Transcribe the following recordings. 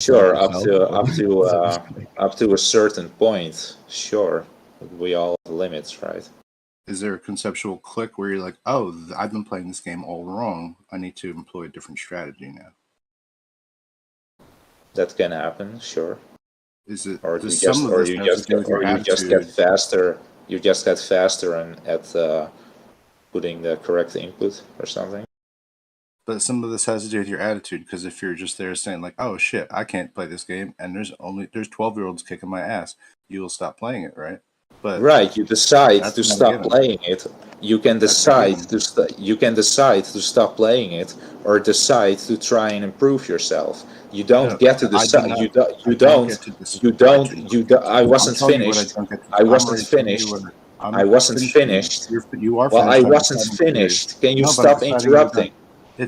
Sure, up to a certain point, sure. We all have limits, right? Is there a conceptual click where you're like, oh, I've been playing this game all wrong. I need to employ a different strategy now? That can happen, sure. Is it, Or does you some just, of this have to do with your you just get attitude? faster. You just get faster and at putting the correct input or something. But some of this has to do with your attitude, because if you're just there saying like, "Oh shit, I can't play this game," and there's 12-year-olds kicking my ass, you will stop playing it, right? But right, you decide that's to not a stop given. playing it. You can That's a decide given. you can decide to stop playing it, or decide to try and improve yourself. You don't No, get to I do decide. not. You don't. I You don't don't. get to this. You I don't. do not You. get I to. I'm wasn't telling you what I finished. don't get to. I I'm wasn't already telling you finished. what I I'm wasn't finished for you. finished. You are Well, I finished. I'm wasn't deciding for you. finished. Can you No, but I'm stop deciding you're done. interrupting?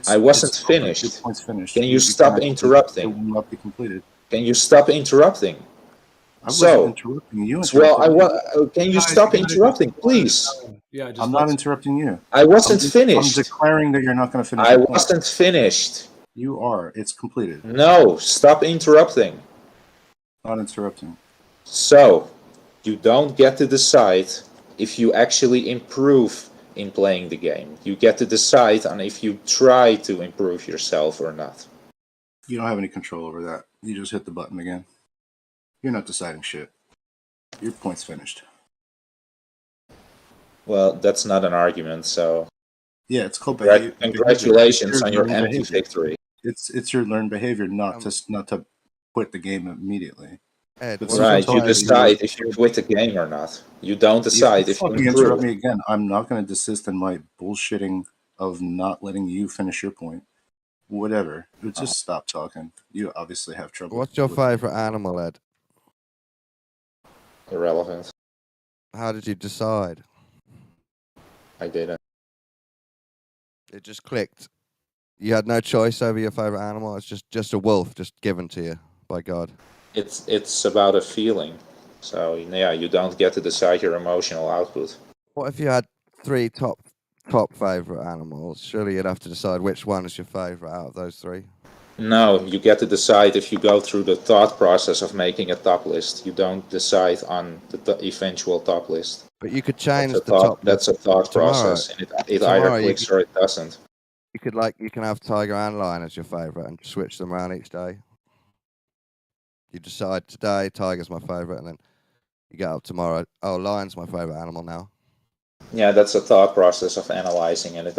I wasn't It's over. Your finished. point's finished. Can you You stop cannot complete it. It interrupting? will not be completed. Can you stop interrupting? I wasn't So, interrupting you. well, Interrupted me. can you Guys, stop you gotta just interrupting, be quiet. please? Yeah, just I'm let not interrupting you. I wasn't I'm finished. declaring that you're not going to finish I your point. wasn't finished. You are. It's completed. No, stop interrupting. Not interrupting. So, you don't get to decide if you actually improve in playing the game. You get to decide on if you try to improve yourself or not. You don't have any control over that. You just hit the button again. You're not deciding shit. Your point's finished. Well, that's not an argument, so Yeah, it's called congratulations on your empty victory. It's your learned behavior not to quit the game immediately. Ed, Right, you decide if you quit the game or not. You don't decide if you fucking improve. interrupt me again, I'm not going to desist in my bullshitting of not letting you finish your point. Whatever. Just stop talking. You obviously have trouble. What's your favorite animal, Ed? Irrelevant. How did you decide? I didn't. It just clicked. You had no choice over your favorite animal. It's just a wolf, just given to you by God. It's about a feeling. So yeah, you don't get to decide your emotional output. What if you had three top favorite animals? Surely you'd have to decide which one is your favorite out of those three. No, you get to decide if you go through the thought process of making a top list. You don't decide on the eventual top list. But you could change That's a the top list. That's a thought tomorrow. process, and it either clicks or it doesn't. You can have tiger and lion as your favorite and switch them around each day. You decide today tiger's my favorite, and then you get up tomorrow. Oh, lion's my favorite animal now. Yeah, that's a thought process of analyzing, and and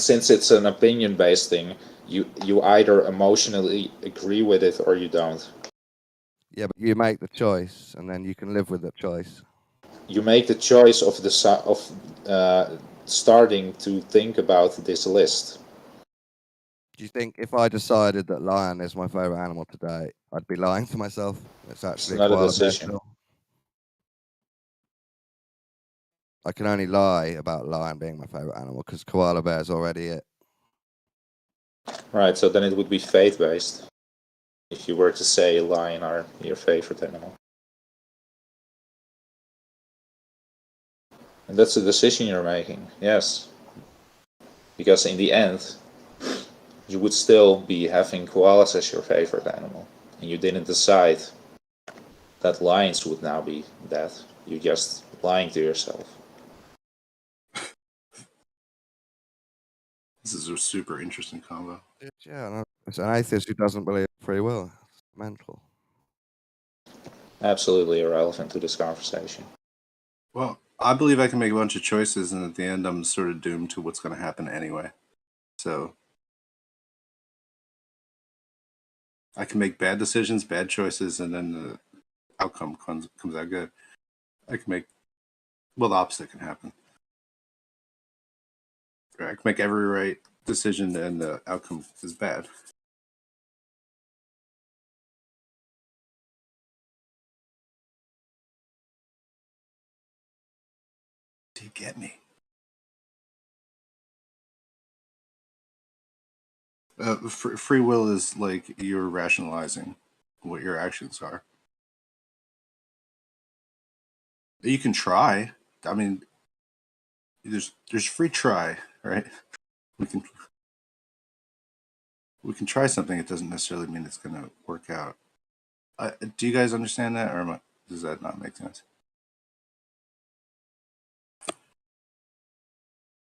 since it's an opinion-based thing, you either emotionally agree with it or you don't. Yeah, but you make the choice, and then you can live with the choice. You make the choice of starting to think about this list. Do you think if I decided that lion is my favorite animal today, I'd be lying to myself? It's actually not a decision. I can only lie about lion being my favorite animal because koala bear is already it. Right, so then it would be faith-based if you were to say lion are your favorite animal. And that's the decision you're making, yes. Because in the end, you would still be having koalas as your favorite animal. And you didn't decide that lions would now be that. You're just lying to yourself. This is a super interesting combo. Yeah, it's an atheist who doesn't believe in free will. It's mental. Absolutely irrelevant to this conversation. Well, I believe I can make a bunch of choices, and at the end, I'm sort of doomed to what's going to happen anyway. So I can make bad decisions, bad choices, and then the outcome comes out good. I can make, well, the opposite can happen. I can make every right decision, and the outcome is bad. Do you get me? Free will is like you're rationalizing what your actions are. You can try. I mean, there's free try, right? We can. we can try something. It doesn't necessarily mean it's going to work out. Do you guys understand that, or does that not make sense?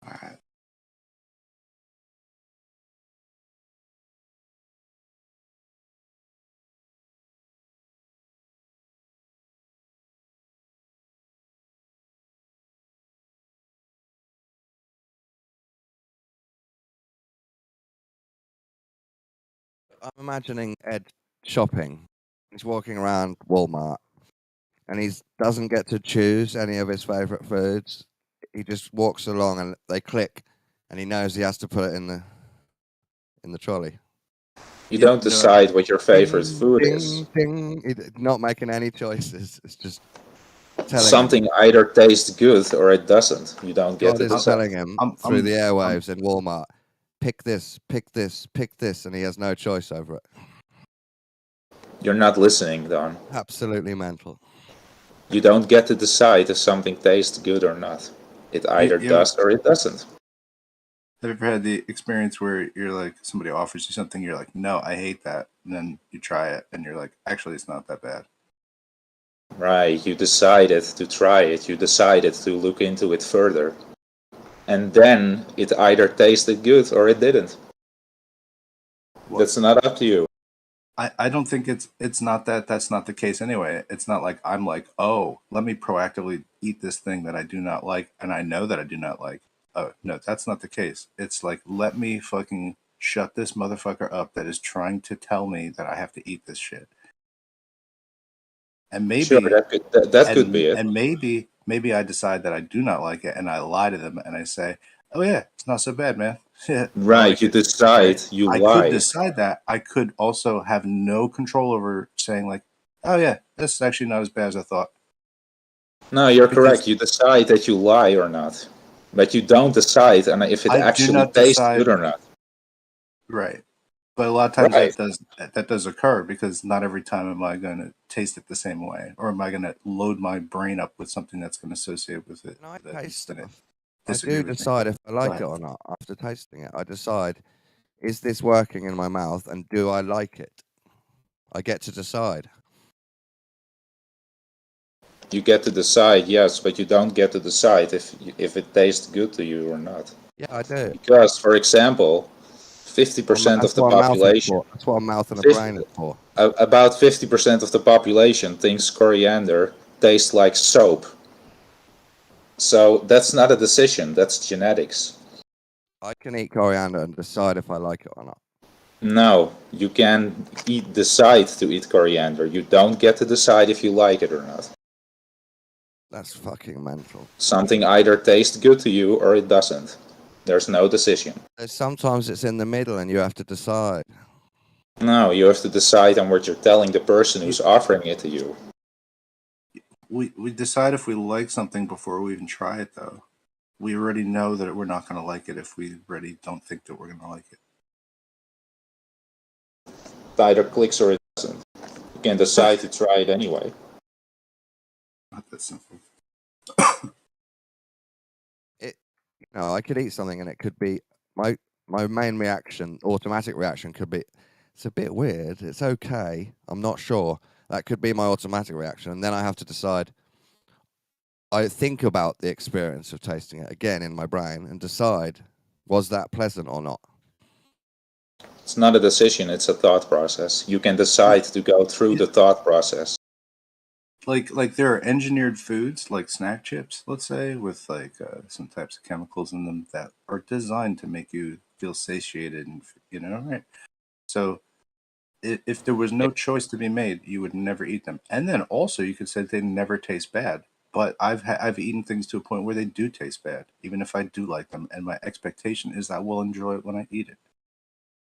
All right. I'm imagining Ed shopping. He's walking around Walmart and he doesn't get to choose any of his favorite foods. He just walks along and they click, and he knows he has to put it in the trolley. You Yep, don't no. decide what your favorite Ding, food ding, is. ding. He's not making any choices. It's just telling Something him. either tastes good or it doesn't. You don't get God to is decide. telling him I'm- through the I'm- airwaves in Walmart, pick this, pick this, pick this, and he has no choice over it. You're not listening, Don. Absolutely mental. You don't get to decide if something tastes good or not. It either you does or it doesn't. Have you ever had the experience where you're like, somebody offers you something, you're like, no, I hate that, and then you try it, and you're like, actually, it's not that bad. Right, you decided to try it, you decided to look into it further. And then it either tasted good or it didn't. Well, That's not up to you. I don't think it's not that's not the case anyway. It's not like I'm like, oh, let me proactively eat this thing that I do not like, and I know that I do not like. Oh no, that's not the case. It's like, let me fucking shut this motherfucker up that is trying to tell me that I have to eat this shit. And maybe Sure, that could be it. and maybe I decide that I do not like it, and I lie to them and I say, oh yeah, it's not so bad, man. I Right, like you it. decide, Right? you I could lie. decide that. I could also have no control over saying like, oh yeah, this is actually not as bad as I thought. No, you're Because correct. You decide that you lie or not. But you don't decide and if it I do actually not tastes decide. good or not. Right. But a lot of times Right. that does occur, because not every time am I going to taste it the same way, or am I going to load my brain up with something that's going to associate with it. When I That taste is gonna stuff, I disagree do with me. decide if I like it ahead. or not after tasting it. I decide, is this working in my mouth and do I like it? I get to decide. You get to decide, yes, but you don't get to decide if it tastes good to you or not. Yeah, I do. Because, for example, 50% That's of the what a mouth is population, for. That's what a mouth and a brain is for. about 50% of the population thinks coriander tastes like soap. So that's not a decision, that's genetics. I can eat coriander and decide if I like it or not. No, you can decide to eat coriander. You don't get to decide if you like it or not. That's fucking mental. Something either tastes good to you or it doesn't. There's no decision. Sometimes it's in the middle and you have to decide. No, you have to decide on what you're telling the person who's offering it to you. We decide if we like something before we even try it, though. We already know that we're not going to like it if we already don't think that we're going to like it. It either clicks or it doesn't. You can decide to try it anyway. Not that simple. I could eat something and it could be my main reaction, automatic reaction could be, it's a bit weird. It's okay. I'm not sure. That could be my automatic reaction. And then I have to decide. I think about the experience of tasting it again in my brain and decide, was that pleasant or not? It's not a decision, it's a thought process. You can decide to go through the thought process. Like there are engineered foods like snack chips, let's say, with like some types of chemicals in them that are designed to make you feel satiated, and right. So if there was no choice to be made, you would never eat them. And then also you could say they never taste bad. But I've eaten things to a point where they do taste bad, even if I do like them, and my expectation is I will enjoy it when I eat it.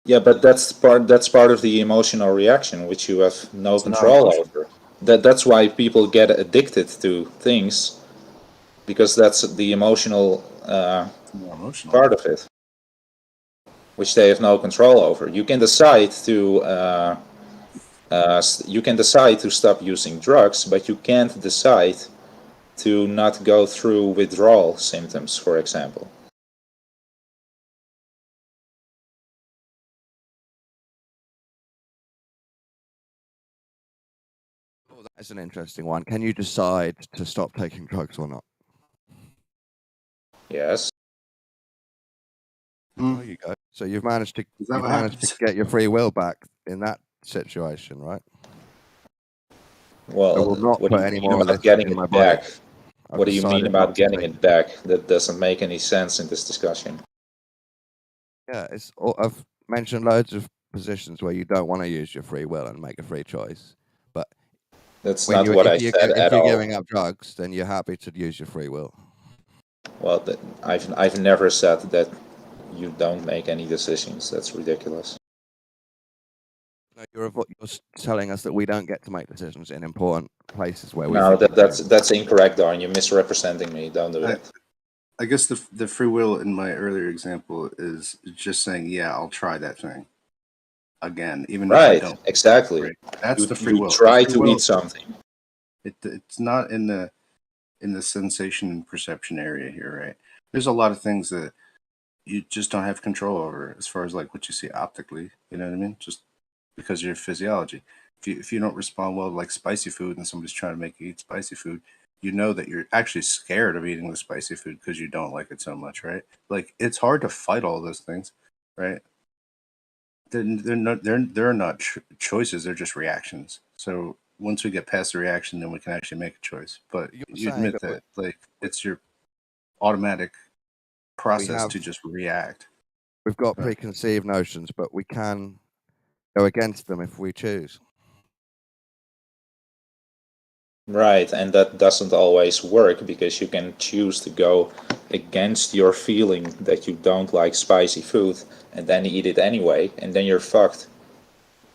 Yeah, but that's part of the emotional reaction, which you have no It's not control emotional. over. That's why people get addicted to things, because that's the emotional More emotional. part of it, which they have no control over. You can decide to stop using drugs, but you can't decide to not go through withdrawal symptoms, for example. Oh, that's an interesting one. Can you decide to stop taking drugs or not? Yes. There you go. So you've managed to Is that you've what managed to happens? get your free will back in that situation, right? I Well, will not what do put you any mean more of about this getting in my it body. back? I've What do you mean decided not about to getting take it back? That doesn't make any sense in this discussion. Yeah, I've mentioned loads of positions where you don't want to use your free will and make a free choice. But That's when not you what I said if at you're all. giving up drugs, then you're happy to use your free will. Well, I've never said that you don't make any decisions. That's ridiculous. No, you're telling us that we don't get to make decisions in important places where we No, think we do. that's incorrect, Darn. You're misrepresenting me. Don't do that. I guess the free will in my earlier example is just saying, yeah, I'll try that thing again, even if I Right, don't. exactly. Right. That's the free You will. try The free to will, eat something. it's not in the sensation and perception area here, right? There's a lot of things that you just don't have control over as far as like what you see optically. You know what I mean? Just because of your physiology. If you don't respond well to like spicy food and somebody's trying to make you eat spicy food, you know that you're actually scared of eating the spicy food because you don't like it so much, right? Like it's hard to fight all those things, right? They're not choices, they're just reactions. So once we get past the reaction, then we can actually make a choice. But You're you saying admit that that like it's your automatic we process have to just react. we've got Right. preconceived notions, but we can go against them if we choose. Right, and that doesn't always work because you can choose to go against your feeling that you don't like spicy food and then eat it anyway, and then you're fucked.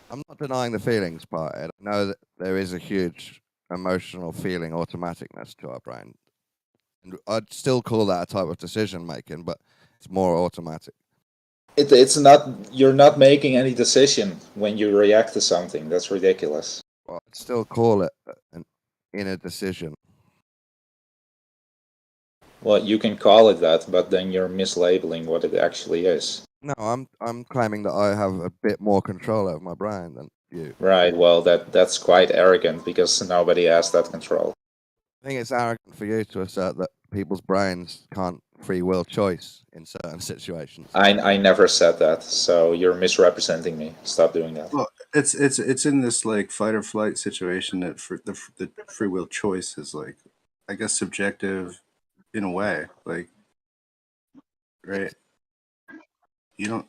I'm not denying the feelings part, Ed. I know that there is a huge emotional feeling automaticness to our brain. And I'd still call that a type of decision making, but it's more automatic. It's not, you're not making any decision when you react to something. That's ridiculous. Well, I'd still call it an inner decision. Well, you can call it that, but then you're mislabeling what it actually is. No, I'm claiming that I have a bit more control over my brain than you. Right, well, that's quite arrogant because nobody has that control. I think it's arrogant for you to assert that people's brains can't free will choice in certain situations. I never said that, so you're misrepresenting me. Stop doing that. Well, it's in this like fight or flight situation that for the free will choice is like, I guess, subjective in a way. Like, right? You don't.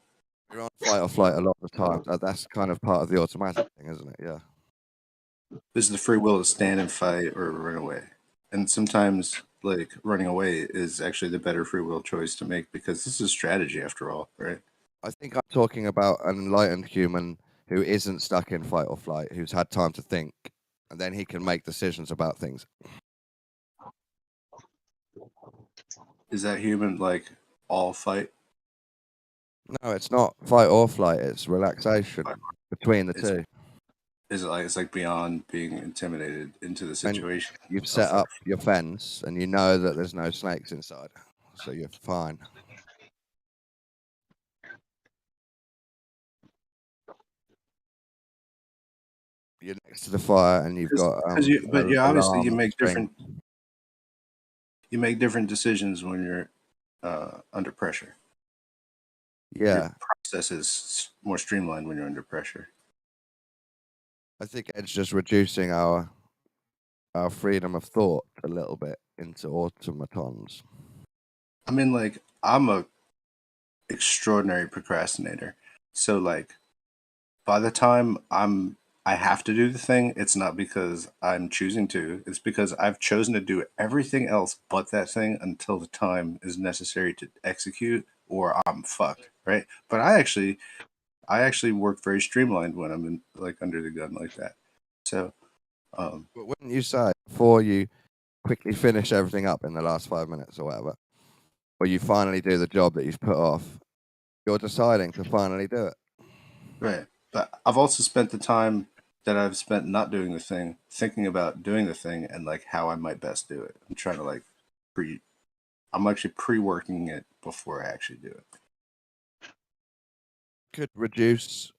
You're on fight or flight a lot of the time. That's kind of part of the automatic thing, isn't it? Yeah. This is the free will to stand and fight or run away, and sometimes like running away is actually the better free will choice to make because this is strategy after all, right? I think I'm talking about an enlightened human who isn't stuck in fight or flight, who's had time to think, and then he can make decisions about things. Is that human like all fight? No, it's not fight or flight. It's relaxation between the It's two. is it like it's like beyond being intimidated into the And situation? you've of set fight. up your fence, and you know that there's no snakes inside, so you're fine. You're next to the fire, and you've got But you obviously alarm string. you make different decisions when you're under pressure. Yeah, Your process is more streamlined when you're under pressure. I think it's just reducing our freedom of thought a little bit into automatons. I mean, like I'm a extraordinary procrastinator, so like by the time I have to do the thing, it's not because I'm choosing to. It's because I've chosen to do everything else but that thing until the time is necessary to execute, or I'm fucked, right? But I actually work very streamlined when I'm in, like under the gun like that. So, But wouldn't you say before you quickly finish everything up in the last 5 minutes or whatever, or you finally do the job that you've put off, you're deciding to finally do it? right. But I've also spent the time that I've spent not doing the thing, thinking about doing the thing and like how I might best do it. I'm trying to like pre. I'm actually pre-working it before I actually do it. Could reduce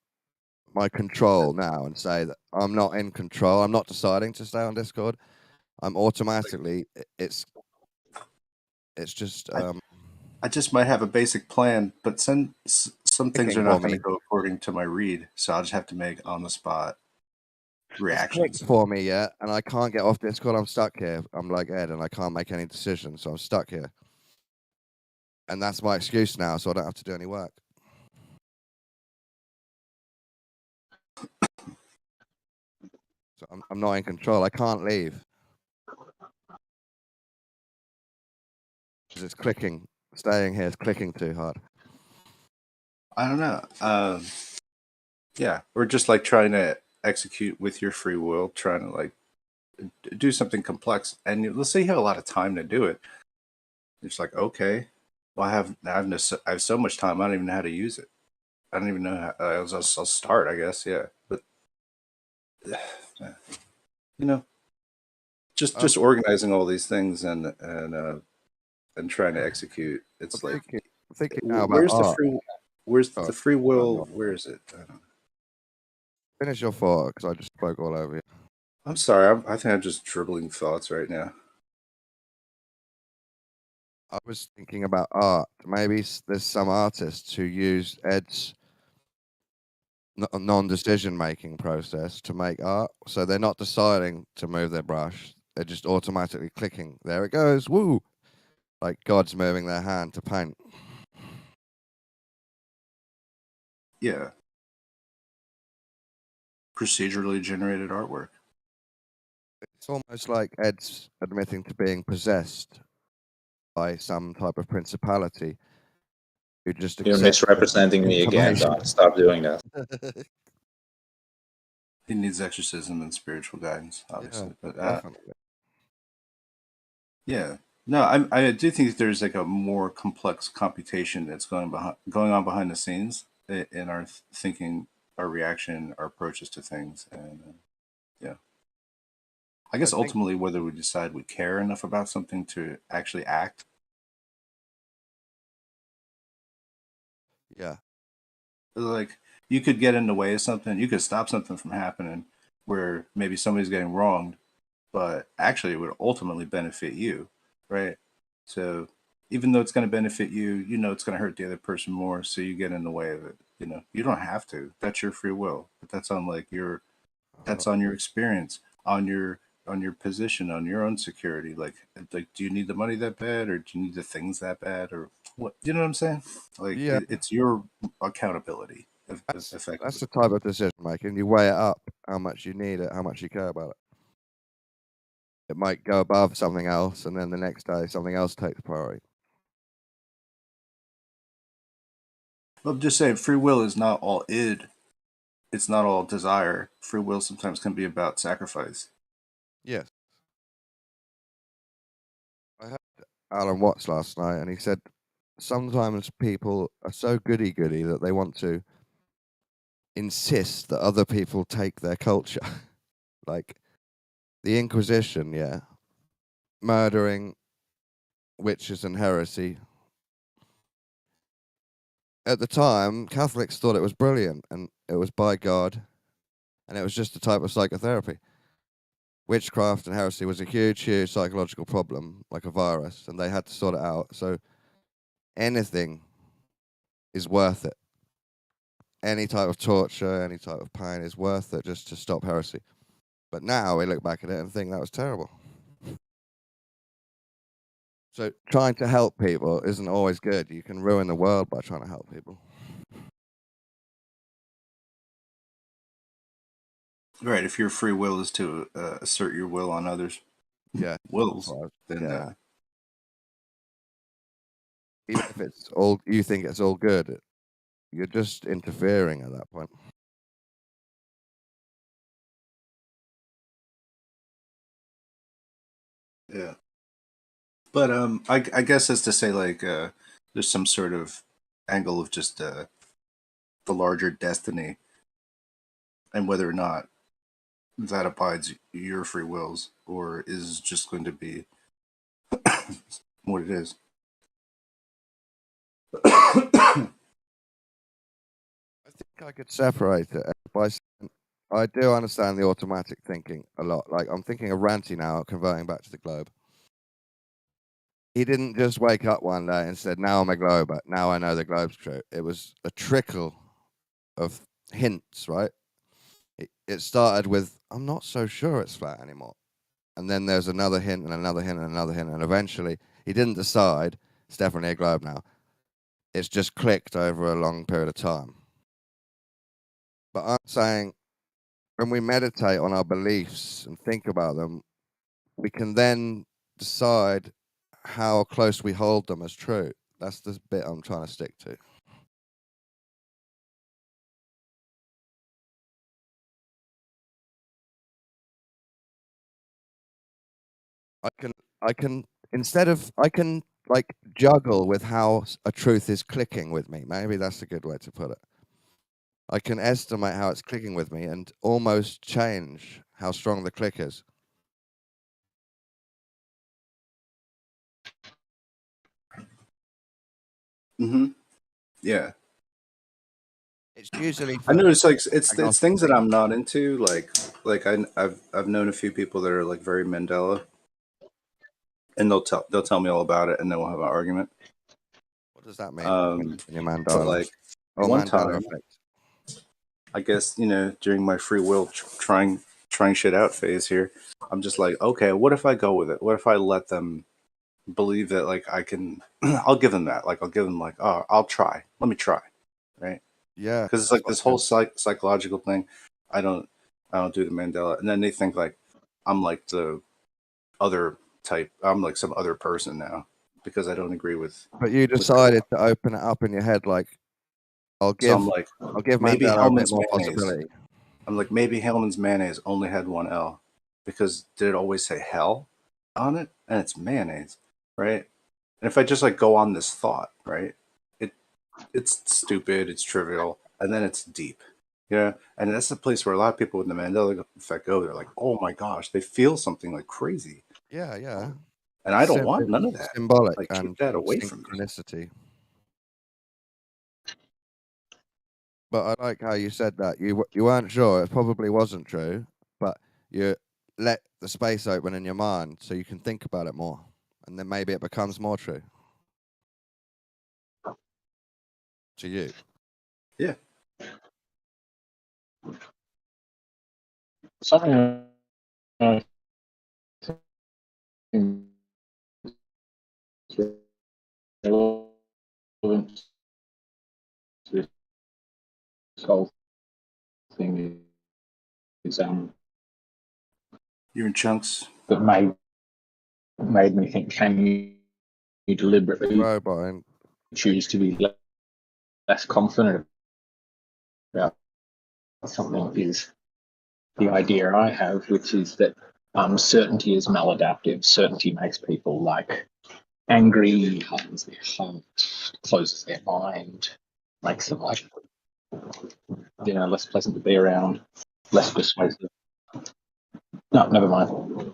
my control now and say that I'm not in control. I'm not deciding to stay on Discord. I'm automatically. It's just I just might have a basic plan, but some things Clicking are not for going to me. go according to my read, so I'll just have to make on the spot It's reactions. clicked for me yet, and I can't get off Discord. I'm stuck here. I'm like Ed, and I can't make any decisions, so I'm stuck here. And that's my excuse now, so I don't have to do any work. So I'm not in control. I can't leave because it's clicking. Staying here is clicking too hard. I don't know. Yeah, or just like trying to execute with your free will, trying to like do something complex, and let's say you have a lot of time to do it. It's like, okay, well, I have so much time. I don't even know how to use it. I don't even know how. I'll start, I guess. Yeah, but you know, just organizing all these things and trying to execute. It's I'm like, thinking now about art. Where's Oh, the free will? no. Where is it? I don't know. Finish your thought because I just spoke all over you. I'm sorry. I think I'm just dribbling thoughts right now. I was thinking about art. Maybe there's some artists who use Ed's non-decision making process to make art. So they're not deciding to move their brush. They're just automatically clicking. There it goes. Woo! Like God's moving their hand to paint. Yeah. Procedurally generated artwork. It's almost like Ed's admitting to being possessed by some type of principality who just You're accepts misrepresenting me again, Don. Stop doing that. He needs exorcism and spiritual guidance, obviously. Yeah, But definitely. yeah, no, I do think that there's like a more complex computation that's going on behind the scenes in our thinking, our reaction, our approaches to things, and yeah. I guess I think, ultimately whether we decide we care enough about something to actually act. yeah, Like you could get in the way of something, you could stop something from happening where maybe somebody's getting wronged, but actually it would ultimately benefit you, right? So even though it's going to benefit you, you know it's going to hurt the other person more, so you get in the way of it. You know, you don't have to. That's your free will, but that's on like that's on your experience, on your position, on your own security. Like, do you need the money that bad, or do you need the things that bad, or what? You know what I'm saying? Like, yeah. it's your accountability, That's effectively. the type of decision making. You weigh it up, how much you need it, how much you care about it. It might go above something else, and then the next day something else takes priority. Well, I'm just saying, free will is not all id. It's not all desire. Free will sometimes can be about sacrifice. Yes. I heard Alan Watts last night, and he said sometimes people are so goody-goody that they want to insist that other people take their culture. Like the Inquisition, yeah. Murdering witches and heresy. At the time, Catholics thought it was brilliant, and it was by God, and it was just a type of psychotherapy. Witchcraft and heresy was a huge, huge psychological problem, like a virus, and they had to sort it out. So anything is worth it. Any type of torture, any type of pain is worth it just to stop heresy. But now we look back at it and think that was terrible. So trying to help people isn't always good. You can ruin the world by trying to help people. Right. If your free will is to assert your will on others' Yeah. wills, then Yeah. Even if it's all you think it's all good, you're just interfering at that point. yeah. But I guess that's to say like there's some sort of angle of just the larger destiny, and whether or not that abides your free wills, or is just going to be what it is. I think I could separate it by saying, I do understand the automatic thinking a lot. Like, I'm thinking of Ranty now, converting back to the globe. He didn't just wake up one day and said, now I'm a glober, now I know the globe's true. It was a trickle of hints, right? It started with, I'm not so sure it's flat anymore. And then there's another hint and another hint and another hint. And eventually, he didn't decide, it's definitely a globe now. It's just clicked over a long period of time. But I'm saying, when we meditate on our beliefs and think about them, we can then decide how close we hold them as true. That's the bit I'm trying to stick to. I can I can like juggle with how a truth is clicking with me. Maybe that's a good way to put it. I can estimate how it's clicking with me and almost change how strong the click is. Mm-hmm. Yeah. It's usually I for notice like it's agnostic things that I'm thinking. not into. Like I've known a few people that are like very Mandela, and they'll tell me all about it, and then we'll have an argument. What does that mean? Um, In your but Mandela? like Oh, one Mandela time, effect. I guess during my free will trying shit out phase here, I'm just like, okay, what if I go with it? What if I let them believe that like I can? I'll give them that. Like I'll give them like, oh, I'll try. Let me try, right? Yeah, Because it's that's like what this I whole do. psychological thing. I don't I don't do the Mandela, and then they think like I'm like the other type. I'm like some other person now because I don't agree But you with co decided to open it up in your head, like So I'm like, I'll give maybe Mandela a bit Hellman's more mayonnaise. possibility. I'm like, maybe Hellman's mayonnaise only had one L because did it always say hell on it? And it's mayonnaise, right? And if I just like go on this thought, right? It it's stupid, it's trivial, and then it's deep. Yeah. And that's the place where a lot of people with the Mandela effect go. They're like, oh my gosh, they feel something like crazy. Yeah, yeah. And I don't want none of that. Symbolic Like keep and that away from me. synchronicity. But I like how you said that you weren't sure. It probably wasn't true, but you let the space open in your mind so you can think about it more, and then maybe it becomes more true to you. Yeah. Something I think is relevant to this whole thing is You're in chunks. that made me think: can you deliberately Robot and choose to be less confident about something? Is the idea I have, which is that certainty is maladaptive. Certainty makes people like angry, hardens their heart, closes their mind, makes them like less pleasant to be around, less persuasive. No, never mind.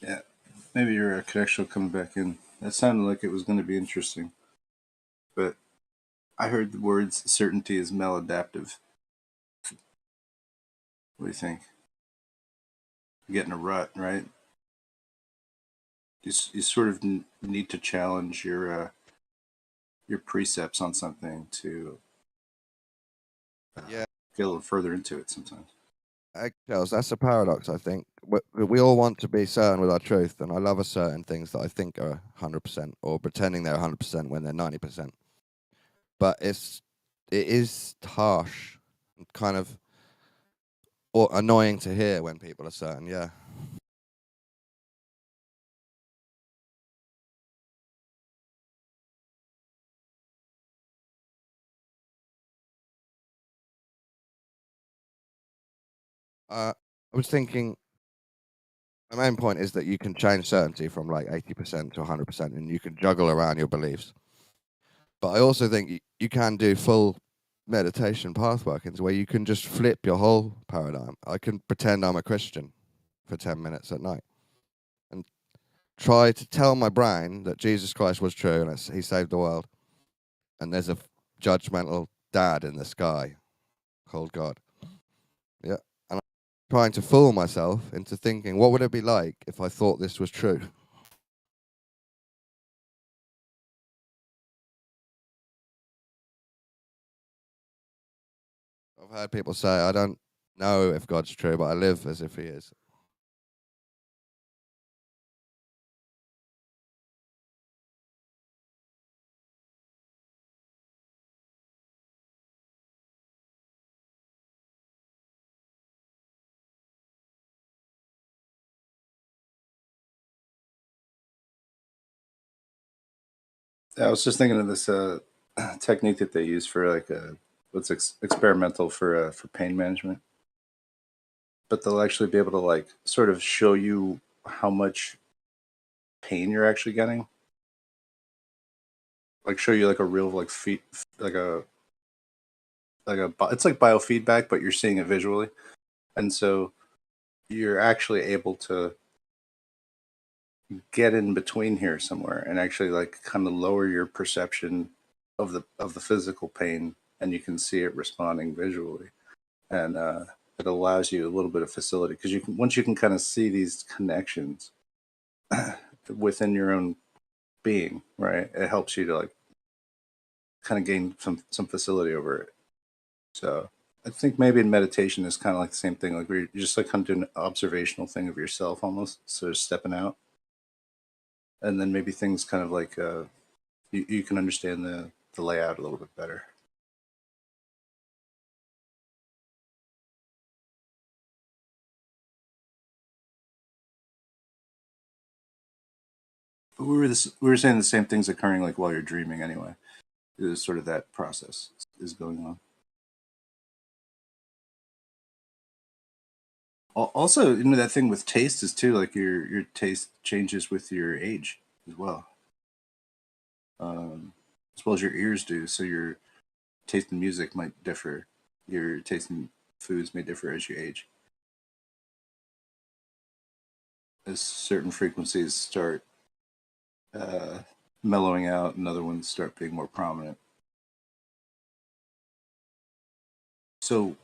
Yeah. Maybe your connection will come back in. That sounded like it was going to be interesting. But I heard the words certainty is maladaptive. What do you think? You get in a rut, right? You sort of need to challenge your precepts on something to yeah, get a little further into it sometimes. eggshells. That's a paradox. I think we all want to be certain with our truth, and I love a certain things that I think are 100% or pretending they're 100% when they're 90%. But it is harsh, and kind of or annoying to hear when people are certain. Yeah. I was thinking My main point is that you can change certainty from like 80% to 100%, and you can juggle around your beliefs. But I also think you can do full meditation path workings where you can just flip your whole paradigm. I can pretend I'm a Christian for 10 minutes at night and try to tell my brain that Jesus Christ was true and he saved the world. And there's a judgmental dad in the sky called God. Yeah. And I'm trying to fool myself into thinking, what would it be like if I thought this was true? I've heard people say, I don't know if God's true, but I live as if he is. I was just thinking of this technique that they use for like what's experimental for pain management. But they'll actually be able to like sort of show you how much pain you're actually getting. Like show you like a real like it's like biofeedback, but you're seeing it visually, and so you're actually able to get in between here somewhere and actually like kind of lower your perception of the physical pain, and you can see it responding visually, and it allows you a little bit of facility because you can once you can kind of see these connections within your own being, right? It helps you to like kind of gain some facility over it. So I think maybe in meditation is kind of like the same thing. Like you're just like kind of doing an observational thing of yourself almost, sort of stepping out, and then maybe things kind of like you can understand the layout a little bit better. But we were saying the same things occurring like while you're dreaming anyway. It is sort of that process is going on. Also, you know that thing with taste is too like your taste changes with your age as well, as well as your ears do. So your taste in music might differ. Your taste in foods may differ as you age. As certain frequencies start mellowing out, and other ones start being more prominent. So,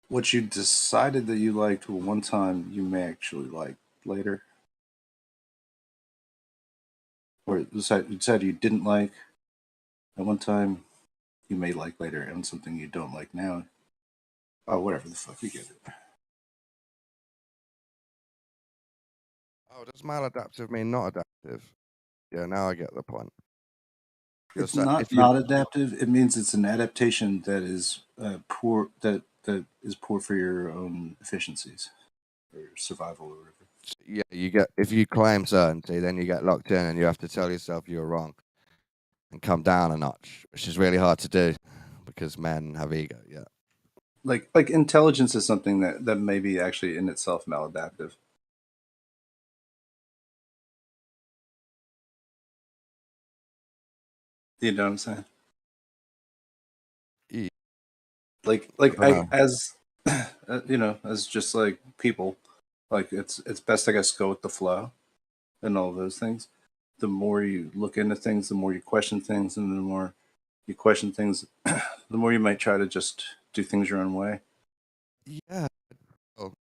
what you decided that you liked one time, you may actually like later, or you decided you didn't like at one time, you may like later, and something you don't like now. Oh, whatever the fuck, you get it. Oh, does maladaptive mean not adaptive? Yeah, now I get the point. It's not adaptive. It means it's an adaptation that is poor. That is poor for your own efficiencies or survival or whatever. Yeah, you get if you claim certainty, then you get locked in, and you have to tell yourself you're wrong, and come down a notch, which is really hard to do because men have ego. Yeah. Like intelligence is something that may be actually in itself maladaptive. You know what I'm saying? Yeah. Like I as you know, as just like people, like it's best I guess go with the flow and all those things. The more you look into things, the more you question things, and the more you question things, the more you might try to just do things your own way. Yeah. Well,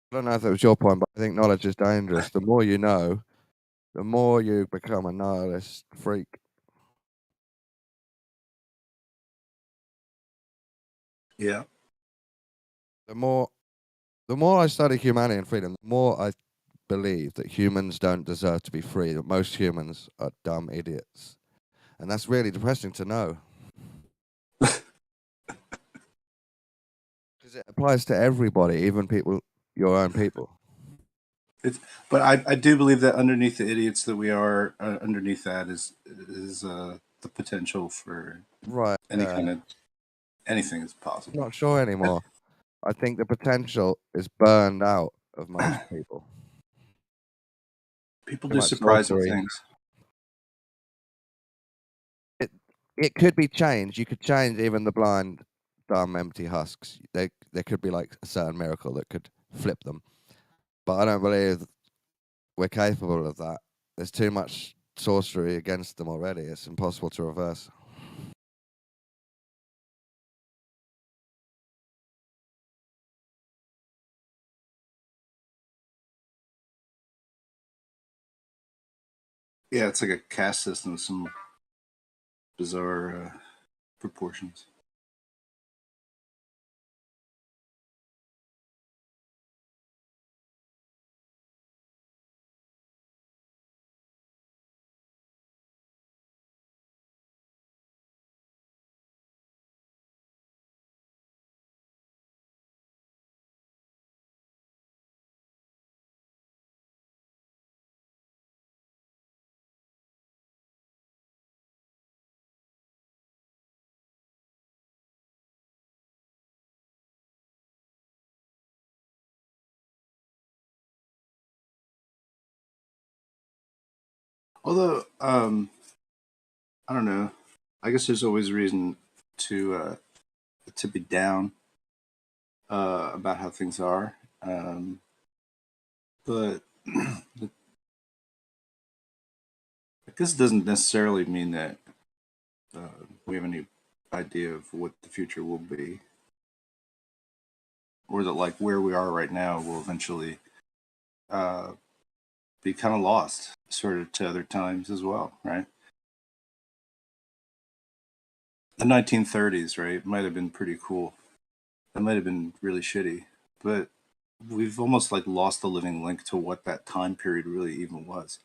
I don't know if it was your point, but I think knowledge is dangerous. The more you know, the more you become a nihilist freak. Yeah. The more I study humanity and freedom, the more I believe that humans don't deserve to be free, that most humans are dumb idiots. And that's really depressing to know. Because it applies to everybody, even people, your own people. But I do believe that underneath the idiots that we are, underneath that is the potential for Right. any kind of anything is possible. I'm not sure anymore. I think the potential is burned out of most people. People Too do much surprising sorcery. things. It could be changed. You could change even the blind, dumb, empty husks. There could be like a certain miracle that could flip them. But I don't believe we're capable of that. There's too much sorcery against them already. It's impossible to reverse. Yeah, it's like a caste system with some bizarre proportions. Although, I don't know. I guess there's always reason to be down about how things are. But I guess it doesn't necessarily mean that we have any idea of what the future will be, or that like where we are right now will eventually be kind of lost, sort of to other times as well, right? The 1930s, right, might have been pretty cool. That might have been really shitty, but we've almost like lost the living link to what that time period really even was.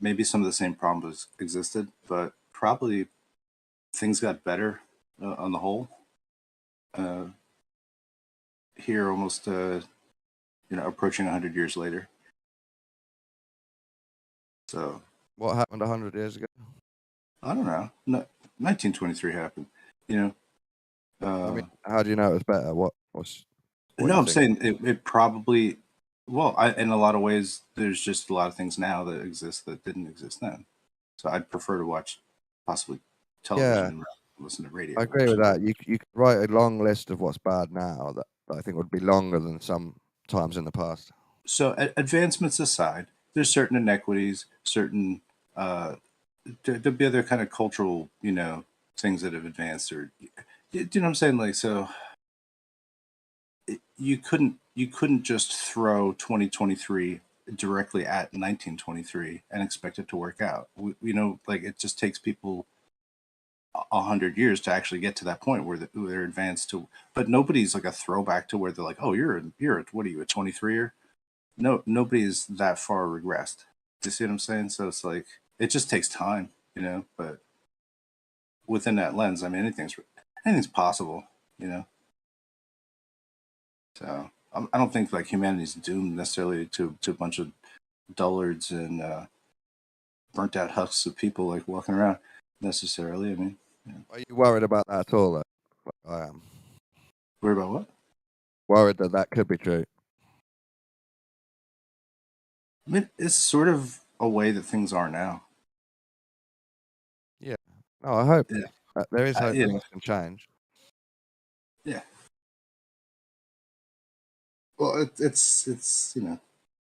Maybe some of the same problems existed, but probably things got better on the whole. Here, almost approaching 100 years later. So What happened 100 years ago? I don't know. No, 1923 happened. You know. I mean, how do you know it was better? What No, you I'm think? saying it probably. Well, in a lot of ways, there's just a lot of things now that exist that didn't exist then. So I'd prefer to watch possibly television Yeah, and listen to radio. I agree with that. You could write a long list of what's bad now that I think would be longer than some times in the past. So advancements aside, there's certain inequities, certain there'll be other kind of cultural, things that have advanced, or do you know what I'm saying? Like, so you couldn't just throw 2023 directly at 1923 and expect it to work out. Like it just takes people 100 years to actually get to that point where they're advanced to. But nobody's like a throwback to where they're like, oh, you're what are you, a 23er? No, nobody's that far regressed. Do you see what I'm saying? So it's like it just takes time, But within that lens, I mean, anything's possible, So I don't think like humanity's doomed necessarily to a bunch of dullards and burnt out husks of people like walking around necessarily. I mean, Are you worried about that at all? Though? I am. worried about what? Worried that could be true. I mean, it's sort of a way that things are now. Yeah. No, I hope Yeah. there is hope Yeah. things can change. Yeah. Well, it's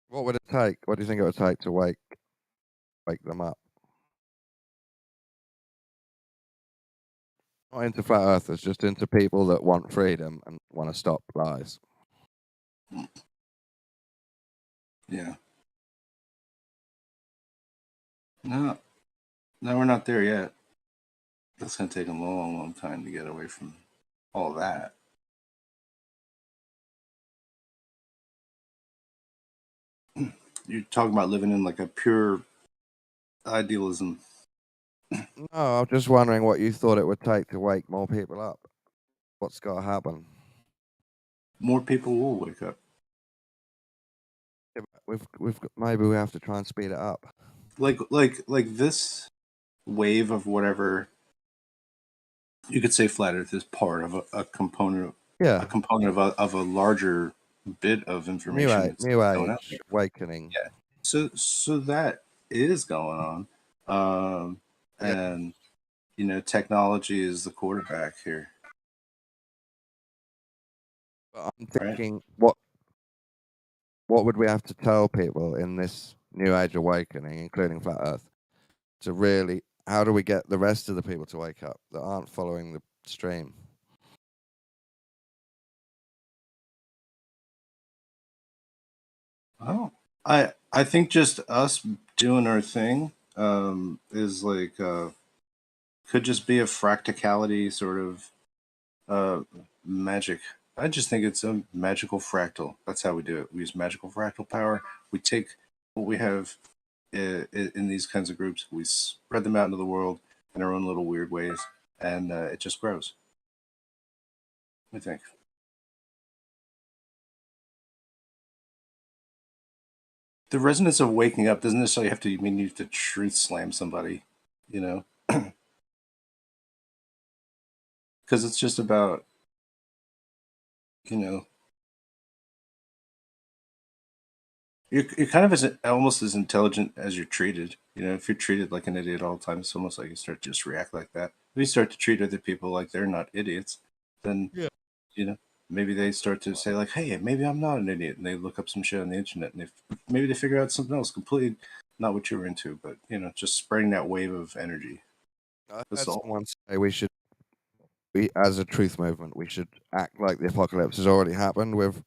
What would it take? What do you think it would take to wake them up? Not into flat earthers, just into people that want freedom and want to stop lies. Yeah. No, we're not there yet. That's gonna take a long, long time to get away from all that. You're talking about living in like a pure idealism. No, I'm just wondering what you thought it would take to wake more people up. What's got to happen? More people will wake up. Yeah, maybe we have to try and speed it up. Like this wave of whatever you could say flat earth is part of a component Yeah, a component of a larger bit of information that's new going out age there. awakening. Yeah. So that is going on, Yeah. and technology is the quarterback here, But I'm right? thinking, what would we have to tell people in this new age awakening, including flat Earth, to really? How do we get the rest of the people to wake up that aren't following the stream? Oh, I think just us doing our thing is like could just be a fractality sort of magic. I just think it's a magical fractal. That's how we do it. We use magical fractal power. We take what we have in these kinds of groups, we spread them out into the world in our own little weird ways, and it just grows. I think. The resonance of waking up doesn't necessarily have to mean you have to truth slam somebody, you know, because it's just about, you know, you're kind of almost as intelligent as you're treated. If you're treated like an idiot all the time, it's almost like you start to just react like that. If you start to treat other people like they're not idiots, then Yeah. you know maybe they start to say like, hey, maybe I'm not an idiot, and they look up some shit on the internet, and maybe they figure out something else completely not what you were into, but just spreading that wave of energy. I That's heard all. someone say as a truth movement, we should act like the apocalypse has already happened. With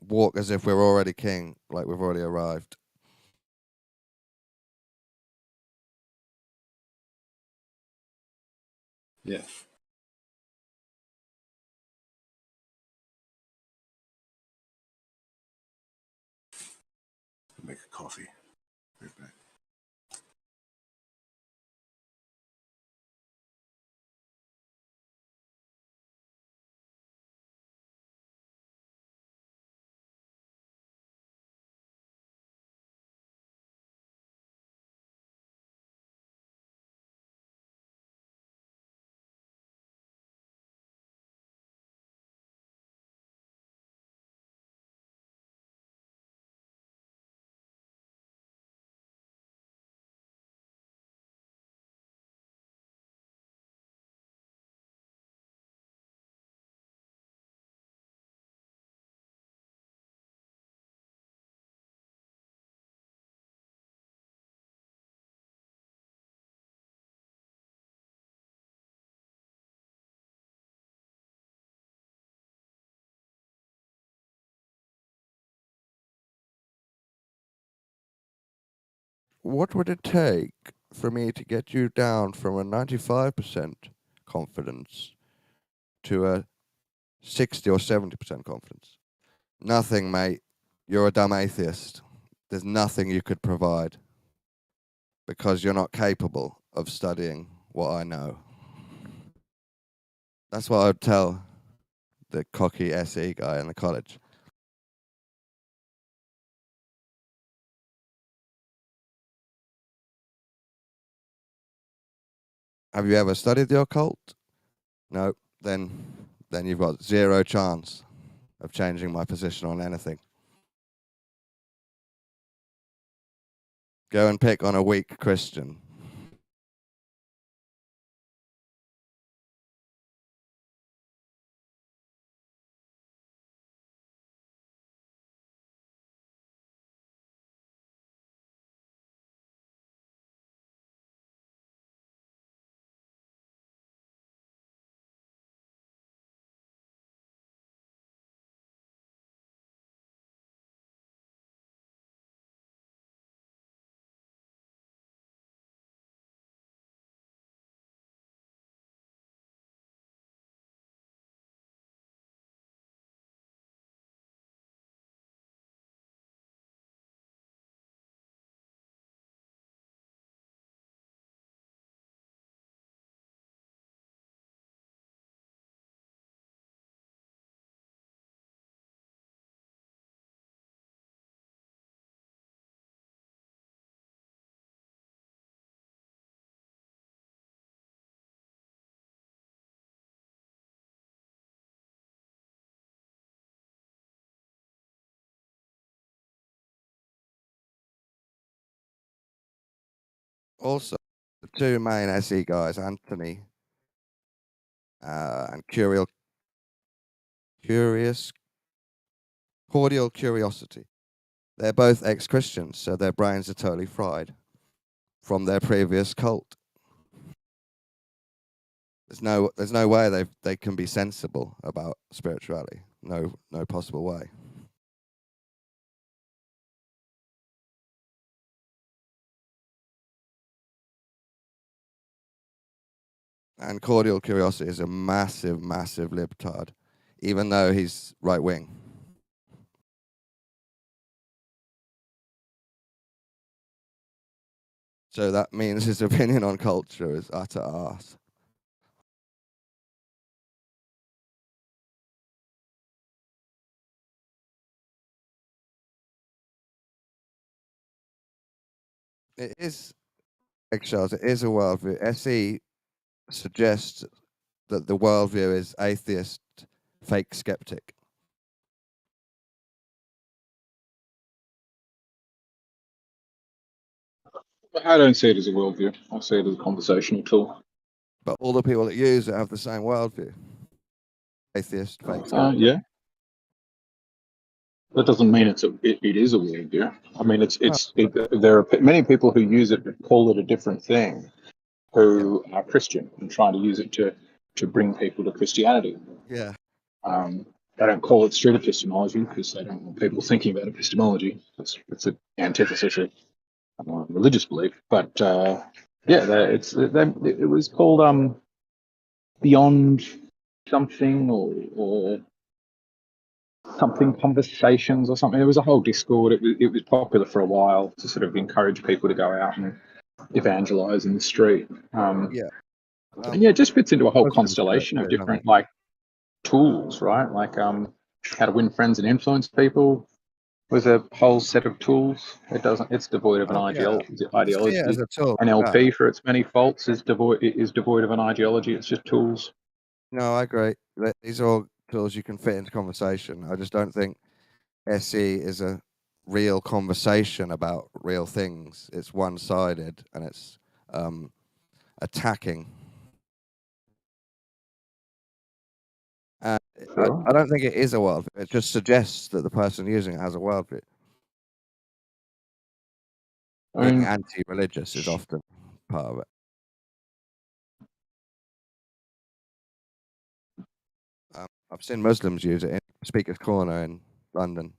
walk as if we're already king, like we've already arrived. Yeah. Make a coffee. Right back. What would it take for me to get you down from a 95% confidence to a 60 or 70% confidence? Nothing, mate. You're a dumb atheist. There's nothing you could provide because you're not capable of studying what I know. That's what I would tell the cocky SE guy in the college. Have you ever studied the occult? No. Then you've got zero chance of changing my position on anything. Go and pick on a weak Christian. Also, the two main SE guys, Anthony and Cordial Curiosity, they're both ex-Christians, so their brains are totally fried from their previous cult. There's no way they can be sensible about spirituality. No possible way. And Cordial Curiosity is a massive libtard, even though he's right wing. So that means his opinion on culture is utter arse. It is, eggshells, it is a worldview. SE suggests that the worldview is atheist, fake skeptic. I don't see it as a worldview. I see it as a conversational tool. But all the people that use it have the same worldview. Atheist, fake skeptic. Yeah. That doesn't mean it is a worldview. I mean, there are many people who use it but call it a different thing, who are Christian and trying to use it to bring people to Christianity. Yeah. They don't call it street epistemology because they don't want people thinking about epistemology. It's an antithesis of religious belief. But it was called Beyond something or something conversations or something. There was a whole Discord. It was popular for a while to sort of encourage people to go out and evangelize in the street. And it just fits into a whole constellation of different like tools, right? Like how to win friends and influence people was a whole set of tools. It's devoid of an ideology. As a tool. NLP for its many faults is devoid of an ideology. It's just tools. No, I agree. These are all tools you can fit into conversation. I just don't think SE is a real conversation about real things. It's one-sided and it's attacking. Sure. I don't think it is a worldview. It just suggests that the person using it has a worldview. Being anti-religious is often part of it. I've seen Muslims use it in Speaker's Corner in London.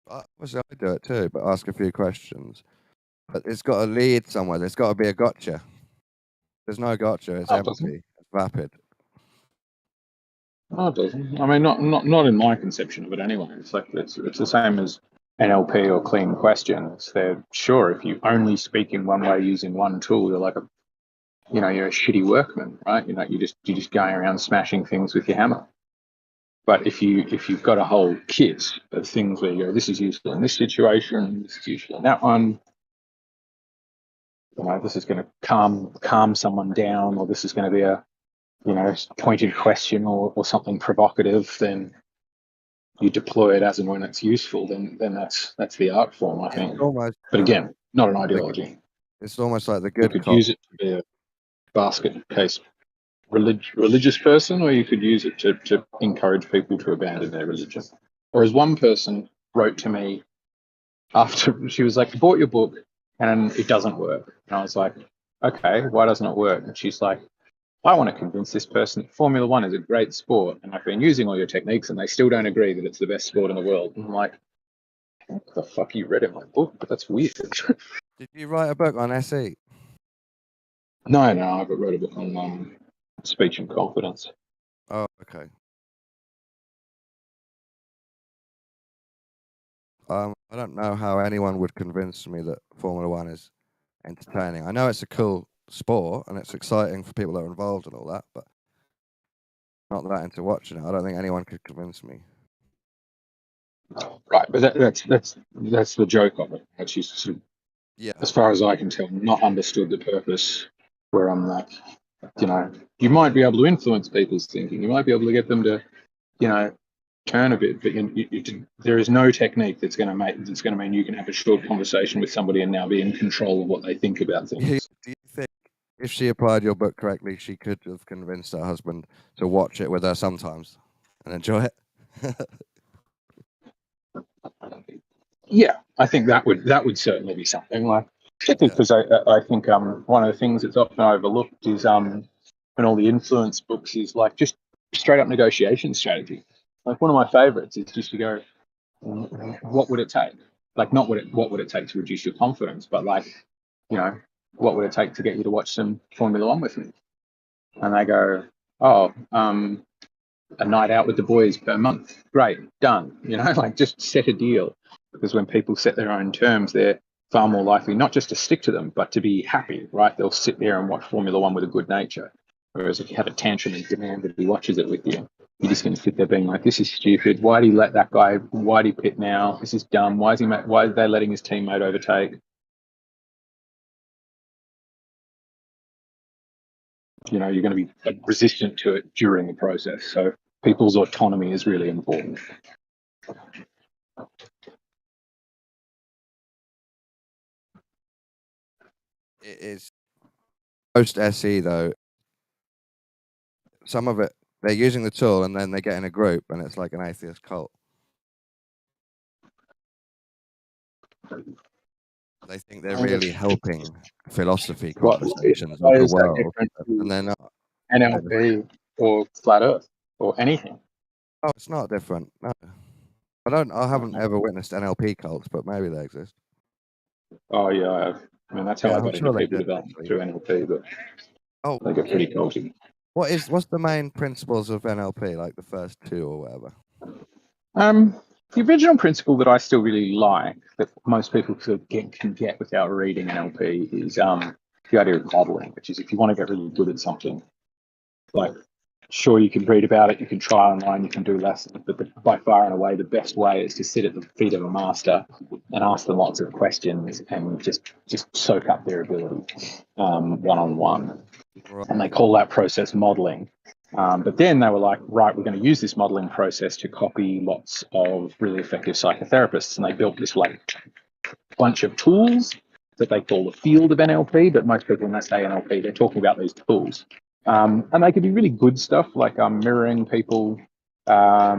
Obviously, I do it too, but ask a few questions. But it's got to lead somewhere. There's got to be a gotcha. There's no gotcha. It's empty. It's vapid. No, it doesn't. I mean, not in my conception of it anyway. It's like it's the same as NLP or clean questions. They're sure if you only speak in one way using one tool, you're like you're a shitty workman, right? You're just going around smashing things with your hammer. But if you've got a whole kit of things where you go, this is useful in this situation, this is useful in that one, this is going to calm someone down, or this is going to be a pointed question or something provocative, then you deploy it as and when it's useful. Then that's the art form, I think. But again, not an ideology. It's almost like the good You could use it to be a basket case religious person, or you could use it to encourage people to abandon their religion. Or as one person wrote to me after, she was like, I bought your book and it doesn't work. And I was like, okay, why doesn't it work? And she's like, I want to convince this person that Formula One is a great sport, and I've been using all your techniques and they still don't agree that it's the best sport in the world. And I'm like, what the fuck, you read in my book? But that's weird. Did you write a book on SE? No, I wrote a book on speech and confidence. Oh, okay. I don't know how anyone would convince me that Formula One is entertaining. I know it's a cool sport and it's exciting for people that are involved and all that, but not that into watching it. I don't think anyone could convince me. Right, but that's the joke of it. She's, as far as I can tell, not understood the purpose. Where I'm like, you might be able to influence people's thinking. You might be able to get them to, turn a bit, but there is no technique that's going to mean you can have a short conversation with somebody and now be in control of what they think about Do things. you think if she applied your book correctly, she could have convinced her husband to watch it with her sometimes and enjoy it? Yeah, I think that would certainly be something, like, because I think one of the things that's often overlooked is in all the influence books is like just straight up negotiation strategy. Like one of my favorites is just to go, what would it take? Like not what would it take to reduce your confidence, but like, what would it take to get you to watch some Formula One with me? And they go, oh, a night out with the boys per month. Great, done. Like just set a deal. Because when people set their own terms, they're far more likely not just to stick to them, but to be happy, right? They'll sit there and watch Formula One with a good nature. Whereas if you have a tantrum and demand that he watches it with you, you're just going to sit there being like, this is stupid. Why do you let that guy, why do you pit now? This is dumb. Why are they letting his teammate overtake? You're going to be resistant to it during the process. So people's autonomy is really important. It is post SE though. Some of it they're using the tool and then they get in a group and it's like an atheist cult. They think they're really helping philosophy conversations of the world, and they're not. NLP or flat Earth or anything. Oh, it's not different. No. I haven't ever witnessed NLP cults, but maybe they exist. Oh yeah, I have. I mean, that's how I got into people development through NLP, but they get pretty culty. What's the main principles of NLP, like the first two or whatever? The original principle that I still really like, that most people can get without reading NLP, is the idea of modeling, which is if you want to get really good at something, like, sure, you can read about it, you can try online, you can do lessons, but by far and away the best way is to sit at the feet of a master and ask them lots of questions and just soak up their ability one-on-one. Right. And they call that process modeling. But then they were like, right, we're going to use this modeling process to copy lots of really effective psychotherapists. And they built this like bunch of tools that they call the field of NLP. But most people, when they say NLP, they're talking about these tools. And they could be really good stuff, like mirroring people. I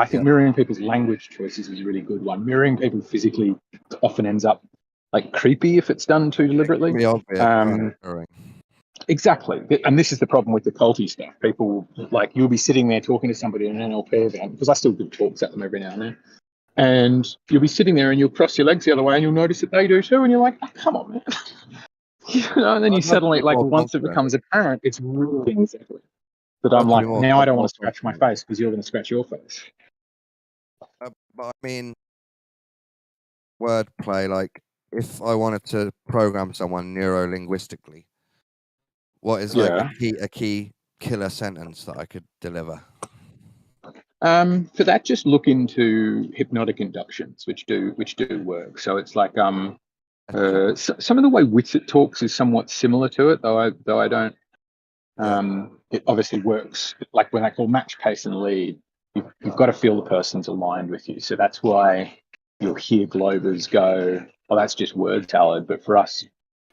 think mirroring people's language choices is a really good one. Mirroring people physically often ends up like creepy if it's done too deliberately. Exactly. And this is the problem with the culty stuff. People, like, you'll be sitting there talking to somebody in an NLP event, because I still do talks at them every now and then. And you'll be sitting there and you'll cross your legs the other way and you'll notice that they do too. And you're like, oh, come on, man. And then you suddenly, like, once it becomes apparent, it's really exactly. But I'm like, now I don't want to scratch my face because you're going to scratch your face. But I mean, wordplay, like, if I wanted to program someone neuro-linguistically, what is like a key killer sentence that I could deliver? For that, just look into hypnotic inductions, which do work. So it's like some of the way Witsit talks is somewhat similar to it, though I don't. It obviously works. Like when they call match, pace, and lead, you've got to feel the person's aligned with you. So that's why you'll hear Globers go, "Oh, that's just word salad." But for us,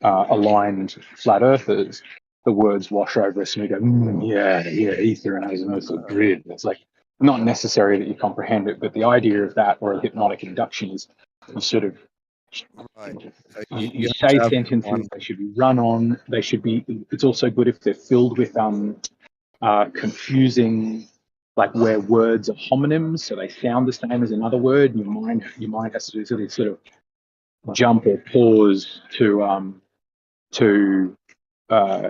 aligned flat earthers, the words wash over us and we go, ether and azimuthal grid. It's like not necessary that you comprehend it, but the idea of that, or a hypnotic induction, is you sort of you say sentences, they should be run on, they should be, it's also good if they're filled with confusing, like where words are homonyms, so they sound the same as another word, and your mind has to do sort of jump or pause to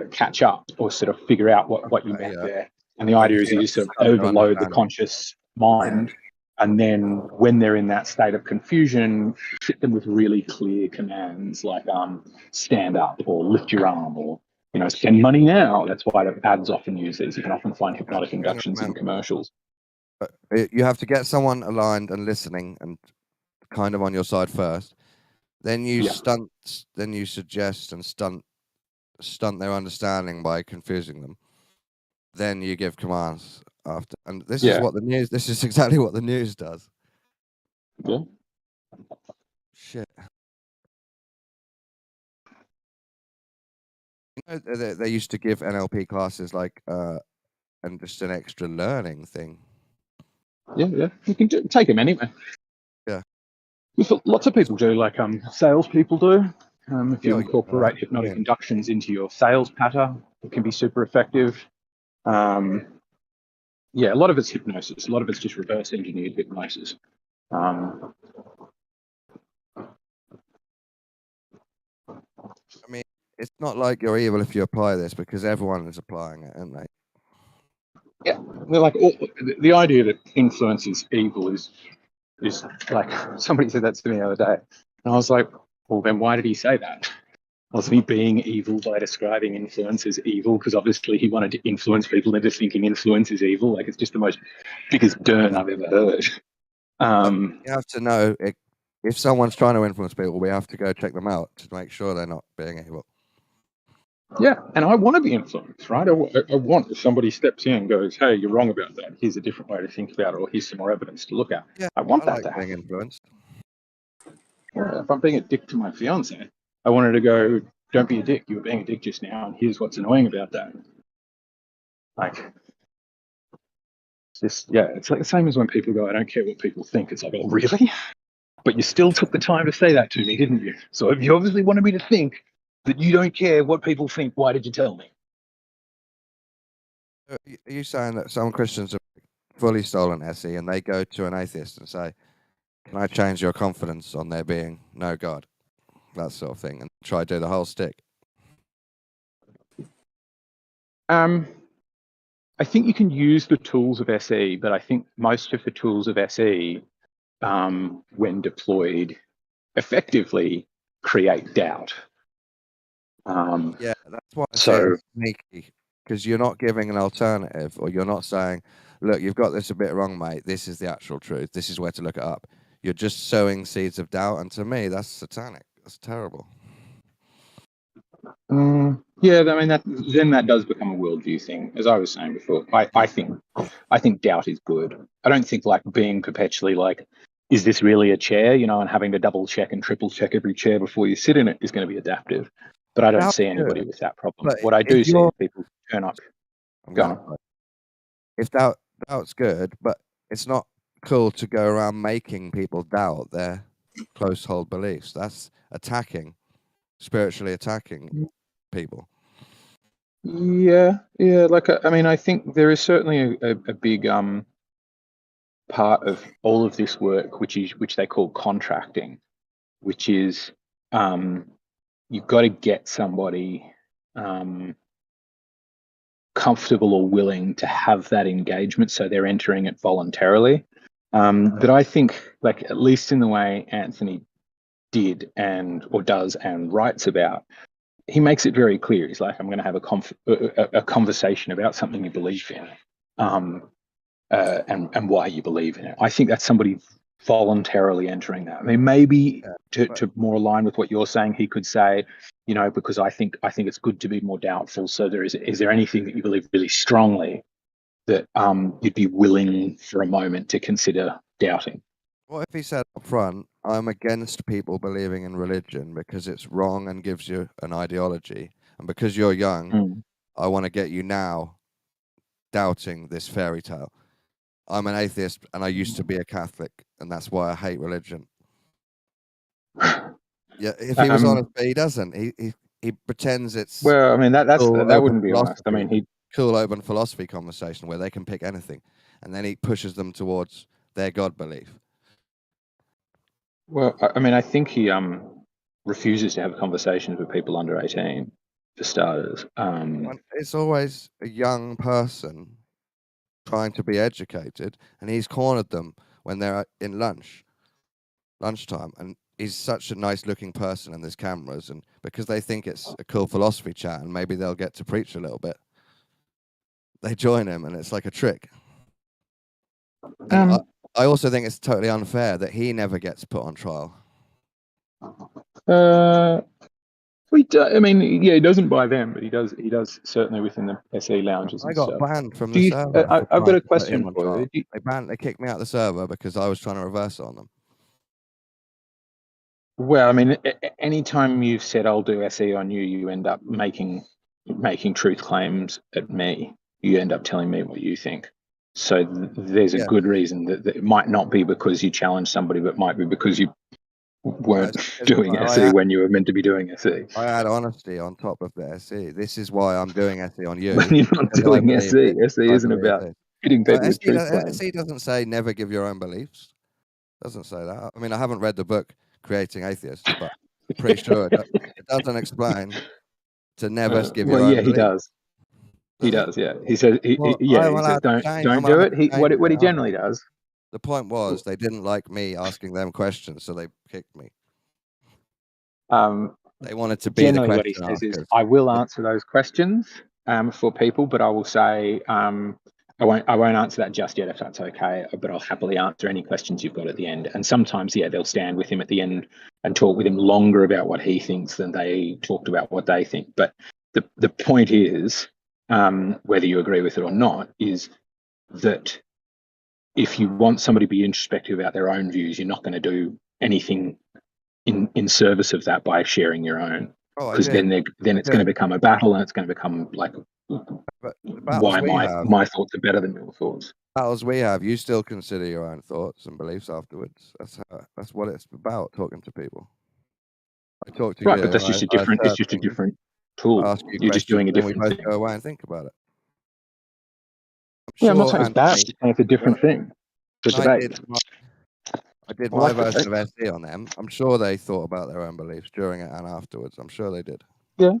catch up or sort of figure out what you meant there. And the idea is you sort of overload the conscious mind, and then when they're in that state of confusion, hit them with really clear commands like stand up or lift your arm or spend money now. That's why the ads often use these. You can often find hypnotic inductions in commercials. You have to get someone aligned and listening and kind of on your side first. Then you then you suggest and stunt their understanding by confusing them. Then you give commands after. And this is Yeah. what the news. This is exactly what the news does. Yeah. Shit. You know, they used to give NLP classes like and just an extra learning thing. Yeah. You can take them anyway. Yeah. Lots of people do, like salespeople do. If you Yeah, incorporate hypnotic brilliant. inductions into your sales pattern, it can be super effective. Yeah, a lot of it's hypnosis. A lot of it's just reverse engineered hypnosis. I mean, it's not like you're evil if you apply this, because everyone is applying it, aren't they? Yeah, they're like the idea that influence is evil is like, somebody said that to me the other day, and I was like, well, then why did he say that? Wasn't he being evil by describing influence as evil? Because obviously he wanted to influence people into thinking influence is evil. Like, it's just the most biggest dern I've ever heard. You have to know if someone's trying to influence people, we have to go check them out to make sure they're not being evil. Yeah, and I want to be influenced, right? I want, if somebody steps in and goes, hey, you're wrong about that, here's a different way to think about it, or here's some more evidence to look at. Yeah, I want that like to being happen. influenced. Yeah, if I'm being a dick to my fiance, I wanted to go, don't be a dick, you were being a dick just now, and here's what's annoying about that. Like, it's just, yeah, it's like the same as when people go, I don't care what people think. It's like, oh, really? But you still took the time to say that to me, didn't you? So if you obviously wanted me to think that you don't care what people think, why did you tell me? Are you saying that some Christians have fully stolen SE and they go to an atheist and say, can I change your confidence on there being no God? That sort of thing, and try to do the whole stick. I think you can use the tools of SE, but I think most of the tools of SE, when deployed effectively, create doubt. Yeah, that's why I say So it's sneaky, because you're not giving an alternative, or you're not saying, look, you've got this a bit wrong, mate. This is the actual truth. This is where to look it up. You're just sowing seeds of doubt, and to me, that's satanic. That's terrible. yeah, I mean, that does become a worldview thing. As I was saying before, I think doubt is good. I don't think like being perpetually like, is this really a chair? You know, and having to double check and triple check every chair before you sit in it is going to be adaptive. But I don't Doubt's see anybody good, with that problem. but What I if do see you're, is people turn up. I'm Go gonna, on. if doubt's good, but it's not cool to go around making people doubt their close hold beliefs. That's attacking, spiritually attacking people. Yeah. Like, I mean, I think there is certainly a big part of all of this work, which they call contracting, which is you've got to get somebody comfortable or willing to have that engagement, so they're entering it voluntarily. But I think, like, at least in the way Anthony did or does and writes about, he makes it very clear. He's like, I'm going to have a conversation about something you believe in, and why you believe in it. I think that's somebody voluntarily entering that. I mean, maybe to more align with what you're saying, he could say, you know, because I think it's good to be more doubtful. So is there anything that you believe really strongly that you'd be willing for a moment to consider doubting? What if he said up front, I'm against people believing in religion because it's wrong and gives you an ideology, and because you're young, I want to get you now doubting this fairy tale. I'm an atheist and I used to be a Catholic, and that's why I hate religion. Yeah, if he was honest, but he doesn't. He pretends it's well. I mean, that cool, wouldn't be honest. I mean, cool open philosophy conversation where they can pick anything, and then he pushes them towards their God belief. Well, I mean, I think he refuses to have conversations with people under 18, for starters. It's always a young person trying to be educated, and he's cornered them when they're in lunchtime, and he's such a nice looking person, and there's cameras, and because they think it's a cool philosophy chat and maybe they'll get to preach a little bit, they join him, and it's like a trick. And I also think it's totally unfair that he never gets put on trial. I mean, yeah, he doesn't buy them, but he does. He does certainly within the SE lounges I and got stuff. banned from Do the you? server. For I've got trying a to put him question on for trial. you. They kicked me out of the server because I was trying to reverse it on them. Well, I mean, anytime you've said I'll do SE on you, you end up making truth claims at me. You end up telling me what you think. So there's a Yeah. good reason that it might not be because you challenged somebody, but might be because you weren't doing SE when you were meant to be doing SE. I had honesty on top of the SE. This is why I'm doing SE on you. When you're not because I doing believe SE, it. SE I isn't believe about this. hitting people with truth Well, claims. SE doesn't say never give your own beliefs. Doesn't say that. I mean, I haven't read the book Creating Atheists, but I'm pretty sure it doesn't explain to never give Well, your own yeah, he beliefs. does. He does, yeah. He says, he I'm says, allowed to change. don't I'm do allowed it. to change What he aren't I? generally does. The point was they didn't like me asking them questions, so they kicked me. They wanted to be the Generally, what he question says is, askers. I will answer those questions for people, but I will say I won't answer that just yet if that's okay. But I'll happily answer any questions you've got at the end. And sometimes, yeah, they'll stand with him at the end and talk with him longer about what he thinks than they talked about what they think. But the point is, whether you agree with it or not, is that if you want somebody to be introspective about their own views, you're not going to do anything in service of that by sharing your own, because then it's going to become a battle, and it's going to become like, But the battles why we have, my thoughts are better than your thoughts. you still consider your own thoughts and beliefs afterwards. That's what it's about, talking to people. I talk to Right, you. but that's just a different. It's just a different tool. Ask you You're just questions, doing a and we different both thing. go away and think about it. I'm not Sure, saying it's bad. I'm just saying it's a different thing. The debate. I did Well, my version of SE on them. I'm sure they thought about their own beliefs during it and afterwards. I'm sure they did. Yeah.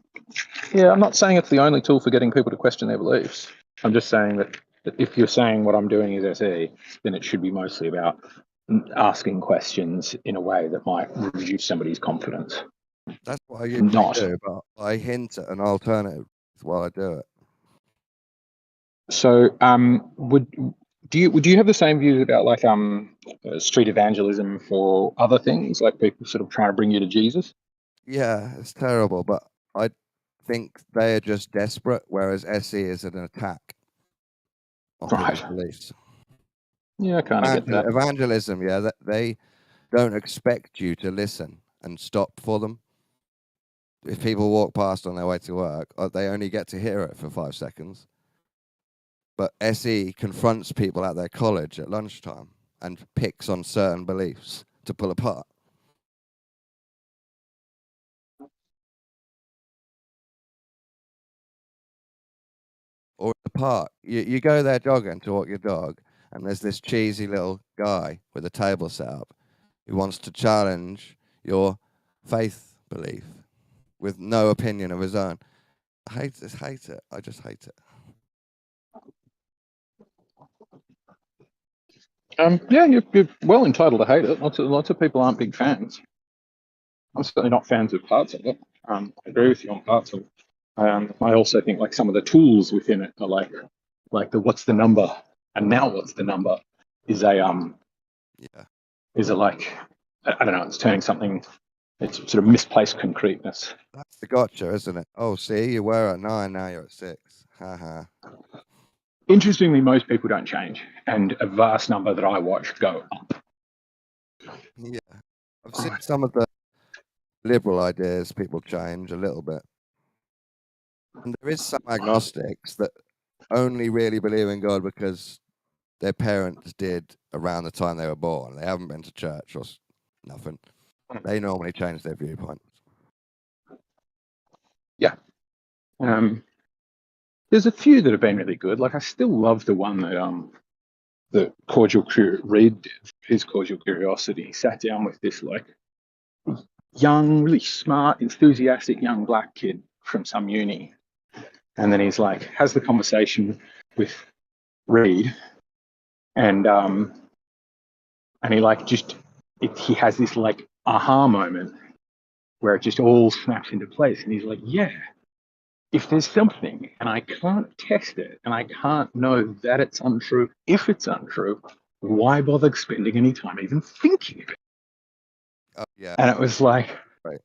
I'm not saying it's the only tool for getting people to question their beliefs. I'm just saying that if you're saying what I'm doing is SE, then it should be mostly about asking questions in a way that might reduce somebody's confidence. That's what I usually Not. do, but I hint at an alternative while I do it. So, would you have the same views about like street evangelism for other things, like people sort of trying to bring you to Jesus? Yeah, it's terrible, but I think they are just desperate, whereas SE is an attack on people's Right. beliefs. Yeah, I kind of get that. Evangelism, yeah, they don't expect you to listen and stop for them. If people walk past on their way to work, they only get to hear it for 5 seconds. But SE confronts people at their college at lunchtime and picks on certain beliefs to pull apart. Or in the park, you go there jogging to walk your dog, and there's this cheesy little guy with a table set up who wants to challenge your faith belief with no opinion of his own. I hate it. I just hate it. Yeah, you're well entitled to hate it. Lots of people aren't big fans. I'm certainly not fans of parts of it. I agree with you on parts of it. I also think like some of the tools within it are like the what's the number and now what's the number is a like, I don't know, it's turning something, it's sort of misplaced concreteness. That's the gotcha, isn't it? Oh, see, you were at 9, now you're at 6. Haha. Interestingly, most people don't change, and a vast number that I watch go up. Yeah, I've seen some of the liberal ideas people change a little bit. And there is some agnostics that only really believe in God because their parents did around the time they were born. They haven't been to church or nothing. They normally change their viewpoints. Yeah. There's a few that have been really good. Like I still love the one that Reed did, his Cordial Curiosity. He sat down with this like young, really smart, enthusiastic young black kid from some uni. And then he's like, has the conversation with Reed, and he like he has this like aha moment where it just all snaps into place. And he's like, yeah, if there's something and I can't test it and I can't know that it's untrue, if it's untrue, why bother spending any time even thinking of it? Yeah. And it was like, right.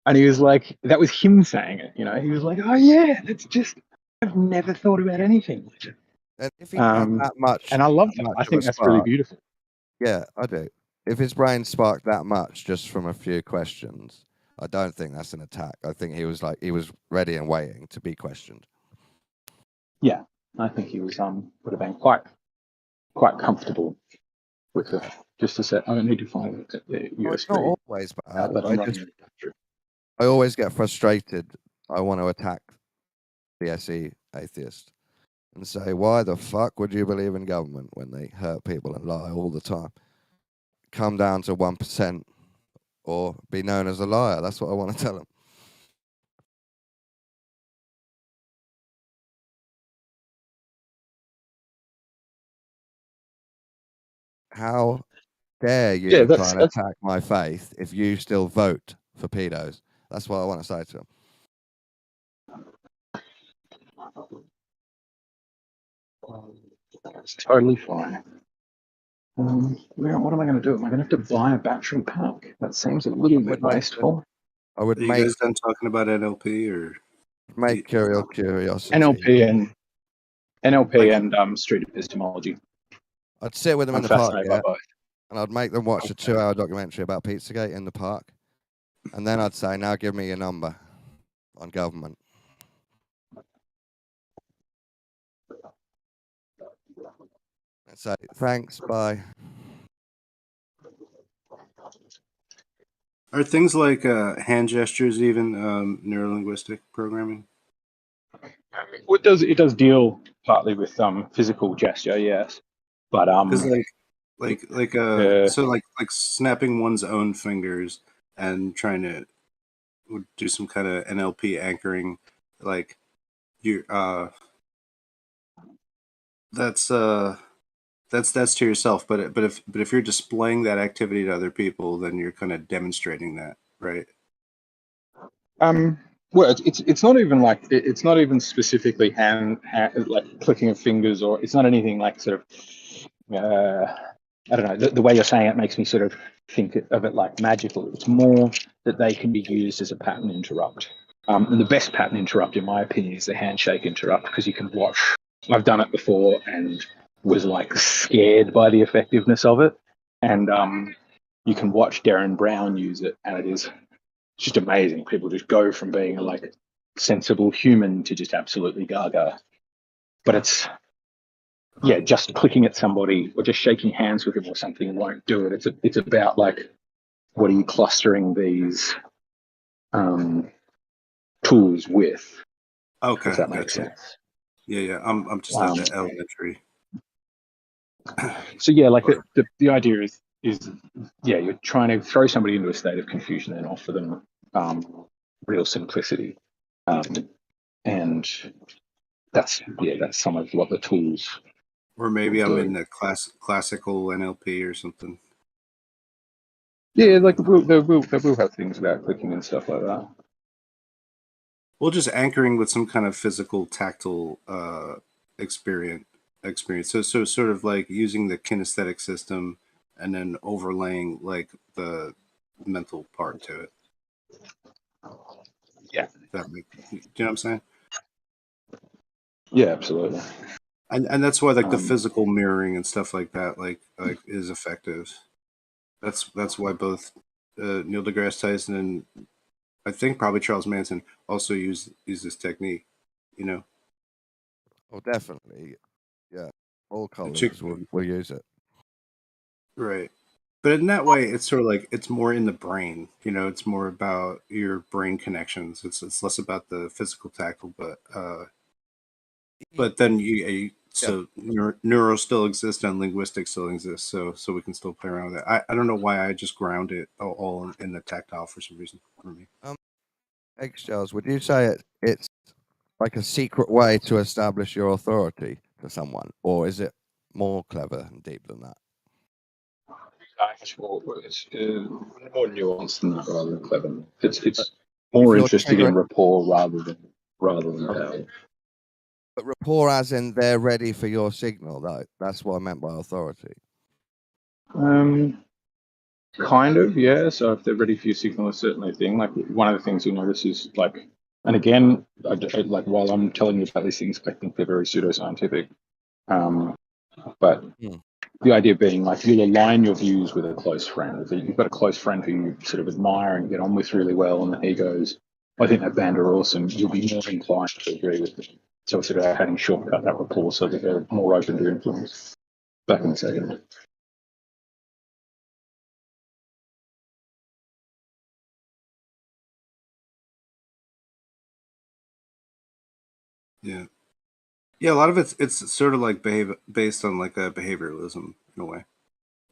And he was like, that was him saying it, you know. He was like, oh yeah, that's just, I've never thought about anything. And if he had that much, And I love that that. much I of a think that's really spark, beautiful. yeah, I do. If his brain sparked that much just from a few questions, I don't think that's an attack. I think he was ready and waiting to be questioned. Yeah, I think he was would have been quite comfortable with it. Just to say, I don't need to find the Well, it's not USB always bad. outlet. I'm running out of battery. I always get frustrated. I want to attack the SE atheist and say, why the fuck would you believe in government when they hurt people and lie all the time? Come down to 1% or be known as a liar. That's what I want to tell them. How dare you try and attack my faith if you still vote for pedos? That's what I want to say to them. It's totally fine. What am I going to do? Am I going to have to buy a battery pack? That seems a little bit wasteful. I would Are you guys done talking about NLP or make curiosity? NLP and street epistemology. I'd sit with them in the park, and I'd make them watch a 2-hour documentary about Pizzagate in the park, and then I'd say, now give me your number on government. I'd say, thanks, bye. are things like hand gestures even neurolinguistic programming? Well, it does deal partly with physical gesture, yes, but so like snapping one's own fingers and trying to do some kind of NLP anchoring, like you that's to yourself, but if you're displaying that activity to other people, then you're kind of demonstrating that, right? Well, it's not even like it's not even specifically hand like clicking of fingers, or it's not anything like sort of I don't know, the way you're saying it makes me sort of think of it like magical. It's more that they can be used as a pattern interrupt. And the best pattern interrupt, in my opinion, is the handshake interrupt, because you can watch. I've done it before and was like scared by the effectiveness of it. And you can watch Darren Brown use it, and it's just amazing. People just go from being a like sensible human to just absolutely gaga. But it's, yeah, just clicking at somebody or just shaking hands with them or something won't do it. It's about like, what are you clustering these tools with? Okay, if that makes sense. Yeah. I'm just at the elementary. So yeah, like the idea is yeah, you're trying to throw somebody into a state of confusion and offer them real simplicity, and that's some of what the tools. Or maybe I'm in the classical NLP or something. Yeah, like they will have things about clicking and stuff like that. Well, just anchoring with some kind of physical, tactile experience. So sort of like using the kinesthetic system and then overlaying like the mental part to it. Yeah. Do you know what I'm saying? Yeah, absolutely. And that's why like the physical mirroring and stuff like that like is effective. That's why both Neil deGrasse Tyson and I think probably Charles Manson also use this technique, you know. Oh, definitely, yeah. All colleagues will use it. Right. But in that way, it's sort of like it's more in the brain, you know. It's more about your brain connections. It's less about the physical tactile, but then neuro still exists and linguistics still exists, so we can still play around with it. I don't know why I just ground it all in the tactile for some reason for me. Eggshells, would you say it's like a secret way to establish your authority to someone, or is it more clever and deep than that? It's more nuanced than that, rather than clever. It's more interested in rapport rather than power. But rapport, as in they're ready for your signal, though. That's what I meant by authority. Kind of, yeah. So if they're ready for your signal, it's certainly a thing. Like one of the things you'll notice is like, and again, like while I'm telling you about these things, I think they're very pseudoscientific. But the idea being like you'll align your views with a close friend. If you've got a close friend who you sort of admire and get on with really well, and then he goes, I think that band are awesome, you'll be more inclined to agree with them. So it's sort of having shortcut that rapport so that they're more open to influence. Back in a second. Yeah. Yeah, a lot of it's sort of like based on like a behavioralism in a way,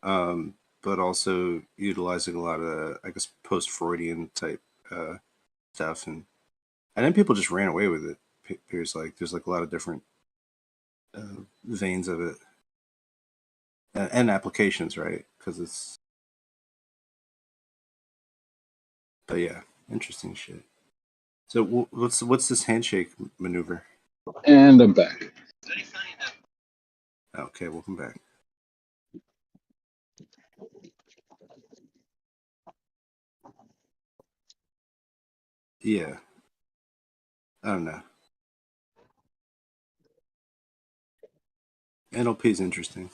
but also utilizing a lot of I guess post-Freudian type stuff, and then people just ran away with it. Appears like there's like a lot of different veins of it and applications, right? Because it's, but yeah, interesting shit. So what's this handshake maneuver? And I'm back. Okay, welcome back. Yeah, I don't know. NLP is interesting,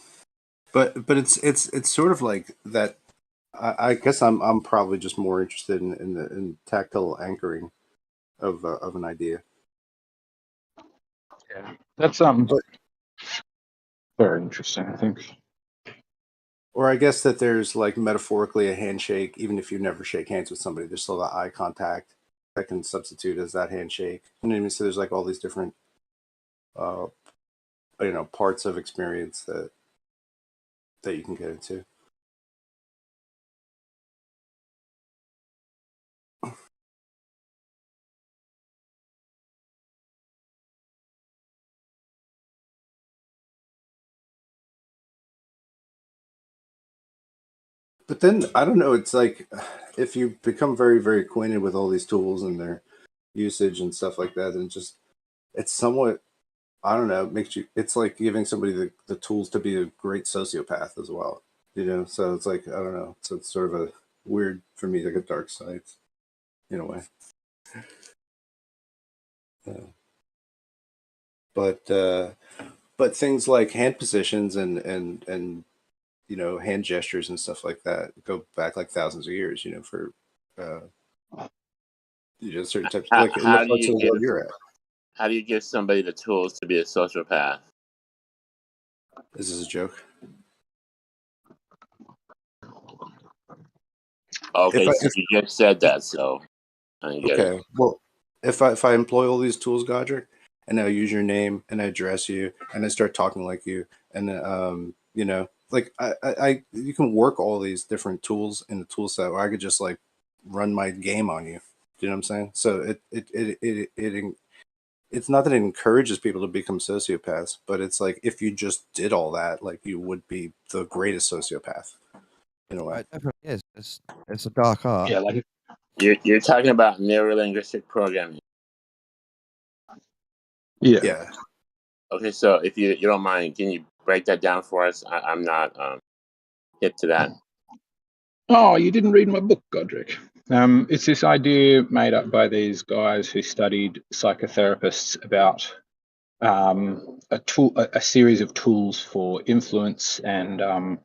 but it's sort of like that. I guess I'm probably just more interested in tactile anchoring of an idea. Yeah, that's But, very interesting, I think. or I guess that there's like metaphorically a handshake, even if you never shake hands with somebody, there's still that eye contact that can substitute as that handshake. You know what I mean? So there's like all these different, uh, parts of experience that you can get into. But then I don't know. It's like if you become very, very acquainted with all these tools and their usage and stuff like that, then just it's somewhat, I don't know. It makes you. It's like giving somebody the tools to be a great sociopath as well. So it's like I don't know. So it's sort of a weird for me, like a dark side in a way. But things like hand positions and hand gestures and stuff like that go back like thousands of years. For uh, certain types, like in the How do parts you of the world give you're at. how do you give somebody the tools to be a sociopath? This is a joke. Okay, If I so you just said that, so I get it. Okay, well, if I employ all these tools, Godric, and I use your name and I address you and I start talking like you, and like I you can work all these different tools in the tool set, or I could just like run my game on you. Do you know what I'm saying? So it's not that it encourages people to become sociopaths, but it's like if you just did all that, like you would be the greatest sociopath in a way. It definitely is. It's a dark art. Yeah, like You're talking about neurolinguistic programming. yeah. Yeah. Okay, so if you don't mind, can you break that down for us? I'm not hip to that. Oh, you didn't read my book, Godric. It's this idea made up by these guys who studied psychotherapists about a series of tools for influence and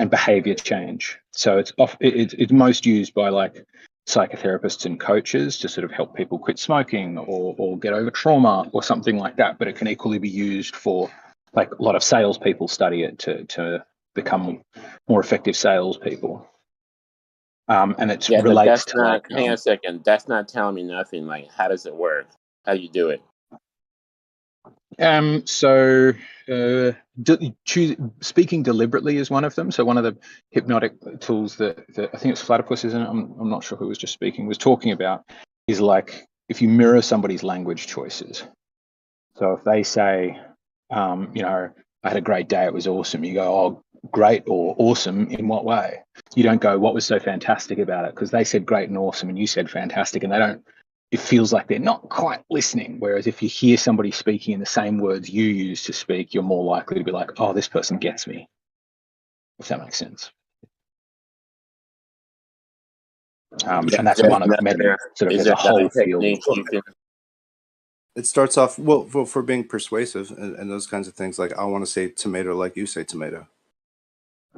behavior change. So it's most used by like psychotherapists and coaches to sort of help people quit smoking or get over trauma or something like that. But it can equally be used for like a lot of salespeople study it to become more effective salespeople. And it Yeah, but relates that's to not. like Hang on a second. That's not telling me nothing. Like, how does it work? How do you do it? So speaking deliberately is one of them. So one of the hypnotic tools that I think it's Platypus, isn't it? I'm not sure who was just speaking, was talking about is like if you mirror somebody's language choices. So if they say, I had a great day, it was awesome. You go, oh, great or awesome in what way? You don't go, what was so fantastic about it? Because they said great and awesome and you said fantastic, and it feels like they're not quite listening. Whereas if you hear somebody speaking in the same words you use to speak, you're more likely to be like, oh, this person gets me, if that makes sense. And that's one of many. Sort of Is there's there a whole another field. technique you can? It starts off well for being persuasive and those kinds of things. Like I want to say tomato, like you say tomato.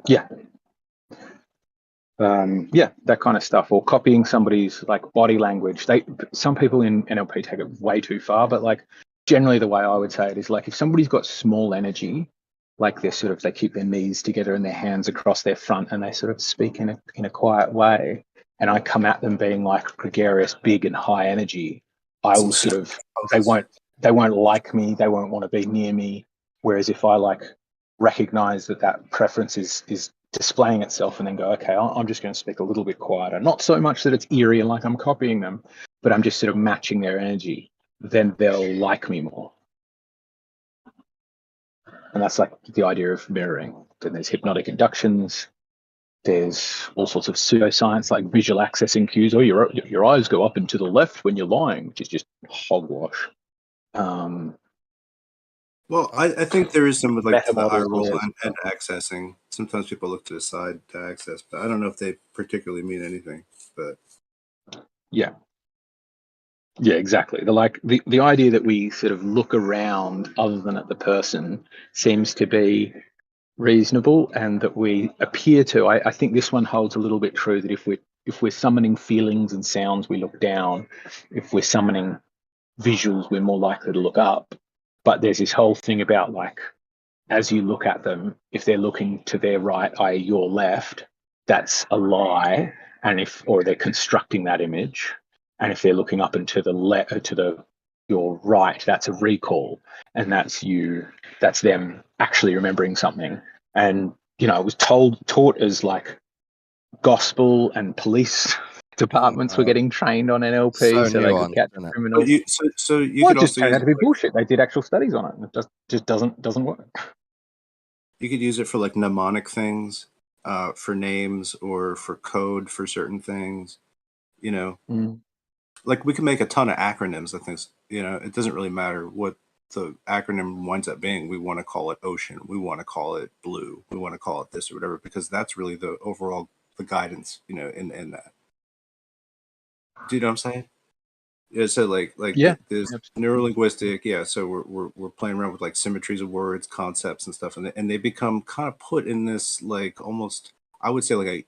Yeah. Yeah, that kind of stuff, or copying somebody's like body language. Some people in NLP take it way too far, but like generally the way I would say it is like if somebody's got small energy, like they keep their knees together and their hands across their front, and they sort of speak in a quiet way, and I come at them being like gregarious, big and high energy, I will sort of they won't like me, they won't want to be near me. Whereas if I like recognize that preference is displaying itself and then go, okay, I'm just going to speak a little bit quieter. Not so much that it's eerie and like I'm copying them, but I'm just sort of matching their energy. Then they'll like me more. And that's like the idea of mirroring. Then there's hypnotic inductions. There's all sorts of pseudoscience like visual accessing cues. Or your eyes go up and to the left when you're lying, which is just hogwash. Well, I think there is some with like Meta the eye models roll also. and accessing. Sometimes people look to the side to access, but I don't know if they particularly mean anything. But Yeah, exactly. The idea that we sort of look around other than at the person seems to be reasonable, and that we appear to. I think this one holds a little bit true, that if we're summoning feelings and sounds, we look down. If we're summoning visuals, we're more likely to look up. But there's this whole thing about like, as you look at them, if they're looking to their right, i.e. your left, that's a lie, or they're constructing that image. And if they're looking up and to your right, that's a recall, and that's them actually remembering something. And I was taught as like gospel and police departments were getting trained on NLP so they could catch criminals. so you Well, could it just also turned use out to be bullshit. They did actual studies on it, and it just doesn't work. you could use it for like mnemonic things, for names or for code for certain things. Like we can make a ton of acronyms. I think it doesn't really matter what the acronym winds up being. We want to call it ocean. We want to call it blue. We want to call it this or whatever, because that's really the overall the guidance. In that. Do you know what I'm saying? Yeah. So there's neurolinguistic. Yeah. So we're playing around with like symmetries of words, concepts, and stuff, and they become kind of put in this like almost, I would say, like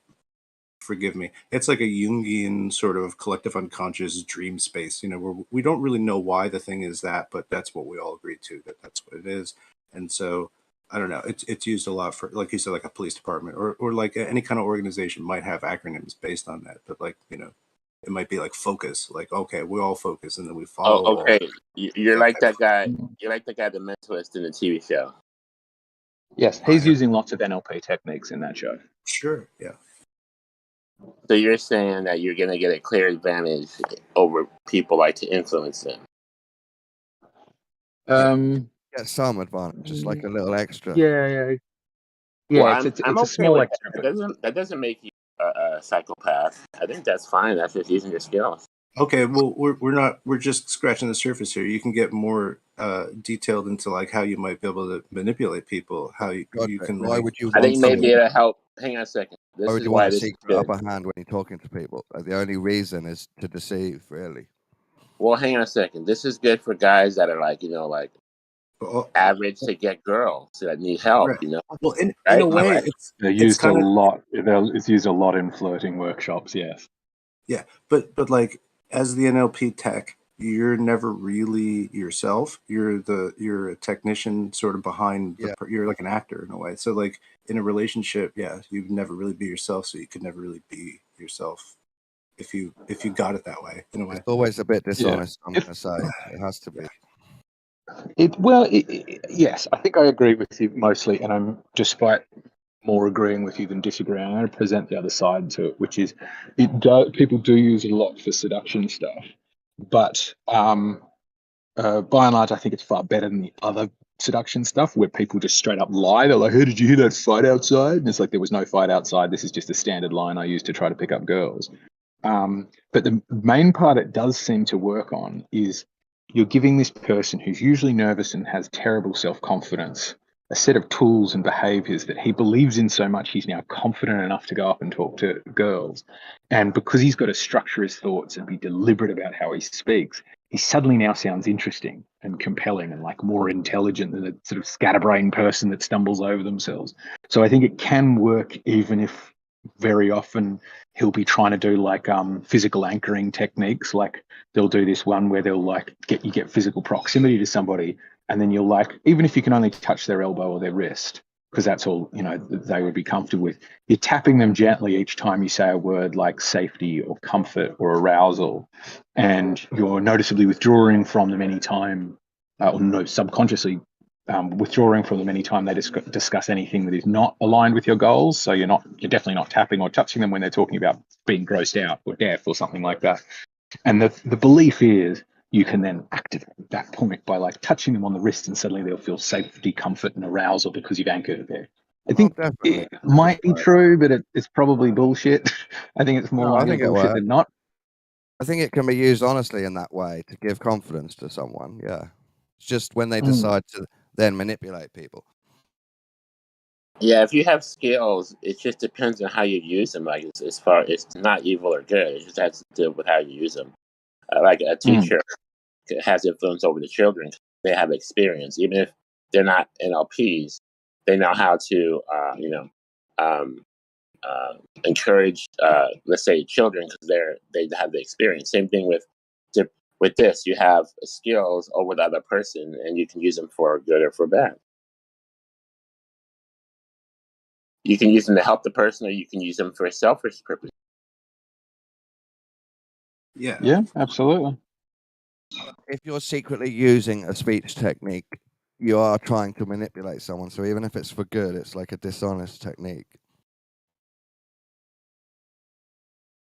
forgive me, it's like a Jungian sort of collective unconscious dream space, where we don't really know why the thing is that, but that's what we all agree to, that's what it is. And so I don't know, it's used a lot for, like you said, like a police department or like any kind of organization might have acronyms based on that, but like it might be like focus, like okay, we all focus and then we follow. Oh, okay. You're like that guy. Mm-hmm. You're like the guy, the mentalist in the TV show. Yes, he's using lots of NLP techniques in that show. Sure. Yeah. So you're saying that you're going to get a clear advantage over people like to influence them. Get some advantage, just like a little extra. Yeah. Well, It's I'm a okay small with extra. that. That doesn't make you a psychopath. I think that's fine. That's just using your skills. Okay, well, we're just scratching the surface here. You can get more detailed into like how you might be able to manipulate people, how you can. Why would you? I think want maybe it'll help. Hang on a second. This Why would is you why want a this is secret good. upper hand when you're talking to people? The only reason is to deceive, really. Well, hang on a second. This is good for guys that are like, average to get girls that need help. Right. Well, in Right? a way, Right? They're used a lot. It's used a lot in flirting workshops. Yes. Yeah, but like as the NLP tech, you're never really yourself. You're a technician sort of behind you're like an actor in a way. So like in a relationship, yeah, you'd never really be yourself, so you could never really be yourself if you got it that way, in a way. It's always a bit dishonest, I'm going to say. It has to be. Yes, I think I agree with you mostly, and I'm, despite more agreeing with you than disagreeing, I'm going to present the other side to it, which is people do use it a lot for seduction stuff, but by and large, I think it's far better than the other seduction stuff where people just straight up lie. They're like, "Hey, did you hear that fight outside?" And it's like, there was no fight outside. This is just a standard line I use to try to pick up girls. But the main part it does seem to work on is you're giving this person who's usually nervous and has terrible self-confidence a set of tools and behaviors that he believes in so much he's now confident enough to go up and talk to girls. And because he's got to structure his thoughts and be deliberate about how he speaks, he suddenly now sounds interesting and compelling and like more intelligent than a sort of scatterbrained person that stumbles over themselves. So I think it can work even if very often he'll be trying to do like physical anchoring techniques. Like they'll do this one where they'll like get physical proximity to somebody, and then you'll like, even if you can only touch their elbow or their wrist, because that's all, you know, they would be comfortable with, you're tapping them gently each time you say a word like safety or comfort or arousal, and you're noticeably withdrawing from them anytime, or no, subconsciously withdrawing from them anytime they discuss anything that is not aligned with your goals. So you're definitely not tapping or touching them when they're talking about being grossed out or deaf or something like that. And the belief is you can then activate that point by like touching them on the wrist, and suddenly they'll feel safety, comfort, and arousal because you've anchored it there. I think definitely. it might be true, but it's probably bullshit. I think it's more likely bullshit than not. I think it can be used honestly in that way to give confidence to someone. Yeah. It's just when they decide to then manipulate people. Yeah, if you have skills, it just depends on how you use them. Like as far, it's not evil or good. It just has to do with how you use them. Like a teacher has influence over the children. They have experience, even if they're not NLPs. They know how to, encourage, let's say, children because they have the experience. Same thing with this. You have skills over the other person, and you can use them for good or for bad. You can use them to help the person, or you can use them for a selfish purpose. Yeah, absolutely. If you're secretly using a speech technique, you are trying to manipulate someone. So even if it's for good, it's like a dishonest technique.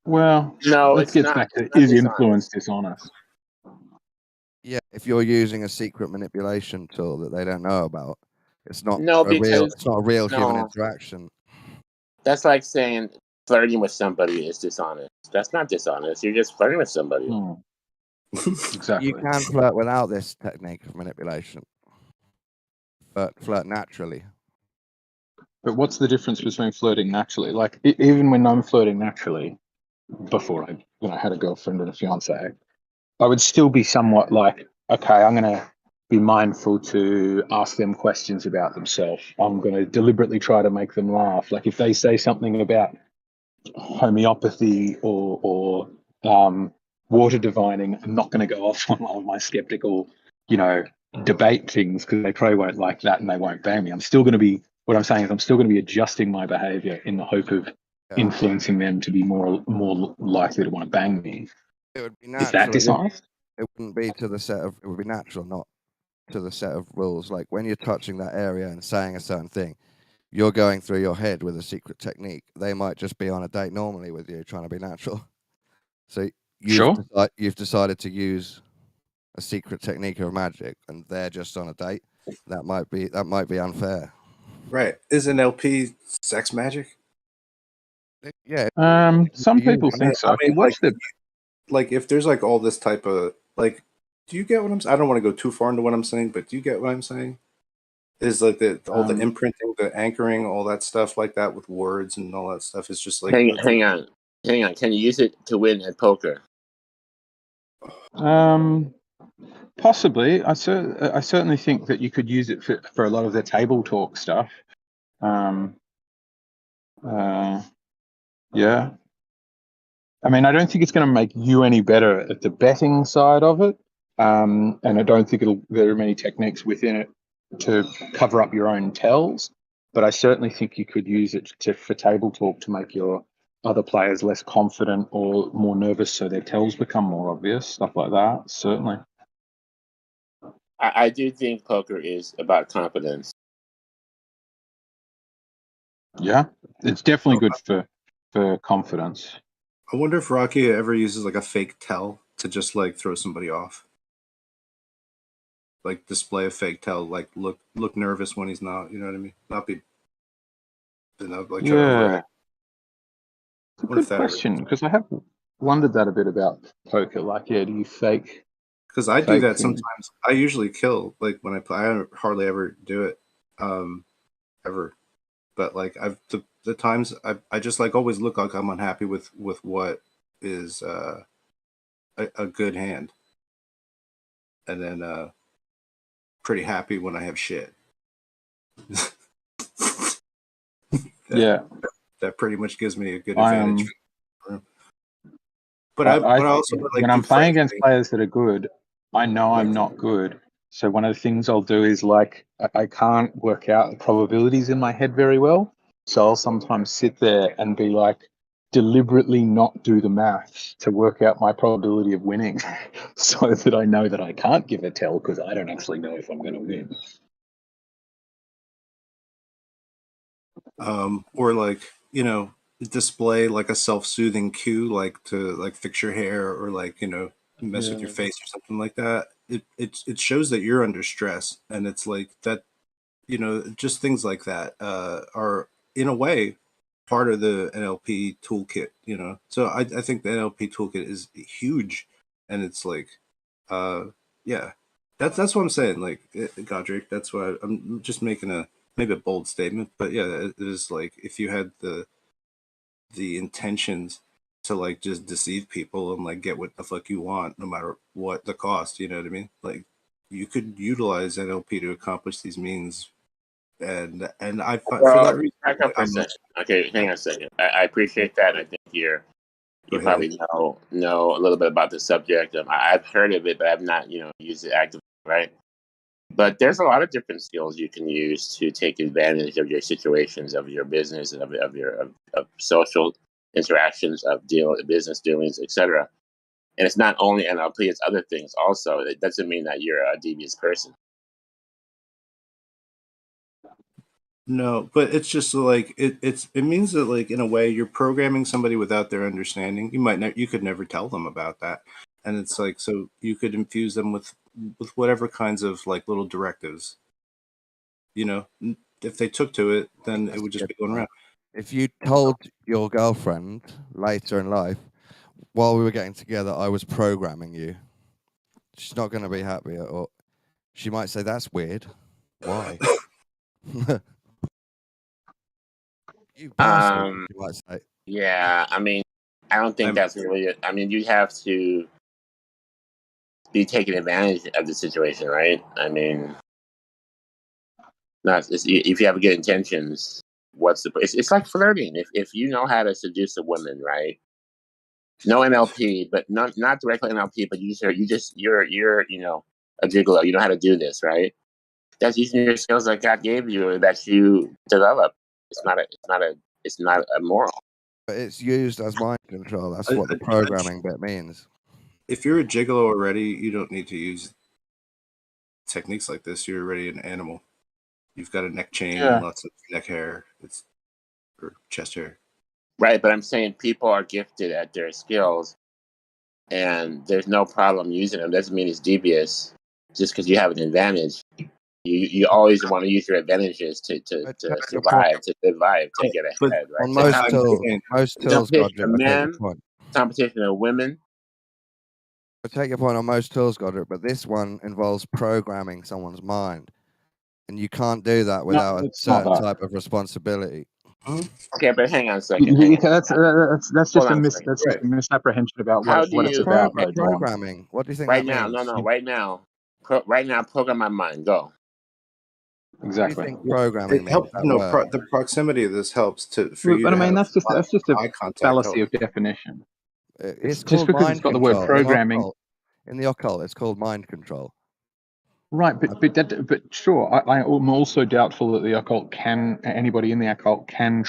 Well, No, let's it's get not. back to, It's not is dishonest. influence dishonest? Yeah, if you're using a secret manipulation tool that they don't know about, it's not No, a real. because It's not a real human no, interaction. that's like saying flirting with somebody is dishonest. That's not dishonest. You're just flirting with somebody. Exactly. You can flirt without this technique of manipulation, but flirt naturally. But what's the difference between flirting naturally? Like even when I'm flirting naturally, before I had a girlfriend and a fiance, I would still be somewhat like, okay, I'm going to be mindful to ask them questions about themselves. I'm going to deliberately try to make them laugh. Like if they say something about homeopathy or water divining, I'm not going to go off on all my skeptical, debate things because they probably won't like that and they won't bang me. I'm still going to be, what I'm saying is I'm still going to be adjusting my behavior in the hope of influencing them to be more likely to want to bang me. It would be Is that natural. dishonest? It wouldn't be to the set of. It would be natural, not to the set of rules. Like when you're touching that area and saying a certain thing, you're going through your head with a secret technique. They might just be on a date normally with you, trying to be natural. So you've decided to use a secret technique of magic, and they're just on a date. That might be unfair. Right? Isn't LP sex magic? Yeah. Some people think so. I mean, like if there's like all this type of like, do you get what I'm saying? I don't want to go too far into what I'm saying, but do you get what I'm saying? Is like all the imprinting, the anchoring, all that stuff like that with words and all that stuff is just like Hang on. Can you use it to win at poker? Possibly. I certainly think that you could use it for a lot of the table talk stuff. Yeah. I mean, I don't think it's going to make you any better at the betting side of it. And I don't think there are many techniques within it to cover up your own tells. But I certainly think you could use it for table talk to make your other players less confident or more nervous, so their tells become more obvious, stuff like that. Certainly. I do think poker is about confidence. Yeah, it's definitely good for confidence. I wonder if Rocky ever uses like a fake tell to just like throw somebody off. Like display a fake tell, like look nervous when he's not, you know what I mean? Not be like try to overreact. It's a good question, because I have wondered that a bit about poker. Like, do you fake? Because I do that things? sometimes. I usually kill, like when I play. I hardly ever do it. ever. But like the times I just like always look like I'm unhappy with what is a good hand, and then pretty happy when I have shit. Yeah. That pretty much gives me a good I advantage. But I I think also like when I'm do playing friendly against players that are good, I know I'm not good. So one of the things I'll do is like I can't work out the probabilities in my head very well. So I'll sometimes sit there and be like deliberately not do the maths to work out my probability of winning so that I know that I can't give a tell because I don't actually know if I'm going to win. or like display like a self-soothing cue, like to like fix your hair or like mess with your face or something like that. It shows that you're under stress, and it's like that. Just things like that are in a way part of the NLP toolkit. So I think the NLP toolkit is huge, and it's like, yeah, that's what I'm saying. Like Godric, that's why I'm just making maybe a bold statement, but yeah, it is like if you had the intentions to like just deceive people and like get what the fuck you want, no matter what the cost. You know what I mean? Like you could utilize NLP to accomplish these means, and I find for that Well, reason, back up for a second. Okay, hang on a second. I appreciate that. I think you ahead. probably know a little bit about the subject. I've heard of it, but I've not used it actively, right? But there's a lot of different skills you can use to take advantage of your situations, of your business, and of social interactions, of business dealings, etc. And it's not only NLP; it's other things also. It doesn't mean that you're a devious person. No, but it's just like it means that like in a way you're programming somebody without their understanding. You could never tell them about that, and it's like so you could infuse them with whatever kinds of like little directives. If they took to it, then it would just be going around. If you told your girlfriend later in life, while we were getting together, I was programming you, she's not going to be happy at all. She might say, "That's weird. Why?" You bastard. She might say. Yeah, I mean, I don't think that's really it. I mean, you have to be taking advantage of the situation, right? I mean, if you have good intentions, it's like flirting. If you know how to seduce a woman, right? No NLP, but not directly NLP, but you're a gigolo. You know how to do this, right? That's using your skills that God gave you that you develop. It's not immoral. But it's used as mind control. That's what the I- programming bit means. If you're a gigolo already, you don't need to use techniques like this. You're already an animal. You've got a neck chain and lots of neck hair. Or chest hair. Right, but I'm saying people are gifted at their skills, and there's no problem using them. Doesn't mean it's devious just because you have an advantage. You always want to use your advantages to survive, to live, to get But ahead, right? On So most tools, Godric, of I take men, your point. competition of women. I take your point on most tools, Godric, but this one involves programming someone's mind. And you can't do that without a certain type of responsibility. Okay, but hang on a second. That's just a misapprehension about what it's about. Programming. What do you think Right that now, means? right now, program my mind. Go. Exactly. What do you think programming means? Help. The proximity of this helps for you. But I mean, that's just a eye contact. fallacy of definition. It's just called because mind it's got the control. word programming. In the occult, it's called mind control. Right, but sure, I'm also doubtful that anybody in the occult can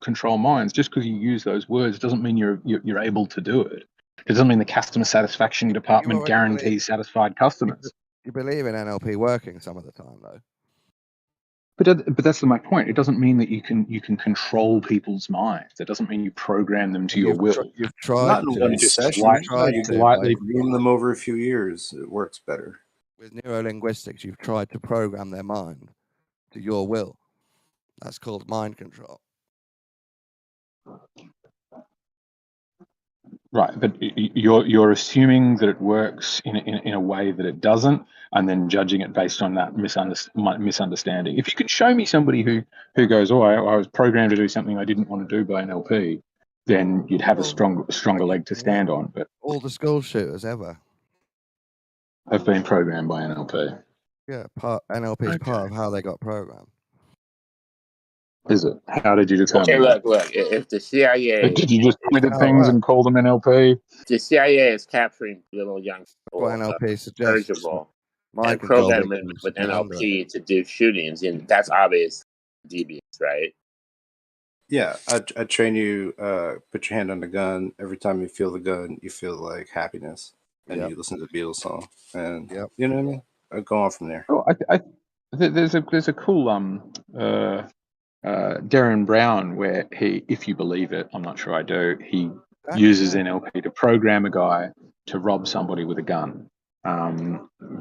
control minds. Just because you use those words doesn't mean you're able to do it. It doesn't mean the customer satisfaction department guarantees satisfied customers. You believe in NLP working some of the time, though. But that's my point. It doesn't mean that you can control people's minds. It doesn't mean you program them to your will. You've tried Not in to. one just session. you politely groom them over a few years. It works better. With neurolinguistics, you've tried to program their mind to your will. That's called mind control. Right, but you're assuming that it works in a way that it doesn't, and then judging it based on that misunderstanding. If you could show me somebody who goes, "Oh, I was programmed to do something I didn't want to do by NLP," then you'd have a stronger leg to stand on. But all the school shooters ever. have been programmed by NLP. Yeah, NLP is part of how they got programmed. Is it? How did you Okay, determine that? look. If the CIA, Did you just point at How it things works. and call them NLP? the CIA is capturing little young What people, NLP suggests. eligible, Mind and control program them victims with to fall under it. NLP to do shootings, and that's obvious deviance, right? Yeah, I train you. Put your hand on the gun. Every time you feel the gun, you feel like happiness, and Yep. you listen to the Beatles song, and Yep. you know what I mean. I go on from there. Oh, there's a cool Darren Brown where he, if you believe it, I'm not sure I do, he uses NLP to program a guy to rob somebody with a gun.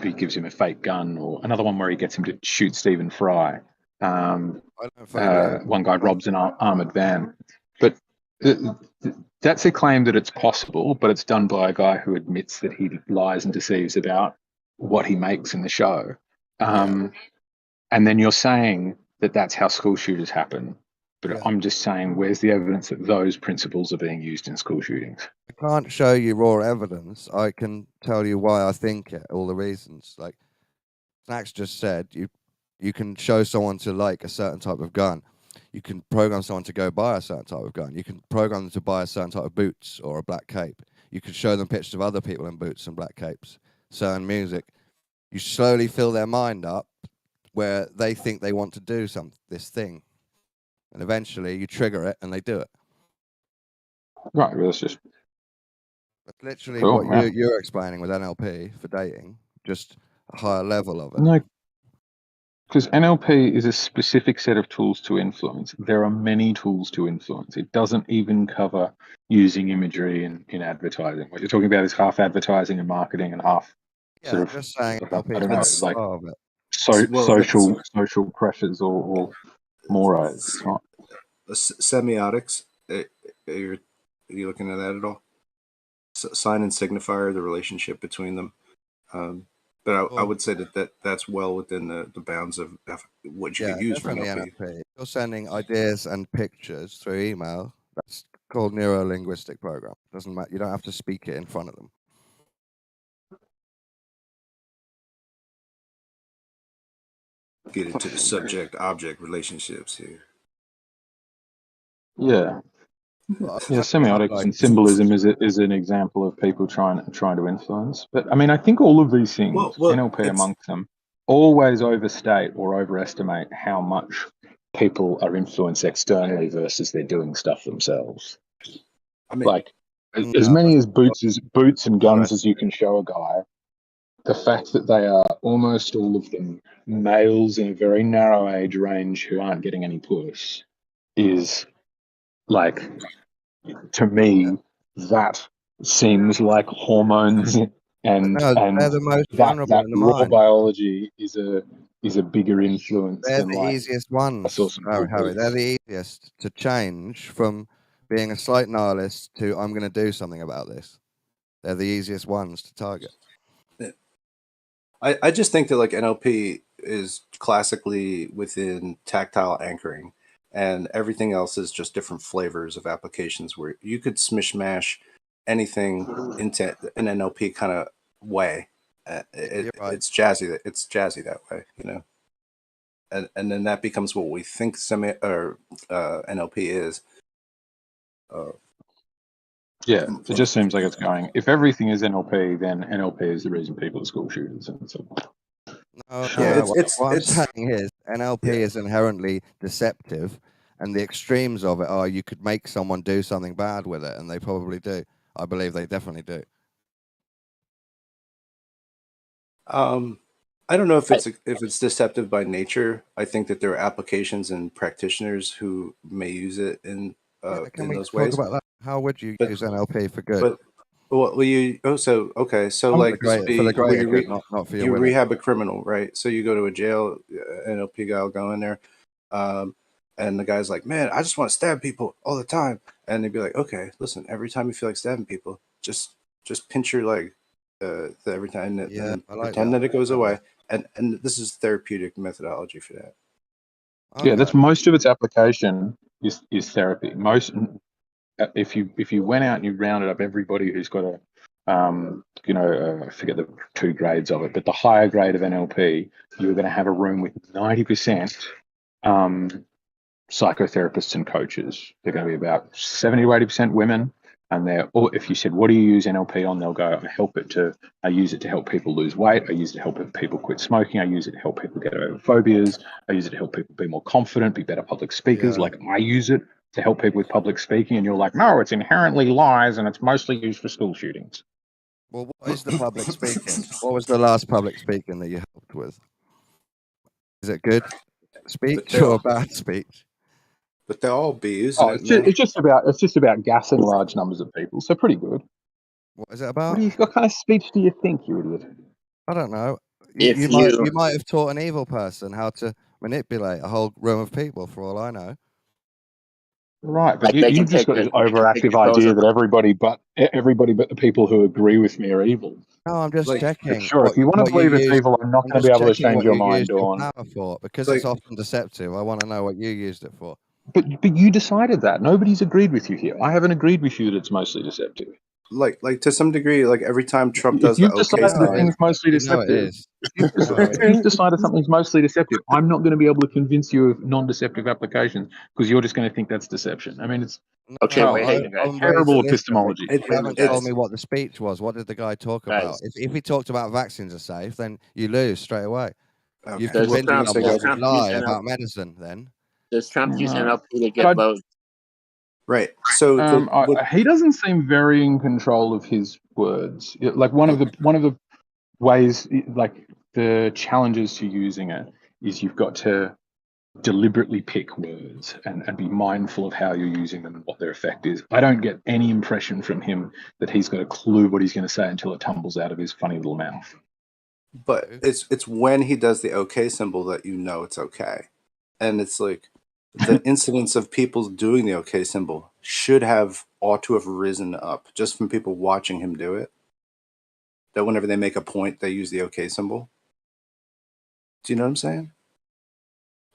He gives him a fake gun, or another one where he gets him to shoot Stephen Fry. One guy robs an armored van. But that's a claim that it's possible, but it's done by a guy who admits that he lies and deceives about what he makes in the show. And then you're saying that that's how school shooters happen. But I'm just saying, where's the evidence that those principles are being used in school shootings? I can't show you raw evidence. I can tell you why I think it, all the reasons. Like Snacks just said, you can show someone to like a certain type of gun. You can program someone to go buy a certain type of gun. You can program them to buy a certain type of boots or a black cape. You can show them pictures of other people in boots and black capes, certain music. You slowly fill their mind up where they think they want to do this thing. And eventually you trigger it and they do it. Right, well, that's just... That's literally cool, what you're explaining with NLP for dating, just a higher level of it. No, because NLP is a specific set of tools to influence. There are many tools to influence. It doesn't even cover using imagery in advertising. What you're talking about is half advertising and marketing and half sort of, just saying I don't know, like social pressures or mores. It's not. Semiotics. Are you looking at that at all? Sign and signifier, the relationship between them. But I would say that's well within the bounds of what you could use for NLP. You're sending ideas and pictures through email. That's called neuro-linguistic program. Doesn't matter. You don't have to speak it in front of them. Get into the subject-object relationships here. Yeah. Semiotics and symbolism is an example of people trying to influence. But I mean, I think all of these things, NLP amongst them, always overstate or overestimate how much people are influenced externally versus they're doing stuff themselves. I mean, like as many as boots and guns as you can show a guy, the fact that they are almost all of them males in a very narrow age range who aren't getting any push is like, to me, that seems like hormones and that raw biology is a bigger influence they're than the easiest ones, Harry. They're the easiest to change from being a slight nihilist to I'm going to do something about this. They're the easiest ones to target. I just think that like NLP is classically within tactile anchoring, and everything else is just different flavors of applications where you could smish-mash anything into an NLP kind of way. It's jazzy. It's jazzy that way, you know. And then that becomes what we think NLP is. Yeah, it just seems like it's going. If everything is NLP, then NLP is the reason people are school shooters. And so, what I'm saying is NLP is inherently deceptive, and the extremes of it are you could make someone do something bad with it, and they probably do. I believe they definitely do. I don't know if it's deceptive by nature. I think that there are applications and practitioners who may use it in those ways. About that? How would you use NLP for good? So like this would be not for you rehab a criminal, right? So you go to a jail, NLP guy will go in there, and the guy's like, man, I just want to stab people all the time. and they'd be like, okay, listen, every time you feel like stabbing people, just pinch your leg, every time, and Yeah, then I like pretend that it goes Okay. away, and this is therapeutic methodology for that. Yeah, Okay. that's most of its application is therapy. Most if you went out and you rounded up everybody who's got a I forget the 2 grades of it, but the higher grade of NLP, you're going to have a room with 90% psychotherapists and coaches. They're going to be about 70 to 80% women. And or if you said, what do you use NLP on? They'll go, I use it to help people lose weight. I use it to help people quit smoking. I use it to help people get over phobias. I use it to help people be more confident, be better public speakers. Yeah. Like I use it to help people with public speaking. And you're like, no, it's inherently lies and it's mostly used for school shootings. Well, what is the public speaking? What was the last public speaking that you helped with? Is it good speech they're or all- bad speech? But they'll all be using Oh, it, man. it's just about gassing large numbers of people. So pretty good. What is it about? What kind of speech do you think, you idiot? I don't know. If You you might have taught an evil person how to manipulate a whole room of people, for all I know. Right, but like they you've can just take got this they can take overactive your clothes idea off. that everybody but the people who agree with me are evil. No, I'm just Like- checking Sure, if you want to what you believe it's used. evil, I'm not I'm going to just be able to checking change what your you mind, used your Dawn. power for, because Like- it's often deceptive. I want to know what you used it for. But you decided that. Nobody's agreed with you here. I haven't agreed with you that it's mostly deceptive. Like to some degree, like every time Trump does If the you've okay decided that sign, things mostly You know it deceptive, is. if you've decided something's mostly deceptive, I'm not going to be able to convince you of non-deceptive applications because you're just going to think that's deception. I mean, it's Okay, No, wait, hey, guys. I'm ready to terrible listen. epistemology. It- You haven't it's- told me what the speech was. What did the guy talk about? Guys. If he talked about vaccines are safe, then you lose straight away. okay. You've Does convinced Trump- someone does to Trump lie use about medicine. Then Does Trump use No. NLP to But get votes? Right. So he doesn't seem very in control of his words. Like one of the ways, like the challenges to using it is you've got to deliberately pick words and be mindful of how you're using them and what their effect is. I don't get any impression from him that he's got a clue what he's going to say until it tumbles out of his funny little mouth. but it's when he does the okay symbol that you know it's okay. And it's like the incidence of people doing the okay symbol ought to have risen up just from people watching him do it. That whenever they make a point, they use the okay symbol. Do you know what I'm saying?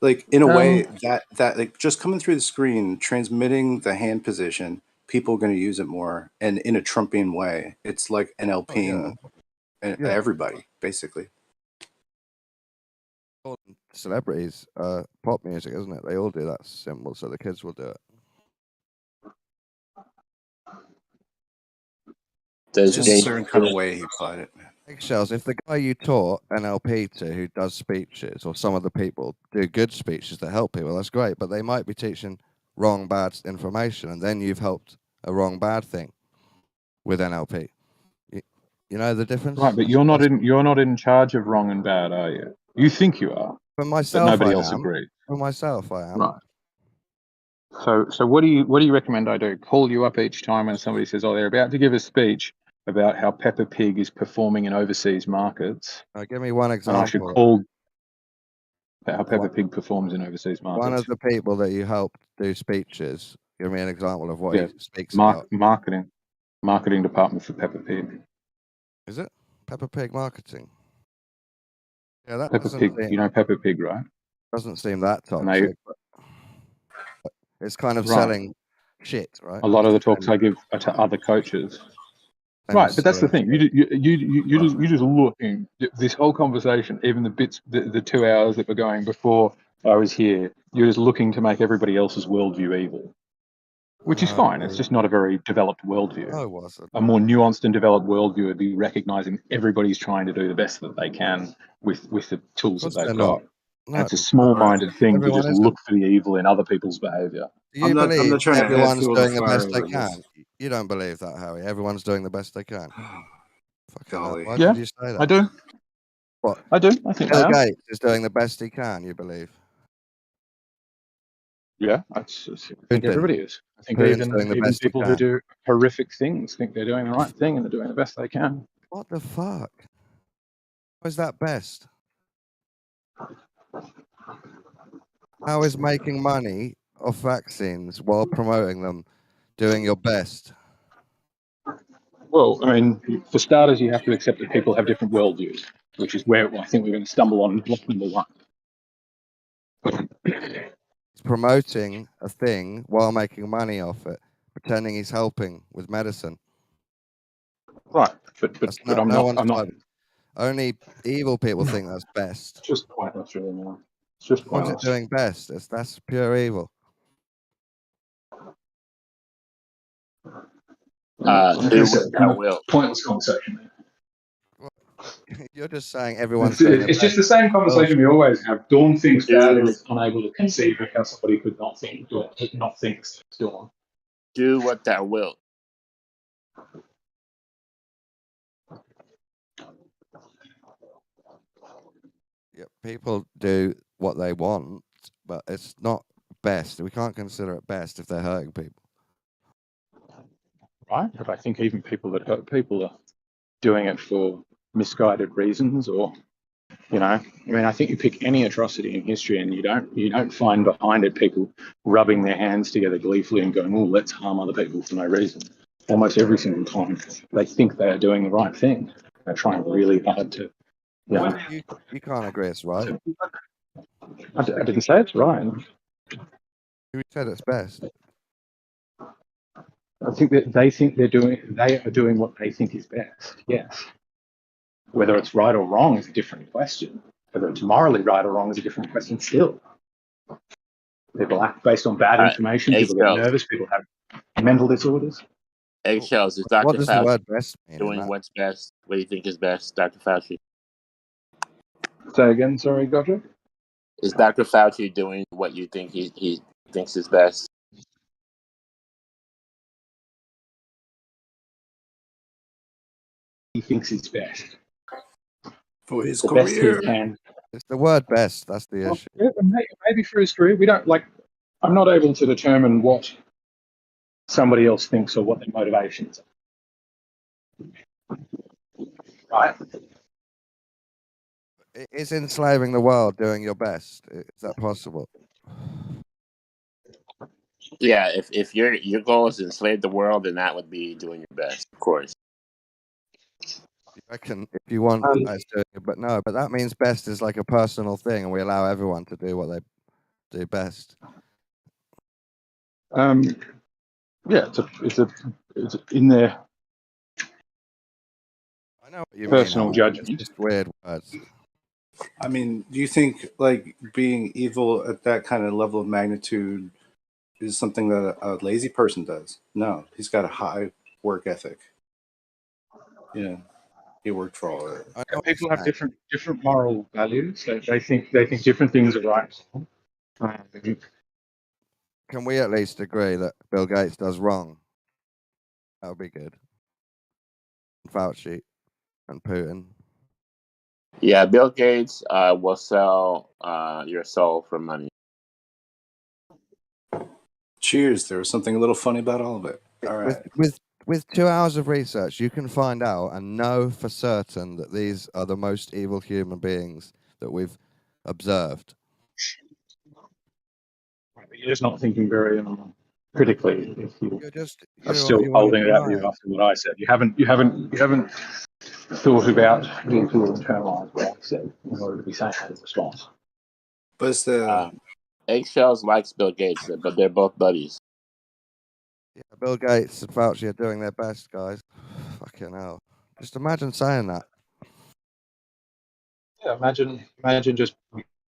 Like in a way that like just coming through the screen, transmitting the hand position, people are going to use it more, and in a Trumpian way, it's like NLPing everybody basically. celebrities, pop music, isn't it? They all do that symbol, so the kids will do it. Does Just a Jay- certain kind of way he applied it. Eggshells, if the guy you taught NLP to, who does speeches, or some of the people do good speeches that help people, that's great, but they might be teaching wrong, bad information, and then you've helped a wrong, bad thing with NLP. You know the difference? Right, but you're not in charge of wrong and bad, are you? You think you are, For but myself, nobody I else am. agrees. For myself, I am. Right. So what do you recommend I do? Call you up each time when somebody says, "Oh, they're about to give a speech about how Peppa Pig is performing in overseas markets," Give me one and I should example. call how Peppa Pig performs in overseas markets. One of the people that you helped do speeches, give me an example of what Yeah, he speaks about. marketing department for Peppa Pig. Is it Peppa Pig marketing? Yeah, that Peppa Pig, you know Peppa Pig, right? doesn't seem that And they- toxic. But it's kind of Right. selling shit, right? A lot of the talks I give are to other coaches. Right, but that's the thing. You just look in this whole conversation, even the bits, the 2 hours that were going before I was here. You're just looking to make everybody else's worldview evil, which is fine. It's just not a very developed worldview. No, it wasn't. A more nuanced and developed worldview would be recognizing everybody's trying to do the best that they can with the tools that they've got. No, It's a small-minded thing to everyone just isn't. look for the evil in other people's behaviour. Do you I'm not believe trying to add everyone's fuel to doing the fire best they over this. can? You don't believe that, Harry. Everyone's doing the best they can. Fucking hell. Golly. Why Yeah, did you say that? I do. What? I do. I think they Bill are. Gates is doing the best he can, you believe? Yeah, I think Putin. everybody is. I think Putin's doing the even best he people who can. do horrific things think they're doing the right thing and they're doing the best they can. What the fuck? How is that best? How is making money off vaccines while promoting them doing your best. Well, I mean, for starters, you have to accept that people have different worldviews, which is where I think we're going to stumble on block number one. He's promoting a thing while making money off it, pretending he's helping with medicine. Right, but That's I'm no not. one's I'm not. type. Only evil people think that's best. It's just pointless, really. Now. It's just What's it pointless. doing best? That's pure evil. Do what thou wilt. Pointless conversation. You're just saying everyone's It's, doing their it's just best. the same conversation we always have. Dawn thinks bad and Do, is unable to conceive of how somebody could not think Dawn. do what thou wilt. Yeah, people do what they want, but it's not best. We can't consider it best if they're hurting people. Right, but I think even people that hurt people are doing it for misguided reasons, or I mean, I think you pick any atrocity in history, and you don't find behind it people rubbing their hands together gleefully and going, "Oh, let's harm other people for no reason." Almost every single time, they think they are doing the right thing. They're trying really hard to. You can't agree it's right. I didn't say it's right. Who said it's best? I think that they are doing what they think is best. Yes. Whether it's right or wrong is a different question. Whether it's morally right or wrong is a different question still. People act based on bad information. People get eggshells. nervous. People have mental disorders. Eggshells. Is What Dr. does the Fauci word best mean? in doing that? what's best? What do you think is best, Dr. Fauci? Say again, sorry, Godric. Is Dr. Fauci doing what you think he thinks is best? He thinks it's best. For his The best he career. can. It's the word best. That's the issue. Yeah, maybe for his career. We don't like. I'm not able to determine what somebody else thinks or what their motivations are. Right. Is enslaving the world doing your best? Is that possible? Yeah, if your goal is to enslave the world, then that would be doing your best, of course. I reckon if you want, that's doing it, but no. But that means best is like a personal thing, and we allow everyone to do what they do best. Yeah, it's in their I know what you personal mean. judgment. It's just weird words. I mean, do you think like being evil at that kind of level of magnitude is something that a lazy person does? No, he's got a high work ethic. Yeah, he worked for all of it. I know what People you're have saying. different moral values. They think different things are right. Can we at least agree that Bill Gates does wrong? That would be good. Fauci and Putin. Yeah, Bill Gates will sell your soul for money. Cheers. There was something a little funny about all of it. All right. With 2 hours of research, you can find out and know for certain that these are the most evil human beings that we've observed. You're just not thinking very critically if you are still you holding it out right. to you after what I said. You haven't thought about deeply internalized what I said in order to be saying that in response. But it's the Eggshells likes Bill Gates, but they're both buddies. Yeah, Bill Gates and Fauci are doing their best, guys. Fucking hell. Just imagine saying that. Yeah, imagine just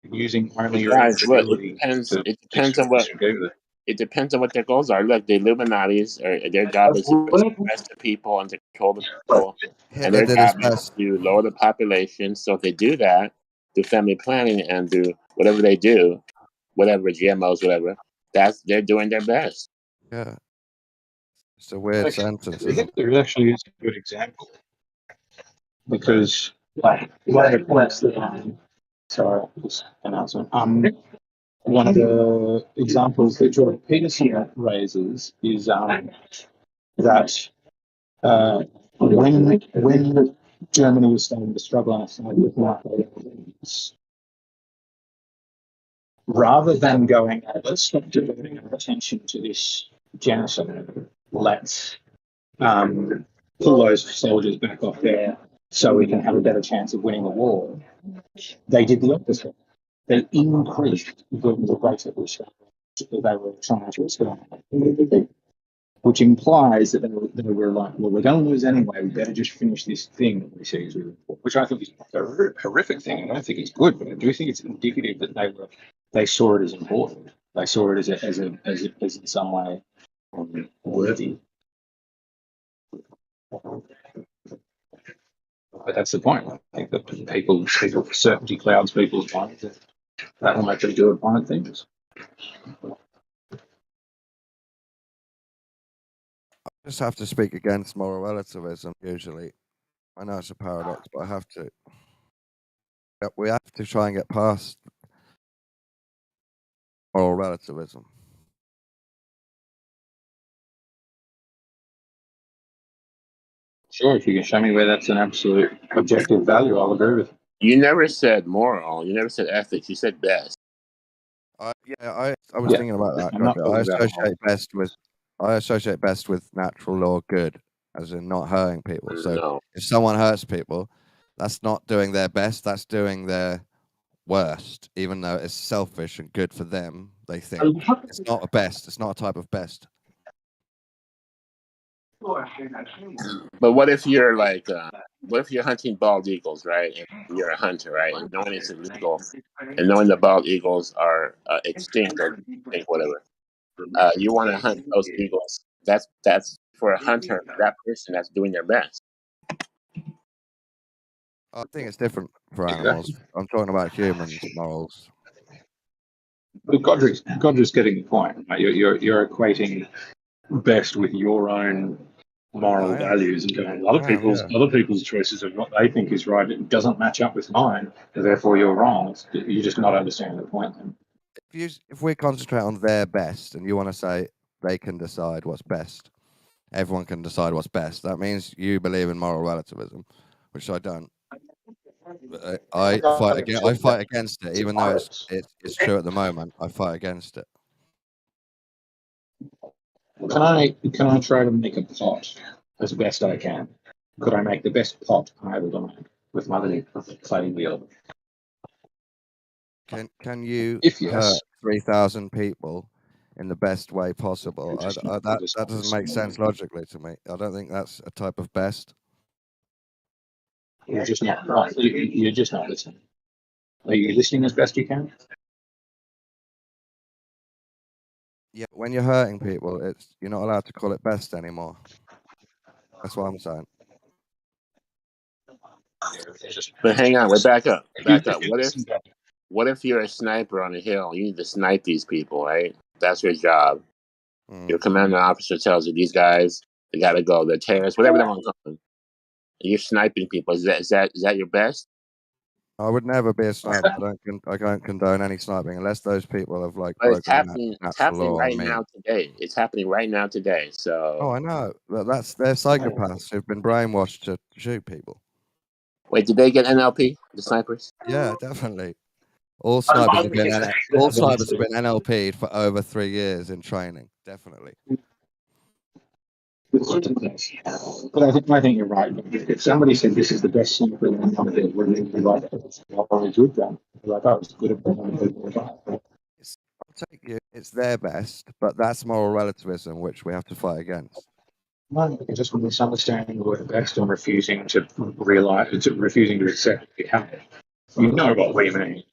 using only your Guys, look, ability to it depends on what their goals are. Look, the Illuminati's their job is to oppress the people and to control the people, and Hitler their did his job is best. to lower the population. So if they do that, do family planning and do whatever they do, whatever GMOs, whatever, they're doing their best. Yeah. It's a weird sentence, isn't it? Hitler actually is a good example because one of the points that sorry, this announcement. One of the examples that Jordan Peterson raises is that when Germany was starting to struggle outside with Nazi, rather than going, let's stop devoting our attention to this genocide. Let's pull those soldiers back off there so we can have a better chance of winning the war. They did the opposite. They increased the rate at which they were trying to exterminate, which implies that they were like, well, we're going to lose anyway. We better just finish this thing that we see as really important, which I think is a horrific thing. I don't think it's good, but I do think it's indicative that they saw it as important. They saw it as in some way worthy. But that's the point. I think that people certainty clouds people's minds. That will make them do violent things. I just have to speak against moral relativism usually. I know it's a paradox, but I have to. We have to try and get past moral relativism. Sure, if you can show me where that's an absolute objective value, I'll agree with you. You never said moral. You never said ethics. You said best. I was thinking about that. I'm not Roger. talking about I associate best with natural law good, as in not hurting people. So No. if someone hurts people, that's not doing their best. That's doing their worst, even though it's selfish and good for them. They think it's not a best. It's not a type of best. But what if you're like, what if you're hunting bald eagles, right? And you're a hunter, right? And knowing it's illegal, and knowing the bald eagles are extinct or extinct, whatever, you want to hunt those eagles. That's for a hunter. That person that's doing their best. I think it's different for animals. I'm talking about humans' morals. But Godric's getting the point. Right? You're equating best with your own moral values and going, other people's choices of what they think is right, it doesn't match up with mine, therefore you're wrong. You're just not understanding the point. If we concentrate on their best and you want to say they can decide what's best, everyone can decide what's best, that means you believe in moral relativism, which I don't. I fight against it, even though it's true at the moment. I fight against it. Can I try to make a pot as best I can? Could I make the best pot I ever done with my little clay wheel? Can you If yes, hurt 3,000 people in the best way possible? That doesn't make sense logically to me. I don't think that's a type of best. You're just not right. You're just not listening. Are you listening as best you can? Yeah, when you're hurting people, you're not allowed to call it best anymore. That's what I'm saying. But hang on, we're back up. What if you're a sniper on a hill? You need to snipe these people, right? That's your job. Your commanding officer tells you these guys, they gotta go. They're terrorists, whatever they want to call them. And you're sniping people. Is that your best? I would never be a sniper. I don't condone any sniping unless those people have But broken it's happening law right on me. now today. It's happening right now today. So. Oh, I know. But they're psychopaths who've been brainwashed to shoot people. Wait, did they get NLP? The snipers? Yeah, definitely. All snipers have been NLP'd for over 3 years in training. Definitely. But I think you're right. If somebody said this is the best sniper in the country, wouldn't it be like, it's already good then? Like, oh, it's good. I'll take you. It's their best, but that's moral relativism, which we have to fight against. No, just misunderstanding the word best and refusing to refusing to accept the habit. You know what we mean.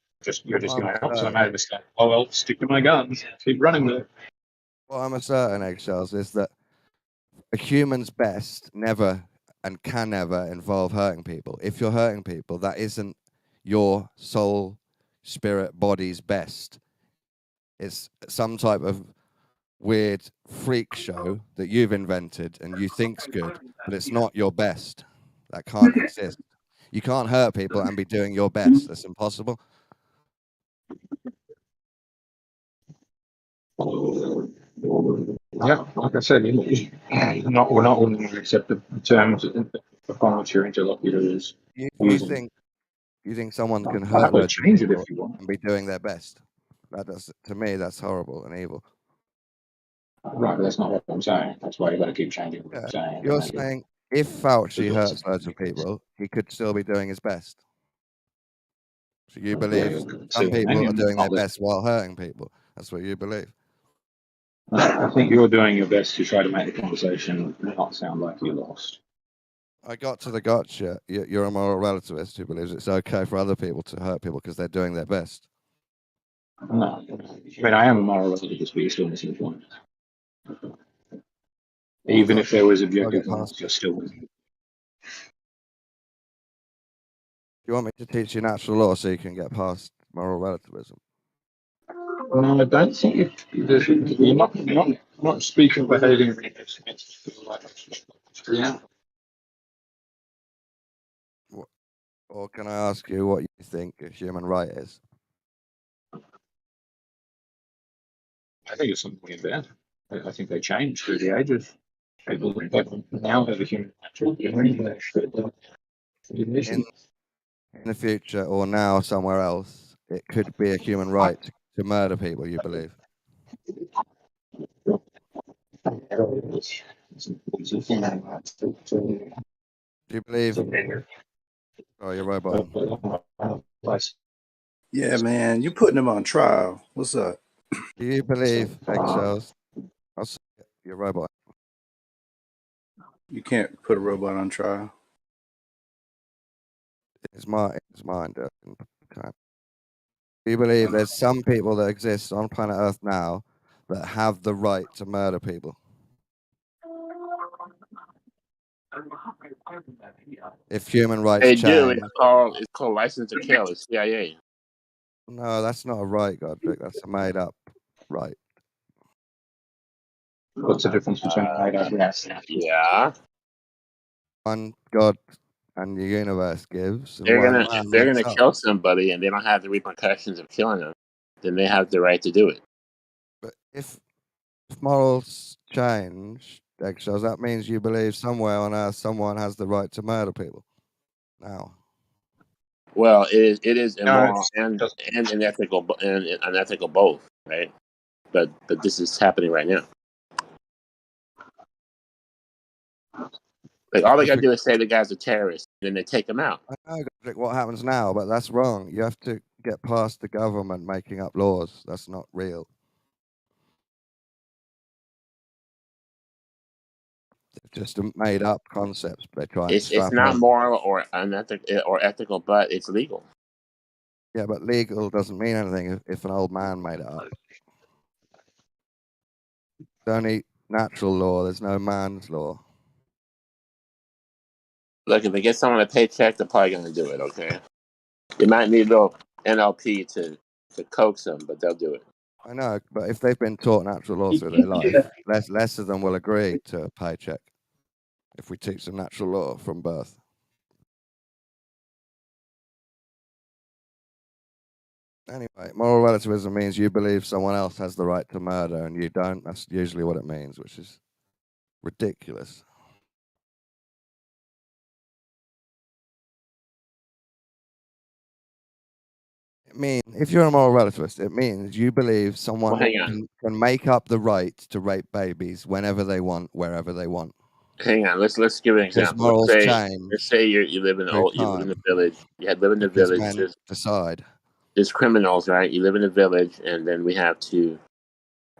You're just going, oh, so I made a mistake. Oh, well, stick to my guns. Keep running with it. What I'm certain, Eggshells, is that a human's best never and can never involve hurting people. If you're hurting people, that isn't your soul, spirit, body's best. It's some type of weird freak show that you've invented and you think's good, but it's not your best. That can't exist. You can't hurt people and be doing your best. That's impossible. Yeah, like I said, we're not willing to accept the terms upon which your interlocutor is using. You think someone can hurt loads of people if you want and be doing their best? To me, that's horrible and evil. Right, but that's not what I'm saying. That's why you've got to keep changing what Yeah. I'm saying. You're saying if Fauci hurts loads of people, he could still be doing his best. So you believe some people are doing their best while hurting people. That's what you believe. I think you're doing your best to try to make the conversation not sound like you lost. I got to the gotcha. You're a moral relativist who believes it's okay for other people to hurt people because they're doing their best. No, I mean, I am a moral relativist, but you're still missing the point. Even if there was objective morals, you're still missing. You want me to teach you natural law so you can get past moral relativism? No, I don't think you're not speaking behaving. Yeah. Or can I ask you what you think a human right is? I think it's something in there. I think they change through the ages. People now have a human In the future or now somewhere else, it could be a human right to murder people, you believe? Do you believe? Oh, you're robot. Yeah, man, you putting him on trial. What's up? Do you believe eggshells? I'll say you're a robot. You can't put a robot on trial. It's mine. Do you believe there's some people that exist on planet Earth now that have the right to murder people? If human rights They do. change. It's called license to kill. It's CIA. No, that's not a right, Godric. That's a made up right. What's the difference between Yeah. One God and the universe gives, and They're one gonna man if they're makes gonna up. kill somebody and they don't have the repercussions of killing them, then they have the right to do it. But if morals change, eggshells, that means you believe somewhere on Earth someone has the right to murder people. Now. Well, it is immoral and unethical and unethical both, right? But this is happening right now. Like all they gotta do is say the guy's a terrorist, then they take him out. I know, Godric, what happens now, but that's wrong. You have to get past the government making up laws. That's not real. They're just made up concepts. They try and It's strap not on. moral or unethical or ethical, but it's legal. Yeah, but legal doesn't mean anything if an old man made it up. It's only natural law. There's no man's law. Look, if they get someone a paycheck, they're probably gonna do it. Okay, they might need a little NLP to coax them, but they'll do it. I know, but if they've been taught natural law through their life, less of them will agree to a paycheck if we teach them natural law from birth. Anyway, moral relativism means you believe someone else has the right to murder and you don't. That's usually what it means, which is ridiculous. It means, if you're a moral relativist, it means you believe someone can make up the right to rape babies whenever they want, wherever they want. Hang on, let's give an example. Morals Let's change say you live in a village. You live in the village. Men decide. There's criminals, right? You live in a village, and then we have to,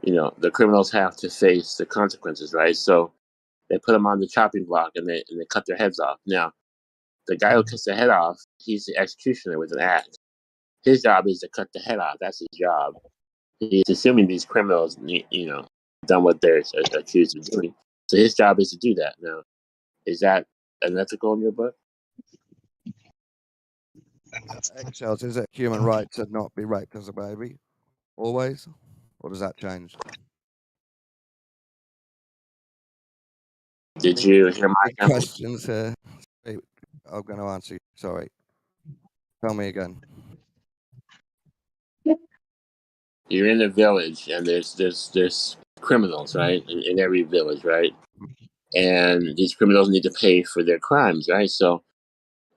the criminals have to face the consequences, right? So they put them on the chopping block and they cut their heads off. Now, the guy who cuts their head off, he's the executioner with an axe. His job is to cut the head off. That's his job. He's assuming these criminals, done what they're accused of doing. So his job is to do that. Now, is that unethical in your book? Eggshells, is it human right to not be raped as a baby? Always? Or does that change? Did you hear my questions here? I'm going to answer you. Sorry. Tell me again. You're in a village, and there's criminals, right? In every village, right? And these criminals need to pay for their crimes, right? So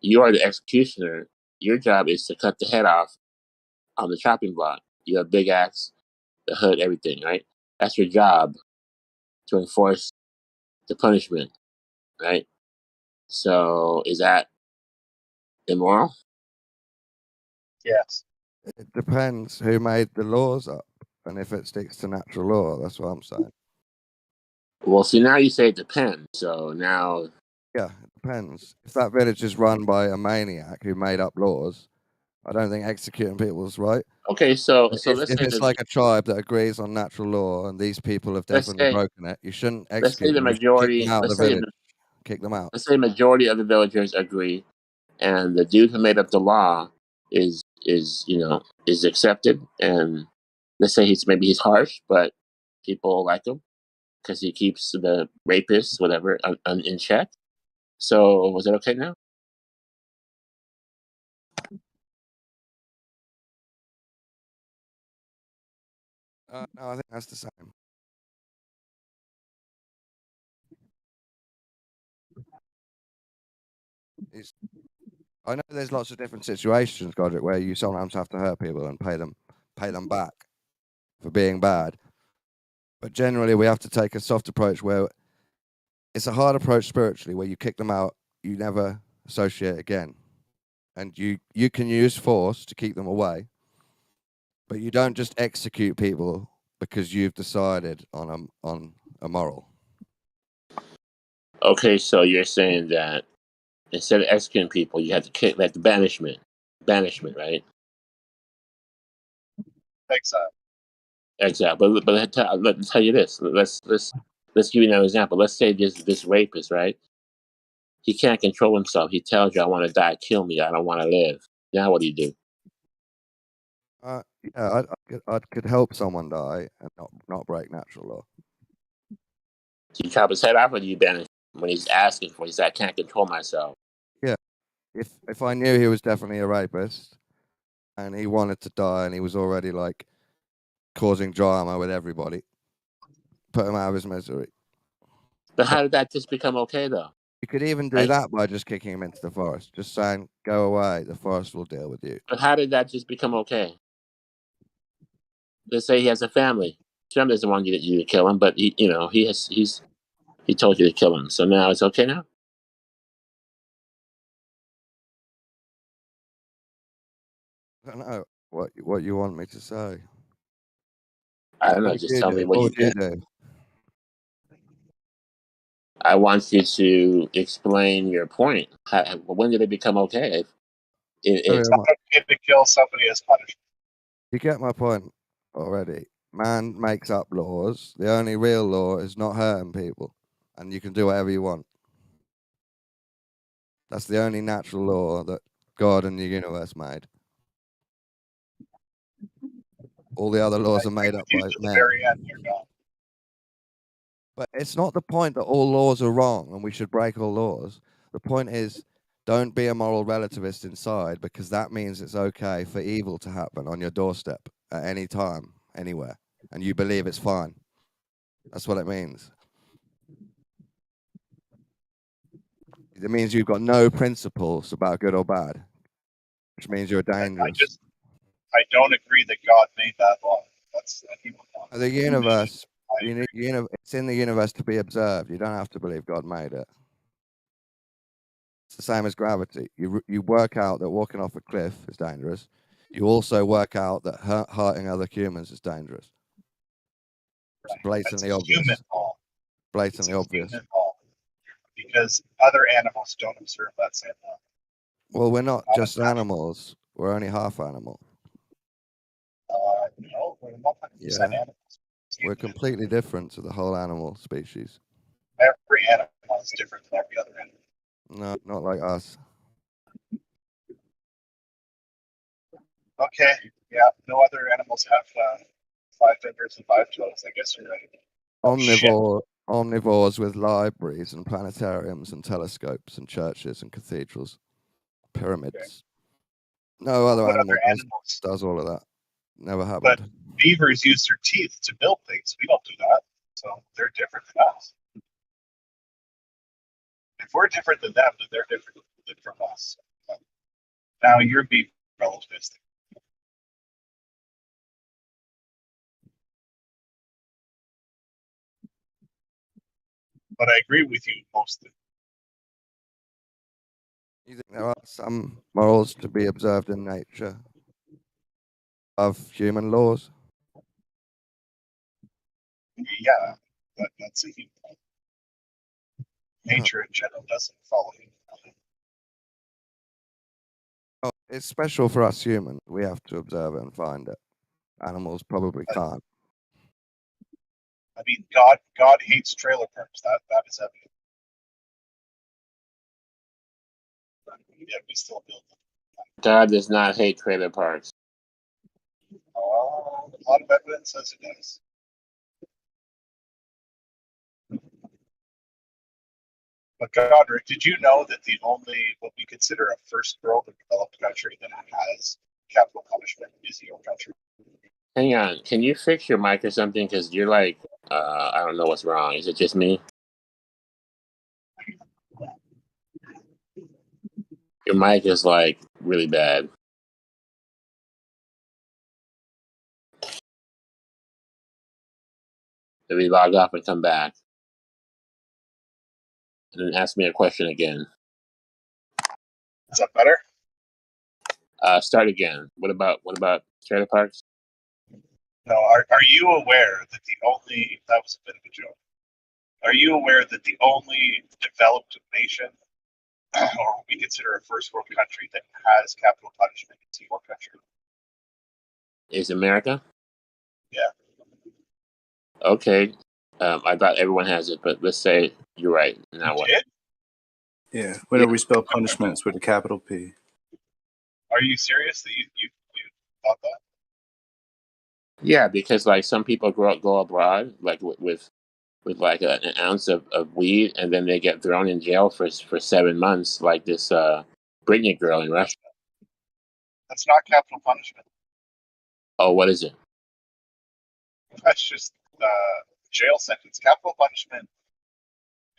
you are the executioner. Your job is to cut the head off on the chopping block. You have big axe, the hood, everything, right? That's your job. to enforce the punishment, right? So is that immoral? Yes. It depends who made the laws up and if it sticks to natural law. That's what I'm saying. Well, see, now you say it depends. So now, Yeah, it depends. If that village is run by a maniac who made up laws, I don't think executing people is right. okay, so let's If say it's like a tribe that agrees on natural law and these people have let's definitely say broken it, you shouldn't let's say execute the them. You should kick them majority, out of the village. Kick them out. let's say the majority of the villagers agree, and the dude who made up the law is accepted, and let's say he's harsh, but people like him because he keeps the rapists, whatever, in check. So was it okay now? No, I think that's the same. I know there's lots of different situations, Godric, where you sometimes have to hurt people and pay them back for being bad. But generally, we have to take a soft approach where it's a hard approach spiritually, where you kick them out, you never associate again, and you can use force to keep them away, but you don't just execute people because you've decided on a moral. Okay, so you're saying that instead of executing people, you have to kick like the banishment, right? Exile. Exactly. But let me tell you this. Let's give you another example. Let's say this rapist, right? He can't control himself. He tells you, "I want to die. Kill me. I don't want to live." Now, what do you do? Yeah, I could help someone die and not break natural law. Do you chop his head off, or do you banish him when he's asking for? He said, "I can't control myself." Yeah, if I knew he was definitely a rapist and he wanted to die and he was already like causing drama with everybody, put him out of his misery. But how did that just become okay, though? You could even do Right? that by just kicking him into the forest, just saying, "Go away. The forest will deal with you." But how did that just become okay? Let's say he has a family. Trump doesn't want you to kill him, but he told you to kill him. So now it's okay now. I don't know what you want me to say. I don't What know. would Just you tell do? me what What you would you did. do? I want you to explain your point. When did it become okay? It's not okay to kill somebody as punishment. You get my point already. Man makes up laws. The only real law is not hurting people, and you can do whatever you want. That's the only natural law that God and the universe made. All the other laws are made up You by to the men. very end, you're gone. But it's not the point that all laws are wrong and we should break all laws. The point is, don't be a moral relativist inside, because that means it's okay for evil to happen on your doorstep at any time, anywhere, and you believe it's fine. That's what it means. It means you've got no principles about good or bad, which means you're dangerous. I don't agree that God made that law. That's a human law. The universe, it's in the universe to be observed. You don't have to believe God made it. It's the same as gravity. You work out that walking off a cliff is dangerous. You also work out that hurting other humans is dangerous. It's blatantly That's a human obvious. law. Blatantly It's a obvious. human law. Because other animals don't observe that same law. Well, we're not just animals. We're only half animal. No, we're 100% animals. We're completely different to the whole animal species. Every animal is different than every other animal. No, not like us. Okay, yeah, no other animals have 5 fingers and 5 toes. I guess you're right. Omnivores with libraries and planetariums and telescopes and churches and cathedrals, pyramids. Okay. No other animal does all of that. Never happened. But beavers use their teeth to build things. We don't do that. So they're different than us. If we're different than them, then they're different from us. Now you're being relativistic. but I agree with you mostly. You think there are some morals to be observed in nature of human laws? Yeah, that's a huge point. Nature in general doesn't follow you. Oh, it's special for us humans. We have to observe it and find it. Animals probably can't. I mean, God hates trailer parks. That is evident. But yet we still build them. God does not hate trailer parks. Oh, a lot of evidence says it does. But Godric, did you know that the only what we consider a first world or developed country that has capital punishment is your country? Hang on, can you fix your mic or something? Because you're like, I don't know what's wrong. Is it just me? Your mic is like really bad. Maybe log off and come back, and then ask me a question again. Is that better? Start again. What about trailer parks? No. Are you aware that that was a bit of a joke? Are you aware that the only developed nation, or what we consider a first world country that has capital punishment is your country? Is America? Yeah. Okay. I thought everyone has it, but let's say you're right. Now what? Did? Yeah. Whenever we spell punishment, it's with a capital P. Are you serious that you thought that? Yeah, because like some people go abroad like with like an ounce of weed, and then they get thrown in jail for 7 months, like this Britney girl in Russia. That's not capital punishment. Oh, what is it? That's just jail sentence. Capital punishment,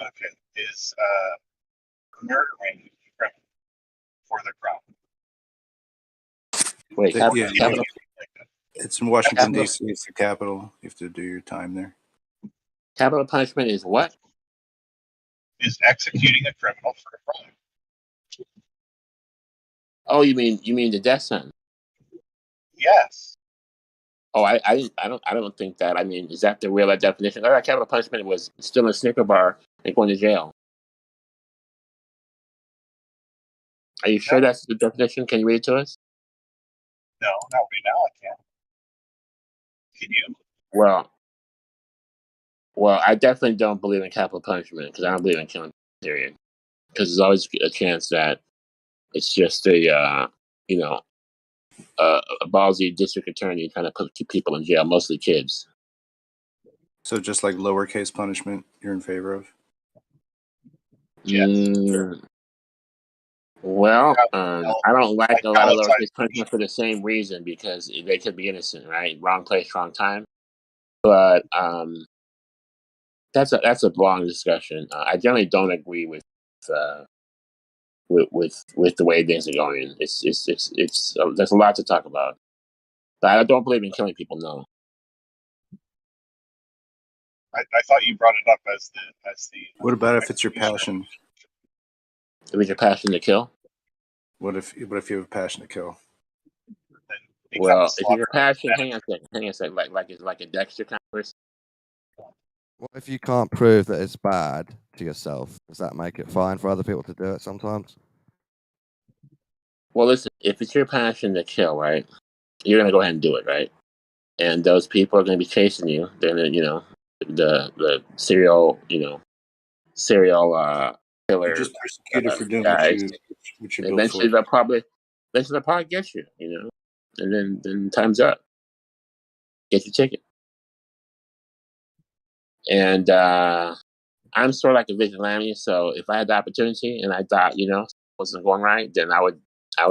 okay, is murdering a criminal for their crime. Wait, Yeah, capital it's in Washington, Capital- D.C. It's the capital. You have to do your time there. capital punishment is what? Is executing a criminal for a crime. Oh, you mean the death sentence? Yes. Oh, I don't think that. I mean, is that the real definition? I thought capital punishment was still in a Snicker bar and going to jail. Are you sure No. that's the definition? Can you read it to us? No, not right now. I can't. Can you? Well, I definitely don't believe in capital punishment because I don't believe in killing. Period. Because there's always a chance that it's just a ballsy district attorney trying to put people in jail, mostly kids. So just like lowercase punishment, you're in favor of? Yes. Well, I don't like a lot of lowercase punishment for the same reason, because they could be innocent, right? Wrong place, wrong time. But that's a long discussion. I generally don't agree with the way things are going. It's there's a lot to talk about. But I don't believe in killing people. No. I thought you brought it up as the. What about if it's your passion? If it's your passion to kill. What if you have a passion to kill? Well, if you're passionate, hang on a second, like it's like a Dexter kind of person. What if you can't prove that it's bad to yourself? Does that make it fine for other people to do it sometimes? Well, listen, if it's your passion to kill, right, you're gonna go ahead and do it, right? And those people are gonna be chasing you. They're gonna, the serial killer. You're just persecuted for doing guys. what you built for. Eventually, they'll probably get you, and then time's up. Get your ticket. And I'm sort of like a vigilante, so if I had the opportunity and I thought, wasn't going right, then I would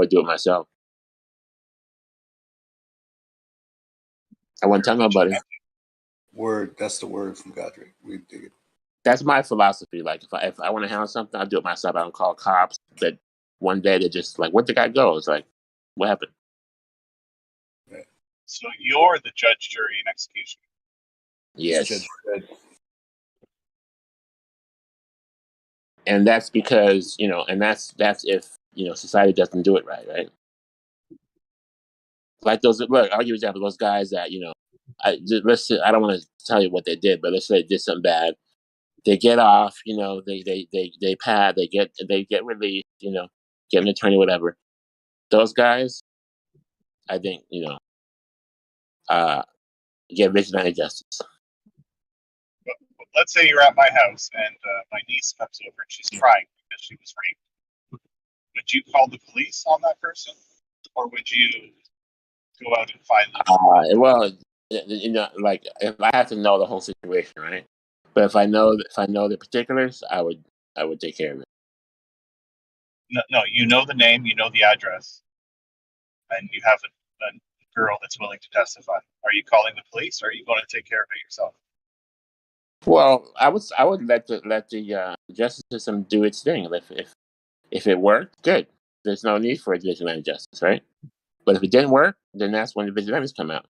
do it myself. I wouldn't tell nobody. Word, that's the word from Godric. We dig it. That's my philosophy. Like if I want to handle something, I'll do it myself. I don't call cops. But one day they're just like, "Where'd the guy go?" It's like, "What happened?" Right. So you're the judge, jury, and executioner. Yes. And that's because, and that's if, society doesn't do it right? Like those, look, I'll give you an example. Those guys that, let's say, I don't want to tell you what they did, but let's say they did something bad. They get off, they pad, they get released, get an attorney, whatever. Those guys, I think, get vigilante justice. Let's say you're at my house and my niece comes over and she's crying because she was raped. Would you call the police on that person, or would you go out and find them? Well, like if I have to know the whole situation, right? But if I know the particulars, I would take care of it. No, you know the name, you know the address, and you have a girl that's willing to testify. Are you calling the police, or are you going to take care of it yourself? Well, I would let the justice system do its thing. If it worked, good. There's no need for vigilante justice, right? But if it didn't work, then that's when the vigilantes come out.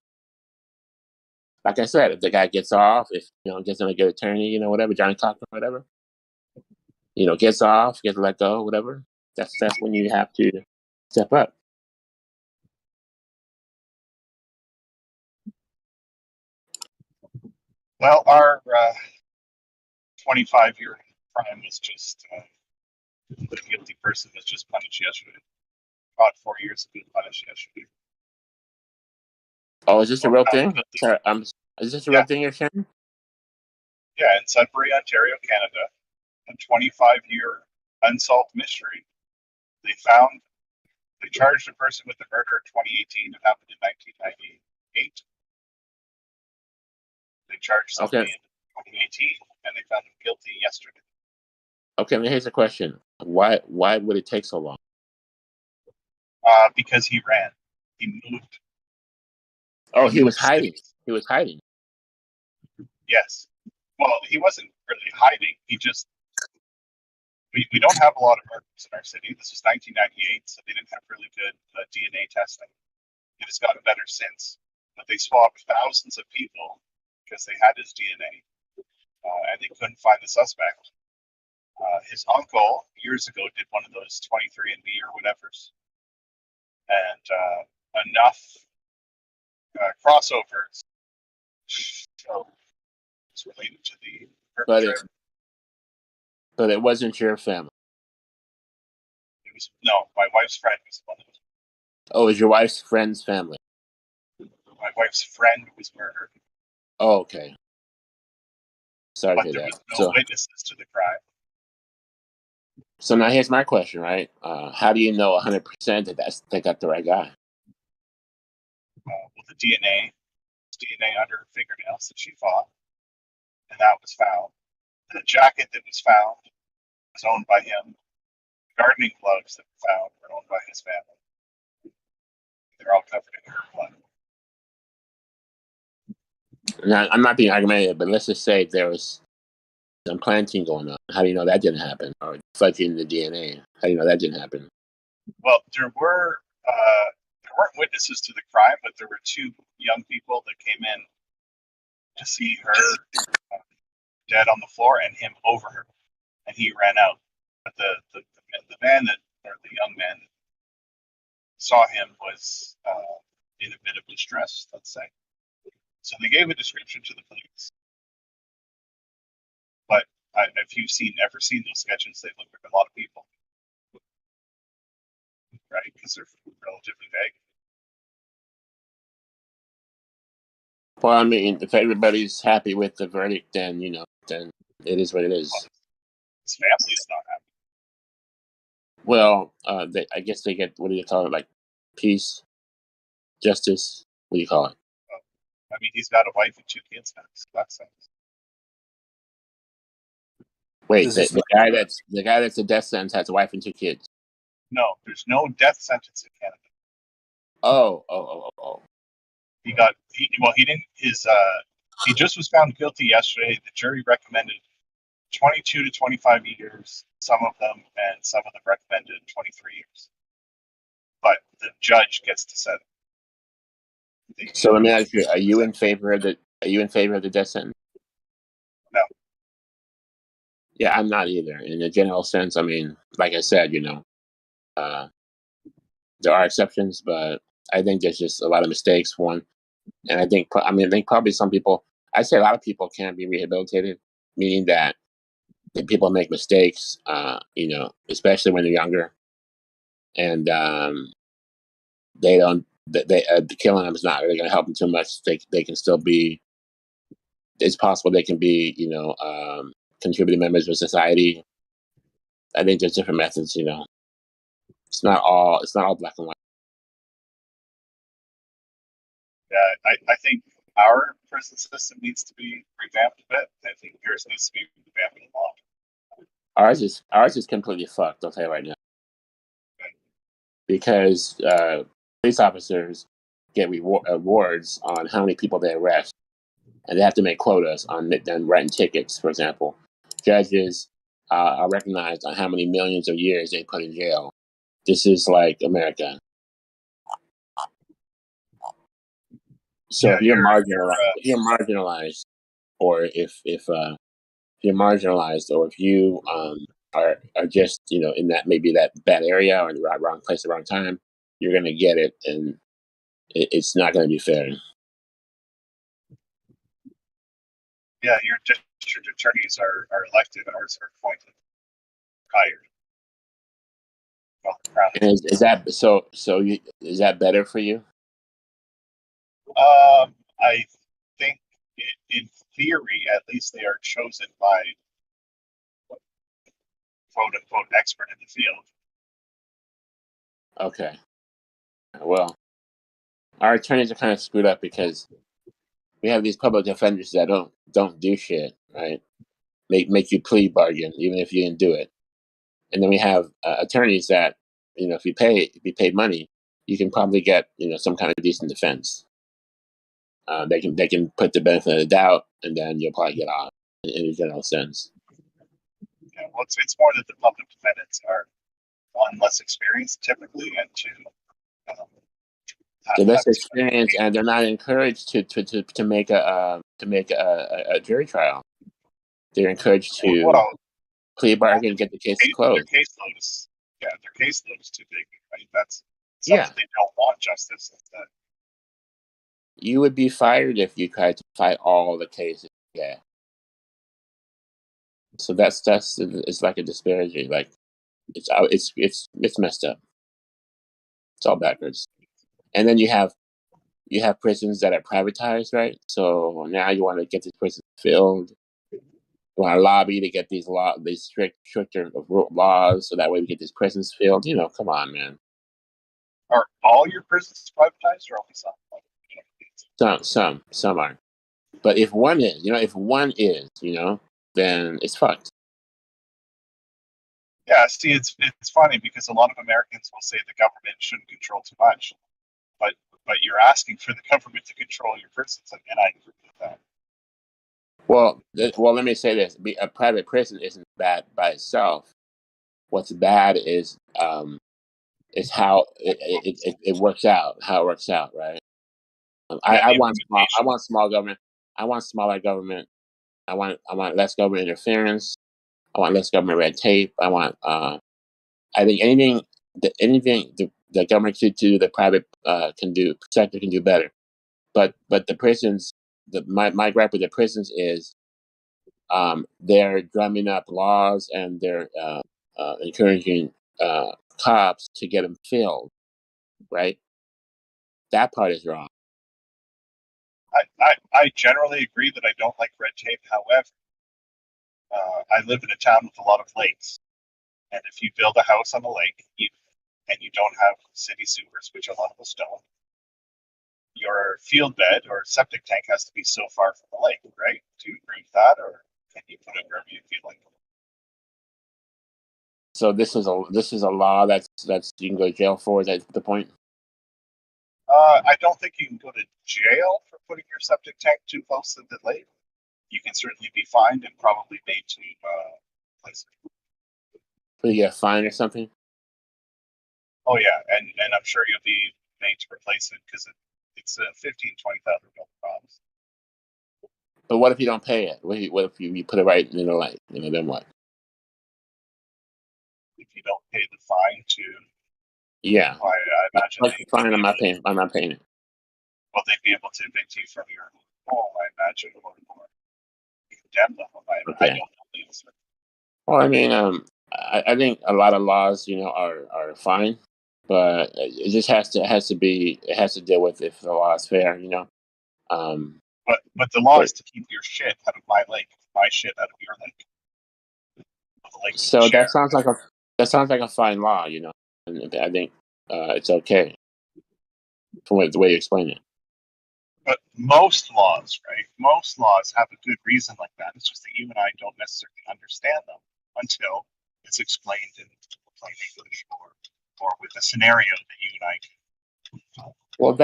Like I said, if the guy gets off, if gets him a good attorney, whatever, Johnny Cochran, whatever, gets off, gets let go, whatever. That's when you have to step up. Well, our 25-year crime was just the guilty person was just punished yesterday. About 4 years ago, punished yesterday. Oh, is this a real thing? Sorry, is this a real thing you're sharing? Yeah, in Sudbury, Ontario, Canada, a 25-year unsolved mystery. They charged a person with the murder in 2018. It happened in 1998. They charged somebody in 2018, and they found him guilty yesterday. Okay, now here's a question: Why would it take so long? Because he ran. He moved. Oh, he was hiding. He was hiding. Yes. Well, he wasn't really hiding. He just. We don't have a lot of murders in our city. This was 1998, so they didn't have really good DNA testing. It has gotten better since. But they swabbed thousands of people because they had his DNA, and they couldn't find the suspect. His uncle, years ago, did one of those 23andMe or whatever's. And enough crossovers. So it's related to the perpetrator. But it wasn't your family. It was my wife's friend was one of them. Oh, it was your wife's friend's family. My wife's friend was murdered. Oh, okay. Sorry but to hear there that. was no witnesses to the crime. So now here's my question, right? How do you know 100% that they got the right guy? Well, the DNA under her fingernails that she fought, and that was found. The jacket that was found was owned by him. The gardening gloves that were found were owned by his family. They're all covered in her blood. Now, I'm not being argumentative, but let's just say there was some planting going on. How do you know that didn't happen? Or fudging the DNA. How do you know that didn't happen? Well, there weren't witnesses to the crime, but there were two young people that came in to see her dead on the floor and him over her, and he ran out. But the man or the young man that saw him was in a bit of distress, let's say. So they gave a description to the police. But if you've ever seen those sketches, they look like a lot of people, right? Because they're relatively vague. Well, I mean, if everybody's happy with the verdict, then then it is what it is. Well, his family is not happy. Well, I guess they get, what do you call it? Like peace, justice. What do you call it? I mean, he's got a wife and 2 kids now. So that's Wait, the guy that's a death sentence has a wife and 2 kids. no. There's no death sentence in Canada. Oh. He didn't. He just was found guilty yesterday. The jury recommended 22 to 25 years, some of them, and some of them recommended 23 years. But the judge gets to set it. So let me ask you: Are you in favor of the death sentence? No. Yeah, I'm not either. In a general sense, I mean, like I said, there are exceptions, but I think there's just a lot of mistakes. One, and I think probably some people. I say a lot of people can be rehabilitated, meaning that people make mistakes. Especially when they're younger, and they don't. The killing them is not really going to help them too much. They can still be. It's possible they can be, contributing members of society. I think there's different methods. It's not all black and white. Yeah, I think our prison system needs to be revamped a bit. I think yours needs to be revamped a lot. Ours is completely fucked. I'll tell you right now, because police officers get awards on how many people they arrest, and they have to make quotas on them writing tickets. For example, judges are recognized on how many millions of years they put in jail. This is like America. So Yeah, if you're marginalized, or if you're marginalized, or if you are just in that maybe that bad area or in the wrong place at the wrong time, you're gonna get it, and it's not gonna be fair. yeah, your district attorneys are elected, ours are appointed, hired. Well, And is that so? Is that better for you? I think in theory, at least, they are chosen by quote unquote expert in the field. Okay. Well, our attorneys are kind of screwed up because we have these public defenders that don't do shit, right? Make you plea bargain even if you didn't do it, and then we have attorneys that if you paid money, you can probably get some kind of decent defense. They can put the benefit of the doubt, and then you'll probably get off in a general sense. Yeah, well, it's more that the public defendants are, one, less experienced typically, and two, um, They're less have experienced, and they're not encouraged to make a jury trial. They're encouraged to well, plea bargain and get the case closed. their caseload is too big, right? That's Yeah, something they don't want justice. you would be fired if you tried to fight all the cases. Yeah. So that's it's like a disparity. Like it's messed up. It's all backwards. And then you have prisons that are privatized, right? So now you want to get these prisons filled. You want to lobby to get these stricter laws, so that way we get these prisons filled. Come on, man. Are all your prisons privatized, or only some? Some are, but if one is, then it's fucked. Yeah, see, it's funny because a lot of Americans will say the government shouldn't control too much, but you're asking for the government to control your prisons, and I agree with that. Well, let me say this: a private prison isn't bad by itself. What's bad is how it works out. How it works out, right? I want small government. I want smaller government. I want less government interference. I want less government red tape. I think anything the government should do, the private sector can do better. But the prisons, my gripe with the prisons is they're drumming up laws, and they're encouraging cops to get them filled. Right? That part is wrong. I generally agree that I don't like red tape. However, I live in a town with a lot of lakes, and if you build a house on a lake and you don't have city sewers, which a lot of us don't, your field bed or septic tank has to be so far from the lake, right? Do you agree with that, or can you put it wherever you feel like? So this is a law that's you can go to jail for. Is that the point? I don't think you can go to jail for putting your septic tank too close to the lake. You can certainly be fined and probably made to place it. Will you get a fine or something? Oh yeah, and I'm sure you'll be made to replace it because it's a $15,000-$20,000 But what if you don't pay it? What if you put it right in the light? Then what? you don't pay the fine to. Yeah. I imagine Like fine, I'm not paying. I'm not paying it. Will they be able to evict you from your home? I imagine, or condemn them. I Okay. don't know the answer. Well, I mean, I think a lot of laws, are fine, but it just has to deal with if the law is fair, But the law But- is to keep your shit out of my lake, my shit out of your lake. The lake So share. that sounds like a fine law, and I think it's okay from the way you explain it. But most laws, right? Most laws have a good reason like that. It's just that you and I don't necessarily understand them until it's explained in plain English or with a scenario that you and I can. Well,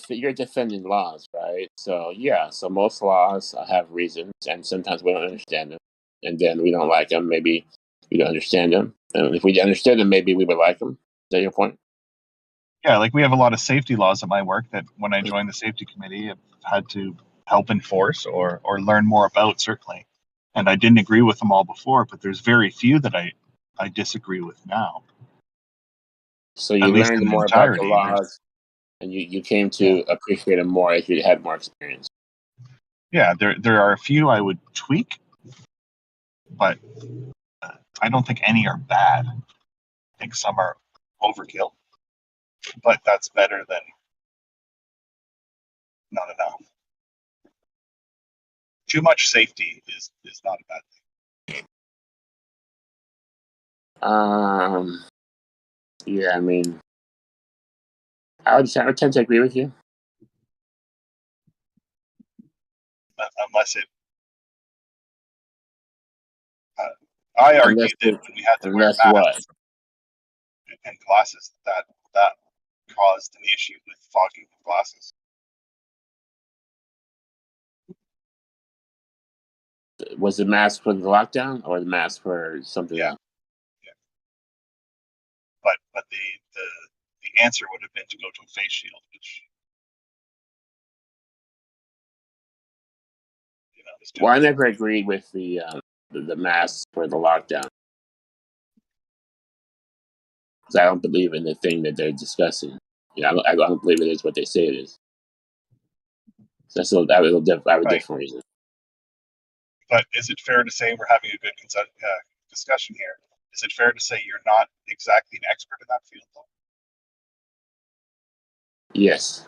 you're defending laws, right? So yeah, so most laws have reasons, and sometimes we don't understand them, and then we don't like them. Maybe we don't understand them, and if we understood them, maybe we would like them. Is that your point? Yeah, like we have a lot of safety laws at my work that when I joined the safety committee, I've had to help enforce or learn more about, certainly. And I didn't agree with them all before, but there's very few that I disagree with now. So At you least learned in more about the entirety. laws, and you came to appreciate them more as you had more experience. Yeah, there are a few I would tweak, but I don't think any are bad. I think some are overkill, but that's better than not enough. Too much safety is not a bad thing. Yeah, I mean, I would tend to agree with you. Unless it. I argued that when we had to wear Unless what? masks and glasses, that caused an issue with fogging the glasses. Was the mask for the lockdown or the mask for something else? Yeah. But the answer would have been to go to a face shield, which is Well, I never agreed with the masks for the lockdown because I don't believe in the thing that they're discussing. I don't believe it is what they say it is. So that's I have a different reason. But is it fair to say we're having a good discussion here? Is it fair to say you're not exactly an expert in that field, though? Yes.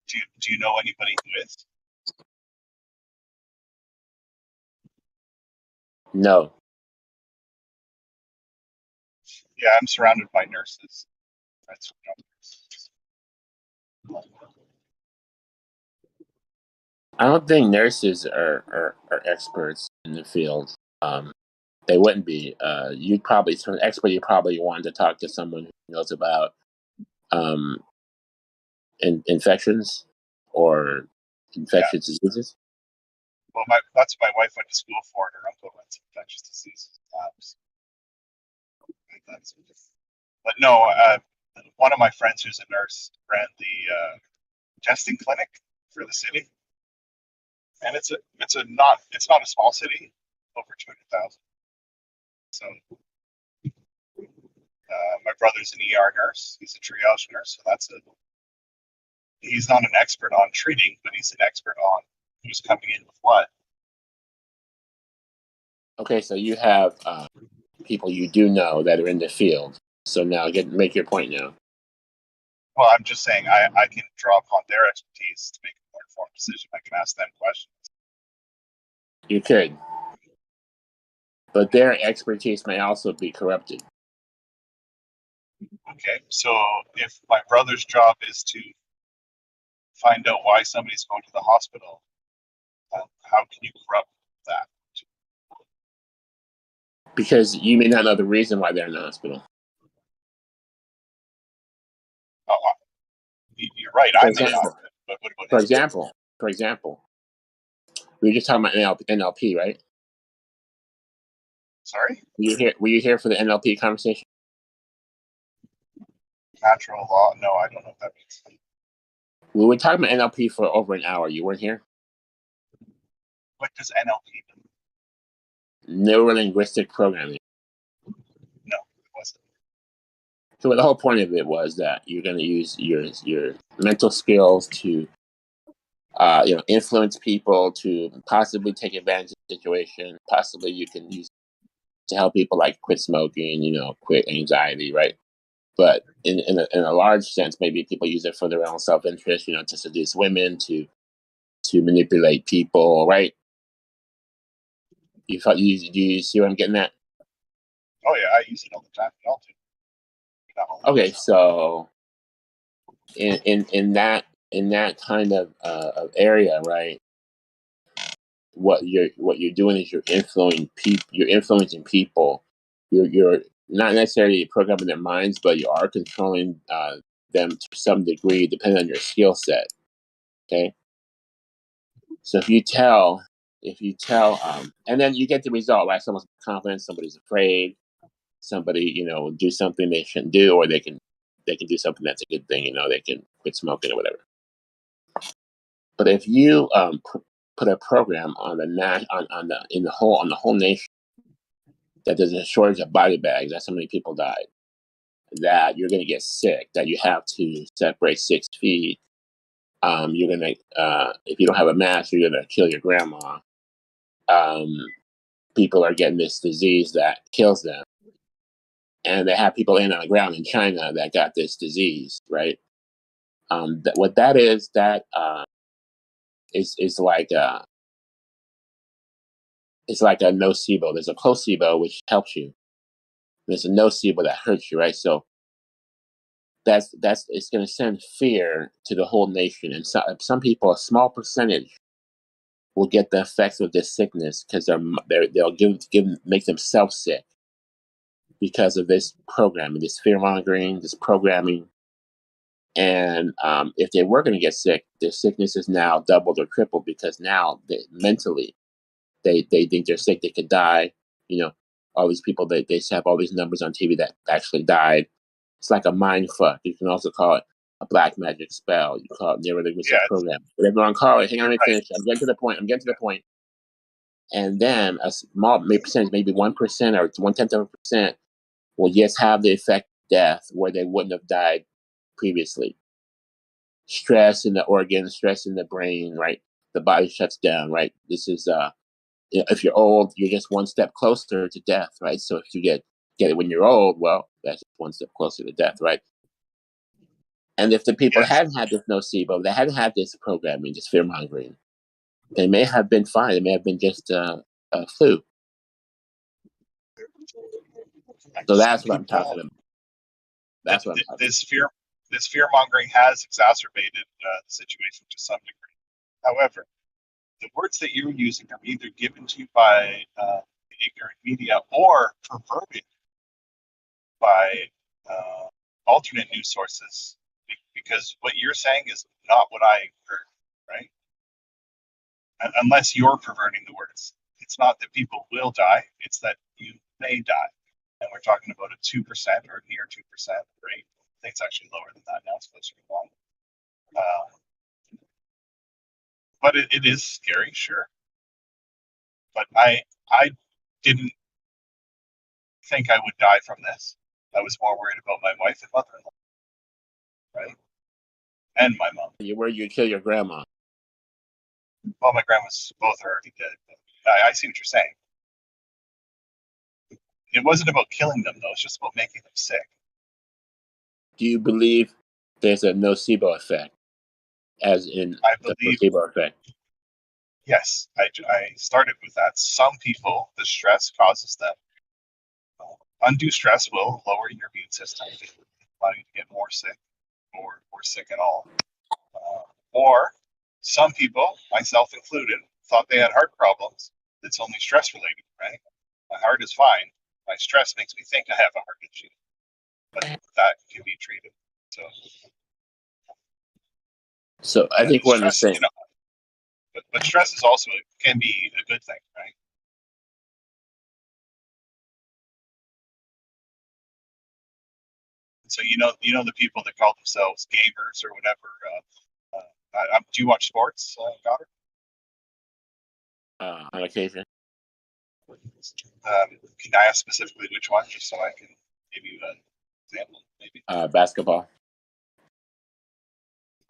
Do you know anybody who is? No. Yeah, I'm surrounded by nurses. That's I don't think nurses are experts in the field. They wouldn't be. You'd probably, for an expert, you probably want to talk to someone who knows about infections or infectious diseases. Well, that's what my wife went to school for, and her uncle went to infectious diseases labs. But no, one of my friends who's a nurse ran the testing clinic for the city, and it's not a small city, over 200,000. So my brother's an ER nurse. He's a triage nurse, so he's not an expert on treating, but he's an expert on who's coming in with what. Okay, so you have people you do know that are in the field. So now make your point now. Well, I'm just saying I can draw upon their expertise to make a more informed decision. I can ask them questions. You could. But their expertise may also be corrupted. Okay, so if my brother's job is to find out why somebody's going to the hospital, how can you corrupt that? Because you may not know the reason why they're in the hospital. You're right. I may not. But what about For example, we were just talking about NLP, right? Sorry? Were you here for the NLP conversation? Natural law? No, I don't know what that means. We were talking about NLP for over an hour. You weren't here? what does NLP do? Neuro-linguistic programming. No, it wasn't. So the whole point of it was that you're going to use your mental skills to influence people, to possibly take advantage of the situation. Possibly you can use to help people like quit smoking, quit anxiety, right? But in a large sense, maybe people use it for their own self-interest, to seduce women, to manipulate people, right? Do you see what I'm getting at? Oh yeah, I use it all the time. We all do. Not only Okay, myself. so in that kind of area, right? What you're doing is you're influencing people. You're not necessarily programming their minds, but you are controlling them to some degree, depending on your skill set. Okay, so if you tell, and then you get the result, right? Someone's confident, somebody's afraid, somebody will do something they shouldn't do, or they can do something that's a good thing. They can quit smoking or whatever. But if you put a program on the whole nation that there's a shortage of body bags, that so many people died, that you're going to get sick, that you have to separate 6 feet, you're going to if you don't have a mask, you're going to kill your grandma. People are getting this disease that kills them, and they have people laying on the ground in China that got this disease, right? What that is like it's like a nocebo. There's a placebo which helps you. There's a nocebo that hurts you, right? So that's it's going to send fear to the whole nation, and some people, a small percentage, will get the effects of this sickness because they'll make themselves sick because of this programming, this fear mongering, this programming. And if they were going to get sick, their sickness is now doubled or tripled because now mentally they think they're sick, they could die. All these people they have all these numbers on TV that actually died. It's like a mind fuck. You can also call it a black magic spell. You call it neuro-linguistic program. Whatever you want to call it. Hang on, let me finish. I'm getting to the point. And then a small percentage, maybe 1% or 0.1% will just have the effect of death where they wouldn't have died previously. Stress in the organs, stress in the brain, right? The body shuts down, right? This is if you're old, you're just one step closer to death, right? So if you get it when you're old, well, that's one step closer to death, right? And if the people hadn't had this nocebo, they hadn't had this programming, this fear mongering, they may have been fine. It may have been just a flu. So that's what I'm talking about. That's what I'm talking about. This fear mongering has exacerbated the situation to some degree. However, the words that you're using are either given to you by the ignorant media or perverted by alternate news sources, because what you're saying is not what I heard, right? Unless you're perverting the words. It's not that people will die, it's that you may die. And we're talking about a 2% or near 2% rate. I think it's actually lower than that now, it's closer to 1. But it is scary, sure. But I didn't think I would die from this. I was more worried about my wife and mother-in-law, right? And my mom. You're worried you'd kill your grandma. Well, my grandma's both are already dead. I see what you're saying. It wasn't about killing them, though. It's just about making them sick. Do you believe there's a nocebo effect, as in the placebo effect? Yes, I started with that. Some people, the stress causes them. Undue stress will lower your immune system, allow you to get more sick, or sick at all. Or some people, myself included, thought they had heart problems. It's only stress related, right? My heart is fine. My stress makes me think I have a heart issue, but that can be treated. So I think we're on the same. But stress is also can be a good thing, right? So you know the people that call themselves gamers or whatever. Do you watch sports, Goddard? on occasion. Can I ask specifically which one, just so I can give you an example, maybe? Basketball.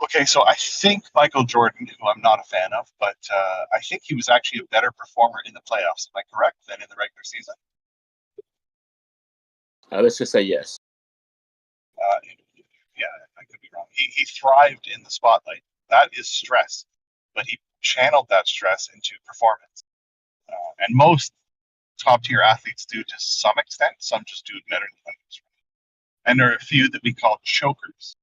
Okay, so I think Michael Jordan, who I'm not a fan of, but I think he was actually a better performer in the playoffs, am I correct, than in the regular season? Let's just say yes. Yeah, I could be wrong. He thrived in the spotlight. That is stress, but he channeled that stress into performance. And most top tier athletes do to some extent. Some just do it better than others. And there are a few that we call chokers,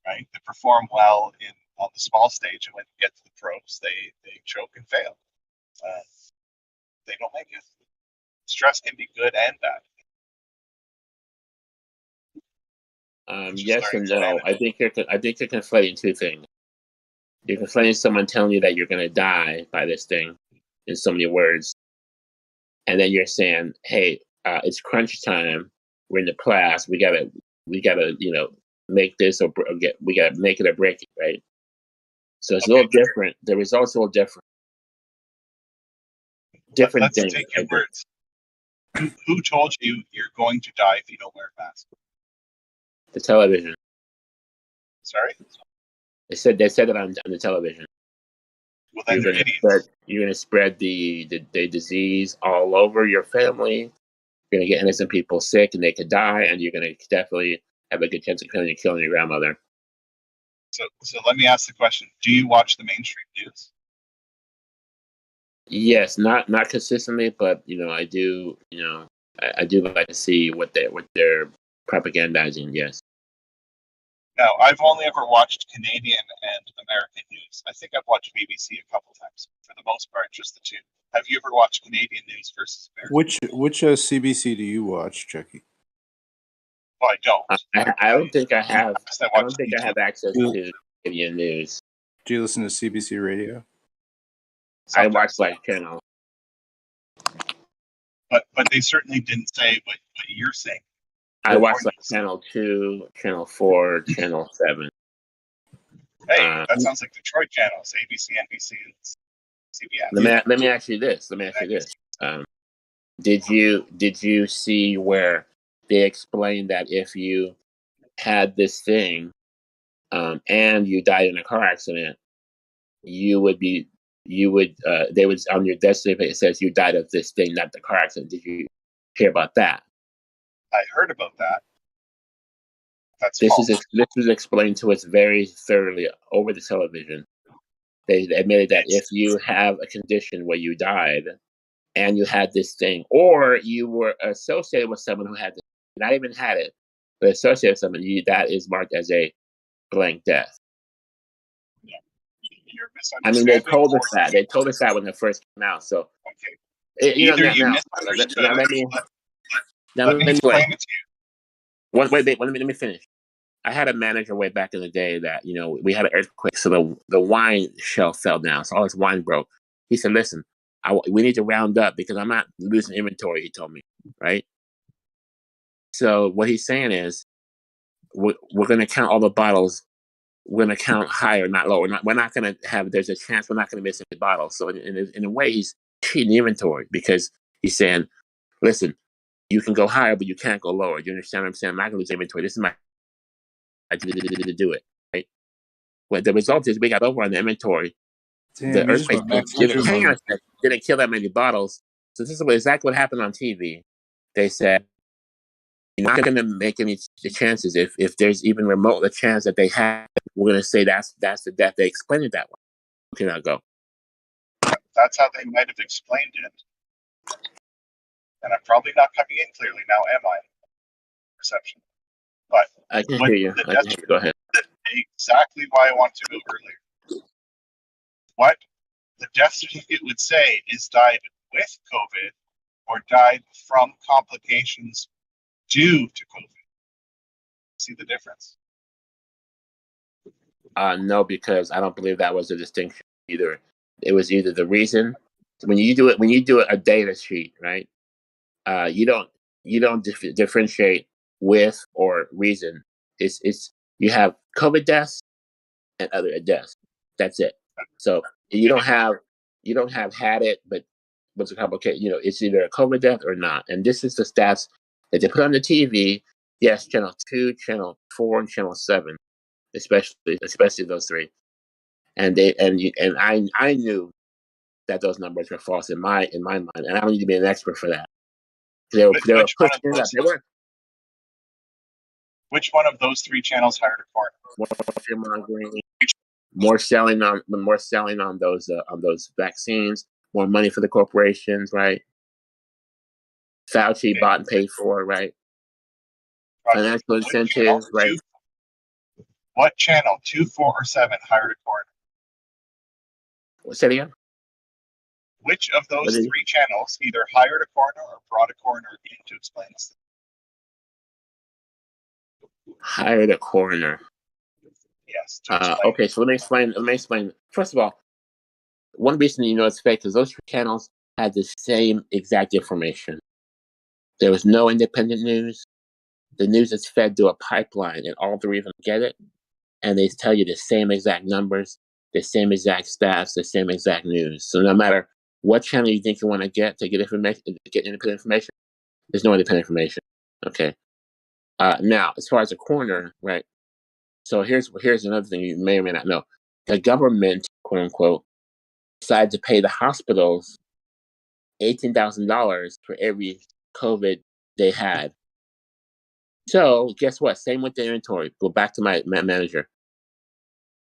right? That perform well on the small stage, and when you get to the pros, they choke and fail. They don't make it. Stress can be good and bad. Yes and no. I think you're conflating two things. You're conflating someone telling you that you're going to die by this thing, in so many words, and then you're saying, "Hey, it's crunch time. We're in the class. We gotta, make this we gotta make it or break it, right?" So it's a little different. The results are a little different. Different things. Let's take your words. Who told you you're going to die if you don't wear a mask? The television. Sorry? They said it on the television. Well, then You're going to spread the disease all over your family. You're going to get innocent people sick, and they could die, and you're going to definitely have a good chance of killing your grandmother. So let me ask the question: do you watch the mainstream news? Yes, not consistently, but I do. I do like to see what they're propagandizing. Yes. No, I've only ever watched Canadian and American news. I think I've watched BBC a couple times. For the most part, just the two. Have you ever watched Canadian news versus American? Which CBC do you watch, Chucky? Well, I don't. I don't think I have. I don't think I YouTube. have access to Canadian news. Do you listen to CBC radio? I watch like channels. But they certainly didn't say what you're saying. I watch like Channel 2, Channel 4, Channel 7. Hey, that sounds like Detroit channels: ABC, NBC, and CBS. Let me ask you this. Did you see where they explained that if you had this thing and you died in a car accident, they would on your death certificate it says you died of this thing, not the car accident. Did you hear about that? I heard about that. This was explained to us very thoroughly over the television. They admitted that if you have a condition where you died and you had this thing, or you were associated with someone who had this, not even had it, but associated with someone, that is marked as a blank death. Yeah. You're I mean, they told us that. They told us that when it first came out. So, okay. Let me explain it to you. Wait, let me finish. I had a manager way back in the day that, we had an earthquake, so the wine shelf fell down, so all this wine broke. He said, listen, we need to round up because I'm not losing inventory, he told me, right? So what he's saying is, we're going to count all the bottles. We're going to count higher, not lower. We're not going to have, there's a chance we're not going to miss any bottles. So in a way, he's cheating the inventory because he's saying, listen, you can go higher, but you can't go lower. You understand what I'm saying? I'm not going to lose inventory. This is my to do it, right? Well, the result is we got over on the inventory. Damn, The earthquake didn't kill that many bottles. So this is exactly what happened on TV. They said, you're not going to make any chances. If there's even remote a chance that they have, we're going to say that's the death. They explained it that way. Okay, now go. That's how they might have explained it. And I'm probably not coming in clearly now, am I? Perception. But I can hear you. Go ahead. Exactly why I want to go earlier. What the death certificate would say is died with COVID or died from complications due to COVID. See the difference? No, because I don't believe that was a distinction either. It was either the reason when you do a data sheet, right? You don't differentiate with or reason. It's you have COVID deaths and other deaths. That's it. So you don't have you don't have had it, but what's a complicated, it's either a COVID death or not. And this is the stats that they put on the TV. Yes, channel 2, channel 4, and channel 7, especially those three. And I knew that those numbers were false in my mind, and I don't need to be an expert for that. They were pushing it up. They weren't. Which one of those three channels hired a coroner? More selling on those vaccines, more money for the corporations, right? Fauci bought and paid for, right? Financial incentives, right? What channel, 2, 4, or 7, hired a coroner? Say it again. Which of those three channels either hired a coroner or brought a coroner in to explain this? Hired a coroner. Yes. Okay, so let me explain. First of all, one reason it's fake is those three channels had the same exact information. There was no independent news. The news is fed through a pipeline, and all three of them get it, and they tell you the same exact numbers, the same exact stats, the same exact news. So no matter what channel you think you want to get information, get independent information, there's no independent information. Okay. Now, as far as a coroner, right? So here's another thing you may or may not know. The government, quote unquote, decided to pay the hospitals $18,000 for every COVID they had. So guess what? Same with the inventory. Go back to my manager.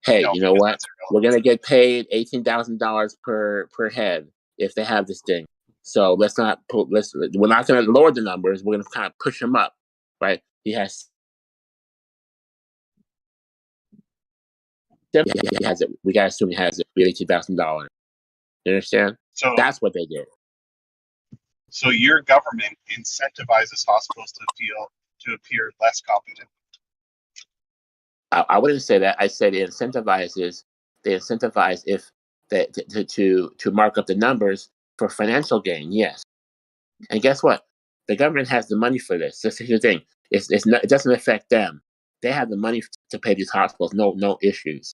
Hey, you know what? We're gonna get paid $18,000 per head if they have this thing. So we're not gonna lower the numbers. We're gonna kind of push them up, right? He has it. We gotta assume he has it. $18,000. You understand? So that's what they did. So your government incentivizes hospitals to appear less competent. I wouldn't say that. I said they incentivize if to mark up the numbers for financial gain. Yes, and guess what? The government has the money for this. This is the thing. It doesn't affect them. They have the money to pay these hospitals. No issues.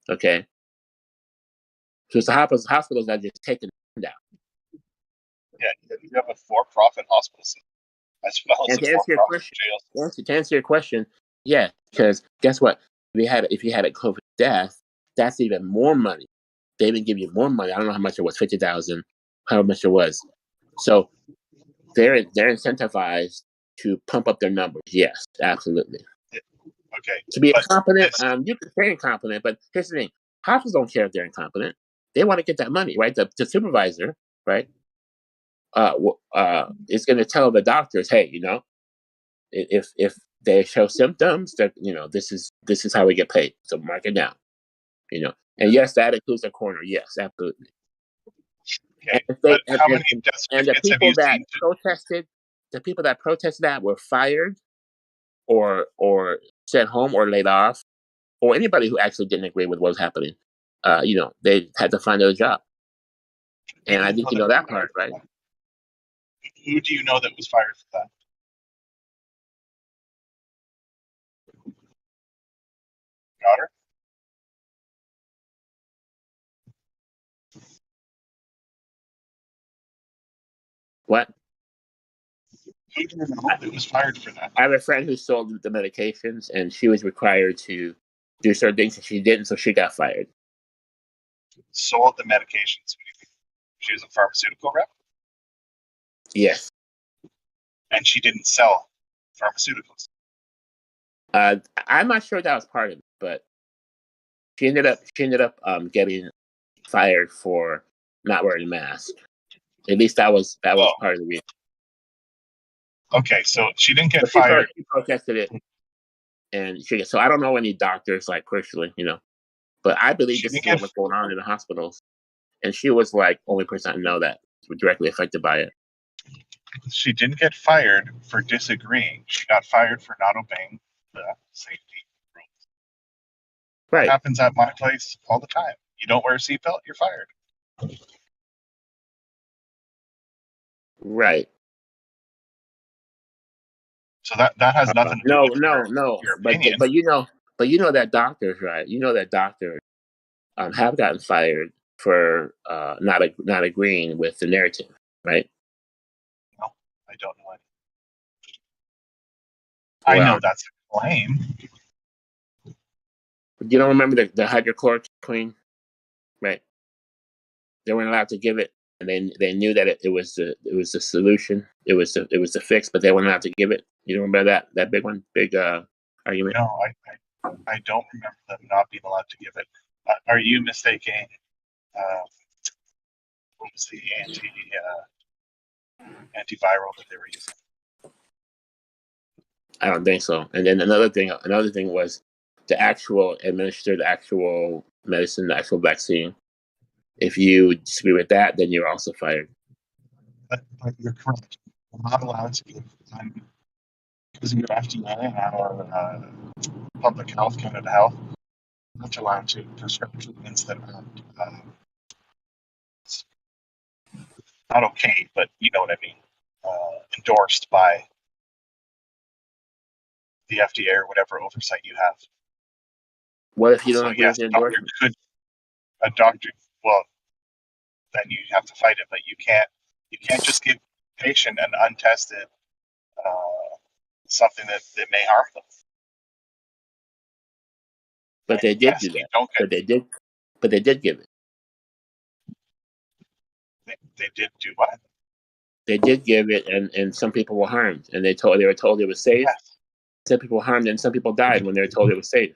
Okay. So it's the hospitals that are just taking them down. Yeah, you have a for-profit hospital system as well as a for-profit jail. To answer your question, yeah, because guess what? If you had a COVID death, that's even more money. They even give you more money. I don't know how much it was, 50,000, how much it was. So they're incentivized to pump up their numbers. Yes, absolutely. Okay. To be incompetent, you can say incompetent, but here's the thing: hospitals don't care if they're incompetent. They want to get that money, right? The supervisor, right? Is going to tell the doctors, hey, if they show symptoms, that this is how we get paid. So mark it down. And yes, that includes a coroner. Yes, absolutely. Okay. But how many death certificates have you seen? The people that protested that were fired, or sent home, or laid off, or anybody who actually didn't agree with what was happening. They had to find a job. And I think that part, right? Who do you know that was fired for that? Got her? What? Who do you know that was fired for that? I have a friend who sold the medications, and she was required to do certain things, and she didn't, so she got fired. Sold the medications. She was a pharmaceutical rep? Yes. And she didn't sell pharmaceuticals? I'm not sure that was part of it, but she ended up getting fired for not wearing a mask. At least that was part of the reason. Okay, so she didn't get fired. She protested it, and so I don't know any doctors personally, but I believe this is what's going on in the hospitals, and she was only person I know that was directly affected by it. She didn't get fired for disagreeing. She got fired for not obeying the safety rules. Right. That happens at my place all the time. You don't wear a seatbelt, you're fired. Right. So that has nothing to do with your opinion. But you know that doctors, right? You know that doctors have gotten fired not agreeing with the narrative, right? No, I don't know any. I Well, know that's a claim. you don't remember the hydrochloroquine, right? They weren't allowed to give it, and they knew that it was the solution. It was the fix, but they weren't allowed to give it. You don't remember that big argument? No, I don't remember them not being allowed to give it. Are you mistaking? What was the antiviral that they were using? I don't think so. And then another thing was to administer the actual medicine, the actual vaccine. If you disagree with that, then you're also fired. But you're correct. We're not allowed to give because of your FDA and our public health, Canada Health, we're not allowed to prescribe treatments that aren't not okay, but you know what I mean, endorsed by the FDA or whatever oversight you have. What if you don't So agree with yes, the doctor endorsement? a doctor, well, then you have to fight it, but you can't just give a patient an untested something that may harm them. But they did do You that. don't But get, they did give it. they did do what? They did give it, and some people were harmed, and they were told it was safe. Yes, Some people were harmed, and some people died when they were told it was safe.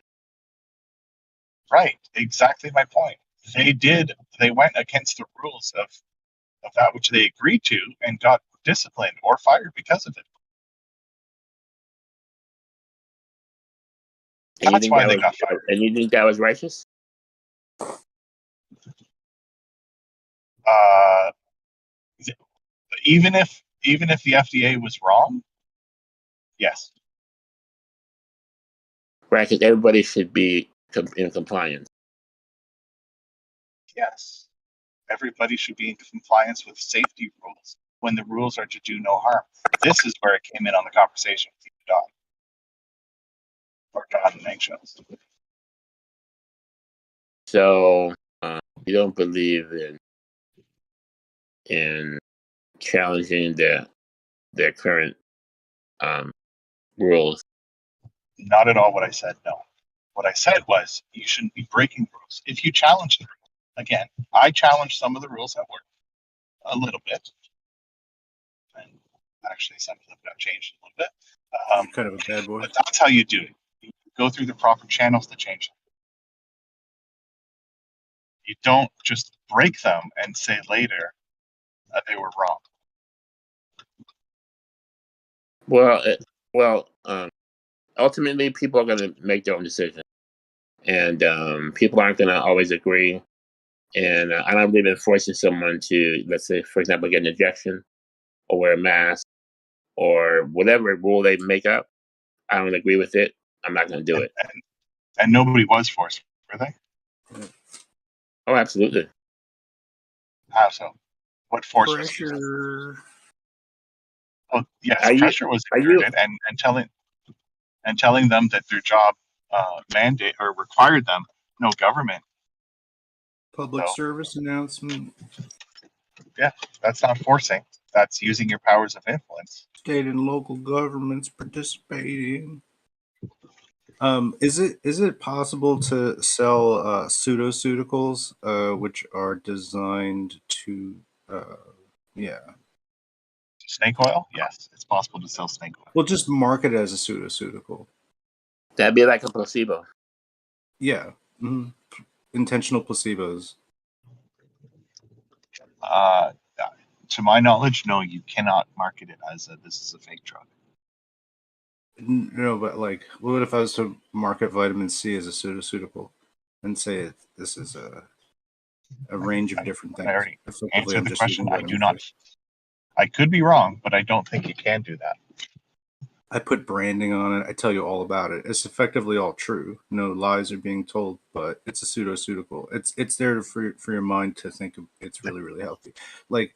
right. Exactly my point. They went against the rules of that which they agreed to and got disciplined or fired because of it. And That's why they got fired. And you think that was righteous? Even if the FDA was wrong, yes. Right, because everybody should be in compliance. Yes. Everybody should be in compliance with safety rules when the rules are to do no harm. This is where it came in on the conversation with you, Don. Or Don and eggshells. So you don't believe in challenging their current rules. Not at all what I said, no. What I said was you shouldn't be breaking rules. If you challenge the rules, again, I challenged some of the rules at work a little bit. And actually, some of them got changed a little bit. You're kind of a bad boy. But that's how you do it. You go through the proper channels to change them. You don't just break them and say later that they were wrong. Well, ultimately, people are going to make their own decision, and people aren't going to always agree. And I don't believe in forcing someone to, let's say, for example, get an injection or wear a mask or whatever rule they make up. I don't agree with it. I'm not going to do it. And nobody was forced, were they? Oh, absolutely. How so? What force was used? Pressure. Oh, yes, Are you- pressure was are you- exerted, and telling them that their job mandate or required them. No government. Public So- service announcement. That's not forcing. That's using your powers of influence. State and local governments participating. Is it possible to sell pseudoceuticals, which are designed to, yeah, Snake oil? Yes, it's possible to sell snake oil. well, just market it as a pseudoceutical. That'd be like a placebo. Yeah, intentional placebos. To my knowledge, no, you cannot market it as this is a fake drug. No, but like, what if I was to market vitamin C as a pseudoceutical and say this is a range of different things? I already Effectively, answered I'm the just question. using I vitamin do not. C. I could be wrong, but I don't think you can do that. I put branding on it. I tell you all about it. It's effectively all true. No lies are being told, but it's a pseudoceutical. It's there for your mind to think it's really, really healthy. Like,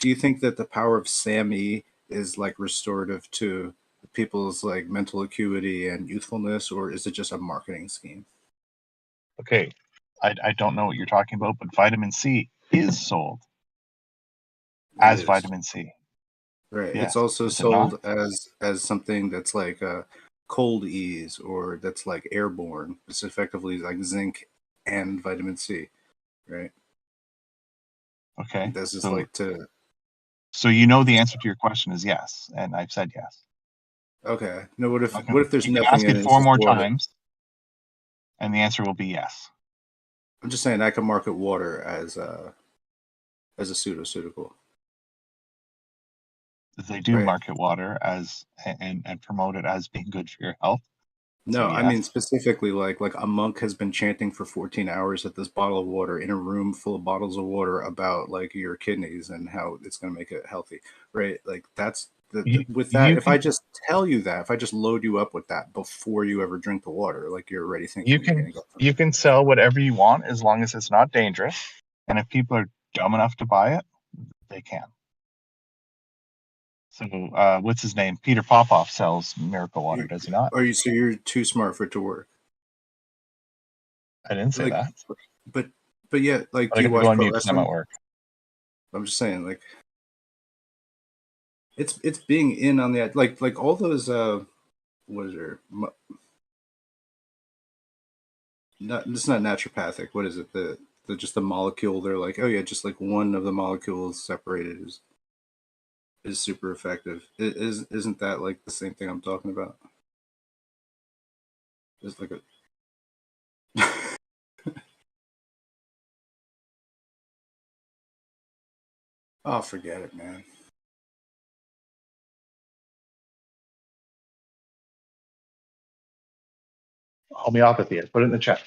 do you think that the power of SAMe is like restorative to people's like mental acuity and youthfulness, or is it just a marketing scheme? Okay, I don't know what you're talking about, but vitamin C is sold It as is. vitamin C. Right. Yes. It's also Is it not? sold as something that's like cold ease, or that's like airborne. It's effectively like zinc and vitamin C, right? Okay. This is So like to you know the answer to your question is yes, and I've said yes. okay. No, what Okay. if there's You can nothing ask in it it? It's 4 just more water. times, and the answer will be yes. I'm just saying I can market water as a pseudoceutical. They do Right. market water as and promote it as being good for your health. So No, I yes. mean specifically like a monk has been chanting for 14 hours at this bottle of water in a room full of bottles of water about like your kidneys and how it's going to make it healthy, right? Like that's with that. You If I can just tell you that, if I just load you up with that before you ever drink the water, like you're already thinking you you're can getting it from you can sell whatever you want as long as it's not dangerous. And if people are dumb enough to buy it, they can. So what's his name? Peter Popoff sells miracle water, does he not? Are you so you're too smart for it to work? I didn't say Like, that. but yeah, like But do I you got to go watch on pro mute because I'm wrestling? at work. I'm just saying, like it's being in on the like all those what is there? Not it's not naturopathic. What is it? The just the molecule. They're like, oh yeah, just like one of the molecules separated is super effective. Isn't that like the same thing I'm talking about? It's like a oh, forget it, man. Homeopathy. I put it in the chat.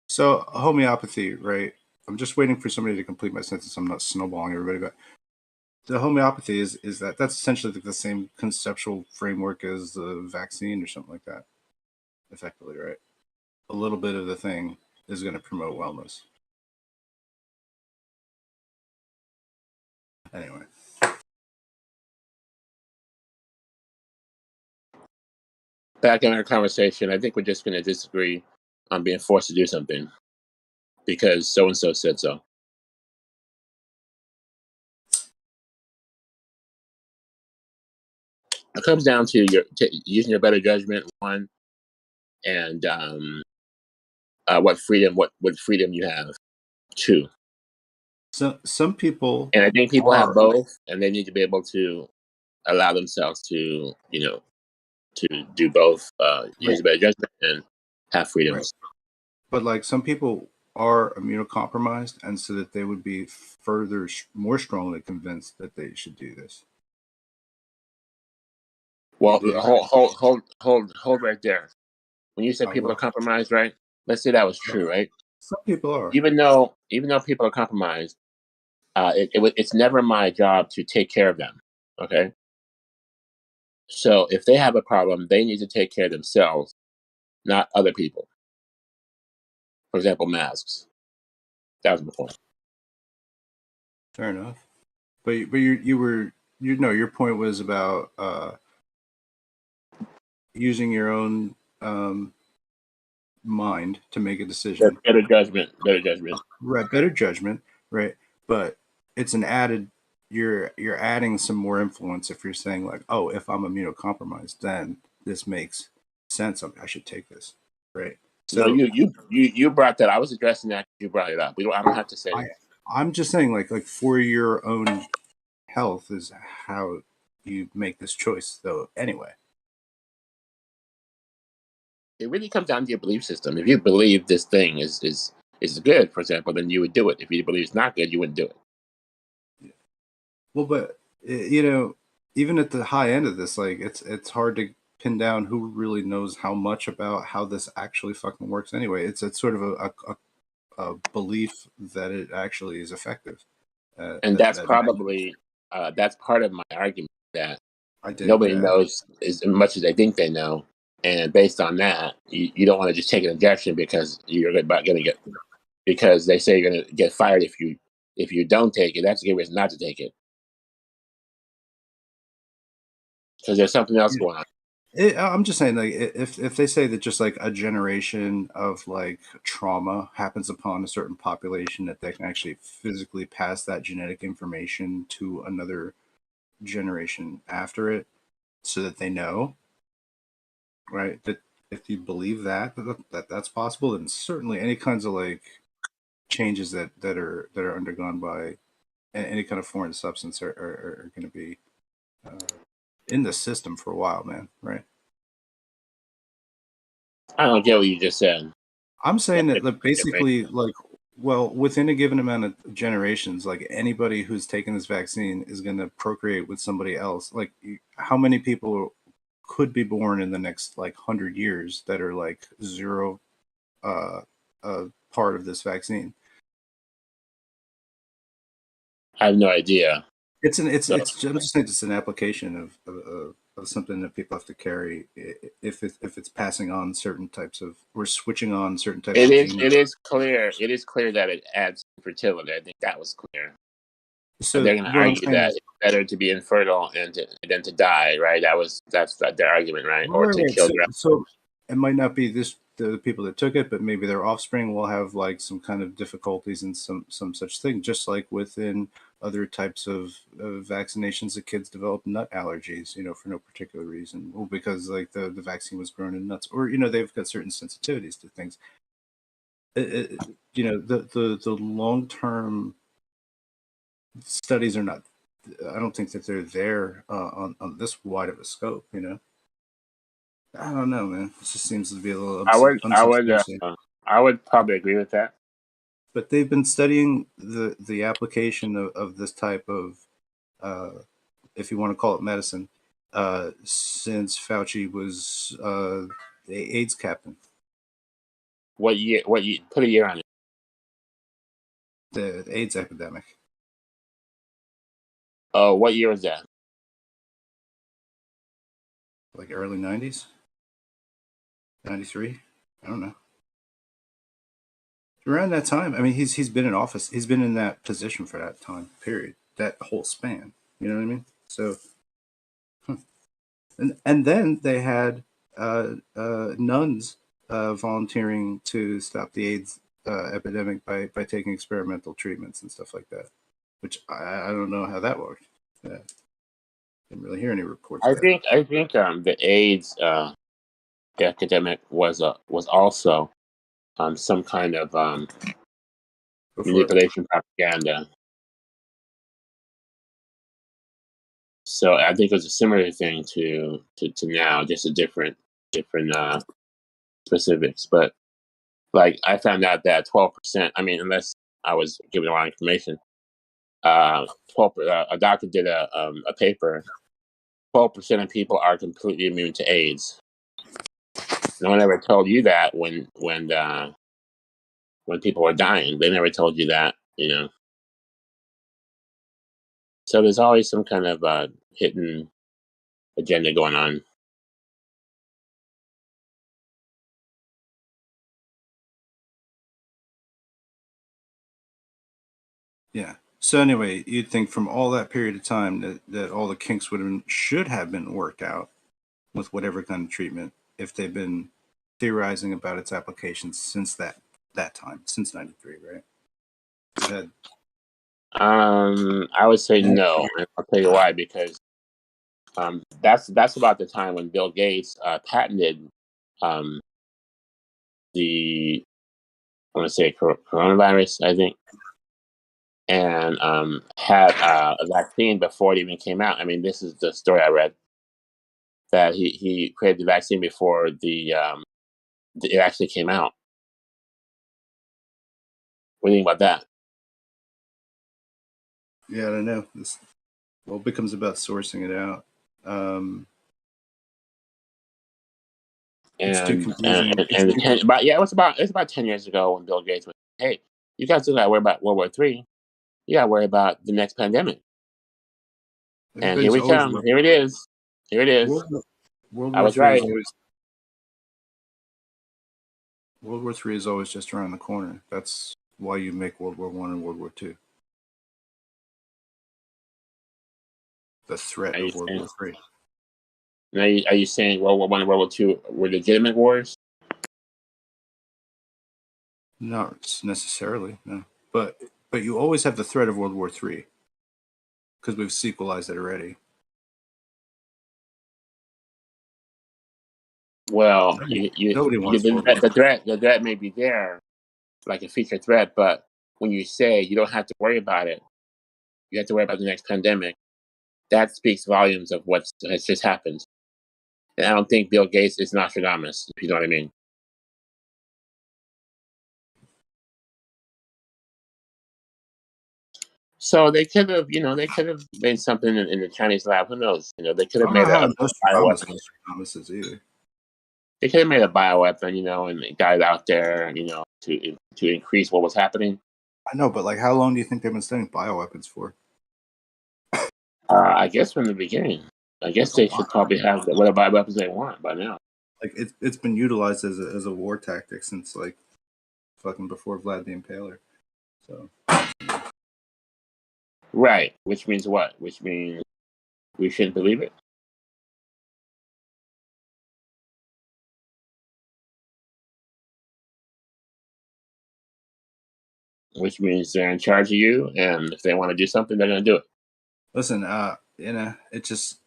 So homeopathy, right? I'm just waiting for somebody to complete my sentence. I'm not snowballing everybody, but the homeopathy is that's essentially like the same conceptual framework as the vaccine or something like that, effectively, right? A little bit of the thing is going to promote wellness. Anyway, Back in our conversation, I think we're just going to disagree on being forced to do something because so and so said so. It comes down to using your better judgment, one, and what freedom you have, two. so some people And I think people have are both, and they need to be able to allow themselves to, to do both, use right, a better judgment and have right, freedoms. but like some people are immunocompromised, and so that they would be further more strongly convinced that they should do this. Well, Do you agree? hold right there. When you said people are Well, compromised, right? Let's say that was true, right? some people are. Even though people are compromised, it's never my job to take care of them. Okay, so if they have a problem, they need to take care of themselves, not other people. For example, masks. That was my point. Fair enough. But your point was about using your own mind to make a decision. Better judgment. Better judgment. Right, better judgment, right? But it's an added. You're adding some more influence if you're saying like, oh, if I'm immunocompromised, then this makes sense. I should take this, right? No, So you brought that. I was addressing that. You brought it up. I don't have to say I it. I'm just saying like for your own health is how you make this choice. Though anyway, It really comes down to your belief system. If you believe this thing is good, for example, then you would do it. If you believe it's not good, you wouldn't do it. well, but even at the high end of this, like it's hard to pin down who really knows how much about how this actually fucking works. Anyway, it's sort of a belief that it actually is effective. And That that's that probably that's part of my argument that I dig nobody that. knows as much as they think they know. And based on that, you don't want to just take an injection because you're about going to get because they say you're going to get fired if you don't take it. That's a good reason not to take it because there's something else going on. I'm just saying, like, if they say that just like a generation of like trauma happens upon a certain population, that they can actually physically pass that genetic information to another generation after it, so that they know, right? That if you believe that's possible, then certainly any kinds of like changes that are undergone by any kind of foreign substance are going to be in the system for a while, man. Right? I don't get what you just said. I'm saying that like, basically, like, well, within a given amount of generations, like anybody who's taken this vaccine is going to procreate with somebody else. Like, how many people could be born in the next like 100 years that are like zero part of this vaccine? I have no idea. It's an So I'm just saying it's an application of something that people have to carry if it's passing on certain types of, we're switching on certain types of genes. it is clear that it adds fertility. I think that was clear. So and they're going to what I'm argue saying that is, it's better to be infertile than to die, right? That's their argument, right? Or to right, kill so it might not be the people that took it, but maybe their offspring will have like some kind of difficulties and some such thing, just like within other types of vaccinations that kids develop nut allergies, for no particular reason. Well, because like the vaccine was grown in nuts, or they've got certain sensitivities to things. The long-term studies are not, I don't think that they're there on this wide of a scope, I don't know, man. It just seems to be a little unsubstantiated. I would probably agree with that. But they've been studying the application of this type of, if you want to call it medicine, since Fauci was the AIDS captain. What year? Put a year on it. The AIDS epidemic. Oh, what year was that? Like early 90s? 93? I don't know. Around that time, I mean, he's been in office. He's been in that position for that time period, that whole span. You know what I mean? So, and then they had nuns volunteering to stop the AIDS epidemic by taking experimental treatments and stuff like that, which I don't know how that worked. Didn't really hear any reports. I think the AIDS epidemic was also some kind of manipulation propaganda. So I think it was a similar thing to now, just a different specifics. But like I found out that 12%. I mean, unless I was given the wrong information, 12. A doctor did a paper. 12% of people are completely immune to AIDS. No one ever told you that when people were dying. They never told you that, So there's always some kind of hidden agenda going on. Yeah. So anyway, you'd think from all that period of time that all the kinks should have been worked out with whatever kind of treatment, if they've been theorizing about its applications since that time, since '93, right? I would say no, and I'll tell you why. Because that's about the time when Bill Gates patented the I want to say coronavirus, I think, and had a vaccine before it even came out. I mean, this is the story I read, that he created the vaccine before it actually came out. What do you think about that? Yeah, I don't know. It becomes about sourcing it out. It's too confusing. It was about 10 years ago when Bill Gates was, hey, you guys don't got to worry about World War III. You got to worry about the next pandemic. And here we come. Here it is. Here it is. World I War was III right. World War III is always just around the corner. That's why you make World War I and World War II. The threat of World War III. Now, are you saying World War I and World War II were legitimate wars? Not necessarily, no. But you always have the threat of World War III because we've sequelized it already. Well, Nobody wants World War the threat may be there, like a future threat, but when you say you don't have to worry about it, you have to worry about the next pandemic. That speaks volumes of what has just happened. And I don't think Bill Gates is Nostradamus, if you know what I mean. So they could have, made something in the Chinese lab. Who knows? They could I have don't know made how a bioweapon. Nostradamus is either. They could have made a bioweapon, and got it out there, to increase what was happening. I know, but like, how long do you think they've been studying bioweapons for? I guess from the beginning. I guess they should probably have whatever bioweapons they want by now. Like, it's been utilized as a war tactic since like fucking before Vlad the Impaler. So. Right. Which means what? Which means we shouldn't believe it? Which means they're in charge of you, and if they want to do something, they're going to do it. Listen, it just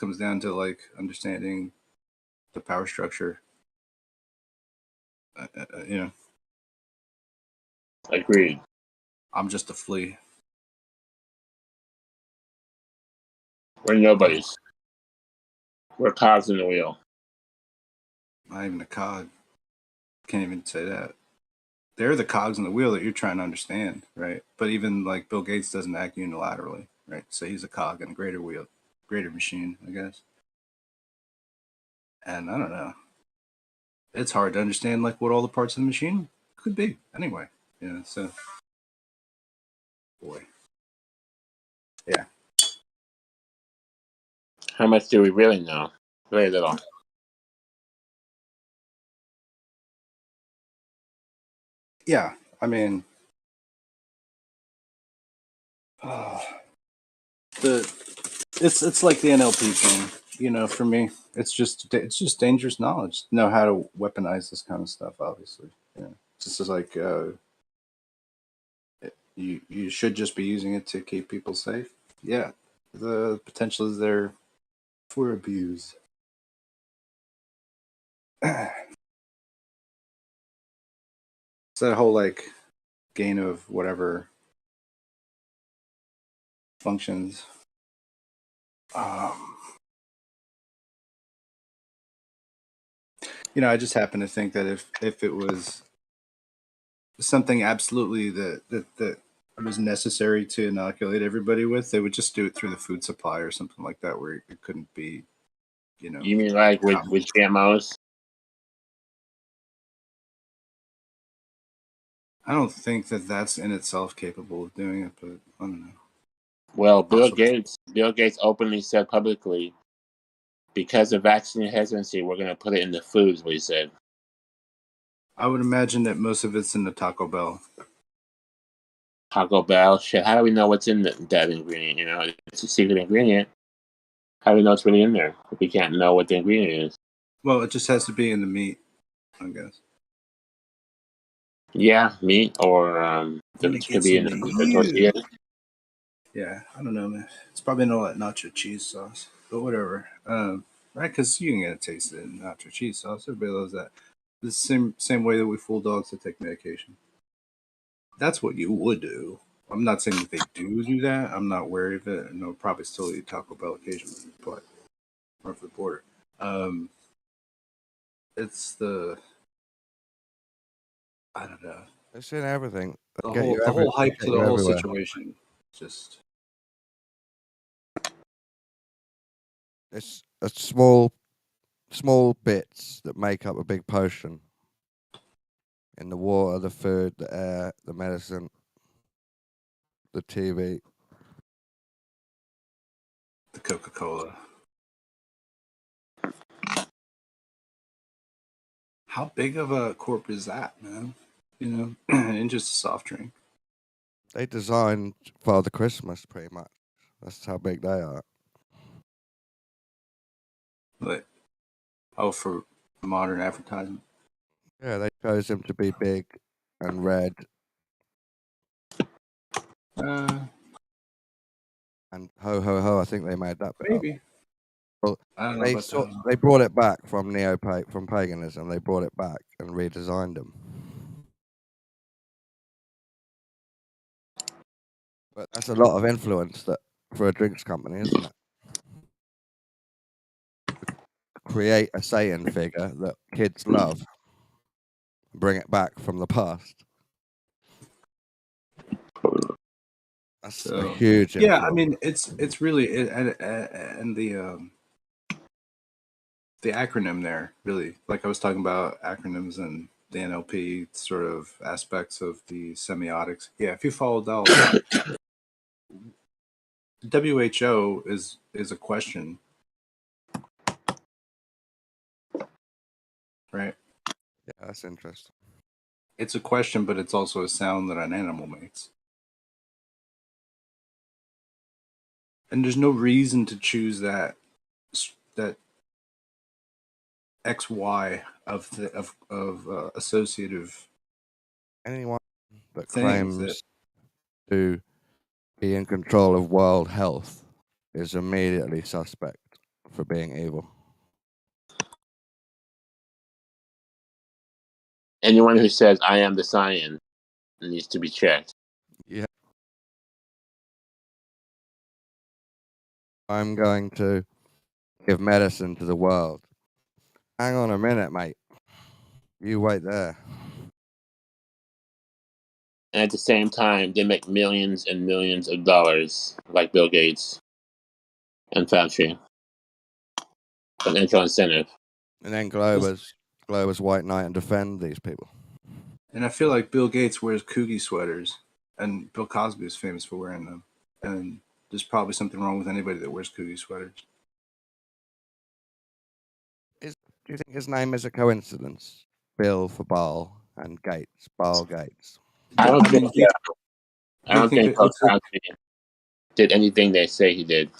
comes down to like understanding the power structure. Agreed. I'm just a flea. We're nobodies. We're cogs in the wheel. Not even a cog. Can't even say that. They're the cogs in the wheel that you're trying to understand, right? But even like Bill Gates doesn't act unilaterally, right? So he's a cog in a greater wheel, greater machine, I guess. And I don't know. It's hard to understand like what all the parts of the machine could be. Anyway, so boy. Yeah. How much do we really know? Very little. Yeah, I mean, it's like the NLP thing, for me. It's just dangerous knowledge. Know how to weaponize this kind of stuff. Obviously, just as like you should just be using it to keep people safe. Yeah, the potential is there for abuse. It's that whole like gain of whatever functions. I just happen to think that if it was something absolutely that was necessary to inoculate everybody with, they would just do it through the food supply or something like that, where it couldn't be, You mean like with GMOs? I don't think that that's in itself capable of doing it, but I don't know. Well, Bill Gates openly said publicly, because of vaccine hesitancy, we're going to put it in the foods, what he said. I would imagine that most of it's in the Taco Bell. Taco Bell? Shit, how do we know what's in that ingredient? It's a secret ingredient. How do we know it's really in there if we can't know what the ingredient is? Well, it just has to be in the meat, I guess. Yeah, meat, or it could be in the tortilla. Yeah, I don't know, man. It's probably not that nacho cheese sauce, but whatever. Right? Because you can get a taste of it in nacho cheese sauce. Everybody loves that. The same way that we fool dogs to take medication. That's what you would do. I'm not saying that they do that. I'm not wary of it. And they'll probably still eat Taco Bell occasionally, but north of the border. It's I don't know. It's in everything. The whole hype to the whole situation. Just. It's a small bits that make up a big potion. In the water, the food, the air, the medicine, the TV. The Coca-Cola. How big of a corp is that, man? In just a soft drink. They designed Father Christmas, pretty much. That's how big they are. But for modern advertising. Yeah, they chose him to be big and red and ho ho ho. I think they made that bit up. Maybe. Well, I don't know about that. they brought it back from from paganism. They brought it back and redesigned them. But that's a lot of influence that for a drinks company, isn't it? Create a Satan figure that kids love, bring it back from the past. That's a huge influence. Yeah, I mean it's really and the acronym there really, like I was talking about acronyms and the NLP sort of aspects of the semiotics. Yeah, if you followed all that, WHO is a question, right? Yeah, that's interesting. It's a question, but it's also a sound that an animal makes. And there's no reason to choose that XY of the associative Anyone that things claims to be in control of world health is immediately suspect for being evil. Anyone who says I am the science needs to be checked. Yeah. I'm going to give medicine to the world. Hang on a minute, mate. You wait there. And at the same time, they make millions and millions of dollars, like Bill Gates and Fauci. Financial incentive. And then Glover's white knight and defend these people. And I feel like Bill Gates wears Coogie sweaters, and Bill Cosby is famous for wearing them. And there's probably something wrong with anybody that wears Coogie sweaters. Do you think his name is a coincidence? Bill for Baal and Gates, Baal Gates. I don't think Bill it's Cosby did anything they say he did.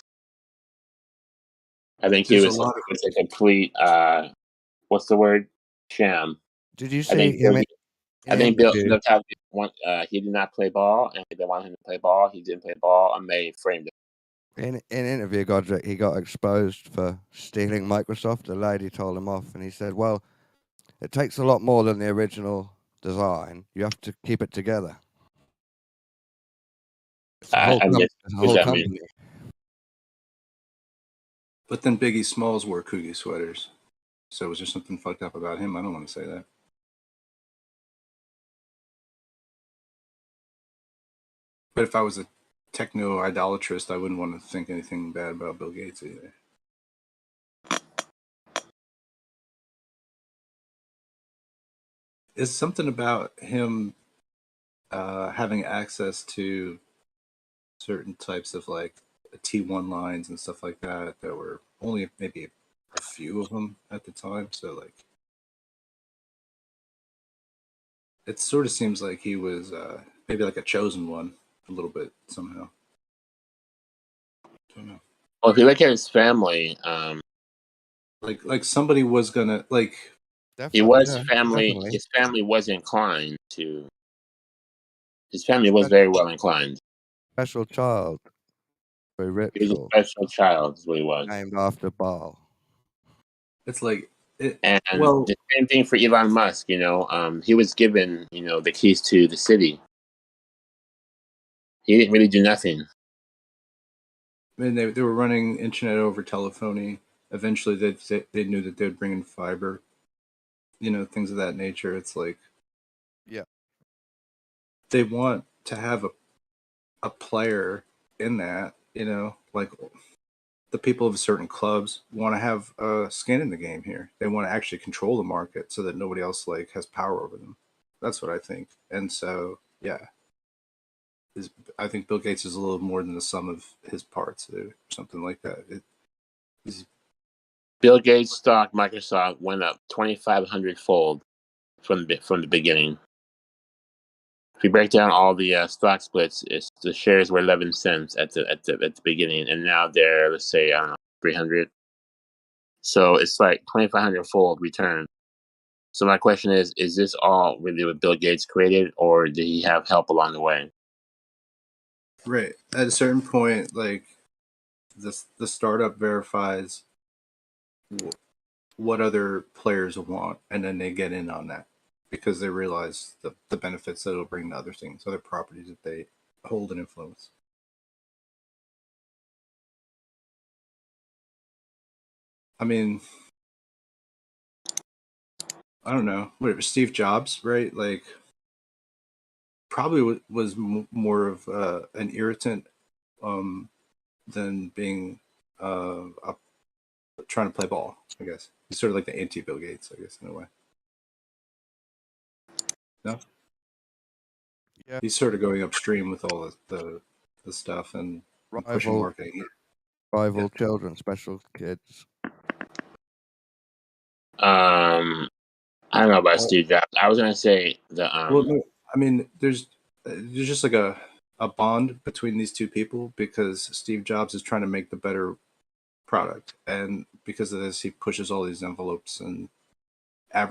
I think he was a complete what's the word? Sham. Did you see him? I think Bill Cosby he did not play ball, and if they wanted him to play ball, he didn't play ball, and they framed it. In an interview, Godric, he got exposed for stealing Microsoft. The lady told him off, and he said, "Well, it takes a lot more than the original design. You have to keep it together." It's a whole company. But then Biggie Smalls wore Coogie sweaters. So was there something fucked up about him? I don't want to say that. But if I was a techno idolatrist, I wouldn't want to think anything bad about Bill Gates either. Is something about him having access to certain types of like T1 lines and stuff like that were only maybe a few of them at the time. So like, it sort of seems like he was maybe like a chosen one a little bit somehow. Don't know. Well, if you look at his family, like somebody was gonna like. He was family. His family was inclined to. His family was very well inclined. Special child. Very rich. He was a special child, is what he was. Named after Baal. It's like the same thing for Elon Musk. You know, he was given the keys to the city. He didn't really do nothing. I mean, they were running internet over telephony. Eventually, they knew that they'd bring in fiber. Things of that nature. It's like, yeah, they want to have a player in that. Like the people of certain clubs want to have skin in the game here. They want to actually control the market so that nobody else like has power over them. That's what I think. And so, yeah, I think Bill Gates is a little more than the sum of his parts, or something like that. Bill Gates' stock, Microsoft, went up 2,500 fold from the beginning. If you break down all the stock splits, the shares were 11 cents at the beginning, and now they're, let's say, I don't know, 300. So it's like 2,500 fold return. So my question is this all really what Bill Gates created, or did he have help along the way? Right. At a certain point, like the startup verifies what other players want, and then they get in on that because they realize the benefits that it'll bring to other things, other properties that they hold and influence. I mean, I don't know. Whatever. Steve Jobs, right? Like, probably was more of an irritant than being trying to play ball. I guess he's sort of like the anti-Bill Gates, I guess, in a way. No, Yeah. he's sort of going upstream with all the stuff and pushing Rival, marketing. rival children, special kids. I don't know about Steve Jobs. I was gonna say the Well, no, I mean, there's just like a bond between these two people because Steve Jobs is trying to make the better product, and because of this, he pushes all these envelopes and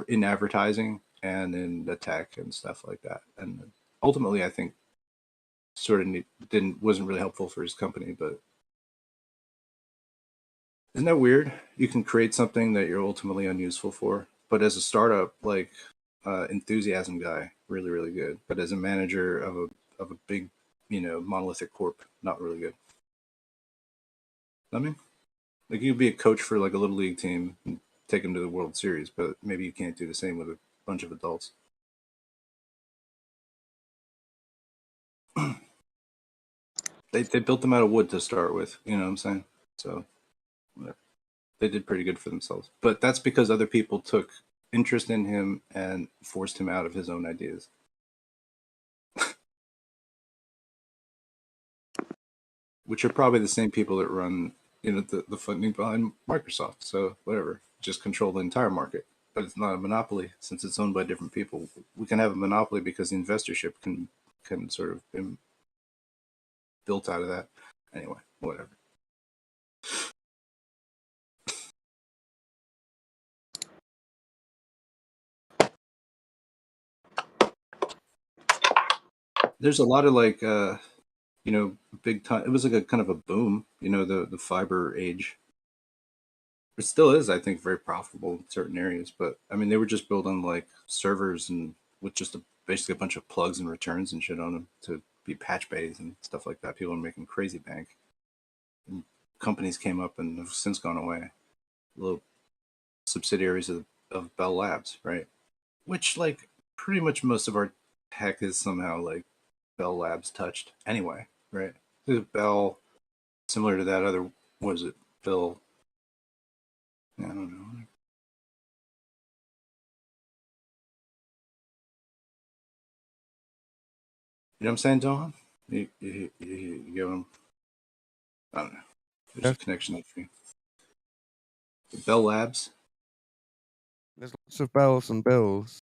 in advertising and in the tech and stuff like that. And ultimately, I think sort of wasn't really helpful for his company. But isn't that weird? You can create something that you're ultimately unuseful for, but as a startup, like enthusiasm guy, really really good. But as a manager of a big, monolithic corp, not really good. I mean, like you'd be a coach for like a little league team and take them to the World Series, but maybe you can't do the same with a bunch of adults. They built them out of wood to start with, you know what I'm saying? So they did pretty good for themselves. But that's because other people took interest in him and forced him out of his own ideas. Which are probably the same people that run, the funding behind Microsoft. So whatever, just control the entire market. But it's not a monopoly since it's owned by different people. We can have a monopoly because the investorship can sort of be built out of that. Anyway, whatever. There's a lot of like big time. It was like a kind of a boom, the fiber age. It still is, I think, very profitable in certain areas. But I mean, they were just built on like servers and with just basically a bunch of plugs and returns and shit on them to be patch bays and stuff like that. People are making crazy bank. And companies came up and have since gone away. Little subsidiaries of Bell Labs, right? Which like pretty much most of our tech is somehow like Bell Labs touched anyway, right? The Bell, similar to that other, was it Bill? I don't know. You know what I'm saying, Don? You get what I don't know. There's a connection there for you. The Bell Labs, There's lots of bells and bills.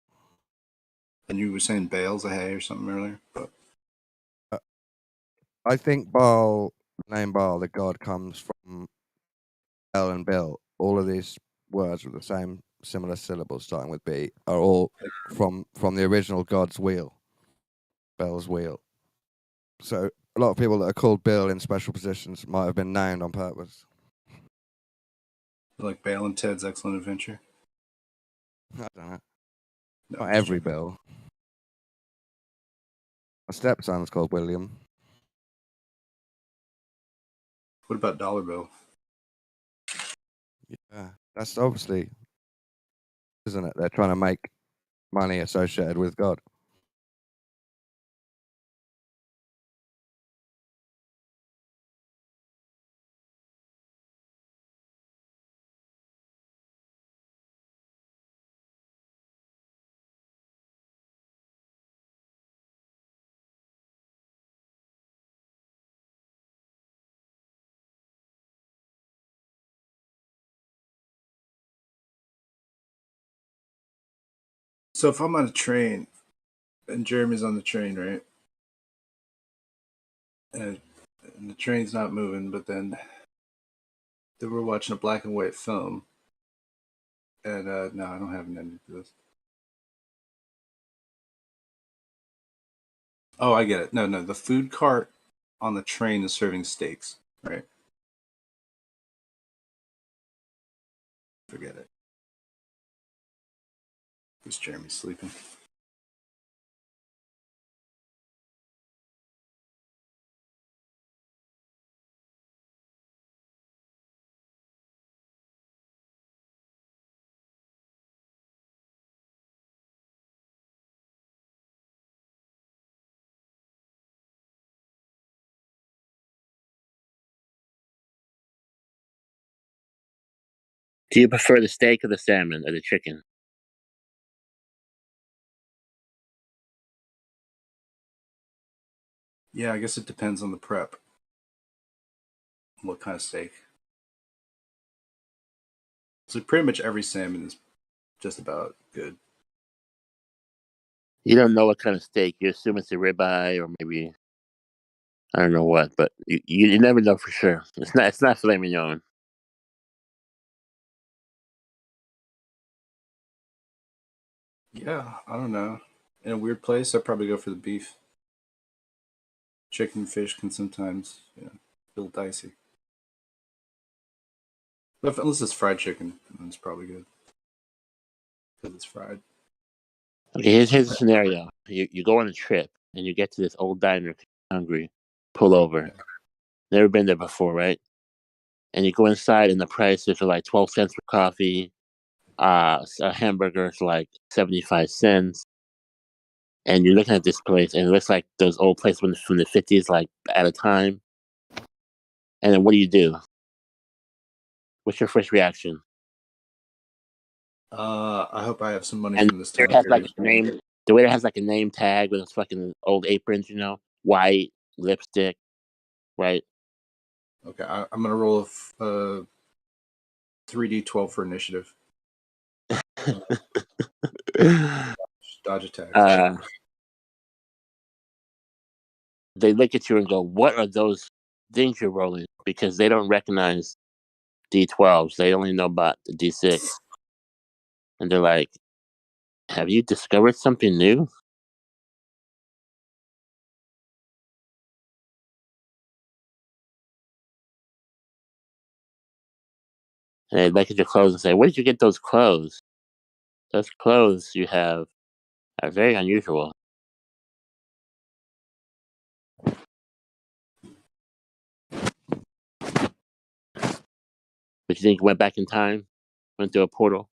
and you were saying bales of hay or something earlier, but I think Baal, the name Baal, the god, comes from Bel and Bill. All of these words with the same similar syllables starting with B are all from the original god's wheel, Bel's wheel. So a lot of people that are called Bill in special positions might have been named on purpose. like Bale and Ted's Excellent Adventure. I don't know. No, Not I'm just every joking. Bill. My stepson's called William. What about Dollar Bill? Yeah, that's obviously, isn't it? They're trying to make money associated with God. So if I'm on a train and Jeremy's on the train, right? And the train's not moving, but then we're watching a black and white film, And no, I don't have an ending to this. Oh, I get it. No, the food cart on the train is serving steaks, right? Forget it. Is Jeremy sleeping? Do you prefer the steak or the salmon or the chicken? Yeah, I guess it depends on the prep. What kind of steak? So pretty much every salmon is just about good. You don't know what kind of steak. You assume it's a ribeye or maybe I don't know what, but you never know for sure. It's not filet mignon. Yeah, I don't know. In a weird place, I'd probably go for the beef. Chicken, fish can sometimes, feel dicey. But unless it's fried chicken, then it's probably good because it's fried. Okay, here's a scenario. You go on a trip and you get to this old diner, hungry, pull over. Yeah. Never been there before, right? And you go inside and the prices are like 12 cents for coffee. A hamburger is like 75 cents. And you're looking at this place and it looks like those old places from the 50s, like at a time. And then what do? What's your first reaction? I hope I have some money And from this there time has like period. a name. The waiter has like a name tag with his fucking old aprons, white lipstick, right? Okay, I'm gonna roll a 3d12 for initiative. Dodge attacks. They look at you and go, "What are those things you're rolling?" Because they don't recognize D12s. They only know about the D6, and they're like, "Have you discovered something new?" And they look at your clothes and say, "Where did you get those clothes? Those clothes you have are very unusual." But you think you went back in time, went through a portal?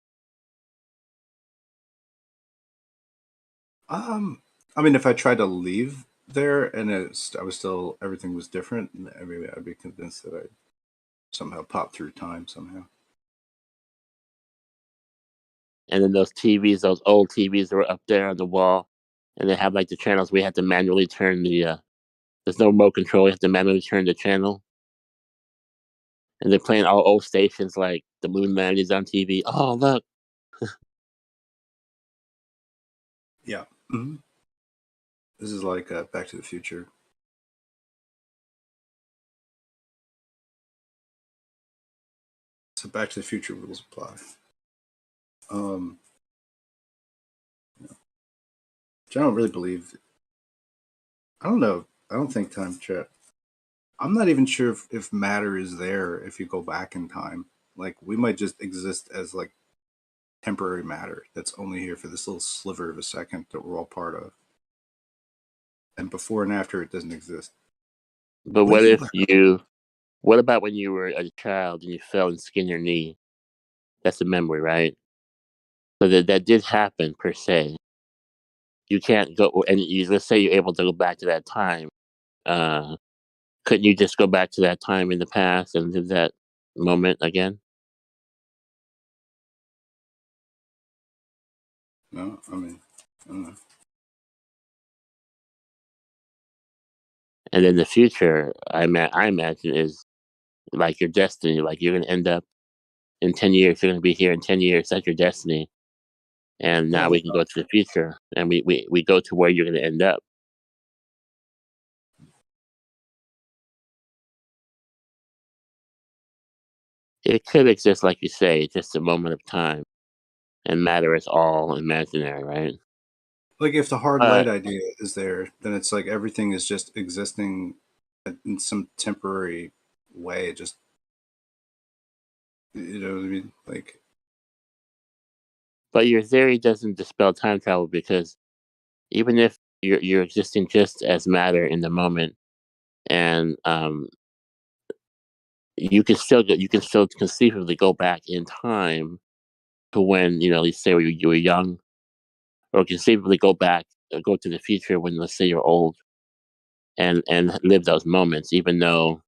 I mean, if I tried to leave there and I was still everything was different, maybe I'd be convinced that I somehow popped through time somehow. And then those old TVs that were up there on the wall, and they have like the channels we had to manually turn the. There's no remote control. You have to manually turn the channel. And they're playing all old stations like the Moon Man is on TV. Oh, look. Yeah. Mm-hmm. This is like Back to the Future. So Back to the Future rules apply. Which I don't really believe. I don't know. I don't think time travel. I'm not even sure if matter is there if you go back in time. Like we might just exist as like temporary matter that's only here for this little sliver of a second that we're all part of. And before and after it doesn't exist. But What what if if you you. What about when you were a child and you fell and skinned your knee? That's a memory, right? So that did happen per se. You can't go, and let's say you're able to go back to that time. Uh, couldn't you just go back to that time in the past and live that moment again? No, I mean, I don't know. And then the future, I imagine, is like your destiny. Like you're going to end up in 10 years. You're going to be here in 10 years. That's your destiny. And now Oh, we can go to the future and we go to where you're going to end up. It could exist, like you say, just a moment of time. and matter is all imaginary, right? Like if the hard light idea is there, then it's like everything is just existing in some temporary way. Just, you know what I mean? Like, But your theory doesn't dispel time travel, because even if you're existing just as matter in the moment, and you can still conceivably go back in time to when, let's say you were young, or conceivably go to the future when, let's say, you're old, and live those moments, even though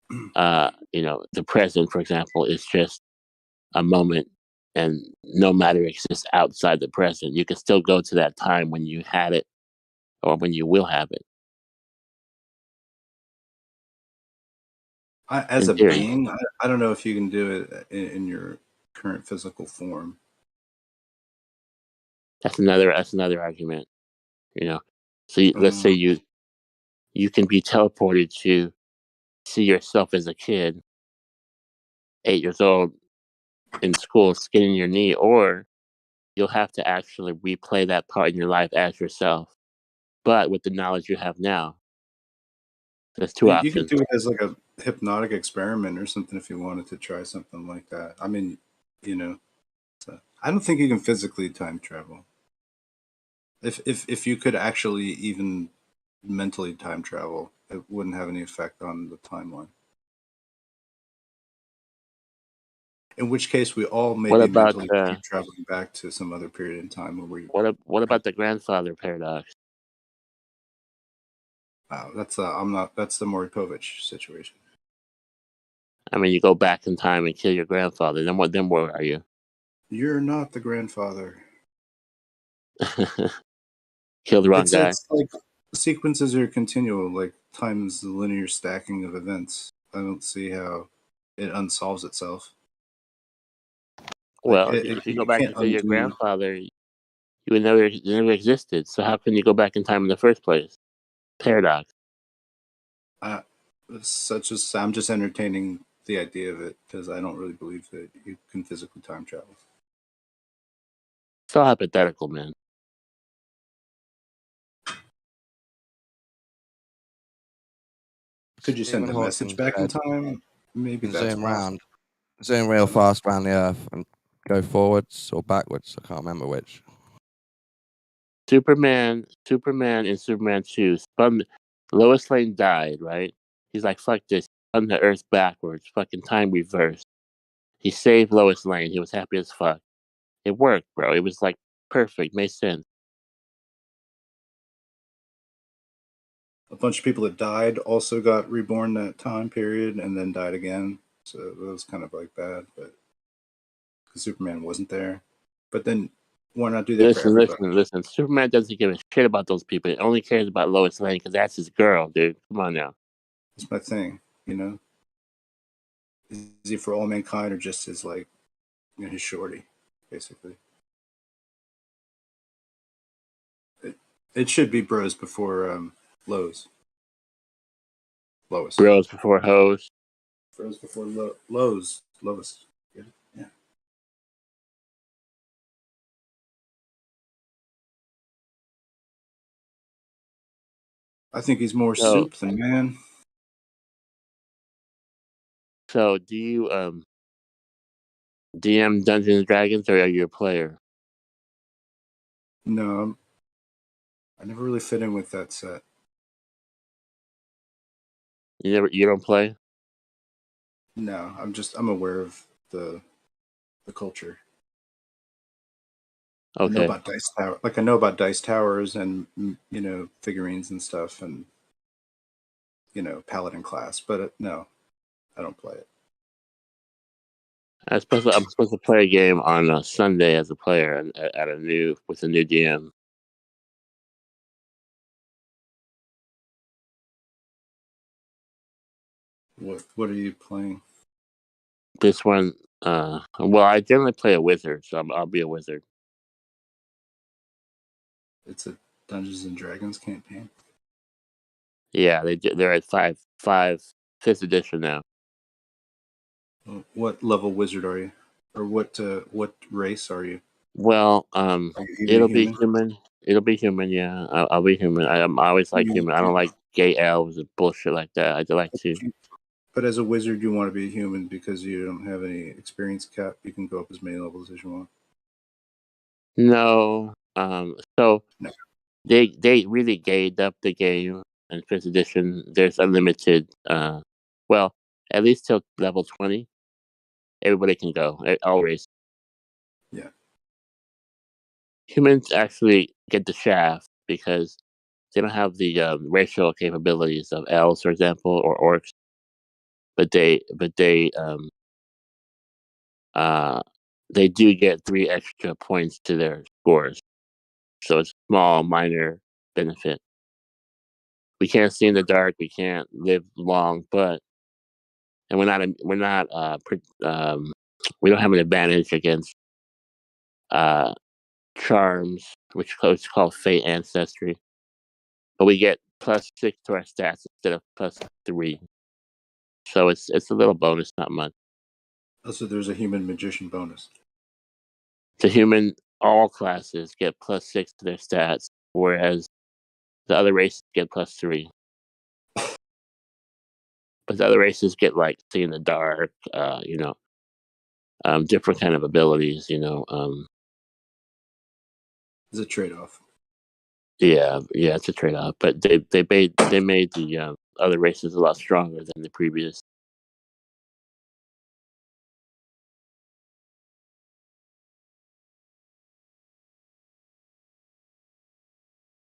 the present, for example, is just a moment, and no matter exists outside the present. You can still go to that time when you had it, or when you will have it. as In a theory, being, I don't know if you can do it in your current physical form. that's another argument. So let's say you can be teleported to see yourself as a kid, 8 years old, in school, skinning your knee, or you'll have to actually replay that part in your life as yourself, but with the knowledge you have now. There's two You could options. do it as like a hypnotic experiment or something if you wanted to try something like that. I mean, so I don't think you can physically time travel. If you could actually even mentally time travel, it wouldn't have any effect on the timeline. In which case, we all may What be about mentally traveling back to some other period in time where we. what about the grandfather paradox? Wow, I'm not. That's the Morikovich situation. I mean, you go back in time and kill your grandfather. Then what? Then where are you? You're not the grandfather. Kill the wrong guy. It's like sequences are continual. Like time is the linear stacking of events. I don't see how it unsolves itself. Like Well, if you go you back can't and kill your undo. grandfather, you never existed. So how can you go back in time in the first place? Paradox. Such as I'm just entertaining the idea of it because I don't really believe that you can physically time travel. It's all hypothetical, man. Could you send a Stephen message Hawking back in said time? Maybe you can that's zoom possible. zoom real fast around the Earth and go forwards or backwards. I can't remember which. Superman in Superman 2 spun. Lois Lane died, right? He's like, fuck this. Spun the Earth backwards. Fucking time reversed. He saved Lois Lane. He was happy as fuck. It worked, bro. It was like perfect. Made sense. A bunch of people that died also got reborn that time period and then died again. So it was kind of like bad, but because Superman wasn't there. But then why not do that for everybody? Listen. Superman doesn't give a shit about those people. He only cares about Lois Lane because that's his girl, dude. Come on now. That's my thing, Is he for all mankind or just his his shorty, basically? It should be bros before lows. Lowest. Bros before hoes. Bros before lows. Lowest. Yeah. I think he's more So, soup than man. so do you DM Dungeons and Dragons, or are you a player? No, I never really fit in with that set. You don't play? No, I'm aware of the culture. I know Okay. about Dice Tower. I know about Dice Towers and figurines and stuff, and Paladin class. But no, I don't play it. I'm supposed to play a game on a Sunday as a player with a new DM. What are you playing? This one, well, I generally play a wizard, so I'll be a wizard. It's a Dungeons and Dragons campaign. Yeah, they're at 5th edition now. What level wizard are you, or what race are you? Well, Are you it'll be human? human. It'll be human. Yeah, I'll be human. I always like You- human. I don't like gay elves and bullshit like that. I like to. But as a wizard, you want to be human because you don't have any experience cap. You can go up as many levels as you want. No. So No. they really gayed up the game in fifth edition. There's unlimited. Well, at least till level 20, everybody can go. All races. Yeah. Humans actually get the shaft because they don't have the racial capabilities of elves, for example, or orcs. But they do get 3 extra points to their scores. So it's a small, minor benefit. We can't see in the dark. We can't live long, but and we don't have an advantage against charms, which is called fate ancestry. But we get +6 to our stats instead of +3. So it's a little bonus, not much. Also, there's a human magician bonus. The human, all classes get +6 to their stats, whereas the other races get +3. But the other races get like see in the dark, different kind of abilities. It's a trade off. Yeah, it's a trade off. But they made the other races a lot stronger than the previous.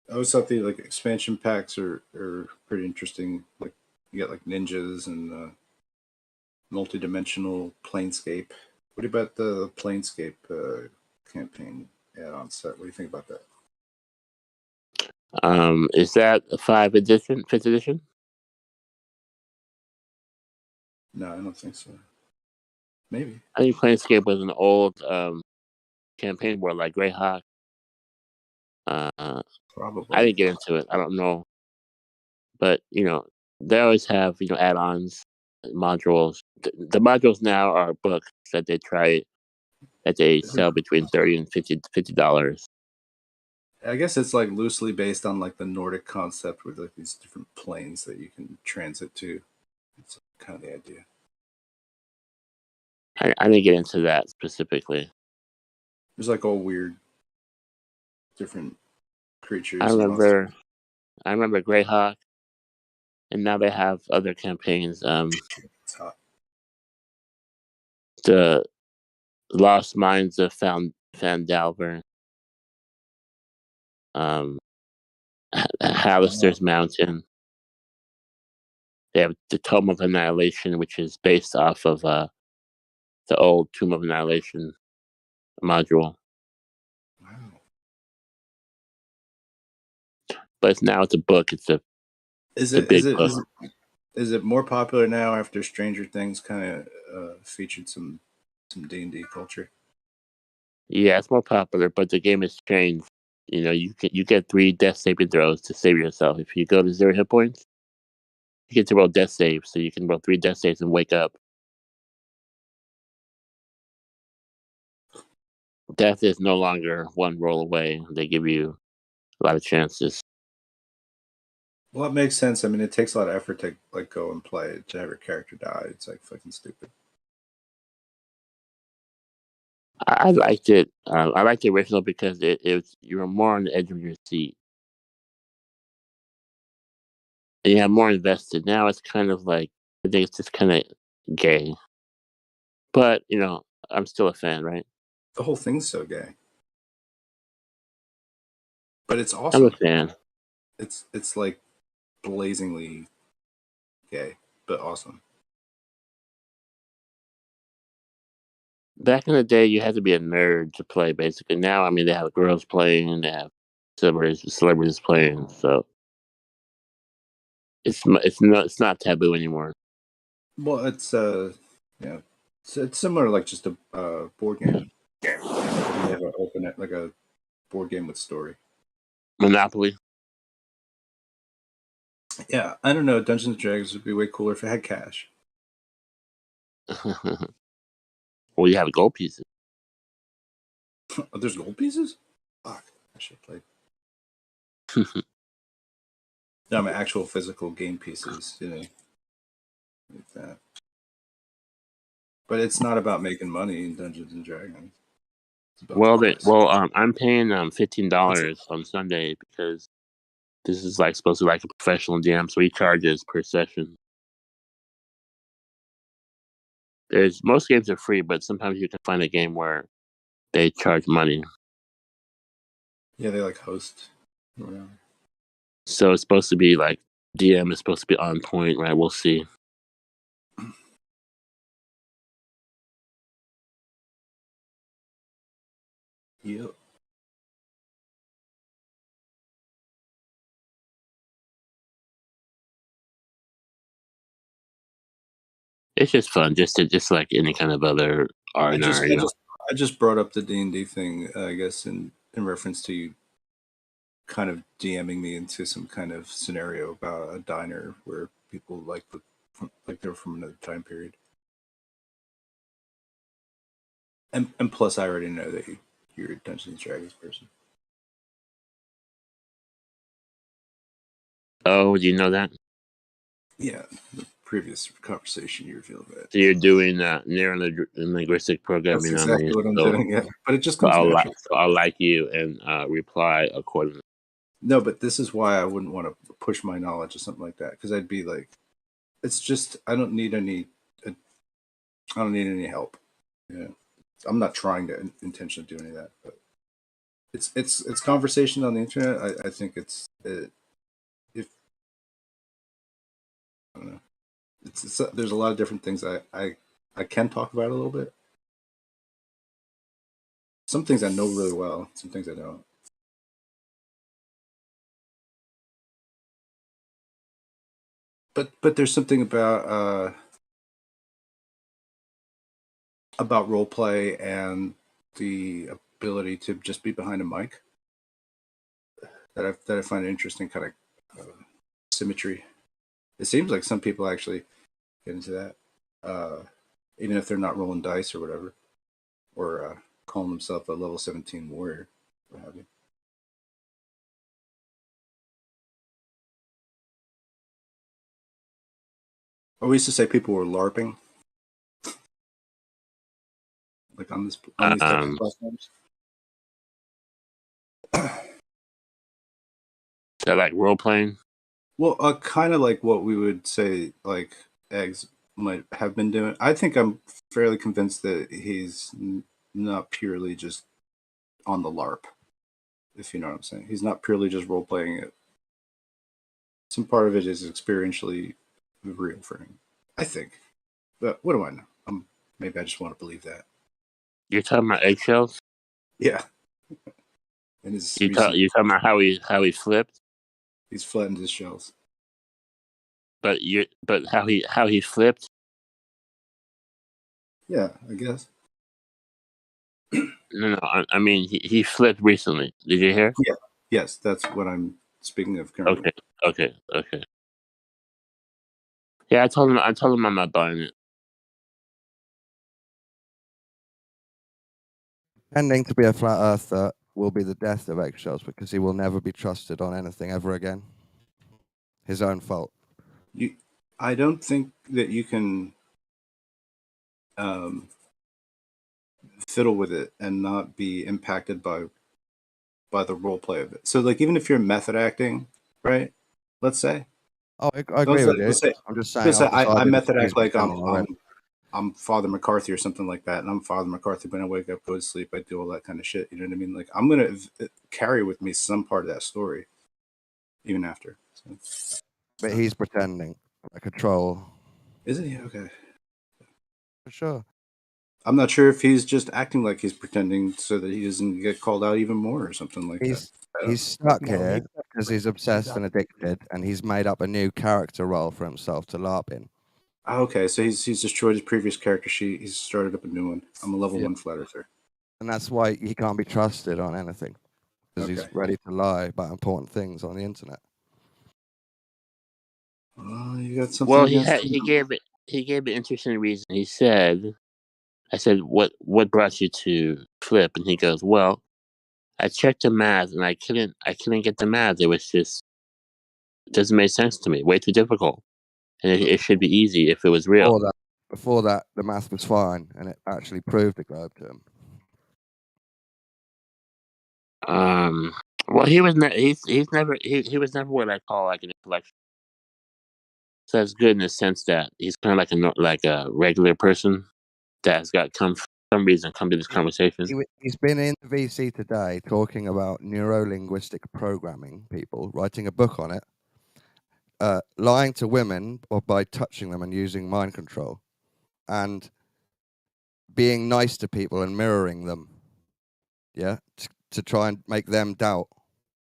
I always thought the like expansion packs are pretty interesting. Like you get like ninjas and multi-dimensional planescape. What about the planescape campaign add-on set? What do you think about that? Is that a 5th edition? No, I don't think so. Maybe. I think Planescape was an old campaign board like Greyhawk. I Probably. didn't get into it. I don't know, but they always have add-ons, modules. The modules now are books that they sell between $30 and $50. I guess it's like loosely based on like the Nordic concept with like these different planes that you can transit to. It's kind of the idea. I didn't get into that specifically. There's like all weird, different creatures. I and remember monsters. Greyhawk, and now they have other campaigns. It's hot. The Lost Mines of Fandalver, Hallister's Mountain. They have the Tome of Annihilation, which is based off of the old Tomb of Annihilation module, Wow. but now it's a book. It's a big book. Is it more popular now after Stranger Things kind of featured some D&D culture? Yeah, it's more popular, but the game has changed. You get 3 death saving throws to save yourself. If you go to 0 hit points, you get to roll death saves, so you can roll 3 death saves and wake up. Death is no longer 1 roll away. They give you a lot of chances. Well, it makes sense. I mean, it takes a lot of effort to like go and play to have your character die. It's like fucking stupid. I liked it. I liked the original because you were more on the edge of your seat. And you have more invested. Now it's kind of like, I think it's just kind of gay. But, I'm still a fan, right? The whole thing's so gay, but it's I'm awesome. a fan. It's like blazingly gay, but awesome. Back in the day, you had to be a nerd to play, basically. Now, I mean, they have girls playing, they have celebrities playing, so it's not taboo anymore. Well, it's yeah, it's similar like just a board game. You have an open it like a board game with story. Monopoly. Yeah, I don't know. Dungeons and Dragons would be way cooler if it had cash. Well, you have gold pieces. Oh, there's gold pieces? Fuck. I should have played. No, I mean actual physical game pieces, like that. But it's not about making money in Dungeons and Dragons. It's about I'm paying $15 on Sunday because this is like supposed to be like a professional DM, so he charges per session. Most games are free, but sometimes you can find a game where they charge money. Yeah, they like host. Or whatever. So it's supposed to be like DM is supposed to be on point, right? We'll see. Yep. It's just fun, just like any kind of other R&R. I just brought up the D&D thing, I guess, in reference to you kind of DMing me into some kind of scenario about a diner where people like they're from another time period. And plus, I already know that you're a Dungeons and Dragons person. Oh, do you know that? Yeah, the previous conversation you revealed that. So you're doing neuro-linguistic programming. That's exactly what I'm doing. Yeah, but it just comes naturally. I'll like you and reply accordingly. No, but this is why I wouldn't want to push my knowledge or something like that, because I'd be like, it's just I don't need any help. Yeah, I'm not trying to intentionally do any of that, but it's conversation on the internet. I think if I don't know, it's there's a lot of different things I can talk about a little bit. Some things I know really well, some things I don't. But there's something about role play and the ability to just be behind a mic that I find interesting, kind of symmetry. It seems like some people actually get into that, even if they're not rolling dice or whatever, or calling themselves a level 17 warrior, what have you. I used to say people were LARPing, like on these types of platforms. So like role playing. Well, kind of like what we would say, like eggs might have been doing. I think I'm fairly convinced that he's not purely just on the LARP, if you know what I'm saying. He's not purely just role playing it. Some part of it is experientially real for him, I think. But what do I know? Maybe I just want to believe that. You're talking about eggshells? Yeah. And you're talking about how he flipped? He's flattened his shells. But how he flipped? Yeah, I guess. No, I mean he flipped recently. Did you hear? Yeah. Yes, that's what I'm speaking of currently. Okay. Yeah, I told him I'm not buying it. Pretending to be a flat earther will be the death of eggshells because he will never be trusted on anything ever again. His own fault. I don't think that you can fiddle with it and not be impacted by the role play of it. So, like, even if you're method acting, right? Let's say. Oh, I agree with you. I'm just saying. I method act like I'm Father McCarthy or something like that, and I'm Father McCarthy. When I wake up, go to sleep, I do all that kind of shit. You know what I mean? Like, I'm gonna carry with me some part of that story, even after. So. But he's pretending like a troll. Isn't he? Okay. For sure. I'm not sure if he's just acting like he's pretending so that he doesn't get called out even more or something like that. He's stuck here because he's obsessed and addicted, and he's made up a new character role for himself to LARP in. Okay, so he's destroyed his previous character sheet. He's started up a new one. I'm a level 1 flat earther. And that's why he can't be trusted on anything. Because he's ready to lie about important things on the internet. You got something against him? He gave an interesting reason. He said I said, what brought you to flip? And he goes, well, I checked the math and I couldn't get the math. It was just, it doesn't make sense to me. Way too difficult. And it should be easy if it was real. Before that, the math was fine, and it actually proved the globe to him. Well, he was he was never what I call like an intellectual. So that's good in the sense that he's kind of like a regular person that has got for some reason come to this conversation. He's been in the VC today talking about neuro-linguistic programming. People writing a book on it, lying to women or by touching them and using mind control, and being nice to people and mirroring them. Yeah, to try and make them doubt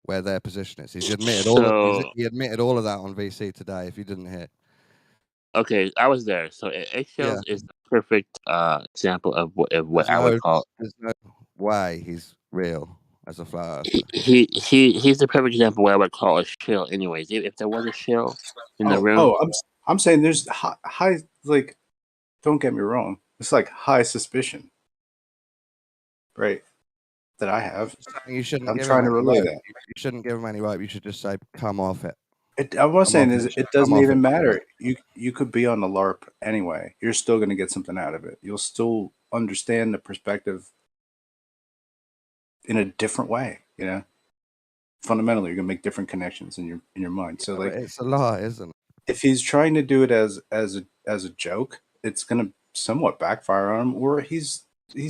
where their position is. He admitted all of that on VC today. If you didn't hear. Okay, I was there. So eggshells is the perfect example of what I would call. There's no way he's real as a flat earther. He's the perfect example of what I would call a shill. Anyways, if there was a shill in the room. I'm saying there's high like. Don't get me wrong. It's like high suspicion, right? That I have. You shouldn't. I'm trying to relay that. You shouldn't give him any rope. You should just say, "Come off it." What I'm saying is, it doesn't even matter. You could be on the LARP anyway. You're still going to get something out of it. You'll still understand the perspective in a different way. You know, fundamentally, you're going to make different connections in your mind. So, like, it's a lie, isn't it? If he's trying to do it as a joke, it's going to somewhat backfire on him, or he's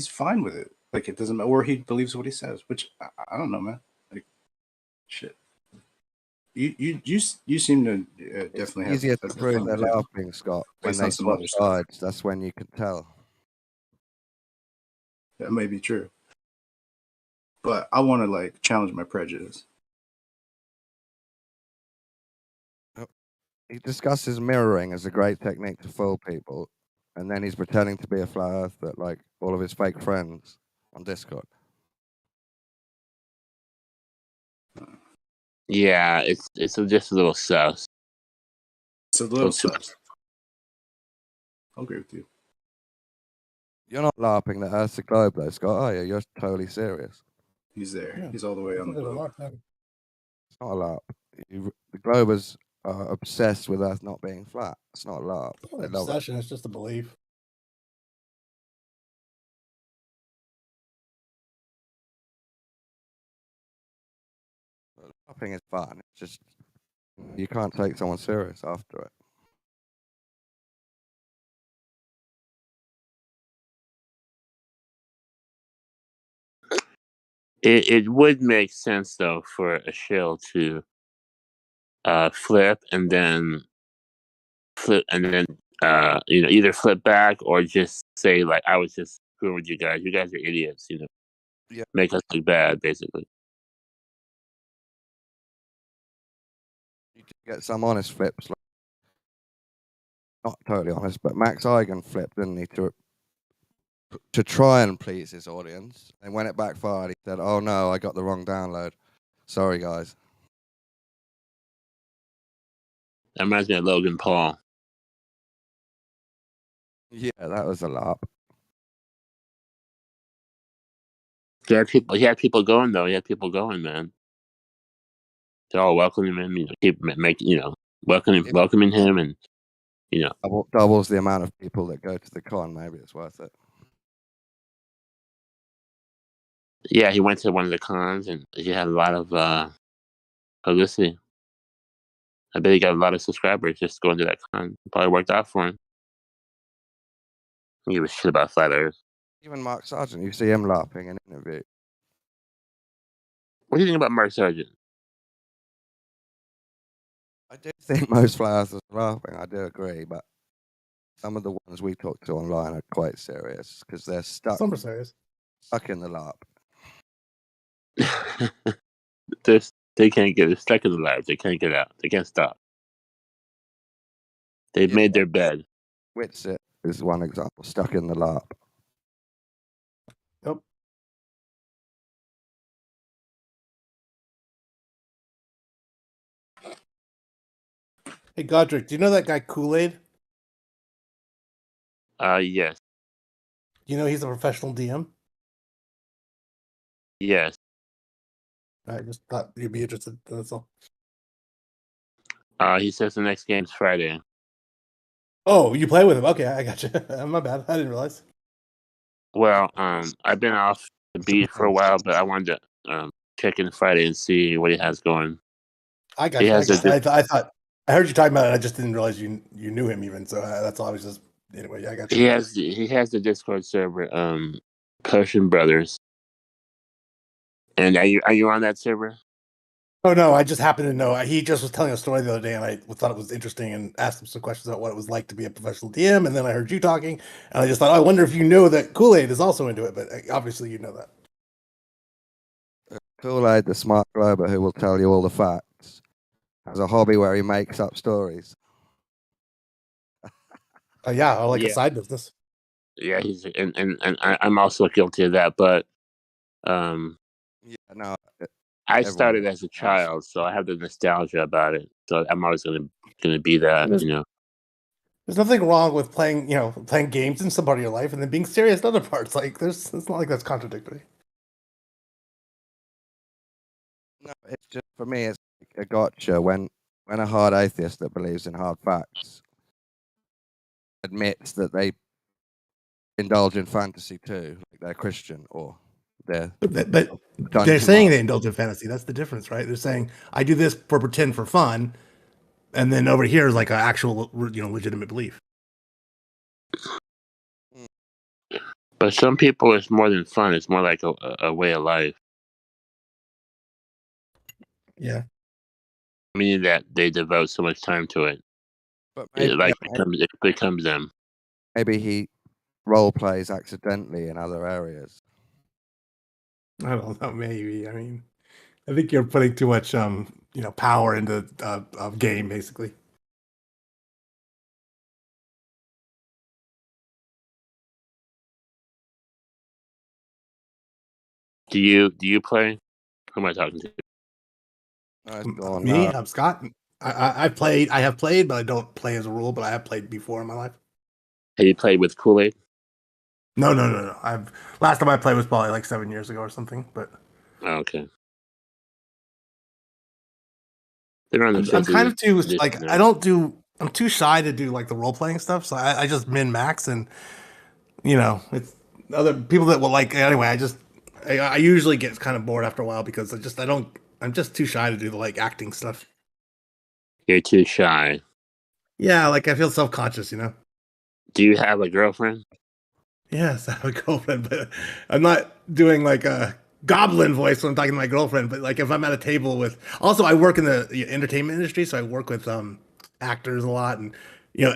fine with it. Like, it doesn't matter, or he believes what he says, which I don't know, man. Like, shit. You seem to definitely have easier to prove they're laughing, Scott. When they swap sides, that's when you can tell. That may be true, but I want to like challenge my prejudice. He discusses mirroring as a great technique to fool people, and then he's pretending to be a flat earther, like all of his fake friends on Discord. Yeah, it's just a little sus. It's a little sus. I'll agree with you. You're not LARPing the Earth's a globe, though, Scott, are you? You're totally serious. He's there. Yeah. He's all the way on the globe. It's not a LARP. The Globers are obsessed with Earth not being flat. It's not a LARP. It's not an obsession, it's just a belief. LARPing is fun. It's just you can't take someone serious after it. It would make sense though for a shill to flip and then either flip back or just say like I was just screwing with you guys. You guys are idiots, Yeah. Make us look bad, basically. You get some honest flips, like, not totally honest, but Max Eigen flipped, didn't he, to try and please his audience, and when it backfired, he said, "Oh no, I got the wrong download. Sorry, guys." That reminds me of Logan Paul. Yeah, that was a LARP. He had people going though. He had people going, man. They're all welcoming him. Welcoming him, and doubles the amount of people that go to the con. Maybe it's worth it. Yeah, he went to one of the cons and he had a lot of publicity. I bet he got a lot of subscribers just going to that con. Probably worked out for him. He was shit about flat Earth. Even Mark Sargent, you see him LARPing in an interview. What do you think about Mark Sargent? I do think most flat earthers are LARPing. I do agree, but some of the ones we talk to online are quite serious because they're stuck. Some are serious. Stuck in the LARP. They can't get stuck in the lab. They can't get out. They can't stop. They've made their bed. Witsit is one example. Stuck in the LARP. Yep. Hey, Godric, do you know that guy Kool-Aid? Yes. Do You know he's a professional DM. Yes. I just thought you'd be interested. That's all. He says the next game's Friday. Oh, you play with him? Okay, I got you. My bad. I didn't realize. Well, I've been off the beat for a while, but I wanted to check in Friday and see what he has going. I got He you. has a I thought I heard you talking about it. I just didn't realize you knew him even. So that's all. I was just anyway. Yeah, I got you. He has the Discord server, Potion Brothers. And are you on that server? Oh no, I just happened to know. He just was telling a story the other day, and I thought it was interesting, and asked him some questions about what it was like to be a professional DM. And then I heard you talking, and I just thought, oh, I wonder if you know that Kool-Aid is also into it. But obviously, you know that. Kool-Aid, the smart glober who will tell you all the facts, has a hobby where he makes up stories. Yeah, I like a Yeah. side business. Yeah, he's and I'm also guilty of that, but Yeah, no, I everyone started as a has. child, so I have the nostalgia about it. So I'm always gonna be that, There's- you know. There's nothing wrong with playing games in some part of your life and then being serious in other parts. Like, it's not like that's contradictory. No, it's just for me, it's like a gotcha when a hard atheist that believes in hard facts admits that they indulge in fantasy too, like they're Christian or they're But Dungeon they're saying Master. they indulge in fantasy. That's the difference, right? They're saying I do this for pretend for fun, and then over here is like an actual, legitimate belief. But some people, it's more than fun. It's more like a way of life, Yeah. meaning that they devote so much time to it. But It becomes them. maybe he role plays accidentally in other areas. I don't know. Maybe. I mean, I think you're putting too much, power into a game, basically. Do you play? Who am I talking to? It's gone. Me, I'm Scott. I played. I have played, but I don't play as a rule. But I have played before in my life. Have you played with Kool-Aid? No. Last time I played was probably like 7 years ago or something. But Oh, okay. They're on the I'm kind of too edition like now. I'm too shy to do like the role playing stuff. So I just min max, and it's other people that will like anyway. I usually get kind of bored after a while because I'm just too shy to do the like acting stuff. You're too shy. Yeah, like I feel self conscious, Do you have a girlfriend? Yes, I have a girlfriend, but I'm not doing like a goblin voice when I'm talking to my girlfriend. But like if I'm at a table with, also I work in the entertainment industry, so I work with actors a lot, and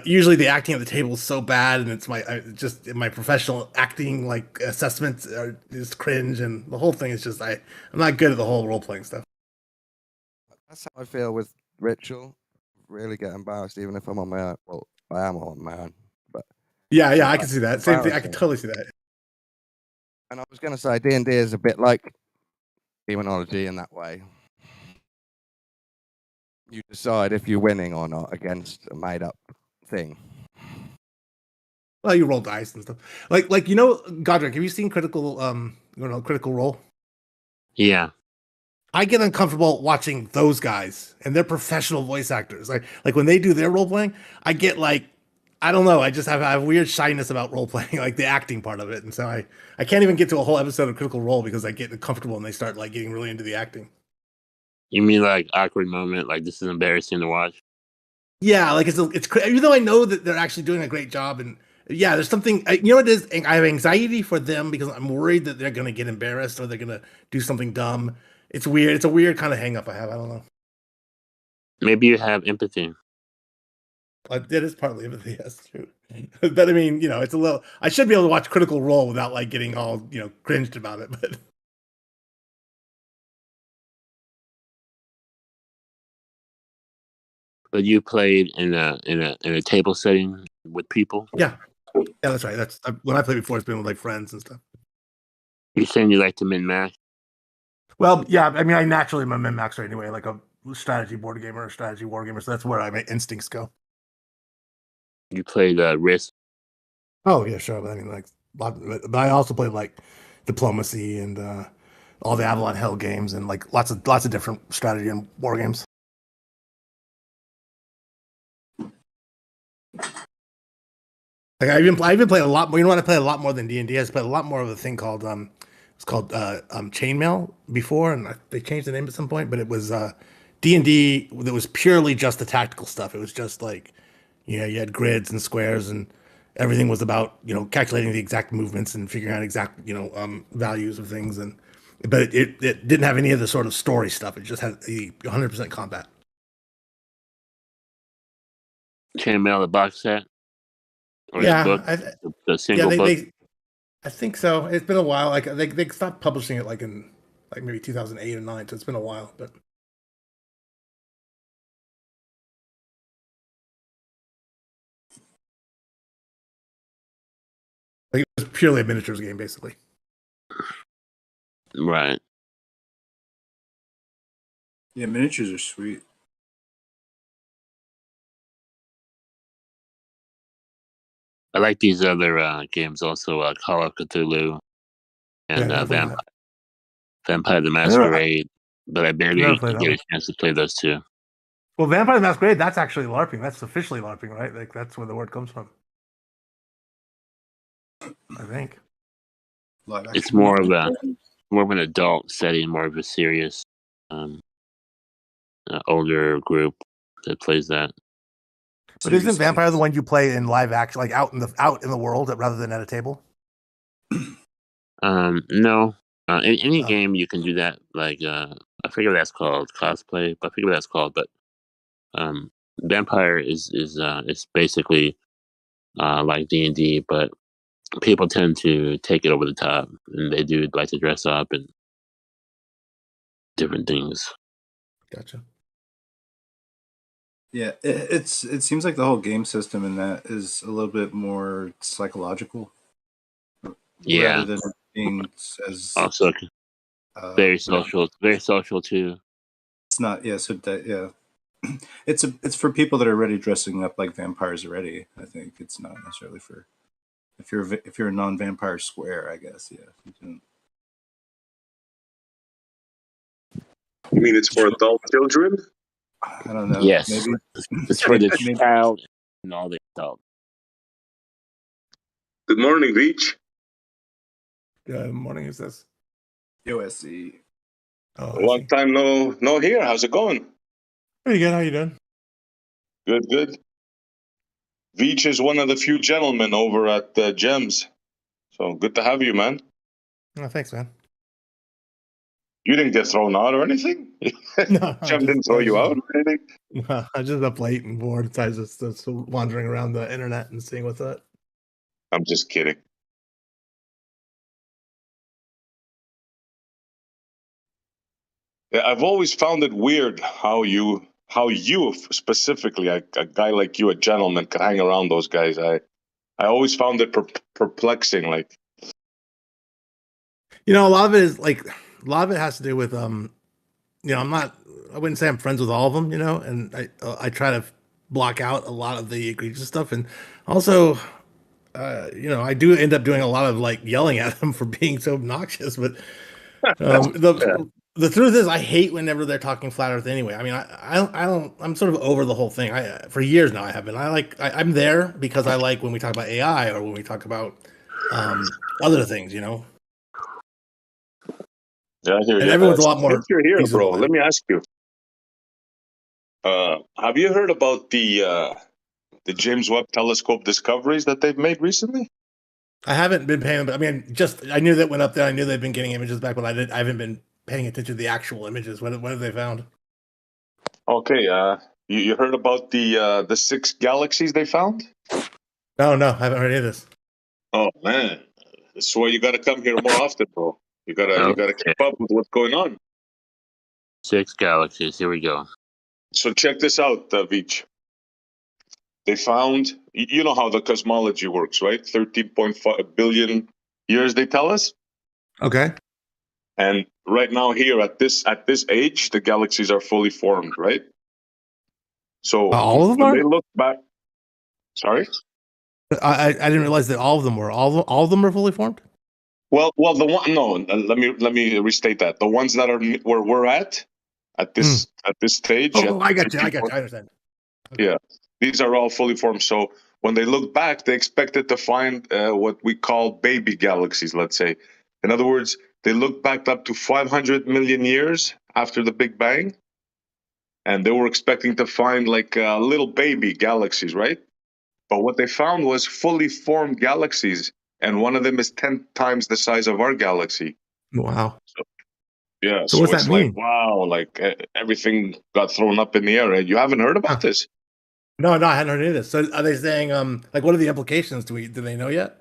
usually the acting at the table is so bad, and it's just my professional acting like assessments are just cringe, and the whole thing is just I'm not good at the whole role playing stuff. That's how I feel with Ritual. Really get embarrassed even if I'm on my own. Well, I am on my own, but Yeah, I can see that. Same thing. I can totally see that. and I was going to say D&D is a bit like demonology in that way. You decide if you're winning or not against a made-up thing. Well, you roll dice and stuff. Like Godric, have you seen Critical Role? Yeah. I get uncomfortable watching those guys, and they're professional voice actors. Like when they do their role playing, I get like, I don't know. I just have weird shyness about role playing, like the acting part of it, and so I can't even get to a whole episode of Critical Role because I get uncomfortable and they start like getting really into the acting. You mean like awkward moment? Like this is embarrassing to watch? Yeah, like it's even though I know that they're actually doing a great job, and yeah, there's something what it is. I have anxiety for them because I'm worried that they're gonna get embarrassed or they're gonna do something dumb. It's weird. It's a weird kind of hang up I have. I don't know. Maybe you have empathy. It is partly empathy, yes, true. But I mean, it's a little. I should be able to watch Critical Role without like getting all cringed about it. But But you played in a table setting with people. yeah, that's right. That's when I played before. It's been with like friends and stuff. You're saying you like to min-max? Well, yeah. I mean, I naturally am a min-maxer anyway, like a strategy board gamer or strategy war gamer. So that's where my instincts go. You played Risk. Oh yeah, sure. But I mean, like But I also played like Diplomacy and all the Avalon Hell games and like lots of different strategy and war games. Like I even played a lot more. You know what? I played a lot more than D&D. I played a lot more of a thing called it's called Chainmail before, and they changed the name at some point. But it was D&D that was purely just the tactical stuff. It was just like, you had grids and squares, and everything was about calculating the exact movements and figuring out exact values of things. But it didn't have any of the sort of story stuff. It just had the 100% combat. Chainmail, the box set, or Yeah, the book, the single book. I think so. It's been a while. Like they stopped publishing it like in maybe 2008 or 9. So it's been a while. But like, it was purely a miniatures game, basically. Right. Yeah, miniatures are sweet. I like these other games also, Call of Cthulhu and Yeah, I played that. Vampire the never- Masquerade, but I barely never played that get one. a chance to play those two. Well, Vampire the Masquerade, that's actually LARPing. That's officially LARPing, right? Like that's where the word comes from. I think. Live It's action. more of an adult setting, more of a serious, older group that plays that. But isn't Vampire the one you play in live action, like out in the world rather than at a table? No. Any game you can do that. Like I forget what that's called, cosplay. I forget what that's called, but Vampire is basically like D&D, but people tend to take it over the top, and they do like to dress up and different things. Gotcha. Yeah, it seems like the whole game system in that is a little bit more psychological. Yeah. Rather than being as Also very social. Very social too. It's not. Yeah. So yeah, it's for people that are already dressing up like vampires already. I think it's not necessarily for if you're a non-vampire square. I guess. Yeah. You can, You mean it's for adult children? I don't know. Yes. Maybe It's for the maybe- child and all the adults. Good morning, Reach. Good morning. Is this? USC. Oh, Long time no here. How's it going? Pretty good. How you doing? Good. Veach is one of the few gentlemen over at Gems. So good to have you, man. Oh, thanks, man. You didn't get thrown out or anything? No, Gem didn't throw you out or anything? No, I was just up late and bored, so I was just wandering around the internet and seeing what's up. I'm just kidding. Yeah, I've always found it weird how you specifically, a guy like you, a gentleman, could hang around those guys. I always found it perplexing. Like, A lot of it is like a lot of it has to do with I wouldn't say I'm friends with all of them, and I try to block out a lot of the egregious stuff, and also I do end up doing a lot of like yelling at them for being so obnoxious, but the truth is I hate whenever they're talking flat earth anyway. I mean, I'm sort of over the whole thing. For years now I have been. I'm there because I like when we talk about AI or when we talk about other things, yeah, I hear And you. everyone's a lot more Since you're here, reasonable bro, than- let me ask you. Have you heard about the James Webb Telescope discoveries that they've made recently? I haven't been paying, but I mean, I knew that went up there. I knew they've been getting images back, but I haven't been paying attention to the actual images. What have they found? Okay, you heard about the 6 galaxies they found? No, I haven't heard any of this. Oh man, that's why you got to come here more often, bro. You gotta keep up with what's going on. 6 galaxies. Here we go. So check this out, Veach. They found, you know how the cosmology works, right? 13.5 billion years, they tell us. Okay. And right now, here at this age, the galaxies are fully formed, right? So All of them when are? they look back, sorry. I didn't realize that all of them were all of them are fully formed. Well, the one. No, let me restate that. The ones that are where we're at this stage. Oh, I got you. I understand. Okay. Yeah, these are all fully formed. So when they look back, they expected to find what we call baby galaxies. Let's say, in other words, they look back up to 500 million years after the Big Bang, and they were expecting to find like little baby galaxies, right? But what they found was fully formed galaxies, and one of them is 10 times the size of our galaxy. Wow. Yeah, So so what's it's that like, mean? wow, like everything got thrown up in the air. You haven't heard about this? No, I hadn't heard any of this. So are they saying like what are the implications? Do they know yet?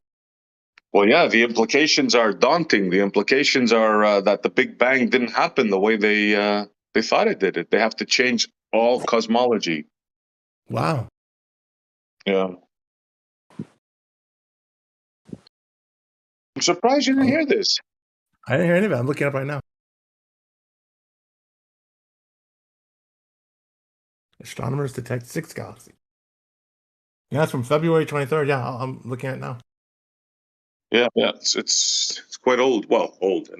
Well, yeah, the implications are daunting. The implications are that the Big Bang didn't happen the way they thought it did. They have to change all cosmology. Wow. Yeah. I'm surprised you didn't hear this. I didn't hear any of it. I'm looking it up right now. Astronomers detect 6 galaxies. Yeah, it's from February 23rd. Yeah, I'm looking at it now. Yeah, it's quite old. Well, old.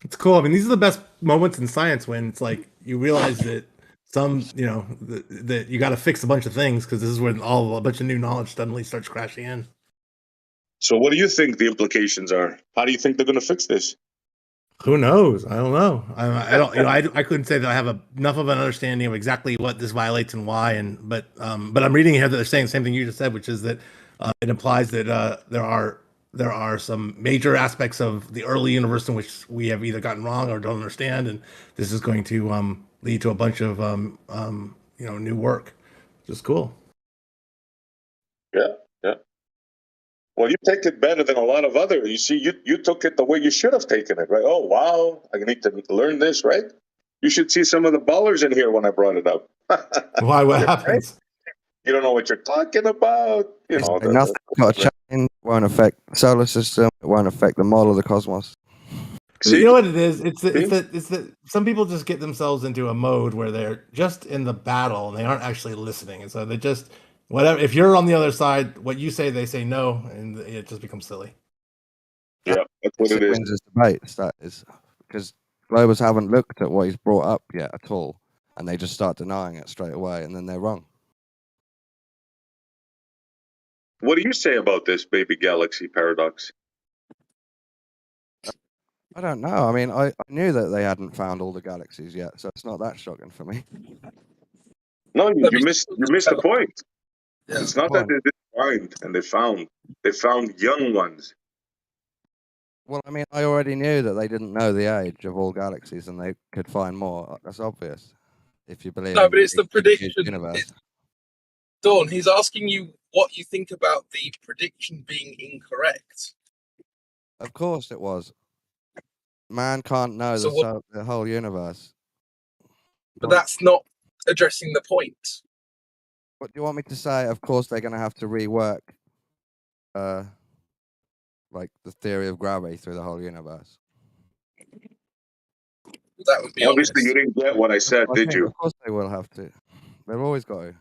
It's cool. I mean, these are the best moments in science when it's like you realize that that you got to fix a bunch of things because this is when a bunch of new knowledge suddenly starts crashing in. So, what do you think the implications are? How do you think they're going to fix this? Who knows? I don't know. I don't. I couldn't say that I have enough of an understanding of exactly what this violates and why. But I'm reading here that they're saying the same thing you just said, which is that it implies that there are some major aspects of the early universe in which we have either gotten wrong or don't understand, and this is going to lead to a bunch of new work, which is cool. Yeah. Well, you take it better than a lot of other. You see, you took it the way you should have taken it, right? Oh, wow, I need to learn this, right? You should see some of the ballers in here when I brought it up. Why? What happens? You don't know what you're talking about. You know, Nothing got to change. It won't affect the solar system. It won't affect the model of the cosmos. See? You know what it is? It's that some people just get themselves into a mode where they're just in the battle and they aren't actually listening, and so they just whatever. If you're on the other side, what you say, they say no, and it just becomes silly. Yeah, that's what it is. Wins his debates. That is because globers haven't looked at what he's brought up yet at all, and they just start denying it straight away, and then they're wrong. What do you say about this baby galaxy paradox? I don't know. I mean, I knew that they hadn't found all the galaxies yet, so it's not that shocking for me. No, you missed the point. Yeah. It's not that they didn't find and they found young ones. Well, I mean, I already knew that they didn't know the age of all galaxies, and they could find more. That's obvious, if you believe. No, but it's the prediction. Universe. Dawn, he's asking you what you think about the prediction being incorrect. Of course, it was. Man can't know the whole universe. But that's not addressing the point. What do you want me to say? Of course, they're going to have to rework, like the theory of gravity through the whole universe. That would be obviously honest. You didn't get what I said, did you? Of course, they will have to. They've always got to.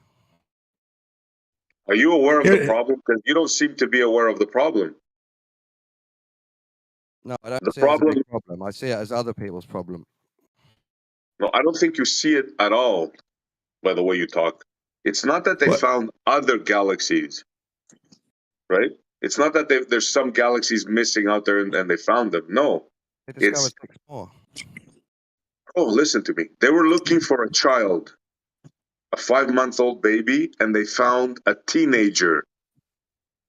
Are you aware of the problem? Because you don't seem to be aware of the problem. No, I don't see it as a big problem. I see it as other people's problem. No, I don't think you see it at all, by the way you talk. It's not that they found other galaxies, right? It's not that there's some galaxies missing out there and they found them. No. They discovered 6 more. Oh, listen to me. They were looking for a child, a 5-month-old baby, and they found a teenager.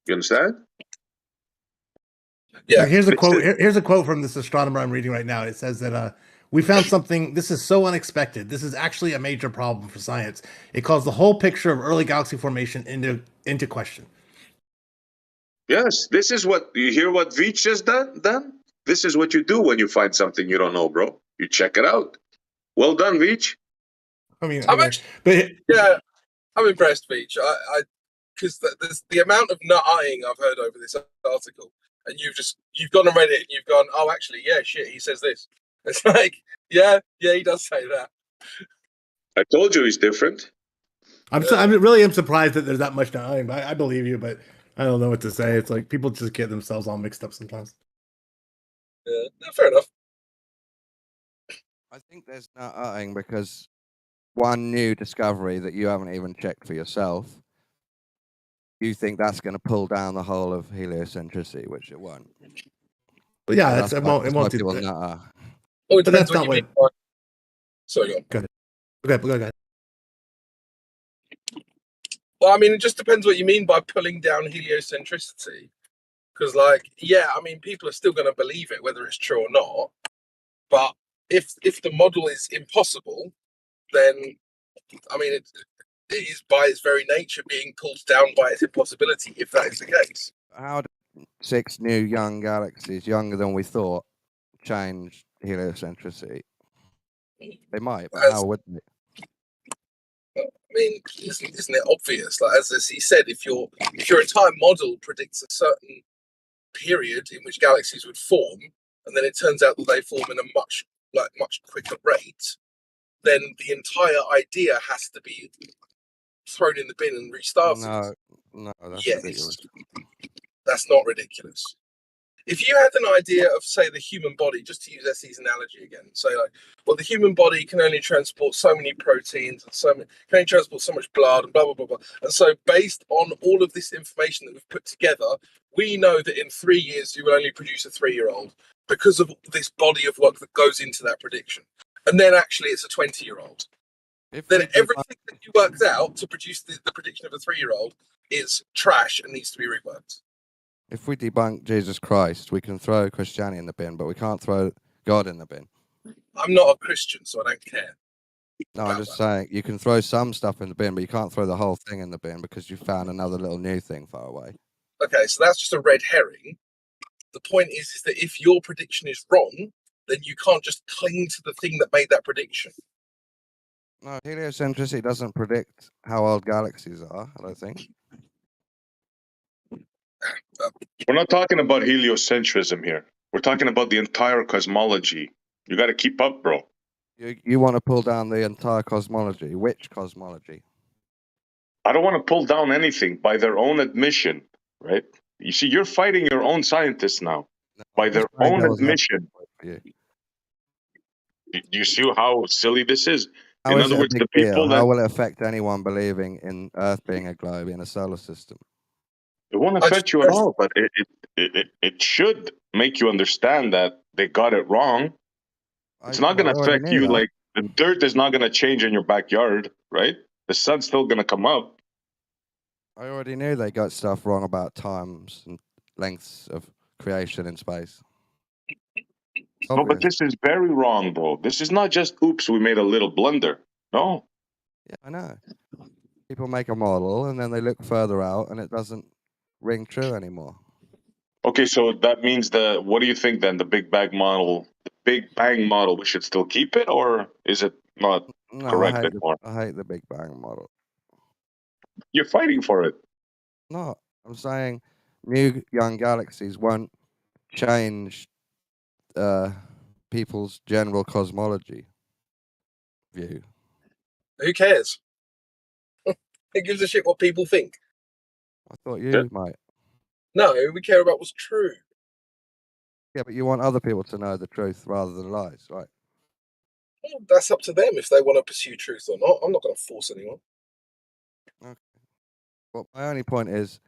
You understand? Yeah. Here's a quote. Here's a quote from this astronomer I'm reading right now. It says that we found something. This is so unexpected. This is actually a major problem for science. It calls the whole picture of early galaxy formation into question. Yes, this is what you hear. What Veach just done. This is what you do when you find something you don't know, bro. You check it out. Well done, Veach. I mean, I'm anyway, actually, but yeah, I'm impressed, Beach. Because there's the amount of nut-eyeing I've heard over this article, and you've gone and read it, and you've gone, oh, actually, yeah, shit, he says this. It's like, yeah, he does say that. I told you he's different. I really am surprised that there's that much time. But I believe you, but I don't know what to say. It's like people just get themselves all mixed up sometimes. Yeah, no, fair enough. I think there's nut-eyeing because one new discovery that you haven't even checked for yourself, you think that's going to pull down the whole of heliocentricity, which it won't. But yeah, So it won't do people that. nut-eye. Oh, it But depends that's what not you what. mean. Sorry, go on. Go ahead. Well, I mean, it just depends what you mean by pulling down heliocentricity. Because, like, yeah, I mean, people are still going to believe it, whether it's true or not. But if the model is impossible, then, I mean, it is by its very nature being pulled down by its impossibility, if that is the case. How do 6 new young galaxies, younger than we thought, change heliocentricity? They might, but how would they? I mean, isn't it obvious? Like, as he said, if your entire model predicts a certain period in which galaxies would form, and then it turns out that they form in a much quicker rate, then the entire idea has to be thrown in the bin and restarted. No, that's Yes, ridiculous. that's not ridiculous. If you had an idea of, say, the human body, just to use Essie's analogy again, say like, well, the human body can only transport so many proteins and can only transport so much blood and blah blah blah blah. And so, based on all of this information that we've put together, we know that in 3 years you will only produce a 3-year-old because of this body of work that goes into that prediction. And then actually, it's a 20-year-old. Then everything that you worked out to produce the prediction of a 3-year-old is trash and needs to be reworked. If we debunk Jesus Christ, we can throw Christianity in the bin, but we can't throw God in the bin. I'm not a Christian, so I don't care. No, I'm just saying you can throw some stuff in the bin, but you can't throw the whole thing in the bin because you found another little new thing far away. Okay, so that's just a red herring. The point is that if your prediction is wrong, then you can't just cling to the thing that made that prediction. No, heliocentricity doesn't predict how old galaxies are, I don't think. We're not talking about heliocentrism here. We're talking about the entire cosmology. You got to keep up, bro. You want to pull down the entire cosmology. Which cosmology? I don't want to pull down anything by their own admission, right? You see, you're fighting your own scientists now by their own admission. Do you see how silly this is? How In is other it a words, big the deal? people How that will it affect anyone believing in Earth being a globe in a solar system? it won't affect you at all, but it should make you understand that they got it wrong. It's not going to affect you. That. Like the dirt is not going to change in your backyard, right? The sun's still going to come up. I already knew they got stuff wrong about times and lengths of creation in space. No, but this is very wrong, bro. This is not just, oops, we made a little blunder. No. Yeah, I know. People make a model and then they look further out and it doesn't ring true anymore. Okay, so that means what do you think then? The Big Bang model, we should still keep it, or is it not correct anymore? I hate the Big Bang model. You're fighting for it. No, I'm saying new young galaxies won't change people's general cosmology view. Who cares? Who gives a shit what people think? I thought you might. No, we care about what's true. Yeah, but you want other people to know the truth rather than lies, right? Well, that's up to them if they want to pursue truth or not. I'm not going to force anyone. Okay. Well, my only point is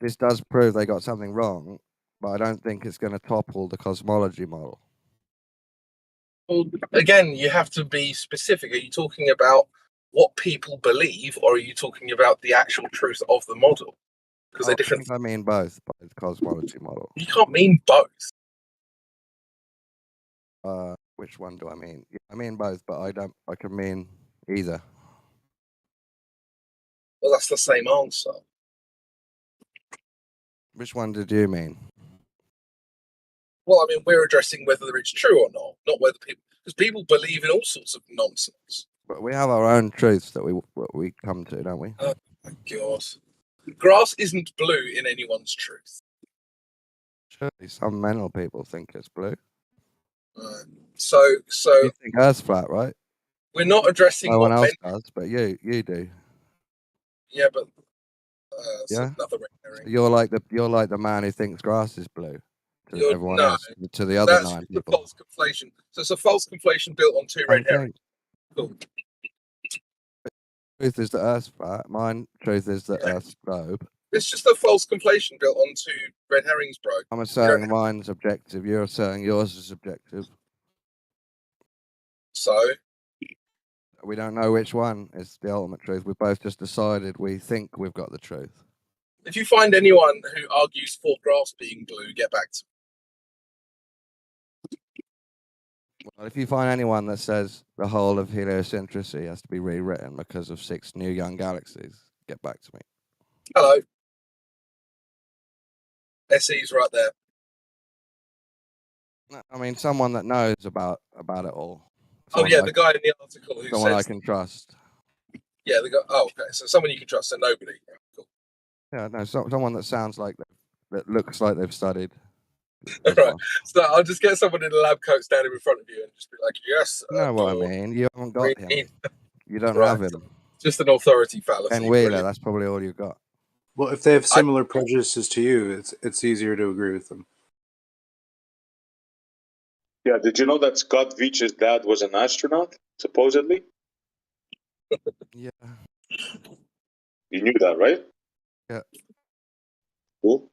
this does prove they got something wrong, but I don't think it's going to topple the cosmology model. Well, again, you have to be specific. Are you talking about what people believe, or are you talking about the actual truth of the model? Because they're different. I mean both by the cosmology model. You can't mean both. Which one do I mean? Yeah, I mean both, but I can mean either. Well, that's the same answer. Which one did you mean? Well, I mean, we're addressing whether it's true or not whether people, because people believe in all sorts of nonsense. But we have our own truths that we come to, don't we? Oh my god. Grass isn't blue in anyone's truth. Surely some mental people think it's blue. So You think Earth's flat, right? we're not addressing No one what else men. does, but you do. Yeah, but it's Yeah? another red herring. You're like the man who thinks grass is blue to You're everyone no. else, to the other That's 9 just a people. false conflation. So it's a false conflation built on 2 Same red thing. herrings. Cool. Truth is that Earth's flat. Mine truth is that Earth's globe. It's just a false conflation built on 2 red herrings, bro. I'm asserting mine's objective. You're asserting yours is objective. So We don't know which one is the ultimate truth. We both just decided we think we've got the truth. if you find anyone who argues for grass being blue, get back to me. Well, if you find anyone that says the whole of heliocentricity has to be rewritten because of 6 new young galaxies, get back to me. Hello. SE's right there. I mean, someone that knows about it all. Oh yeah, the guy in the article who Someone I says, can trust. yeah, the guy. Oh, okay. So someone you can trust, so nobody. Cool. Yeah, no, someone that sounds like that looks like they've studied. All right. So I'll just get someone in a lab coat standing in front of you and just be like, yes. You know what I mean? You haven't got him. You don't have him. Just an authority fallacy. And Wheeler, that's probably all you've got. Well, if they have similar prejudices to you, it's easier to agree with them. Yeah, did you know that Scott Veach's dad was an astronaut, supposedly? Yeah. You knew that, right? Yeah. Cool.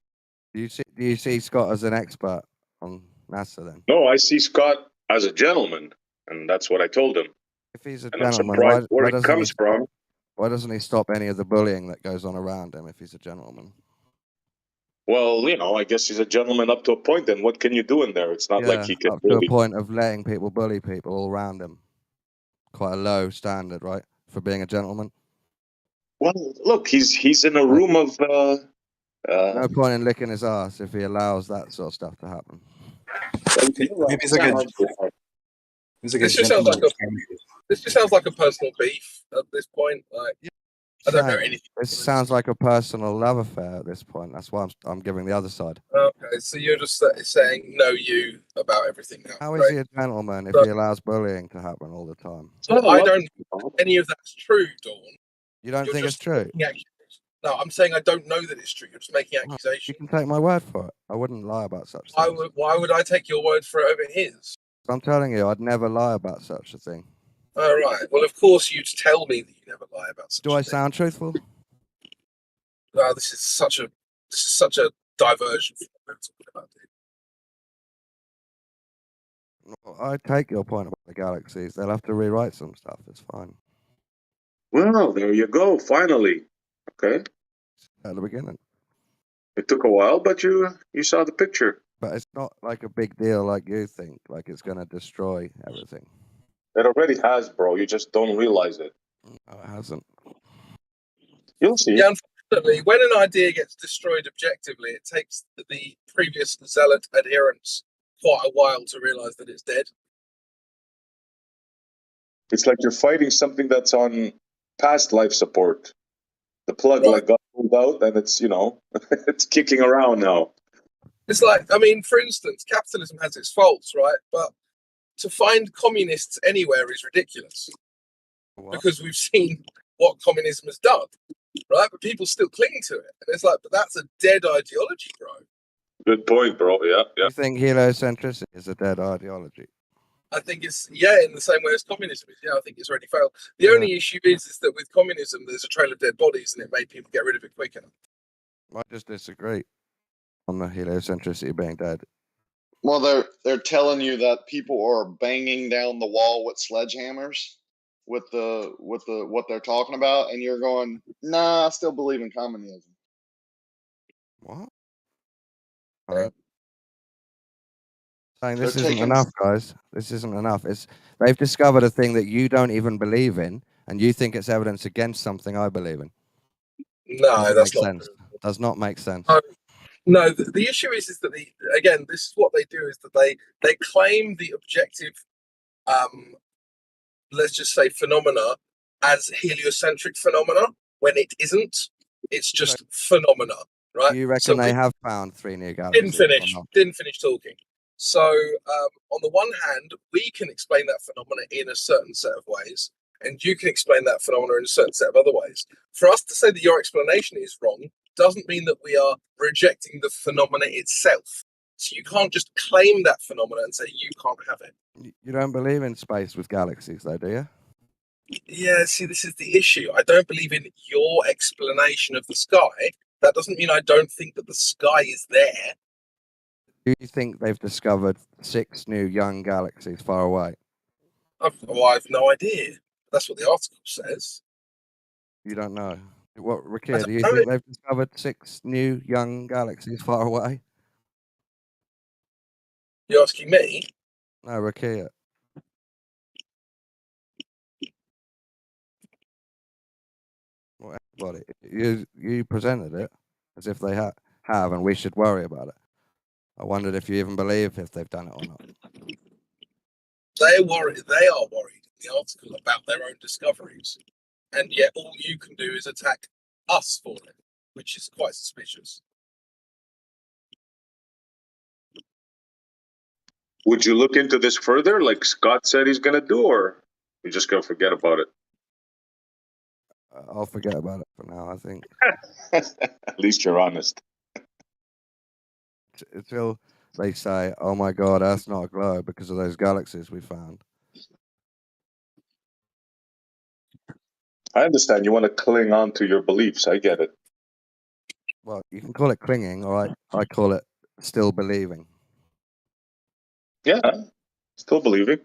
Do you see Scott as an expert on NASA then? No, I see Scott as a gentleman, and that's what I told him. If he's a And I'm gentleman, surprised where why it doesn't comes from. Why doesn't he stop any of the bullying that goes on around him if he's a gentleman? Well, I guess he's a gentleman up to a point, and what can you do in there? It's not like he can up to really... a point of letting people bully people all around him. Quite a low standard, right, for being a gentleman. Well, look, he's in a room of... no point in licking his ass if he allows that sort of stuff to happen. Maybe he's like This just sounds like a personal beef at this point. Like, I don't know anything. This sounds like a personal love affair at this point. That's why I'm giving the other side. Okay, so you're just saying no you about everything now. How is he a gentleman if he allows bullying to happen all the time? So I don't think any of that's true, Dawn. You don't think it's true? No, I'm saying I don't know that it's true. You're just making accusations. You can take my word for it. I wouldn't lie about such Why things. why would I take your word for it over his? I'm telling you, I'd never lie about such a thing. All right. Well, of course you'd tell me that you never lie about such Do I sound truthful? Oh, this is such a diversion from what we're talking about, dude. Well, I take your point about the galaxies. They'll have to rewrite some stuff. It's fine. Well, there you go. Finally. Okay. At the beginning. It took a while, but you saw the picture. But it's not like a big deal like you think. Like it's going to destroy everything. It already has, bro. You just don't realize it. No, it hasn't. You'll see. Yeah, unfortunately, when an idea gets destroyed objectively, it takes the previous zealot adherents quite a while to realize that it's dead. It's like you're fighting something that's on past life support. The plug got pulled out, and it's it's kicking around now. It's like, I mean, for instance, capitalism has its faults, right? But to find communists anywhere is ridiculous. Because we've seen what communism has done, right? But people still cling to it. And it's like, but that's a dead ideology, bro. Good point, bro. Yeah. You think heliocentricity is a dead ideology? I think it's, in the same way as communism is. Yeah, I think it's already failed. The only issue is that with communism, there's a trail of dead bodies and it made people get rid of it quicker. I just disagree on the heliocentricity being dead. Well, they're telling you that people are banging down the wall with sledgehammers with what they're talking about, and you're going, nah, I still believe in communism. What? All right. Saying this isn't enough, guys. This isn't enough. They've discovered a thing that you don't even believe in, and you think it's evidence against something I believe in. No, that's not sense. Does not make sense. No, the issue is that this is what they do is that they claim the objective let's just say, phenomena as heliocentric phenomena when it isn't. It's just phenomena, right? Do you reckon So they we have found 3 new galaxies? didn't finish talking. So on the one hand, we can explain that phenomena in a certain set of ways, and you can explain that phenomena in a certain set of other ways. For us to say that your explanation is wrong doesn't mean that we are rejecting the phenomena itself. So you can't just claim that phenomena and say you can't have it. You don't believe in space with galaxies, though, do you? Yeah, see, this is the issue. I don't believe in your explanation of the sky. That doesn't mean I don't think that the sky is there. Do you think they've discovered 6 new young galaxies far away? I've no idea. That's what the article says. You don't know. What, Rakia, don't do you know. think they've discovered 6 new young galaxies far away? You're asking me? No, Rakia. Well, everybody, you presented it as if they have, and we should worry about it. I wondered if you even believe if they've done it or not. They are worried in the article about their own discoveries, and yet all you can do is attack us for it, which is quite suspicious. Would you look into this further, like Scott said he's going to do, or you just going to forget about it? I'll forget about it for now, I think. At least you're honest. Until they say, oh my God, Earth's not a globe because of those galaxies we found. I understand you want to cling on to your beliefs. I get it. Well, you can call it clinging, or I call it still believing. Yeah, still believing.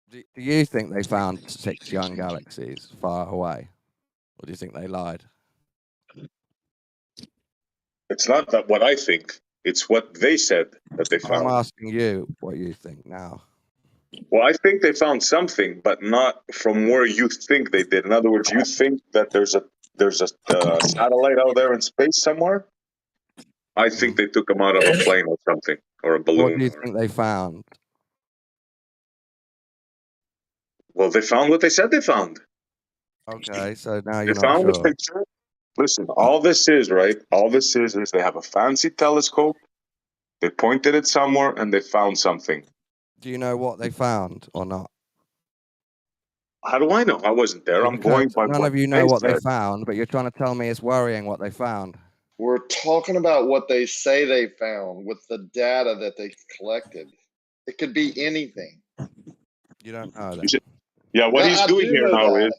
Do you think they found 6 young galaxies far away? Or do you think they lied? It's not that what I think. It's what they said that they found. I'm asking you what you think now. Well, I think they found something, but not from where you think they did. In other words, you think that there's a satellite out there in space somewhere. I think they took them out of a plane or something, or a balloon. What do you think they found? Well, they found what they said they found. Okay, so now They you're not found the sure. picture. Listen, all this is, right? All this is they have a fancy telescope. They pointed it somewhere and they found something. Do you know what they found or not? How do I know? I wasn't there. I'm Because going by none what of you know what they said. found, but you're trying to tell me it's worrying what they found. We're talking about what they say they found with the data that they collected. It could be anything. You don't know that. Yeah, what he's doing here now is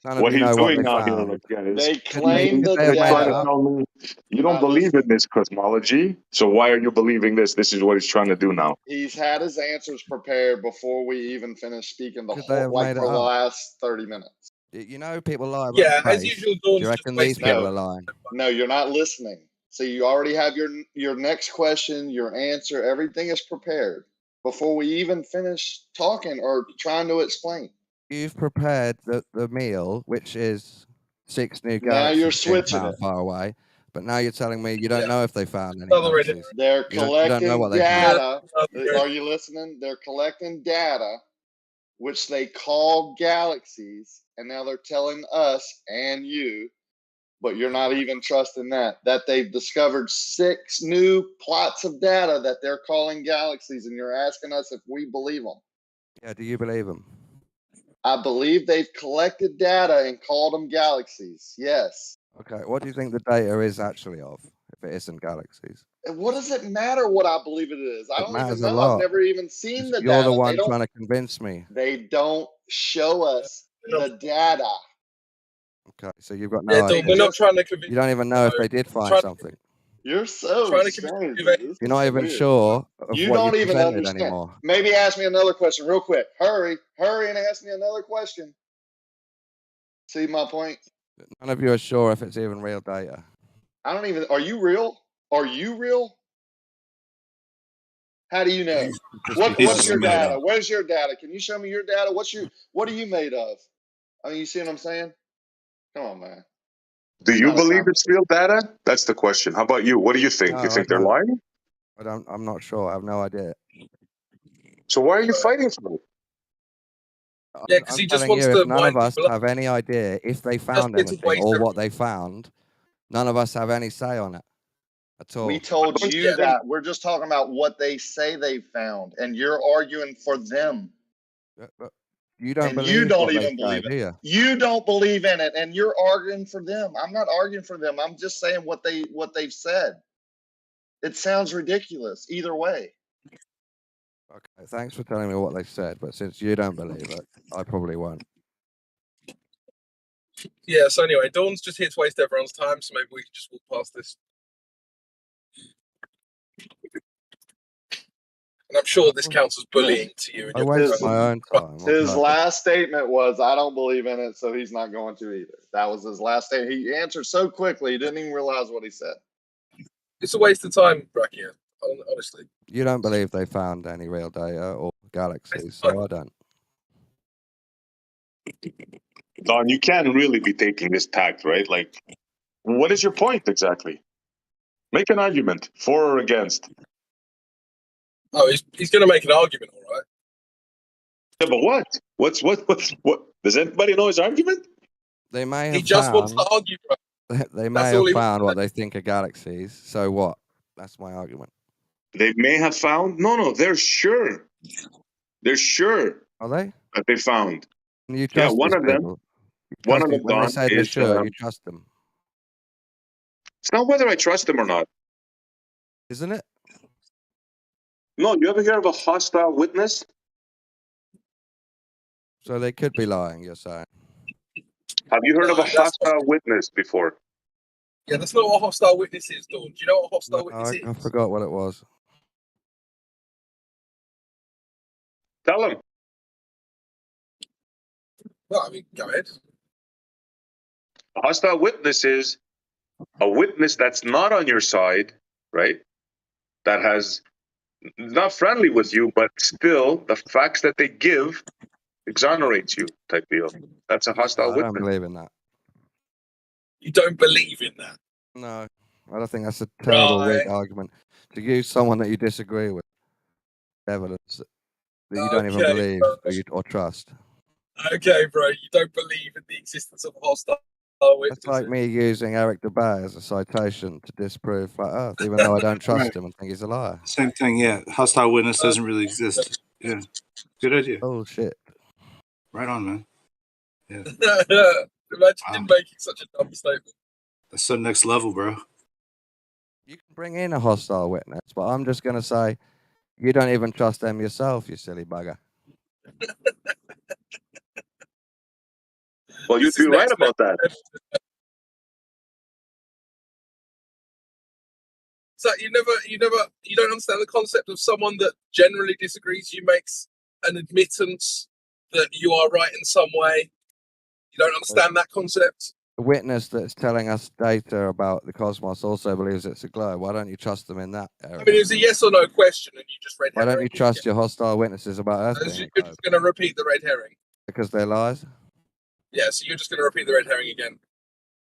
None of what you he's know what doing they now here. found. Again, They is claim the they have made trying to data. tell me you don't believe in this cosmology, so why are you believing this? This is what he's trying to do now. He's had his answers prepared before we even finished speaking Could they have made for it the up? last 30 minutes. You know people lie about Yeah, space. as usual, Do Dawn's you just reckon these wasting people No. are lying? No, you're not listening. So you already have your next question, your answer, everything is prepared before we even finish talking or trying to explain. You've prepared the meal, which is 6 new Now you're galaxies being switching found it. far away. But now you're telling me you don't Yeah. know if they found any Another red galaxies. They're You don't know collecting what they found. data. Are you listening? They're collecting data, which they call galaxies, and now they're telling us and you, but you're not even trusting that they've discovered 6 new plots of data that they're calling galaxies, and you're asking us if we believe them. Yeah, do you believe them? I believe they've collected data and called them galaxies. Yes. Okay, what do you think the data is actually of, if it isn't galaxies? And what does it matter what I believe it is? I It don't matters even a know. I've lot. never even seen the You're data. the one trying to convince me. They don't show us the data. Okay, so you've got no Yeah, idea. Dawn, we're not trying to convince You don't even know if they did find something. You're so trying to strange. convince you Dude. You're not even Weird. sure of You what don't you even presented understand. anymore. Maybe ask me another question real quick. Hurry and ask me another question. See my point? None of you are sure if it's even real data. I don't even. Are you real? Are you real? How do you know? What's your data? Where's your data? Can you show me your data? What are you made of? I mean, you see what I'm saying? Come on, man. Do you believe it's real data? That's the question. How about you? What do you think? No, You think I they're don't. lying? I'm not sure. I have no idea. So why are you fighting for it? Yeah, because I'm he just telling wants you, to if none wind of us people up. have any idea if they Just found here to anything waste or everyone. what they found, none of us have any say on it at We all. told Don't you you think that. We're just talking about what they say they found, and you're arguing for them. But you don't And you believe don't what they even say, believe it. do you? You don't believe in it, and you're arguing for them. I'm not arguing for them. I'm just saying what they've said. It sounds ridiculous either way. Okay, thanks for telling me what they said, but since you don't believe it, I probably won't. Yeah, so anyway, Dawn's just here to waste everyone's time, so maybe we can just walk past this. And I'm sure this counts as bullying to you. And I you're waste His, my own time. on his purpose. last statement was, "I don't believe in it," so he's not going to either. That was his last statement. He answered so quickly, he didn't even realize what he said. It's a waste of time, Bracky, honestly. You don't believe they found any real data or galaxies, so I don't. Don, you can't really be taking this tact, right? Like, what is your point exactly? Make an argument for or against. Oh, he's going to make an argument, all right. Yeah, but what? What? Does anybody know his argument? They may have He just wants found. to argue, bro. They may That's all have he found what wants. they think are galaxies. So what? That's my argument. They may have found. No, they're sure. They're sure Are they? that they found. And you Yeah, trust one these of them. people? You One trust of these, them, when they Don, say they're is. sure, you trust them, It's not whether I trust them or not. isn't it? No, you ever hear of a hostile witness? So they could be lying. You're saying? Have you heard of a No, that's not. hostile witness before? Yeah, that's not what a hostile witness is, Dawn. Do you know what a hostile No, witness is? I forgot what it was. Tell him. Well, I mean, go ahead. A hostile witness is a witness that's not on your side, right? That has not friendly with you, but still the facts that they give exonerates you type deal. That's a hostile I don't witness. believe in that. You don't believe in that. No, I don't think that's a terrible, weak Right. argument to use someone that you disagree with. Evidence that you don't even Okay, believe bro. or trust. Okay, bro. You don't believe in the existence of a hostile witness. That's like me using Eric Dubay as a citation to disprove flat Earth, even though I don't trust Right. him and think he's a liar. Same thing, yeah. Hostile witness doesn't really exist. Yeah. Good idea. Oh shit! Right on, man. Imagine Wow. making such a dumb statement. That's the next level, bro. You can bring in a hostile witness, but I'm just gonna say you don't even trust them yourself, you silly bugger. Well, you'd This be is right next about that. So you don't understand the concept of someone that generally disagrees. You makes an admittance that you are right in some way. You don't understand that concept. The witness that's telling us data about the cosmos also believes it's a globe. Why don't you trust them in that area? I mean, it was a yes or no question, and you just red Why don't herring. you trust your hostile witnesses about Earth being a You're globe? just going to repeat the red herring. Because they're lies? Yeah, so you're just going to repeat the red herring again.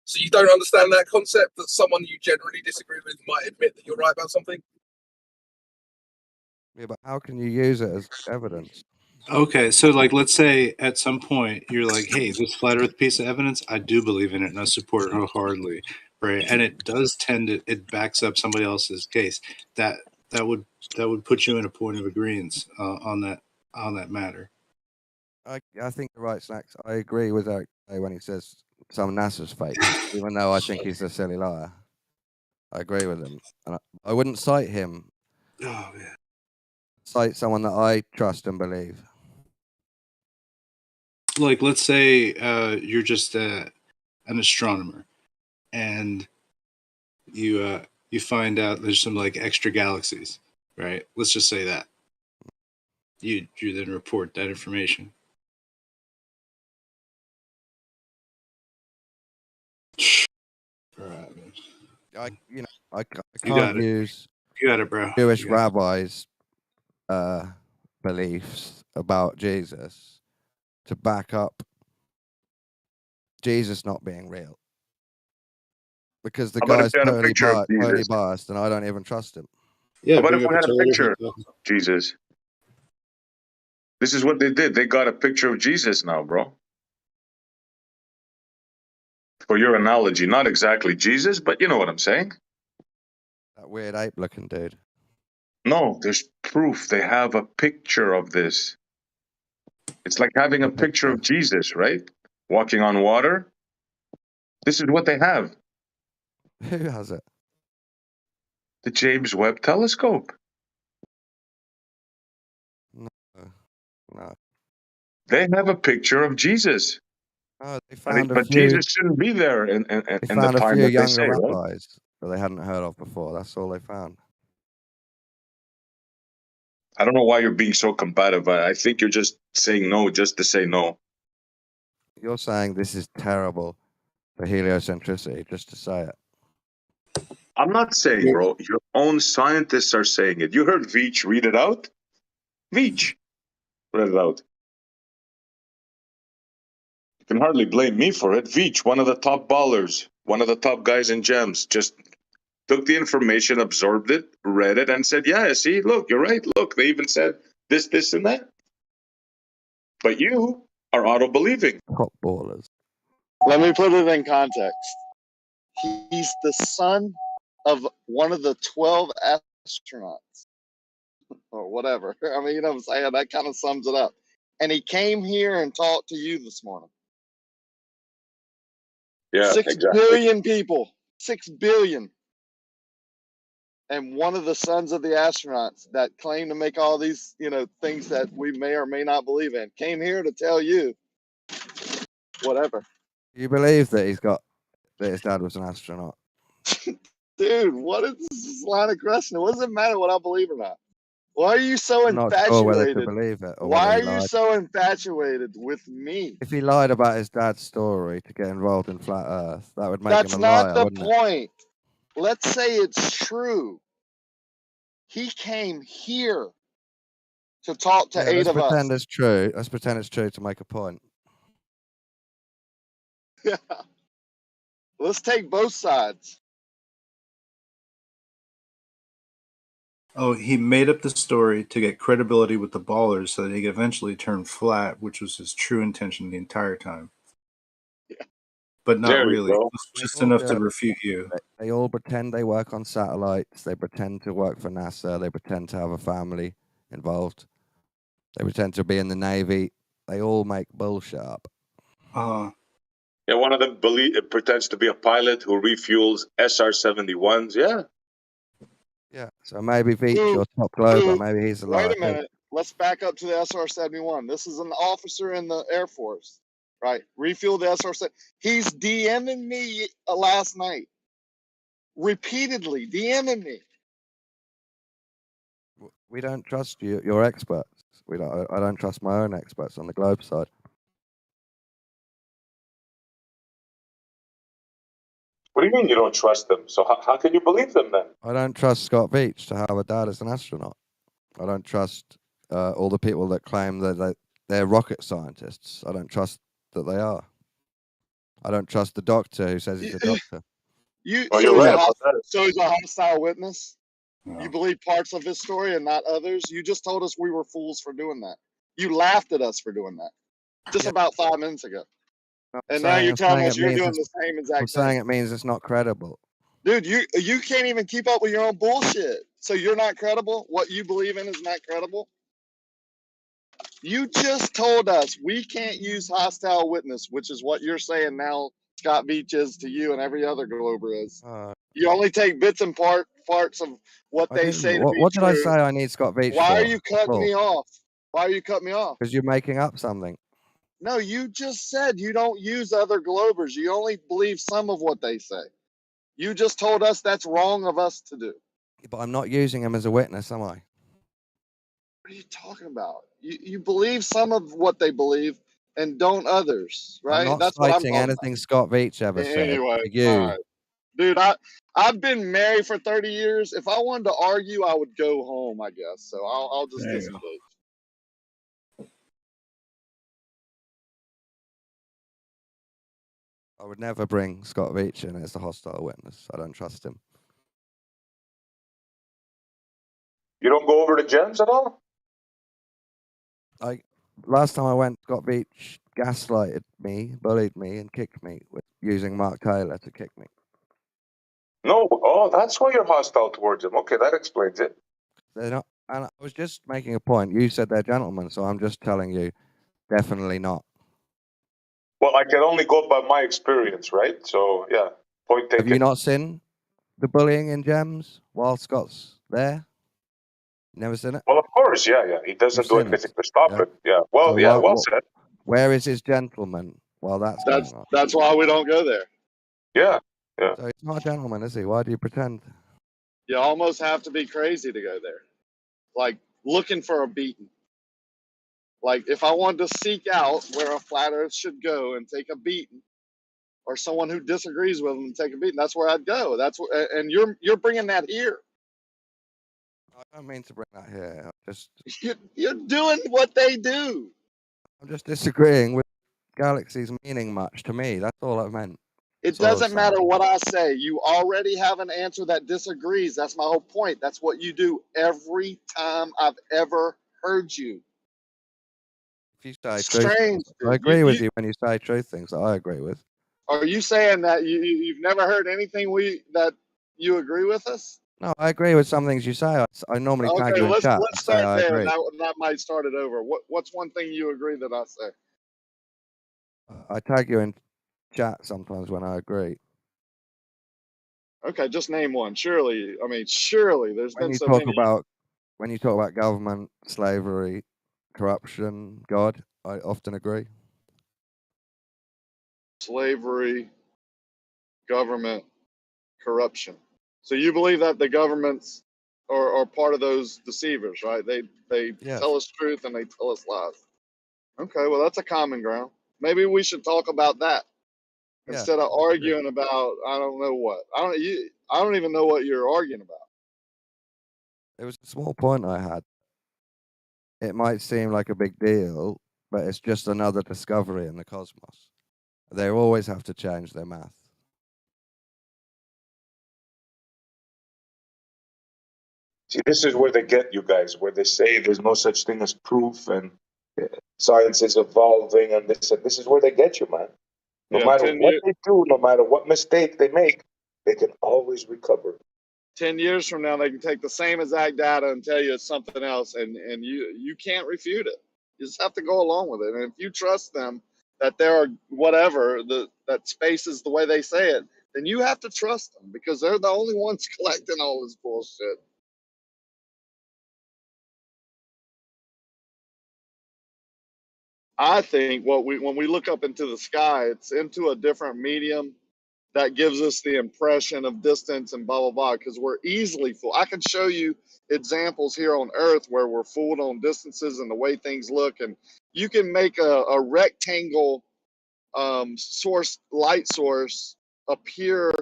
So you don't understand that concept that someone you generally disagree with might admit that you're right about something? Yeah, but how can you use it as evidence? Okay, so like, let's say at some point you're like, "Hey, this flat Earth piece of evidence, I do believe in it, and I support it wholeheartedly," right? And it does tend to, it backs up somebody else's case. That would put you in a point of agreement on that matter. I think you're right, Snacks. I agree with Eric when he says some NASA's fake, even though I think he's a silly liar. I agree with him, and I wouldn't cite him. Oh yeah. Cite someone that I trust and believe. Like, let's say you're just an astronomer, and you find out there's some like extra galaxies, right? Let's just say that. You then report that information. All right, man. I You can't got it. use You got it, bro. Jewish You got it. rabbis' beliefs about Jesus to back up Jesus not being real. Because the How about if guy's we had a totally picture of totally Jesus? biased, and I don't even trust him. Yeah, How about bring if up we a had a total picture different- of Jesus? This is what they did. They got a picture of Jesus now, bro. For your analogy, not exactly Jesus, but you know what I'm saying. That weird ape looking dude. No, there's proof. They have a picture of this. It's like having a What picture picture? of Jesus, right? Walking on water. This is what they have. Who has it? The James Webb Telescope. No. No. They have a picture of Jesus. Oh, they found a But few. Jesus shouldn't be there in They the found a time few that they younger say, right? rabbis that they hadn't heard of before. That's all they found. I don't know why you're being so combative. I think you're just saying no just to say no. You're saying this is terrible for heliocentricity, just to say it. I'm not saying, bro. Your own scientists are saying it. You heard Veach read it out? Veach read it out. You can hardly blame me for it. Veach, one of the top ballers, one of the top guys in gems, just took the information, absorbed it, read it, and said, yeah, see, look, you're right. Look, they even said this, this, and that. But you are auto-believing. Top ballers. Let me put it in context. He's the son of one of the 12 astronauts, or whatever. I mean, you know what I'm saying? That kind of sums it up. And he came here and talked to you this morning. Yeah, 6 exactly. billion people. 6 billion. And one of the sons of the astronauts that claim to make all these, you know, things that we may or may not believe in came here to tell you whatever. You believe that his dad was an astronaut? Dude, what is this line of questioning? What does it matter what I believe or not? Why are you so I'm not sure whether to infatuated? believe it or Why whether are he you lied. so infatuated with me? If he lied about his dad's story to get involved in flat Earth, that would make That's him a not liar, the wouldn't it? point. Let's say it's true. He came here to talk to Yeah, 8 let's of us. pretend it's true. Let's pretend it's true to make a point. Let's take both sides. Oh, he made up the story to get credibility with the ballers so that he could eventually turn flat, which was his true intention the entire time. But not There you really. It go. was They just all enough do to it. refute you. They all pretend they work on satellites. They pretend to work for NASA. They pretend to have a family involved. They pretend to be in the Navy. They all make bullshit up. Yeah, one of them pretends to be a pilot who refuels SR-71s. Yeah. Yeah. So maybe Veach, Who- your top glober, who- maybe he's a liar. Wait a minute. Let's back up to the SR-71. This is an officer in the Air Force, right? Refuel the SR-71. He's DMing me last night. Repeatedly DMing me. We don't trust you, your experts. I don't trust my own experts on the globe side. What do you mean you don't trust them? So how can you believe them then? I don't trust Scott Veach to have a dad as an astronaut. I don't trust all the people that claim that they're rocket scientists. I don't trust that they are. I don't trust the doctor who says he's a doctor. Oh, you're right about that. So he's a hostile witness? No. You believe parts of his story and not others? You just told us we were fools for doing that. You laughed at us for doing that just about 5 minutes ago. And now you're telling us you're doing the same exact I'm thing. saying it means it's not credible. Dude, you can't even keep up with your own bullshit. So you're not credible? What you believe in is not credible? You just told us we can't use hostile witness, which is what you're saying now Scott Veach is to you and every other Glober is. You only take bits and parts of what they say to be What did I true. say I need Scott Veach Why for? are you cutting me off? Why are you cutting me off? Because you're making up something. No, you just said you don't use other Globers. You only believe some of what they say. You just told us that's wrong of us to do. But I'm not using him as a witness, am I? What are you talking about? You believe some of what they believe and don't others, right? I'm not That's what I'm citing talking anything Scott Veach ever about. said. Anyway, To you. all right. Dude, I've been married for 30 years. If I wanted to argue, I would go home, I guess. So I'll just There you disengage. I would never bring Scott Veach in as a hostile witness. I don't trust him. You don't go over to gems at all? last time I went to Scott Beach, gaslighted me, bullied me, and kicked me with using Mark Taylor to kick me. No, oh, that's why you're hostile towards him. Okay, that explains it. They're not, and I was just making a point. You said they're gentlemen, so I'm just telling you, definitely not. Well, I can only go by my experience, right? So, yeah, point taken. Have you not seen the bullying in Gems while Scott's there? Never seen it? Well, of course, yeah. He doesn't You've do seen anything it, to stop yeah? it. Yeah. Well, So yeah, well said. where is his gentleman while that's going on? That's why we don't go there. Yeah, yeah. So he's not a gentleman, is he? Why do you pretend? You almost have to be crazy to go there. Like looking for a beating. Like if I wanted to seek out where a flat earth should go and take a beating, or someone who disagrees with them and take a beating, that's where I'd go. That's where, and you're bringing that here. I don't mean to bring that here. You're doing what they do. I'm just disagreeing with galaxies meaning much to me. That's all I meant. It That's all I was doesn't saying. matter what I say. You already have an answer that disagrees. That's my whole point. That's what you do every time I've ever heard you. If you say truth, Strange. I agree with you when you say truth things that I agree with. Are you saying that you've never heard anything that you agree with us? No, I agree with some things you say. I normally tag Okay, you in let's chat and say start I there. agree. That might start it over. What's one thing you agree that I say? I tag you in chat sometimes when I agree. Okay, just name one. Surely, there's When been you so talk many. about government, slavery, corruption, God, I often agree. Slavery, government, corruption. So you believe that the governments are part of those deceivers, right? They Yes. tell us truth and they tell us lies. Okay, well that's a common ground. Maybe we should talk about that Yeah, instead of arguing about I don't know what. I don't even know what you're arguing about. it was a small point I had. It might seem like a big deal, but it's just another discovery in the cosmos. They always have to change their math. See, this is where they get you guys, where they say there's no such thing as proof and science is evolving and this is where they get you, man. No Yeah, matter what they do, no matter what mistake they make, they can always recover. 10 years from now, they can take the same exact data and tell you it's something else, and you can't refute it. You just have to go along with it. And if you trust them that there are whatever that space is the way they say it, then you have to trust them because they're the only ones collecting all this bullshit. I think when we look up into the sky, it's into a different medium that gives us the impression of distance and blah blah blah because we're easily fooled. I can show you examples here on Earth where we're fooled on distances and the way things look, and you can make a rectangle light source appear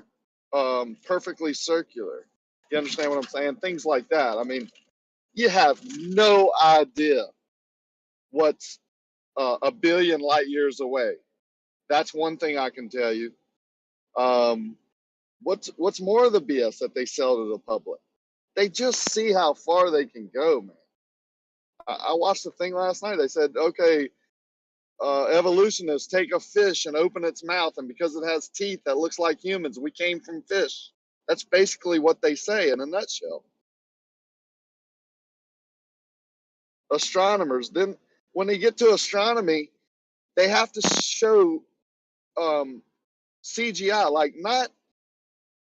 perfectly circular. You understand what I'm saying? Things like that. I mean, you have no idea what's a billion light years away. That's one thing I can tell you. What's more of the BS that they sell to the public? They just see how far they can go, man. I watched the thing last night. They said, okay, evolutionists take a fish and open its mouth, and because it has teeth that looks like humans, we came from fish. That's basically what they say in a nutshell. Astronomers, then when they get to astronomy, they have to show CGI, like not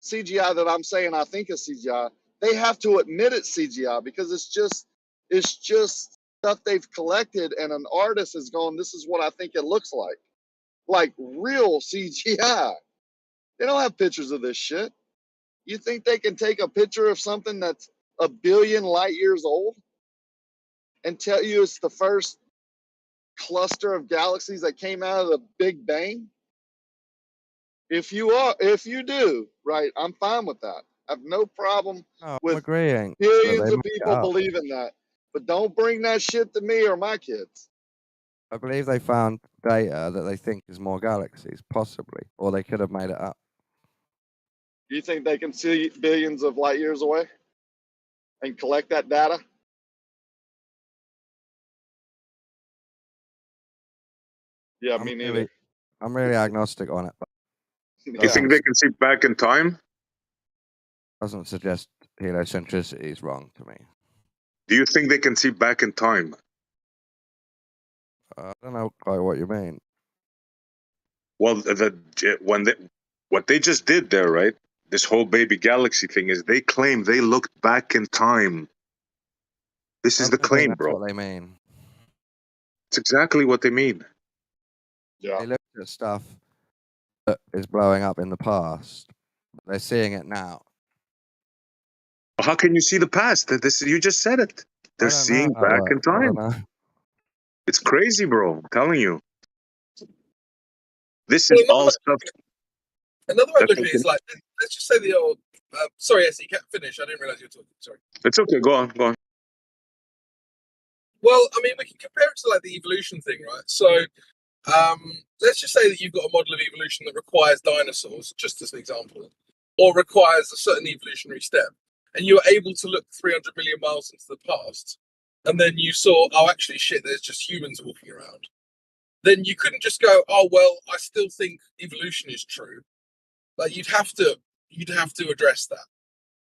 CGI that I'm saying I think is CGI. They have to admit it's CGI because it's just stuff they've collected and an artist has gone, this is what I think it looks like. Like real CGI. They don't have pictures of this shit. You think they can take a picture of something that's a billion light years old and tell you it's the first cluster of galaxies that came out of the Big Bang? If you do, right, I'm fine with that. I have no problem No, I'm with agreeing. billions They of make it people up. believing that. But don't bring that shit to me or my kids. I believe they found data that they think is more galaxies, possibly, or they could have made it up. Do you think they can see billions of light years away and collect that data? Yeah, I'm me really, neither. I'm really agnostic on it, but You think they can see back in time? doesn't suggest heliocentricity is wrong to me. Do you think they can see back in time? I don't know quite what you mean. Well, what they just did there, right? This whole baby galaxy thing is they claim they looked back in time. This is I the don't think claim, that's bro. what they mean. It's exactly what they mean. Yeah. They looked at stuff that is blowing up in the past. They're seeing it now. How can you see the past? You just said it. They're I don't know seeing how it back in works. I don't time. know. It's crazy, bro. I'm telling you. This Well, is all stuff another way of that looking at it is like, let's just say the old. Sorry, Essie, you can't finish. I didn't realize you were talking. Sorry. It's okay. Go on. Go on. Well, I mean, we can compare it to like the evolution thing, right? So, let's just say that you've got a model of evolution that requires dinosaurs, just as an example, or requires a certain evolutionary step, and you were able to look 300 million miles into the past, and then you saw, oh, actually, shit, there's just humans walking around. Then you couldn't just go, oh, well, I still think evolution is true. Like you'd have to address that,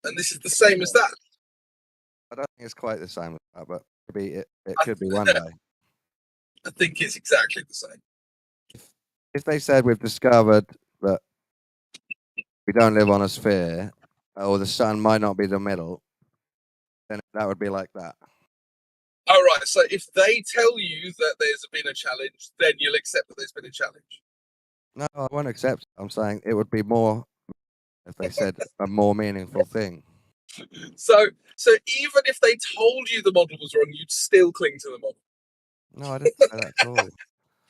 and this is the same as that. I don't think it's quite the same as that, but maybe it could be one day. I think it's exactly the same. If they said we've discovered that we don't live on a sphere, or the sun might not be the middle, then that would be like that. All right. So if they tell you that there's been a challenge, then you'll accept that there's been a challenge. No, I won't accept it. I'm saying it would be more if they said a more meaningful thing. So even if they told you the model was wrong, you'd still cling to the model. No, I didn't say that at all. You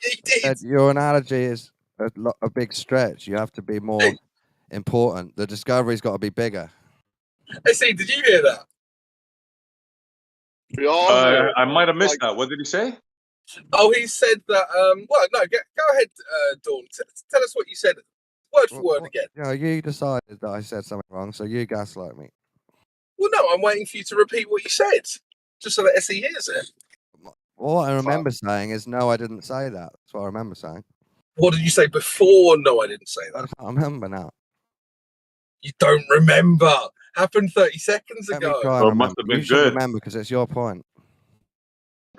I said did. your analogy is a big stretch. You have to be more important. The discovery's got to be bigger. I see. Did you hear that? We all heard. I might have missed Like, that. What did he say? Oh, he said that. Well, no. Go ahead, Dawn. Tell us what you said, word for word again. You know, you decided that I said something wrong, so you gaslight me. Well, no. I'm waiting for you to repeat what you said, just so that Essie hears it. All I remember saying is, no, I didn't say that. That's what I remember saying. What did you say before? No, I didn't say I that. can't remember now. You don't remember. Happened 30 seconds Let me ago. try and Well, it remember. must have been You should good. remember because it's your point.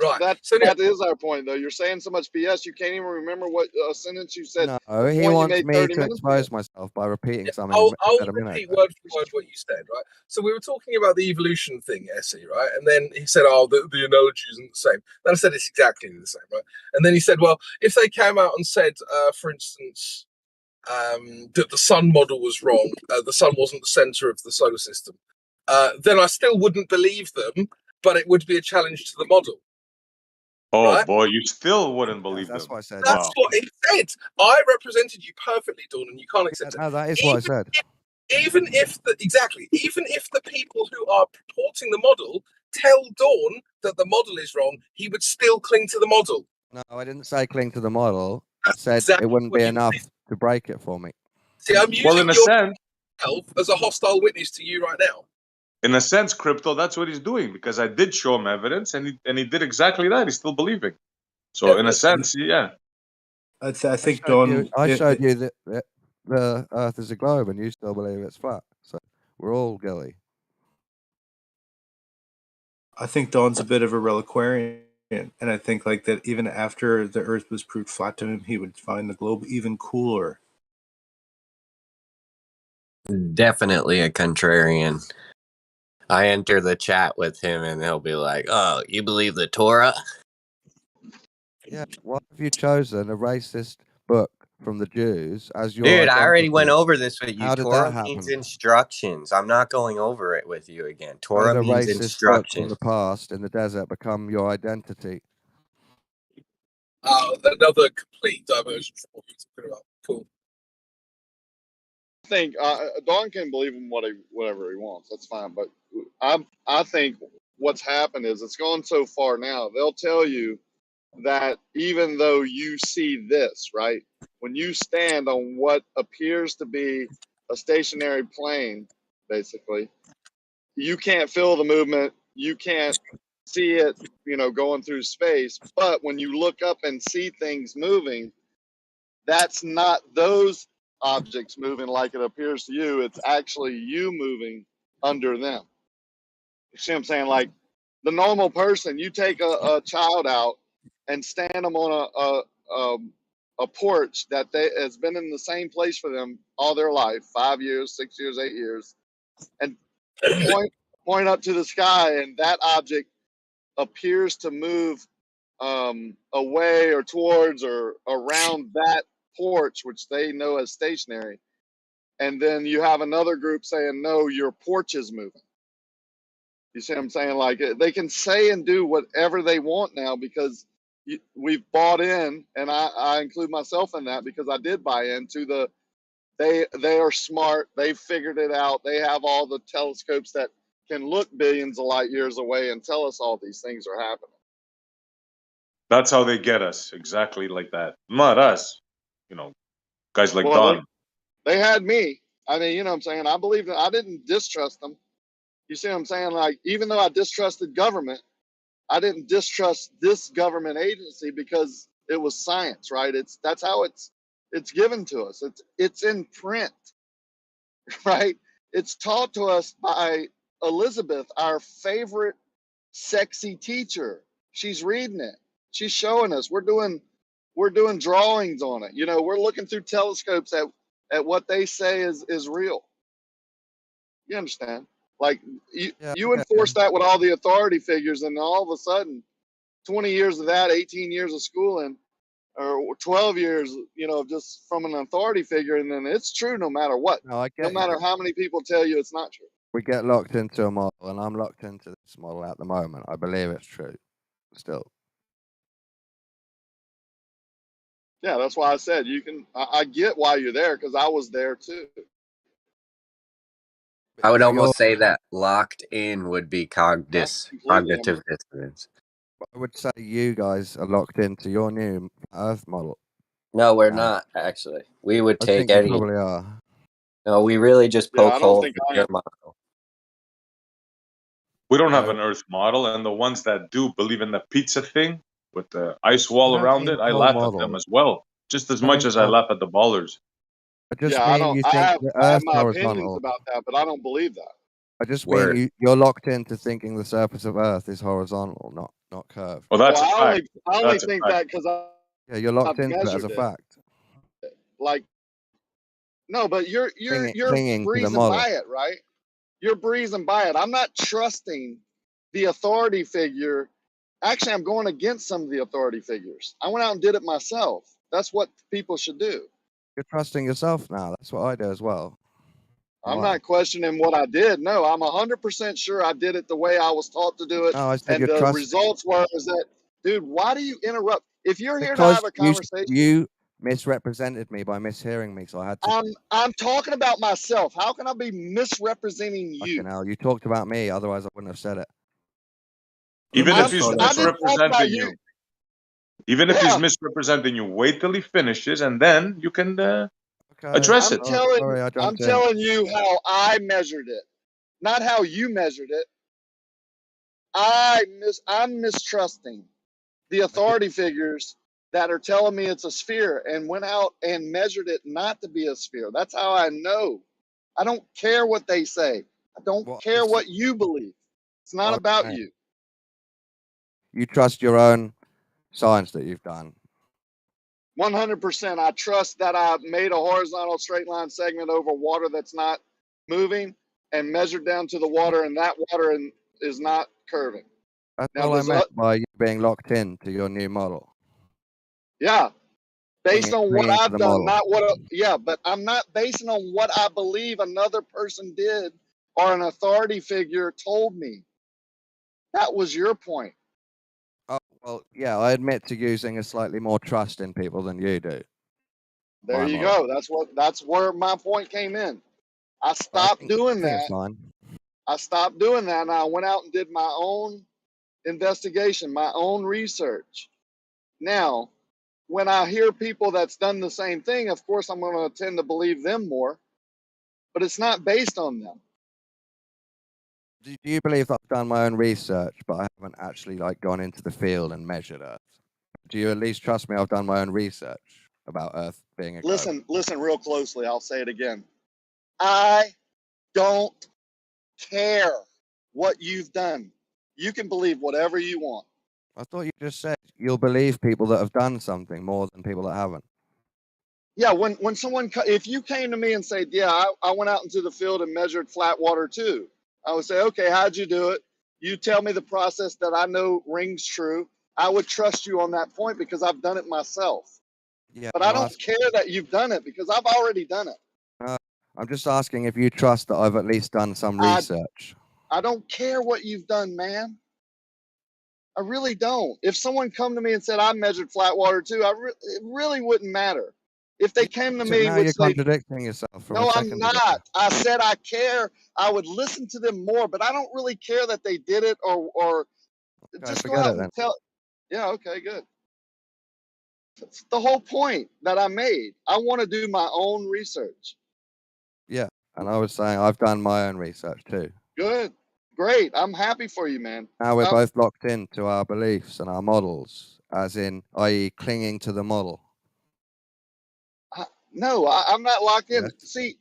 Right. that So now, that is our point, though. You're saying so much BS, you can't even remember what sentence you said. No, the he point you wants made me 30 to minutes expose ago. myself by repeating something I'll I said a minute repeat ago. word for word what you said, right? So we were talking about the evolution thing, Essie, right? And then he said, oh, the analogy isn't the same. Then I said, it's exactly the same, right? And then he said, well, if they came out and said, for instance, that the sun model was wrong, the sun wasn't the center of the solar system, then I still wouldn't believe them, but it would be a challenge to the model. Oh Right? boy, you still wouldn't believe That's them. what I said. That's Wow. what it said. I represented you perfectly, Dawn, and you can't accept it. No, that is what I said. Even if the people who are purporting the model tell Dawn that the model is wrong, he would still cling to the model. No, I didn't say cling to the model. I That's said exactly it wouldn't what be you enough did. to break it for me. See, I'm Well, using in a sense, yourself as a hostile witness to you right now. Crypto, that's what he's doing because I did show him evidence, and he did exactly that. He's still believing. So, Yeah, in a sense, yeah. I think I Don. showed you that the Earth is a globe, and you still believe it's flat. So we're all guilty. I think Don's a bit of a reliquarian, and I think like that even after the Earth was proved flat to him, he would find the globe even cooler. Definitely a contrarian. I enter the chat with him and he'll be like, oh, you believe the Torah? Yeah. Why have you chosen a racist book from the Jews as your Dude, I already identity? went over this with you. How did Torah that means happen? instructions. I'm not going over it with you again. How Torah did a means racist book from instructions. the past in the desert become your identity? Another complete diversion from what you're talking about. Cool. I think Don can believe in whatever he wants. That's fine. But I think what's happened is it's gone so far now. They'll tell you that even though you see this, right, when you stand on what appears to be a stationary plane, basically, you can't feel the movement. You can't see it, going through space. But when you look up and see things moving, that's not those objects moving like it appears to you. It's actually you moving under them. You see what I'm saying? Like the normal person, you take a child out and stand them on a porch that has been in the same place for them all their life, 5 years, 6 years, 8 years, and point up to the sky, and that object appears to move away or towards or around that porch, which they know as stationary. And then you have another group saying, no, your porch is moving. You see what I'm saying? Like they can say and do whatever they want now because we've bought in, and I include myself in that because I did buy into they are smart. They've figured it out. They have all the telescopes that can look billions of light years away and tell us all these things are happening. That's how they get us, exactly like that. Not us, guys like Don. They had me. I mean, you know what I'm saying? I believe that I didn't distrust them. You see what I'm saying? Like, even though I distrusted government, I didn't distrust this government agency because it was science, right? That's how it's given to us. It's in print, right? It's taught to us by Elizabeth, our favorite sexy teacher. She's reading it. She's showing us. We're doing drawings on it. We're looking through telescopes at what they say is real. You understand? Like you enforce that with all the authority figures, and all of a sudden, 20 years of that, 18 years of schooling, or 12 years, just from an authority figure, and then it's true no matter what. No matter how many people tell you it's not true. We get locked into a model, and I'm locked into this model at the moment. I believe it's true, still. Yeah, that's why I said you can. I get why you're there because I was there too. I would almost say that locked in would be cognitive dissonance. I would say you guys are locked into your new Earth model. No, we're not, actually. We would take any. You probably are. No, we really just poke holes in your model. We don't have an Earth model, and the ones that do believe in the pizza thing with the ice wall around it, I laugh at them as well, just as much as I laugh at the ballers. I have my opinions about that, but I don't believe that. I just mean you're locked into thinking the surface of Earth is horizontal, not curved. Well, that's a fact. I only think that because you're locked into it as a fact. Like, no, but you're breezing by it, right? You're breezing by it. I'm not trusting the authority figure. Actually, I'm going against some of the authority figures. I went out and did it myself. That's what people should do. You're trusting yourself now. That's what I do as well. I'm not questioning what I did. No, I'm 100% sure I did it the way I was taught to do it. No, I said and the results were that, dude, why do you interrupt? If you're here to have a conversation. You misrepresented me by mishearing me, so I had to. I'm talking about myself. How can I be misrepresenting you? You talked about me, otherwise I wouldn't have said it. Even if he's misrepresenting you. Even if he's misrepresenting you, wait till he finishes, and then you can address it. I'm telling you how I measured it, not how you measured it. I'm mistrusting the authority figures that are telling me it's a sphere and went out and measured it not to be a sphere. That's how I know. I don't care what they say. I don't care what you believe. It's not about you. You trust your own science that you've done. 100%. I trust that I made a horizontal straight line segment over water that's not moving and measured down to the water, and that water is not curving. That's all I meant by you being locked in to your new model. Yeah. Based on what I've done, not what. But I'm not basing on what I believe another person did or an authority figure told me. That was your point. Oh, well, yeah, I admit to using a slightly more trust in people than you do. There you go. That's where my point came in. I stopped doing that. I stopped doing that, and I went out and did my own investigation, my own research. Now, when I hear people that's done the same thing, of course, I'm going to tend to believe them more, but it's not based on them. Do you believe that I've done my own research, but I haven't actually like gone into the field and measured Earth? Do you at least trust me? I've done my own research about Earth being a globe. Listen real closely. I'll say it again. I don't care what you've done. You can believe whatever you want. I thought you just said you'll believe people that have done something more than people that haven't. Yeah, when someone, if you came to me and said, yeah, I went out into the field and measured flat water too, I would say, okay, how'd you do it? You tell me the process that I know rings true. I would trust you on that point because I've done it myself. Yeah, But I don't care that you've done it because I've already done it. I'm just asking if you trust that I've at least done some research. I don't care what you've done, man. I really don't. If someone come to me and said I measured flat water too, it really wouldn't matter. If they came to me Now with you're contradicting yourself from no, a I'm second not. ago. I said I care. I would listen to them more, but I don't really care that they did it or Okay, just go forget out it then. and tell. Yeah, okay, good. That's the whole point that I made. I want to do my own research. Yeah, and I was saying I've done my own research too. Good, great. I'm happy for you, man. Now we're both locked into our beliefs and our models, as in, i.e., clinging to the model. No, I'm not locked in. Yes.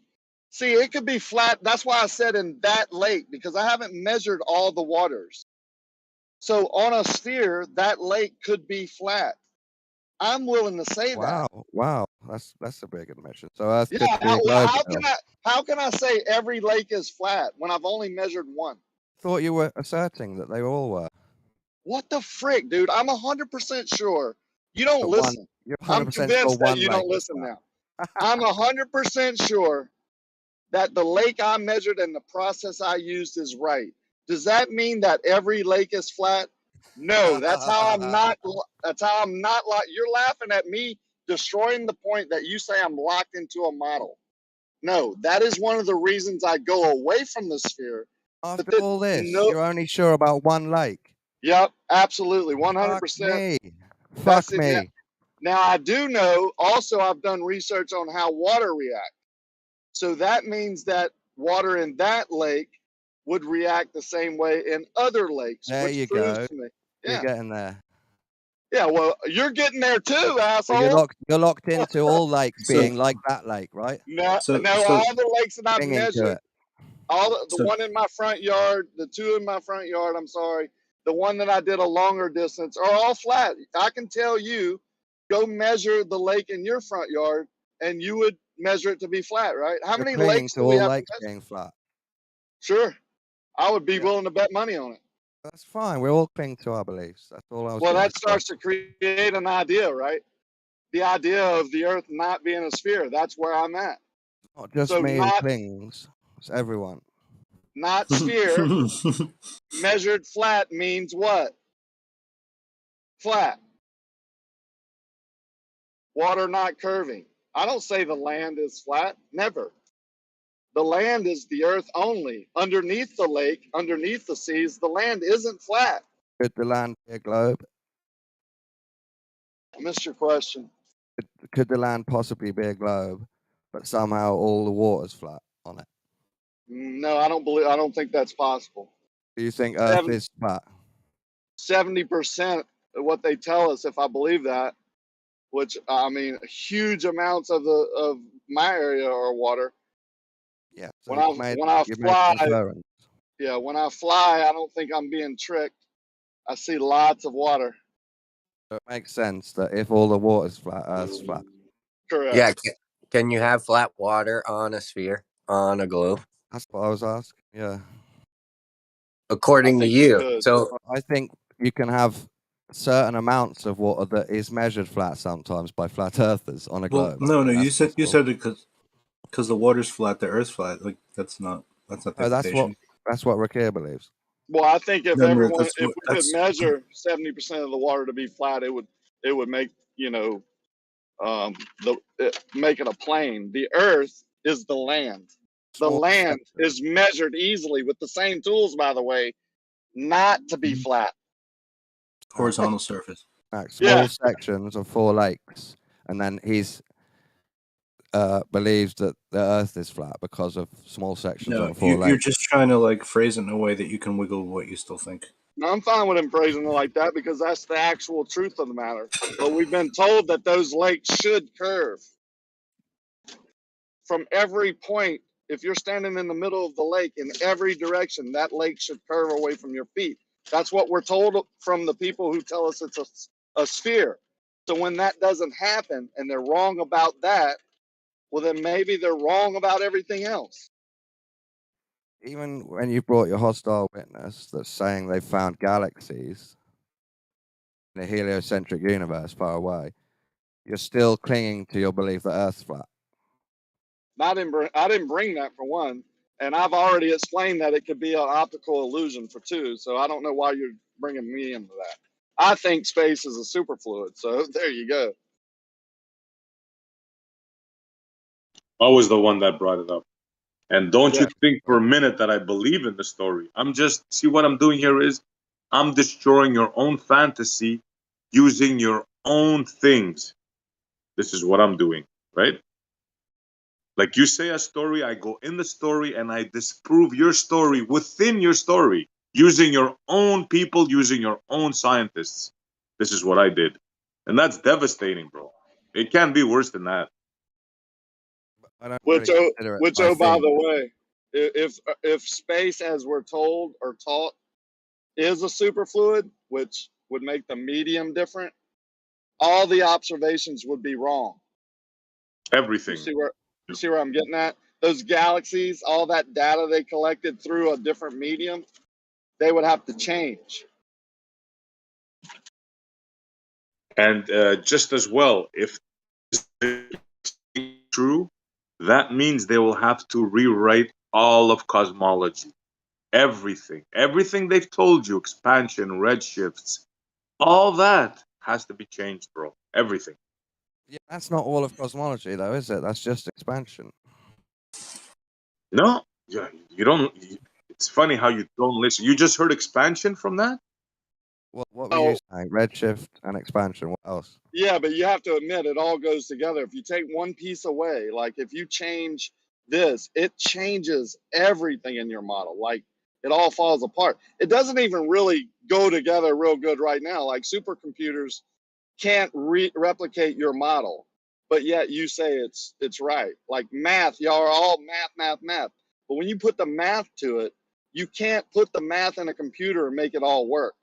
See, it could be flat. That's why I said in that lake, because I haven't measured all the waters. So on a sphere, that lake could be flat. I'm willing to say that. Wow, that's a big admission. So Earth Yeah, could be a globe. how can I say every lake is flat when I've only measured one? Thought you were asserting that they all were. What the frick, dude? I'm 100% sure. You don't listen. You're 100% I'm sure convinced that one you lake don't is listen flat. now. I'm 100% sure that the lake I measured and the process I used is right. Does that mean that every lake is flat? No, that's how I'm not. That's how I'm not. You're laughing at me destroying the point that you say I'm locked into a model. No, that is one of the reasons I go away from the sphere. After all this, you're only sure about one lake. Yep, absolutely, 100%. Fuck me. Now I do know. Also, I've done research on how water reacts. So that means that water in that lake would react the same way in other lakes. There which you proves go. to me. You're getting there. Yeah, well, you're getting there too, asshole. You're locked into all lakes being like that lake, right? No, all the lakes that I've Clinging to measured, it. all the one in my front yard, the two in my front yard, I'm sorry, the one that I did a longer distance are all flat. I can tell you, go measure the lake in your front yard and you would measure it to be flat, right? How You're many clinging lakes to do we all have lakes to measure? being flat. Sure. I would be willing to bet money on it. That's fine. We're all clinging to our beliefs. That's all I was Well, getting that starts to create an idea, right? The idea of the Earth not being a sphere. That's where I'm at. Not just So me who clings. It's everyone. Not sphere. Measured flat means what? Flat. Water not curving. I don't say the land is flat. Never. The land is the Earth only. Underneath the lake, underneath the seas, the land isn't flat. Could the land be a globe? I missed your question. Could the land possibly be a globe, but somehow all the water's flat on it? No, I don't think that's possible. Do you think Earth is flat? 70% of what they tell us, if I believe that, which I mean, huge amounts of my area are water. Yeah. So when I fly, I don't think I'm being tricked. I see lots of water. So it makes sense that if all the water's flat, Earth's flat. Correct. Yeah. Can you have flat water on a sphere, on a globe? That's what I was asking. Yeah. According to you. So I think you can have certain amounts of water that is measured flat sometimes by flat earthers on a globe. No, you said it because the water's flat, the Earth's flat. Like that's not the implication. That's what Rakir believes. Well, I think if No, we could measure 70% of the water to be flat, it would make make it a plane. The Earth is the land. The land is measured easily with the same tools, by the way, not to be flat. Horizontal surface. Small sections of 4 lakes, and then he's believes that the Earth is flat because of small sections No, on 4 you're lakes. just trying to like phrase it in a way that you can wiggle what you still think. No, I'm fine with him praising it like that because that's the actual truth of the matter. But we've been told that those lakes should curve from every point. If you're standing in the middle of the lake in every direction, that lake should curve away from your feet. That's what we're told from the people who tell us it's a sphere. So when that doesn't happen and they're wrong about that, well, then maybe they're wrong about everything else. Even when you brought your hostile witness that's saying they found galaxies in a heliocentric universe far away, you're still clinging to your belief that Earth's flat. I didn't bring that for one, and I've already explained that it could be an optical illusion for two. So I don't know why you're bringing me into that. I think space is a superfluid. So there you go. I was the one that brought it up. And don't Yeah. you think for a minute that I believe in the story. I'm just, see what I'm doing here is I'm destroying your own fantasy using your own things. This is what I'm doing, right? Like you say a story, I go in the story and I disprove your story within your story using your own people, using your own scientists. This is what I did. And that's devastating, bro. It can't be worse than that. I don't Which, really consider it my by thing. the way, if space, as we're told or taught, is a superfluid, which would make the medium different, all the observations would be wrong. Everything. You see where I'm getting at? Those galaxies, all that data they collected through a different medium, they would have to change. And just as well, if this is true, that means they will have to rewrite all of cosmology. Everything they've told you, expansion, redshifts, all that has to be changed, bro. Everything. Yeah, that's not all of cosmology, though, is it? That's just expansion. No, yeah, you don't. It's funny how you don't listen. You just heard expansion from that. What were you saying? Redshift and expansion. What else? Yeah, but you have to admit it all goes together. If you take one piece away, like if you change this, it changes everything in your model. Like it all falls apart. It doesn't even really go together real good right now. Like supercomputers can't replicate your model, but yet you say it's right. Like math, y'all are all math. But when you put the math to it, you can't put the math in a computer and make it all work.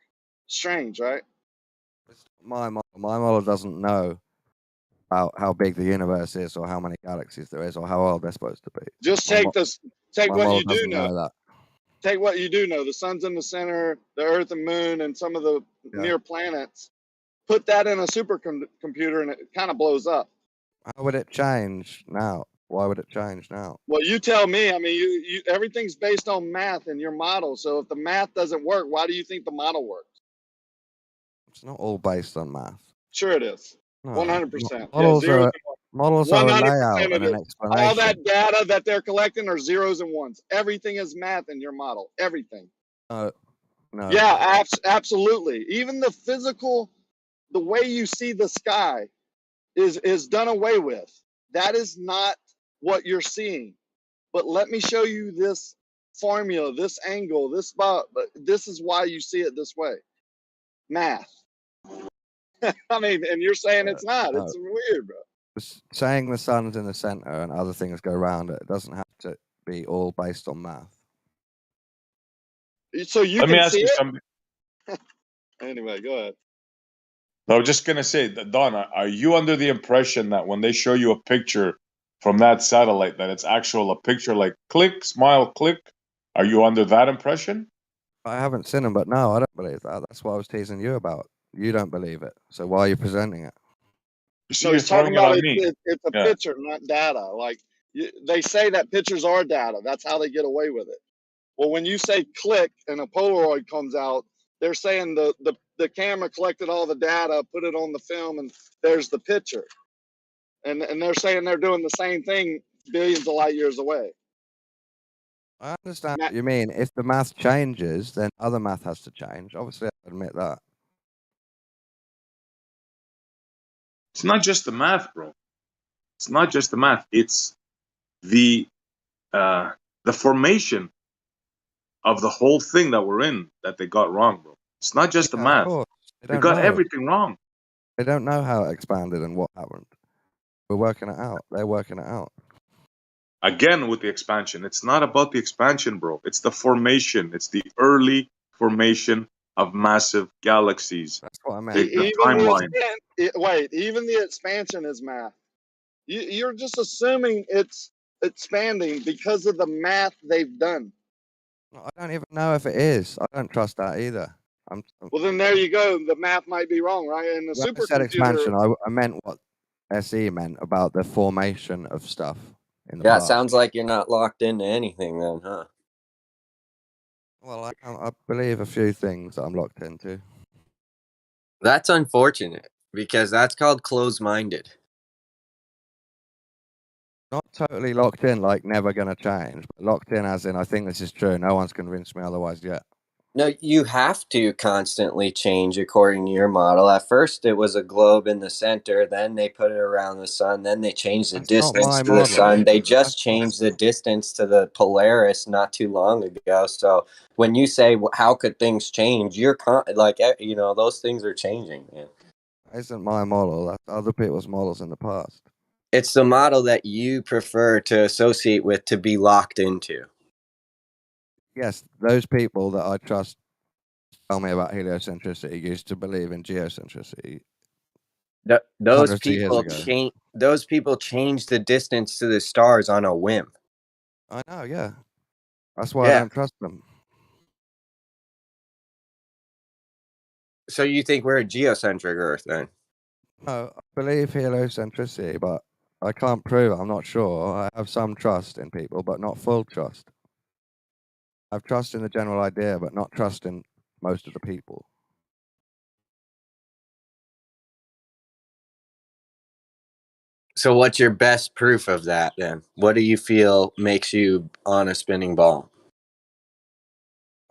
Strange, right? My model doesn't know about how big the universe is, or how many galaxies there is, or how old they're supposed to be. Just take what you do know. That. Take what you do know. The sun's in the center, the Earth and Moon, and some of the near planets. Put that in a supercomputer, and it kind of blows up. How would it change now? Why would it change now? Well, you tell me. I mean, you everything's based on math in your model. So if the math doesn't work, why do you think the model works? It's not all based on math. Sure, it is. 100%. Models are a layout and an explanation. All that data that they're collecting are zeros and ones. Everything is math in your model. Everything. No. Yeah, absolutely. Even the physical, the way you see the sky is done away with. That is not what you're seeing. But let me show you this formula, this angle, this is why you see it this way. Math. I mean, and you're saying it's not. It's weird, bro. Saying the sun's in the center and other things go around it doesn't have to be all based on math. So you Let me can ask see you it. something. Anyway, go ahead. I was just gonna say, Donna, are you under the impression that when they show you a picture from that satellite, that it's a picture like click, smile, click? Are you under that impression? I haven't seen them, but no, I don't believe that. That's what I was teasing you about. You don't believe it, so why are you presenting it? You see, No, you're he's talking throwing it about on me. it's a picture, not data. Like they say that pictures are data. That's how they get away with it. Well, when you say click and a Polaroid comes out, they're saying the camera collected all the data, put it on the film, and there's the picture. And they're saying they're doing the same thing billions of light years away. I understand what you mean. If the math changes, then other math has to change. Obviously, I admit that. It's not just the math, bro. It's not just the math. It's the formation of the whole thing that we're in that they got wrong, bro. It's not just the Of math. course. They got everything wrong. They don't know how it expanded and what happened. We're working it out. They're working it out. Again, with the expansion, it's not about the expansion, bro. It's the formation. It's the early formation of massive galaxies. That's what I meant. The timeline. Even the expansion is math. You're just assuming it's expanding because of the math they've done. I don't even know if it is. I don't trust that either. Well, then there you go. The math might be wrong, right? And the When I said supercomputer. expansion, I meant what SE meant about the formation of stuff in the Yeah, it past. sounds like you're not locked into anything then, huh? Well, I believe a few things that I'm locked into. That's unfortunate because that's called closed-minded. Not totally locked in, like never going to change, but locked in as in I think this is true. No one's convinced me otherwise yet. No, you have to constantly change according to your model. At first, it was a globe in the center. Then they put it around the sun. Then they changed the distance to the sun. They just changed the distance to the Polaris not too long ago. So when you say, how could things change? You're those things are changing, man. That isn't my model. That's other people's models in the past. It's the model that you prefer to associate with to be locked into. Yes, those people that I trust tell me about heliocentricity used to believe in geocentricity. Those people changed the distance to the stars on a whim. I know, yeah. That's why I don't trust them. So you think we're a geocentric Earth then? No, I believe heliocentricity, but I can't prove it. I'm not sure. I have some trust in people, but not full trust. I have trust in the general idea, but not trust in most of the people. So what's your best proof of that then? What do you feel makes you on a spinning ball?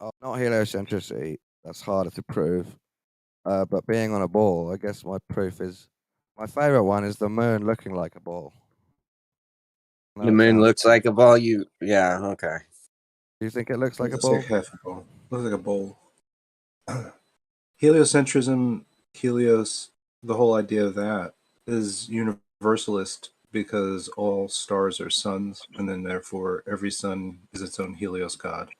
Oh, not heliocentricity. That's harder to prove. But being on a ball, I guess my proof is... My favorite one is the moon looking like a ball. The moon looks like a ball? Yeah, okay. Do you think it looks like a Looks ball? like half a ball. Looks like a bowl. Heliocentrism, Helios, the whole idea of that is universalist because all stars are suns, and then therefore every sun is its own Helios god.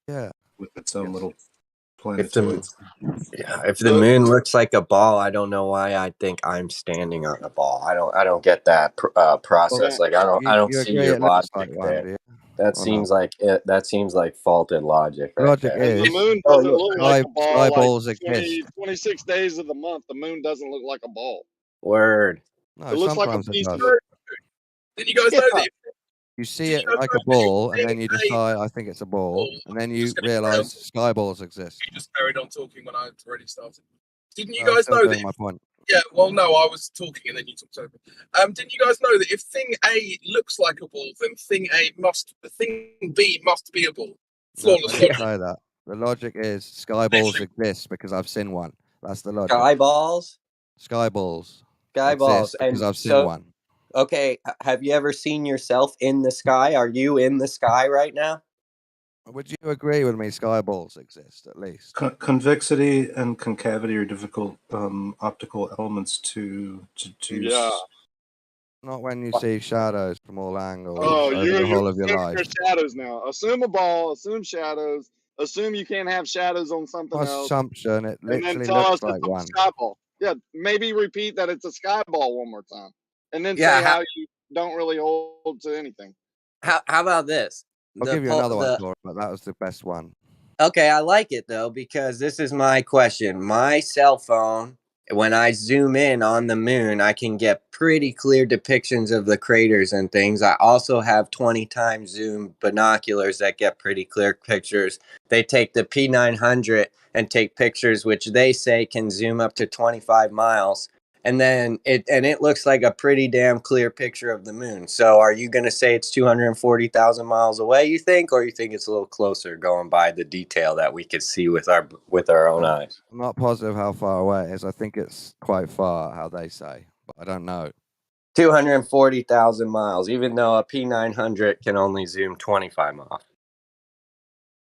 Yeah. With its own little If planetoids. the moon looks like a ball, I don't know why I think I'm standing on a ball. I don't get that process. Well, like I don't You see agree your it looks logic like one, there. do you? That seems like faulted logic. Right Logic there. The is... moon Oh, doesn't look, look like a ball. Sky Like balls 20, exist. 26 days of the month, the moon doesn't look like a ball. Word. No, It looks like a sometimes it piece does. of. Did you guys know that? You see it like a ball, and then you decide, I think it's a ball, and then you realize sky balls exist. You just carried on talking when I already started. Didn't you I'm guys still know doing that? my point. Yeah, well, no, I was talking and then you talked over. Didn't you guys know that if thing A looks like a ball, then thing B must be a ball? No, Flawless I didn't logic. say that. The logic is sky balls exist because I've seen one. That's the logic. Sky balls? Sky balls Sky balls. exist because And I've seen so, one. okay, have you ever seen yourself in the sky? Are you in the sky right now? Would you agree with me? Sky balls exist, at least. Convexity and concavity are difficult optical elements to deduce. Yeah. Not when you see shadows from all angles Oh, over you're the whole of your assuming life. there's shadows now. Assume a ball. Assume shadows. Assume you can't have shadows on something else. Assumption, it And then literally tell us looks like it's a one. sky ball. Yeah, maybe repeat that it's a sky ball one more time, and then Yeah, say how you don't really hold to anything. How about this? I'll give you another one, Tor, but that was the best one. Okay, I like it though, because this is my question. My cell phone, when I zoom in on the moon, I can get pretty clear depictions of the craters and things. I also have 20 times zoom binoculars that get pretty clear pictures. They take the P900 and take pictures, which they say can zoom up to 25 miles. And then it looks like a pretty damn clear picture of the moon. So are you going to say it's 240,000 miles away, you think, or you think it's a little closer going by the detail that we could see with our own eyes? I'm not positive how far away it is. I think it's quite far, how they say, but I don't know. 240,000 miles, even though a P900 can only zoom 25 miles.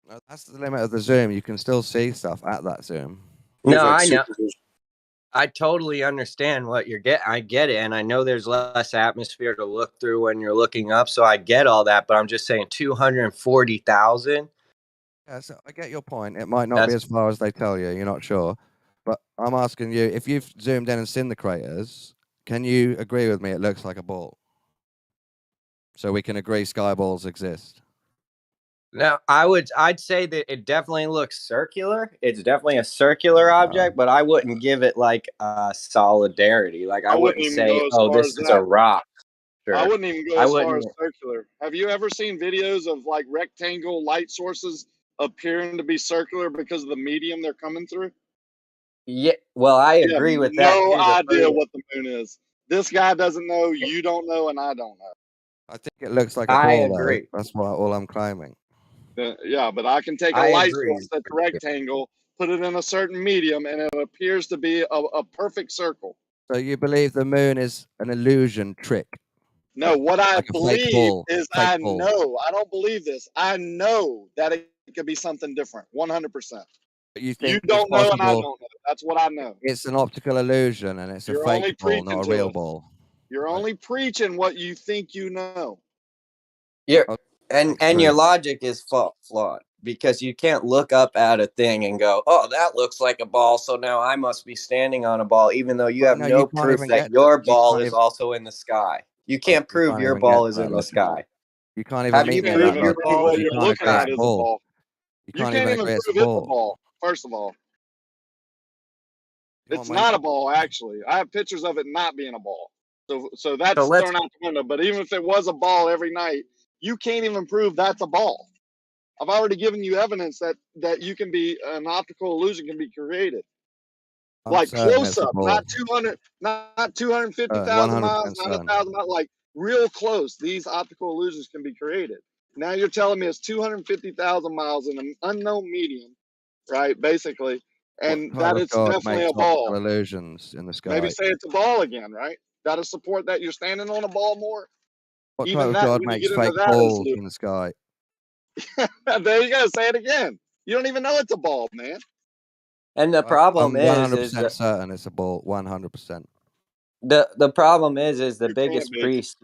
No, that's the limit of the zoom. You can still see stuff at that zoom. No, I know. I totally understand what you're getting. I get it, and I know there's less atmosphere to look through when you're looking up, so I get all that. But I'm just saying, 240,000. Yeah, so I get your point. It might not be as far as they tell you. You're not sure, but I'm asking you, if you've zoomed in and seen the craters, can you agree with me? It looks like a ball. So we can agree sky balls exist. Now, I'd say that it definitely looks circular. It's definitely a circular object, but I wouldn't give it like a solidarity. Like I wouldn't even say, go as "Oh, far this as is a that. rock." Sure. I wouldn't even go I as far as wouldn't. circular. Have you ever seen videos of like rectangle light sources appearing to be circular because of the medium they're coming through? Yeah, well, I You have agree with that no too. to idea prove it. what the moon is. This guy doesn't know, you don't know, and I don't know. I think it looks like a I ball, though. agree. That's all I'm claiming. Yeah, but I can take a I light agree. source that's rectangle, put it in a certain medium, and it appears to be a perfect circle. So you believe the moon is an illusion trick? No, what I Like a fake believe ball. is Fake I ball. know. I don't believe this. I know that it could be something different, 100%. But you You think it's don't know, and I possible? don't know. That's what I know. It's an optical illusion, and it's You're a only fake ball, preaching not a to real us. ball. You're Right. only preaching what you think you know. Yeah, Oh, and thanks, your Bruce. logic is flawed because you can't look up at a thing and go, "Oh, that looks like a ball, so now I must be standing on a ball," even though you Well, have no, no you can't proof even that get. your You ball can't is even. also in the sky. You Right, can't you prove can't your even get ball to is that in the logic. sky. You can't even Have You you meet me can't in that proved even your logic prove ball what because is you you're in the can't looking agree sky? at it's a is a ball. ball. You You can't can't even even agree it's a prove it's a ball. ball, first of all. You It's want my not a ball, actually. I have pictures of it not being a ball. So So that's let's thrown out the window. But even if it was a ball every night, you can't even prove that's a ball. I've already given you evidence that you can be an optical illusion can be created. I'm Like certain close it's a up, ball. not 200, not 250,000 miles, 100% not certain. 1,000 miles, like real close. These optical illusions can be created. Now you're telling me it's 250,000 miles in an unknown medium, right? Basically, What and type that of it's god definitely makes a ball. optical illusions in the Maybe sky? say it's a ball again, right? Got to support that you're standing on a ball more. What type Even of that, god when you makes get into fake that, balls it's in the sky? there you go. Say it again. You don't even know it's a ball, man. and the I'm problem is 100% certain it's a ball. 100%. the problem is the You can't biggest be. priest,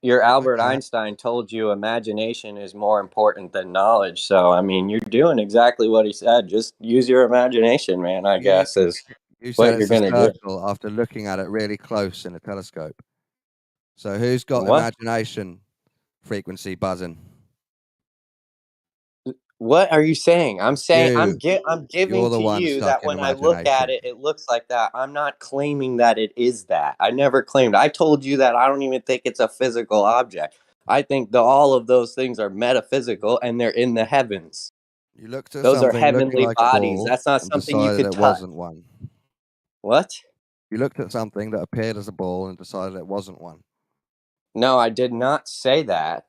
your Albert Okay. Einstein told you imagination is more important than knowledge. So I mean, you're doing exactly what he said. Just use your imagination, man. I Yeah. guess is You what said you're it's a gonna do. circle after looking at it really close in a telescope. So who's got What? imagination frequency buzzing? What are you saying? I'm saying I'm You're giving the to one you stuck that in when I look at imagination. it, it looks like that. I'm not claiming that it is that. I never claimed. I told you that I don't even think it's a physical object. I think all of those things are metaphysical and they're in the heavens. You looked at Those are something looking heavenly like a bodies. ball That's not and something you decided could it touch. wasn't one. What? You looked at something that appeared as a ball and decided it wasn't one. No, I did not say that.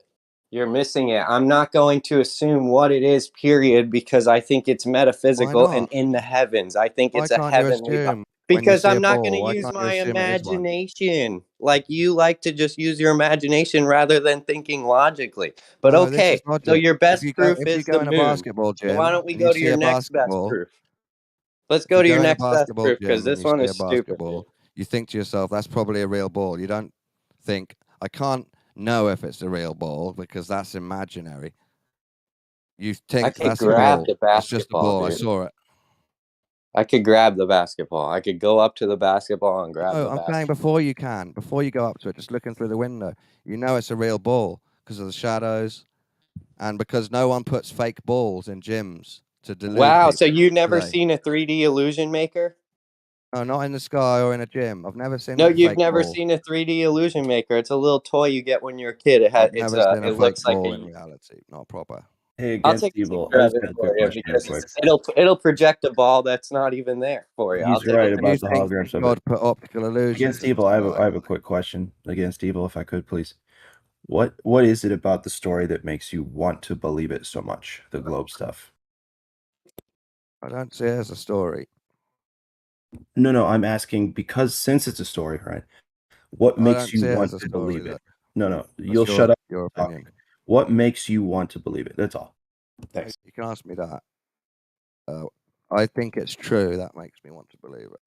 You're missing it. I'm not going to assume what it is, period, because I think it's Why metaphysical and not? in the heavens. I think Why it's a can't you heavenly body. assume when you Because see a I'm not going to ball? Why use can't you my assume it is one? imagination. Like you like to just use your imagination rather than thinking logically. But No, this is okay, so logic. your best proof If you is the go in a moon. basketball So why gym don't we and you go to see your a next best basketball, proof? Let's if go you to your go in a next best basketball proof because gym and this you one see a is stupid, dude. basketball, you think to yourself, that's probably a real ball. You don't think, I can't know if it's a real ball because that's imaginary. You I think could that's a grab ball. the It's just a basketball, ball. I dude. saw it. I could grab the basketball. I could go up to the basketball and grab No, the I'm saying basketball. before you go up to it, just looking through the window, you know it's a real ball because of the shadows and because no one puts fake balls in gyms to delude Wow, so people you've never today. seen a 3D illusion maker? No, not in the sky or in a gym. I've never seen No, a you've fake never ball. seen a 3D illusion maker. It's a little toy you get when you're a kid. I've never seen a It fake looks like ball in a. reality. Not proper. Hey, I'll against take a evil, picture I of just it have a for quick you question real because quick. it'll project a ball that's not even there for you. I'll He's take a right picture. You about the think holograms of God it. put optical illusions Against in the evil, I sky? have a quick question. Against evil, if I could, please. What is it about the story that makes you want to believe it so much? The globe stuff. I don't see it as a story. No, I'm asking because since it's a story, right? What I makes don't you see it want as a to story, believe though. it? No, That's you'll shut up. your Talk. opinion. What makes you want to believe it? That's all. Thanks. You can ask me that. I think it's true. That makes me want to believe it.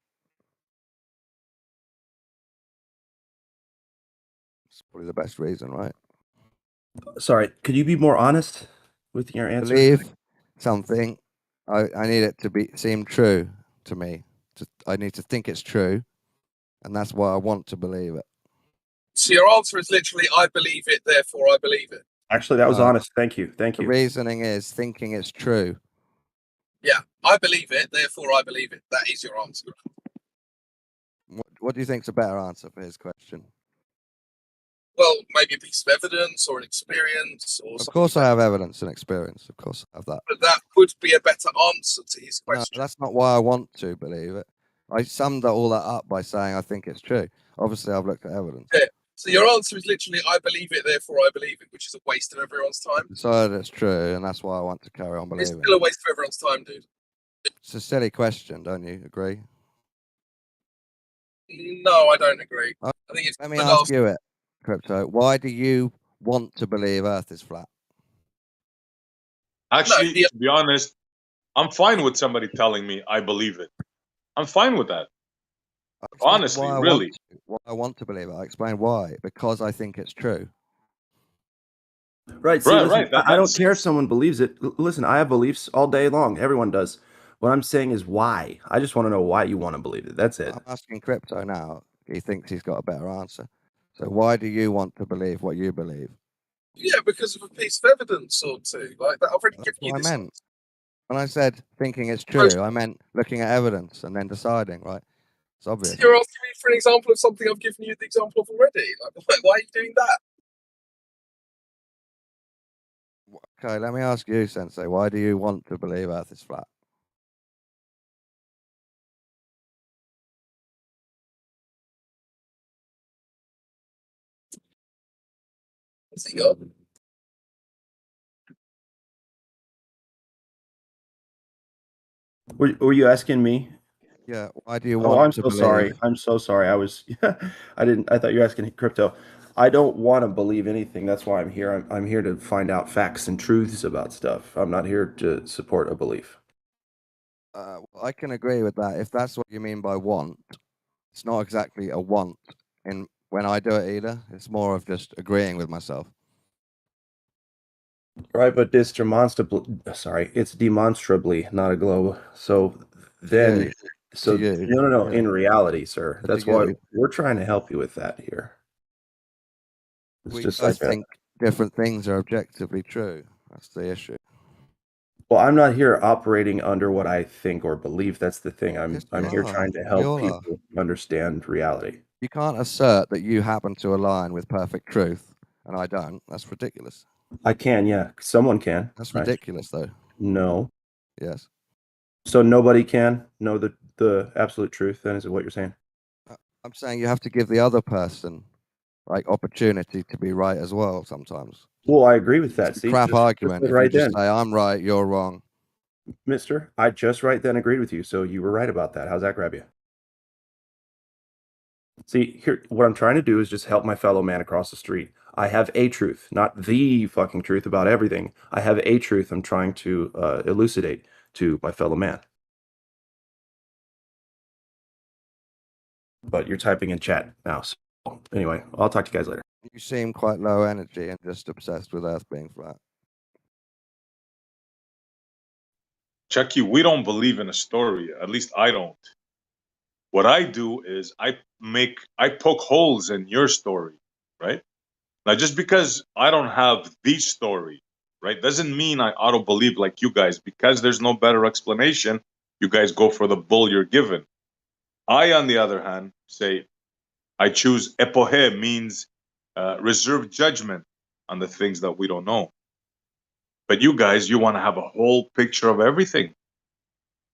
It's probably the best reason, right? Sorry, could you be more honest with your answer? Believe something. I need it to seem true to me. I need to think it's true, and that's why I want to believe it. So your answer is literally, I believe it, therefore I believe it. Actually, that was honest. Thank you. Thank The you. reasoning is thinking it's true. Yeah, I believe it, therefore I believe it. That is your answer. What do you think's a better answer for his question? Well, maybe a piece of evidence or an experience or Of something. course, I have evidence and experience. Of course, I have that. But that would be a better answer to his No, question. that's not why I want to believe it. I summed all that up by saying I think it's true. Obviously, I've looked at evidence. Yeah. So your answer is literally, I believe it, therefore I believe it, which is a waste of everyone's time. Decided it's true, and that's why I want to carry on It's believing. still a waste of everyone's time, dude. It's a silly question, don't you agree? No, I don't agree. I think it's. Let me ask you it, Crypto. Why do you want to believe Earth is flat? Actually, to be honest, I'm fine with somebody telling me I believe it. I'm fine with that. Honestly, really. Why I want to believe it. I explain why. Because I think it's true. Right. See, Right, listen, right. I don't care if someone believes it. Listen, I have beliefs all day long. Everyone does. What I'm saying is why. I just want to know why you want to believe it. That's it. I'm asking Crypto now. He thinks he's got a better answer. So why do you want to believe what you believe? Yeah, because of a piece of evidence or two. Like that, I've already given you What I this. meant. When I said thinking it's true, I meant looking at evidence and then deciding, right? It's obvious. You're asking me for an example of something I've given you the example of already. Like, why are you doing that? Okay, let me ask you, Sensei. Why do you want to believe Earth is flat? What's he got? Were you asking me? Yeah. Why do you Oh, want I'm to so believe? sorry. I'm so sorry. I was, I thought you were asking Crypto. I don't want to believe anything. That's why I'm here. I'm here to find out facts and truths about stuff. I'm not here to support a belief. Well, I can agree with that. If that's what you mean by want, it's not exactly a want in when I do it either. It's more of just agreeing with myself. Right, but it's demonstrably not a globe. So then, no, in reality, sir. But That's to why you. we're trying to help you with that here. It's We just both like think different things are objectively true. That's the issue. well, I'm not here operating under what I think or believe. That's the thing. I'm Yes, you here are. trying to We help all people understand reality. You can't assert that you happen to align with perfect truth, and I don't. That's ridiculous. I can, yeah. Someone can. That's right? ridiculous, though. No. Yes. So nobody can know the absolute truth. Then is it what you're saying? I'm saying you have to give the other person like opportunity to be right as well sometimes. Well, I agree with that. It's a See, crap just argument if right you just then. say I'm right, you're wrong. Mister, I just right then agreed with you, so you were right about that. How's that grab you? See, here, what I'm trying to do is just help my fellow man across the street. I have a truth, not the fucking truth about everything. I have a truth I'm trying to elucidate to my fellow man. But you're typing in chat now. So anyway, I'll talk to you guys later. You seem quite low energy and just obsessed with Earth being flat. Chucky, we don't believe in a story. At least I don't. What I do is I poke holes in your story, right? Now, just because I don't have the story, right, doesn't mean I auto believe like you guys. Because there's no better explanation, you guys go for the bull you're given. I, on the other hand, say I choose epohe means reserve judgment on the things that we don't know. But you guys, you want to have a whole picture of everything.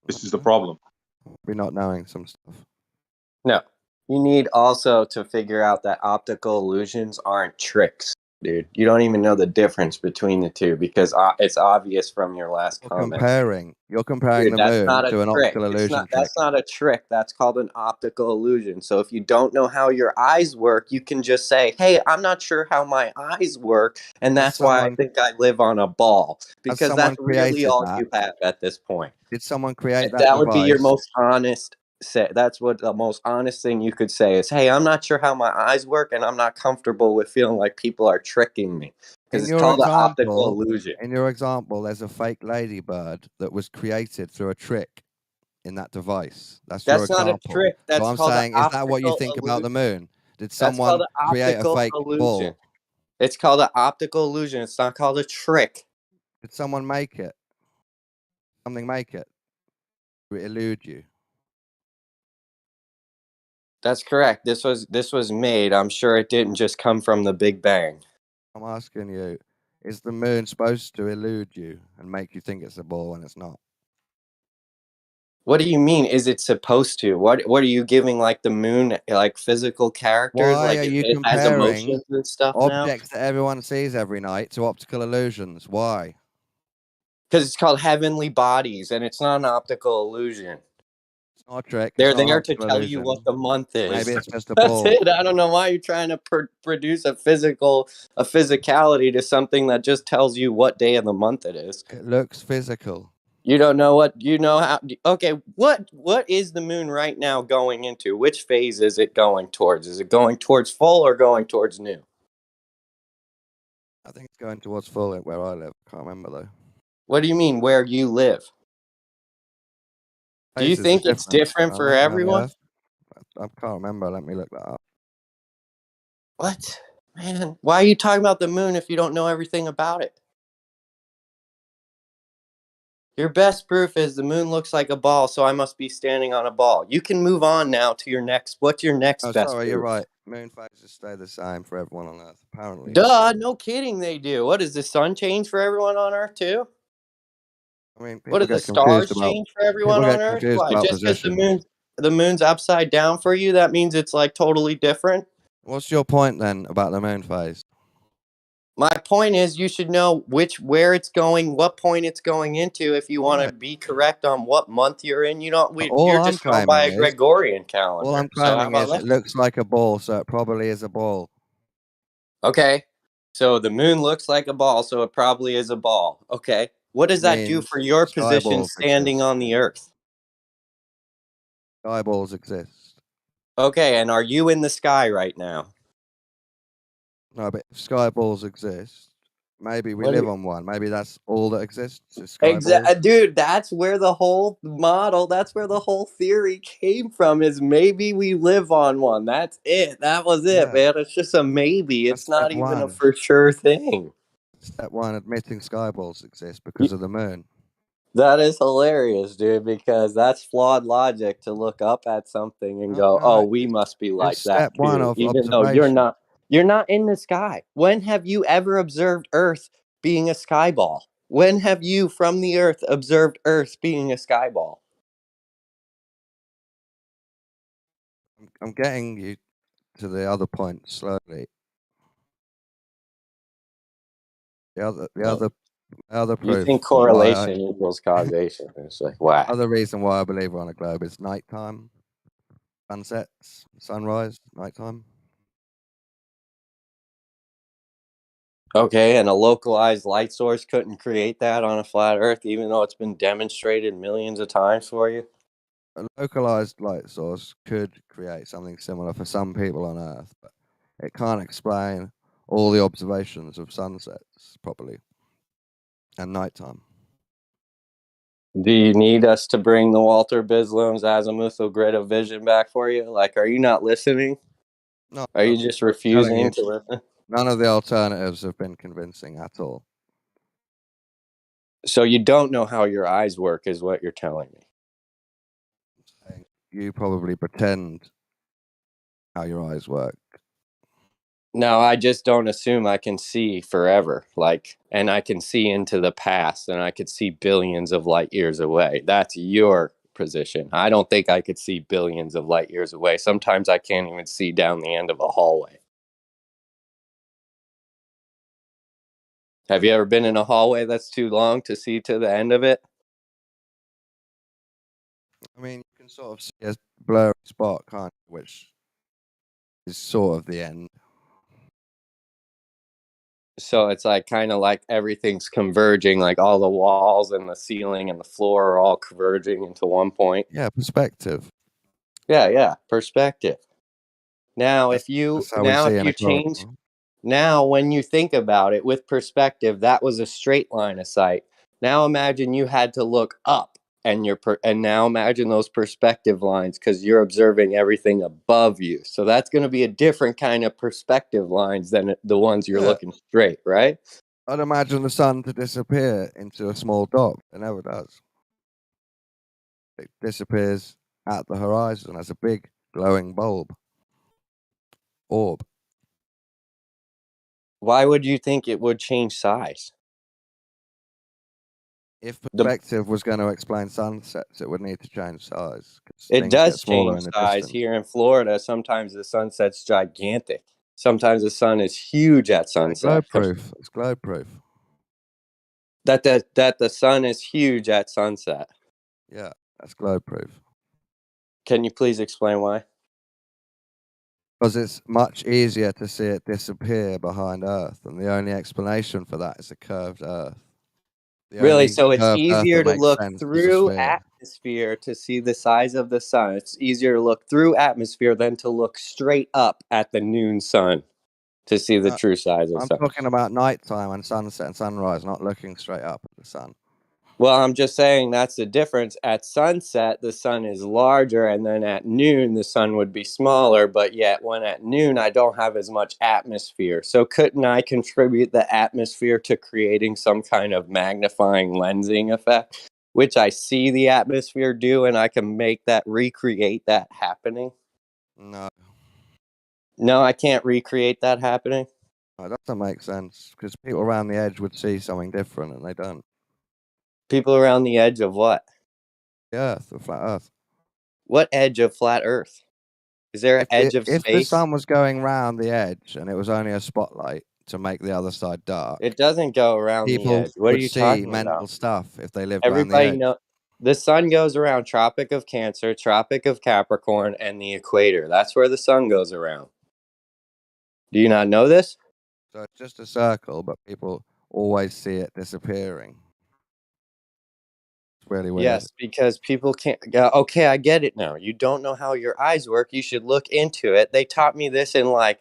This is the problem. We're not knowing some stuff. No. You need also to figure out that optical illusions aren't tricks. dude. You don't even know the difference between the two because it's obvious from your last comment. You're comparing Dude, the that's moon not a to an trick. optical illusion trick. That's not a trick. That's called an optical illusion. So if you don't know how your eyes work, you can just say, "Hey, I'm not sure how my eyes work, and that's why I think I live on a ball." Because that's really all you have at this point. Did someone create that That would be your device? most honest say. That's what the most honest thing you could say is, "Hey, I'm not sure how my eyes work, and I'm not comfortable with feeling like people are tricking me." Because it's called an optical illusion. In your example, there's a fake ladybird that was created through a trick in that device. That's your That's not a example. trick. So That's I'm called an saying, is that what you optical think about the illusion. moon? Did That's called someone an create a optical fake illusion. ball? It's called an optical illusion. It's not called a trick. Did someone make it? Something make it? To elude you? That's correct. This was made. I'm sure it didn't just come from the Big Bang. I'm asking you, is the moon supposed to elude you and make you think it's a ball when it's not? What do you mean? Is it supposed to? What are you giving like the moon like physical characters? Why Like are you it has comparing emotions and stuff now? objects that everyone sees every night to optical illusions? Why? Because it's called heavenly bodies, and it's not an optical illusion. It's not a trick. They're It's not an there to optical tell you illusion. what the month is. Maybe it's just a That's ball. it. I don't know why you're trying to produce a physicality to something that just tells you what day of the month it is. It looks physical. You don't know what you know how. Okay, what is the moon right now going into? Which phase is it going towards? Is it going towards full or going towards new? I think it's going towards full where I live. Can't remember though. What do you mean where you live? Do you Places are think it's different for aren't they, around the everyone? Earth? I can't remember. Let me look that up. What? Man, why are you talking about the moon if you don't know everything about it? Your best proof is the moon looks like a ball, so I must be standing on a ball. You can move on now to your next. What's your next Oh, best sorry, proof? you're right. Moon phases stay the same for everyone on Earth, apparently. Duh, no kidding, they do. What does the sun change for everyone on Earth too? I mean, What people do the get confused stars about change for everyone on Earth? Why? Just because position. the moon's upside down for you, that means it's like totally different? What's your point then about the moon phase? My point is you should know where it's going, what point it's going into if you want to be correct on what month you're in. You're just going by a Gregorian calendar. All I'm So how claiming about is that? it looks like a ball, so it probably is a ball. Okay. So the moon looks like a ball, so it probably is a ball. Okay. What does that do for your position standing on the Earth? Sky balls exist. Okay, and are you in the sky right now? No, but if sky balls exist, maybe we live on one. Maybe that's all that exists is sky balls. Dude, that's where the whole theory came from, is maybe we live on one. That's it. That was it, man. It's just a maybe. It's not even a for sure thing. Step one, admitting sky balls exist because of the moon. That is hilarious, dude, because that's flawed logic to look up at something and go, "Oh, we must be like that too," even though you're not. You're not in the sky. When have you ever observed Earth being a sky ball? When have you, from the Earth, observed Earth being a sky ball? I'm getting you to the other point slowly. The other proof. You think correlation equals causation? It's like, wow. Other reason why I believe we're on a globe is nighttime, sunsets, sunrise, nighttime. Okay, and a localized light source couldn't create that on a flat Earth, even though it's been demonstrated millions of times for you? A localized light source could create something similar for some people on Earth, but it can't explain all the observations of sunsets properly and nighttime. Do you need us to bring the Walter Bislam's azimuthal grid of vision back for you? Like, are you not listening? No. Are you just refusing to listen? None of the alternatives have been convincing at all. So you don't know how your eyes work, is what you're telling me. You probably pretend how your eyes work. No, I just don't assume I can see forever. And I can see into the past, and I could see billions of light years away. That's your position. I don't think I could see billions of light years away. Sometimes I can't even see down the end of a hallway. Have you ever been in a hallway that's too long to see to the end of it? I mean, you can sort of see a blurry spot, can't you, which is sort of the end. So it's like kind of like everything's converging, like all the walls and the ceiling and the floor are all converging into one point. Yeah, perspective. Yeah, perspective. Now, That's how we see if in you a change, corridor. now when you think about it with perspective, that was a straight line of sight. Now imagine you had to look up, and and now imagine those perspective lines because you're observing everything above you. So that's going to be a different kind of perspective lines than the ones you're Yeah. looking straight, right? I'd imagine the sun to disappear into a small dot. It never does. It disappears at the horizon as a big glowing orb. Why would you think it would change size? If The perspective was going to explain sunsets, it would need to change size. 'Cause It things get does smaller change in the size distance. here in Florida. Sometimes the sunset's gigantic. Sometimes the sun is huge at Globe sunset. proof. It's globe proof. That the sun is huge at sunset. Yeah, that's globe proof. Can you please explain why? Because it's much easier to see it disappear behind Earth, and the only explanation for that is a curved Earth. The Really? only So it's curved Earth easier that to makes look sense is a through sphere. atmosphere to see the size of the sun. It's easier to look through atmosphere than to look straight up at the noon sun to see the true size of the I'm sun. talking about nighttime and sunset and sunrise, not looking straight up at the sun. Well, I'm just saying that's the difference. At sunset, the sun is larger, and then at noon, the sun would be smaller. But yet, when at noon, I don't have as much atmosphere. So, couldn't I contribute the atmosphere to creating some kind of magnifying lensing effect, which I see the atmosphere do, and I can recreate that happening? No, No, I can't recreate that happening. that doesn't make sense because people around the edge would see something different, and they don't. People around the edge of what? The Earth, the flat Earth. What edge of flat Earth? Is there an edge of If the space? sun was going round the edge and it was only a spotlight to make the other side dark, It doesn't go around the people edge. What are would you see talking mental about? stuff if they lived around the Everybody edge. know the sun goes around Tropic of Cancer, Tropic of Capricorn, and the equator. That's where the sun goes around. Do you not know this? So it's just a circle, but people always see it disappearing. It's really weird. Yes, because people can't. Okay, I get it now. You don't know how your eyes work. You should look into it. They taught me this in like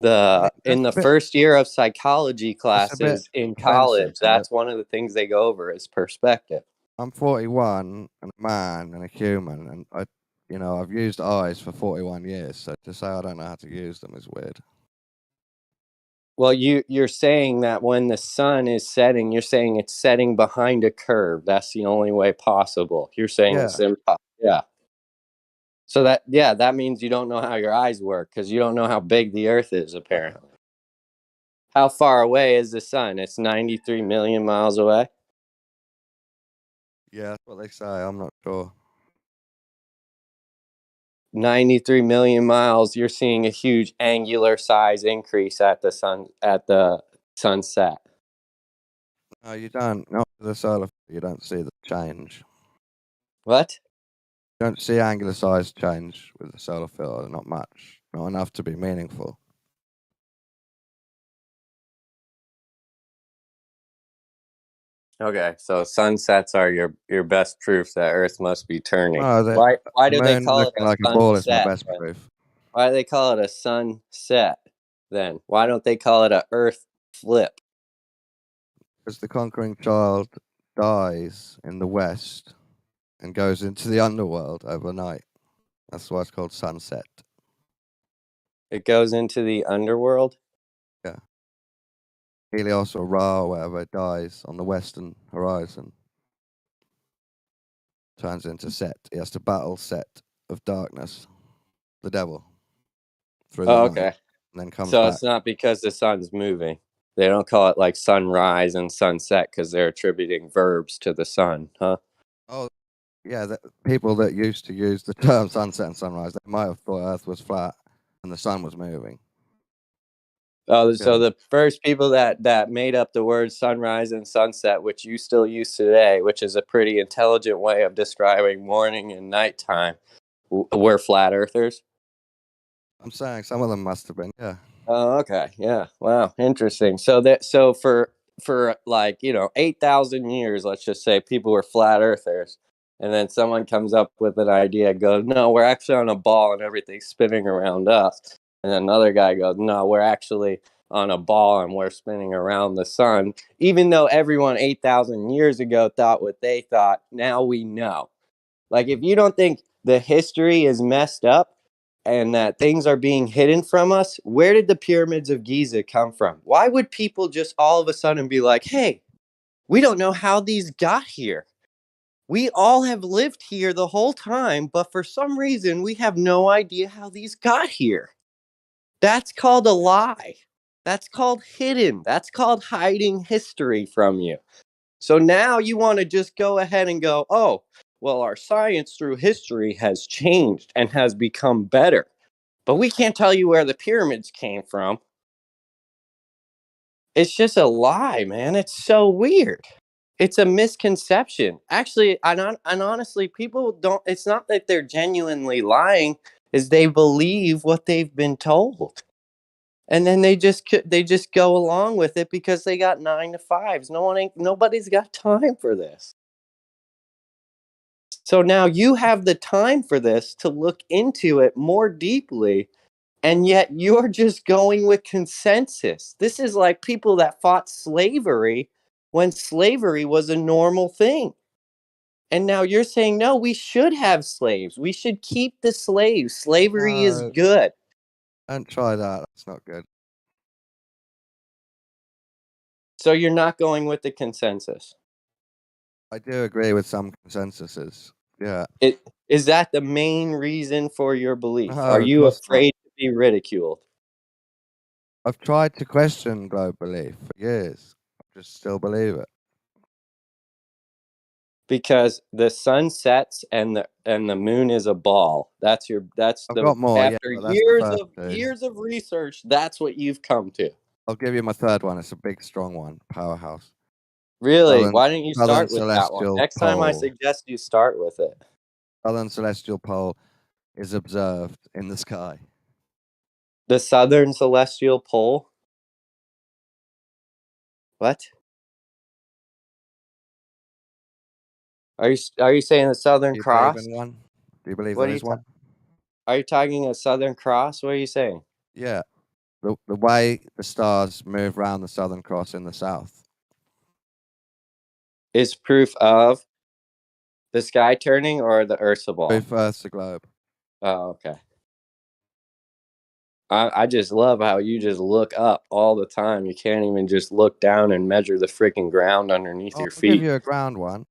in the first year of psychology classes in college. That's one of the things they go over is perspective. I'm 41 and a man and a human, and I've used eyes for 41 years. So to say I don't know how to use them is weird. Well, you're saying that when the sun is setting, you're saying it's setting behind a curve. That's the only way possible. You're saying it's impossible. Yeah. So that means you don't know how your eyes work because you don't know how big the Earth is, apparently. How far away is the sun? It's 93 million miles away. Yeah, that's what they say. I'm not sure. 93 million miles. You're seeing a huge angular size increase at the sunset. No, you don't. Not with the solar. You don't see the change. What? You don't see angular size change with the solar filter. Not much. Not enough to be meaningful. Okay, so sunsets are your best proof that Earth must be turning. Oh, Why do they moon call it looking a like a ball is my sunset? best proof. Why do they call it a sunset then? Why don't they call it a Earth flip? Because the conquering child dies in the west and goes into the underworld overnight. That's why it's called sunset. It goes into the underworld? Yeah. Helios or Ra or whatever dies on the western horizon. Turns into Set. He has to battle Set of darkness, the devil, through the night, Okay. and then comes So back. it's not because the sun's moving. They don't call it like sunrise and sunset because they're attributing verbs to the sun, huh? Oh, yeah. People that used to use the term sunset and sunrise, they might have thought Earth was flat and the sun was moving. Oh, so the first people that made up the words sunrise and sunset, which you still use today, which is a pretty intelligent way of describing morning and nighttime, were flat earthers. I'm saying some of them must have been, yeah. Oh, okay. Yeah. Wow. Interesting. So for like, 8,000 years, let's just say people were flat earthers. And then someone comes up with an idea, goes, no, we're actually on a ball and everything's spinning around us. And another guy goes, no, we're actually on a ball and we're spinning around the sun. Even though everyone 8,000 years ago thought what they thought, now we know. Like, if you don't think the history is messed up and that things are being hidden from us, where did the pyramids of Giza come from? Why would people just all of a sudden be like, hey, we don't know how these got here? We all have lived here the whole time, but for some reason, we have no idea how these got here. That's called a lie. That's called hidden. That's called hiding history from you. So now you want to just go ahead and go, oh, well, our science through history has changed and has become better. But we can't tell you where the pyramids came from. It's just a lie, man. It's so weird. It's a misconception. Actually, and honestly, people don't, it's not that they're genuinely lying, is they believe what they've been told. And then they just go along with it because they got 9 to 5s. Nobody's got time for this. So now you have the time for this to look into it more deeply, and yet you're just going with consensus. This is like people that fought slavery when slavery was a normal thing. And now you're saying, no, we should have slaves. We should keep the slaves. Slavery is No, good. don't try that. That's not good. So you're not going with the consensus. I do agree with some consensuses. Yeah. Is that the main reason for your belief? No, Are of you course not. afraid to be ridiculed? I've tried to question globe belief for years. I just still believe it. Because the sun sets and the moon is a ball. I've got more, yeah, after but that's the first two. years of research, that's what you've come to. I'll give you my third one. It's a big, strong one. Powerhouse. Really? Why don't you Southern start with that one? celestial Next time I pole. suggest you start with it. Southern celestial pole is observed in the sky. The southern celestial pole? What? Are you saying the Southern Do you Cross? believe in one? Do you believe What there are is one? Are you talking a Southern Cross? What are you saying? Yeah. The way the stars move around the Southern Cross in the south. Is proof of the sky turning or the Earth's a ball? Proof Earth's a globe. Oh, okay. I just love how you just look up all the time. You can't even just look down and measure the freaking ground underneath your I'll give feet. you a ground one.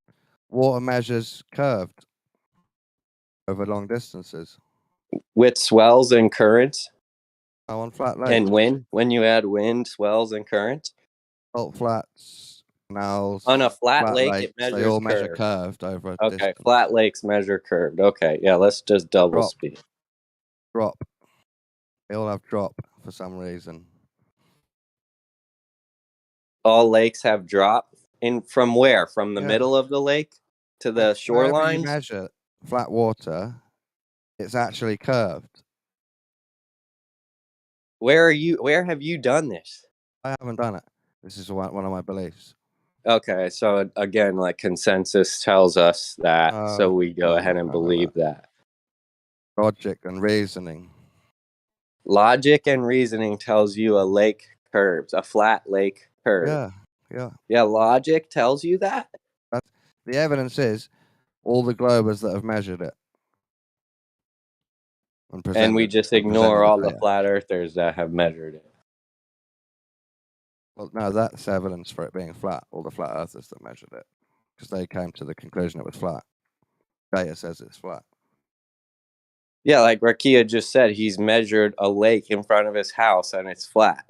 Water measures curved over long distances. With swells and currents? Oh, on flat lakes. And wind? When you add wind, swells, and currents? Salt flats, canals. On a flat lake, lakes, it measures they all measure curved. curved over a Okay, distance. flat lakes measure curved. Okay, yeah, let's just double Drop. speed. Drop. They all have drop for some reason. All lakes have drop? From where? From the Yeah. middle of the lake to the Wherever you shorelines? measure flat water, it's actually curved. Where have you done this? I haven't done it. This is one of my beliefs. Okay, so again, like consensus tells us that, so we go ahead and believe that. Logic and reasoning. Logic and reasoning tells you a lake curves, a flat lake curve. Yeah. Logic tells you that. The evidence is all the globers that have measured it. And we just ignore all the flat earthers that have measured it. Well, no, that's evidence for it being flat. All the flat earthers that measured it, because they came to the conclusion it was flat. Data says it's flat. Yeah, like Rakia just said, he's measured a lake in front of his house and it's flat.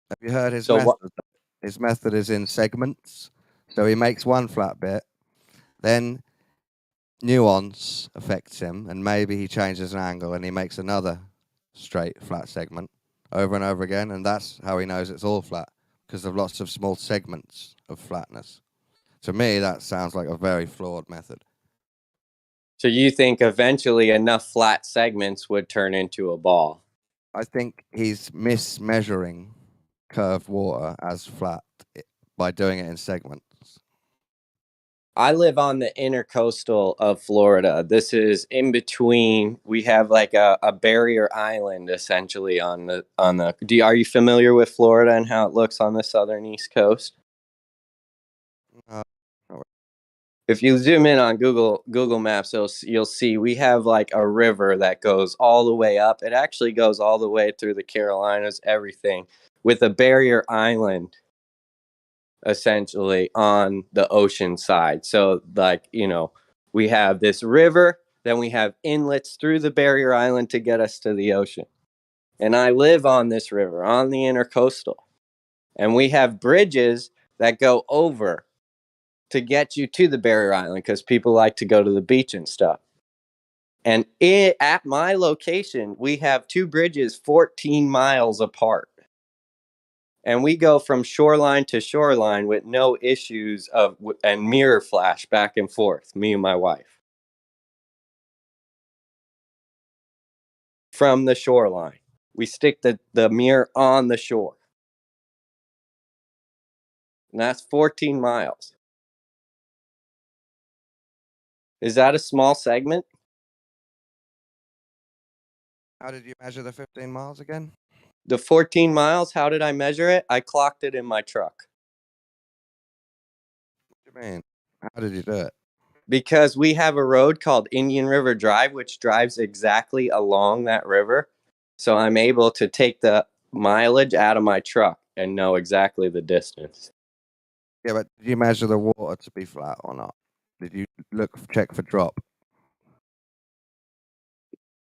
Have you heard his method? His method is in segments. So he makes one flat bit, then nuance affects him, and maybe he changes an angle and he makes another straight flat segment over and over again, and that's how he knows it's all flat, because of lots of small segments of flatness. To me, that sounds like a very flawed method. So you think eventually enough flat segments would turn into a ball? I think he's mismeasuring curved water as flat by doing it in segments. I live on the intercoastal of Florida. This is in between. We have like a barrier island essentially on the are you familiar with Florida and how it looks on the southern east coast? If you zoom in on Google Maps, you'll see we have like a river that goes all the way up. It actually goes all the way through the Carolinas, everything, with a barrier island essentially on the ocean side. So like, we have this river, then we have inlets through the barrier island to get us to the ocean. And I live on this river, on the intercoastal. And we have bridges that go over to get you to the barrier island because people like to go to the beach and stuff. And at my location, we have two bridges 14 miles apart. And we go from shoreline to shoreline with no issues and mirror flash back and forth, me and my wife. From the shoreline. We stick the mirror on the shore. And that's 14 miles. Is that a small segment? How did you measure the 15 miles again? The 14 miles, how did I measure it? I clocked it in my truck. What do you mean? How did you do it? Because we have a road called Indian River Drive, which drives exactly along that river. So I'm able to take the mileage out of my truck and know exactly the distance. Yeah, but did you measure the water to be flat or not? Did you check for drop?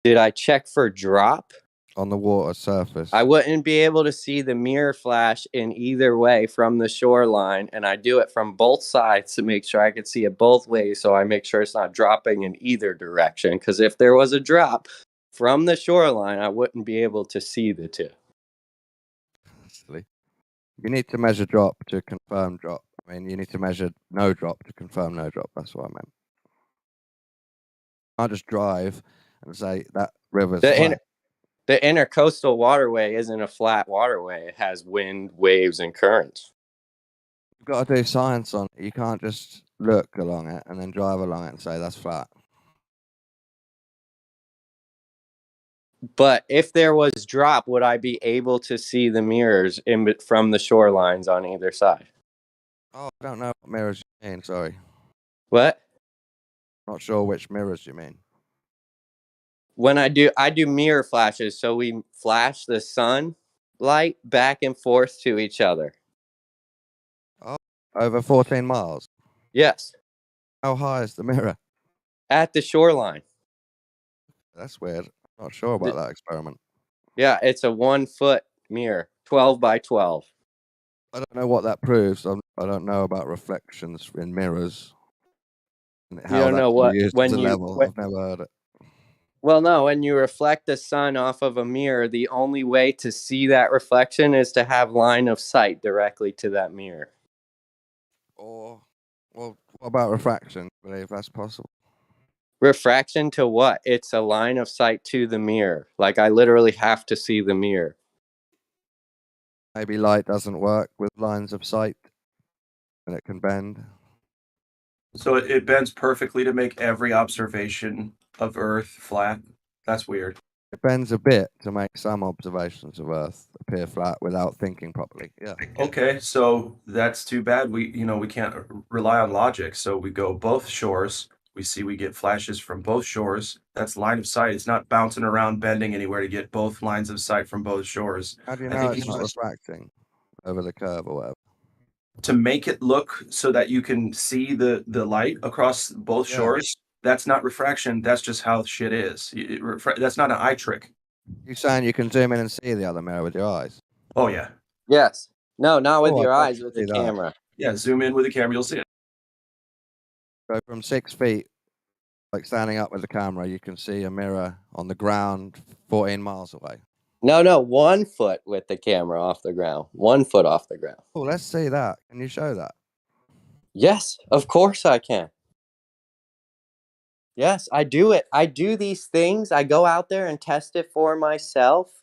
Did I check for drop? On the water surface. I wouldn't be able to see the mirror flash in either way from the shoreline, and I do it from both sides to make sure I could see it both ways, so I make sure it's not dropping in either direction, because if there was a drop from the shoreline, I wouldn't be able to see the two. Silly. You need to measure drop to confirm drop. I mean, you need to measure no drop to confirm no drop. That's what I meant. I just drive and say that river's flat. The intercoastal waterway isn't a flat waterway. It has wind, waves, and currents. You've got to do science on it. You can't just look along it and then drive along it and say that's flat. But if there was drop, would I be able to see the mirrors from the shorelines on either side? Oh, I don't know what mirrors you mean. Sorry. What? Not sure which mirrors you mean. When I do mirror flashes, so we flash the sun light back and forth to each other. Oh, over 14 miles? Yes. How high is the mirror? At the shoreline. That's weird. I'm not sure about that experiment. Yeah, it's a 1 foot mirror, 12 by 12. I don't know what that proves. I don't know about reflections in mirrors. And how you don't know what when I've never heard it. Well, no, when you reflect the sun off of a mirror, the only way to see that reflection is to have line of sight directly to that mirror. Or, well, what about refraction? I believe that's possible. Refraction to what? It's a line of sight to the mirror. Like I literally have to see the mirror. Maybe light doesn't work with lines of sight and it can bend. So it bends perfectly to make every observation of Earth flat. That's weird. It bends a bit to make some observations of Earth appear flat without thinking properly. Yeah. Okay, so that's too bad. We can't rely on logic. So we go both shores. We get flashes from both shores. That's line of sight. It's not bouncing around, bending anywhere to get both lines of sight from both shores. How do you know it's not refracting over the curve or whatever? To make it look so that you can see the light across both shores, that's not refraction. That's just how shit is. That's not an eye trick. You're saying you can zoom in and see the other mirror with your eyes? Oh, yeah. Yes. No, not with your eyes, with the camera. Yeah, zoom in with the camera, you'll see it. So from 6 feet, like standing up with the camera, you can see a mirror on the ground 14 miles away. No, 1 foot with the camera off the ground. 1 foot off the ground. Oh, let's see that. Can you show that? Yes, of course I can. Yes, I do it. I do these things. I go out there and test it for myself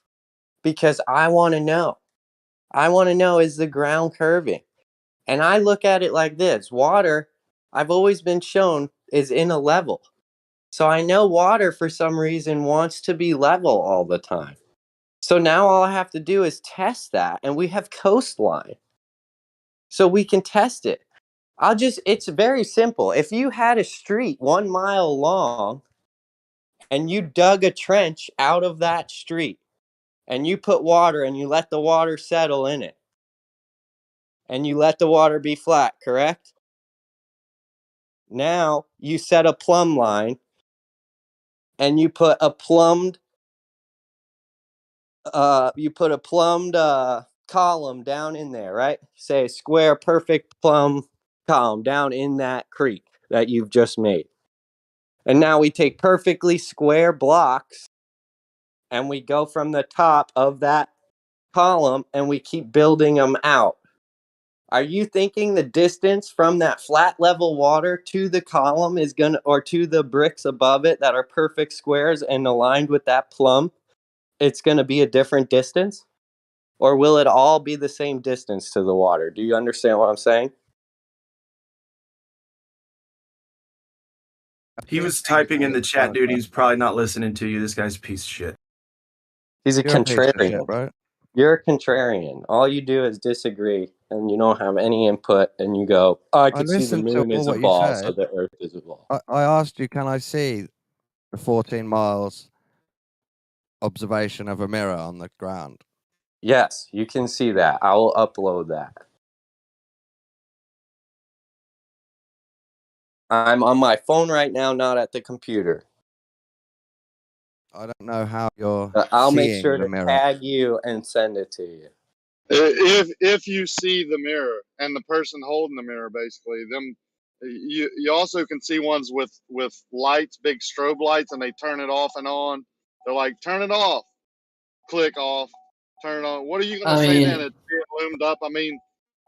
because I want to know. I want to know, is the ground curving? And I look at it like this. Water, I've always been shown, is in a level. So I know water, for some reason, wants to be level all the time. So now all I have to do is test that, and we have coastline. So we can test it. It's very simple. If you had a street 1 mile long and you dug a trench out of that street and you put water and you let the water settle in it and you let the water be flat, correct? Now you set a plumb line and you put a plumbed column down in there, right? Say a square perfect plumb column down in that creek that you've just made. And now we take perfectly square blocks and we go from the top of that column and we keep building them out. Are you thinking the distance from that flat level water to the column is or to the bricks above it that are perfect squares and aligned with that plumb, it's gonna be a different distance? Or will it all be the same distance to the water? Do you understand what I'm saying? He was typing in the chat, dude. He's probably not listening to you. This guy's a piece of shit. He's a You're a piece of contrarian. shit, bro. You're a contrarian. All you do is disagree, and you don't have any input, and you go, oh, I could see the listened to moon all is a what you ball, so said. the Earth is a ball. I asked you, can I see the 14 miles observation of a mirror on the ground? Yes, you can see that. I will upload that. I'm on my phone right now, not at the computer. I don't know how you're I'll make seeing sure the to mirror. tag you and send it to you. If you see the mirror and the person holding the mirror, basically, you also can see ones with lights, big strobe lights, and they turn it off and on. They're like, turn it off, click off, turn it on. What are you gonna say then? It's being loomed up. I mean,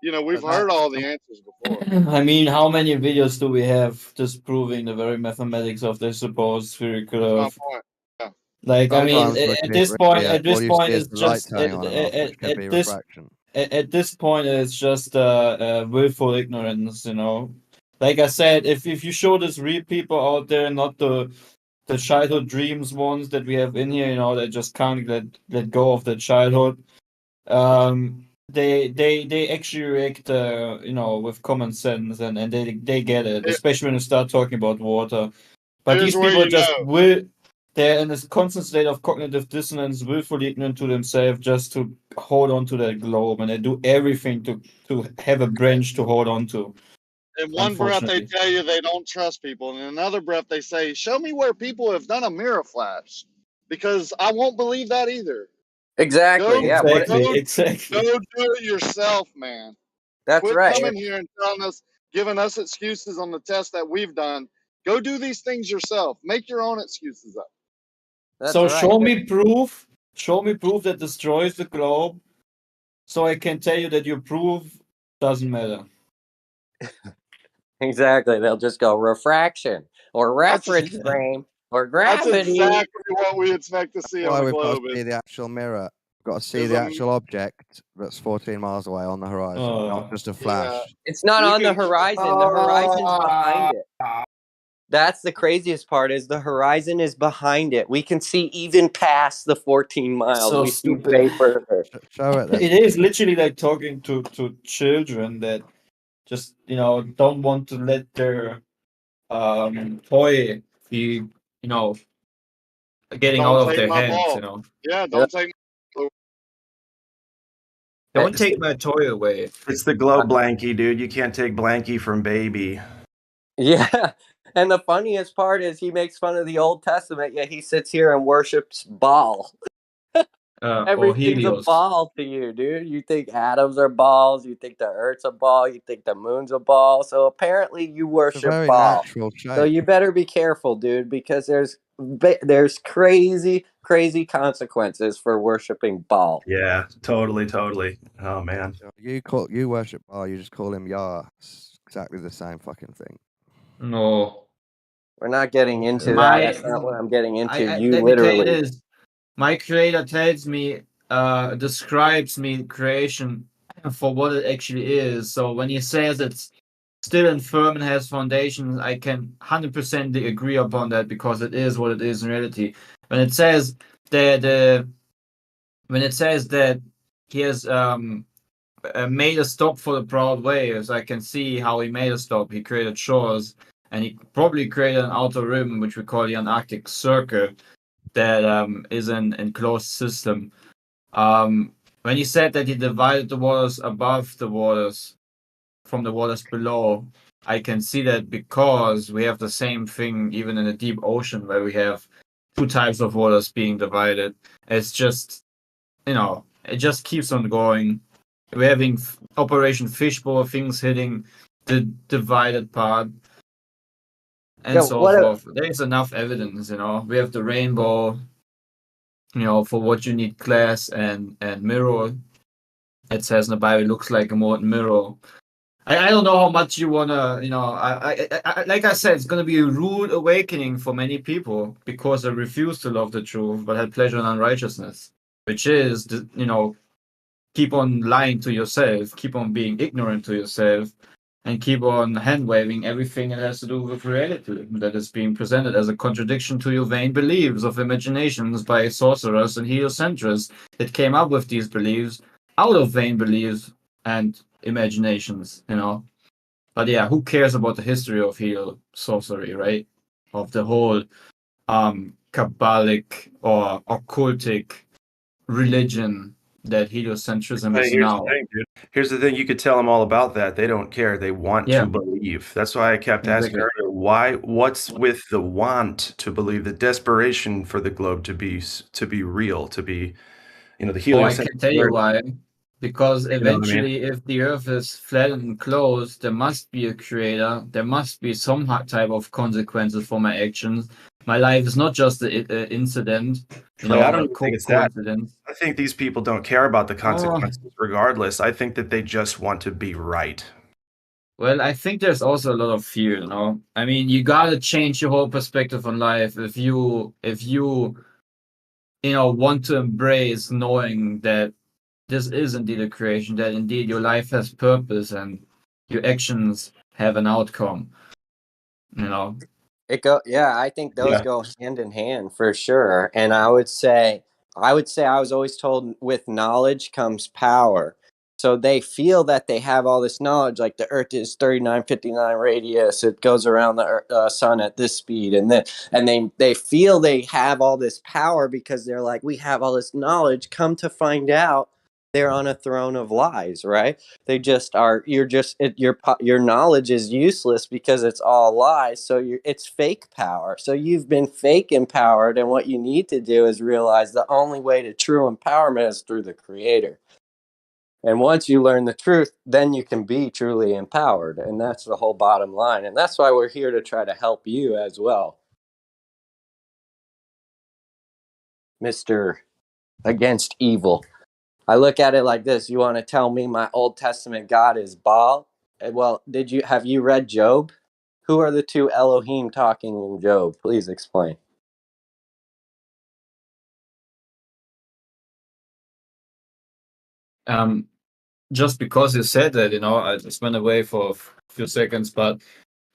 we've heard all the answers before. I mean, how many videos do we have disproving the very mathematics of the supposed spherical That's my Earth? point. Yeah. Like, I mean, Sometimes at this point, is it's the light just turning on and off, which could be refraction. at this point, it's just willful ignorance, Like I said, if you show this real people out there, not the childhood dreams ones that we have in here, that just can't let go of their childhood. They actually react, with common sense, and they get it, especially when you start talking about water. But Here's these where people just they're in this constant state of cognitive dissonance, willfully ignorant to themselves, just to hold on to that globe, and they do everything to have a branch to hold on to. In one breath, they tell you they don't trust people, and in another breath, they say, "Show me where people have done a mirror flash, because I won't believe that either." Exactly. Go, Yeah. Exactly. Go do it yourself, man. That's Quit right. coming here and giving us excuses on the test that we've done. Go do these things yourself. Make your own excuses up. That's so right. show me proof that destroys the globe, so I can tell you that your proof doesn't matter. Exactly. They'll just go refraction or reference frame or gravity. That's exactly what we expect to see on the We've globe. got to see the actual mirror. We've got to see the actual object that's 14 miles away on the horizon, not just a flash. Yeah. It's not on the horizon. The horizon's behind it. That's the craziest part, is the horizon is behind it. We can see even past the 14 miles. So we stupid. see way further. Show it then. It is literally like talking to children that just don't want to let their toy be getting out of their hands. Yeah, don't take. Don't take my toy away. It's the glow blankie, dude. You can't take blankie from baby. Yeah. And the funniest part is he makes fun of the Old Testament, yet he sits here and worships Baal. Everything's a ball to you, dude. You think atoms are balls. You think the Earth's a ball. You think the moon's a ball. So apparently you worship It's a very Baal. natural shape. So you better be careful, dude, because there's crazy crazy consequences for worshiping Baal. Yeah, totally. Oh man. You worship Baal, you just call him Yah. It's exactly the same fucking thing. No. We're not getting into that. That's not what I'm getting into. You Let me tell you literally. this. My creator tells me, describes me creation for what it actually is. So when he says it's still infirm and has foundations, I can 100% agree upon that because it is what it is in reality. When it says that he has made a stop for the proud waves, I can see how he made a stop. He created shores, and he probably created an outer rim, which we call the Antarctic Circle, that is an enclosed system. When he said that he divided the waters above the waters from the waters below, I can see that because we have the same thing even in the deep ocean where we have two types of waters being divided. It's just, it just keeps on going. We're having Operation Fishbowl, things hitting the divided part, and so forth. There's enough evidence, We have the rainbow, for what you need glass and mirror. It says in the Bible, it looks like a molten mirror. I don't know how much you wanna, I like I said, it's gonna be a rude awakening for many people because they refuse to love the truth but had pleasure in unrighteousness, which is, keep on lying to yourself, keep on being ignorant to yourself, and keep on hand-waving everything that has to do with reality that is being presented as a contradiction to your vain beliefs of imaginations by sorcerers and heliocentrists that came up with these beliefs out of vain beliefs and imaginations, But yeah, who cares about the history of helio sorcery, right? Of the whole Kabbalic or occultic religion that heliocentrism Hey, is here's now. the thing, dude. Here's the thing. You could tell them all about that. They don't care. They want Yeah. to believe. That's why I kept asking Exactly. earlier, what's with the want to believe, the desperation for the globe to be real, to be, the I heliocentric can tell you why. Because You know what I mean? eventually, if the Earth is flat and closed, there must be a creator. There must be some type of consequences for my actions. My life is not just an incident, Trey, I don't a even think it's that. coincidence. I think these people don't care about the Oh, consequences regardless. I think that they just want to be right. well, I think there's also a lot of fear, I mean, you gotta change your whole perspective on life if you want to embrace knowing that this is indeed a creation, that indeed your life has purpose and your actions have an outcome. I think those go hand in hand for sure. And I would say I was always told with knowledge comes power. So they feel that they have all this knowledge, like the Earth is 3959 radius. It goes around the sun at this speed, and they feel they have all this power because they're like, we have all this knowledge. Come to find out, they're on a throne of lies, right? They just are. Your knowledge is useless because it's all lies. So it's fake power. So you've been fake empowered, and what you need to do is realize the only way to true empowerment is through the Creator. And once you learn the truth, then you can be truly empowered. And that's the whole bottom line. And that's why we're here to try to help you as well. Mr. Against Evil. I look at it like this. You want to tell me my Old Testament God is Baal? Well, have you read Job? Who are the two Elohim talking in Job? Please explain. Just because you said that, I just went away for a few seconds, but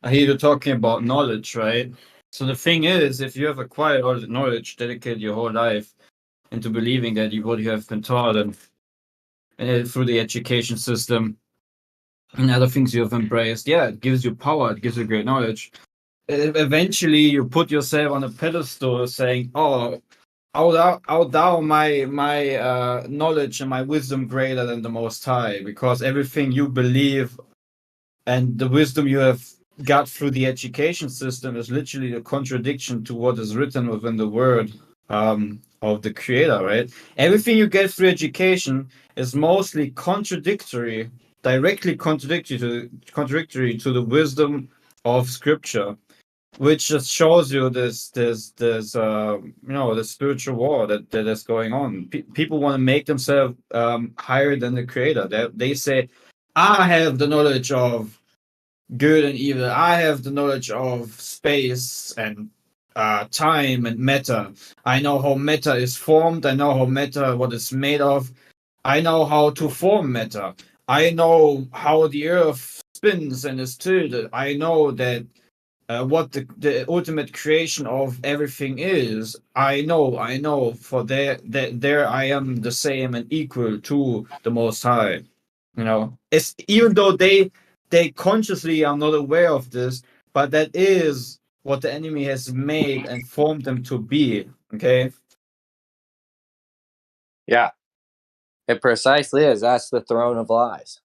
I hear you talking about knowledge, right? So the thing is, if you have acquired all the knowledge, dedicated your whole life into believing that what you have been taught and through the education system and other things you have embraced, it gives you power, it gives you great knowledge. Eventually, you put yourself on a pedestal saying, "Oh, thou my knowledge and my wisdom greater than the Most High," because everything you believe and the wisdom you have got through the education system is literally a contradiction to what is written within the word of the Creator, right? Everything you get through education is mostly directly contradictory to the wisdom of Scripture. which just shows you this the spiritual war that is going on. People want to make themselves higher than the creator. They say, I have the knowledge of good and evil. I have the knowledge of space and time and matter. I know how matter is formed. I know how matter, what it's made of. I know how to form matter. I know how the earth spins and is tilted. I know that what the ultimate creation of everything is. I know. For there I am the same and equal to the Most High. It's even though they consciously are not aware of this, but that is what the enemy has made and formed them to be. Okay. Yeah, it precisely is. That's the throne of lies.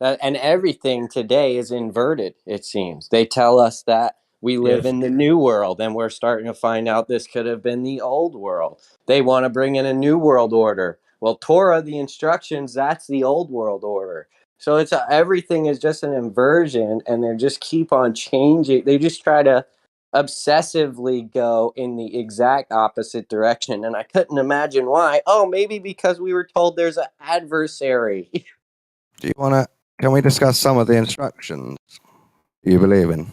And everything today is inverted, it seems. They tell us that we live Yes. in the new world, and we're starting to find out this could have been the old world. They want to bring in a new world order. Well, Torah, the instructions, that's the old world order. So everything is just an inversion, and they just keep on changing. They just try to obsessively go in the exact opposite direction. And I couldn't imagine why. Oh, maybe because we were told there's an adversary. Do you want to? Can we discuss some of the instructions you believe in?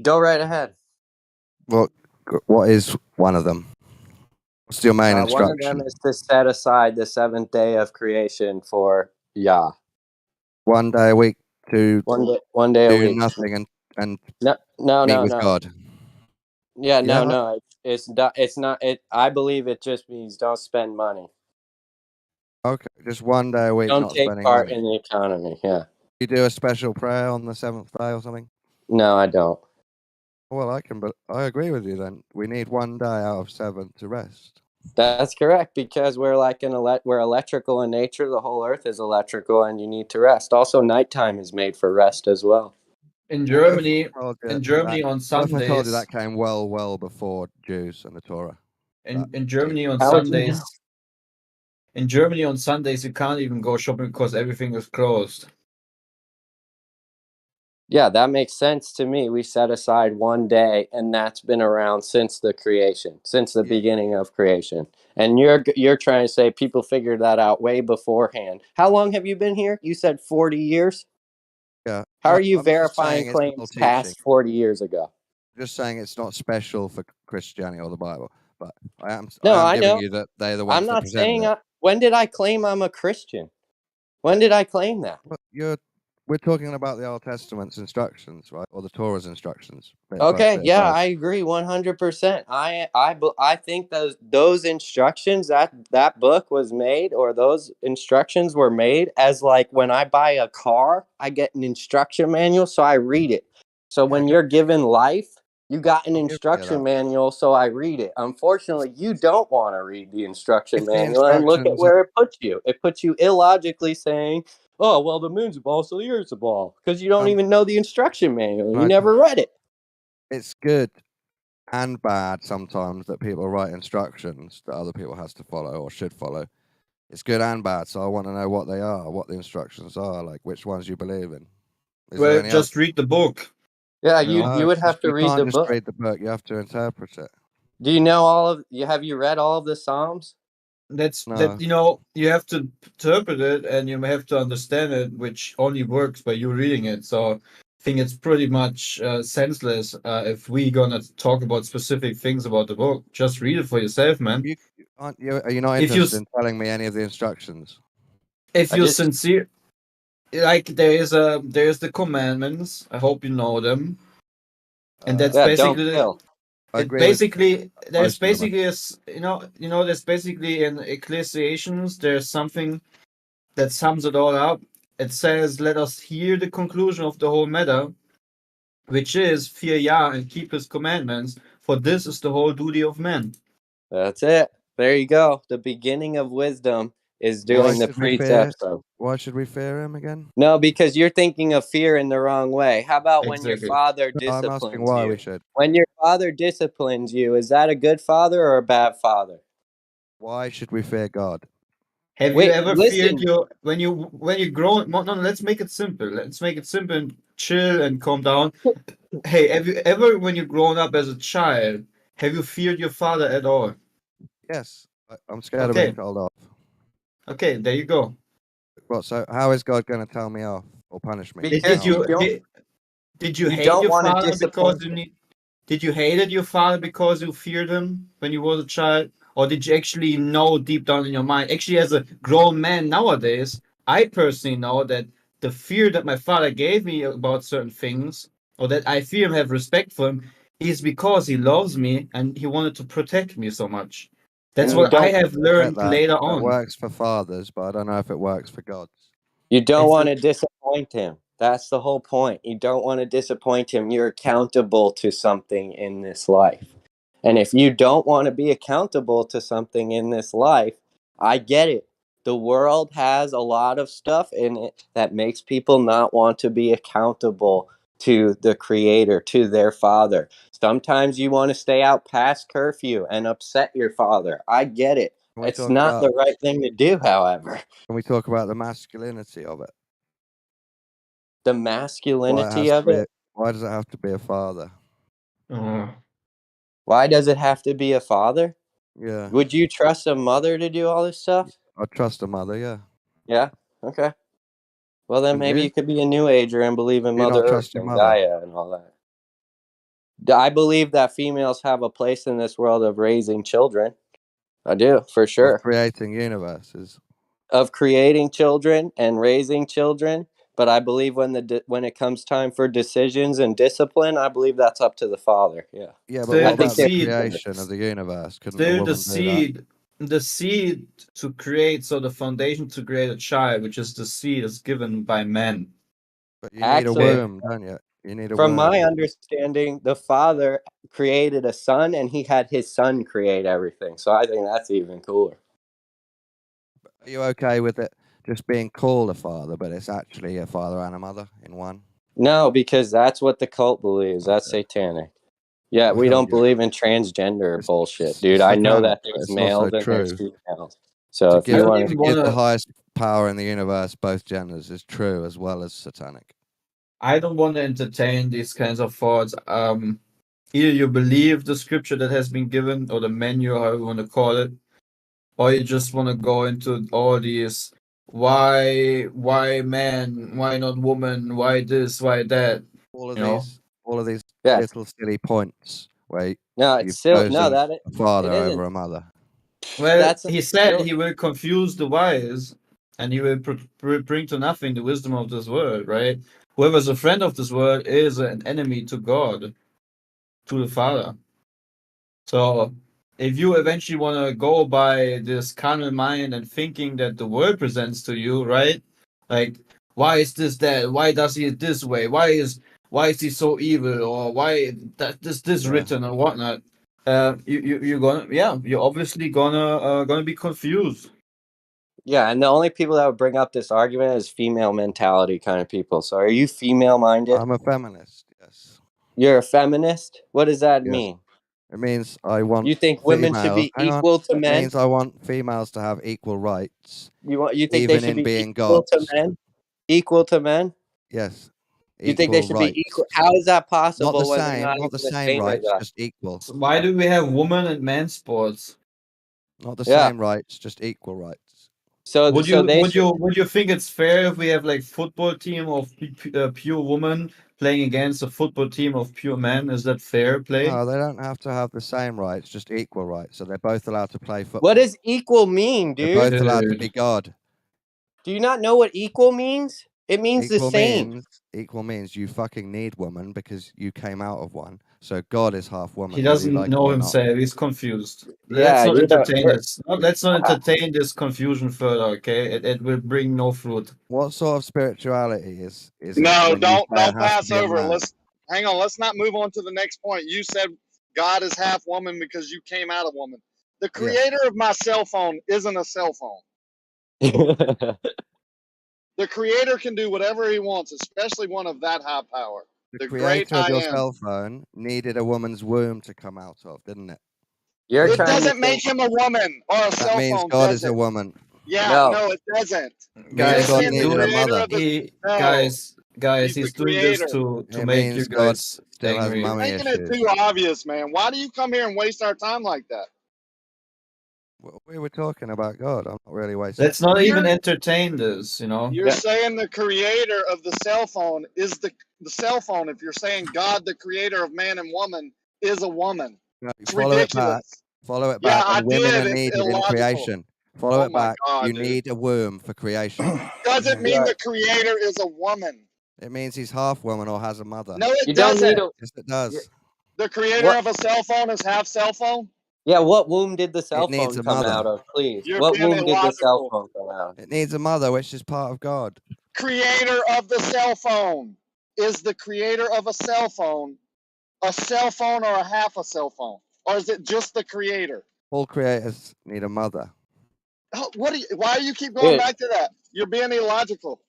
Go right ahead. What is one of them? What's your main One of instruction? them is to set aside the seventh day of creation for Yah. 1 day a week to One day a do week. nothing and No, meet with no. God. Yeah, Yeah. no. It's not. It. I believe it just means don't spend money. Okay, just 1 day a week, Don't not take spending part money. in the economy. Yeah. You do a special prayer on the 7th day or something? No, I don't. Well, I agree with you then. We need 1 day out of 7 to rest. That's correct, because we're like we're electrical in nature. The whole earth is electrical, and you need to rest. Also, nighttime is made for rest as well. In What if Germany, I told you in Germany that- on What if I told you Sundays, that came well before Jews and the Torah? in Germany on How would you know? Sundays, in Germany on Sundays, you can't even go shopping because everything is closed. Yeah, that makes sense to me. We set aside 1 day, and that's been around since the creation, since the beginning of creation. And you're trying to say people figured that out way beforehand. How long have you been here? You said 40 years. Yeah. How are you I'm just verifying saying it's still claims teaching. past 40 years ago? Just saying it's not special for Christianity or the Bible, but I am No, I giving know. you that they're the I'm ones that not presented saying. it. When did I claim I'm a Christian? When did I claim that? But we're talking about the Old Testament's instructions, right, or the Torah's instructions. Okay, Bit of yeah, both. I agree 100%. I think those instructions, that book was made, or those instructions were made as like when I buy a car, I get an instruction manual, so I read it. So when you're given life, you got an I'll give you instruction that. manual, so I read it. Unfortunately, you don't want to read the instruction If the manual, and look at instructions, where it puts you. It puts you illogically saying, "Oh, well, the moon's a ball, so the earth's a ball," because you don't even know the instruction manual. You never read it. it's good and bad sometimes that people write instructions that other people has to follow or should follow. It's good and bad, so I want to know what they are, what the instructions are, like which ones you believe in. Is there Well, any just read the book. Yeah, You know? you would have to you read can't the just book. read the book, you have to interpret it. Do you know have you read all of the Psalms? That you have to interpret it and you have to understand it, which only works by you reading it. So I think it's pretty much senseless if we gonna talk about specific things about the book. Just read it for yourself, man. Are you not If you interested in telling me any of the instructions? if you're sincere, like there's the commandments. I hope you know them, and that's don't basically kill. I it. agree with Basically, there's most of them. basically there's basically in Ecclesiastes there's something that sums it all up. It says, "Let us hear the conclusion of the whole matter, which is fear Yah and keep His commandments, for this is the whole duty of man." That's it. There you go. The beginning of wisdom is doing the precepts of. Why should we fear him again? No, because you're thinking of fear in the wrong way. How about when your Exactly. father No, I'm asking disciplines why you? we should. When your father disciplines you, is that a good father or a bad father? Why should we fear God? Have you Wait, ever feared listen. your when you grow? No, let's make it simple. Let's make it simple and chill and calm down. Hey, have you ever, when you've grown up as a child, have you feared your father at all? Yes, I'm scared of being Okay, told off. okay, there you go. What? So how is God going to tell me off or punish me? Did, Because did you you don't did you you hate don't your want to father because disappoint you him. need? Did you hated your father because you feared him when you was a child, or did you actually know deep down in your mind? Actually, as a grown man nowadays, I personally know that the fear that my father gave me about certain things, or that I fear him, have respect for him, is because he loves me and he wanted to protect me so much. That's And you what I don't have I get learned that. later That on. works for fathers, but I don't know if it works for gods. It's want to disappoint him. That's the whole point. You don't want to disappoint him. You're accountable to something in this life. And if you don't want to be accountable to something in this life, I get it. The world has a lot of stuff in it that makes people not want to be accountable to the creator, to their father. Sometimes you want to stay out past curfew and upset your father. I get it. Can we It's talk not about? the right thing to do, however. Can we talk about the masculinity of it? The Why it masculinity has to of be? it. Why does it have to be a father? Why does it have to be a father? Yeah, Would you trust a mother to do all this stuff? I trust a mother. Yeah, Yeah. Okay. Well, then wouldn't maybe you? you could be a new ager and believe in Do you Mother not Earth trust your and mother? Gaia and all that. I believe that females have a place in this world of raising children. I do, for Of sure. creating universes. Of creating children and raising children. But I believe when it comes time for decisions and discipline, I believe that's up to the father. Yeah. Yeah, but still I what the think about the they're seed. equal. creation of the universe? Couldn't a Still woman do that? the seed to create, so the foundation to create a child, which is the seed, is given by man. But you need a Actually, Okay, womb, don't you? You need a from my womb. understanding, the father created a son and he had his son create everything. So I think that's even cooler. Are you okay with it just being called a father, but it's actually a father and a mother in one? No, because that's what the cult believes. That's Okay. satanic. Yeah, we Well, don't yeah. believe in transgender It's, bullshit, it's dude. I know satanic, that but there's it's also males and there's true. females. So To if you I give don't want even to want give the to. highest power in the universe both genders is true as well as satanic. I don't want to entertain these kinds of thoughts. Either you believe the scripture that has been given, or the manual, however you want to call it, or you just want to go into all these why man, why not woman, why this, why that. All of You know, these yeah. little silly points where No, it's you've still no chosen that a father it over isn't. a mother. well, That's he said still he will confuse the wise, and he will bring to nothing the wisdom of this world. Right? Whoever's a friend of this world is an enemy to God, to the Father. So if you eventually want to go by this carnal mind and thinking that the world presents to you, right? Like, why is this that? Why does he it this way? Why is he so evil? Or why that this Yeah. written or whatnot? You're gonna, yeah, you're obviously gonna be confused. yeah, and the only people that would bring up this argument is female mentality kind of people. So are you female minded? I'm a feminist, yes. You're a feminist? What does that Yes. mean? It means I want You think women should females. be Hang on. equal to It men? means I want females to have equal rights, You think they even should in be being equal to gods. men? Equal to men? Yes. You think they Equal should be rights. equal? How is that Not the possible when they're same, not not even the the same same as rights, us? just equal. So why do we have woman and man sports? Not the Yeah. same rights, just equal rights. So Would so you they would should. you would you think it's fair if we have like football team of pure women playing against a football team of pure men? Is that fair play? No, they don't have to have the same rights, just equal rights. So they're both allowed to play football. What does equal mean, They're dude? both allowed to be Dude, God. Do you not know what equal means? It means the same. Equal means you fucking need woman because you came out of one. So God is half he woman, whether you doesn't like it know or not. himself. He's confused. Let's Yeah, not you know. entertain this. Let's not entertain this confusion further. Okay, it will bring no fruit. What sort of spirituality is it No, when you say it don't has to pass be a over. man? Let's hang on. Let's not move on to the next point. You said God is half woman because you came out of woman. The Yeah. creator of my cell phone isn't a cell phone. The creator can do whatever he wants, especially one of that high power. The The great creator of I your am. cell phone needed a woman's womb to come out of, didn't it? You're It trying to doesn't think. make him a woman or a That cell means phone, God does is a it? woman. Yeah, No. no, it doesn't. It means You're Guys, God saying the needed a creator mother. of the no. guys, Guys, He's he's the doing this creator. to It make means you God guys still has angry. You're mummy making it issues. too obvious, man. Why do you come here and waste our time like that? We were talking about God. I'm not really wasting. Let's not even You're entertain this, you know. you're saying the creator of the cell phone is the cell phone. If you're saying God, the creator of man and woman, is a woman, No, it's follow it back. ridiculous. Follow it Yeah, back. I And women are did. It's needed in illogical. creation. Follow Oh it my back. God, You dude. need a womb for creation. Doesn't mean Right. the creator is a woman. It means he's half woman or has a mother. No, it You don't need doesn't. a Yes, it does. The creator what? of a cell phone is half cell phone. Yeah, what womb did the cell It needs phone a come out mother. of? Please, You're what being womb did the cell illogical. phone come out of? It needs a mother, which is part of God. Creator of the cell phone is the creator of a cell phone or a half a cell phone, or is it just the creator? All creators need a mother. Why do you keep going Dude, back to that? You're being illogical.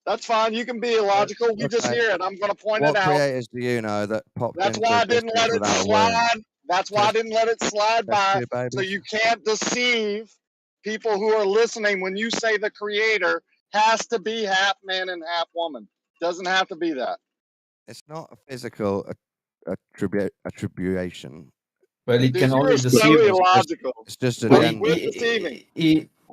That's fine. You can be illogical. We just Okay. hear it. I'm going to point What it out. creators do you know that popped That's into why I didn't let existence it without a womb? slide. That's why I didn't let it slide Test by. tube So babies? you can't deceive people who are listening when you say the creator has to be half man and half woman. Doesn't have to be that. It's not a physical attribution. Well, he Dude, can you only are so deceive. illogical. It's just a Well, gender. Quit deceiving.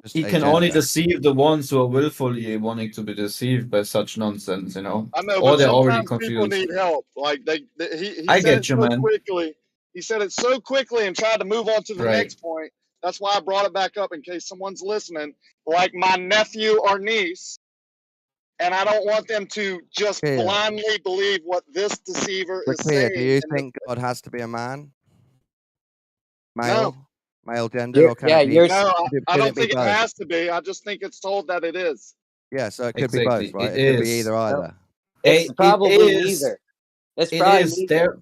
Just he a can only gender. deceive the ones who are willfully wanting to be deceived by such nonsense, you know. I know, Or but they're already sometimes people confused. need help. Like he I said it get you, so man. quickly. He said it so quickly and tried to move on to the Right. next point. That's why I brought it back up in case someone's listening, like my nephew or niece. And I don't want them to just Kia. blindly believe what this deceiver is Kia, saying. do you think God has to be a man? No, Male? Male gender? Or can yeah, it be? you're no, I Could don't it be think it both? has to be. I just think it's told that it is. Yeah, so it could be both, Exactly. right? It It could be is. either either. It's It probably is. neither. It's It probably is neither. there.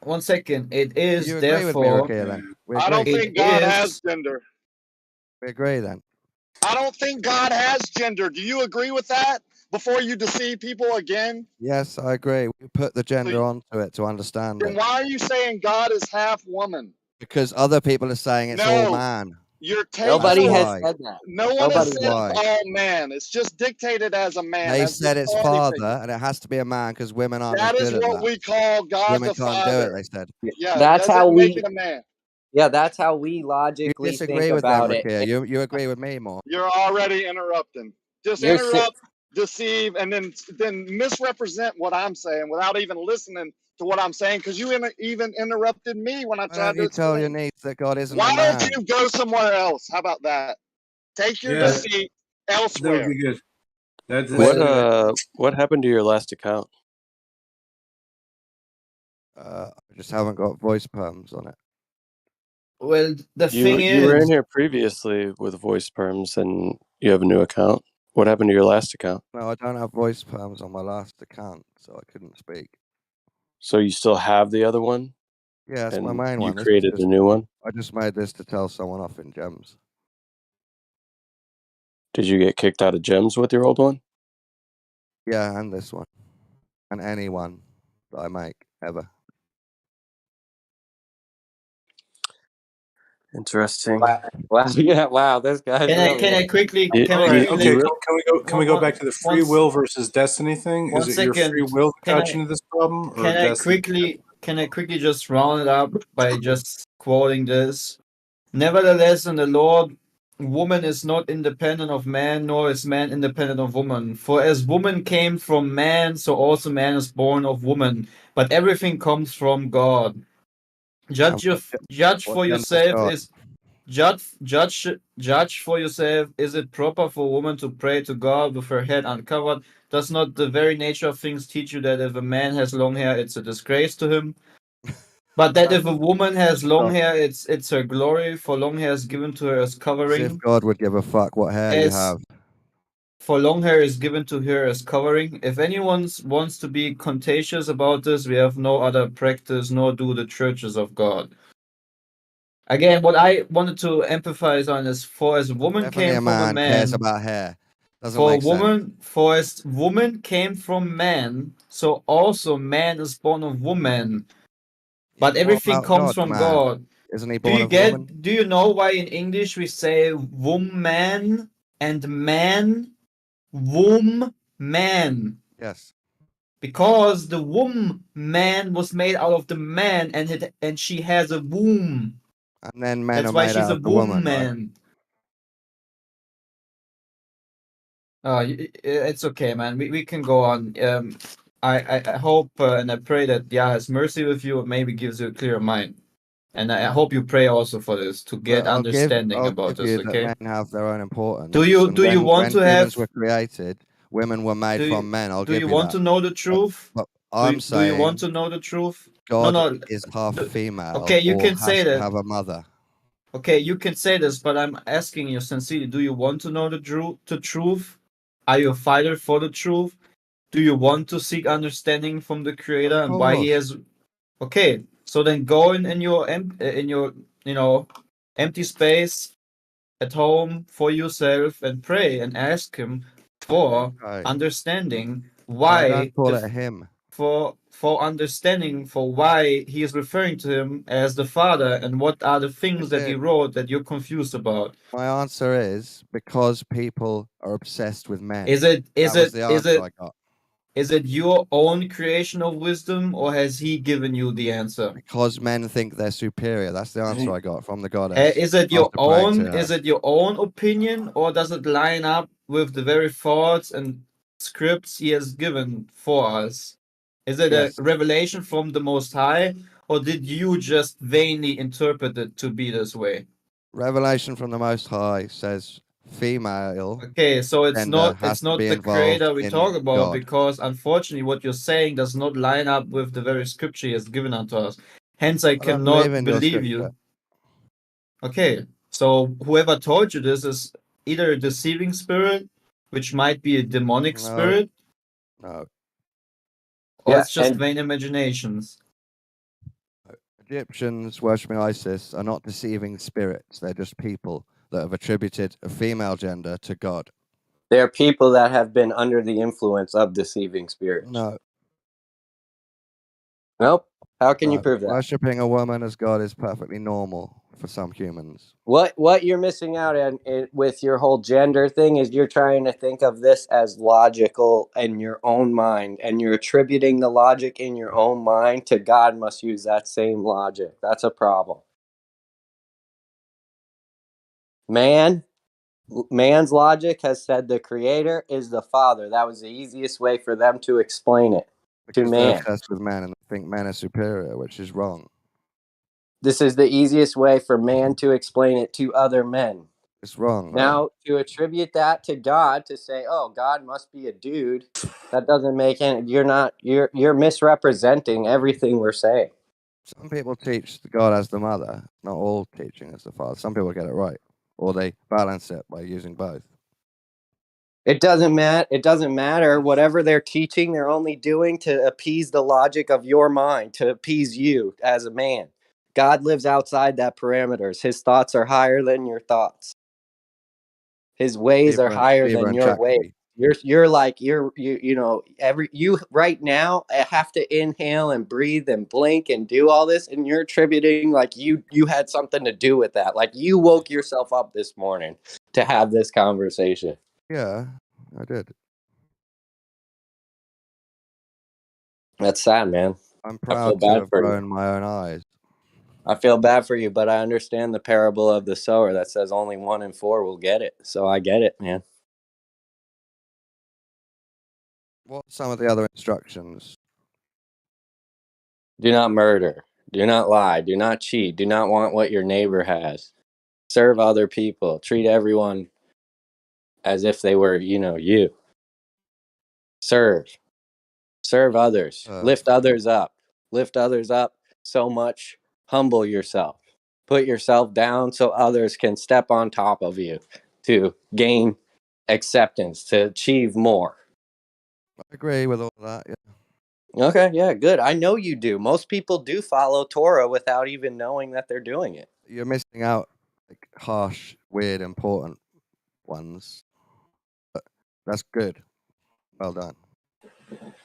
1 second. It Do is you agree with me, therefore. Rakia, then? We I don't agree. It think God has is. gender. We agree then. I don't think God has gender. Do you agree with that? Before you deceive people again? Yes, I agree. We put the So gender onto it to understand then it. why are you saying God is half woman? Because other people are saying it's all No, man. you're Nobody taking has why. said that. no one Nobody has That's said has. why. it's all man. It's just dictated as a man. They As the said it's authority father, figure. and it has to be a man because women aren't That as is good at what that. we call God Women the can't do it, Father. they said. Yeah, it That's how doesn't make we. it a man. Yeah, that's how we You logically disagree think with them, about it. Rakia. You agree with me more. You're already interrupting. Just You're interrupt, deceive, and then misrepresent what I'm saying without even listening to what I'm saying because you even interrupted me when I Why tried don't to you tell your explain. niece that God isn't Why a don't man? you go somewhere else? How about that? Take your Yeah, deceit that would elsewhere. be good. That's What happened to your last account? I just haven't got voice perms on it. Well, the thing You were in is, here previously with voice perms, and you have a new account. What happened to your last account? No, I don't have voice perms on my last account, so I couldn't speak. So you still have the other one? Yeah, that's my And main you one. This is created just a new one? I just made this to tell someone off in Gems. Did you get kicked out of Gems with your old one? Yeah, and this one. And any one that I make, ever. Interesting. Wow. Yeah. Wow. This guy's can really. I quickly You- can All I right. quickly Okay. Can we go back to the free once- will versus destiny thing? Is 1 it your free second. will that Can got I- you into this problem, or Can I destiny? quickly just round it up by just quoting this? Nevertheless, in the Lord, woman is not independent of man, nor is man independent of woman. For as woman came from man, so also man is born of woman. But everything comes from God. Judge what for gender's yourself God? is judge for yourself. Is it proper for a woman to pray to God with her head uncovered? Does not the very nature of things teach you that if a man has long hair, it's a disgrace to him? But that if a woman has long hair, it's her glory, for long hair is given to her as As if covering. God would give a fuck what hair you have. For long hair is given to her as covering. If anyone wants to be contentious about this, we have no other practice, nor do the churches of God. Again, what I wanted to emphasize on is, for as a woman Definitely came a from a man cares man, about hair. Doesn't for a make sense. woman, for as woman came from man, so also man is born of woman. But What everything about comes God, from man? God. Isn't he Do born you of a woman? do you know why in English we say woman and man? Womb man. Yes. Because the woman was made out of the man, and she has a womb. And then men That's are why made she's out a of the woman, right? woman. It's okay, man. We can go on. I hope and I pray that Yah has mercy with you and maybe gives you a clearer mind. And I hope you pray also for this to get But understanding I'll about give this. you that Okay. men have their own importance. Do you And want when to humans have? were created, women were made from men. I'll Do give you you want that. to know the truth? But I'm Do you want saying to know the truth? God No. is half female Okay, you or can has say to that. have a mother. Okay, you can say this, but I'm asking you sincerely, do you want to know the truth? Are you a fighter for the truth? Do you want to seek understanding from the Creator Of and why He course. has? Okay, so then go in your empty space at home for yourself and pray and ask Him for Okay. understanding No, why don't call it him. for understanding for why he is referring to him as the Father and what are the things that he wrote that you're confused about. My answer is because people are obsessed with men. Is it the answer I got. is it your own creation of wisdom, or has he given you the answer? Because men think they're superior. That's the answer I got from the goddess. Is it your after praying own? to her. Is it your own opinion, or does it line up with the very thoughts and scripts he has given for us? Is it Yes. a revelation from the Most High, or did you just vainly interpret it to be this way? Revelation from the Most High says female. Okay, so it's gender has not to be the involved Creator we in talk about, God. because unfortunately what you're saying does not line up with the very scripture he has given unto us. Hence I don't believe cannot in your believe scripture. you. Okay, so whoever told you this is either a deceiving spirit, which might be a demonic spirit, No. or Yeah, it's just and vain imaginations. Egyptians worshipping Isis are not deceiving spirits. They're just people that have attributed a female gender to God. there are people that have been under the influence of deceiving spirits. No. Nope. How can you prove that? Worshipping a woman as God is perfectly normal for some humans. What you're missing out on with your whole gender thing is you're trying to think of this as logical in your own mind, and you're attributing the logic in your own mind to God must use that same logic. That's a problem. Man's logic has said the Creator is the Father. That was the easiest way for them to explain it to Because they're man. obsessed with men and think men are superior, which is wrong. This is the easiest way for man to explain it to other men. It's wrong. Now, to attribute that to God, to say, "Oh, God must be a dude," that doesn't make any. You're misrepresenting everything we're saying. Some people teach God as the mother. Not all teaching as the father. Some people get it right, or they balance it by using both. It doesn't matter. It doesn't matter. Whatever they're teaching, they're only doing to appease the logic of your mind, to appease you as a man. God lives outside that parameters. His thoughts are higher than your thoughts. His ways are higher than your ways. You right now have to inhale and breathe and blink and do all this, and you're attributing like you had something to do with that. Like you woke yourself up this morning to have this conversation. Yeah, I did. That's sad, man. I'm I feel proud to bad have for you. grown my own eyes. I feel bad for you, but I understand the parable of the sower that says only 1 in 4 will get it. So I get it, man. What's some of the other instructions? Do not murder. Do not lie. Do not cheat. Do not want what your neighbor has. Serve other people. Treat everyone as if they were, you. Serve. Serve others. Lift others up. Lift others up so much. Humble yourself. Put yourself down so others can step on top of you to gain acceptance, to achieve more. I agree with all that. Yeah. Okay, yeah, good. I know you do. Most people do follow Torah without even knowing that they're doing it. You're missing out like harsh, weird, important ones. But that's good. Well done.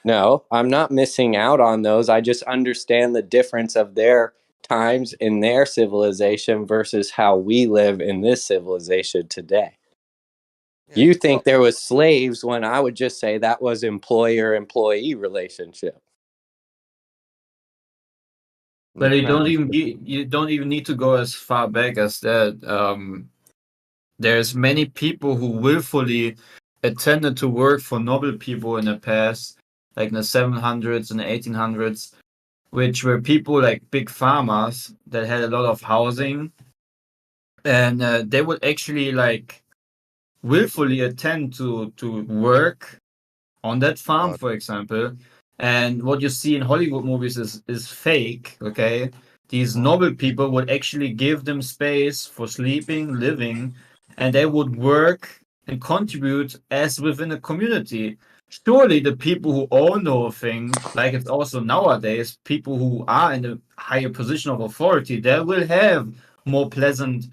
No, I'm not missing out on those. I just understand the difference of their times in their civilization versus how we live in this civilization today. You think there was slaves when I would just say that was employer-employee relationship. But you don't even need to go as far back as that. There's many people who willfully attended to work for noble people in the past, like in the 700s and the 1800s, which were people like big farmers that had a lot of housing, and they would actually like willfully attend to work on that farm, for example. And what you see in Hollywood movies is fake, okay? These noble people would actually give them space for sleeping, living, and they would work and contribute as within a community. Surely the people who own the whole thing, like it's also nowadays, people who are in a higher position of authority, they will have more pleasant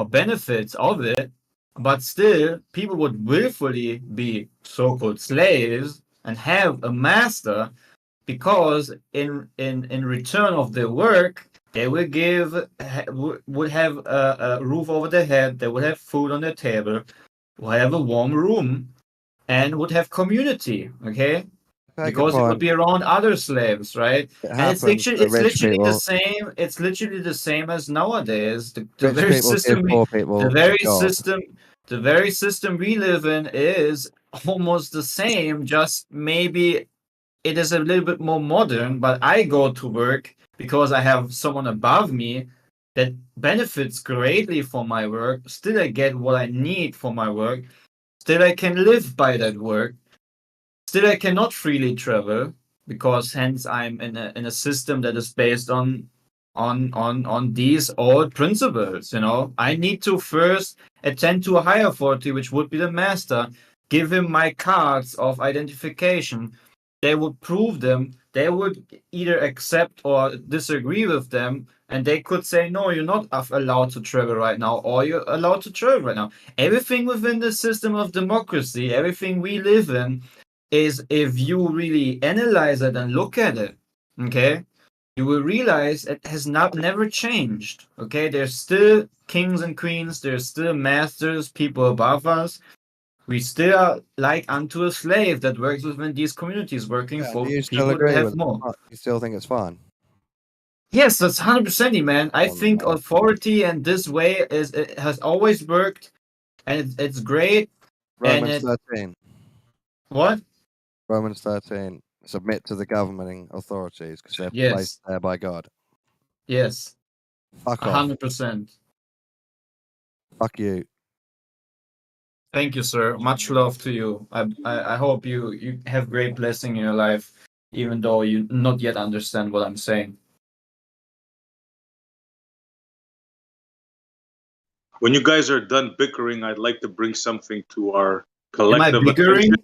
benefits of it, but still people would willfully be so-called slaves and have a master because in return of their work they will would have a roof over their head, they would have food on their table, would have a warm room, and would have community, okay? Because it would be around other slaves, right? And it's literally the same. It's literally the same as nowadays. The very system, the very system we live in is almost the same. Just maybe it is a little bit more modern. But I go to work because I have someone above me that benefits greatly from my work. Still, I get what I need for my work. Still, I can live by that work. Still, I cannot freely travel because hence I'm in a system that is based on these old principles. I need to first attend to a higher authority, which would be the master, give him my cards of identification. They would prove them. They would either accept or disagree with them, and they could say, no, you're not allowed to travel right now, or you're allowed to travel right now. Everything within the system of democracy, everything we live in, is if you really analyze it and look at it, okay, you will realize it has never changed. Okay, there's still kings and queens, there's still masters, people above us. We still are like unto a slave that works within these communities, working for Do you still people agree that with have more. You still think it's fine? Yes, that's 100%, man. I think authority and this way it has always worked, and it's great. Romans 13. What? Romans 13. Submit to the governing authorities because they're Yes. placed there by God. Yes. Fuck off. 100%. Fuck you. Thank you, sir. Much love to you. I hope you have great blessing in your life, even though you not yet understand what I'm saying. When you guys are done bickering, I'd like to bring something to our Am I collective bickering? attention.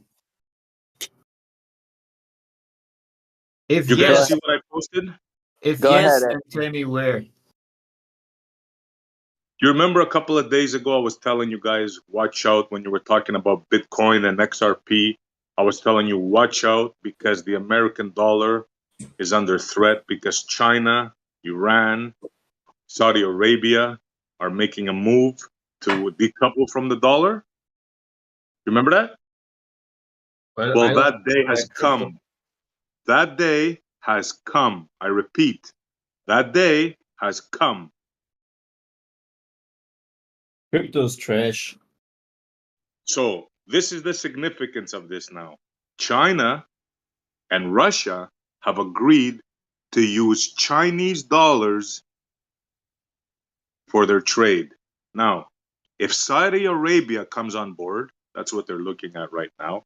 If You guys yes, see what I posted? if Go yes, ahead, then tell me where. You remember a couple of days ago, I was telling you guys, watch out when you were talking about Bitcoin and XRP. I was telling you, watch out because the American dollar is under threat because China, Iran, Saudi Arabia are making a move to decouple from the dollar. Remember that? Well, that day has come. That day has come. I repeat, that day has come. Crypto's trash. So this is the significance of this now. China and Russia have agreed to use Chinese dollars for their trade. Now, if Saudi Arabia comes on board, that's what they're looking at right now,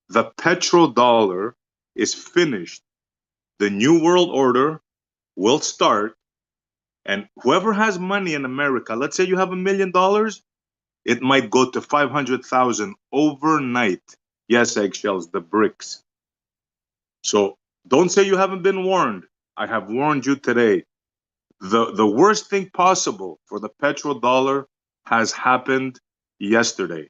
the petrodollar is finished. The new world order will start, and whoever has money in America, let's say you have $1 million, it might go to 500,000 overnight. Yes, eggshells, the bricks. So don't say you haven't been warned. I have warned you today. The worst thing possible for the petrodollar has happened yesterday.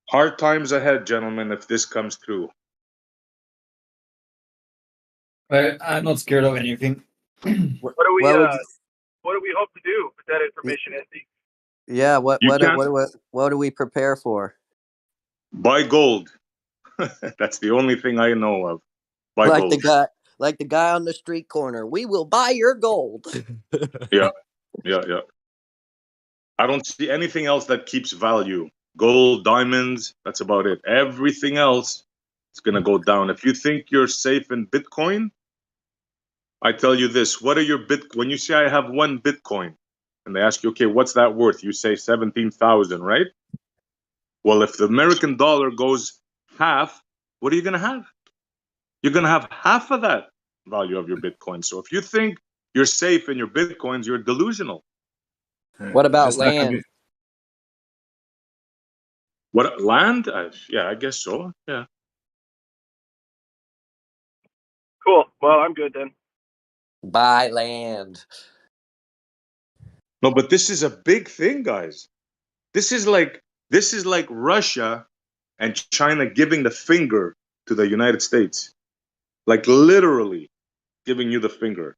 Hard times ahead, gentlemen, if this comes through. I'm not scared of anything. What What do we would you, what do we hope to do with that information, Andy? yeah, You can't what do we prepare for? buy gold. That's the only thing I know of. Buy Like gold. the guy on the street corner. We will buy your gold. Yeah, yeah. I don't see anything else that keeps value. Gold, diamonds, that's about it. Everything else is going to go down. If you think you're safe in Bitcoin, I tell you this, what are your when you say I have 1 Bitcoin and they ask you, okay, what's that worth? You say 17,000, right? Well, if the American dollar goes half, what are you going to have? You're going to have half of that value of your Bitcoin. So if you think you're safe in your Bitcoins, you're delusional. What about It's not gonna be. land? What, land? Yeah, I guess so. Yeah. Cool. Well, I'm good then. Buy land. No, but this is a big thing, guys. This is like Russia and China giving the finger to the United States. Like literally giving you the finger.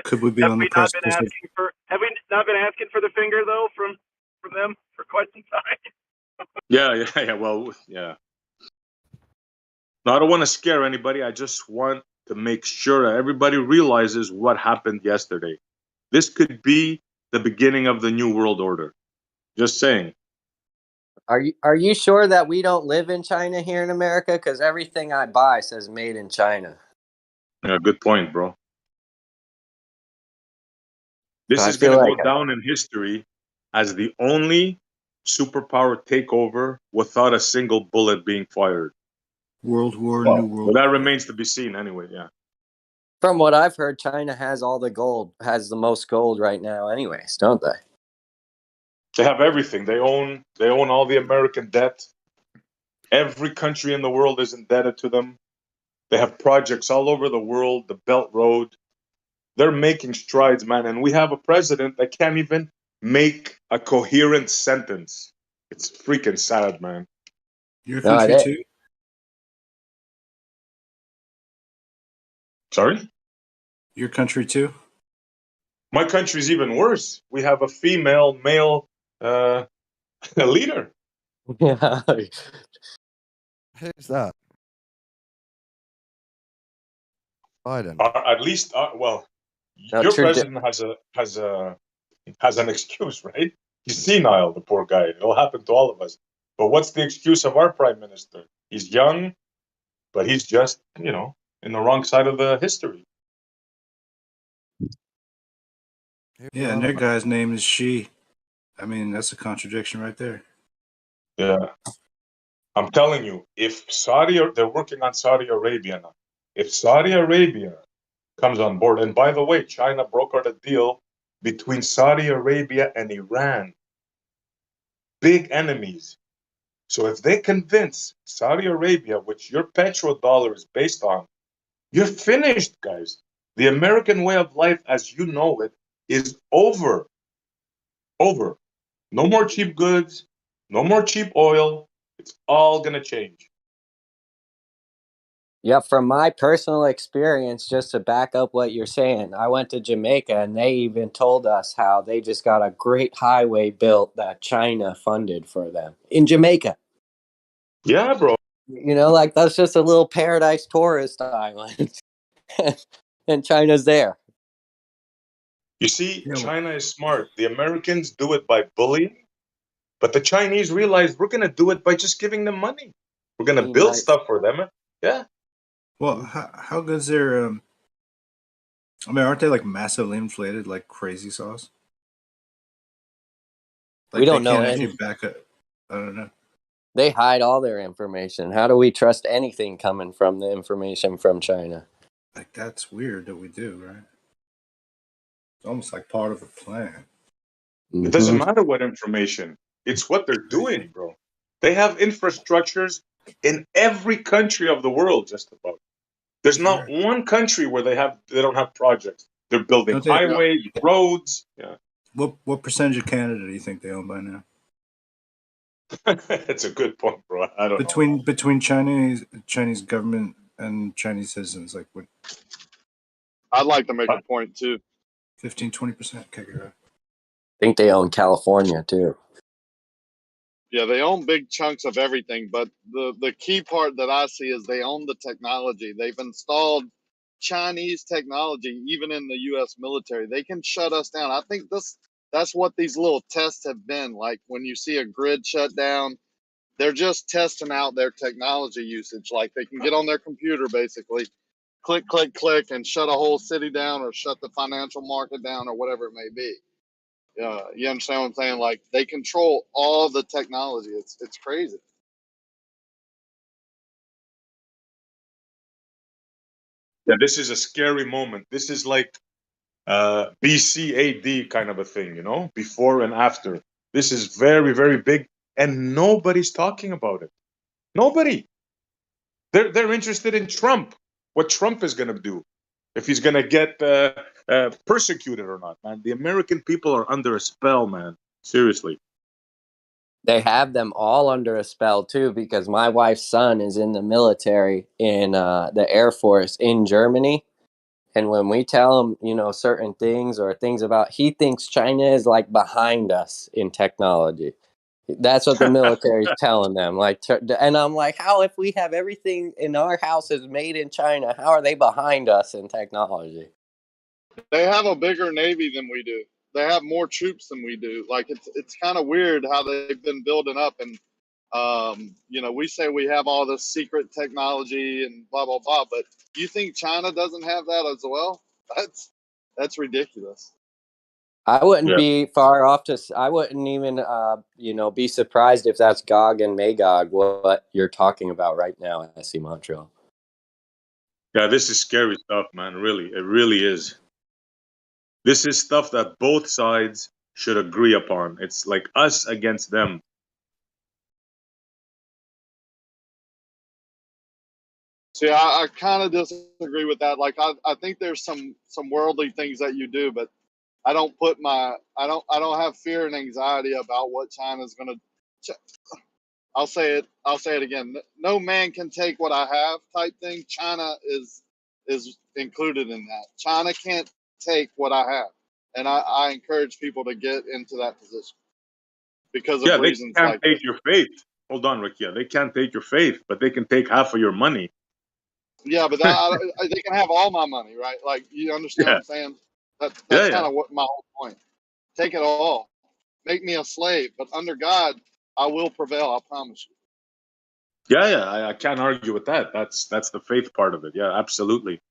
Could we be Have on the we not been precipice of? asking for? Have we not been asking for the finger though from them for quite some time? Yeah. Well, yeah. No, I don't want to scare anybody. I just want to make sure that everybody realizes what happened yesterday. This could be the beginning of the new world order. Just saying. Are you sure that we don't live in China here in America? Because everything I buy says made in China. Yeah, good point, bro. This I is going feel to like go down in history as the only superpower takeover without a single bullet being fired. World War, Well, New World. that remains to be seen anyway, yeah. from what I've heard, China has all the gold, has the most gold right now, anyways, don't they? They have everything. They own all the American debt. Every country in the world is indebted to them. They have projects all over the world, the Belt Road. They're making strides, man. And we have a president that can't even make a coherent sentence. It's freaking sad, man. Your No, country too? Sorry? Your country too? My country's even worse. We have a female male leader. Yeah. Who's that? Biden. At least, well, No, your president has an excuse, right? He's senile, the poor guy. It'll happen to all of us. But what's the excuse of our prime minister? He's young, but he's just, in the wrong side of the history. Yeah, and their guy's name is She. I mean, that's a contradiction right there. Yeah. I'm telling you, if they're working on Saudi Arabia now. If Saudi Arabia comes on board, and by the way, China brokered a deal between Saudi Arabia and Iran, big enemies. So if they convince Saudi Arabia, which your petrodollar is based on, you're finished, guys. The American way of life, as you know it, is over. Over. No more cheap goods, no more cheap oil. It's all going to change. Yeah, from my personal experience, just to back up what you're saying, I went to Jamaica and they even told us how they just got a great highway built that China funded for them in Jamaica. Yeah, bro. Like that's just a little paradise tourist island. And China's there. You see, China is smart. The Americans do it by bullying, but the Chinese realize we're going to do it by just giving them money. We're going to build stuff for them. Yeah. Well, how good's their? I mean, aren't they like massively inflated, like crazy sauce? Like We don't they know can't any. actually back up. I don't know. They hide all their information. How do we trust anything coming from the information from China? Like that's weird that we do, right? It's almost like part of a plan. It doesn't matter what information. It's what they're doing, bro. They have infrastructures in every country of the world, just about. There's not one country where they don't have projects. They're building Don't they- highways, roads. Yeah. What percentage of Canada do you think they own by now? That's a good point, bro. I don't know. Between Chinese government and Chinese citizens, like what, I'd like to make a point too. 15-20%? Okay, go ahead. I think they own California too. Yeah, they own big chunks of everything, but the key part that I see is they own the technology. They've installed Chinese technology even in the US military. They can shut us down. I think that's what these little tests have been. Like when you see a grid shut down, they're just testing out their technology usage. Like they can get on their computer basically, click, click, click, and shut a whole city down or shut the financial market down or whatever it may be. You understand what I'm saying? Like they control all the technology. It's crazy. Yeah, this is a scary moment. This is like BC AD kind of a thing, you know, before and after. This is very, very big, and nobody's talking about it. Nobody. They're interested in Trump. What Trump is going to do, if he's going to get persecuted or not, man. The American people are under a spell, man. Seriously. They have them all under a spell too, because my wife's son is in the military in the Air Force in Germany. And when we tell him, you know, certain things or things about, he thinks China is like behind us in technology. That's what the military is telling them. Like, and I'm like, how, if we have everything in our house is made in China, how are they behind us in technology? They have a bigger navy than we do. They have more troops than we do. Like it's kind of weird how they've been building up. And you know, we say we have all this secret technology and blah blah blah, but you think China doesn't have that as well? That's ridiculous. I wouldn't Yeah. be far off to. I wouldn't even, you know, be surprised if that's Gog and Magog. What you're talking about right now, I see Montreal. Yeah, this is scary stuff, man. Really, it really is. This is stuff that both sides should agree upon. It's like us against them. See, I kind of disagree with that. Like, I think there's some worldly things that you do, but I don't have fear and anxiety about what China's going to. I'll say it again. No man can take what I have, type thing. China is included in that. China can't take what I have, and I encourage people to get into that position because of Yeah, they reasons can't like take this. your faith. Hold on, Rick. Yeah, they can't take your faith, but they can take half of your money. Yeah, but they can have all my money, right? Like, you understand what Yeah, I'm saying? yeah, That's yeah. kind of what my whole point. Take it all. Make me a slave, but under God, I will prevail. I promise you. Yeah. I can't argue with that. That's the faith part of it. Yeah, absolutely.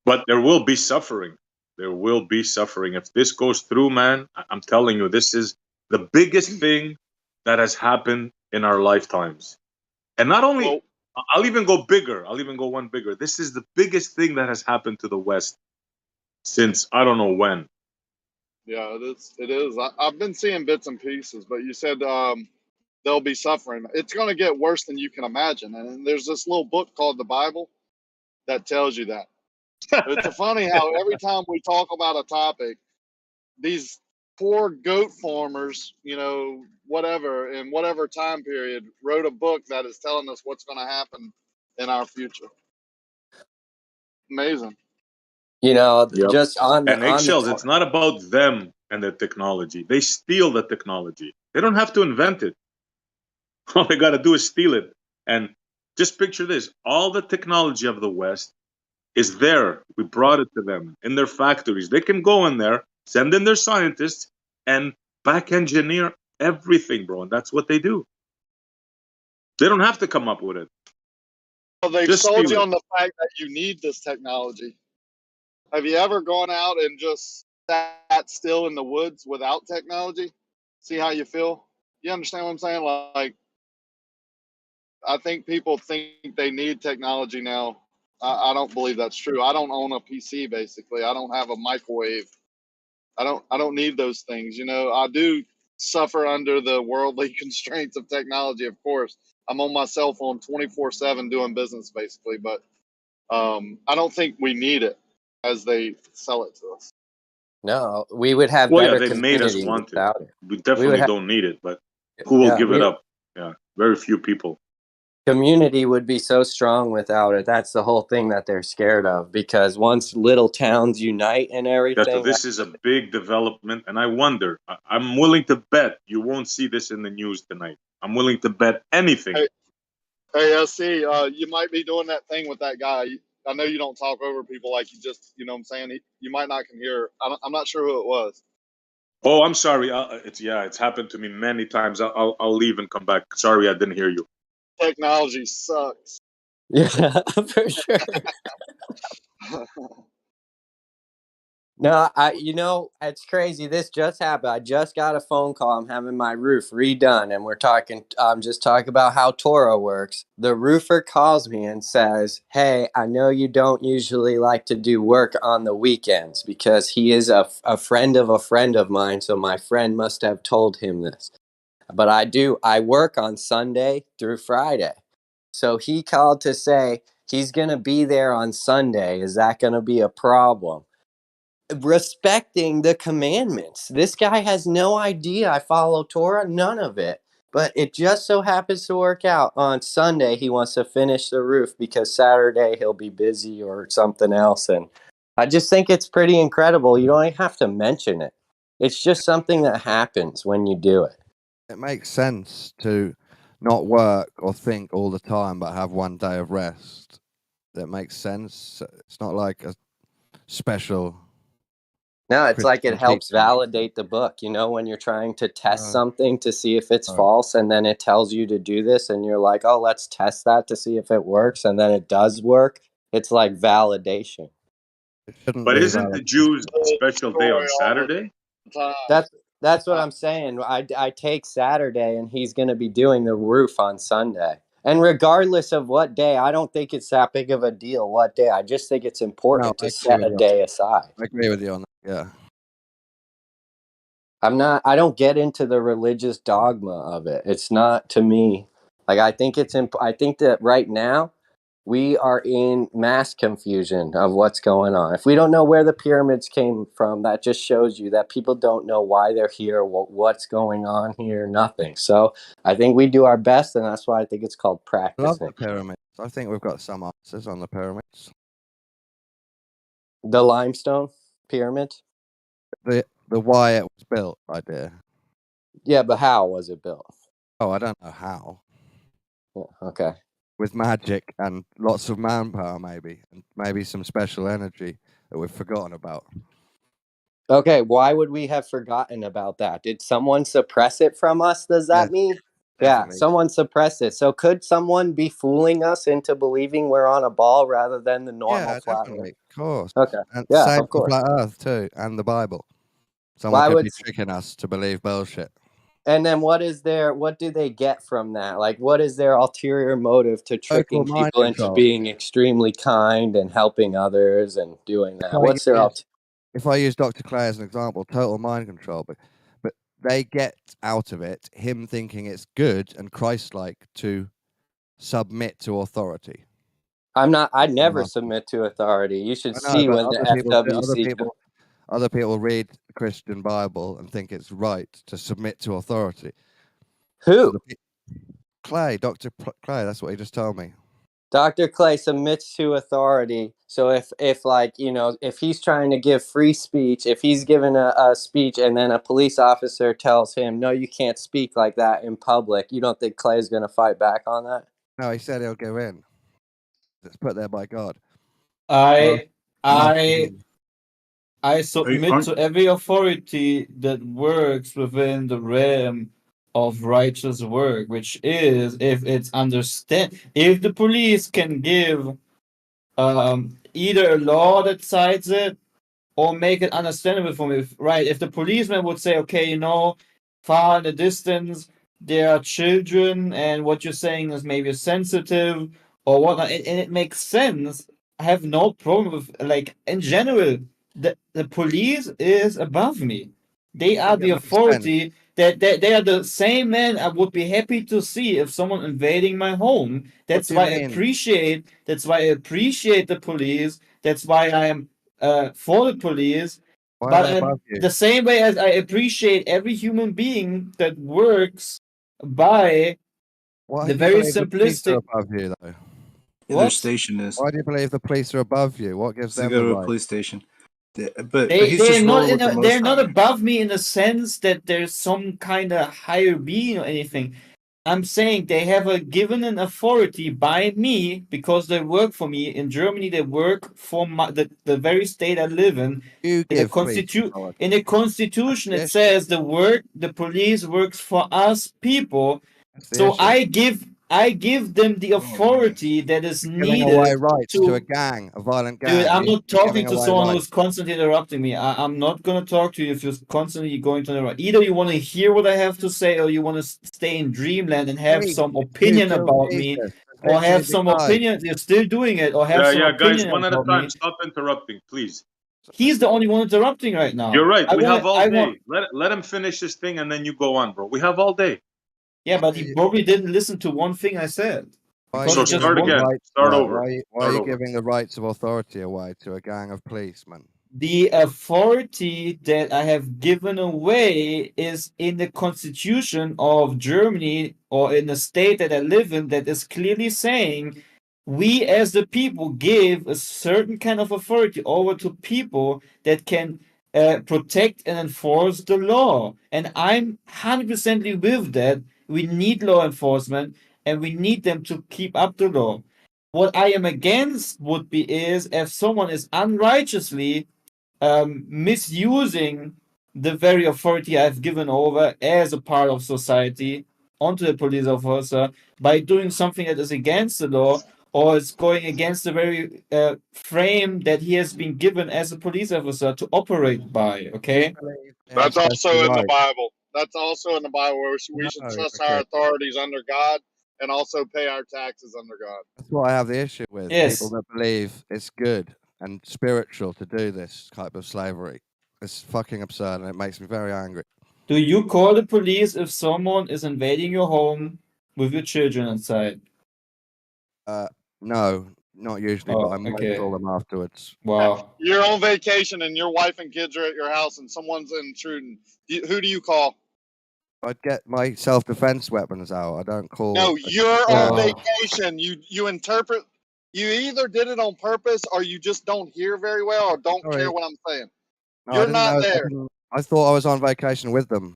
But there will be suffering. There will be suffering. If this goes through, man, I'm telling you, this is the biggest thing that has happened in our lifetimes. And not only, Well, I'll even go bigger. I'll even go one bigger. This is the biggest thing that has happened to the West since I don't know when. yeah, it is. It is. I've been seeing bits and pieces, but you said they'll be suffering. It's going to get worse than you can imagine. And there's this little book called the Bible that tells you that. It's funny how every time we talk about a topic, these poor goat farmers, you know, whatever, in whatever time period, wrote a book that is telling us what's going to happen in our future. Amazing. You know, Yep. just on And the eggshells, it's not about them and the technology. They steal the technology. They don't have to invent it. All they got to do is steal it. And just picture this. All the technology of the West is there. We brought it to them in their factories. They can go in there, send in their scientists, and back engineer everything, bro. And that's what they do. They don't have to come up with it. Well, they've Just sold steal you it. on the fact that you need this technology. Have you ever gone out and just sat still in the woods without technology? See how you feel? You understand what I'm saying? Like, I think people think they need technology now. I don't believe that's true. I don't own a PC basically. I don't have a microwave. I don't need those things. You know, I do suffer under the worldly constraints of technology, of course. I'm on my cell phone 24/7 doing business basically, but I don't think we need it as they sell it to us. No, we would have Well, yeah, better they made us community want it. without it. We We would definitely have, don't need it, but who will yeah, give it up? Yeah, very few people. Community would be so strong without it. That's the whole thing that they're scared of, because once little towns unite and Yeah, so everything, this is a big development, and I wonder. I'm willing to bet you won't see this in the news tonight. I'm willing to bet anything. Hey, SC, you might be doing that thing with that guy. I know you don't talk over people like you just, you know what I'm saying? You might not can hear. I'm not sure who it was. Oh, I'm sorry. It's happened to me many times. I'll leave and come back. Sorry, I didn't hear you. Technology sucks. yeah, for sure. No, it's crazy. This just happened. I just got a phone call. I'm having my roof redone, and we're talking. Just talking about how Toro works. The roofer calls me and says, "Hey, I know you don't usually like to do work on the weekends because he is a friend of mine. So my friend must have told him this. But I do. I work on Sunday through Friday. So he called to say he's gonna be there on Sunday. Is that gonna be a problem?" Respecting the commandments. This guy has no idea I follow Torah, none of it. But it just so happens to work out. On Sunday, he wants to finish the roof because Saturday he'll be busy or something else. And I just think it's pretty incredible. You don't even have to mention it. It's just something that happens when you do it. It makes sense to not work or think all the time, but have one day of rest. That makes sense. It's not like a special. No, it's like it Christian helps teaching. validate the book, when you're trying to test Uh, something to see if it's uh, false, and then it tells you to do this, and you're like, oh, let's test that to see if it works, and then it does work. It's like validation. It shouldn't But be isn't the valid. Jews' special day on Story all Saturday? the time. That's what I'm saying. I take Saturday, and he's going to be doing the roof on Sunday. And regardless of what day, I don't think it's that big of a deal what day. I just think it's No, important I to agree set with a you. day aside. I agree with you on that. Yeah. I don't get into the religious dogma of it. It's not, to me, like, I think I think that right now we are in mass confusion of what's going on. If we don't know where the pyramids came from, that just shows you that people don't know why they're here, what's going on here, nothing. So I think we do our best, and that's why I think it's called I love practicing. the pyramids. I think we've got some answers on the pyramids. The limestone pyramid? The why it was built idea. Yeah, but how was it built? Oh, I don't know how. Yeah, okay. With magic and lots of manpower, maybe, and maybe some special energy that we've forgotten about. Okay, why would we have forgotten about that? Did someone suppress it from us? Does that Yes, mean? Yeah, definitely. someone suppressed it. So could someone be fooling us into believing we're on a ball rather than the normal Yeah, flat definitely. Earth? Of course. Okay. And Yeah, same of for course. flat Earth too, and the Bible. Someone Why could would be tricking us to believe bullshit. and then what do they get from that? Like, what is their ulterior motive to tricking Total mind people into control. being extremely kind and helping others and doing that? What's their If I use Dr. Clay as an example, total mind control, but they get out of it him thinking it's good and Christ-like to submit to authority. I never submit to authority. You should I know, see but when the other people read the Christian Bible and think it's right to submit to authority. Who? Clay, Dr. Clay, that's what he just told me. Dr. Clay submits to authority. So if he's trying to give free speech, if he's given a speech and then a police officer tells him, no, you can't speak like that in public, you don't think Clay's going to fight back on that? No, he said he'll go in. It's put there by God. I submit to every authority that works within the realm of righteous work, which is if the police can give either a law that cites it or make it understandable for me. If the policeman would say, okay, far in the distance there are children, and what you're saying is maybe sensitive or whatnot, and it makes sense. I have no problem with, like, in general, the police is above me. They are the authority. That they are the same men I would be happy to see if someone invading my home. That's why I appreciate. That's why I appreciate the police. That's why I am for the police. Why are they above you? The same way as I appreciate every human being that works by Why The do you very believe the police are simplistic. above you, though? Their What? station is. Why do you believe the police are above you? What gives So you them go the to a right? police station. But he's They're just not rolling with the they're Most not High. above me in the sense that there's some kind of higher being or anything. I'm saying they have a given an authority by me because they work for me. In Germany, they work for the very state I live in. You In the give police authority. in the constitution, That's it the issue. says the police works for us people. That's the So issue. I give them the Oh, man. authority that is You're giving away needed rights to a to. gang, a violent Dude, gang. I'm not You're talking giving to away someone rights. who's constantly interrupting me. I'm not going to talk to you if you're constantly going to interrupt. Either you want to hear what I have to say or you want to stay in dreamland and have Hey, some you opinion killed about me Jesus. or Literally have the some guy. opinion. You're still doing it or have some Yeah, guys, opinion one at a about time. me. Stop interrupting, please. He's the only one interrupting right now. You're right. I We have want, all I want, day. Let him finish his thing, and then you go on, bro. We have all day. yeah, but Why he are you, probably didn't listen to one thing I said why are because you So he just start giving the won't. again. rights? Start No, over. why are Start you over. giving the rights of authority away to a gang of policemen? The authority that I have given away is in the constitution of Germany or in the state that I live in that is clearly saying we as the people give a certain kind of authority over to people that can protect and enforce the law. And I'm 100% with that. We need law enforcement and we need them to keep up the law. What I am against would be is if someone is unrighteously misusing the very authority I've given over as a part of society onto the police officer by doing something that is against the law or is going against the very frame that he has been given as a police officer to operate by. Okay. They have That's also special in the rights. Bible. That's also in the Bible where we No, should trust our okay. authorities under God and also pay our taxes under God. That's what I have the issue with. People Yes. that believe it's good and spiritual to do this type of slavery. It's fucking absurd and it makes me very angry. Do you call the police if someone is invading your home with your children inside? No, not usually, but I Oh, might okay. call them afterwards. Wow. You're on vacation and your wife and kids are at your house and someone's intruding. Who do you call? I'd get my self-defense weapons out. I don't call. No, you're Yeah. on vacation. You interpret. You either did it on purpose or you just don't hear very well or don't Sorry. care what I'm saying. No, I You're didn't not know. there. I thought I was on vacation with them.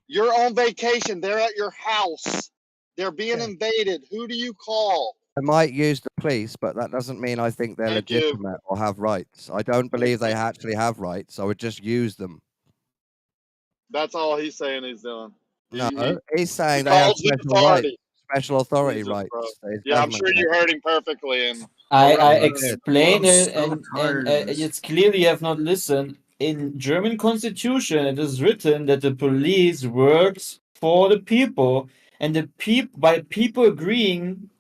You're on vacation. They're at your house. They're being Yeah. invaded. Who do you call? I might use the police, but that doesn't mean I think they're Thank you. legitimate or have rights. I don't believe they actually have rights. I would just use them. That's all he's saying he's doing. No, he's He saying they have calls with special rights, authority. special authority Jesus, rights. bro. His Yeah, I'm government sure gave. you heard him perfectly. And I Oh, explain I'm it, so and tired of this. it's clearly you have not listened. In German constitution, it is written that the police works for the people, and the by people agreeing,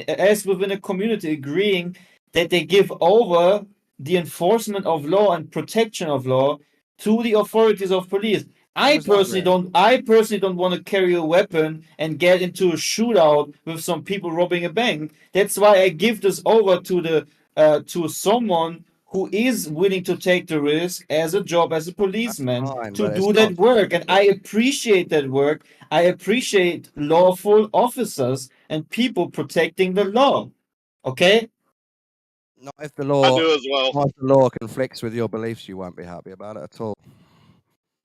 as within a community agreeing that they give over the enforcement of law and protection of law to the authorities of police. I was that personally written? don't want to carry a weapon and get into a shootout with some people robbing a bank. That's why I give this over to the to someone who is willing to take the risk as a job as a policeman Fine, to but it's do not. that work. And I appreciate that work. I appreciate lawful officers and people protecting the law. Okay? Not if the I law. do as well. Not if the law conflicts with your beliefs. You won't be happy about it at all.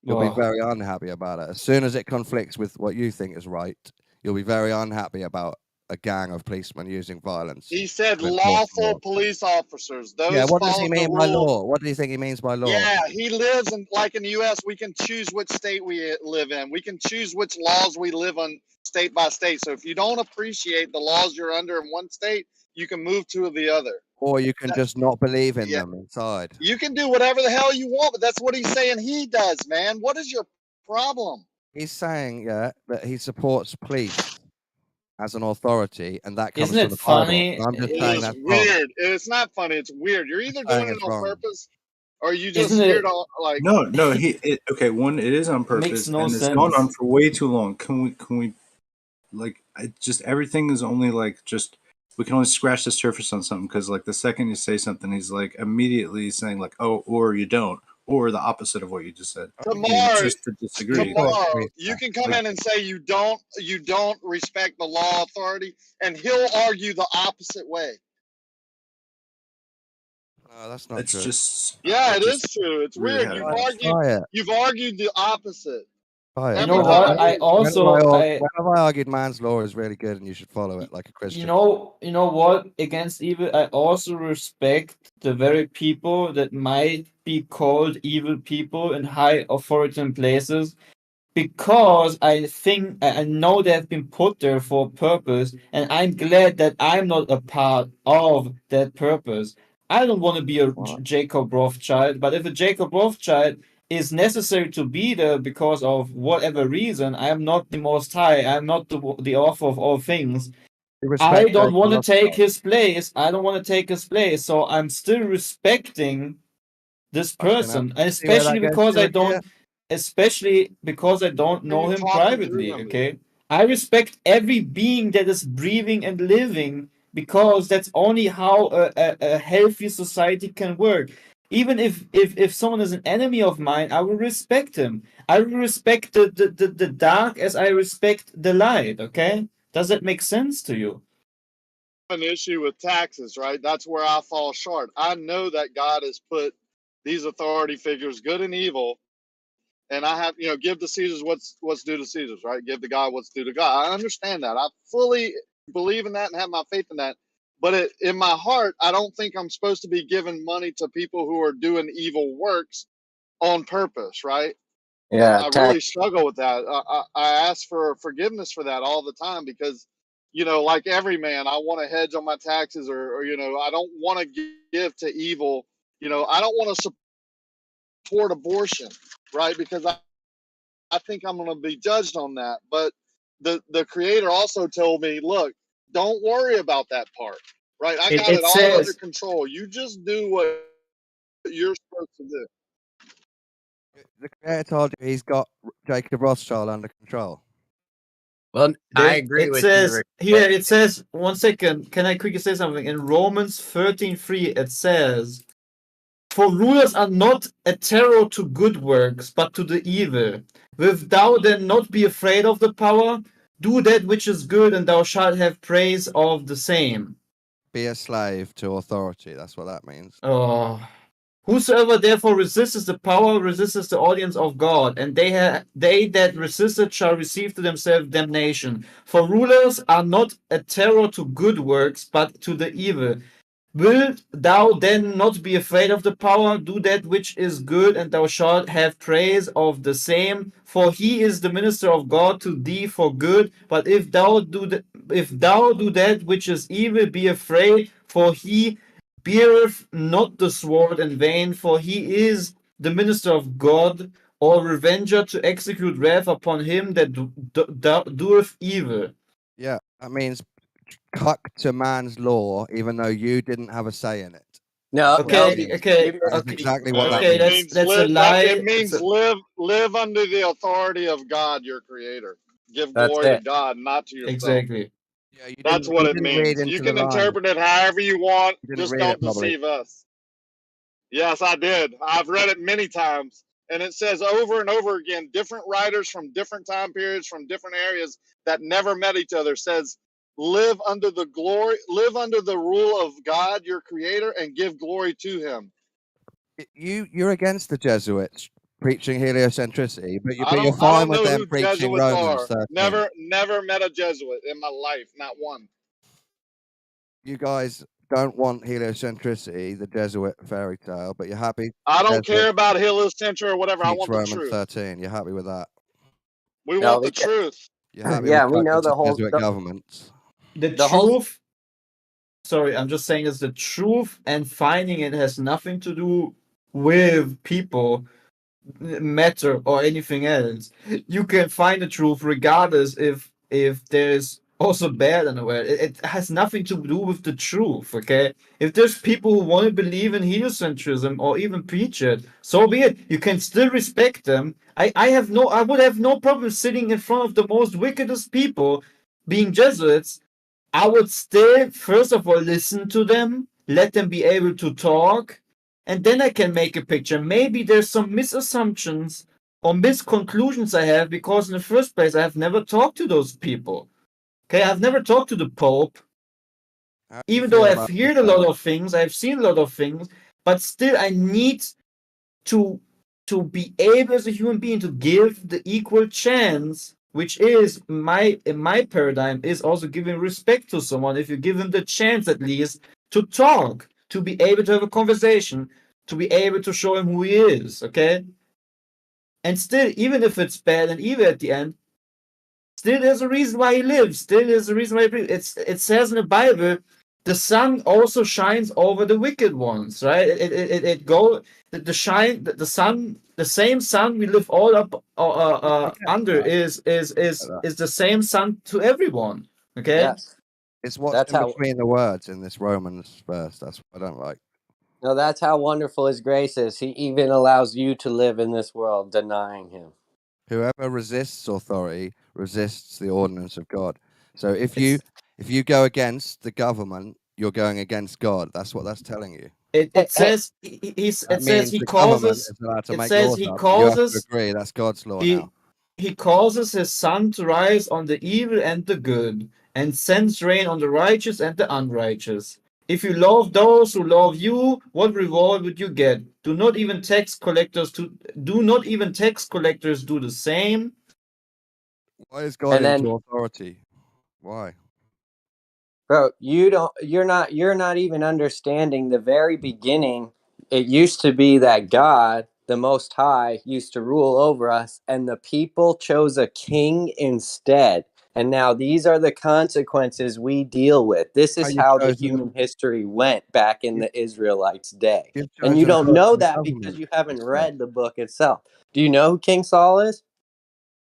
You'll be Well, very unhappy about it. As soon as it conflicts with what you think is right, you'll be very unhappy about a gang of policemen using violence. He said to enforce the law. lawful police officers. Those Yeah, what does follow he the mean by rules. law? What do you think he means by law? Yeah, he lives in in the U.S. We can choose which state we live in. We can choose which laws we live on state by state. So if you don't appreciate the laws you're under in one state, you can move to the other. Or you can just not believe in Yeah. them inside. You can do whatever the hell you want, but that's what he's saying he does, man. What is your problem? He's saying, yeah, that he supports police as an authority, and that comes isn't from it the Bible. funny? And I'm just It saying is that's wrong. weird. It's not funny. It's weird. You're either saying doing it it's on wrong. purpose or you just Isn't here it? to like. No, okay, one, it is on It makes purpose, no and it's gone sense. on for way too long. Can we, like, just everything is only like just we can only scratch the surface on something because like the second you say something, he's like immediately saying like, oh, or you don't, or the opposite of what you just said. Tomorrow, Just to disagree. tomorrow, you can come in and say you don't respect the law authority, and he'll argue the opposite way. No, that's not It's true. just Yeah, I it is just true. It's really weird. had You've enough. argued the opposite. Fire. You know Every what? time. I also whenever I argued man's law is really good and you should follow it like a Christian. you know what? Against evil, I also respect the very people that might be called evil people in high authority places, because I know they have been put there for a purpose, and I'm glad that I'm not a part of that purpose. I don't want to be a Jacob Rothschild, but if a Jacob Rothschild is necessary to be there because of whatever reason, I am not the Most High. I'm not the author of all things. I don't want to take his place. I don't want to take his place. So I'm still respecting this person, and especially because I don't know him privately. Okay, I respect every being that is breathing and living, because that's only how a healthy society can work. Even if someone is an enemy of mine, I will respect him. I will respect the dark as I respect the light. Okay, does that make sense to you? An issue with taxes, right? That's where I fall short. I know that God has put these authority figures, good and evil, and I have, give to Caesar's what's due to Caesar's, right? Give to God what's due to God. I understand that. I fully believe in that and have my faith in that. But in my heart, I don't think I'm supposed to be giving money to people who are doing evil works on purpose, right? Yeah, I really struggle with that. I ask for forgiveness for that all the time because, like every man, I want to hedge on my taxes or I don't want to give to evil. I don't want to support abortion, right? Because I think I'm going to be judged on that. But the creator also told me, look, don't worry about that part, right? I got it all under control. You just do what you're supposed to do. The creator told you he's got Jacob Rothschild under control. Well, I agree with you. Rick. Here it says, one second, can I quickly say something? In Romans 13:3 it says, "For rulers are not a terror to good works, but to the evil. Wilt thou then not be afraid of the power? Do that which is good, and thou shalt have praise of the same." Be a slave to authority. That's what that means. Oh. Whosoever therefore resists the power resists the audience of God, and they that resist it shall receive to themselves damnation. For rulers are not a terror to good works, but to the evil. Wilt thou then not be afraid of the power? Do that which is good, and thou shalt have praise of the same. For he is the minister of God to thee for good. But if thou do that which is evil, be afraid, for he beareth not the sword in vain, for he is the minister of God, or revenger to execute wrath upon him that doeth evil. Yeah, that means cut to man's law, even though you didn't have a say in it. No, okay. That's exactly what that okay, means. that's a lie. It means live under the authority of God, your creator. Give glory to God, not to yourself. Exactly. Yeah, that's what it means. You can interpret it however you want. Just don't deceive us. Yes, I did. I've read it many times. And it says over and over again, different writers from different time periods, from different areas that never met each other, says, live under the rule of God, your creator, and give glory to him. You're against the Jesuits preaching heliocentricity, but you're fine with them preaching Romans 13. Never met a Jesuit in my life, not one. You guys don't want heliocentricity, the Jesuit fairy tale, but you're happy. I don't care about heliocentric or whatever. I want the Romans truth. 13. You're happy with that? We want the truth. You're happy yeah, with we know the whole Jesuit governments. The truth. Sorry, I'm just saying it's the truth, and finding it has nothing to do with people, matter, or anything else. You can find the truth regardless if there's also bad in the world. It has nothing to do with the truth. Okay, if there's people who want to believe in heliocentrism or even preach it, so be it. You can still respect them. I would have no problem sitting in front of the most wickedest people, being Jesuits. I would still, first of all, listen to them, let them be able to talk, and then I can make a picture. Maybe there's some misassumptions or misconclusions I have because in the first place I have never talked to those people. Okay, I've never talked to the Pope. How do you Even though feel I've about this, heard a though? lot of things, I've seen a lot of things, but still I need to be able as a human being to give the equal chance, which is in my paradigm is also giving respect to someone. If you give him the chance at least to talk, to be able to have a conversation, to be able to show him who he is, okay? And still, even if it's bad and evil at the end, still there's a reason why he lives. Still there's a reason why he lives. It says in the Bible, the sun also shines over the wicked ones, right? The sun, the same sun we live all up under is the same sun to everyone. Okay. Yes, It's what's that's in how. between the words in this Romans verse. That's what I don't like. No, that's how wonderful His grace is. He even allows you to live in this world, denying Him. Whoever resists authority resists the ordinance of God. So if It's you go against the government, you're going against God. That's what that's telling you. it Hey, says That it says means he the government causes is allowed to it make says laws he up. You have to causes agree that's God's law he now. he causes his sun to rise on the evil and the good, and sends rain on the righteous and the unrighteous. If you love those who love you, what reward would you get? Do not even tax collectors do the same? Why is God and then, into authority? Why? bro, you're not even understanding the very beginning. It used to be that God, the Most High, used to rule over us, and the people chose a king instead. And now these are the consequences we deal with. This How is you've how the chosen human history went back in you, the Israelites' day. you've And you chosen don't God know and the that because government you haven't instead. read the book itself. Do you know who King Saul is?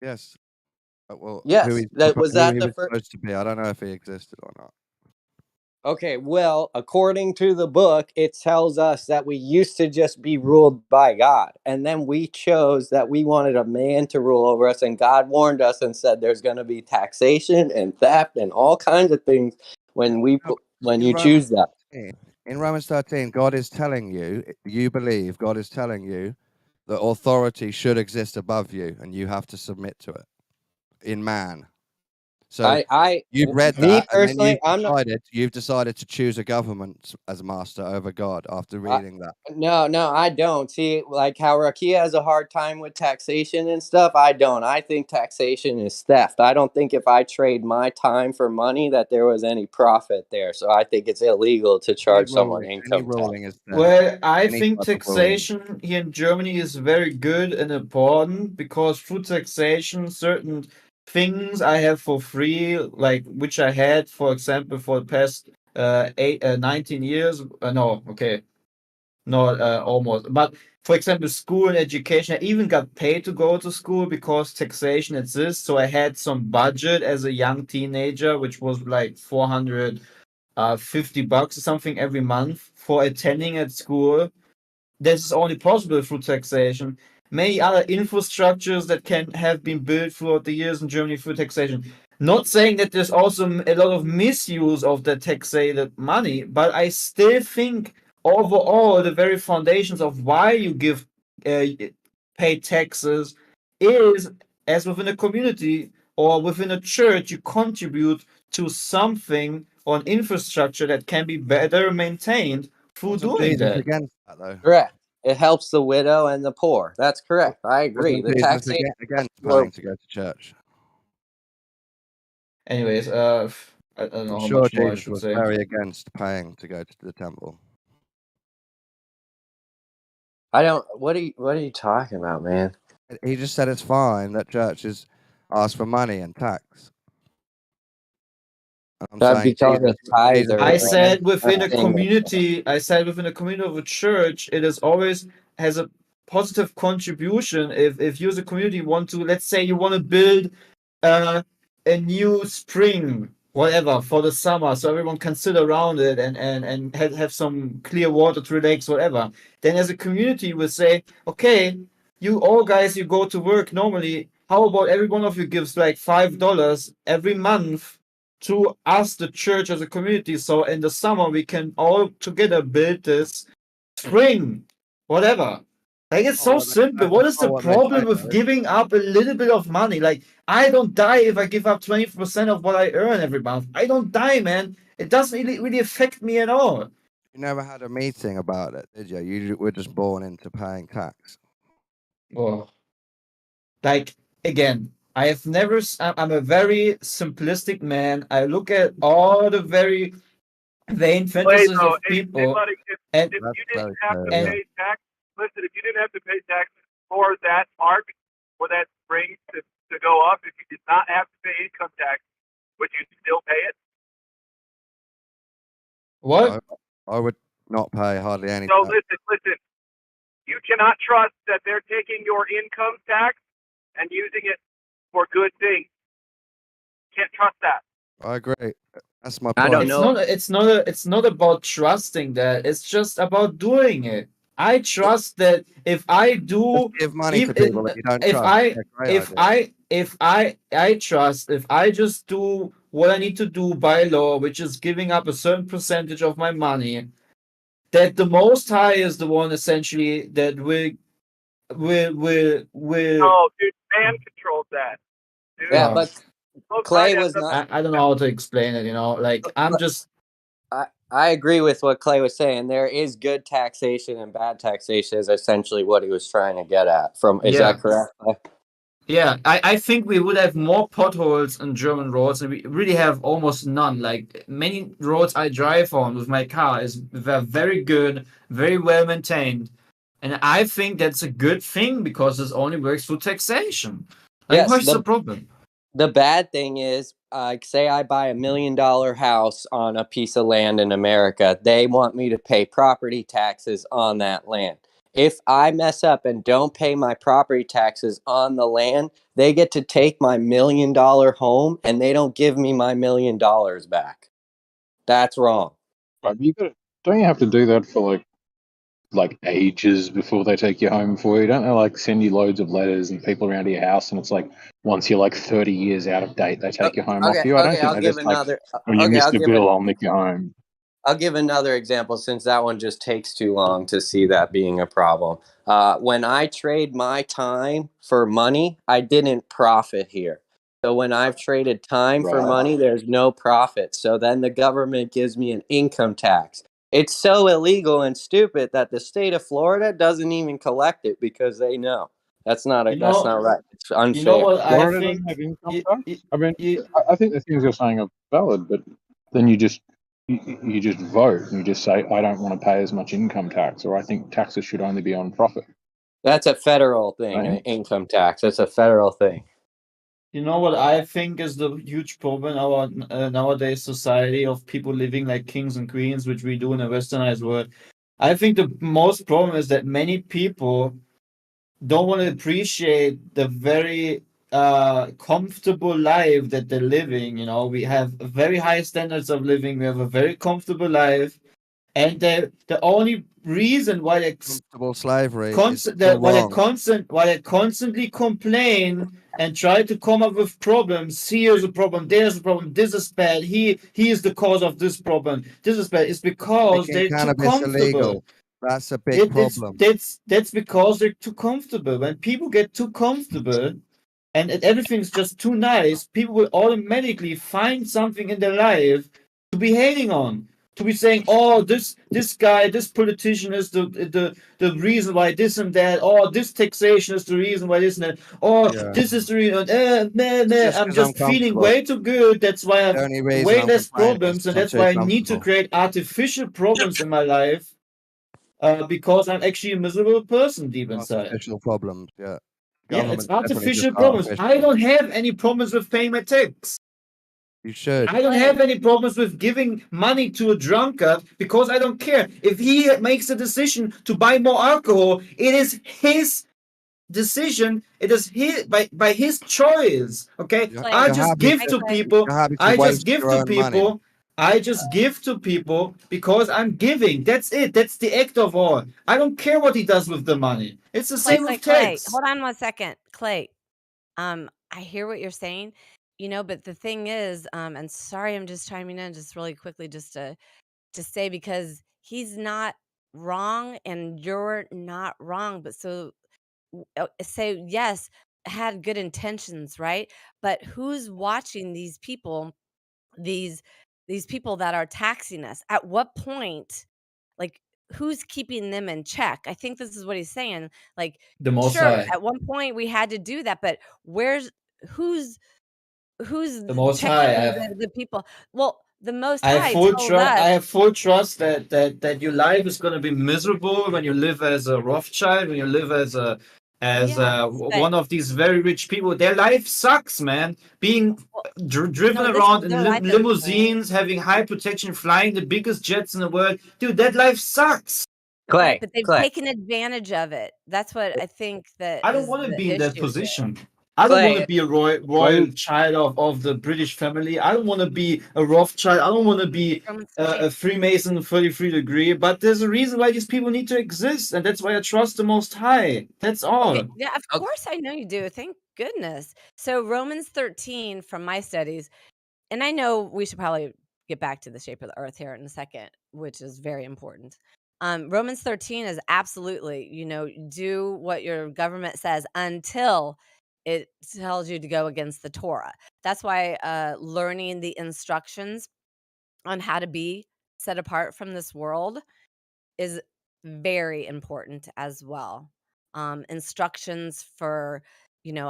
Yes. Well, Yes. who That he the was first? supposed to be. I don't know if he existed or not. Okay, well, according to the book, it tells us that we used to just be ruled by God. And then we chose that we wanted a man to rule over us. And God warned us and said there's going to be taxation and theft and all kinds of things Yeah, when in you Romans choose that. 13, in Romans 13, God is telling you, you believe God is telling you that authority should exist above you, and you have to submit to it in man. So you've read Me that, and then personally, you've decided to choose a government as master over God after reading that. No, I don't. See, like how Rakia has a hard time with taxation and stuff, I don't. I think taxation is theft. I don't think if I trade my time for money that there was any profit there. So I think it's illegal to charge someone Any income tax. ruling is theft. Well, I Any think type of ruling. taxation here in Germany is very good and important because through taxation, certain things I have for free, like which I had, for example, for the past 19 years. No, okay, not almost. But for example, school and education, I even got paid to go to school because taxation exists. So I had some budget as a young teenager, which was like 450 bucks or something every month for attending at school. This is only possible through taxation. Many other infrastructures that can have been built throughout the years in Germany through taxation. Not saying that there's also a lot of misuse of the taxated money, but I still think overall the very foundations of why you pay taxes is as within a community or within a church you contribute to something or an infrastructure that can be better maintained through Wasn't doing Jesus that. against that though? Correct. It helps the widow and the poor. That's correct. I agree. Wasn't The Jesus taxation against were paying to go to church? Anyways, I don't I'm know how sure much more I Jesus should was say. very against paying to go to the temple. I don't. What are you talking about, man? He just said it's fine that churches ask for money and tax. And I'm That'd be saying called a Jesus tither. I was Man. said against within a Nothing. community, of a church, it is always has a positive contribution. If you as a community want to, let's say you want to build a new spring, whatever, for the summer, so everyone can sit around it and have some clear water to relax, whatever. Then as a community we say, okay, you all guys, you go to work normally. How about every one of you gives like $5 every month to us, the church as a community. So in the summer, we can all together build this spring, whatever. Like, it's so simple. What is the problem with giving up a little bit of money? Like, I don't die if I give up 20% of what I earn every month. I don't die, man. It doesn't really affect me at all. You never had a meeting about it, did you? You were just born into paying tax. Oh. Like, again, I have never. I'm a very simplistic man. I look at all the very vain Clay, fantasies though, of people, buddy, and if you didn't very have to fair, yeah. pay tax, listen, if you didn't have to pay taxes for that park or that spring to go up, if you did not have to pay income tax, would you still pay it? what? I would not pay hardly any So tax. listen. You cannot trust that they're taking your income tax and using it for good things. Can't trust that. I agree. That's my point. I don't know. It's not about trusting that. It's just about doing it. I trust that if I do, Just give money to people that you don't trust. I trust if I just do what I need to do by law, which is giving up a certain percentage of my money, that the Most High is the one essentially that will. No, dude, man controls that. Dude, Yeah, but Most Clay High was has not. I don't know how to explain it. You know, like I'm just. I agree with what Clay was saying. There is good taxation and bad taxation is essentially what he was trying to get at. Is that correct? Yeah, I think we would have more potholes on German roads, and we really have almost none. Like, many roads I drive on with my car they're very good, very well maintained, and I think that's a good thing because this only works through taxation. Like, Yes, what's the problem? The bad thing is, say I buy $1 million house on a piece of land in America. They want me to pay property taxes on that land. If I mess up and don't pay my property taxes on the land, they get to take my $1 million home and they don't give me my $1 million back. That's wrong. Don't you have to do that for like ages before they take you home for you? Don't they like send you loads of letters and people around to your house, and it's like once you're like 30 years out of date, they take you home off you? I don't think I'll they give just like, another. when you miss the bill, I'll nick you home. I'll give another example since that one just takes too long to see that being a problem. When I trade my time for money, I didn't profit here. So when I've traded time for money, there's no profit. So then the government gives me an income tax. It's so illegal and stupid that the state of Florida doesn't even collect it because they know that's not right. It's unfair. You know what I Florida think? doesn't have income tax. I mean, I think the things you're saying are valid, but then you just vote and you just say, I don't want to pay as much income tax, or I think taxes should only be on profit. That's a federal thing, an income tax. That's a federal thing. You know what I think is the huge problem in our nowadays society of people living like kings and queens, which we do in a westernized world. I think the most problem is that many people don't want to appreciate the very comfortable life that they're living. You know, we have very high standards of living. We have a very comfortable life, and the only reason why they Comfortable slavery why they constantly complain and try to come up with problems. Here's a problem, there's a problem, this is bad, he is the cause of this problem, this is bad, it's because Making they're too cannabis comfortable. illegal. That's a big problem. That's because they're too comfortable. When people get too comfortable and everything's just too nice, people will automatically find something in their life to be hating on, to be saying, "Oh, this guy, this politician is the reason why this and that. Oh, this taxation is the reason why this and that. Oh, this is the reason. I'm just feeling way too good. That's why I have way less problems, and that's why I need to create artificial problems in my life, because I'm actually a miserable person deep inside." Artificial problems, yeah. Yeah, it's artificial problems. I don't have any problems with paying my tax. You should. I don't have any problems with giving money to a drunkard because I don't care. If he makes a decision to buy more alcohol, it is his decision. It is his by his choice. Okay, I just give to people. I just give to people because I'm giving. That's it. That's the act of all. I don't care what he does with the money. It's the same with Clay, tax. hold on one second. Clay, I hear what you're saying, but the thing is, and sorry, I'm just chiming in just really quickly just to say, because he's not wrong and you're not wrong. But so say yes, had good intentions, right? But who's watching these people, these these people that are taxing us? At what point, like, who's keeping them in check? I think this is what he's saying. Like, The Most sure, High. at one point we had to do that, but who's The Most checking High. the people? Well, the Most I have High full told trust. us. I have full trust that your life is going to be miserable when you live as a Rothschild, when you live as Yes, but one of these very rich people. Their life sucks, man. Being well, driven no, around in their life is limousines, having high protection, flying the biggest jets in the world, dude. That life sucks. right, Clay, but they've Clay, taken advantage of it. That's what I think that I don't is want to the be in that issue here. position. I don't want to Clay. be a royal child of the British family. I don't want to be a Rothschild. I don't want to be Romans a 13. Freemason 33 degree. But there's a reason why these people need to exist, and that's why I trust the Most High. That's all. Okay, yeah, of Okay. course I know you do. Thank goodness. So Romans 13 from my studies, and I know we should probably get back to the shape of the earth here in a second, which is very important. Romans 13 is absolutely, do what your government says until it tells you to go against the Torah. That's why learning the instructions on how to be set apart from this world is very important as well. Instructions for,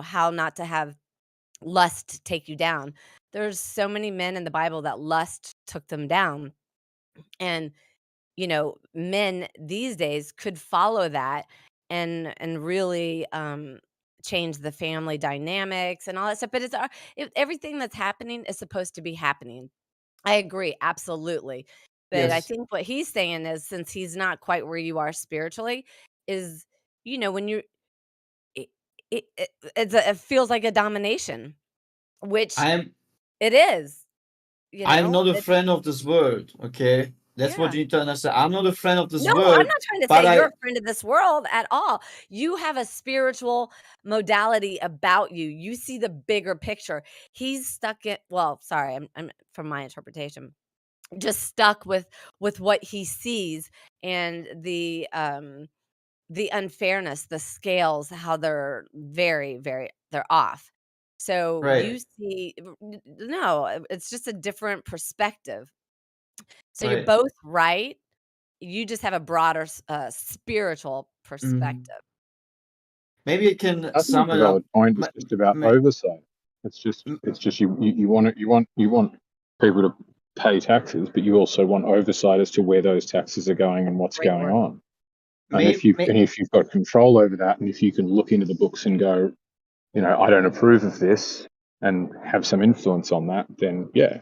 how not to have lust take you down. There's so many men in the Bible that lust took them down. And, men these days could follow that and really change the family dynamics and all that stuff. But everything that's happening is supposed to be happening. I agree, absolutely. But I Yes, think what he's saying is since he's not quite where you are spiritually, is when you're it, it feels like a domination, which I'm it is. I'm not a It's friend of this world. Okay, that's what yeah. you need to understand. I'm not a friend of this No, I'm world, not trying to but say you're I a friend of this world at all. You have a spiritual modality about you. You see the bigger picture. He's stuck in. Well, sorry, I'm from my interpretation. Just stuck with what he sees and the unfairness, the scales, how they're very, very they're off. So right, you see no, it's just a different perspective. So you're right. both right. You just have a broader spiritual Mhm. perspective. Maybe I can I think sum it's a it up. valid point. It's Ma- just about ma- oversight. It's just you want it, you want people to pay taxes, but you also want oversight as to where those taxes are going and what's Great going word. on. And Maybe, if you've got control over that, and if you can look into the books and go, I don't approve of this, and have some influence on that, then yeah,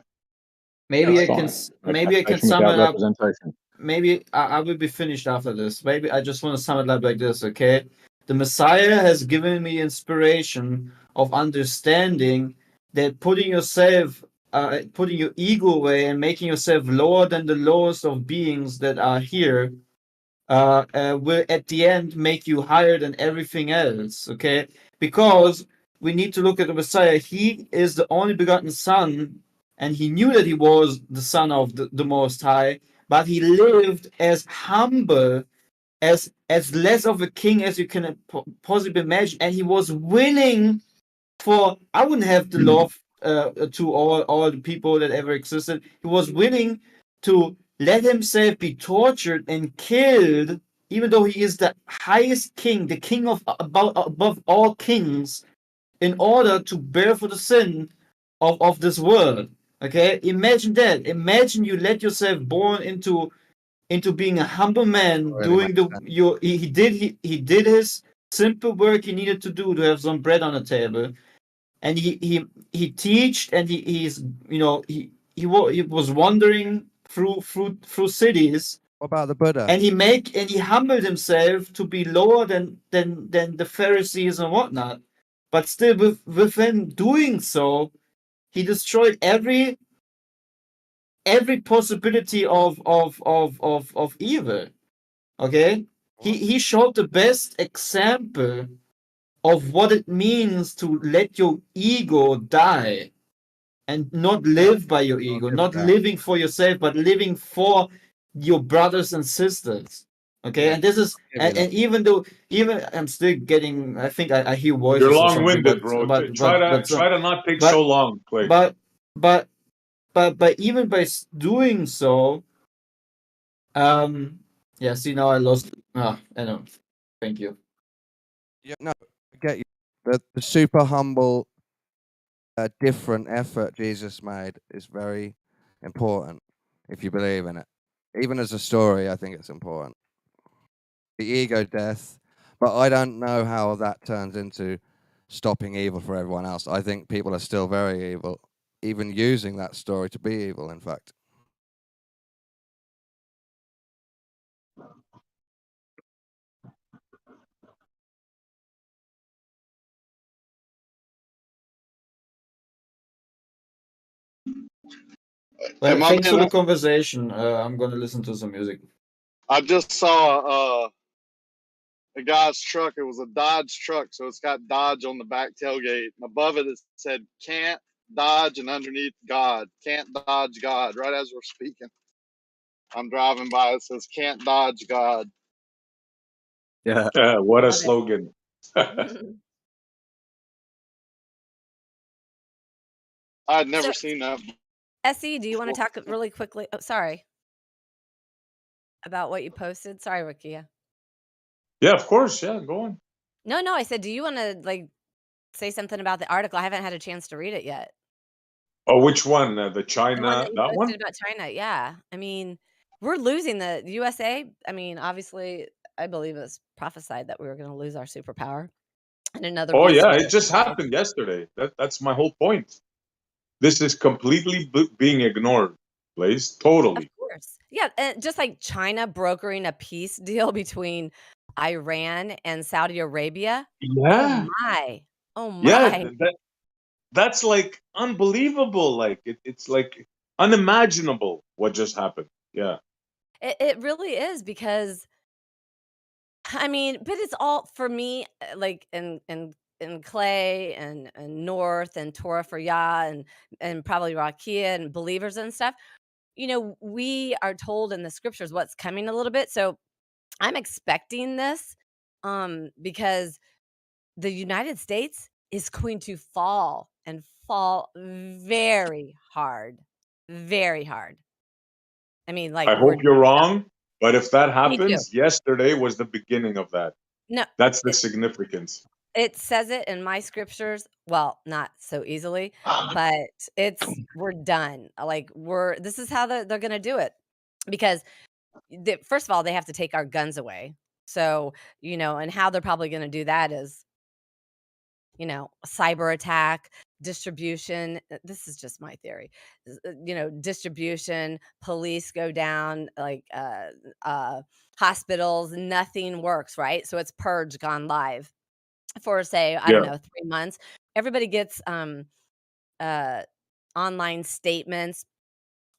maybe that's I can fine. No maybe I can taxation sum without it up. representation. Maybe I will be finished after this. Maybe I just want to sum it up like this, okay? The Messiah has given me inspiration of understanding that putting your ego away and making yourself lower than the lowest of beings that are here will at the end make you higher than everything else, okay? Because we need to look at the Messiah. He is the only begotten Son, and he knew that he was the Son of the Most High, but he lived as humble, as less of a king as you can possibly imagine, and he was willing for, I wouldn't have the love to all the people that ever existed. He was willing to let himself be tortured and killed, even though he is the highest king, the king of above all kings, in order to bear for the sin of this world. Okay, imagine that. Imagine you let yourself born into being a humble man, Really doing makes the sense. he did his simple work he needed to do to have some bread on the table, and he teached, and he's he was wandering through cities, What about the Buddha? and he humbled himself to be lower than the Pharisees and whatnot, but still within doing so, he destroyed every possibility of evil. Okay, he showed the best example of what it means to let your ego die and not live by your I'll ego, give it not that. living for yourself, but living for your brothers and sisters. Okay, Yeah. and this is Yeah, man. and even I'm still getting. I think I hear You're voices or something, long-winded, bro. Try to not take so long, Clay. but but even by doing so, yeah. See, now I lost. Ah, I don't. Thank you. Yeah, no, I get you. The super humble, different effort Jesus made is very important if you believe in it. Even as a story, I think it's important. The ego death, but I don't know how that turns into stopping evil for everyone else. I think people are still very evil, even using that story to be evil, in fact. Well, Am I thanks for being? the conversation. I'm gonna listen to some music. I just saw a guy's truck. It was a Dodge truck, so it's got Dodge on the back tailgate. And above it, it said "Can't Dodge," and underneath God, "Can't Dodge God." Right as we're speaking, I'm driving by. It says "Can't Dodge God." Yeah. What a Love it. slogan. I had never So, seen that. SE, do you want to talk really quickly? Oh, sorry. About what you posted? Sorry, Rukia. Yeah, of course. Yeah, go on. No, I said, do you want to like say something about the article? I haven't had a chance to read it yet. Oh, which one? The The one that China, you that one? posted about China. Yeah. I mean, we're losing the USA. I mean, obviously, I believe it's prophesied that we were going to lose our superpower and another Oh, beast. yeah, would it just rise. happened yesterday. That's my whole point. This is completely being ignored, Blaze. Of Totally. course. Yeah. And just like China brokering a peace deal between Iran and Saudi Arabia. Yeah. Oh, my. Oh, Yeah, my. that's like unbelievable. Like it's like unimaginable what just happened. Yeah. It really is because I mean, but it's all for me, like in Clay and North and Torah for Yah and probably Rakia and believers and stuff. You know, we are told in the scriptures what's coming a little bit. So I'm expecting this because the United States is going to fall and fall very hard. Very hard. I mean, like I hope we're you're wrong, but if that me too. happens, yesterday was the beginning of that. No, That's the significance. it says it in my scriptures. Well, not so easily, but we're done. Like this is how they're going to do it because first of all, they have to take our guns away. So, and how they're probably going to do that is, cyber attack, distribution. This is just my theory. Distribution, police go down, like hospitals, nothing works, right? So it's purge gone live for say, I don't Yeah. know, 3 months. Everybody gets online statements.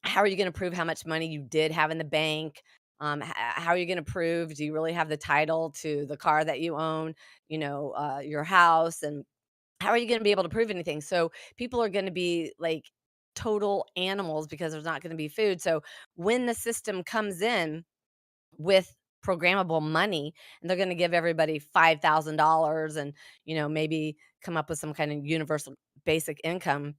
How are you going to prove how much money you did have in the bank? How are you going to prove, do you really have the title to the car that you own, your house? And how are you going to be able to prove anything? So people are going to be like total animals because there's not going to be food. So when the system comes in with programmable money and they're going to give everybody $5,000 and maybe come up with some kind of universal basic income,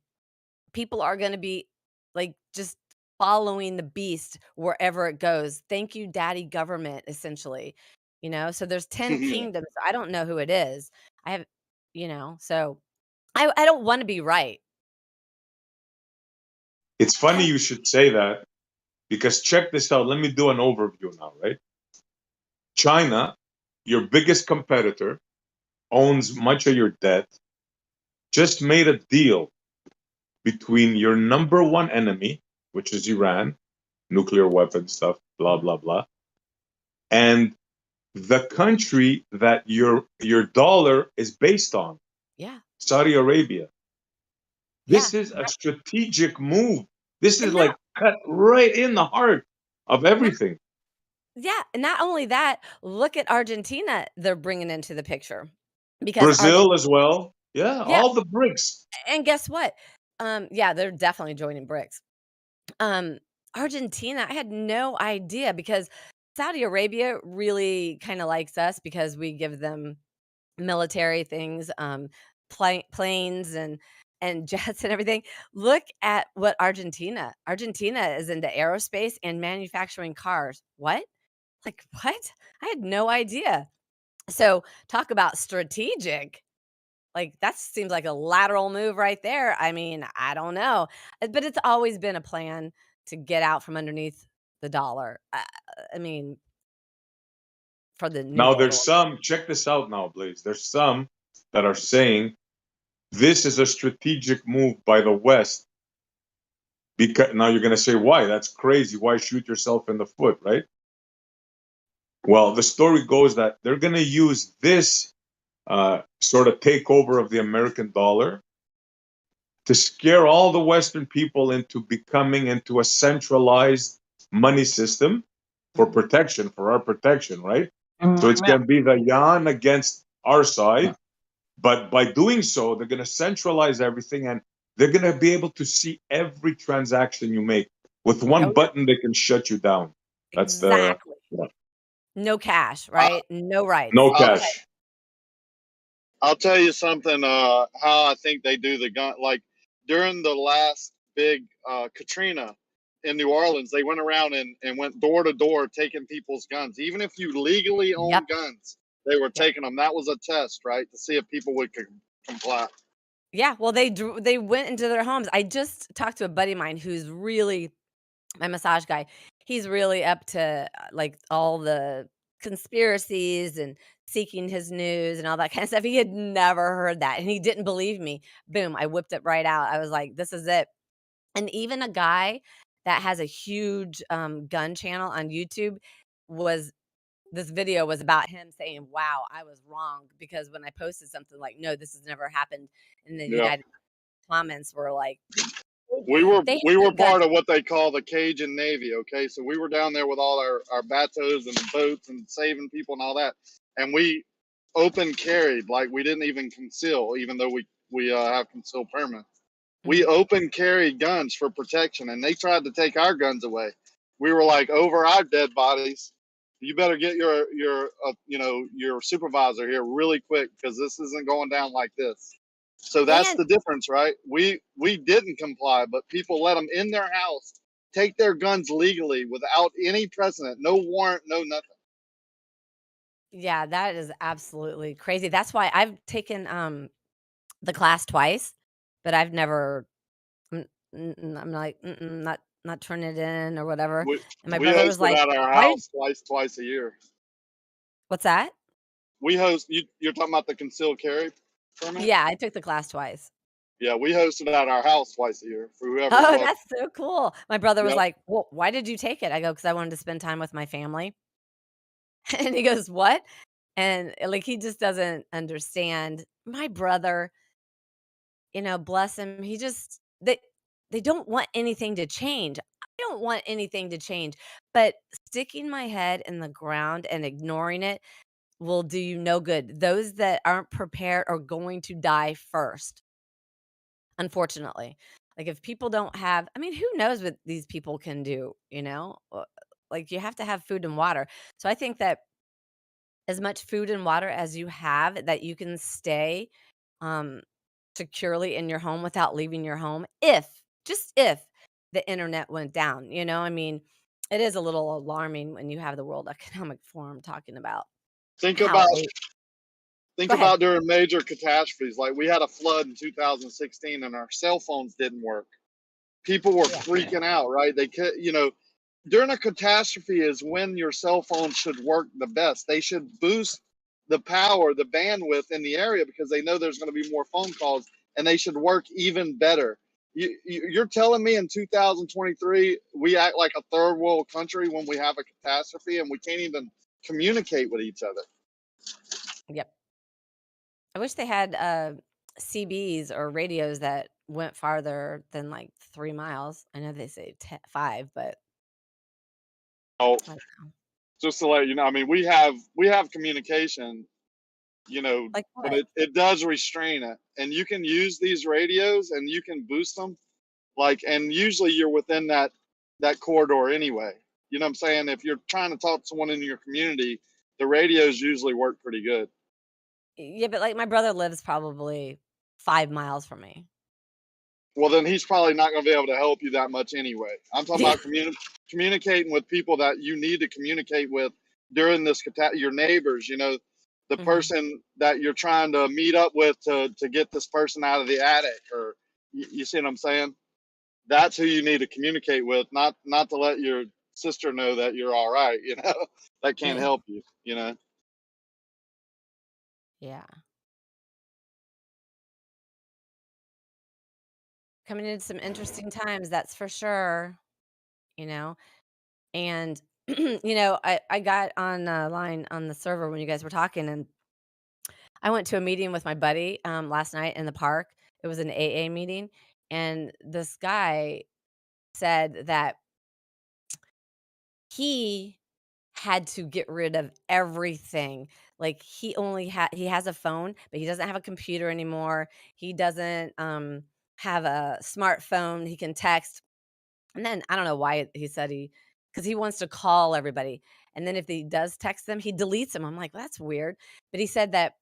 people are going to be like just following the beast wherever it goes. Thank you, daddy government, essentially. So there's 10 kingdoms. I don't know who it is. I have, so I don't want to be right. It's funny you should say that because check this out. Let me do an overview now, right? China, your biggest competitor, owns much of your debt, just made a deal between your number one enemy, which is Iran, nuclear weapon stuff, blah, blah, blah, and the country that your dollar is based on, Yeah. Saudi Arabia. This Yeah. is a strategic move. This is And like cut right in the heart of everything. Yeah, and not only that, look at Argentina they're bringing into the picture. Because Brazil as well. Yeah, Yeah. all the BRICS. And guess what? Yeah, they're definitely joining BRICS. Argentina, I had no idea because Saudi Arabia really kind of likes us because we give them military things, planes and jets and everything. Look at what Argentina is into aerospace and manufacturing cars. What? Like what? I had no idea. So talk about strategic. Like that seems like a lateral move right there. I mean, I don't know, but it's always been a plan to get out from underneath the dollar. I mean, for the new Now world there's order. some, check this out now, Blaze. There's some that are saying this is a strategic move by the West. Because now you're going to say, why? That's crazy. Why shoot yourself in the foot, right? Well, the story goes that they're going to use this sort of takeover of the American dollar to scare all the Western people into becoming into a centralized money system for protection, for our protection, right? So it's going to be the yuan against our side. But by doing so, they're going to centralize everything and they're going to be able to see every transaction you make. With one button, they can shut you down. That's Exactly. the No cash, right? No rights. no Okay. cash. I'll tell you something. How I think they do the gun. Like during the last big Katrina in New Orleans, they went around and went door to door taking people's guns. Even if you legally own guns, they were taking them. That was a test, right, to see if people would comply. Yeah, well, they went into their homes. I just talked to a buddy of mine who's really my massage guy. He's really up to like all the conspiracies and seeking his news and all that kind of stuff. He had never heard that and he didn't believe me. Boom, I whipped it right out. I was like, this is it. And even a guy that has a huge gun channel on YouTube this video was about him saying, wow, I was wrong, because when I posted something like, no, this has never happened in the United States, comments were like, We were they part guns. of what they call the Cajun Navy. Okay, so we were down there with all our bateaus and boats and saving people and all that, and we open carried, like we didn't even conceal, even though we have concealed permits. We open carried guns for protection, and they tried to take our guns away. We were like, over our dead bodies, you better get your your supervisor here really quick, because this isn't going down like this. So that's And the difference, right? We didn't comply, but people let them in their house, take their guns legally without any precedent, no warrant, no nothing. yeah, that is absolutely crazy. That's why I've taken the class twice, but I've never I'm like not turning it in or whatever. And my We brother host was it like, at our "Why did house twice a year. what's that?" We host you're talking about the concealed carry permit? Yeah, I took the class twice. Yeah, we host it at our house twice a year for whoever's Oh, left. that's so cool. My brother was Yep. like, "Well, why did you take it?" I go, "'Cause I wanted to spend time with my family." And he goes, "What?" And like he just doesn't understand. My brother, bless him, he just they don't want anything to change. I don't want anything to change, but sticking my head in the ground and ignoring it will do you no good. Those that aren't prepared are going to die first, unfortunately. Like if people don't have, I mean, who knows what these people can do, Like you have to have food and water. So I think that as much food and water as you have, that you can stay um securely in your home without leaving your home, just if the internet went down, I mean, it is a little alarming when you have the World Economic Forum talking about Think how about they think go ahead. about during major catastrophes. Like we had a flood in 2016 and our cell phones didn't work. People were freaking out, right? They could, during a catastrophe is when your cell phone should work the best. They should boost the power, the bandwidth in the area, because they know there's going to be more phone calls, and they should work even better. You're telling me in 2023 we act like a third world country when we have a catastrophe and we can't even communicate with each other? Yep. I wish they had CBs or radios that went farther than like 3 miles. I know they say 5, but Oh, I don't know. just to let you know, I mean, we have communication, Like but what? it does restrain it. And you can use these radios and you can boost them, and usually you're within that corridor anyway. You know what I'm saying? If you're trying to talk to someone in your community, the radios usually work pretty good. Yeah, but like my brother lives probably 5 miles from me. Well, then he's probably not going to be able to help you that much anyway. I'm talking Yeah. about communicating with people that you need to communicate with during this your neighbors, you know, the Mhm. person that you're trying to meet up with to get this person out of the attic, or you see what I'm saying? That's who you need to communicate with, not to let your sister know that you're all right, you know. That can't Yeah. help you, you know. Yeah. Coming into some interesting times, that's for sure, you know. And you know, I got on line on the server when you guys were talking, and I went to a meeting with my buddy last night in the park. It was an AA meeting, and this guy said that he had to get rid of everything. Like he has a phone, but he doesn't have a computer anymore. He doesn't have a smartphone. He can text. And then I don't know why he said because he wants to call everybody. And then if he does text them, he deletes them. I'm like, well, that's weird. But he said that,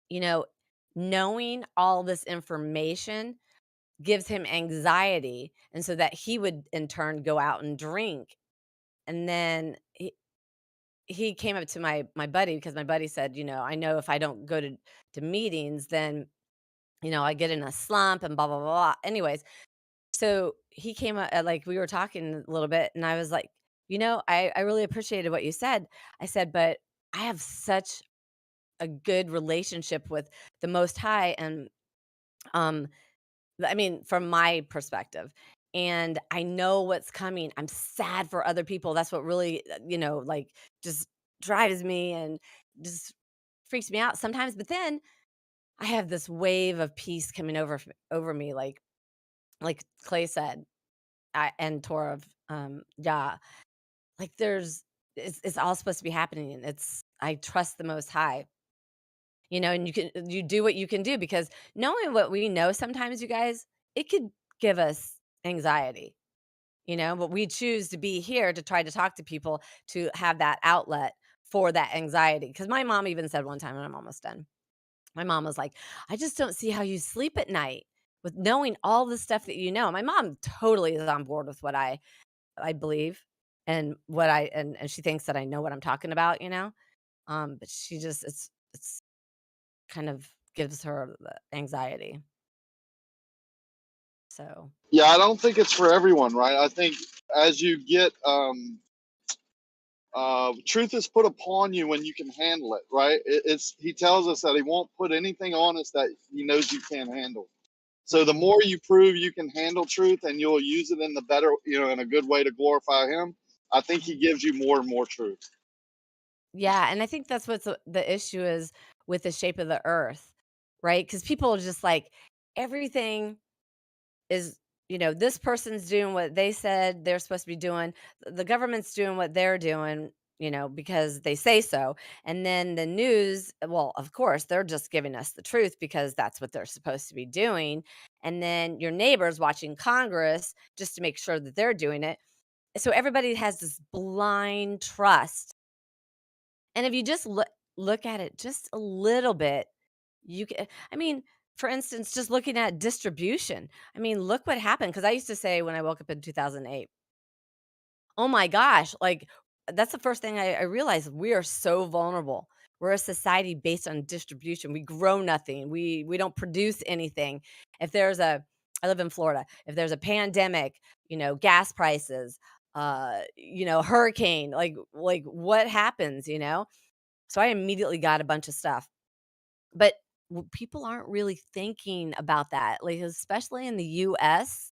you know, knowing all this information gives him anxiety. And so that he would in turn go out and drink. And then he came up to my buddy because my buddy said, you know, I know if I don't go to meetings, then, you know, I get in a slump and blah, blah, blah, blah. Anyways, so he came up, like we were talking a little bit, and I was like, you know, I really appreciated what you said. I said, but I have such a good relationship with the Most High, and um, I mean, from my perspective, and I know what's coming. I'm sad for other people. That's what really, you know, like just drives me and just freaks me out sometimes. But then I have this wave of peace coming over me, like Clay said, and Torah of yeah, like it's all supposed to be happening, and it's I trust the Most High, you know, and you do what you can do, because knowing what we know sometimes, you guys, it could give us anxiety, you know, but we choose to be here to try to talk to people to have that outlet for that anxiety. Because my mom even said one time, and I'm almost done. My mom was like, I just don't see how you sleep at night with knowing all the stuff that you know. My mom totally is on board with what I believe, and what and she thinks that I know what I'm talking about, you know? But she just it's kind of gives her the anxiety. So, Yeah, I don't think it's for everyone, right? I think as you get truth is put upon you when you can handle it, right? It's he tells us that he won't put anything on us that he knows you can't handle. So the more you prove you can handle truth and you'll use it in the better, you know, in a good way to glorify him, I think he gives you more and more truth. yeah, and I think that's what's the issue is with the shape of the earth, right? Because people are just like everything is, you know, this person's doing what they said they're supposed to be doing. The government's doing what they're doing, you know, because they say so. And then the news, well, of course, they're just giving us the truth because that's what they're supposed to be doing. And then your neighbors watching Congress just to make sure that they're doing it. So everybody has this blind trust. And if you just look at it just a little bit, you can, I mean, for instance, just looking at distribution. I mean, look what happened. Because I used to say when I woke up in 2008, oh my gosh, like that's the first thing I realized. We are so vulnerable. We're a society based on distribution. We grow nothing. We don't produce anything. If there's I live in Florida. If there's a pandemic, you know, gas prices, you know, hurricane, like what happens, you know? So I immediately got a bunch of stuff. But people aren't really thinking about that, like, especially in the US.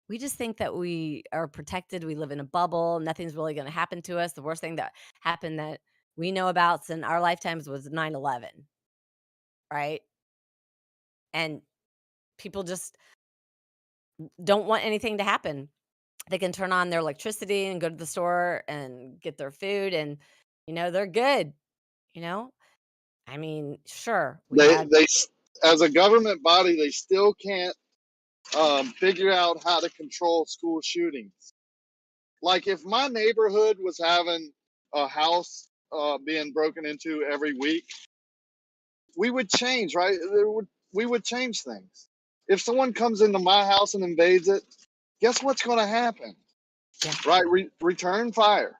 We just think that we are protected, we live in a bubble, nothing's really gonna happen to us. The worst thing that happened that we know about in our lifetimes was 9/11, right? And people just don't want anything to happen. They can turn on their electricity and go to the store and get their food, and, you know, they're good, you know? I mean, sure, we had They as a government body, they still can't figure out how to control school shootings. Like if my neighborhood was having a house being broken into every week, we would change, right? We would change things. If someone comes into my house and invades it, guess what's going to happen? Yeah. Right? Return fire.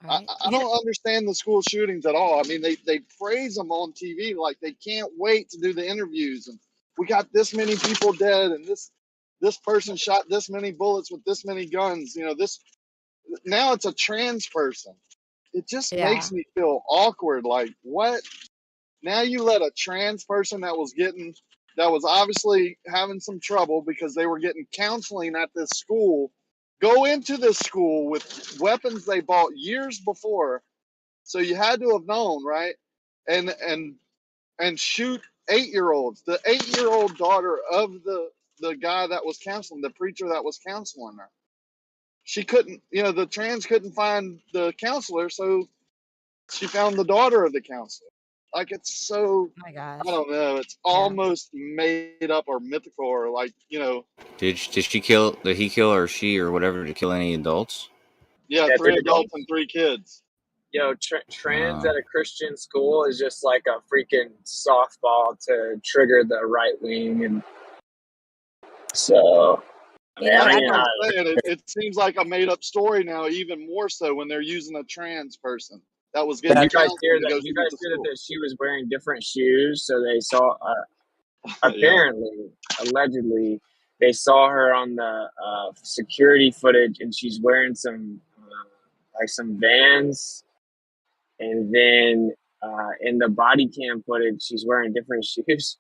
Right. I don't understand the school shootings at all. I mean, they praise them on TV like they can't wait to do the interviews, and we got this many people dead, and this person shot this many bullets with this many guns. You know, this now it's a trans person. It just Yeah. makes me feel awkward. Like, what? Now you let a trans person that was obviously having some trouble because they were getting counseling at this school go into this school with weapons they bought years before. So you had to have known, right? And shoot 8-year-olds. The 8-year-old daughter of the guy that was counseling, the preacher that was counseling her. She couldn't, the trans couldn't find the counselor, so she found the daughter of the counselor. Like, it's so, Oh my gosh. I don't know, it's almost made up or mythical, or like, Did he kill or she or whatever to kill any adults? yeah, 3 adults and 3 kids. Yo, trans at a Christian school is just like a freaking softball to trigger the right wing, and so it seems like a made up story now, even more so when they're using a trans person that was getting you guys counseling hear to go that? You shoot guys the hear school. that she was wearing different shoes, so they saw. Apparently, allegedly, they saw her on the security footage, and she's wearing some some Vans, and then in the body cam footage, she's wearing different shoes.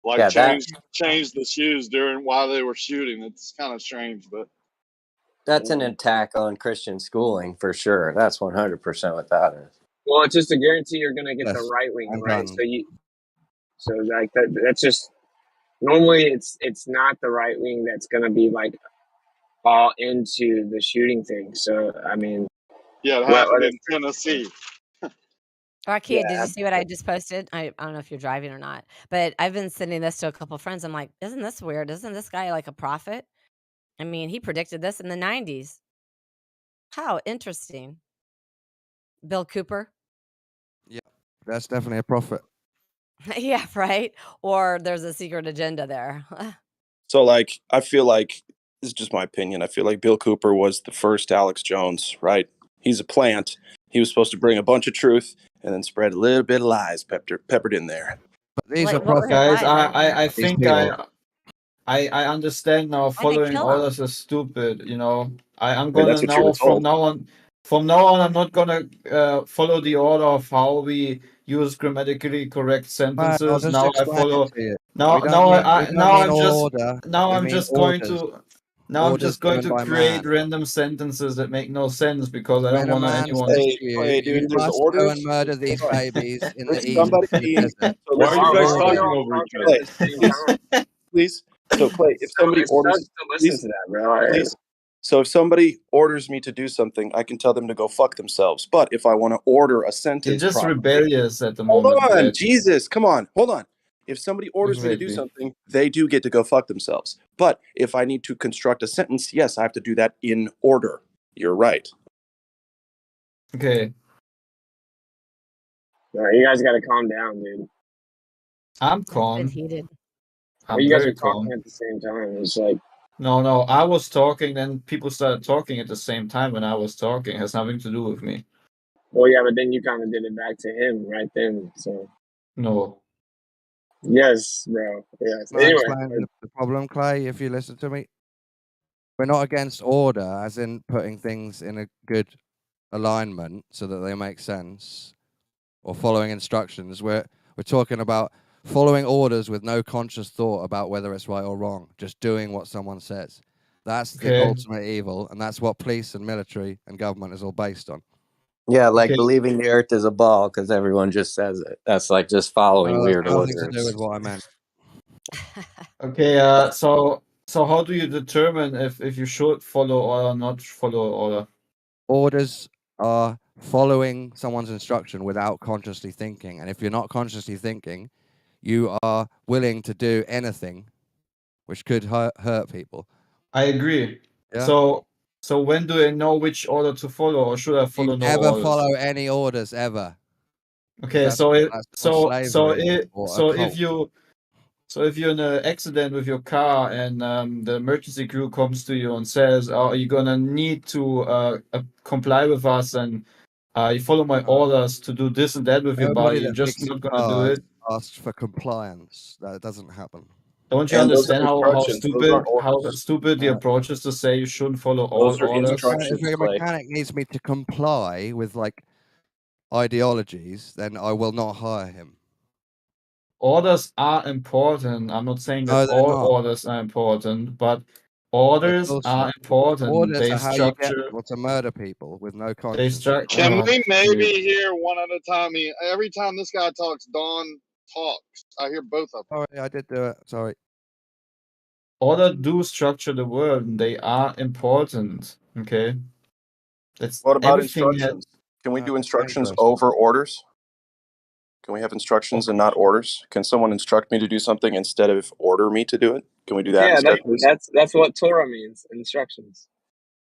Like Yeah, changed the shoes while they were shooting. It's kind of strange, but that's an attack on Christian schooling for sure. That's 100% what that is. Well, it's just a guarantee you're gonna get the Yes, right wing, I'm right? done. So like that's just normally it's not the right wing that's gonna be like all into the shooting thing. So I mean, yeah, it happened in Tennessee. Arcade, did you see what I just posted? I don't know if you're driving or not, but I've been sending this to a couple friends. I'm like, isn't this weird? Isn't this guy like a prophet? I mean, he predicted this in the 90s. How interesting. Bill Cooper. Yeah, that's definitely a prophet. Yeah, right? Or there's a secret agenda there. So, like, I feel like this is just my opinion. I feel like Bill Cooper was the first Alex Jones, right? He's a plant. He was supposed to bring a bunch of truth and then spread a little bit of lies peppered in there. But these are What were his prophets. Guys, lies? I These think people. I understand now. Why'd they Following kill him? orders is stupid. You know, I'm Wait, gonna that's what you now were told. from now on, I'm not gonna follow the order of how we use grammatically correct Man, I'll sentences. just Now I explain follow. it to you. Now We don't mean I'm just order. now We I'm mean just going orders. to now I'm Orders just going given to by create man. random sentences that make no sense because I don't When a want man anyone. says Hey, to you, hey, you dude, there's must go and orders. murder these Hold on. babies in There's the east, in the somebody. desert. So Why are you listen, guys Why are we talking all over each talking other? at the same please, time? please. So Clay, if somebody It orders, sucks to listen please, to that, bro. please. So if somebody orders me to do something, I can tell them to go fuck themselves. But if I want to order a You're sentence just properly, rebellious at the hold moment, on, Clay. Jesus, come on, hold on. If somebody orders me to do Exactly. something, they do get to go fuck themselves. But if I need to construct a sentence, yes, I have to do that in order. You're right. Okay, You guys got to calm down, dude. I'm That's a bit calm. heated. Well, I'm you guys very are talking calm. at the same time. It's like, No, I was talking, then people started talking at the same time when I was talking. It has nothing to do with me. well, yeah, but then you kind of did it back to him right then. So, No. yes, bro. Yes. Can I Anyway, explain the problem, Clay, if you listen to me? We're not against order, as in putting things in a good alignment so that they make sense, or following instructions. We're talking about following orders with no conscious thought about whether it's right or wrong, just doing what someone says. That's the Okay. ultimate evil, and that's what police and military and government is all based on. Yeah, like Okay. believing the earth is a ball because everyone just says it. That's like just following Well, that's weird nothing to do orders. with what I meant. Okay, so how do you determine if you should follow or not follow order? Orders are following someone's instruction without consciously thinking, and if you're not consciously thinking, you are willing to do anything which could hurt people. I agree. Yeah. So when do I know which order to follow, or should I follow You no never orders? follow any orders ever. Okay, That's so called slavery or a if you're in an accident with your car and the emergency crew comes to you and says, "Oh, you're gonna need to comply with us and you follow my orders to do this and that with your Everybody body," you're that just fixes not gonna do cars it. asks for compliance. That doesn't happen. Don't you And those are understand how instructions. Those aren't orders. stupid the approach is to say you shouldn't follow all Those are orders? instructions, If a Clay. mechanic needs me to comply with like ideologies, then I will not hire him. Orders are important. I'm not saying No, that they're all not. orders are important, but They're orders are bullshit. important. Orders They are how you get structure. people to murder people with no They conscience. structure. Can we maybe hear one at a time? Every time this guy talks, Dawn talks. I hear both of them. Sorry, I did do it. Sorry. Order do structure the world, and they are important. Okay. That's What about everything. instructions? Can we do That's instructions dangerous. over orders? Can we have instructions and not orders? Can someone instruct me to do something instead of order me to do it? Can we do that Yeah, instead, please? that's what Torah means. Instructions.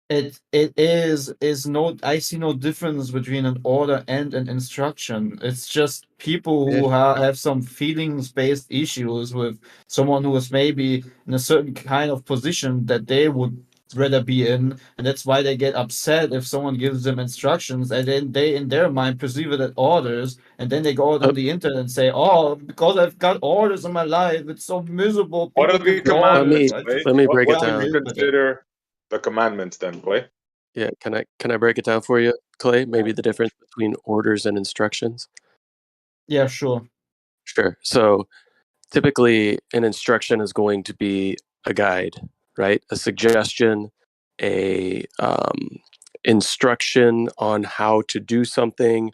It is no. I see no difference between an order and an instruction. It's just people who have some feelings-based issues with someone who is maybe in a certain kind of position that they would rather be in, and that's why they get upset if someone gives them instructions, and then they, in their mind, perceive it as orders, and then they go out on the internet and say, "Oh, because I've got orders in my life, it's so miserable. What are People the get lost." commandments, I Clay? just- Let me break it What do down. you consider the commandments then, Clay? Yeah, can I break it down for you, Clay? Maybe the difference between orders and instructions. Yeah, sure. Sure. So typically, an instruction is going to be a guide, right? A suggestion, a instruction on how to do something,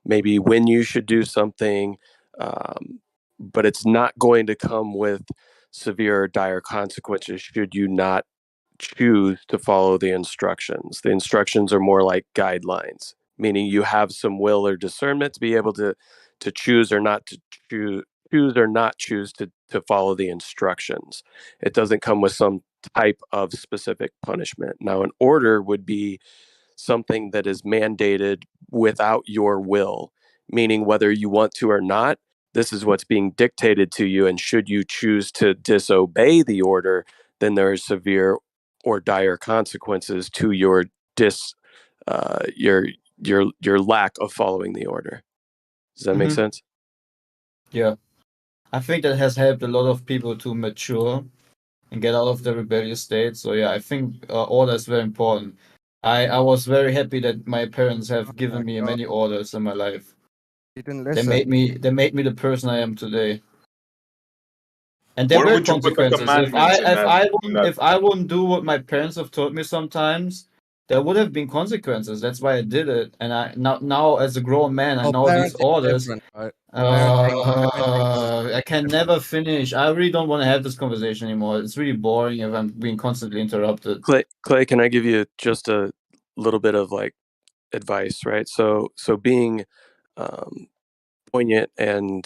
maybe when you should do something, but it's not going to come with severe or dire consequences should you not choose to follow the instructions. The instructions are more like guidelines, meaning you have some will or discernment to be able to choose or not to choose to follow the instructions. It doesn't come with some type of specific punishment. Now, an order would be something that is mandated without your will, meaning whether you want to or not, this is what's being dictated to you. And should you choose to disobey the order, then there are severe or dire consequences to your your lack of following the order. Does that make Mhm. sense? Yeah. I think that has helped a lot of people to mature and get out of the rebellious state. So yeah, I think order is very important. I was very happy that my parents have given me many orders in my life. You didn't They listen. made me the person I am today. And there Where were would you put the consequences. commandments in that? If I wouldn't do what my parents have told me sometimes, there would have been consequences. That's why I did it. And I now as a grown man, I Oh, know these parenting orders. different, right? Parenting I can never finish. I really don't want to have this conversation anymore. It's really boring if I'm being constantly interrupted. Clay, can I give you just a little bit of like advice, right? So being poignant and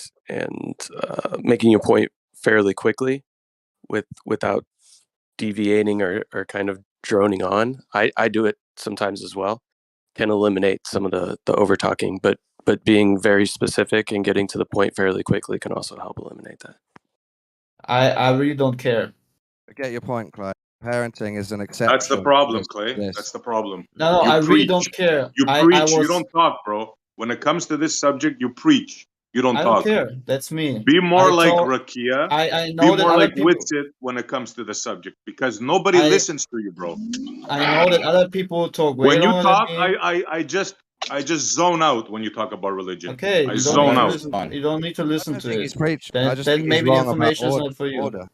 making your point fairly quickly without deviating or kind of droning on. I do it sometimes as well. Can eliminate some of the over talking, but being very specific and getting to the point fairly quickly can also help eliminate that. I really don't care. I get your point, Clyde. Parenting is an exception. That's the problem, to Clay. this. That's the problem. No, You I preach. really don't care. You I preach. You was. don't talk, bro. When it comes to this subject, you preach. You don't I talk. don't care. That's me. Be more I like talk- Rakia. I Be know that more other like people. Witsit when it comes to the subject because nobody I- listens to you, bro. I know that other people talk way When you longer talk, than me. I just zone out when you talk about religion. Okay, I you zone don't need to out. listen. You don't need to listen to think it. he's preaching. I just Then think he's maybe the wrong about information is not for you. order.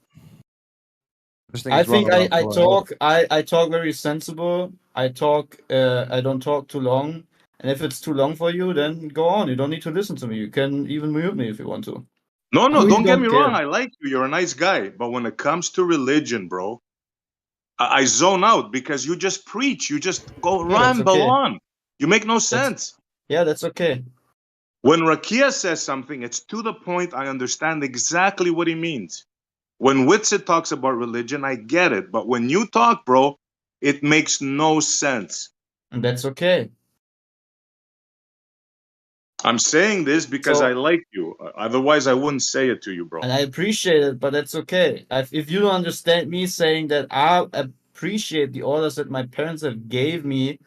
I think I about talk I talk very sensible. I don't talk too long. And if it's too long for you, then go on. You don't need to listen to me. You can even mute me if you want to. No, I really don't get me don't care. wrong. I like you. You're a nice guy. But when it comes to religion, bro, I zone out because you just preach. You just go Yeah, that's ramble okay. on. You make no sense. Yeah, that's okay. When Rakia says something, it's to the point. I understand exactly what he means. When Witsit talks about religion, I get it. But when you talk, bro, It makes no sense. And that's okay. I'm saying this because I like you. Otherwise, I wouldn't say it to you, bro. And I appreciate it, but that's okay. If you don't understand me saying that I appreciate the orders that my parents have gave me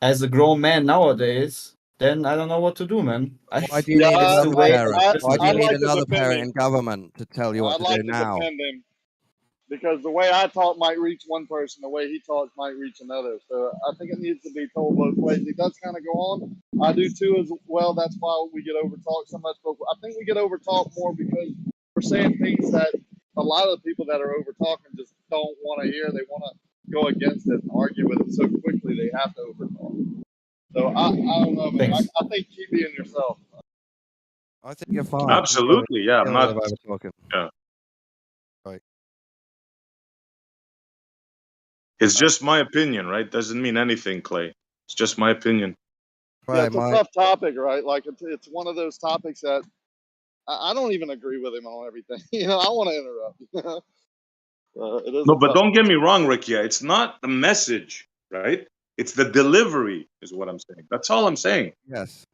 as a grown man nowadays, then I don't know what to do, man. Why do you need It's the another way parent? Why do you I'd need like to another defend parent him. in government to tell you what I'd to like do to now? defend him because the way I talk might reach one person, the way he talks might reach another. So I think it needs to be told both ways. It does kind of go on. I do too as well. That's why we get over talked so much. But I think we get over talked more because we're saying things that a lot of the people that are over talking just don't want to hear. They want to go against it and argue with it so quickly they have to over talk. So I don't know, man. I think keep being yourself. I think you're fine. Absolutely, yeah. I'm not. Talking. Yeah. Right. It's just my opinion, right? Doesn't mean anything, Clay. It's just my opinion. Yeah, it's a tough topic, right? Like it's one of those topics that I don't even agree with him on everything. I want to interrupt. It is No, a but tough don't get me wrong, Rikia. It's not the message, right? It's the delivery, is what I'm saying. That's all I'm saying. Yes.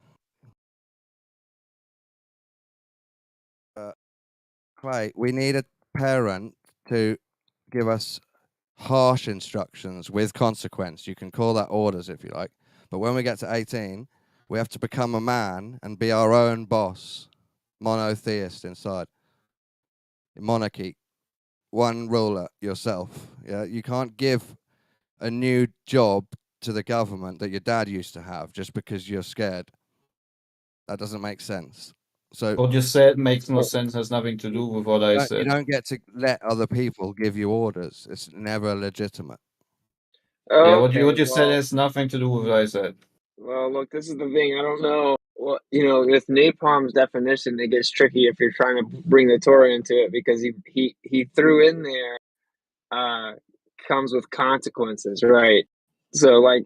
Right. We need a parent to give us harsh instructions with consequence. You can call that orders if you like. But when we get to 18, we have to become a man and be our own boss, monotheist inside. Monarchy, one ruler, yourself. Yeah, you can't give a new job to the government that your dad used to have just because you're scared. That doesn't make sense. So What you said makes no sense, has nothing to do with what I you said. don't get to let other people give you orders. It's never legitimate. Yeah, what you Okay, said well, has nothing to do with what I said. well, look, this is the thing. I don't know. Well, with Napalm's definition, it gets tricky if you're trying to bring the Torah into it because he threw in there comes with consequences, right? So, like,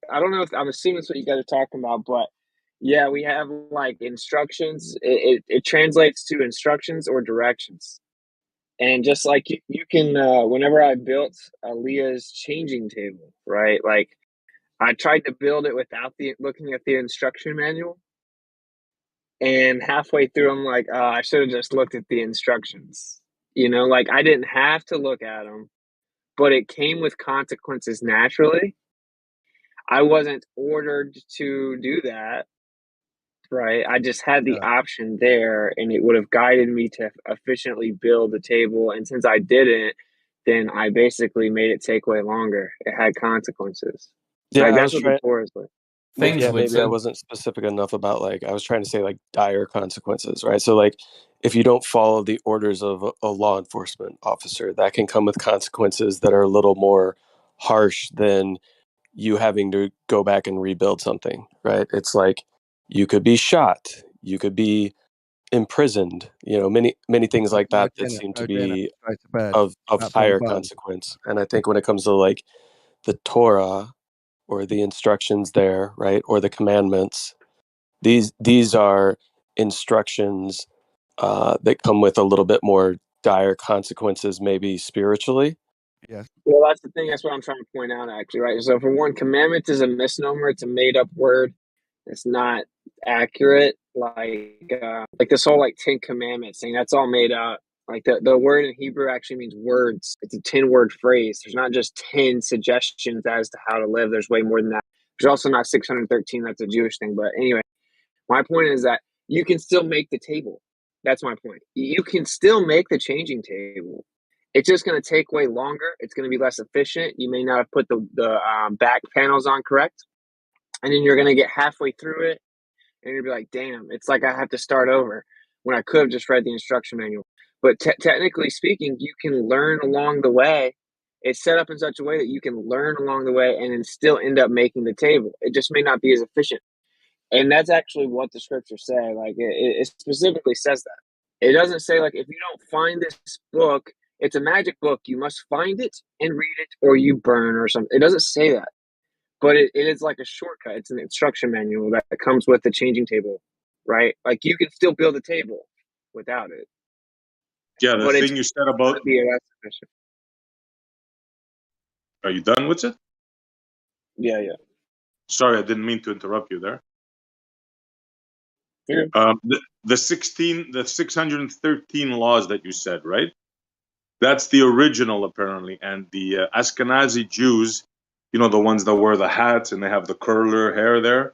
I don't know if I'm assuming that's what you guys are talking about, but yeah, we have like instructions. It translates to instructions or directions. And just like you can, whenever I built Leah's changing table, right? Like I tried to build it without looking at the instruction manual. And halfway through, I'm like, I should have just looked at the instructions. Like I didn't have to look at them, but it came with consequences naturally. I wasn't ordered to do that, right? I just had the option there, and it would have guided me to efficiently build the table. And since I didn't, then I basically made it take way longer. It had consequences. Yeah, Like I that's was what the trying. Torah is like. Maybe I wasn't specific enough about I was trying to say dire consequences, right? So if you don't follow the orders of a law enforcement officer, that can come with consequences that are a little more harsh than you having to go back and rebuild something, right? It's like you could be shot, you could be imprisoned, many things like No that dinner, seem to no dinner, be straight to bed, of strapped to the higher button. consequence. And I think when it comes to the Torah or the instructions there, right, or the commandments, these are instructions that come with a little bit more dire consequences, maybe spiritually. Yes. Well, that's the thing. That's what I'm trying to point out, actually, right? So, for one, commandment is a misnomer. It's a made-up word. It's not accurate. Like this whole 10 commandments thing. That's all made up. Like the word in Hebrew actually means words. It's a 10-word phrase. There's not just 10 suggestions as to how to live. There's way more than that. There's also not 613. That's a Jewish thing. But anyway, my point is that you can still make the table. That's my point. You can still make the changing table. It's just going to take way longer. It's going to be less efficient. You may not have put the back panels on correct. And then you're going to get halfway through it. And you'll be like, damn, it's like I have to start over when I could have just read the instruction manual. But technically speaking, you can learn along the way. It's set up in such a way that you can learn along the way and then still end up making the table. It just may not be as efficient. And that's actually what the scriptures say. Like it specifically says that. It doesn't say if you don't find this book, it's a magic book. You must find it and read it, or you burn or something. It doesn't say that, but it is like a shortcut. It's an instruction manual that comes with the changing table, right? Like you can still build a table without it. Yeah, the But it's thing you said about be less efficient. Are you done with it? Yeah. Sorry, I didn't mean to interrupt you there. Yeah. The 613 laws that you said, right? That's the original, apparently. And the Ashkenazi Jews, you know, the ones that wear the hats and they have the curler hair there,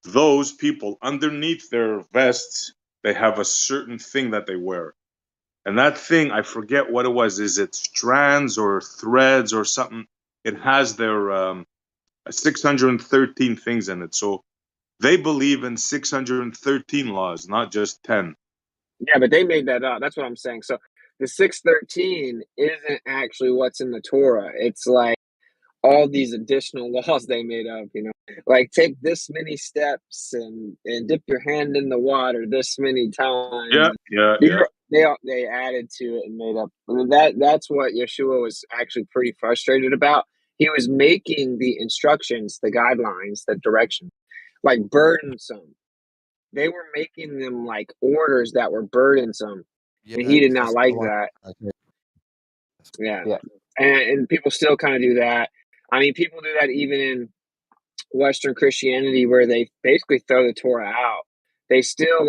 those people, underneath their vests, they have a certain thing that they wear. And that thing, I forget what it was. Is it strands or threads or something? It has their 613 things in it. So they believe in 613 laws, not just 10. Yeah, but they made that up. That's what I'm saying. So the 613 isn't actually what's in the Torah. It's like all these additional laws they made up, you know. Like take this many steps and dip your hand in the water this many times. Yeah. They added to it and made up. That's what Yeshua was actually pretty frustrated about. He was making the instructions, the guidelines, the direction, like burdensome. They were making them like orders that were burdensome, and he did not like that. Yeah. And people still kind of do that. I mean, people do that even in Western Christianity, where they basically throw the Torah out. They still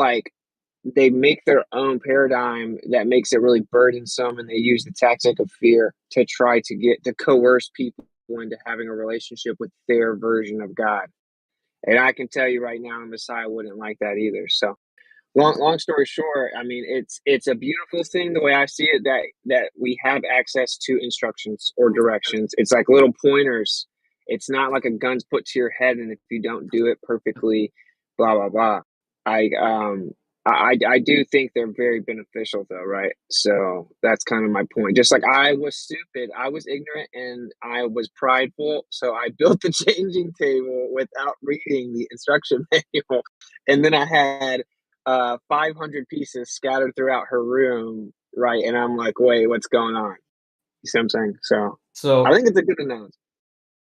they make their own paradigm that makes it really burdensome, and they use the tactic of fear to try to coerce people into having a relationship with their version of God. And I can tell you right now, the Messiah wouldn't like that either. So long story short, I mean, it's a beautiful thing the way I see it, that we have access to instructions or directions. It's like little pointers. It's not like a gun's put to your head, and if you don't do it perfectly, blah blah blah. I do think they're very beneficial though, right? So that's kind of my point. Just like I was stupid, I was ignorant, and I was prideful, so I built the changing table without reading the instruction manual, and then I had 500 pieces scattered throughout her room, right? And I'm like, wait, what's going on? You see what I'm saying? So I think it's a good analogy.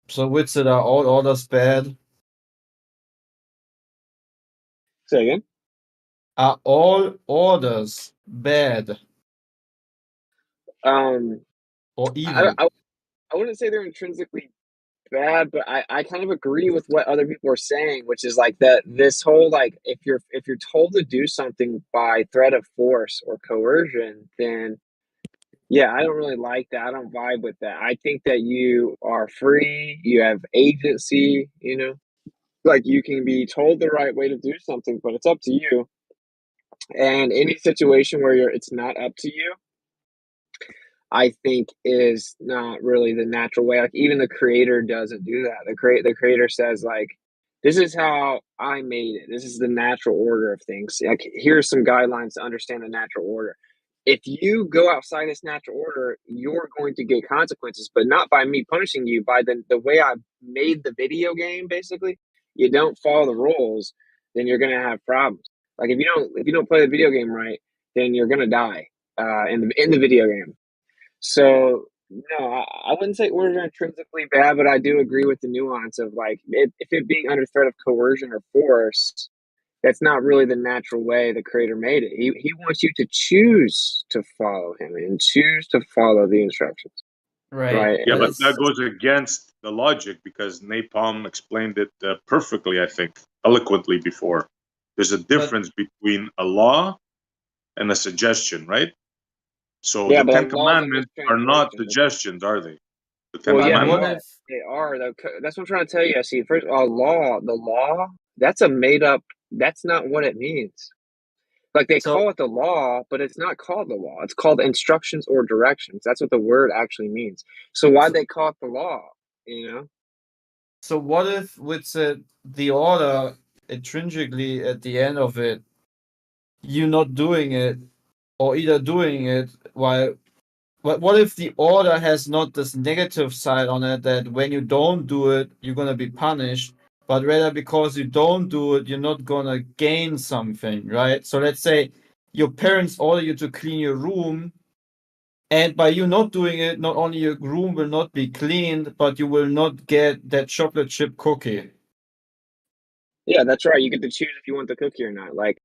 So which are all orders bad? Say again? Are all orders bad or evil? I wouldn't say they're intrinsically bad, but I kind of agree with what other people are saying, which is like that this whole like if you're told to do something by threat of force or coercion, then yeah, I don't really like that. I don't vibe with that. I think that you are free, you have agency, you know, like you can be told the right way to do something, but it's up to you. And any situation where it's not up to you, I think is not really the natural way. Like even the creator doesn't do that. The creator says like, this is how I made it. This is the natural order of things. Like here's some guidelines to understand the natural order. If you go outside this natural order, you're going to get consequences, but not by me punishing you, by the way I made the video game, basically. You don't follow the rules, then you're gonna have problems. Like if you don't play the video game right, then you're gonna die in the video game. So no, I wouldn't say orders are intrinsically bad, but I do agree with the nuance of like if it being under threat of coercion or force, that's not really the natural way the creator made it. He wants you to choose to follow him and choose to follow the instructions. Right. Yeah, but that goes against the logic because Napalm explained it perfectly, I think, eloquently before. There's a difference between a law and a suggestion, right? So Yeah, the but a Ten law's a Commandments are not mistranslation. suggestions, are they? The Ten Well, yeah, Commandments. they are though. That's what I'm trying to tell you. See, first, the law, that's a made up. That's not what it means. Like they call it the law, but it's not called the law. It's called instructions or directions. That's what the word actually means. So why'd they call it the law? You know. So what if with the order intrinsically at the end of it, you not doing it, or either doing it while. But what if the order has not this negative side on it that when you don't do it, you're gonna be punished, but rather because you don't do it, you're not gonna gain something, right? So let's say your parents order you to clean your room, and by you not doing it, not only your room will not be cleaned, but you will not get that chocolate chip cookie. Yeah, that's right. You get to choose if you want the cookie or not. Like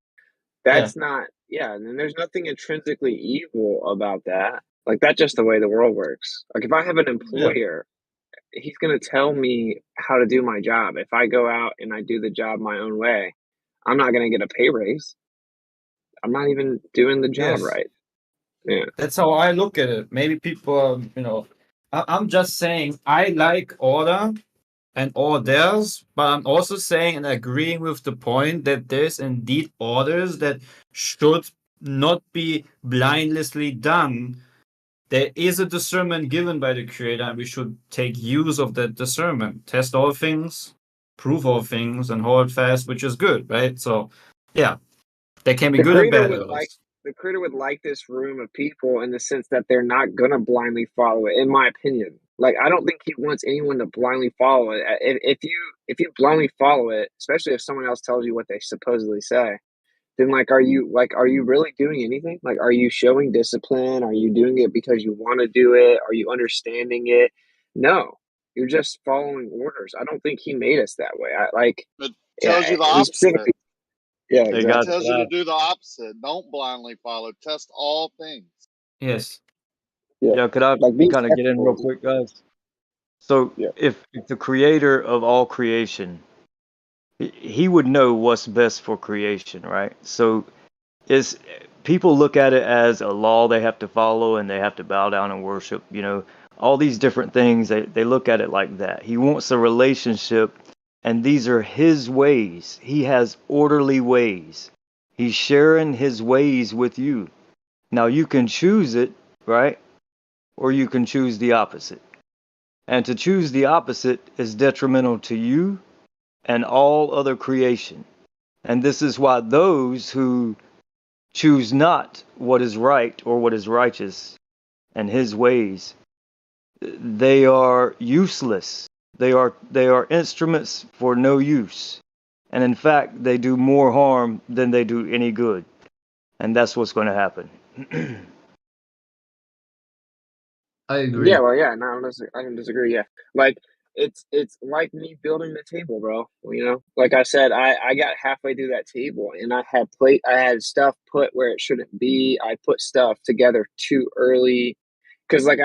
that's not. Yeah, and then there's nothing intrinsically evil about that. Like that's just the way the world works. Like if I have an employer he's gonna tell me how to do my job. If I go out and I do the job my own way, I'm not gonna get a pay raise. I'm not even doing the job Yes. right. Yeah. That's how I look at it. Maybe people, I'm just saying I like order and orders, but I'm also saying and agreeing with the point that there's indeed orders that should not be blindlessly done. There is a discernment given by the creator, and we should take use of that discernment. Test all things, prove all things, and hold fast, which is good, right? So, yeah, there can be The good and creator bad would like orders. the creator would like this room of people in the sense that they're not gonna blindly follow it, in my opinion. Like I don't think he wants anyone to blindly follow it. If you blindly follow it, especially if someone else tells you what they supposedly say, then are you really doing anything? Like are you showing discipline? Are you doing it because you want to do it? Are you understanding it? No. You're just following orders. I don't think he made us that way. It tells you the he opposite. specifically yeah, It exactly. tells you to do the opposite. Don't blindly follow. Test all things. Yes. Yeah, could I Like be kind of get in real skeptical. quick, guys? So Yeah. if the creator of all creation, he would know what's best for creation, right? So is people look at it as a law they have to follow and they have to bow down and worship, all these different things. They look at it like that. He wants a relationship, and these are his ways. He has orderly ways. He's sharing his ways with you. Now you can choose it, right? Or you can choose the opposite. And to choose the opposite is detrimental to you and all other creation. And this is why those who choose not what is right or what is righteous and his ways, they are useless. They are instruments for no use. And in fact, they do more harm than they do any good. And that's what's going to happen. I agree. Yeah, well, yeah, no, I don't disagree. Yeah, like it's like me building the table, bro. Like I said, I got halfway through that table and I had stuff put where it shouldn't be. I put stuff together too early because I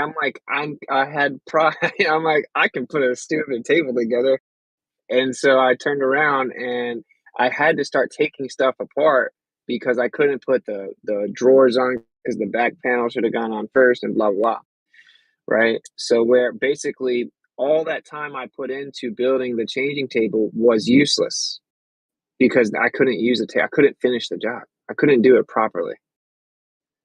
had pride. I'm like I can put a stupid table together, and so I turned around and I had to start taking stuff apart because I couldn't put the drawers on because the back panel should have gone on first and blah blah blah. Right? So where basically all that time I put into building the changing table was useless because I couldn't use it. I couldn't finish the job. I couldn't do it properly.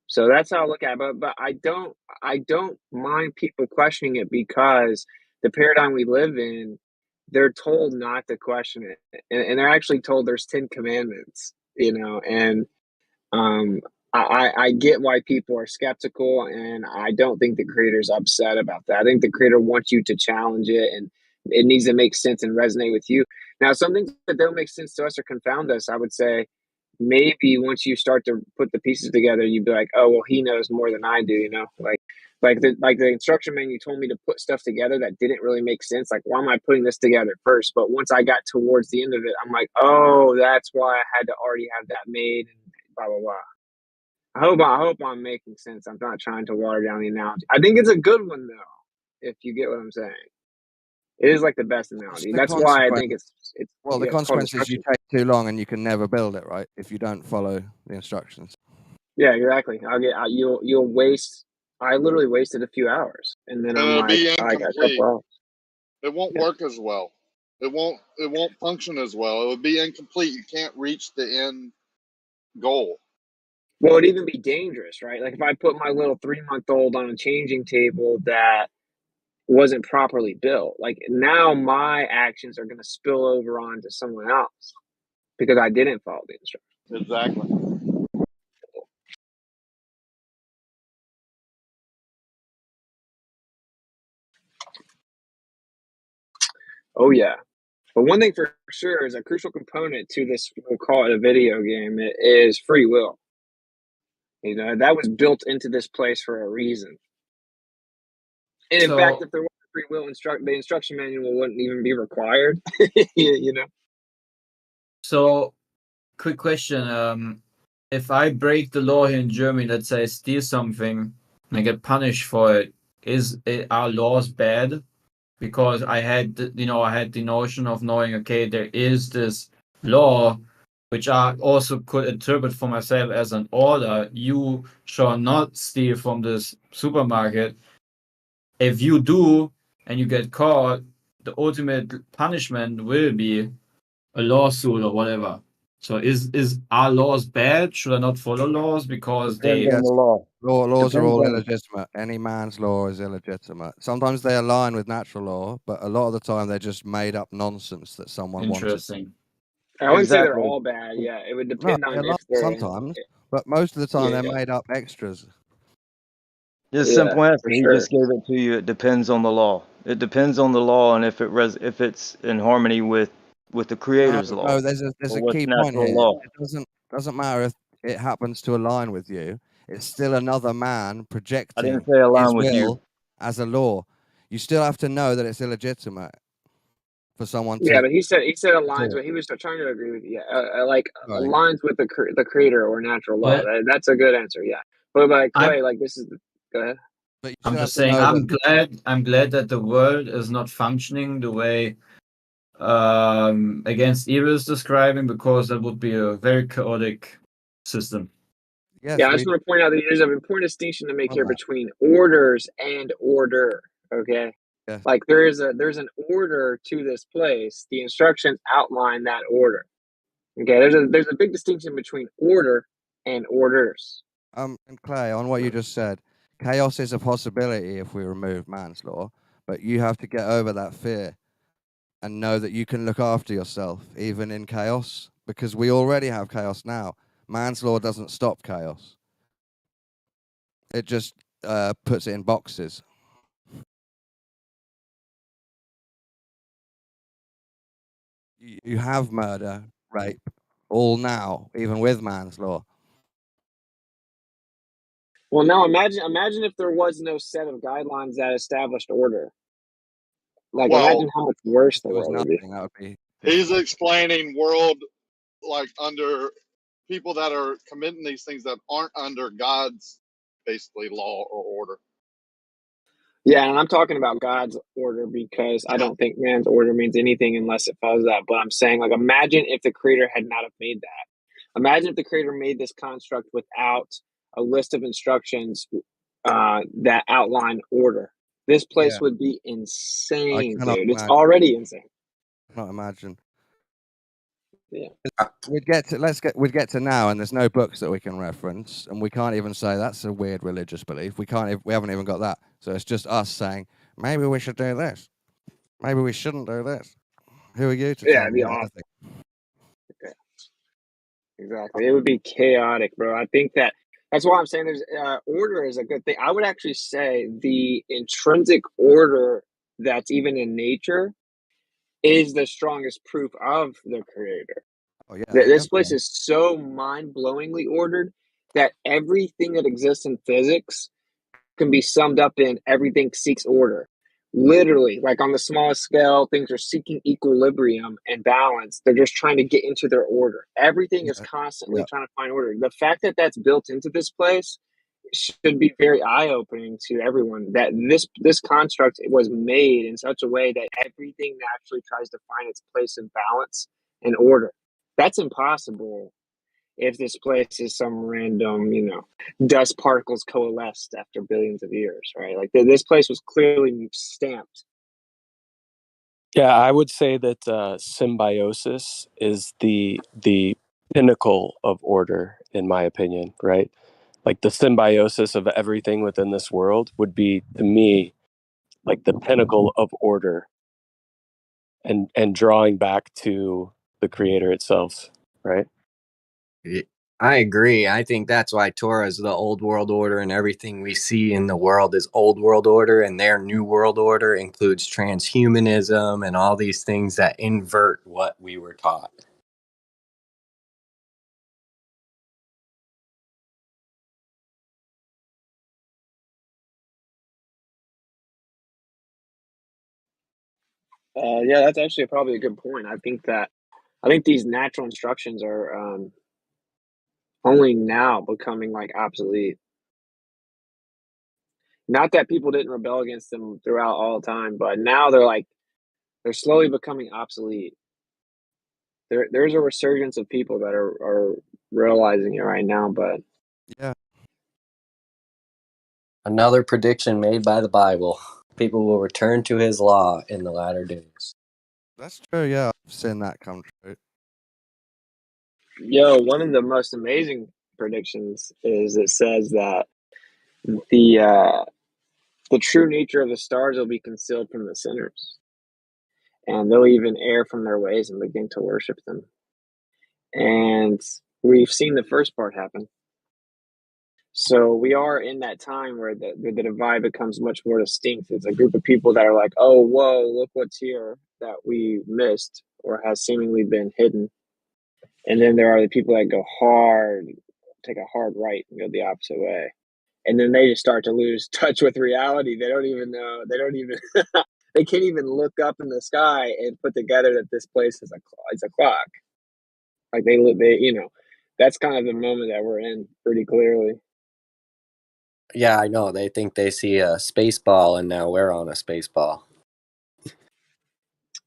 So that's how I look at it. But I don't mind people questioning it because the paradigm we live in, they're told not to question it. And they're actually told there's 10 commandments, and um, I get why people are skeptical, and I don't think the creator's upset about that. I think the creator wants you to challenge it, and it needs to make sense and resonate with you. Now, some things that don't make sense to us or confound us, I would say, maybe once you start to put the pieces together, you'd be like, oh, well, he knows more than I do, like the instruction manual told me to put stuff together that didn't really make sense. Like, why am I putting this together first? But once I got towards the end of it, I'm like, oh, that's why I had to already have that made and blah, blah, blah. I hope I'm making sense. I'm not trying to water down the analogy. I think it's a good one though, if you get what I'm saying. It is like the best analogy. The That's why I consequence, think it's well, the it's called consequence is you instruction. take too long and you can never build it, right? If you don't follow the instructions. Yeah, exactly. You'll waste. I literally wasted a few hours, and then And I'm it'll like, be I got a incomplete. couple hours. It won't work as well. It won't function as well. It will be incomplete. You can't reach the end goal. Well, it'd even be dangerous, right? Like if I put my little 3-month-old on a changing table that wasn't properly built, like now my actions are going to spill over onto someone else because I didn't follow the instructions. Exactly. Oh yeah. But one thing for sure is a crucial component to this, we'll call it a video game, it is free will. That was built into this place for a reason. And in fact, So, if there was a free will the instruction manual wouldn't even be required. you know. so quick question. If I break the law here in Germany, let's say I steal something and I get punished for it, are laws bad? because I had I had the notion of knowing, okay, there is this law which I also could interpret for myself as an order. You shall not steal from this supermarket. If you do and you get caught, the ultimate punishment will be a lawsuit or whatever. So is our laws bad? Should I not follow laws because Depends they? on the law. Laws are Depends all on illegitimate. Any man's law is illegitimate. Sometimes they align with natural law, but a lot of the time they're just made up nonsense that someone wanted. Interesting. I wouldn't say they're exactly. all bad. Yeah, it would No, depend they on align if they're in. sometimes, but most of the time Yeah, they're made up extras. Just yeah, simple answer. for He sure. just gave it to you. It depends on the law. It depends on the law and if if it's in harmony with the creator's law There's or a what's key point natural here. law. It doesn't matter if it happens to align with you. It's still another man I projecting didn't say his align with you. will as a law. You still have to know that it's illegitimate for someone Yeah, to but he said aligns do it. with. He was trying to agree with you. Yeah, like Sorry. aligns with the creator or natural law. Well, That's a good answer. Yeah, but like I'm Clay, like this is. Go ahead. But you I'm still have just to saying know that I'm glad that the world is not functioning the way Against Evil is describing, because that would be a very chaotic system. yes, Yeah, I just want to point out that there's an important distinction to make here between orders and order. Okay, Yes. like there's an order to this place. The instructions outline that order. Okay, there's a big distinction between order and orders. And Clay, on what you just said, chaos is a possibility if we remove man's law, but you have to get over that fear and know that you can look after yourself even in chaos, because we already have chaos now. Man's law doesn't stop chaos. It just puts it in boxes. You have murder, rape, all now, even with man's law. Well, now imagine if there was no set of guidelines that established order. Like, Well, imagine how much worse the There was world would be. nothing. That would be. he's explaining world like under people that are committing these things that aren't under God's basically law or order. Yeah, and I'm talking about God's order because I don't think man's order means anything unless it follows that. But I'm saying, like, imagine if the creator had not have made that. Imagine if the creator made this construct without a list of instructions that outline order. This place Yeah. would be I insane, cannot dude. It's imagine. already insane. Cannot imagine. Yeah. We'd get to now, and there's no books that we can reference, and we can't even say that's a weird religious belief. We haven't even got that. So it's just us saying maybe we should do this, maybe we shouldn't do this. Who are you to Yeah, tell it'd me be what I awful. think? Okay. Exactly. It would be chaotic, bro. I think that's why I'm saying there's order is a good thing. I would actually say the intrinsic order that's even in nature is the strongest proof of the creator. Oh yeah, This place definitely. is so mind-blowingly ordered that everything that exists in physics can be summed up in everything seeks order. Literally, like on the smallest scale, things are seeking equilibrium and balance. They're just trying to get into their order. Everything is constantly Yeah. trying to find order. The fact that that's built into this place should be very eye-opening to everyone. That this construct was made in such a way that everything naturally tries to find its place in balance and order. That's impossible if this place is some random, dust particles coalesced after billions of years, right? Like this place was clearly stamped. Yeah, I would say that symbiosis is the pinnacle of order, in my opinion, right? Like the symbiosis of everything within this world would be, to me, like the pinnacle of order, and drawing back to the creator itself, right? I agree. I think that's why Torah is the old world order, and everything we see in the world is old world order, and their new world order includes transhumanism and all these things that invert what we were taught. Yeah, that's actually probably a good point. I think these natural instructions are only now becoming like obsolete. Not that people didn't rebel against them throughout all time, but now they're slowly becoming obsolete. There's a resurgence of people that are realizing it right now, but Yeah. Another prediction made by the Bible. People will return to his law in the latter days. That's true. Yeah, I've seen that come true. yo, one of the most amazing predictions is it says that the the true nature of the stars will be concealed from the sinners, and they'll even err from their ways and begin to worship them. And we've seen the first part happen. So we are in that time where the divide becomes much more distinct. It's a group of people that are like, oh, whoa, look what's here that we missed or has seemingly been hidden. And then there are the people that go hard, take a hard right and go the opposite way. And then they just start to lose touch with reality. They don't even know. They don't even. They can't even look up in the sky and put together that this place is a clock. Like they, that's kind of the moment that we're in pretty clearly. Yeah, I know. They think they see a space ball, and now we're on a space ball.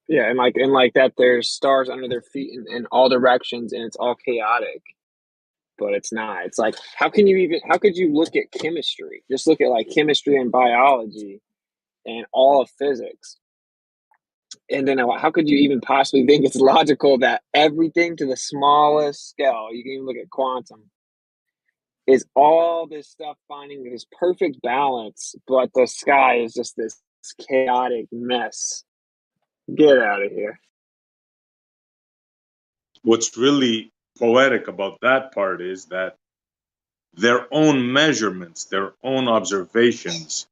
Yeah, and like that, there's stars under their feet in all directions, and it's all chaotic. But it's not. It's like, how could you look at chemistry? Just look at like chemistry and biology and all of physics. And then how could you even possibly think it's logical that everything to the smallest scale, you can even look at quantum, is all this stuff finding this perfect balance, but the sky is just this chaotic mess. Get out of here. What's really poetic about that part is that their own measurements, their own observations,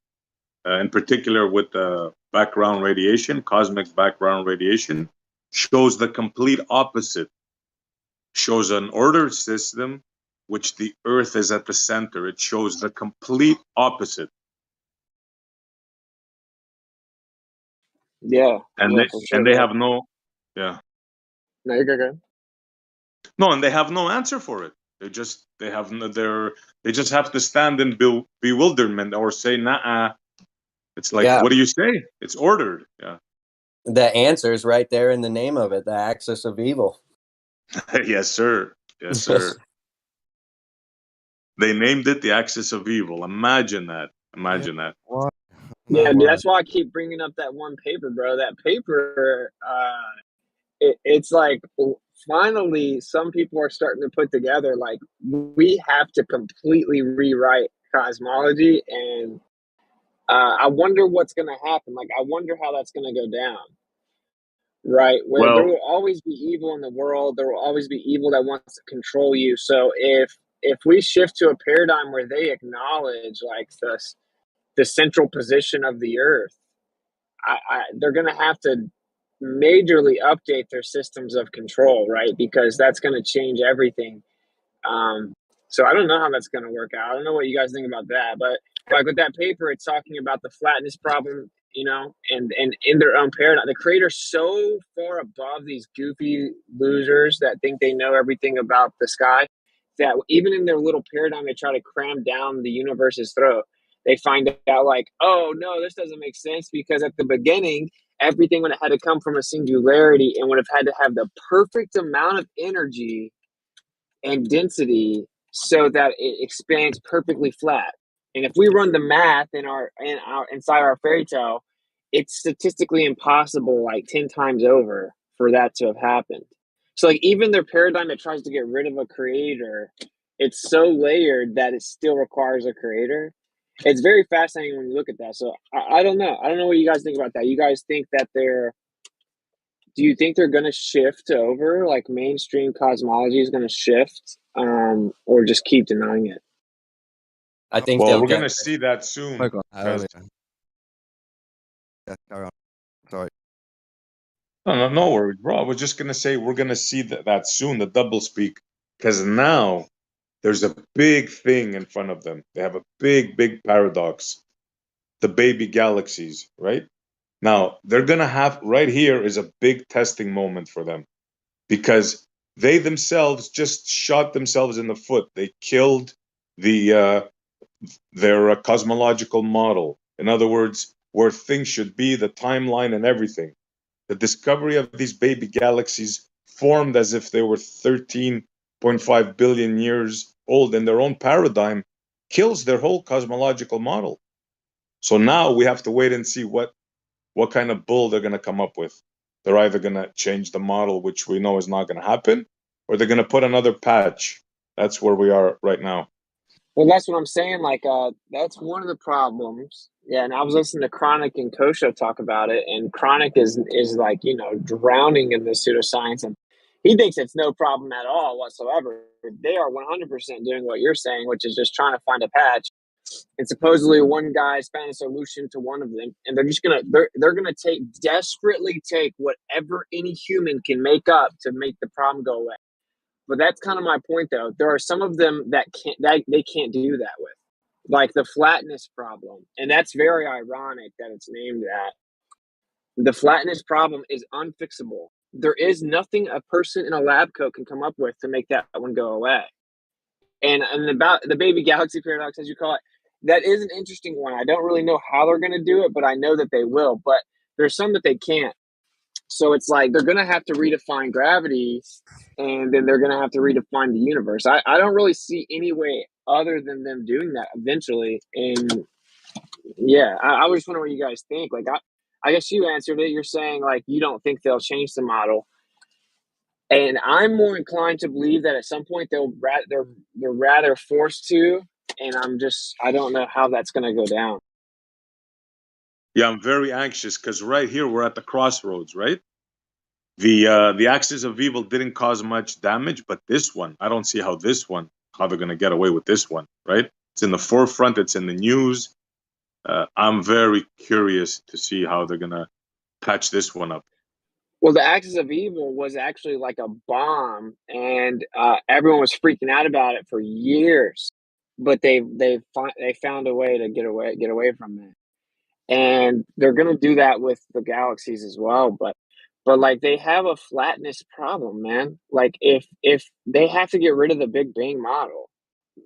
in particular with the background radiation, cosmic background radiation, shows the complete opposite. Shows an ordered system, which the Earth is at the center. It shows the complete opposite. Yeah, And for sure. they have no, yeah. No, you're good. No, and they have no answer for it. They just have to stand in bewilderment or say, nah. It's like, Yeah. what do you say? It's ordered. Yeah. The answer is right there in the name of it, the axis of evil. Yes, sir. Yes, sir. They named it the axis of evil. Imagine that. Imagine that. What? Yeah, dude, that's why I keep bringing up that one paper, bro. That paper, it's like finally some people are starting to put together like we have to completely rewrite cosmology, and I wonder what's going to happen. Like, I wonder how that's going to go down. Right, where there Well, will always be evil in the world, there will always be evil that wants to control you. So if we shift to a paradigm where they acknowledge like the central position of the earth, they're going to have to majorly update their systems of control, right? Because that's going to change everything. So I don't know how that's going to work out. I don't know what you guys think about that, but like with that paper, it's talking about the flatness problem, and in their own paradigm, the creator's so far above these goofy losers that think they know everything about the sky that even in their little paradigm, they try to cram down the universe's throat. They find out like, oh no, this doesn't make sense because at the beginning, everything would have had to come from a singularity and would have had to have the perfect amount of energy and density so that it expands perfectly flat. And if we run the math inside our fairy tale, it's statistically impossible, like 10 times over, for that to have happened. So, like, even their paradigm that tries to get rid of a creator, it's so layered that it still requires a creator. It's very fascinating when you look at that. So, I don't know. I don't know what you guys think about that. You guys think that do you think they're going to shift over, like mainstream cosmology is going to shift, or just keep denying it? I think well, they'll we're get gonna see that soon. Spoke on that because- earlier. Yeah, carry on. Sorry. No worries, bro. I was just gonna say we're gonna see that soon, the double speak, because now there's a big thing in front of them. They have a big paradox. The baby galaxies, right? Now they're gonna have right here is a big testing moment for them because they themselves just shot themselves in the foot. They killed the their cosmological model. In other words, where things should be, the timeline and everything. The discovery of these baby galaxies formed as if they were 13.5 billion years old in their own paradigm kills their whole cosmological model. So now we have to wait and see what kind of bull they're going to come up with. They're either going to change the model, which we know is not going to happen, or they're going to put another patch. That's where we are right now. Well, that's what I'm saying. Like, that's one of the problems. Yeah, and I was listening to Chronic and Kosho talk about it, and Chronic is like, you know, drowning in this pseudoscience, and he thinks it's no problem at all whatsoever. They are 100% doing what you're saying, which is just trying to find a patch. And supposedly one guy's found a solution to one of them, and they're gonna desperately take whatever any human can make up to make the problem go away. But that's kind of my point, though. There are some of them that they can't do that with, like the flatness problem, and that's very ironic that it's named that. The flatness problem is unfixable. There is nothing a person in a lab coat can come up with to make that one go away. And about the baby galaxy paradox, as you call it, that is an interesting one. I don't really know how they're going to do it, but I know that they will. But there's some that they can't. So it's like they're going to have to redefine gravity, and then they're going to have to redefine the universe. I don't really see any way other than them doing that eventually. And yeah, I just wonder what you guys think. Like, I guess you answered it. You're saying like you don't think they'll change the model. And I'm more inclined to believe that at some point they're rather forced to, and I don't know how that's going to go down. Yeah, I'm very anxious because right here we're at the crossroads, right? The axis of evil didn't cause much damage, but this one, I don't see how they're going to get away with this one, right? It's in the forefront, it's in the news. I'm very curious to see how they're going to patch this one up. Well, the axis of evil was actually like a bomb, and everyone was freaking out about it for years. But they found a way to get away from it, and they're gonna do that with the galaxies as well. But like they have a flatness problem, man. Like if they have to get rid of the Big Bang model,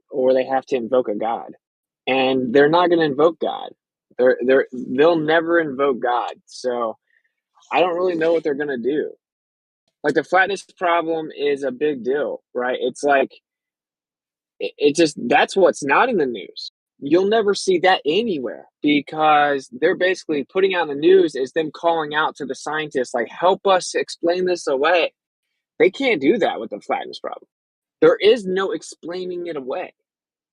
or they have to invoke a god, and they're not gonna invoke God. They'll never invoke God. So I don't really know what they're gonna do. Like the flatness problem is a big deal, right? It's like it just that's what's not in the news. You'll never see that anywhere because they're basically putting out in the news is them calling out to the scientists like help us explain this away. They can't do that with the flatness problem. There is no explaining it away.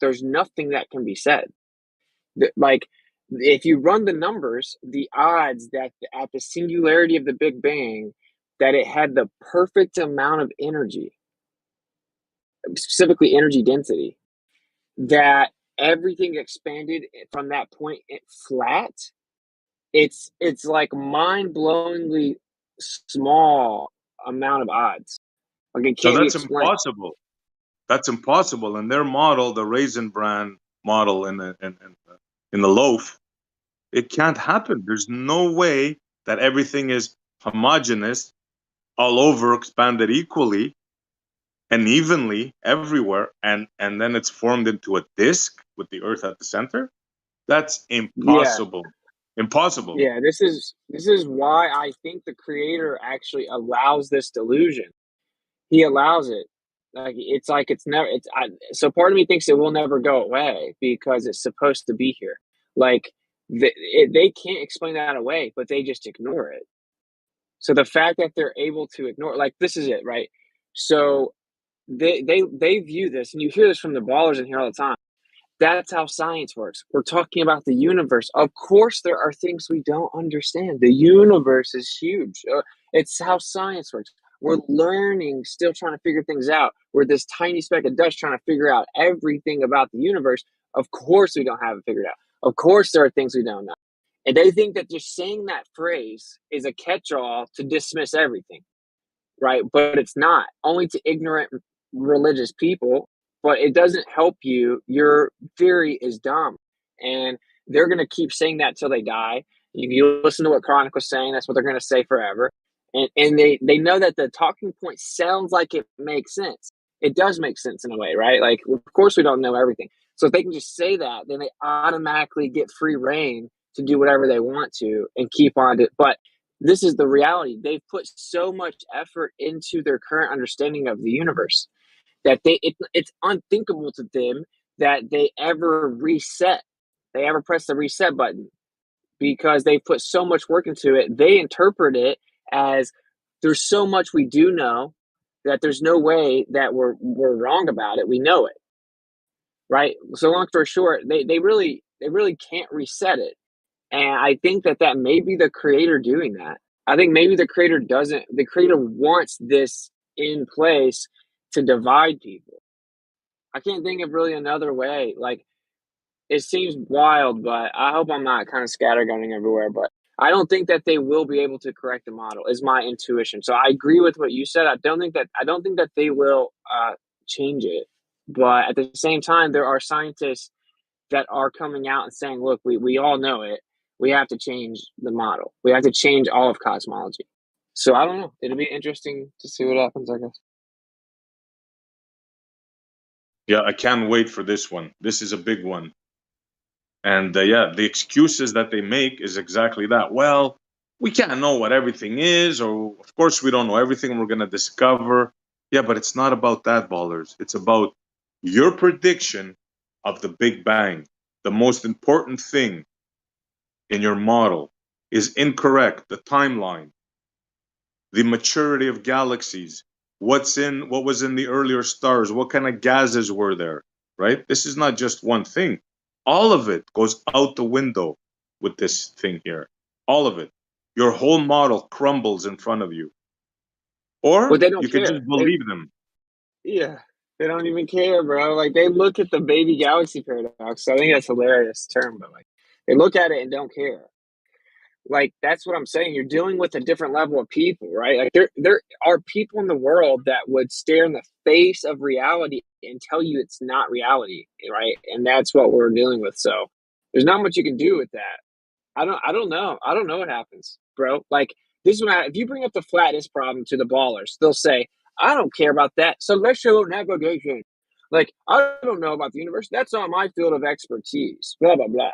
There's nothing that can be said. Like if you run the numbers, the odds that at the singularity of the Big Bang that it had the perfect amount of energy, specifically energy density, that everything expanded from that point flat. It's like mind-blowingly small amount of odds. Like it So can't be that's explained. impossible. That's impossible. In their model, the raisin bran model in the loaf, it can't happen. There's no way that everything is homogeneous, all over, expanded equally and evenly everywhere, and then it's formed into a disk with the Earth at the center. That's Yeah. impossible. Impossible. Yeah, this is why I think the creator actually allows this delusion. He allows it. It's never so part of me thinks it will never go away because it's supposed to be here. Like they can't explain that away, but they just ignore it. So the fact that they're able to ignore, like this is it, right? So they view this, and you hear this from the ballers in here all the time. That's how science works. We're talking about the universe. Of course, there are things we don't understand. The universe is huge. It's how science works. We're learning, still trying to figure things out. We're this tiny speck of dust trying to figure out everything about the universe. Of course, we don't have it figured out. Of course, there are things we don't know. And they think that just saying that phrase is a catch-all to dismiss everything, right? But it's not. Only to ignorant religious people, but it doesn't help you. Your theory is dumb. And they're going to keep saying that till they die. If you listen to what Chronic was saying, that's what they're going to say forever. And they know that the talking point sounds like it makes sense. It does make sense in a way, right? Like, of course, we don't know everything. So if they can just say that, then they automatically get free reign to do whatever they want to and keep on it. But this is the reality. They've put so much effort into their current understanding of the universe that it's unthinkable to them that they ever reset. They ever press the reset button because they put so much work into it. They interpret it as there's so much we do know that there's no way that we're wrong about it. We know it. Right. So long story short, they really can't reset it. And I think that may be the creator doing that. I think maybe the creator wants this in place to divide people. I can't think of really another way. Like, it seems wild, but I hope I'm not kind of scattergunning everywhere. But I don't think that they will be able to correct the model, is my intuition. So I agree with what you said. I don't think that they will change it. But at the same time, there are scientists that are coming out and saying, look, we all know it. We have to change the model. We have to change all of cosmology. So I don't know. It'll be interesting to see what happens, I guess. Yeah, I can't wait for this one. This is a big one. And yeah, the excuses that they make is exactly that. Well, we can't know what everything is, or of course we don't know everything we're going to discover. Yeah, but it's not about that, ballers. It's about your prediction of the Big Bang. The most important thing in your model is incorrect. The timeline, the maturity of galaxies, what was in the earlier stars, what kind of gases were there, right? This is not just one thing. All of it goes out the window with this thing here. All of it. Your whole model crumbles in front of you. But Or they don't you could care. just believe them. Yeah, they don't even care, bro. Like, they look at the baby galaxy paradox. I think that's a hilarious term, but like, they look at it and don't care. Like, that's what I'm saying. You're dealing with a different level of people, right? Like, there are people in the world that would stare in the face of reality and tell you it's not reality, right? And that's what we're dealing with. So there's not much you can do with that. I don't know. I don't know what happens, bro. Like, this is if you bring up the flatness problem to the ballers, they'll say, I don't care about that. Celestial navigation. Like, I don't know about the universe. That's not my field of expertise. Blah, blah, blah.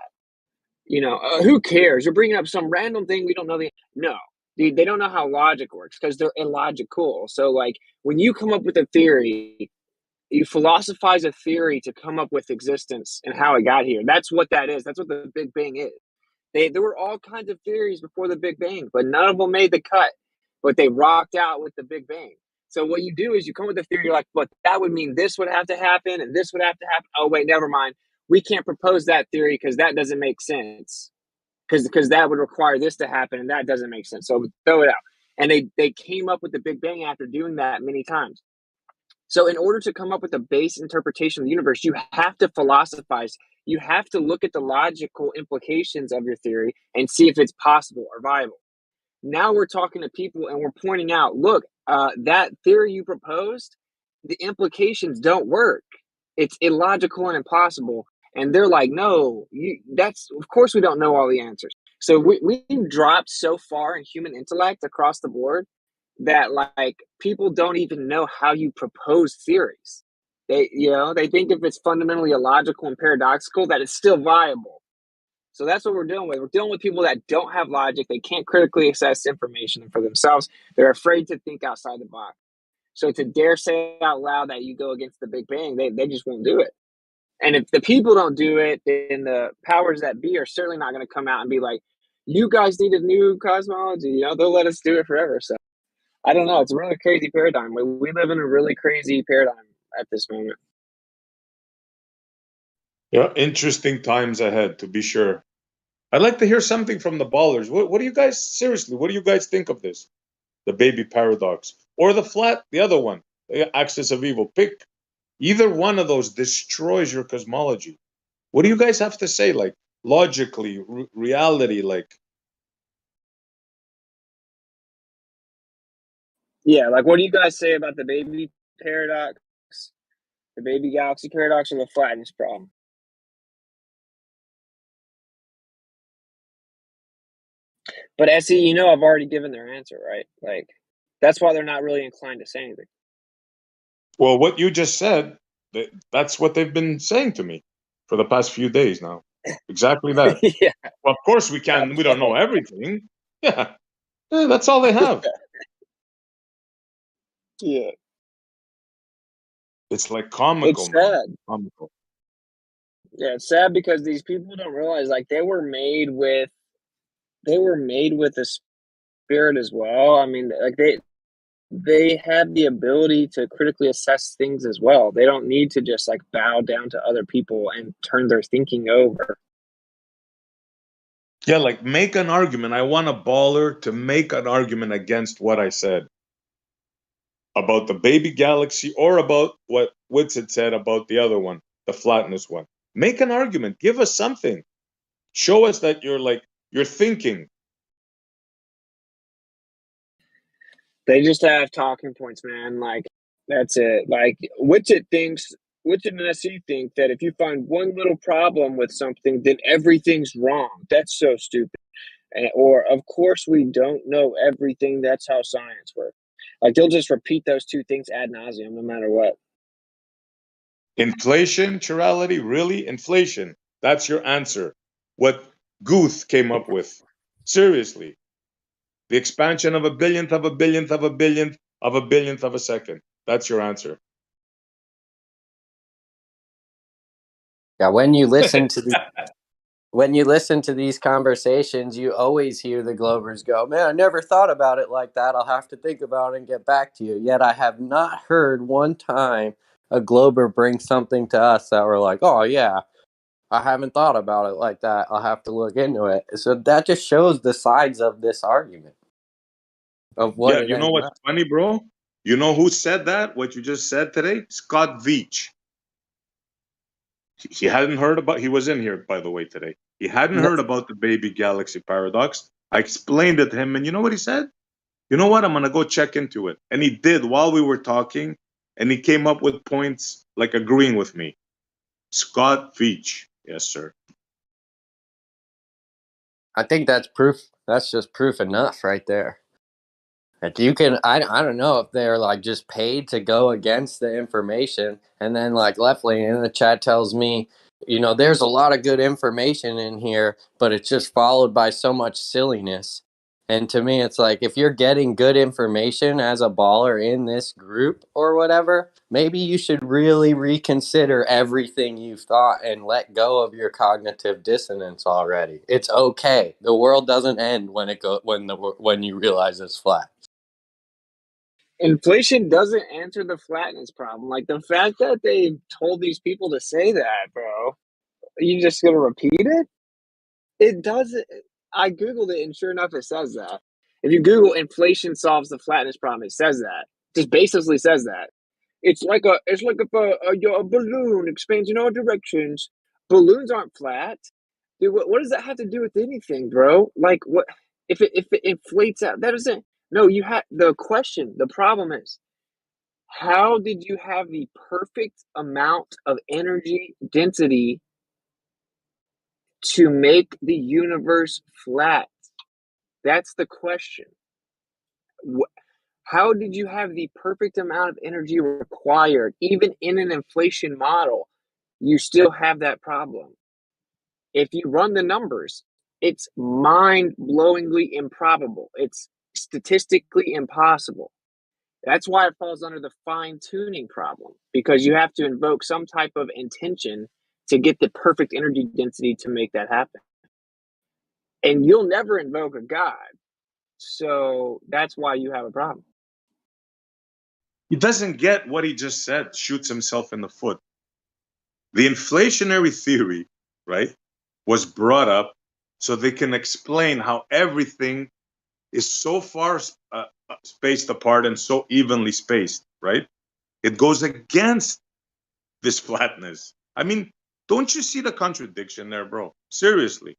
Who cares? You're bringing up some random thing we don't know. No, dude, they don't know how logic works because they're illogical. So, like, when you come up with a theory, you philosophize a theory to come up with existence and how it got here. That's what that is. That's what the Big Bang is. There were all kinds of theories before the Big Bang, but none of them made the cut. But they rocked out with the Big Bang. So what you do is you come with a theory, you're like, but that would mean this would have to happen and this would have to happen. Oh, wait, never mind. We can't propose that theory because that doesn't make sense. Because that would require this to happen and that doesn't make sense. So throw it out. And they came up with the Big Bang after doing that many times. So in order to come up with a base interpretation of the universe, you have to philosophize. You have to look at the logical implications of your theory and see if it's possible or viable. Now we're talking to people and we're pointing out, look, that theory you proposed, the implications don't work. It's illogical and impossible. And they're like, no, of course we don't know all the answers. So we've dropped so far in human intellect across the board that, like, people don't even know how you propose theories. They think if it's fundamentally illogical and paradoxical, that it's still viable. So that's what we're dealing with. We're dealing with people that don't have logic. They can't critically assess information for themselves. They're afraid to think outside the box. So to dare say out loud that you go against the Big Bang, they just won't do it. And if the people don't do it, then the powers that be are certainly not going to come out and be like, you guys need a new cosmology. They'll let us do it forever. So I don't know. It's a really crazy paradigm. We live in a really crazy paradigm at this moment. Yeah, interesting times ahead, to be sure. I'd like to hear something from the ballers. What do you guys, seriously, what do you guys think of this? The baby paradox. Or the other one, the axis of evil. Pick. Either one of those destroys your cosmology. What do you guys have to say? Like, logically, reality, like. Yeah, like, what do you guys say about the baby paradox, the baby galaxy paradox, or the flatness problem? But SE, I've already given their answer, right? Like, that's why they're not really inclined to say anything. Well, what you just said, that's what they've been saying to me. for the past few days now. Exactly that. Yeah, Well, of course we can. We don't know everything. Yeah. Yeah, that's all they have. yeah. It's like comical, It's man. sad. Comical. Yeah, it's sad because these people don't realize like they were made with a spirit as well. I mean, like they have the ability to critically assess things as well. They don't need to just like bow down to other people and turn their thinking over. Yeah, like make an argument. I want a baller to make an argument against what I said about the baby galaxy or about what Witz had said about the other one, the flatness one. Make an argument. Give us something. Show us that you're thinking. They just have talking points, man. Like that's it. Like Witchett and SE think that if you find one little problem with something, then everything's wrong. That's so stupid. Or of course we don't know everything. That's how science works. Like they'll just repeat those two things ad nauseum, no matter what. Inflation, chirality, really? Inflation. That's your answer. What Guth came up with. Seriously. The expansion of a billionth of a billionth of a billionth of a billionth of a second. That's your answer. Yeah, when you listen to these conversations, you always hear the Globers go, "Man, I never thought about it like that. I'll have to think about it and get back to you." Yet I have not heard one time a Glober bring something to us that we're like, "Oh yeah, I haven't thought about it like that. I'll have to look into it." So that just shows the sides of this argument of what Yeah, it you know ends what's up. funny, bro? You know who said that? What you just said today? Scott Veach. He hadn't heard about. He was in here, by the way, today. He hadn't heard about the baby galaxy paradox. I explained it to him, and you know what he said? You know what? I'm gonna go check into it. And he did while we were talking, and he came up with points like agreeing with me. Scott Veach, yes, sir. I think that's proof. That's just proof enough right there. Like you can, I don't know if they're like just paid to go against the information. And then like Leftley in the chat tells me, there's a lot of good information in here, but it's just followed by so much silliness. And to me, it's like if you're getting good information as a baller in this group or whatever, maybe you should really reconsider everything you've thought and let go of your cognitive dissonance already. It's okay. The world doesn't end when you realize it's flat. Inflation doesn't answer the flatness problem. Like the fact that they told these people to say that, bro, you just gonna repeat it? It doesn't. I googled it, and sure enough, it says that. If you Google "inflation solves the flatness problem," it says that. Just basically says that. It's like if a balloon expands in all directions. Balloons aren't flat. Dude, what does that have to do with anything, bro? Like what if it inflates out? That doesn't. No, you have the question. The problem is, how did you have the perfect amount of energy density to make the universe flat? That's the question. How did you have the perfect amount of energy required, even in an inflation model? You still have that problem. If you run the numbers, it's mind-blowingly improbable. It's statistically impossible. That's why it falls under the fine-tuning problem, because you have to invoke some type of intention to get the perfect energy density to make that happen. And you'll never invoke a god. So that's why you have a problem. He doesn't get what he just said, shoots himself in the foot. The inflationary theory, right, was brought up so they can explain how everything is so far spaced apart and so evenly spaced, right? It goes against this flatness. I mean, don't you see the contradiction there, bro? Seriously.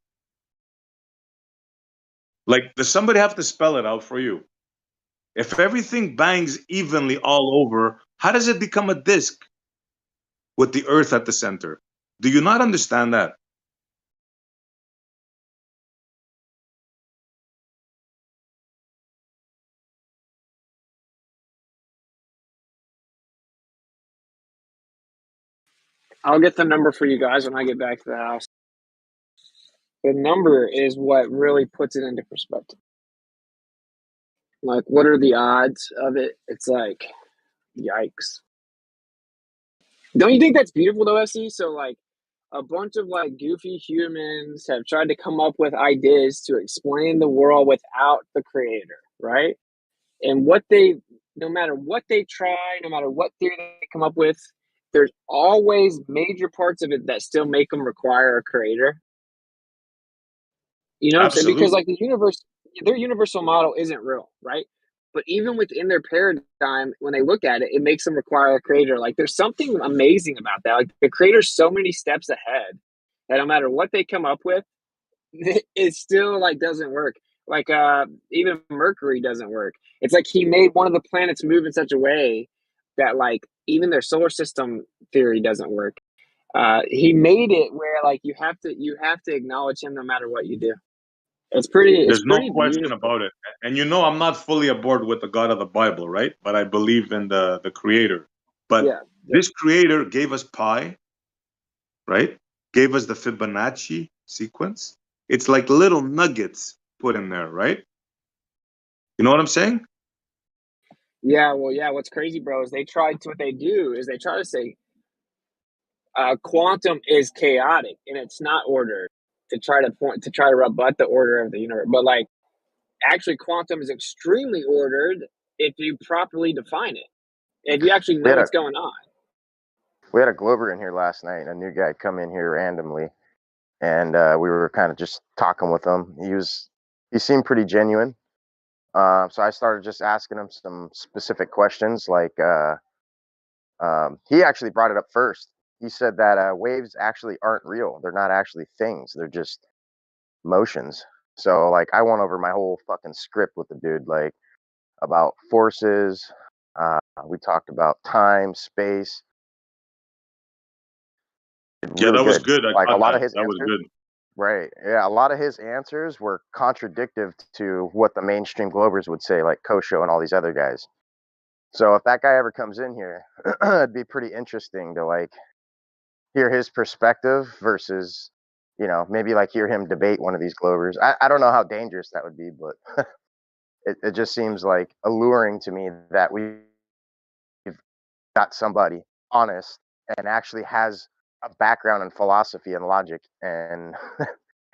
Like, does somebody have to spell it out for you? If everything bangs evenly all over, how does it become a disk with the Earth at the center? Do you not understand that? I'll get the number for you guys when I get back to the house. The number is what really puts it into perspective. Like, what are the odds of it? It's like, yikes. Don't you think that's beautiful though, SE? So like a bunch of like goofy humans have tried to come up with ideas to explain the world without the creator, right? And no matter what they try, no matter what theory they come up with, there's always major parts of it that still make them require a creator. You know what I'm saying? Because Absolutely. like their universal model isn't real, right? But even within their paradigm, when they look at it, it makes them require a creator. Like there's something amazing about that. Like the creator's so many steps ahead that no matter what they come up with, it still like doesn't work. Like even Mercury doesn't work. It's like he made one of the planets move in such a way that like even their solar system theory doesn't work. He made it where like you have to acknowledge him no matter what you do. It's There's no pretty question beautiful. about it. And you know, I'm not fully aboard with the God of the Bible, right? But I believe in the Creator. But Yeah. this Creator gave us pi, right? Gave us the Fibonacci sequence. It's like little nuggets put in there, right? You know what I'm saying? Yeah, well, yeah. What's crazy, bro, is what they do is they try to say quantum is chaotic and it's not ordered to try to rebut the order of the universe. But like actually, quantum is extremely ordered if you properly define it. If you actually We know had a what's going on. we had a Glover in here last night, and a new guy come in here randomly, and we were kind of just talking with him. He seemed pretty genuine. So I started just asking him some specific questions, like he actually brought it up first. He said that waves actually aren't real. They're not actually things. They're just motions. So like I went over my whole fucking script with the dude, like about forces. We talked about time, space. Yeah, Really that was good. good. I Like a caught lot that. of his That was answers. good. Right. Yeah, a lot of his answers were contradictive to what the mainstream Globers would say, like Kosho and all these other guys. So if that guy ever comes in here, it'd be pretty interesting to like hear his perspective versus, maybe like hear him debate one of these Globers. I don't know how dangerous that would be, but it just seems like alluring to me that we've got somebody honest and actually has a background in philosophy and logic and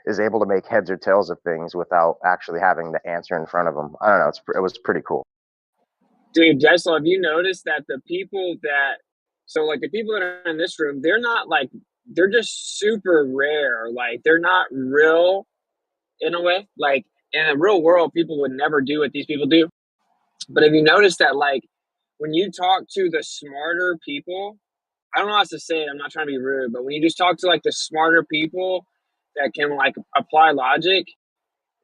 is able to make heads or tails of things without actually having the answer in front of them. I don't know. It was pretty cool. Dude, Jessel, have you noticed that the people that are in this room, they're just super rare. Like, they're not real in a way. Like, in a real world, people would never do what these people do. But have you noticed that, like, when you talk to the smarter people, I don't know how else to say it, I'm not trying to be rude, but when you just talk to, like, the smarter people that can, like, apply logic,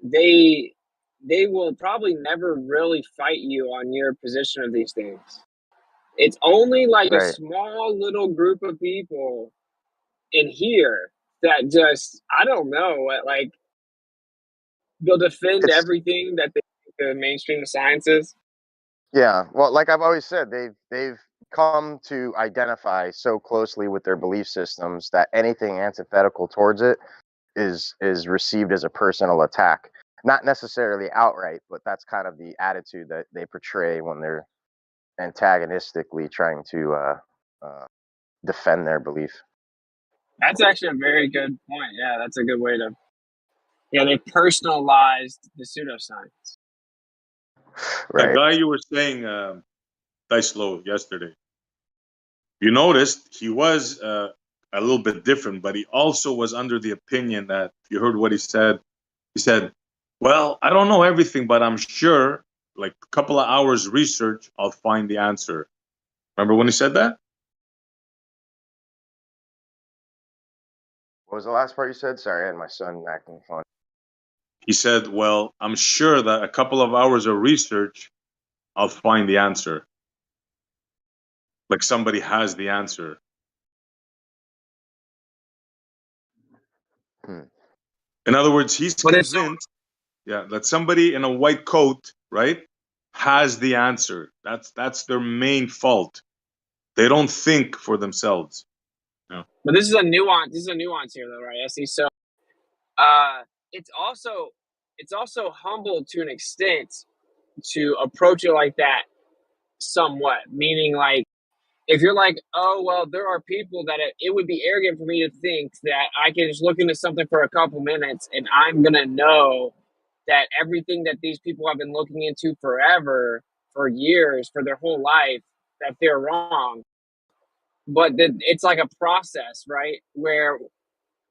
they will probably never really fight you on your position of these things. It's only like a Right. small little group of people in here that just I don't know like they'll defend It's everything that the mainstream science is. Yeah. Well, like I've always said, they've come to identify so closely with their belief systems that anything antithetical towards it is received as a personal attack. Not necessarily outright, but that's kind of the attitude that they portray when they're antagonistically trying to defend their belief. That's actually a very good point. Yeah, that's a good way to. Yeah, they personalized the pseudoscience. That Right. guy you were saying, Low yesterday. You noticed he was a little bit different, but he also was under the opinion that you heard what he said. He said, "Well, I don't know everything, but I'm sure, like a couple of hours research, I'll find the answer." Remember when he said that? What was the last part you said? Sorry, I had my son acting funny. He said, "Well, I'm sure that a couple of hours of research, I'll find the answer. Like somebody has the answer." In other words, he's But it's convinced, that somebody in a white coat, right, has the answer. That's their main fault. They don't think for themselves. But this is a nuance. This is a nuance here, though, right? Essie? So, it's also humble to an extent to approach it like that, somewhat. Meaning, like, if you're like, oh well, there are people that it would be arrogant for me to think that I can just look into something for a couple minutes and I'm gonna know that everything that these people have been looking into forever, for years, for their whole life, that they're wrong. But it's like a process, right? Where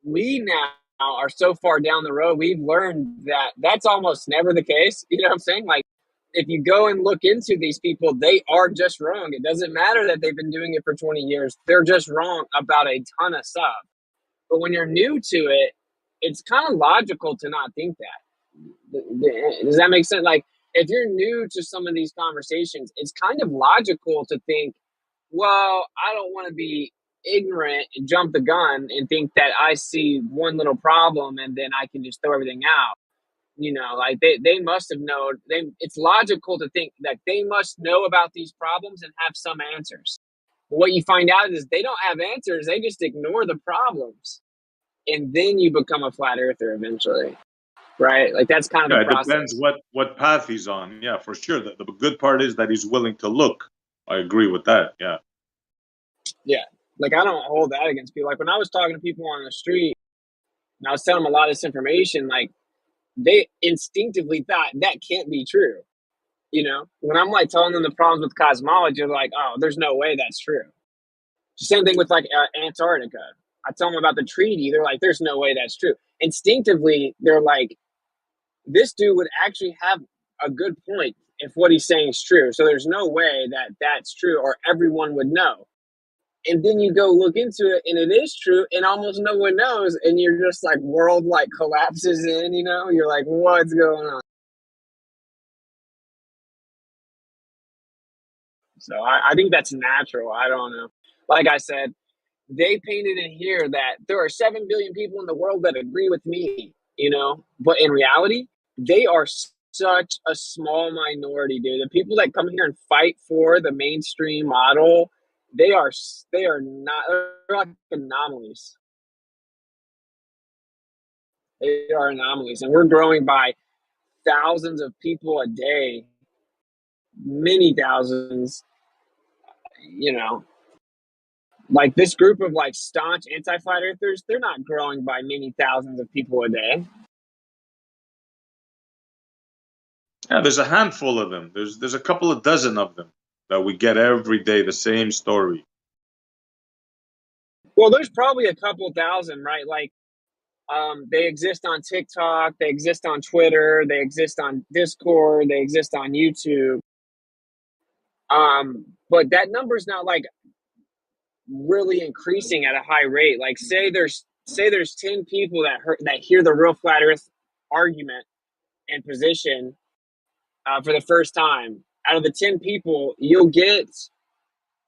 we now are so far down the road, we've learned that that's almost never the case. You know what I'm saying? Like, if you go and look into these people, they are just wrong. It doesn't matter that they've been doing it for 20 years. They're just wrong about a ton of stuff. But when you're new to it, it's kind of logical to not think that. Does that make sense? Like, if you're new to some of these conversations, it's kind of logical to think, well, I don't want to be ignorant and jump the gun and think that I see one little problem and then I can just throw everything out. You know, like they must have known. It's logical to think that they must know about these problems and have some answers. But what you find out is they don't have answers. They just ignore the problems, and then you become a flat earther eventually, right? Like, that's kind of Yeah, the it depends process. what path he's on. Yeah, for sure. The good part is that he's willing to look. I agree with that. Yeah. Yeah, like, I don't hold that against people. Like, when I was talking to people on the street and I was telling them a lot of this information, like, they instinctively thought that can't be true. You know, when I'm like telling them the problems with cosmology, they're like, oh, there's no way that's true. Same thing with like Antarctica. I tell them about the treaty. They're like, there's no way that's true. Instinctively, they're like, this dude would actually have a good point if what he's saying is true. So there's no way that that's true, or everyone would know. And then you go look into it and it is true and almost no one knows. And you're just like, world like collapses in, you know, you're like, what's going on? So I think that's natural. I don't know. Like I said, they painted in here that there are 7 billion people in the world that agree with me, you know, but in reality, they are such a small minority, dude. The people that come here and fight for the mainstream model, they are not, they're like anomalies. They are anomalies, and we're growing by thousands of people a day, many thousands, you know. Like, this group of like staunch anti-flat earthers, they're not growing by many thousands of people a day. Yeah, there's a handful of them. There's a couple of dozen of them that we get every day, the same story. Well, there's probably a couple thousand, right? Like, they exist on TikTok, they exist on Twitter, they exist on Discord, they exist on YouTube. But that number's not like really increasing at a high rate. Like, say there's 10 people that hear the real flat Earth argument and position for the first time. Out of the 10 people, you'll get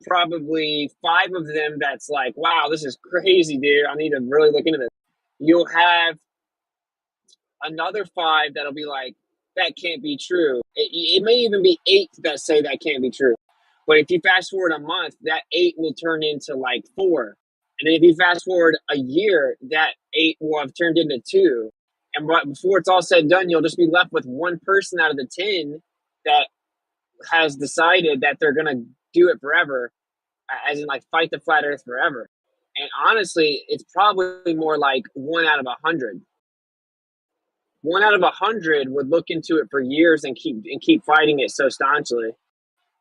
probably 5 of them that's like, wow, this is crazy, dude. I need to really look into this. You'll have another 5 that'll be like, that can't be true. It may even be 8 that say that can't be true. But if you fast forward a month, that 8 will turn into like 4. And then if you fast forward a year, that 8 will have turned into 2. And before it's all said and done, you'll just be left with 1 person out of the 10 that has decided that they're going to do it forever, as in like fight the flat earth forever. And honestly, it's probably more like 1 out of 100. 1 out of 100 would look into it for years and keep fighting it so staunchly.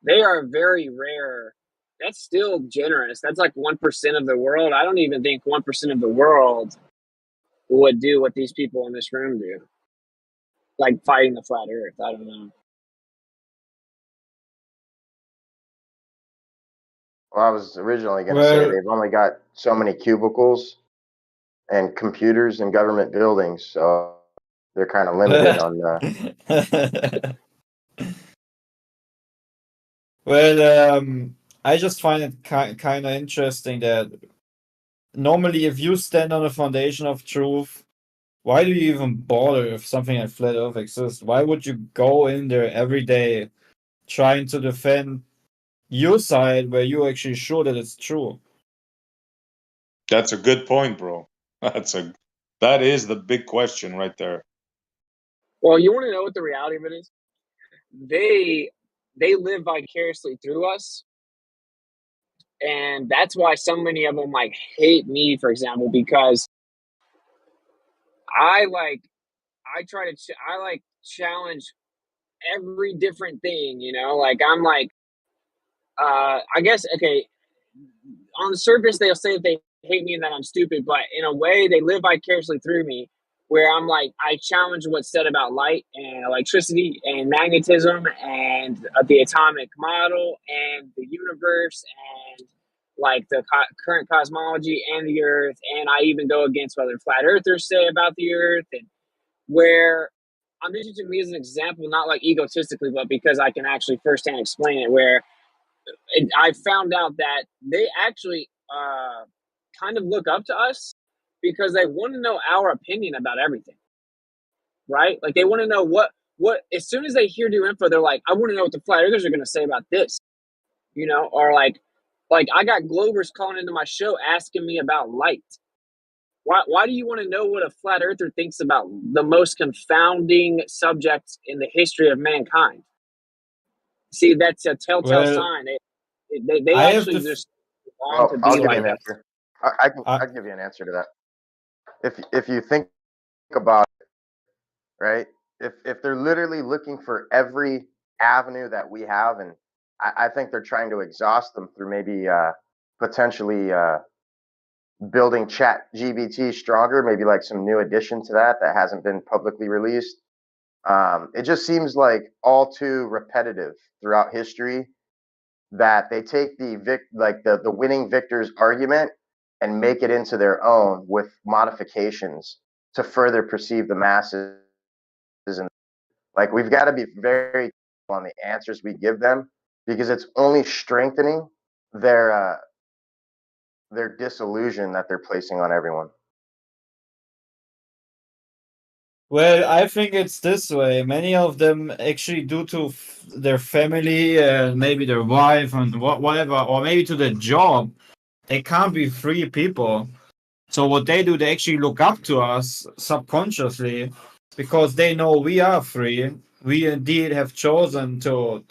They are very rare. That's still generous. That's like 1% of the world. I don't even think 1% of the world would do what these people in this room do, like fighting the flat earth. I don't know. Well, I was originally going to say Well, they've only got so many cubicles and computers in government buildings, so they're kind of limited on well, I just find it kind of interesting that normally, if you stand on a foundation of truth, why do you even bother if something like flat Earth exists? Why would you go in there every day trying to defend your side where you're actually sure that it's true? That's a good point, bro. That is the big question right there. Well, you want to know what the reality of it is? They live vicariously through us, and that's why so many of them like hate me, for example, because I try to challenge every different thing, you know. Like I'm like, I guess okay. On the surface, they'll say that they hate me and that I'm stupid, but in a way, they live vicariously through me. Where I'm like, I challenge what's said about light and electricity and magnetism and the atomic model and the universe and like the current cosmology and the Earth. And I even go against what flat earthers say about the Earth. And where I'm just using me as an example, not like egotistically, but because I can actually firsthand explain it. Where I found out that they actually kind of look up to us because they want to know our opinion about everything, right? Like they want to know what as soon as they hear new info, they're like, I want to know what the flat earthers are going to say about this, you know, or like I got Globers calling into my show asking me about light. Why do you want to know what a flat earther thinks about the most confounding subject in the history of mankind? See, that's a telltale Well, sign. They I have actually the. just want to I'll be give you like an us. answer. I'll give you an answer to that. If you think about it, right? If they're literally looking for every avenue that we have, and I think they're trying to exhaust them through maybe potentially building Chat GBT stronger, maybe like some new addition to that hasn't been publicly released. It just seems like all too repetitive throughout history that they take the winning victor's argument and make it into their own with modifications to further perceive the masses. And like we've got to be very careful on the answers we give them because it's only strengthening their disillusion that they're placing on everyone. Well, I think it's this way. Many of them actually, due to their family and maybe their wife and whatever, or maybe to their job, they can't be free people. So what they do, they actually look up to us subconsciously because they know we are free. We indeed have chosen to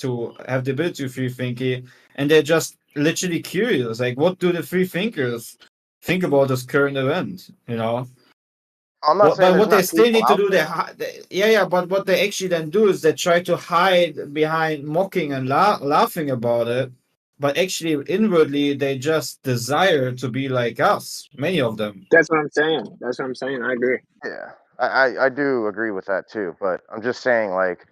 have the ability to free thinking, and they're just literally curious. Like, what do the free thinkers think about this current event? You know. I'm not saying But there's what they not still people need to out do, there. yeah. But what they actually then do is they try to hide behind mocking and laughing about it. But actually, inwardly, they just desire to be like us. Many of them. That's what I'm saying. That's what I'm saying. I agree. Yeah, I do agree with that too. But I'm just saying like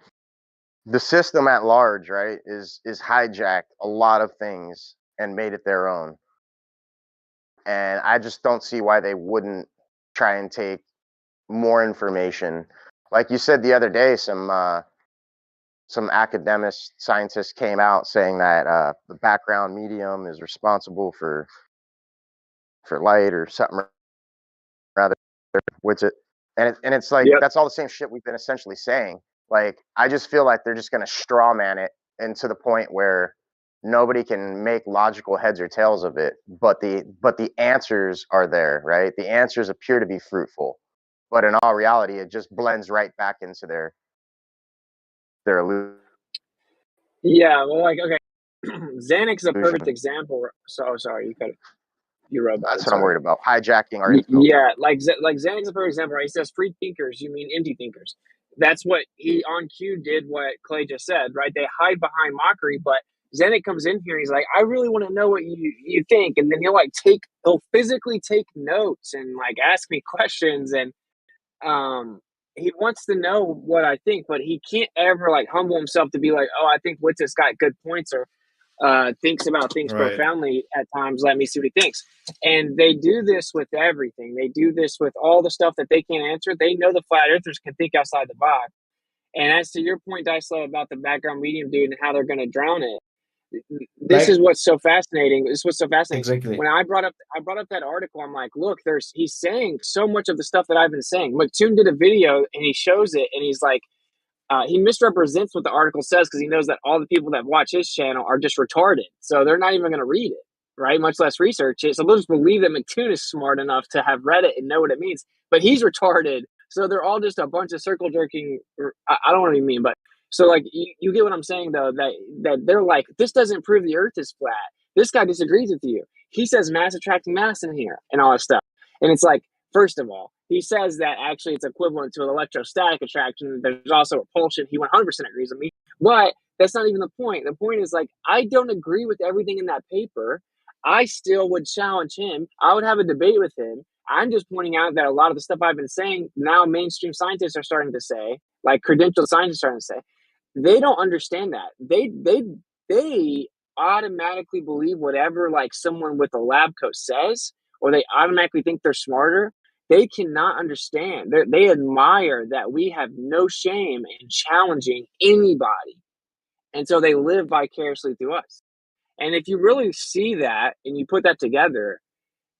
the system at large, right, is hijacked a lot of things and made it their own. And I just don't see why they wouldn't try and take more information. Like you said the other day, some academic scientists came out saying that the background medium is responsible for light or something rather, which it and it's like Yep. that's all the same shit we've been essentially saying. Like I just feel like they're just gonna straw man it, and to the point where nobody can make logical heads or tails of it. But the answers are there, right? The answers appear to be fruitful, but in all reality, it just blends right back into their illusion. Yeah. Well, like okay, Xanax is a perfect example. So sorry, you cut it. You That's roboted. what I'm Sorry. worried about. Hijacking our info. Yeah, like Xanax is a perfect example. Right? He says free thinkers. You mean empty thinkers? That's what he on cue did. What Clay just said, right? They hide behind mockery, but Xanax comes in here. And he's like, I really want to know what you think, and then he'll physically take notes and like ask me questions, and he wants to know what I think, but he can't ever like humble himself to be like, oh, I think Witz's got good points or thinks about things Right. profoundly at times. Let me see what he thinks. And they do this with everything. They do this with all the stuff that they can't answer. They know the flat earthers can think outside the box. And as to your point, Dyslo, about the background medium dude and how they're going to drown it, this is Like what's so fascinating. This is what's so fascinating. exactly. When I brought up that article, I'm like, look, he's saying so much of the stuff that I've been saying. McToon did a video and he shows it, and he's like, he misrepresents what the article says because he knows that all the people that watch his channel are just retarded, so they're not even going to read it. right? Much less research it. So they'll just believe that McToon is smart enough to have read it and know what it means, but he's retarded. So they're all just a bunch of circle jerking. I don't know what you mean, but so like you get what I'm saying though, that they're like, this doesn't prove the earth is flat. This guy disagrees with you. He says mass attracting mass in here and all that stuff. And it's like, first of all, he says that actually it's equivalent to an electrostatic attraction. There's also repulsion. He 100% agrees with me. But that's not even the point. The point is, like, I don't agree with everything in that paper. I still would challenge him. I would have a debate with him. I'm just pointing out that a lot of the stuff I've been saying now mainstream scientists are starting to say, like credentialed scientists are starting to say, they don't understand that. They automatically believe whatever like someone with a lab coat says, or they automatically think they're smarter. They cannot understand. They admire that we have no shame in challenging anybody. And so they live vicariously through us. And if you really see that and you put that together,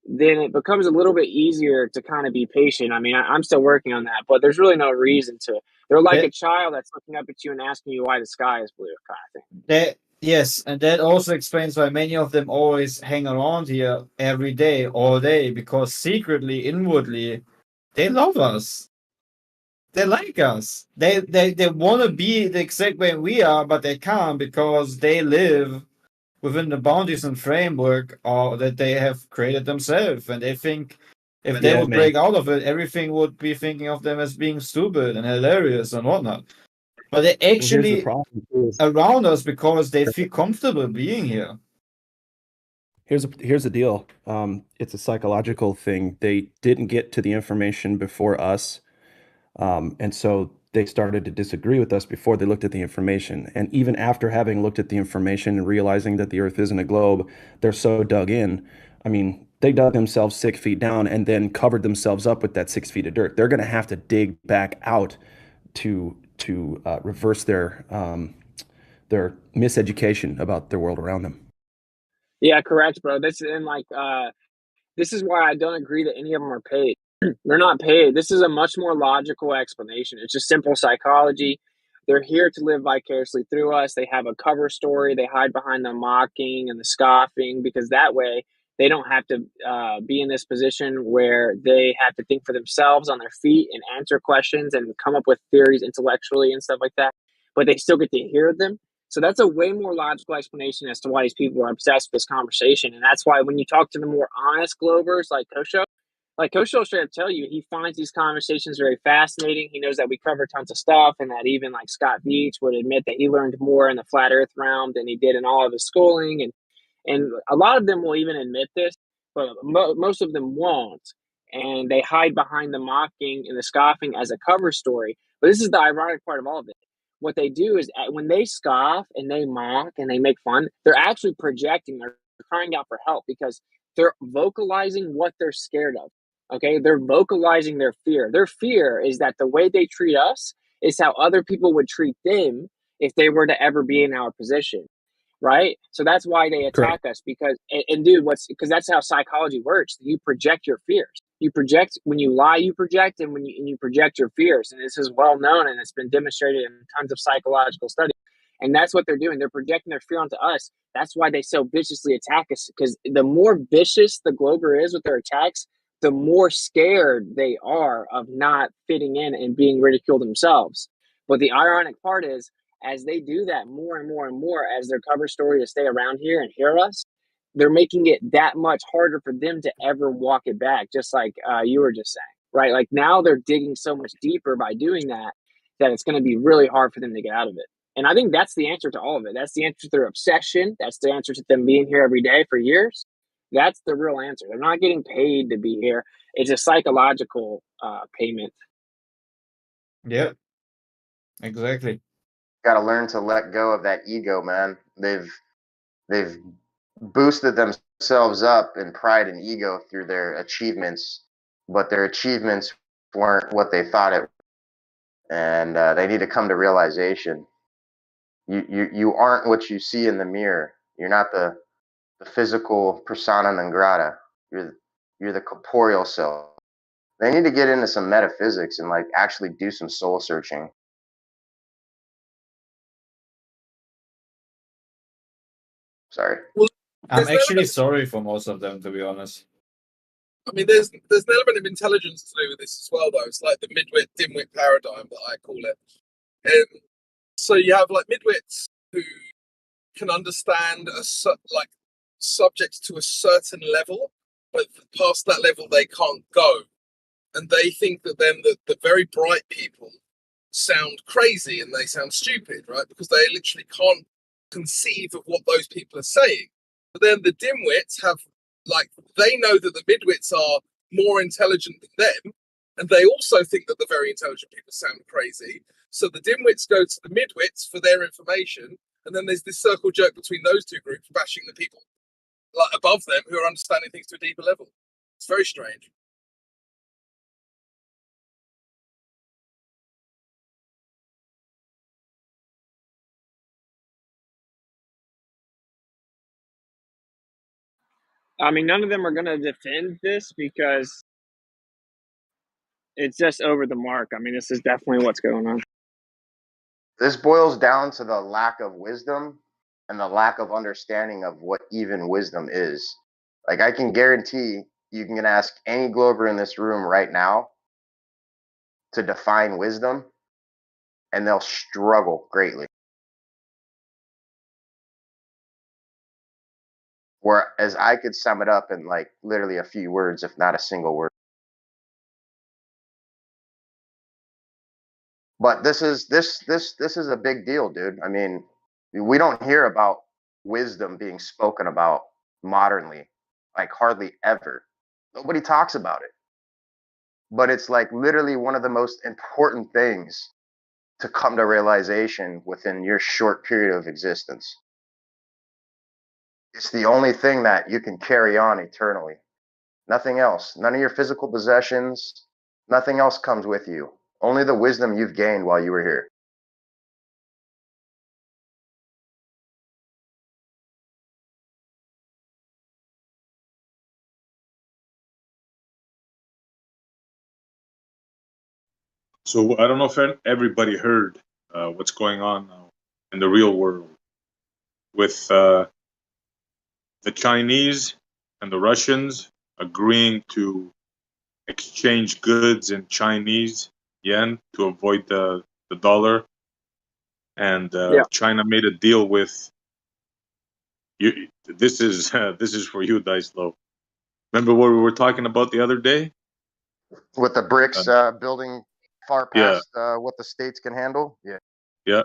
then it becomes a little bit easier to kind of be patient. I mean, I'm still working on that, but there's really no reason to. They're like a child that's looking up at you and asking you why the sky is blue, kind of thing. Yes, and that also explains why many of them always hang around here every day, all day, because secretly, inwardly, they love us. They like us. They want to be the exact way we are, but they can't because they live within the boundaries and framework that they have created themselves, and they think if they would break out of it, everything would be thinking of them as being stupid and hilarious and whatnot. But they actually around us because they feel comfortable being here. Here's the deal. It's a psychological thing. They didn't get to the information before us, and so they started to disagree with us before they looked at the information. And even after having looked at the information and realizing that the Earth isn't a globe, they're so dug in. I mean, they dug themselves 6 feet down and then covered themselves up with that 6 feet of dirt. They're going to have to dig back out to reverse their miseducation about their world around them. Yeah, correct, bro. This is why I don't agree that any of them are paid. They're not paid. This is a much more logical explanation. It's just simple psychology. They're here to live vicariously through us. They have a cover story. They hide behind the mocking and the scoffing because that way they don't have to be in this position where they have to think for themselves on their feet and answer questions and come up with theories intellectually and stuff like that. But they still get to hear them. So that's a way more logical explanation as to why these people are obsessed with this conversation. And that's why when you talk to the more honest Globers like Kosho will straight up tell you he finds these conversations very fascinating. He knows that we cover tons of stuff and that even like Scott Beach would admit that he learned more in the flat earth realm than he did in all of his schooling. And a lot of them will even admit this, but most of them won't. And they hide behind the mocking and the scoffing as a cover story. But this is the ironic part of all of it. What they do is when they scoff and they mock and they make fun, they're actually projecting. They're crying out for help because they're vocalizing what they're scared of. Okay, they're vocalizing their fear. Their fear is that the way they treat us is how other people would treat them if they were to ever be in our position, right? So that's why they attack us because, and dude, because that's how psychology works. You project your fears. You project when you lie. You project, and when you project your fears, and this is well known, and it's been demonstrated in tons of psychological studies. And that's what they're doing. They're projecting their fear onto us. That's why they so viciously attack us. Because the more vicious the Glober is with their attacks, the more scared they are of not fitting in and being ridiculed themselves. But the ironic part is, as they do that more and more and more, as their cover story to stay around here and hear us, they're making it that much harder for them to ever walk it back, just like you were just saying, right? Like now they're digging so much deeper by doing that it's going to be really hard for them to get out of it. And I think that's the answer to all of it. That's the answer to their obsession. That's the answer to them being here every day for years. That's the real answer. They're not getting paid to be here. It's a psychological payment. Yeah, exactly. Got to learn to let go of that ego, man. They've boosted themselves up in pride and ego through their achievements, but their achievements weren't what they thought it. And they need to come to realization. You aren't what you see in the mirror. You're not the physical persona non grata. You're the corporeal self. They need to get into some metaphysics and like actually do some soul searching. Sorry. Well, I'm There's an actually element. sorry for most of them, to be honest. I mean, there's an element of intelligence to do with this as well, though. It's like the midwit dimwit paradigm that I call it. So you have like midwits who can understand like subjects to a certain level, but past that level they can't go, and they think that then the very bright people sound crazy and they sound stupid, right? Because they literally can't conceive of what those people are saying. But then the dimwits have, like, they know that the midwits are more intelligent than them, and they also think that the very intelligent people sound crazy. So the dimwits go to the midwits for their information, and then there's this circle jerk between those two groups, bashing the people like above them who are understanding things to a deeper level. It's very strange. I mean, none of them are going to defend this because it's just over the mark. I mean, this is definitely what's going on. This boils down to the lack of wisdom and the lack of understanding of what even wisdom is. Like, I can guarantee you can ask any Glober in this room right now to define wisdom, and they'll struggle greatly. Whereas I could sum it up in like literally a few words, if not a single word. But this is a big deal, dude. I mean, we don't hear about wisdom being spoken about modernly, like hardly ever. Nobody talks about it. But it's like literally one of the most important things to come to realization within your short period of existence. It's the only thing that you can carry on eternally. Nothing else. None of your physical possessions, nothing else comes with you. Only the wisdom you've gained while you were here. So I don't know if everybody heard what's going on now in the real world with the Chinese and the Russians agreeing to exchange goods in Chinese yen to avoid the dollar, and China made a deal with you. This is for you, Dicelo. Remember what we were talking about the other day? With the BRICS building far past what the states can handle. Yeah. Yeah.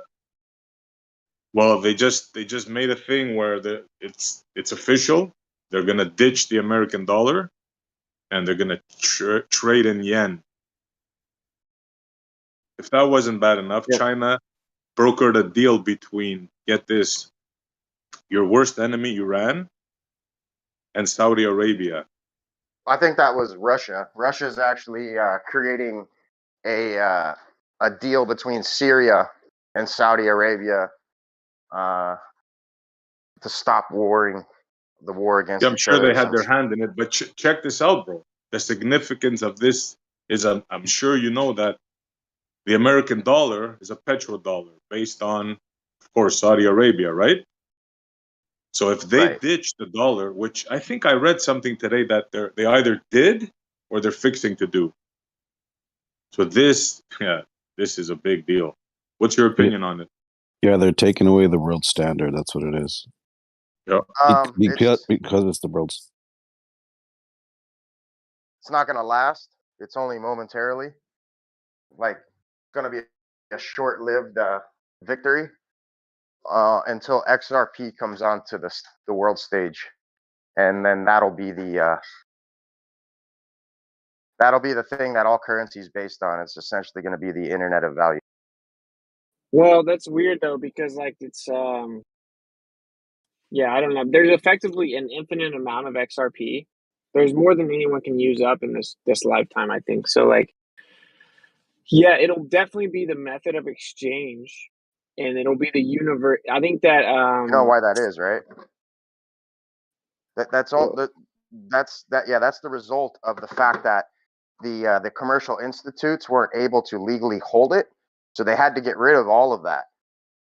Well, they just made a thing where it's official. They're gonna ditch the American dollar, and they're gonna trade in yen. If that wasn't bad enough, China brokered a deal between, get this, your worst enemy, Iran, and Saudi Arabia. I think that was Russia. Russia's actually creating a deal between Syria and Saudi Arabia to stop the war against Yeah, I'm each sure other. they had their hand in it, but check this out, bro. The significance of this is, I'm sure you know that the American dollar is a petrodollar based on, of course, Saudi Arabia, right? So if they ditch the dollar, which I think I read something today that they either did or they're fixing to do. So this is a big deal. What's your opinion on it? Yeah, they're taking away the world standard. That's what it is. Yeah. Because it's the world's. It's not going to last. It's only momentarily. Like, it's going to be a short-lived victory until XRP comes onto the world stage, and then that'll be the thing that all currency is based on. It's essentially going to be the internet of value. Well, that's weird though, because like it's yeah, I don't know. There's effectively an infinite amount of XRP. There's more than anyone can use up in this lifetime, I think. So like, yeah, it'll definitely be the method of exchange, and it'll be the universe. I think that You know why that is, right? That's the result of the fact that the commercial institutes weren't able to legally hold it, so they had to get rid of all of that.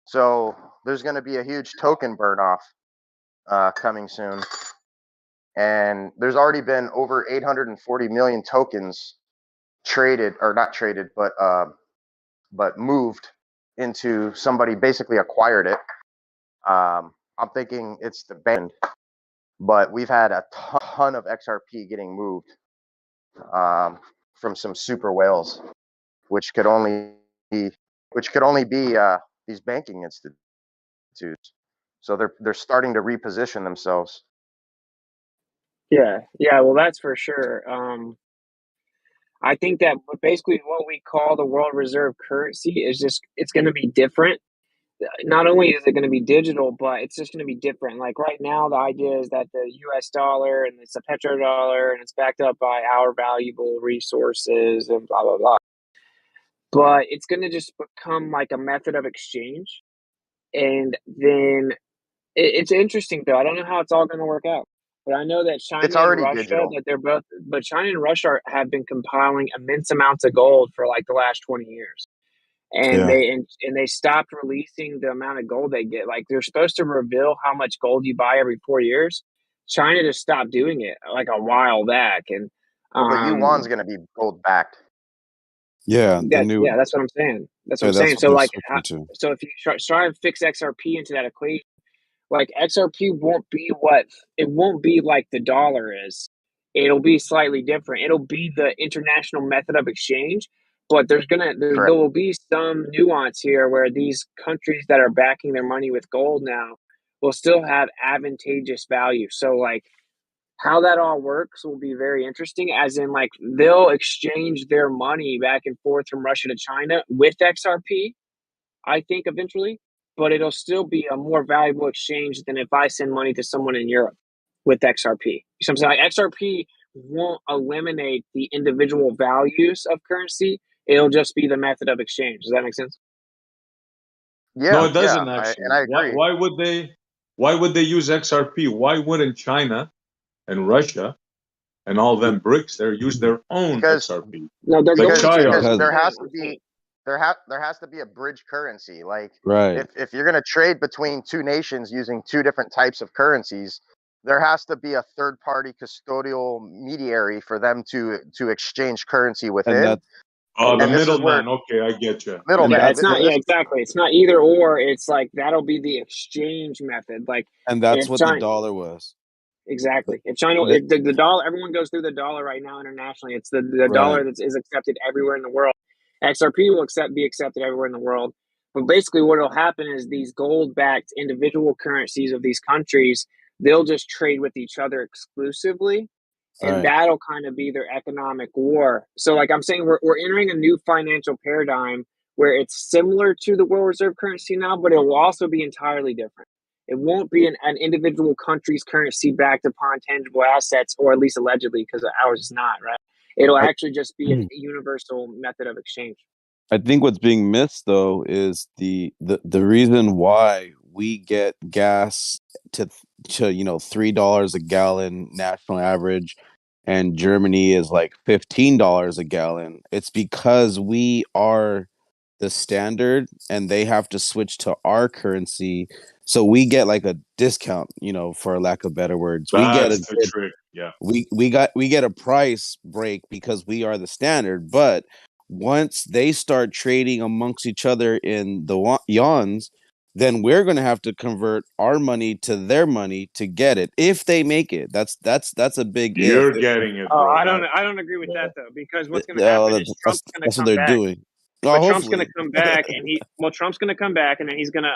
So there's going to be a huge token burn off coming soon. And there's already been over 840 million tokens traded, or not traded, but moved into somebody basically acquired it. I'm thinking it's the band, but we've had a ton of XRP getting moved from some super whales, which could only be these banking institutes. So they're starting to reposition themselves. Yeah, yeah. Well, that's for sure. I think that basically what we call the world reserve currency is just it's going to be different. Not only is it going to be digital, but it's just going to be different. Like right now, the idea is that the U.S. dollar and it's a petrodollar and it's backed up by our valuable resources and blah blah blah. But it's going to just become like a method of exchange, and then it's interesting though. I don't know how it's all going to work out. But I know that China It's and already Russia, digital. that they're both, but China and Russia have been compiling immense amounts of gold for like the last 20 years. And Yeah. they stopped releasing the amount of gold they get. Like they're supposed to reveal how much gold you buy every 4 years. China just stopped doing it like a while back. And Well, the yuan's going to be gold backed. Yeah, the new. that's what I'm saying. That's what Yeah, I'm that's saying. what So they're like, switching to. so if you try and fix XRP into that equation, like XRP won't be like the dollar is. It'll be slightly different. It'll be the international method of exchange, but there will be some nuance here where these countries that are backing their money with gold now will still have advantageous value. So like how that all works will be very interesting, as in like they'll exchange their money back and forth from Russia to China with XRP, I think eventually, but it'll still be a more valuable exchange than if I send money to someone in Europe with XRP. You know what I'm saying? Like XRP won't eliminate the individual values of currency. It'll just be the method of exchange. Does that make sense? Yeah, No, it doesn't I actually. agree. Why would they use XRP? Why wouldn't China and Russia and all them BRICS there use their own Because XRP? No, they're Like going to. China. because there has to I'm be saying. there has to be a bridge currency. Like Right. if you're going to trade between two nations using two different types of currencies, there has to be a third party custodial mediary for them to exchange currency And within. that Oh, the And this is where middleman. Okay, I get you. middleman. Yeah, it's not. Yeah, This exactly. It's not either or. It's like that'll be the exchange method. Like and that's if what the China, dollar was. exactly. If China, The, the dollar, everyone goes through the dollar right now internationally. It's the dollar right. that is accepted everywhere in the world. XRP will be accepted everywhere in the world. But basically, what will happen is these gold-backed individual currencies of these countries, they'll just trade with each other exclusively, and Right. that'll kind of be their economic war. So, like I'm saying, we're entering a new financial paradigm where it's similar to the world reserve currency now, but it will also be entirely different. It won't be an individual country's currency backed upon tangible assets, or at least allegedly, because ours is not, right? It'll I, actually just be a universal method of exchange. I think what's being missed though is the reason why we get gas to $3 a gallon national average, and Germany is like $15 a gallon. It's because we are the standard and they have to switch to our currency, so we get like a discount, for lack of better words. We get a That's the good trick. Yeah. we get a price break because we are the standard. But once they start trading amongst each other in the yawns, then we're going to have to convert our money to their money to get it, if they make it. That's a big if. You're getting it, Oh, bro. I don't agree with that though, because what's going to Oh, happen is Trump's going to that's what come they're back. doing. Oh, But Trump's going hopefully. to come back, and Trump's going to come back, and then he's going to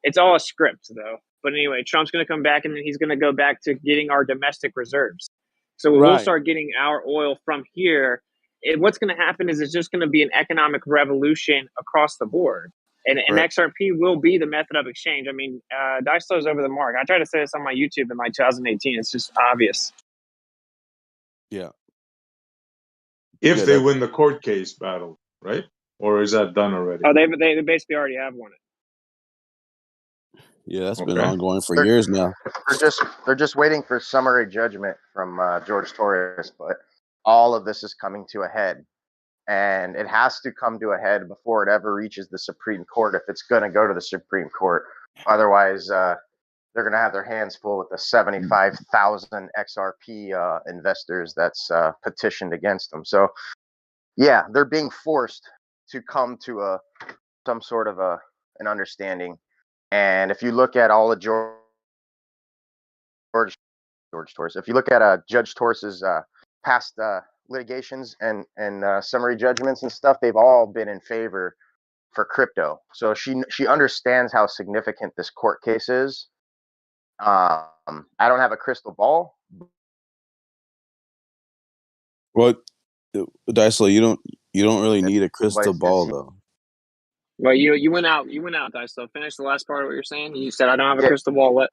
it's all a script though. But anyway, Trump's going to come back, and then he's going to go back to getting our domestic reserves. So we'll Right. start getting our oil from here. What's going to happen is it's just going to be an economic revolution across the board. And Right. XRP will be the method of exchange. I mean, Daislow's over the mark. I tried to say this on my YouTube in like 2018. It's just obvious. Yeah. If Yeah, they win the court case battle, right? Or is that done already? Oh, they basically already have won it. Yeah, that's been Okay. ongoing for years now. they're just waiting for summary judgment from George Torres, but all of this is coming to a head, and it has to come to a head before it ever reaches the Supreme Court, if it's going to go to the Supreme Court. Otherwise, they're going to have their hands full with the 75,000 XRP investors that's petitioned against them. So, yeah, they're being forced to come to some sort of an understanding. And if you look at all of George Torres, if you look at Judge Torres's past litigations and summary judgments and stuff, they've all been in favor for crypto. So she understands how significant this court case is. I don't have a crystal ball. What, Dysel, you don't really need a crystal But ball though. Well, you went out, Dice. So finish the last part of what you're saying. You said I don't have a Yeah. crystal ball. What?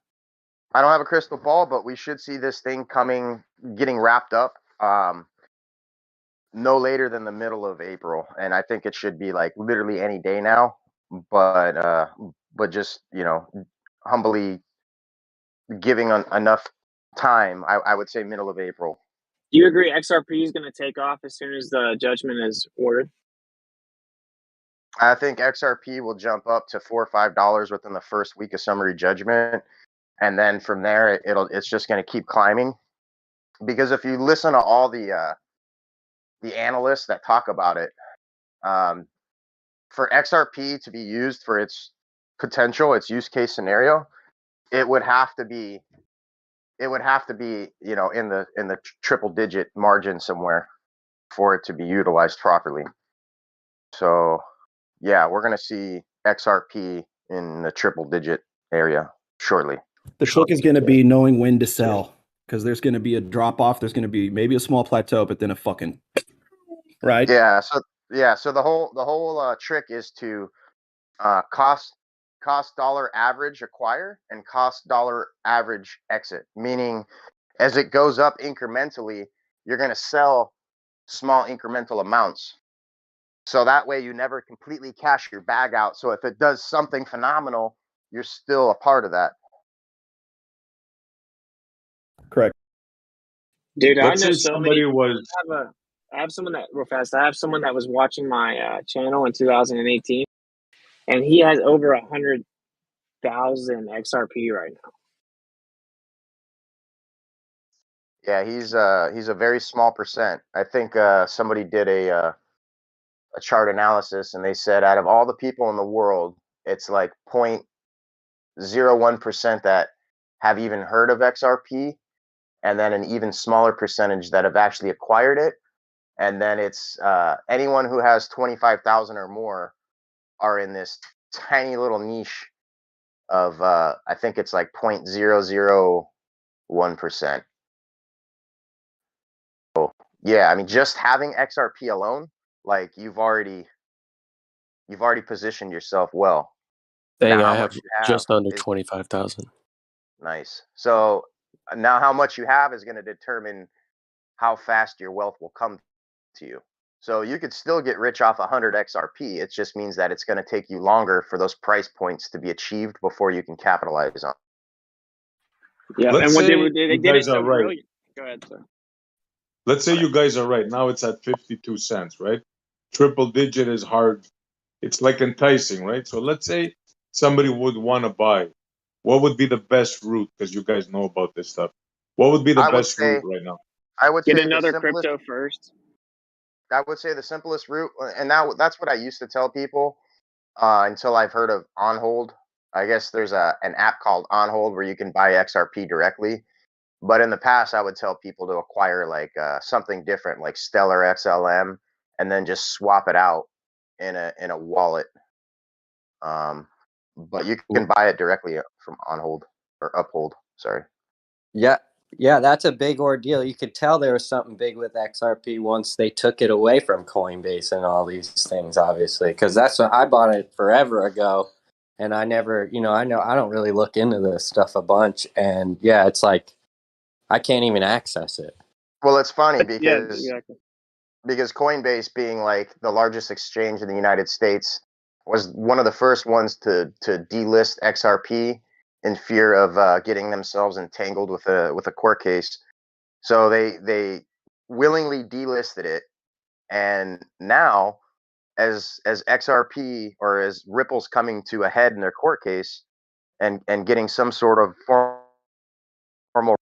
I don't have a crystal ball, but we should see this thing getting wrapped up no later than the middle of April, and I think it should be like literally any day now. But just humbly giving enough time, I would say middle of April. Do you agree XRP is going to take off as soon as the judgment is ordered? I think XRP will jump up to $4 or $5 within the first week of summary judgment, and then from there it's just going to keep climbing. Because if you listen to all the analysts that talk about it, for XRP to be used for its potential, its use case scenario, it would have to be in the triple digit margin somewhere for it to be utilized properly. So yeah, we're going to see XRP in the triple digit area shortly. The trick is going to be knowing when to sell, because there's going to be a drop off. There's going to be maybe a small plateau, but then a fucking right. Yeah. So the whole trick is to cost dollar average acquire and cost dollar average exit. Meaning, as it goes up incrementally, you're going to sell small incremental amounts. So that way you never completely cash your bag out. So if it does something phenomenal, you're still a part of that. Correct. Dude, Let's I know say so somebody many. was. I have someone that real fast. I have someone that was watching my channel in 2018, and he has over 100,000 XRP right now. Yeah, he's a very small percent. I think somebody did a chart analysis, and they said out of all the people in the world, it's like 0.01% that have even heard of XRP, and then an even smaller percentage that have actually acquired it. And then it's anyone who has 25,000 or more are in this tiny little niche of I think it's like 0.001%. So yeah, I mean, just having XRP alone, like you've already positioned yourself well. Dang, Now I how have much you have just under is 25,000. nice. So now how much you have is going to determine how fast your wealth will come to you. So you could still get rich off 100 XRP. It just means that it's going to take you longer for those price points to be achieved before you can capitalize on. Yeah, Let's and what say they you did it guys are so right. brilliant. Go ahead, sir. Let's say you guys are right. Now it's at 52 cents, right? Triple digit is hard. It's like enticing, right? So let's say somebody would want to buy. What would be the best route? Because you guys know about this stuff. What would be the I would best say route right now? I would Get say the another simplest crypto first. I would say the simplest route, and now that's what I used to tell people until I've heard of On Hold. I guess there's an app called On Hold where you can buy XRP directly. But in the past, I would tell people to acquire like something different, like Stellar XLM, and then just swap it out in a wallet. But you can buy it directly from On Hold or Uphold. Sorry. Yeah, that's a big ordeal. You could tell there was something big with XRP once they took it away from Coinbase and all these things, obviously, because that's what I bought it forever ago, and I never, I don't really look into this stuff a bunch, and yeah, it's like I can't even access it. Well, it's funny Yeah, because exactly. Coinbase, being like the largest exchange in the United States, was one of the first ones to delist XRP in fear of getting themselves entangled with a court case. So they willingly delisted it, and now as XRP or as Ripple's coming to a head in their court case, and getting some sort of formal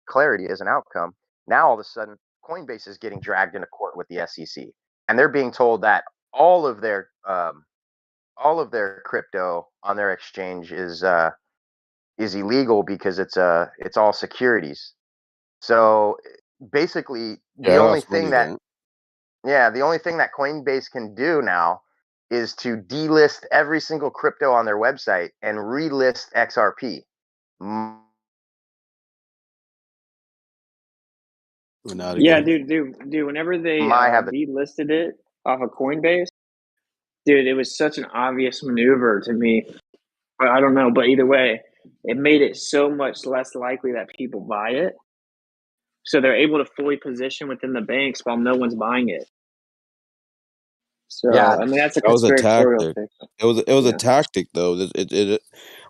clarity as an outcome. Now all of a sudden, Coinbase is getting dragged into court with the SEC, and they're being told that all of their crypto on their exchange is illegal because it's all securities. So basically, Yeah, that's funny that. the only thing that Coinbase can do now is to delist every single crypto on their website and relist XRP. Not Yeah, again. dude. Whenever they Might have the delisted it off of Coinbase, dude, it was such an obvious maneuver to me. But I don't know. But either way, it made it so much less likely that people buy it. So they're able to fully position within the banks while no one's buying it. So Yeah, I mean, that's a That was a conspiratorial tactic. thing. It was a Yeah. tactic though. It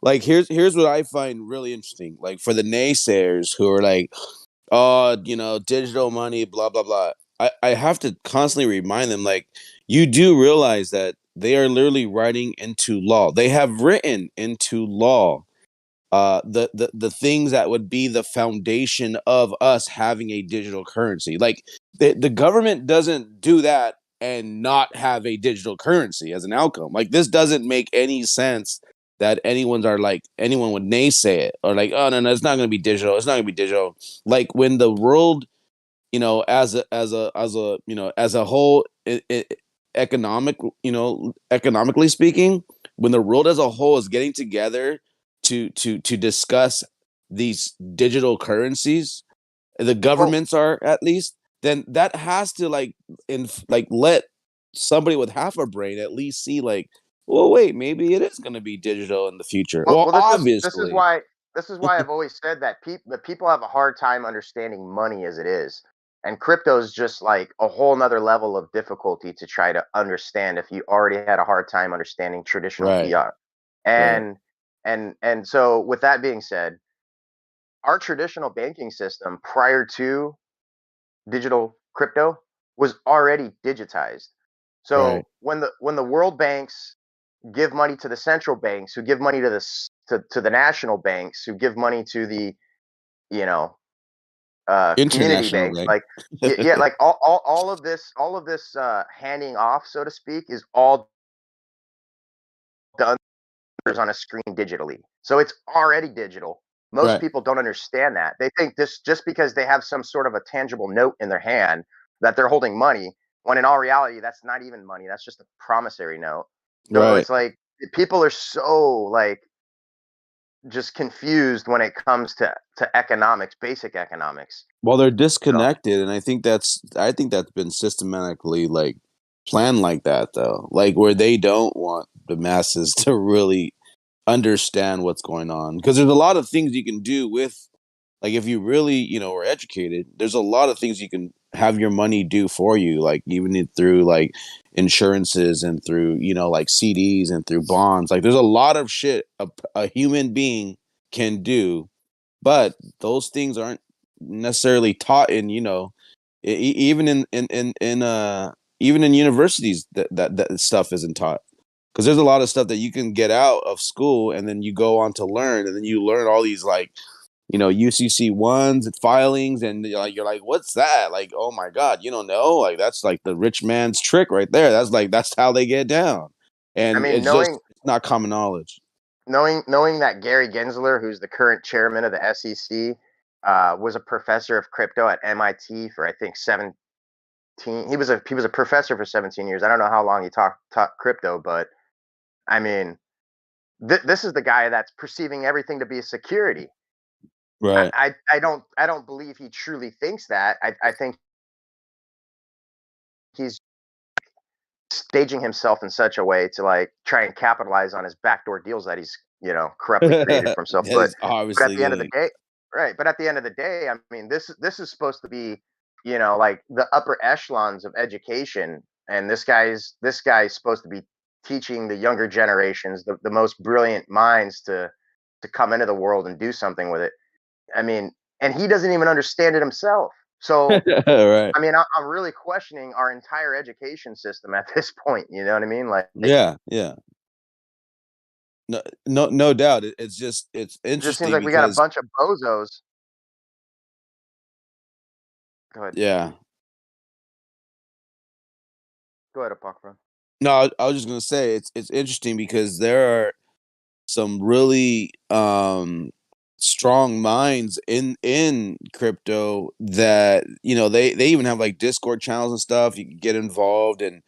like here's what I find really interesting. Like for the naysayers who are like, oh, digital money, blah blah blah. I have to constantly remind them, like, you do realize that they are literally writing into law. They have written into law the things that would be the foundation of us having a digital currency. Like the government doesn't do that and not have a digital currency as an outcome. Like this doesn't make any sense that anyone would naysay it or like, oh no, it's not going to be digital. It's not going to be digital. Like when the world, as a whole, economically speaking, when the world as a whole is getting together to discuss these digital currencies, the governments are at least, then that has to let somebody with half a brain at least see like, well, wait, maybe it is going to be digital in the future. Well, this is why I've always said that people have a hard time understanding money as it is, and crypto is just like a whole nother level of difficulty to try to understand if you already had a hard time understanding traditional Right. fiat. Right. And so with that being said, our traditional banking system prior to digital crypto was already digitized. Right. So when the world banks give money to the central banks, who give money to to the national banks, who give money to the you know community International banks, bank. like yeah, like all of this handing off, so to speak, is all done on a screen digitally. So it's already digital. Most Right. people don't understand that. They think this just because they have some sort of a tangible note in their hand that they're holding money, when in all reality that's not even money. That's just a promissory note. So Right. it's like people are so like just confused when it comes to economics, basic economics. Well, they're disconnected, and I think that's been systematically like planned like that though. Like where they don't want the masses to really understand what's going on, because there's a lot of things you can do with, like, if you really are educated, there's a lot of things you can have your money do for you, like even through like insurances and through like CDs and through bonds. Like there's a lot of shit a human being can do, but those things aren't necessarily taught in even even in universities. That stuff isn't taught, because there's a lot of stuff that you can get out of school and then you go on to learn, and then you learn all these like UCC ones and filings, and you're like, what's that? Like, oh my god, you don't know? Like that's like the rich man's trick right there. That's how they get down, I and mean, it's not common knowledge. knowing that Gary Gensler, who's the current chairman of the SEC, was a professor of crypto at MIT for I think 17. He was a professor for 17 years. I don't know how long he taught crypto, but I mean, this is the guy that's perceiving everything to be a security. Right. I don't believe he truly thinks that. I think he's staging himself in such a way to like try and capitalize on his backdoor deals that he's corruptly created for himself. That But is at obviously the end of the getting. day, right? But at the end of the day, I mean, this is supposed to be like the upper echelons of education, and this guy's supposed to be teaching the younger generations, the most brilliant minds to come into the world and do something with it. I mean, and he doesn't even understand it himself. So Right. I mean, I'm really questioning our entire education system at this point. You know what I mean? Like, Yeah. no doubt. It's just It just seems interesting like we got a because bunch of bozos. Go ahead. yeah. Go ahead, Apocrypha. No, I was just gonna say it's interesting because there are some really strong minds in crypto that they even have like Discord channels and stuff. You can get involved, and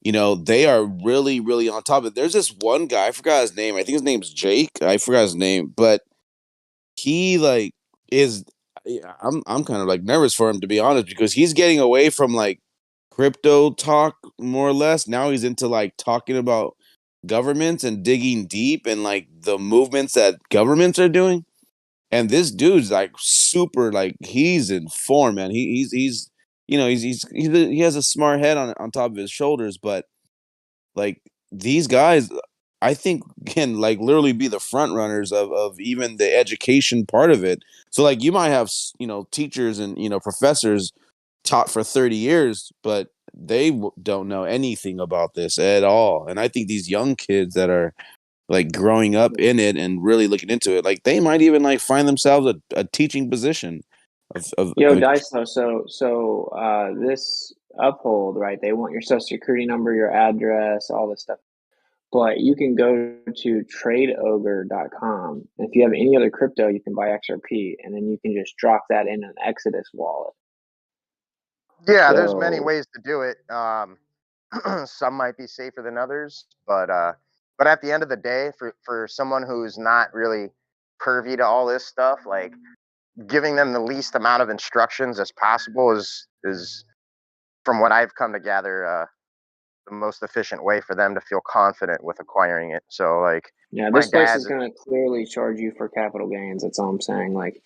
they are really really on top of it. There's this one guy, I forgot his name. I think his name's Jake. I forgot his name, but he like is I'm kind of like nervous for him, to be honest, because he's getting away from like crypto talk more or less. Now he's into like talking about governments and digging deep and like the movements that governments are doing. And this dude's like super, like he's informed, man. He's he has a smart head on top of his shoulders, but like these guys, I think, can like literally be the front runners of even the education part of it. So like you might have teachers and professors taught for 30 years, but they don't know anything about this at all. And I think these young kids that are like growing up in it and really looking into it, like they might even like find themselves a teaching position Yo, of Daiso, so this Uphold, right? They want your social security number, your address, all this stuff. But you can go to tradeogre.com. And if you have any other crypto, you can buy XRP, and then you can just drop that in an Exodus wallet. Yeah, there's many So, ways to do it. Some might be safer than others, but at the end of the day, for someone who's not really privy to all this stuff, like giving them the least amount of instructions as possible is from what I've come to gather the most efficient way for them to feel confident with acquiring it. So like yeah, my this place is dad's, going to clearly charge you for capital gains. That's all I'm saying. Like,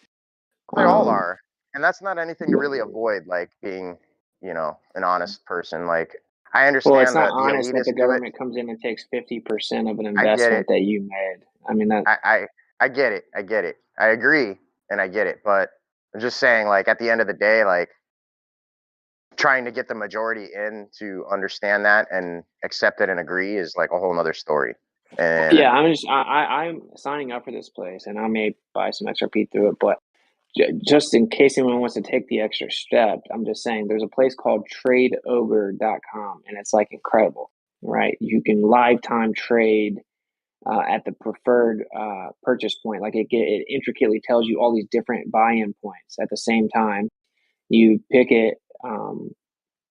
they all are, and that's not anything to really avoid, like being an honest person. Like I well, it's understand not that the honest that the elitists do it. government comes in and takes 50% of an I get it. investment that you made. I mean, that. I get it. I get it. I agree and I get it. But I'm just saying, like, at the end of the day, like, trying to get the majority in to understand that and accept it and agree is like a whole nother story. Yeah, And I'm signing up for this place, and I may buy some XRP through it, but just in case anyone wants to take the extra step, I'm just saying there's a place called tradeogre.com, and it's like incredible, right? You can lifetime trade at the preferred purchase point. Like it intricately tells you all these different buy-in points at the same time. You pick it,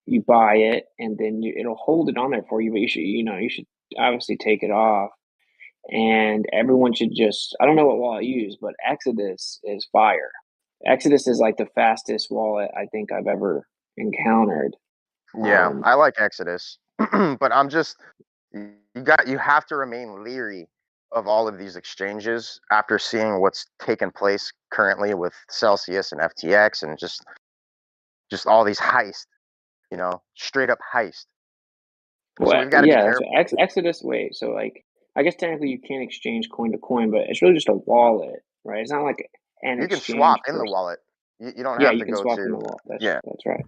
you buy it, and then it'll hold it on there for you. But you should obviously take it off. And everyone should just, I don't know what wallet you use, but Exodus is fire. Exodus is like the fastest wallet I think I've ever encountered. yeah, I like Exodus, but I'm just you have to remain leery of all of these exchanges after seeing what's taken place currently with Celsius and FTX and just all these heists, straight up heist. So Well, we've got to be yeah, that's careful. Exodus. Wait, so like, I guess technically you can't exchange coin to coin, but it's really just a wallet, right? It's not like an You can swap exchange in per. the wallet. You don't Yeah, have you to can go swap in the to, wallet. yeah. That's right.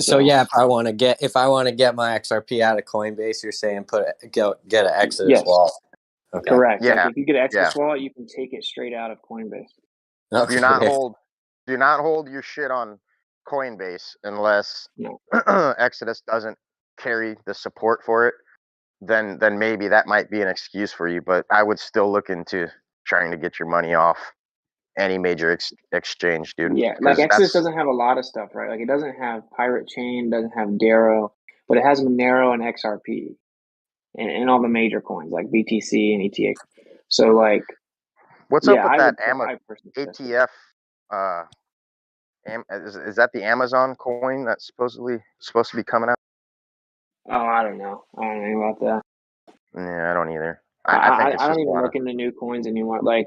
So yeah, if I want to get my XRP out of Coinbase, you're saying get an Exodus Yes, wallet. Okay. correct. Like Yeah, if you get an yeah. Exodus wallet, you can take it straight out of Coinbase. Do not hold your shit on Coinbase unless No. Exodus doesn't carry the support for it. Then maybe that might be an excuse for you. But I would still look into trying to get your money off any major exchange, dude. Yeah, like Because Exodus doesn't have a lot of stuff, right? Like it doesn't have Pirate Chain, doesn't have Darrow, but it has Monero and XRP and all the major coins like BTC and ETH. So like, what's up yeah, with I that would I personally suggest it. ATF? Is that the Amazon coin that's supposed to be coming out? Oh, I don't know. I don't know anything about that. Yeah, I don't either. I think it's I don't just a even lot of. look into new coins anymore. Like,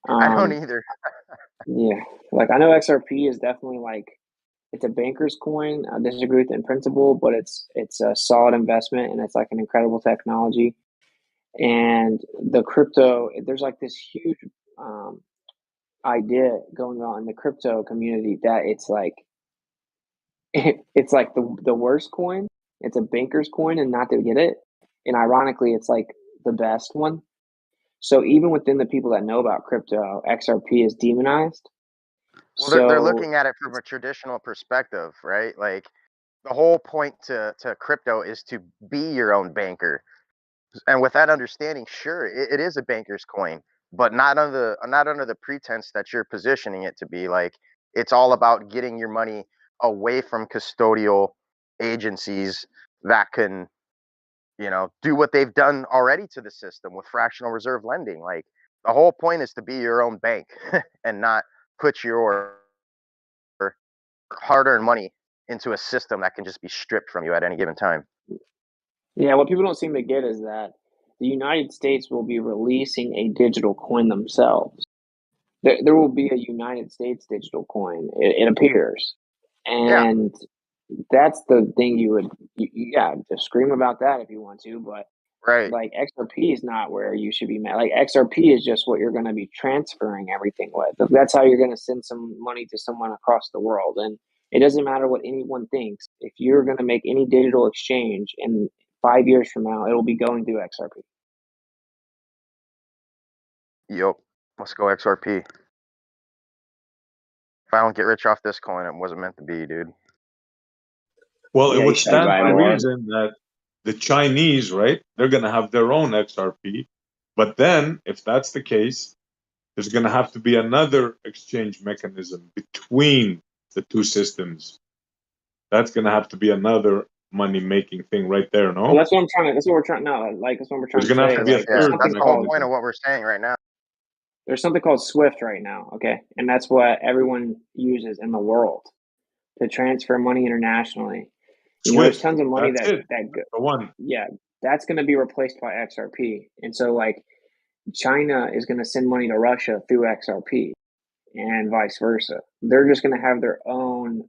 I don't either. yeah, like I know XRP is definitely like it's a banker's coin. I disagree with it in principle, but it's a solid investment and it's like an incredible technology. And the crypto, there's like this huge idea going on in the crypto community that it's like it's like the worst coin. It's a banker's coin, and not to get it. And ironically, it's like the best one. So even within the people that know about crypto, XRP is demonized. Well, they're So looking at it from a traditional perspective, right? Like the whole point to crypto is to be your own banker. And with that understanding, sure, it is a banker's coin, but not under the pretense that you're positioning it to be. Like it's all about getting your money away from custodial agencies that can, do what they've done already to the system with fractional reserve lending. Like the whole point is to be your own bank and not put your hard-earned money into a system that can just be stripped from you at any given time. yeah, what people don't seem to get is that the United States will be releasing a digital coin themselves. There will be a United States digital coin. It appears, Yeah, and that's the thing yeah, just scream about that if you want to, but right. like XRP is not where you should be mad. Like XRP is just what you're going to be transferring everything with. That's how you're going to send some money to someone across the world. And it doesn't matter what anyone thinks. If you're going to make any digital exchange in 5 years from now, it'll be going through XRP. Yep. Let's go XRP. If I don't get rich off this coin, it wasn't meant to be, dude. Well, Yeah, it you would should stand buy to more. reason that the Chinese, right, they're going to have their own XRP. But then, if that's the case, there's going to have to be another exchange mechanism between the two systems. That's going to have to be another money-making thing right there, Well, no? that's what I'm trying to. That's what we're trying. No, like that's what we're trying There's to going to have say. to be a Like, there's Yeah, third something that's the whole called point of mechanism. what we're saying right now. there's something called Swift right now. Okay, and that's what everyone uses in the world to transfer money internationally. There's Swift, tons of money that's it. The one. yeah, that's going to be replaced by XRP. And so like China is going to send money to Russia through XRP and vice versa. They're just going to have their own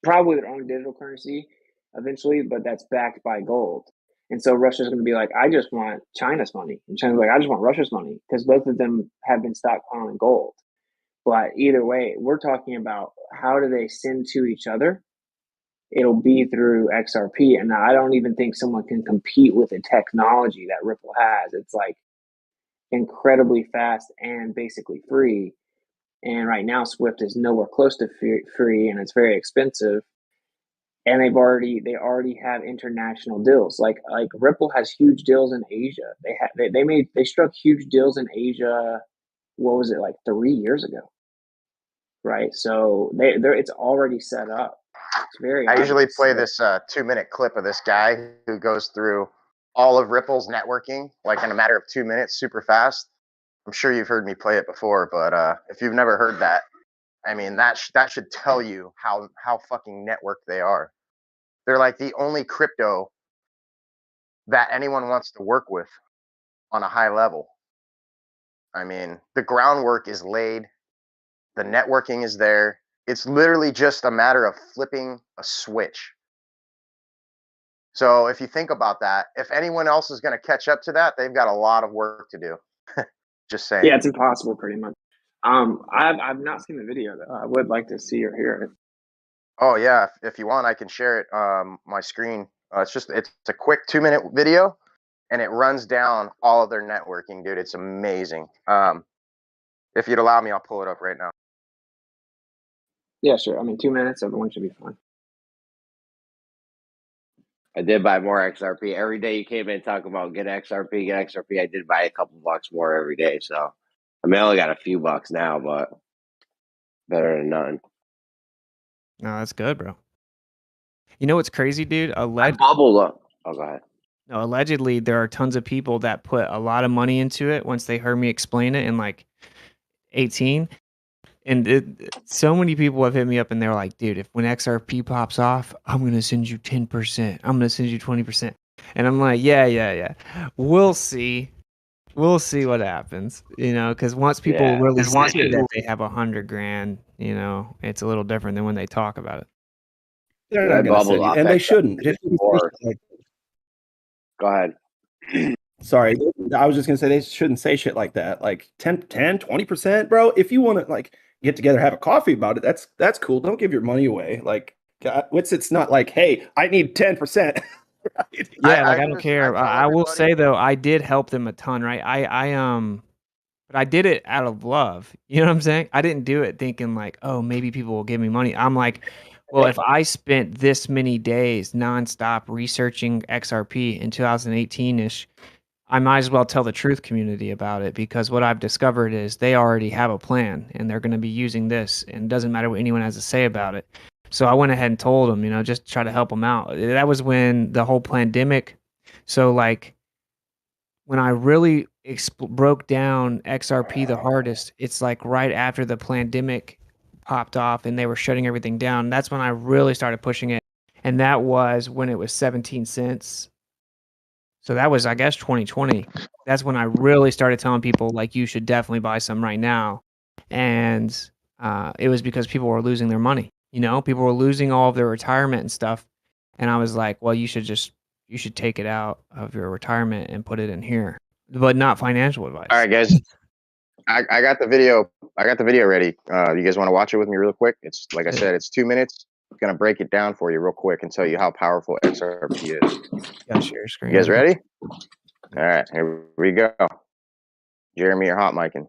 probably their own digital currency eventually, but that's backed by gold. And so Russia's going to be like, I just want China's money. And China's like, I just want Russia's money because both of them have been stockpiling gold. But either way, we're talking about how do they send to each other? It'll be through XRP. And I don't even think someone can compete with the technology that Ripple has. It's like incredibly fast and basically free. And right now, Swift is nowhere close to free and it's very expensive. And they already have international deals. Like Ripple has huge deals in Asia. They struck huge deals in Asia. What was it, like 3 years ago? Right. So it's already set up. It's very I usually obvious. play this 2-minute clip of this guy who goes through all of Ripple's networking, like in a matter of 2 minutes, super fast. I'm sure you've heard me play it before, but if you've never heard that, I mean, that should tell you how fucking networked they are. They're like the only crypto that anyone wants to work with on a high level. I mean, the groundwork is laid, the networking is there. It's literally just a matter of flipping a switch. So if you think about that, if anyone else is going to catch up to that, they've got a lot of work to do. Just saying. Yeah, it's impossible pretty much. I've not seen the video though. I would like to see or hear it. Oh yeah, if you want, I can share it. My screen. It's a quick 2-minute video, and it runs down all of their networking, dude. It's amazing. If you'd allow me, I'll pull it up right now. Yeah, sure. I mean, 2 minutes, everyone should be fine. I did buy more XRP. Every day you came in talking about get XRP. I did buy a couple bucks more every day. So, I mean, I only got a few bucks now, but better than none. No, that's good, bro. You know what's crazy, dude? I bubbled up. Oh, go ahead. No, allegedly, there are tons of people that put a lot of money into it once they heard me explain it in like 18. And so many people have hit me up and they're like, dude, when XRP pops off, I'm going to send you 10%. I'm going to send you 20%. And I'm like, yeah. We'll see. We'll see what happens, because once people really see that they have $100,000, it's a little different than when they talk about it. They're not going to send you, and they shouldn't. Go ahead. Sorry, I was just going to say they shouldn't say shit like that. Like 10, 20%, bro. If you want to like get together, have a coffee about it, that's cool. Don't give your money away. Like, it's not like, hey, I need 10%. Yeah, like I don't just care. tell I will everybody. say though, I did help them a ton, right? But I did it out of love. You know what I'm saying? I didn't do it thinking like, oh, maybe people will give me money. I'm like, well, if I spent this many days nonstop researching XRP in 2018-ish, I might as well tell the truth community about it, because what I've discovered is they already have a plan and they're going to be using this, and it doesn't matter what anyone has to say about it. So I went ahead and told them, just try to help them out. That was when the whole pandemic. So like when I really broke down XRP the hardest, it's like right after the pandemic popped off and they were shutting everything down. That's when I really started pushing it. And that was when it was 17 cents. So that was, I guess, 2020. That's when I really started telling people, like, you should definitely buy some right now. And it was because people were losing their money. People were losing all of their retirement and stuff. And I was like, well, you should take it out of your retirement and put it in here, but not financial advice. All right, guys. I got the video. I got the video ready. You guys want to watch it with me real quick? It's like I said, it's 2 minutes. I'm gonna break it down for you real quick and tell you how powerful XRP is. Gotta share screen. You guys ready? All right, here we go. Jeremy, you're hot micing.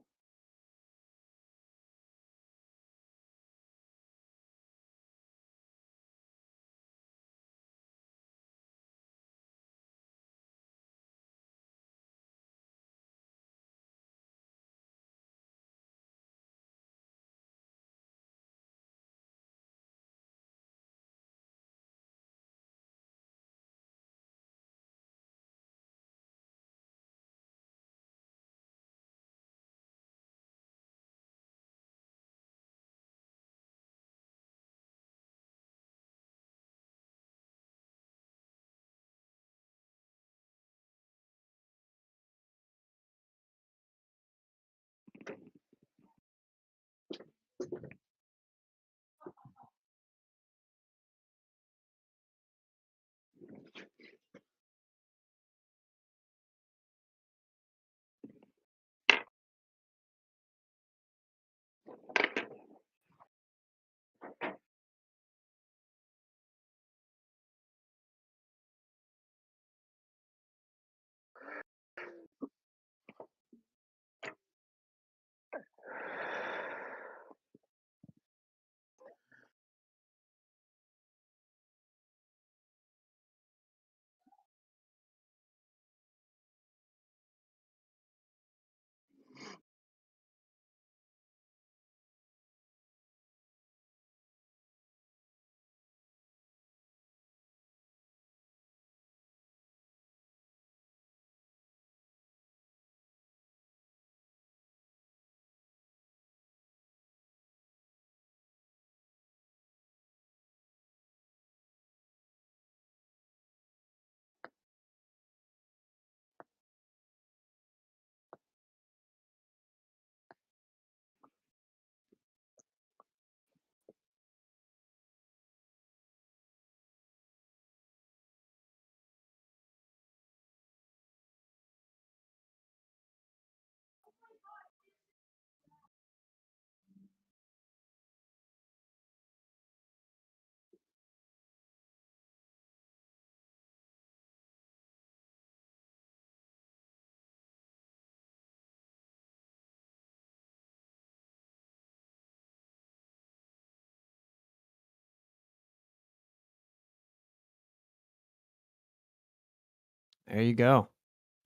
There you go.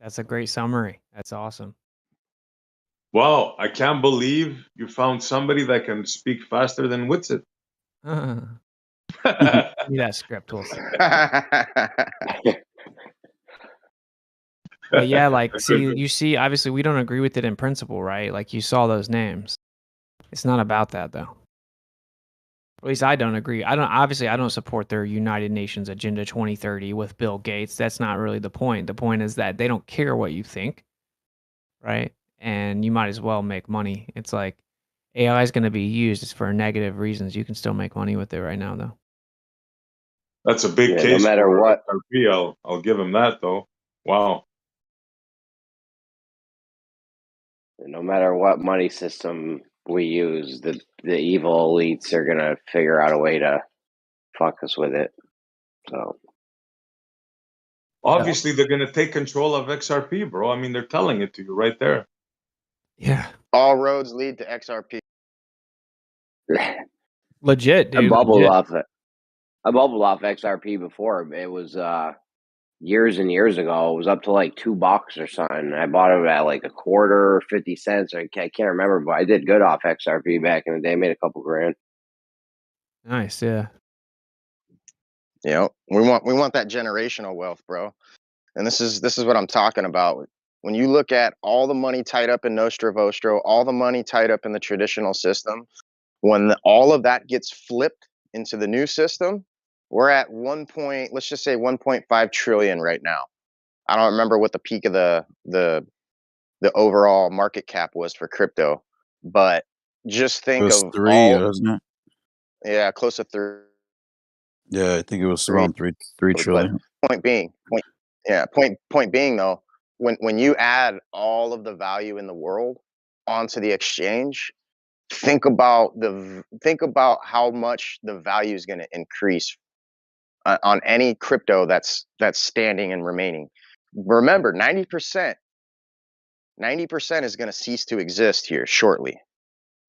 That's a great summary. That's awesome. Wow, I can't believe you found somebody that can speak faster than Witsit. Give me that script, Tulsi. But yeah, like, you see, obviously we don't agree with it in principle, right? Like, you saw those names. It's not about that, though. At least I don't agree. I don't support their United Nations Agenda 2030 with Bill Gates. That's not really the point. The point is that they don't care what you think, right? And you might as well make money. It's like AI is going to be used for negative reasons. You can still make money with it right now, though. That's a big case. No matter what. I'll give him that, though. Wow. No matter what money system we use, the evil elites are gonna figure out a way to fuck us with it. So Obviously, they're going to take control of XRP, bro. I mean, they're telling it to you right there. Yeah. All roads lead to XRP. Legit, I dude. bubbled Legit. off it. I bubbled off XRP before. It was years and years ago. It was up to like $2 or something. I bought it at like a quarter, 50 cents. I can't remember, but I did good off XRP back in the day. Made a couple grand. Nice, yeah. You know, we want that generational wealth, bro. And this is what I'm talking about. When you look at all the money tied up in Nostra Vostro, all the money tied up in the traditional system, when all of that gets flipped into the new system, we're at let's just say 1.5 trillion right now. I don't remember what the peak of the overall market cap was for crypto, but just It think was of 3, wasn't it? yeah, close to 3. Yeah, I think it was around 3 But trillion. point being though, when you add all of the value in the world onto the exchange, think about how much the value is going to increase on any crypto that's standing and remaining. Remember, 90% is going to cease to exist here shortly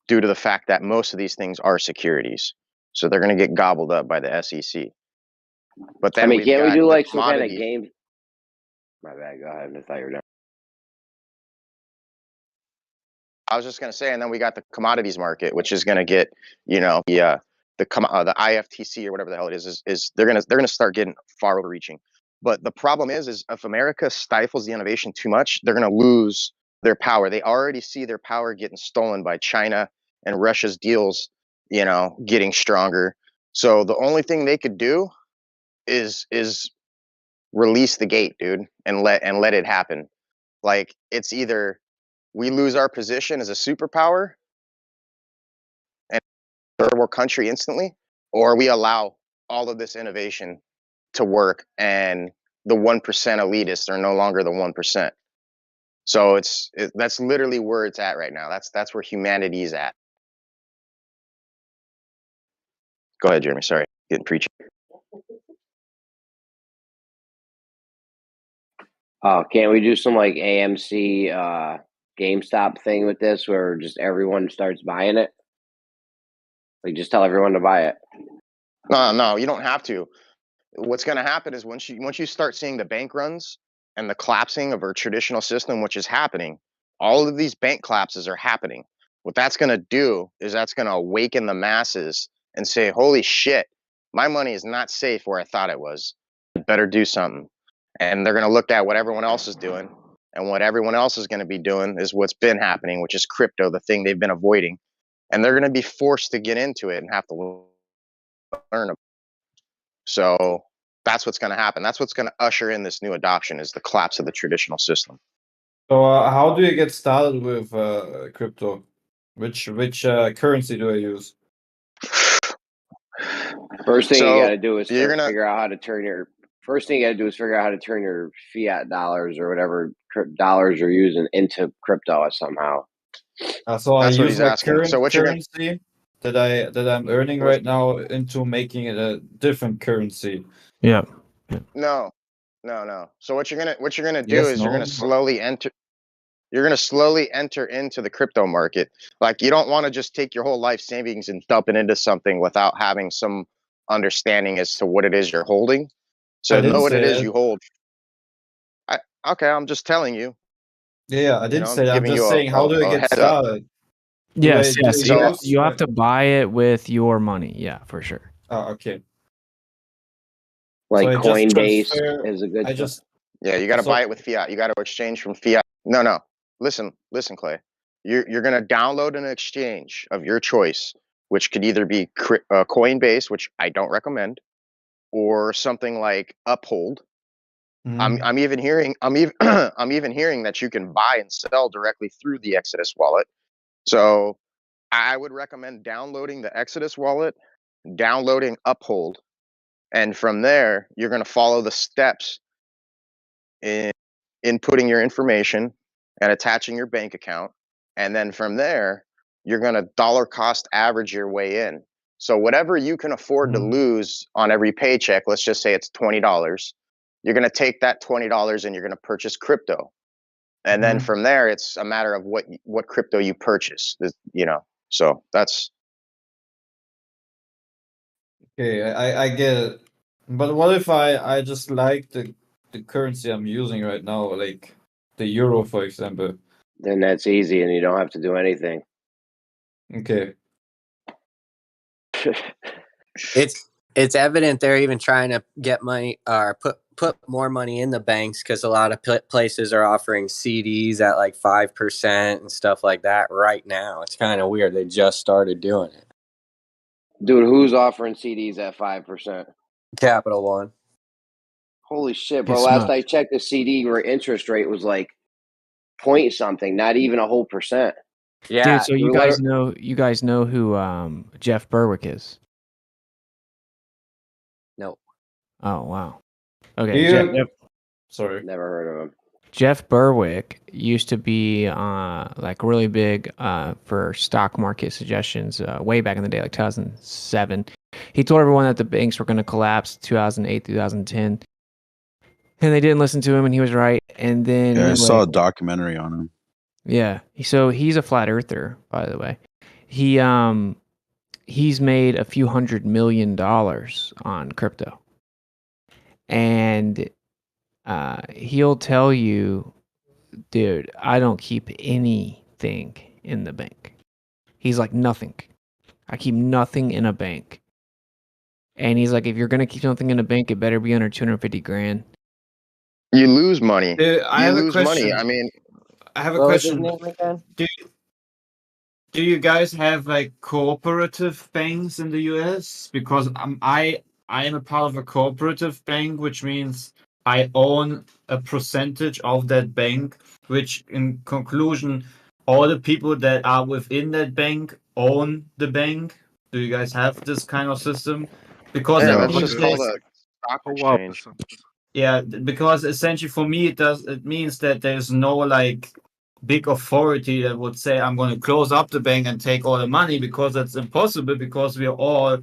due to the fact that most of these things are securities. So they're going to get gobbled up by the SEC. But then we've can't we got do the like some kind of commodity. game? My bad. Go ahead. I thought you were done. I was just going to say, and then we got the commodities market, which is going to get, you know, the IFTC or whatever the hell it is they're going to start getting far overreaching. But the problem is if America stifles the innovation too much, they're going to lose their power. They already see their power getting stolen by China and Russia's deals, you know, getting stronger. So the only thing they could do is release the gate, dude, and let it happen. Like, it's either we lose our position as a superpower and third world country instantly, or we allow all of this innovation to work and the 1% elitists are no longer the 1%. So that's literally where it's at right now. That's where humanity is at. Go ahead, Jeremy. Sorry, getting preachy. Can't we do some like AMC GameStop thing with this where just everyone starts buying it? Like just tell everyone to buy it. No, you don't have to. What's going to happen is once you start seeing the bank runs and the collapsing of our traditional system, which is happening, all of these bank collapses are happening. What that's going to do is that's going to awaken the masses and say, holy shit, my money is not safe where I thought it was. I better do something. And they're going to look at what everyone else is doing. And what everyone else is going to be doing is what's been happening, which is crypto, the thing they've been avoiding. And they're going to be forced to get into it and have to learn. So that's what's going to happen. That's what's going to usher in this new adoption is the collapse of the traditional system. So how do you get started with crypto? Which currency do I use? First thing you So got to do is you're gonna figure out how to turn your. First thing you got to do is figure out how to turn your fiat dollars or whatever dollars you're using into crypto somehow. So I That's what use he's my asking. current So what you're gonna currency that I'm earning right now into making it a different currency. Yeah. no. So what you're gonna do Yes, is you're no. gonna slowly enter into the crypto market. Like, you don't want to just take your whole life savings and dump it into something without having some understanding as to what it is you're holding. So I didn't know what it say is it. you hold. Okay, I'm just telling you. Yeah, I You didn't know, I'm say that. I'm giving you just saying, how do I a get heads up. started? Yes, Do yes. I You, use you have to buy it with your money. Yeah, for sure. Oh, okay. Like So I just Coinbase transfer. is a good. Yeah, you got to So- buy it with fiat. You got to exchange from fiat. No. Listen, Clay. You're going to download an exchange of your choice, which could either be Coinbase, which I don't recommend, or something like Uphold. I'm even hearing I'm even hearing that you can buy and sell directly through the Exodus wallet. So I would recommend downloading the Exodus wallet, downloading Uphold, and from there you're going to follow the steps in inputting your information and attaching your bank account. And then from there, you're going to dollar cost average your way in. So whatever you can afford to lose on every paycheck, let's just say it's $20, you're going to take that $20 and you're going to purchase crypto. And then from there, it's a matter of what crypto you purchase, you know. So that's Okay, I get it. But what if I just like the currency I'm using right now, like the euro, for example? Then that's easy, and you don't have to do anything. Okay. It's evident they're even trying to get money or put more money in the banks because a lot of places are offering CDs at like 5% and stuff like that right now. It's kind of weird. They just started doing it. Dude, who's offering CDs at 5%? Capital One. Holy shit, Get bro! Last smoked. I checked, the CD interest rate was like point something, not even a whole percent. Yeah, Dude, so you guys know who Jeff Berwick is? No. Oh wow. Do Okay, you? Sorry. Never heard of him. Jeff Berwick used to be like really big for stock market suggestions way back in the day, like 2007. He told everyone that the banks were going to collapse 2008, 2010, and they didn't listen to him, and he was right. And then Yeah, I saw anyway, a documentary on him. yeah. So he's a flat earther, by the way. He's made a few $100 million on crypto, and he'll tell you, dude, I don't keep anything in the bank. He's like, nothing. I keep nothing in a bank. And he's like, if you're gonna keep something in a bank, it better be under 250 grand. you lose money. I You have a lose money. question. I mean, I have a What was his question. name again? Do you guys have like cooperative banks in the US? Because I am a part of a cooperative bank, which means I own a percentage of that bank, which in conclusion, all the people that are within that bank own the bank. Do you guys have this kind of system? Because yeah, it that's means just called that, a stock exchange. yeah, because essentially for me it means that there's no like big authority that would say I'm going to close up the bank and take all the money, because that's impossible, because we are all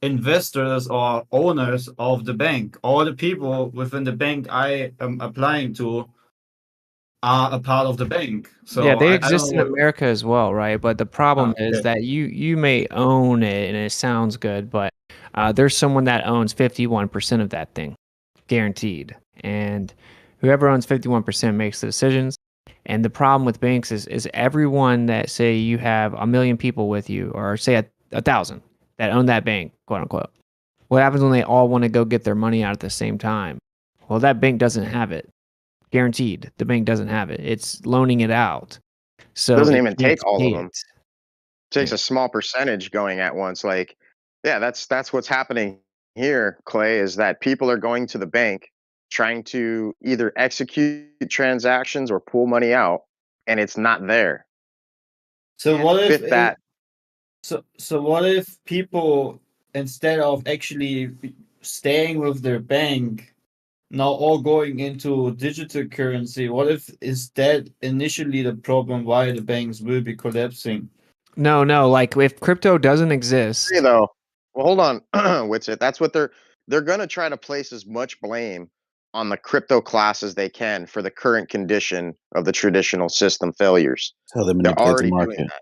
investors or owners of the bank. All the people within the bank I am applying to are a part of the bank. So Yeah, they I don't exist in know. America as well, right? But the problem is Okay. that you may own it and it sounds good, but there's someone that owns 51% of that thing, guaranteed. And whoever owns 51% makes the decisions. And the problem with banks is everyone that, say you have 1 million people with you, or say 1,000 that own that bank, quote unquote. What happens when they all want to go get their money out at the same time? Well, that bank doesn't have it. Guaranteed, the bank doesn't have it. It's loaning it out, so Doesn't it even can't take all pay of them. it. Takes a small percentage going at once. Like, yeah, that's what's happening here, Clay, is that people are going to the bank trying to either execute transactions or pull money out, and it's not there. So what if Fit that. so what if people, instead of actually staying with their bank, now all going into digital currency? What if is that initially the problem why the banks will be collapsing? No, like if crypto doesn't Hey, exist, though, well, hold on, Witsit. That's what they're gonna try to place as much blame on the crypto class as they can for the current condition of the traditional system failures. That's how they They're manipulate the already doing market. that.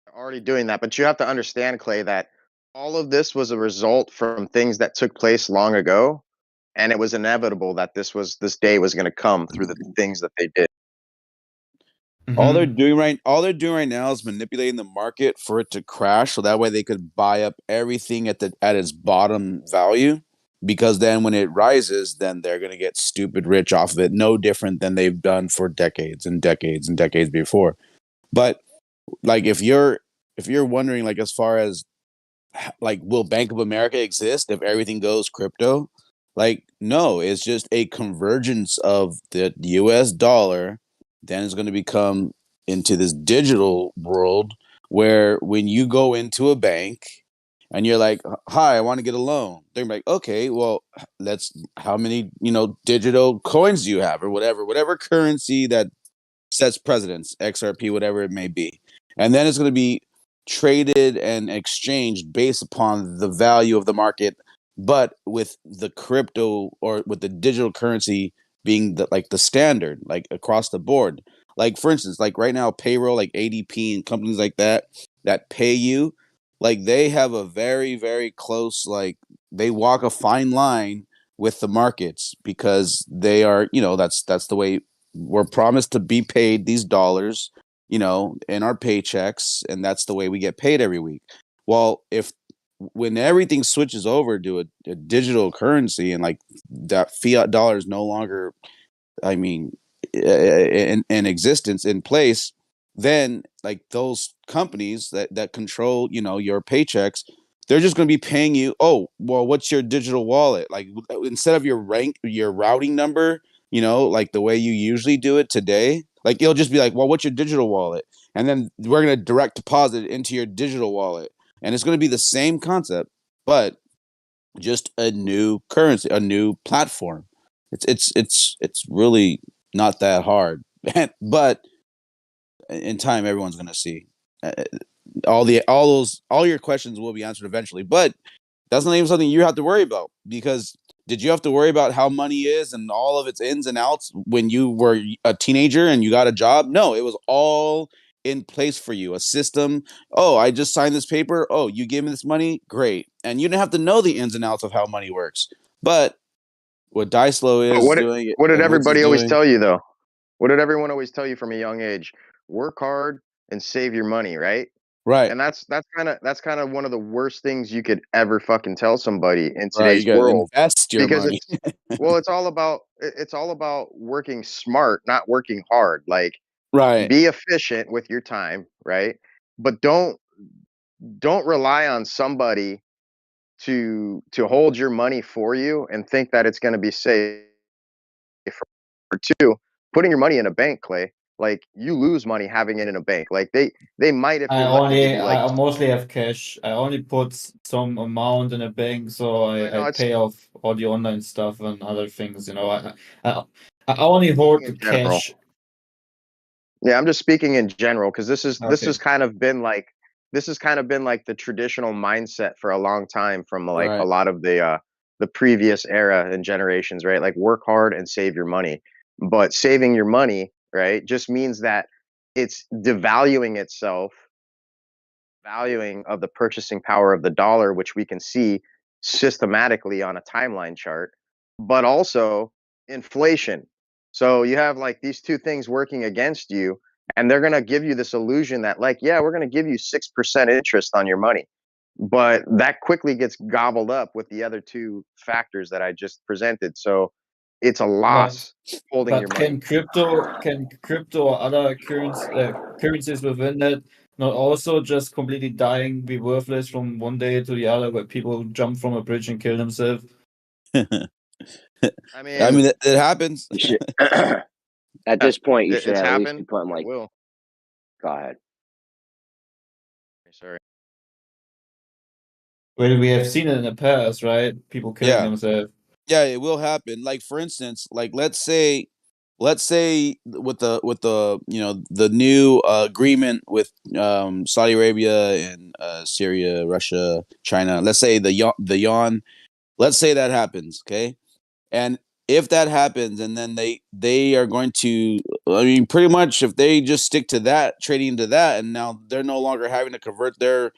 They're already doing that. But you have to understand, Clay, that all of this was a result from things that took place long ago, and it was inevitable that this day was going to come through the things that they did. All they're doing right now is manipulating the market for it to crash, so that way they could buy up everything at its bottom value. Because then when it rises, then they're gonna get stupid rich off of it, no different than they've done for decades and decades and decades before. But like if you're wondering, like, as far as like, will Bank of America exist if everything goes crypto? Like, no, it's just a convergence of the US dollar. Then it's going to become into this digital world where when you go into a bank and you're like, hi, I want to get a loan, they're like, okay, well, how many, digital coins do you have, or whatever currency that sets precedence, XRP, whatever it may be. And then it's going to be traded and exchanged based upon the value of the market but with the crypto or with the digital currency being the standard, like across the board. Like for instance, like right now, payroll, like ADP and companies like that pay you, like they have a very, very close, like they walk a fine line with the markets because they are, that's the way we're promised to be paid these dollars, in our paychecks, and that's the way we get paid every week. Well, when everything switches over to a digital currency and like that fiat dollar is no longer, I mean, in existence, in place, then like those companies that control, your paychecks, they're just going to be paying you. Oh, well, what's your digital wallet? Like instead of your routing number, like the way you usually do it today, like it'll just be like, well, what's your digital wallet? And then we're going to direct deposit it into your digital wallet. And it's going to be the same concept, but just a new currency, a new platform. It's really not that hard, but in time, everyone's going to see. All your questions will be answered eventually, but that's not even something you have to worry about, because did you have to worry about how money is and all of its ins and outs when you were a teenager and you got a job? No, it was all in place for you, a system. Oh, I just signed this paper. Oh, you gave me this money. Great. And you didn't have to know the ins and outs of how money works. But what Dicelo But is doing what did and Woods is everybody always doing, tell you though? What did everyone always tell you from a young age? Work hard and save your money, right? right, And that's kind of one of the worst things you could ever fucking tell somebody in right, you today's got to world, invest your because money. it's all about working smart, not working hard. Like, Right. be efficient with your time, right? But don't rely on somebody to hold your money for you and think that it's going to be safe. Or two, putting your money in a bank, Clay, like you lose money having it in a bank. Like they might, if I you're lucky, give only you like, I mostly have cash. I only put some amount in a bank, so I I know it's pay off all the online stuff and other things. I I only speaking hoard the in general. cash. Yeah, I'm just speaking in general because this Okay. has kind of been like the traditional mindset for a long time from like a Right. lot of the previous era and generations, right? Like work hard and save your money. But saving your money, right, just means that it's devaluing itself, valuing of the purchasing power of the dollar, which we can see systematically on a timeline chart, but also inflation. So you have like these two things working against you, and they're going to give you this illusion that, like, yeah, we're going to give you 6% interest on your money. But that quickly gets gobbled up with the other two factors that I just presented. So it's a But loss holding your but money. can crypto or other currencies within that not also just completely dying, be worthless from one day to the other, where people jump from a bridge and kill themselves? I I mean, mean, it happens. You should, at this point, you should it's at least be happened. putting It like, will. go ahead. Sorry. Well, we have seen it in the past, right? People killing Yeah. themselves. Yeah, it will happen. Like for instance, like let's say with the the new agreement with Saudi Arabia and Syria, Russia, China. Let's say the yuan. Let's say that happens, okay? And if that happens, and then they are going to, I mean, pretty much if they just stick to that, trading into that, and now they're no longer having to convert their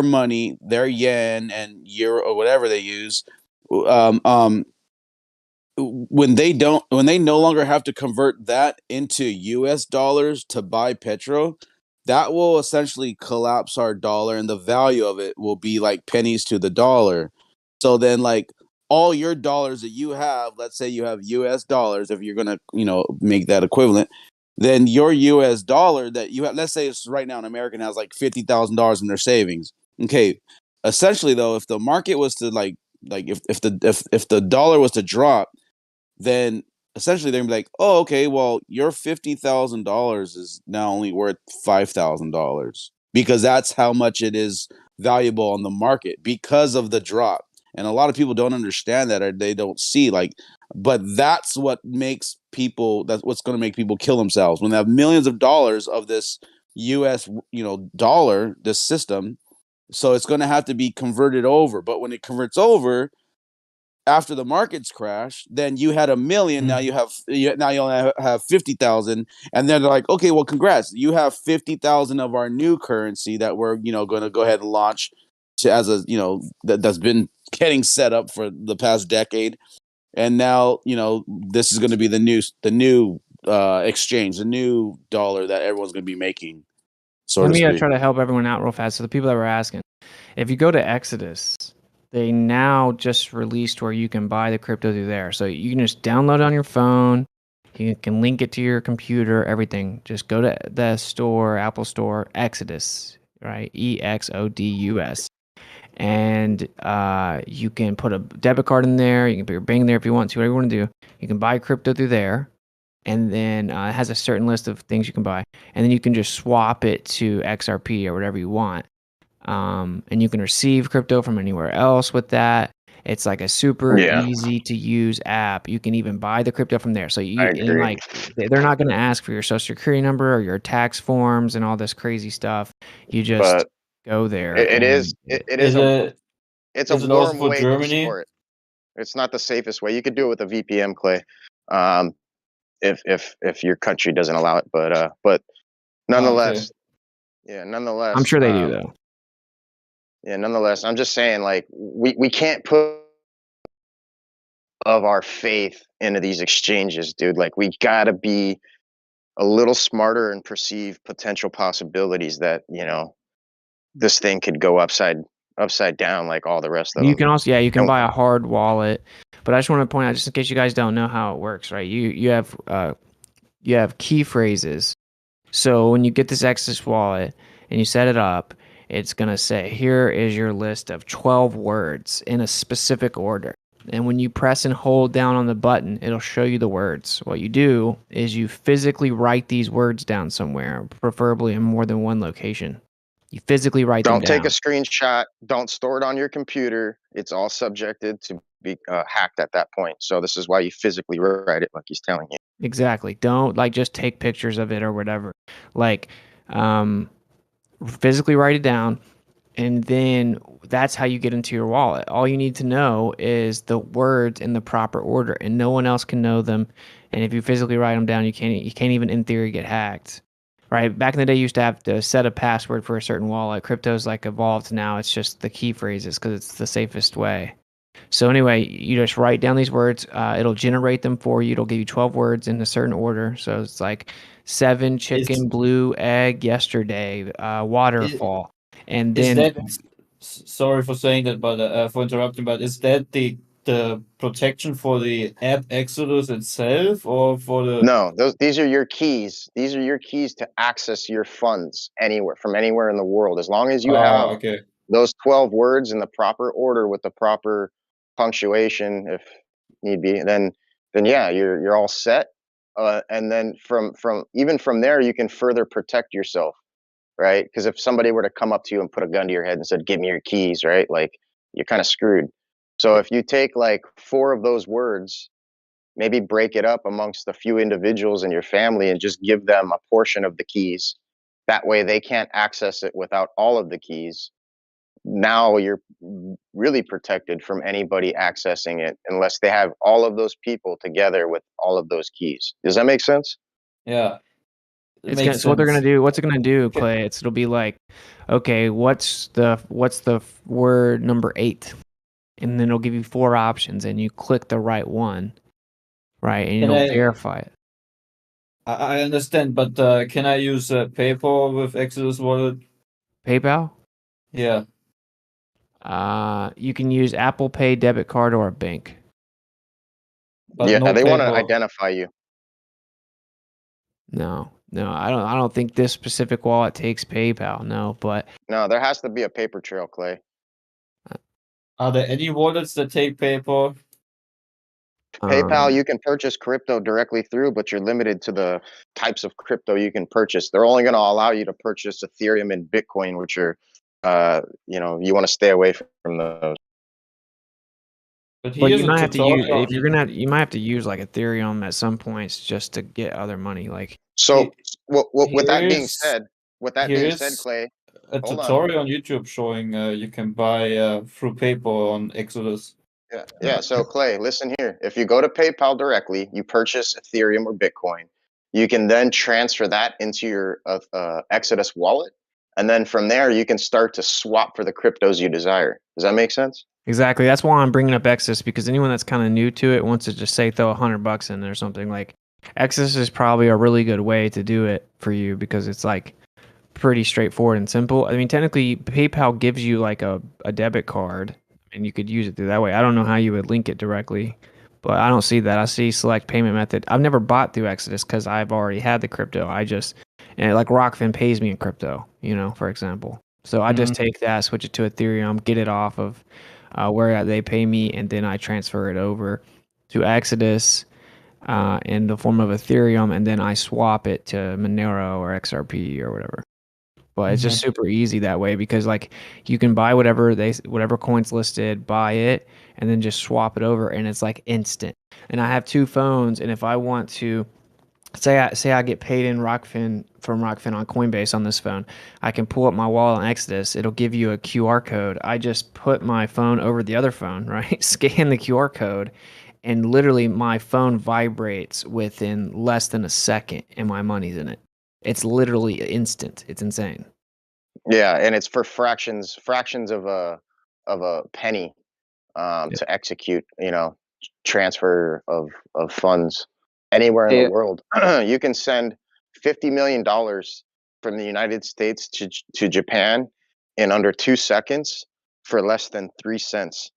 money, their yen and euro or whatever they use, um, um, when they no longer have to convert that into US dollars to buy petrol, that will essentially collapse our dollar, and the value of it will be like pennies to the dollar. So then like all your dollars that you have, let's say you have US dollars, if you're going to, make that equivalent, then your US dollar that you have, let's say it's right now an American has like $50,000 in their savings. Okay. Essentially though, if the market was to if the dollar was to drop, then essentially they're gonna be like, oh, okay, well, your $50,000 is now only worth $5,000 because that's how much it is valuable on the market because of the drop. And a lot of people don't understand that, or they don't see but that's what makes people. That's what's going to make people kill themselves when they have millions of dollars of this U.S. Dollar, this system. So it's going to have to be converted over. But when it converts over, after the markets crash, then you had 1 million. Now you have now you only have 50,000, and then they're like, okay, well, congrats, you have 50,000 of our new currency that we're going to go ahead and launch to as a that's been getting set up for the past decade, and now this is going to be the new exchange, the new dollar that everyone's going to be making. So Let me try to help everyone out real fast. So the people that were asking, if you go to Exodus, they now just released where you can buy the crypto through there. So you can just download it on your phone. You can link it to your computer, everything. Just go to the store, Apple Store, Exodus, right? EXODUS. And you can put a debit card in there. You can put your bank in there if you want to, whatever you want to do. You can buy crypto through there. And then it has a certain list of things you can buy. And then you can just swap it to XRP or whatever you want. And you can receive crypto from anywhere else with that. It's like a super easy to use app. You can even buy the crypto from there. So they're not going to ask for your social security number or your tax forms and all this crazy stuff. You just go there. It's a also for warm way to Germany? store it. It's not the safest way. You could do it with a VPN, Clay, if your country doesn't allow it. But nonetheless, nonetheless, I'm sure they do though. Yeah, nonetheless, I'm just saying, like, we can't put of our faith into these exchanges, dude. Like, we gotta be a little smarter and perceive potential possibilities that this thing could go upside down like all the rest of them. You can also you can buy a hard wallet, but I just want to point out, just in case you guys don't know how it works, right? You have key phrases. So when you get this Exodus wallet and you set it up, it's going to say, here is your list of 12 words in a specific order. And when you press and hold down on the button, it'll show you the words. What you do is you physically write these words down somewhere, preferably in more than one location. You physically write them down. Don't take a screenshot. Don't store it on your computer. It's all subjected to be hacked at that point. So this is why you physically write it, like he's telling you. Exactly. Don't just take pictures of it or whatever. Physically write it down, and then that's how you get into your wallet. All you need to know is the words in the proper order, and no one else can know them. And if you physically write them down, you can't even in theory get hacked. Right? Back in the day, you used to have to set a password for a certain wallet. Crypto's evolved now. It's just the key phrases because it's the safest way. So anyway, you just write down these words. It'll generate them for you. It'll give you 12 words in a certain order. So it's like 7 chicken, blue egg yesterday, waterfall. And then sorry for saying that, but for interrupting, but is that the protection for the app Exodus itself, or for the? No, these are your keys. These are your keys to access your funds from anywhere in the world. As long as you have those 12 words in the proper order with the proper punctuation, if need be, then yeah, you're all set. And then from there, you can further protect yourself, right? Because if somebody were to come up to you and put a gun to your head and said, "Give me your keys," right? Like, you're kind of screwed. So if you take 4 of those words, maybe break it up amongst a few individuals in your family and just give them a portion of the keys. That way they can't access it without all of the keys. Now you're really protected from anybody accessing it unless they have all of those people together with all of those keys. Does that make sense? Yeah. So what they're gonna do? What's it gonna do, Clay? It'll be like, okay, what's the word number 8, and then it'll give you 4 options, and you click the right one, right, and it'll verify it. I understand, but can I use PayPal with Exodus Wallet? PayPal? Yeah. You can use Apple Pay, debit card, or a bank. But yeah, no they want to PayPal. identify you. No, I don't think this specific wallet takes PayPal. No, but no, there has to be a paper trail, Clay. Are there any wallets that take PayPal? PayPal, you can purchase crypto directly through, but you're limited to the types of crypto you can purchase. They're only going to allow you to purchase Ethereum and Bitcoin, which are, you want to stay away from those. But you might have to use you might have to use Ethereum at some points just to get other money. So, with that being said, Clay, a tutorial on YouTube showing you can buy through PayPal on Exodus. Yeah. So Clay, listen here. If you go to PayPal directly, you purchase Ethereum or Bitcoin. You can then transfer that into your Exodus wallet, and then from there you can start to swap for the cryptos you desire. Does that make sense? Exactly. That's why I'm bringing up Exodus, because anyone that's kind of new to it wants to just say throw $100 in there or something. Like Exodus is probably a really good way to do it for you, because it's like pretty straightforward and simple. I mean, technically, PayPal gives you like a debit card, and you could use it through that way. I don't know how you would link it directly, but I don't see that. I see select payment method. I've never bought through Exodus because I've already had the crypto. And like Rockfin pays me in crypto, for example. So I just take that, switch it to Ethereum, get it off of where they pay me, and then I transfer it over to Exodus in the form of Ethereum, and then I swap it to Monero or XRP or whatever. But it's just super easy that way, because like you can buy whatever coin's listed, buy it, and then just swap it over, and it's like instant. And I have two phones, and if I want to say I get paid in Rockfin from Rockfin on Coinbase on this phone, I can pull up my wallet on Exodus. It'll give you a QR code. I just put my phone over the other phone, right? Scan the QR code, and literally my phone vibrates within less than a second, and my money's in it. It's literally instant. It's insane. Yeah, and it's for fractions of a penny to execute, transfer of funds anywhere in the world. You can send $50 million from the United States to Japan in under 2 seconds for less than 3 cents.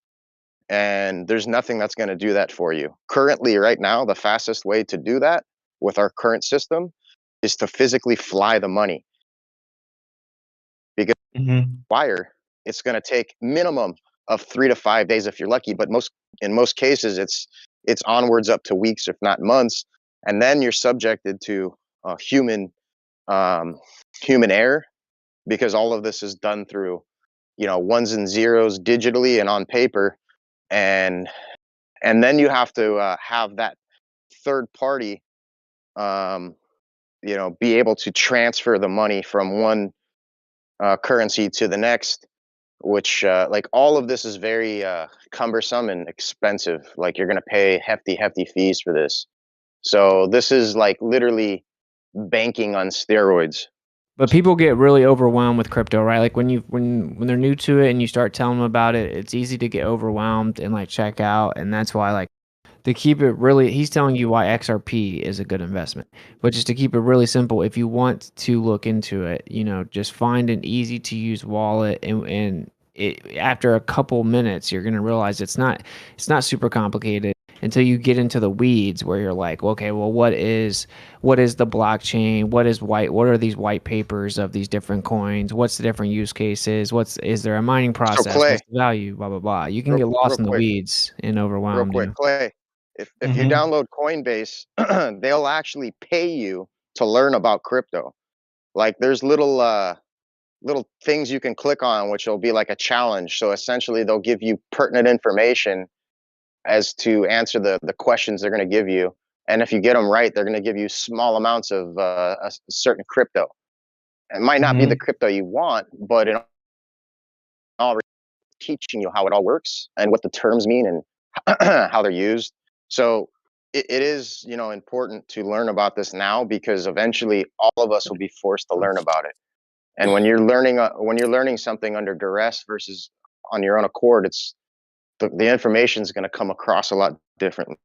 And there's nothing that's going to do that for you. Currently, right now, the fastest way to do that with our current system is to physically fly the money. Because wire, it's going to take minimum of 3 to 5 days if you're lucky, but in most cases it's onwards up to weeks, if not months, and then you're subjected to human error, because all of this is done through ones and zeros digitally and on paper, and then you have to have that third party be able to transfer the money from one currency to the next, which like all of this is very cumbersome and expensive. Like you're going to pay hefty fees for this. So this is like literally banking on steroids. But people get really overwhelmed with crypto, right? Like when they're new to it and you start telling them about it, it's easy to get overwhelmed and like check out. And that's why, like, to keep it really, he's telling you why XRP is a good investment. But just to keep it really simple, if you want to look into it, just find an easy to use wallet, and after a couple minutes, you're gonna realize it's not super complicated until you get into the weeds, where you're like, okay, well, what is the blockchain? What are these white papers of these different coins? What's the different use cases? Is there a mining process? Clay, what's the value? Blah blah blah. You can get lost in the weeds and overwhelmed. Real quick, Clay, if you download Coinbase, they'll actually pay you to learn about crypto. Like there's little things you can click on, which will be like a challenge. So essentially they'll give you pertinent information as to answer the questions they're going to give you. And if you get them right, they're going to give you small amounts of a certain crypto. It might not be the crypto you want, but in all, teaching you how it all works and what the terms mean and how they're used. So it is, important to learn about this now, because eventually all of us will be forced to learn about it. And when you're learning something under duress versus on your own accord, it's the information is going to come across a lot differently.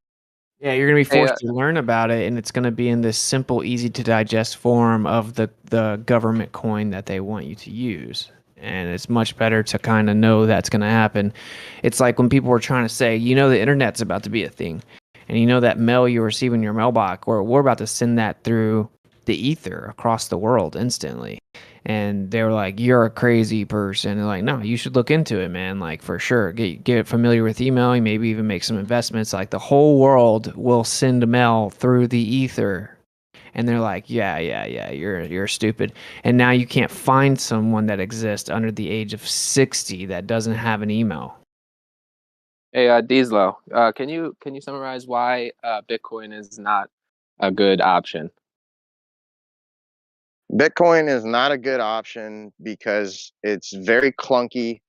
Yeah, you're going to be forced to learn about it, and it's going to be in this simple, easy to digest form of the government coin that they want you to use. And it's much better to kind of know that's going to happen. It's like when people were trying to say, the internet's about to be a thing, and that mail you receive in your mailbox, or we're about to send that through the ether across the world instantly. And they were like, you're a crazy person. And they're like, no, you should look into it, man. Like, for sure. Get familiar with emailing, maybe even make some investments. Like, the whole world will send mail through the ether. And they're like, yeah, you're stupid. And now you can't find someone that exists under the age of 60 that doesn't have an email. Hey, Dieslo, can you summarize why Bitcoin is not a good option? Bitcoin is not a good option because it's very clunky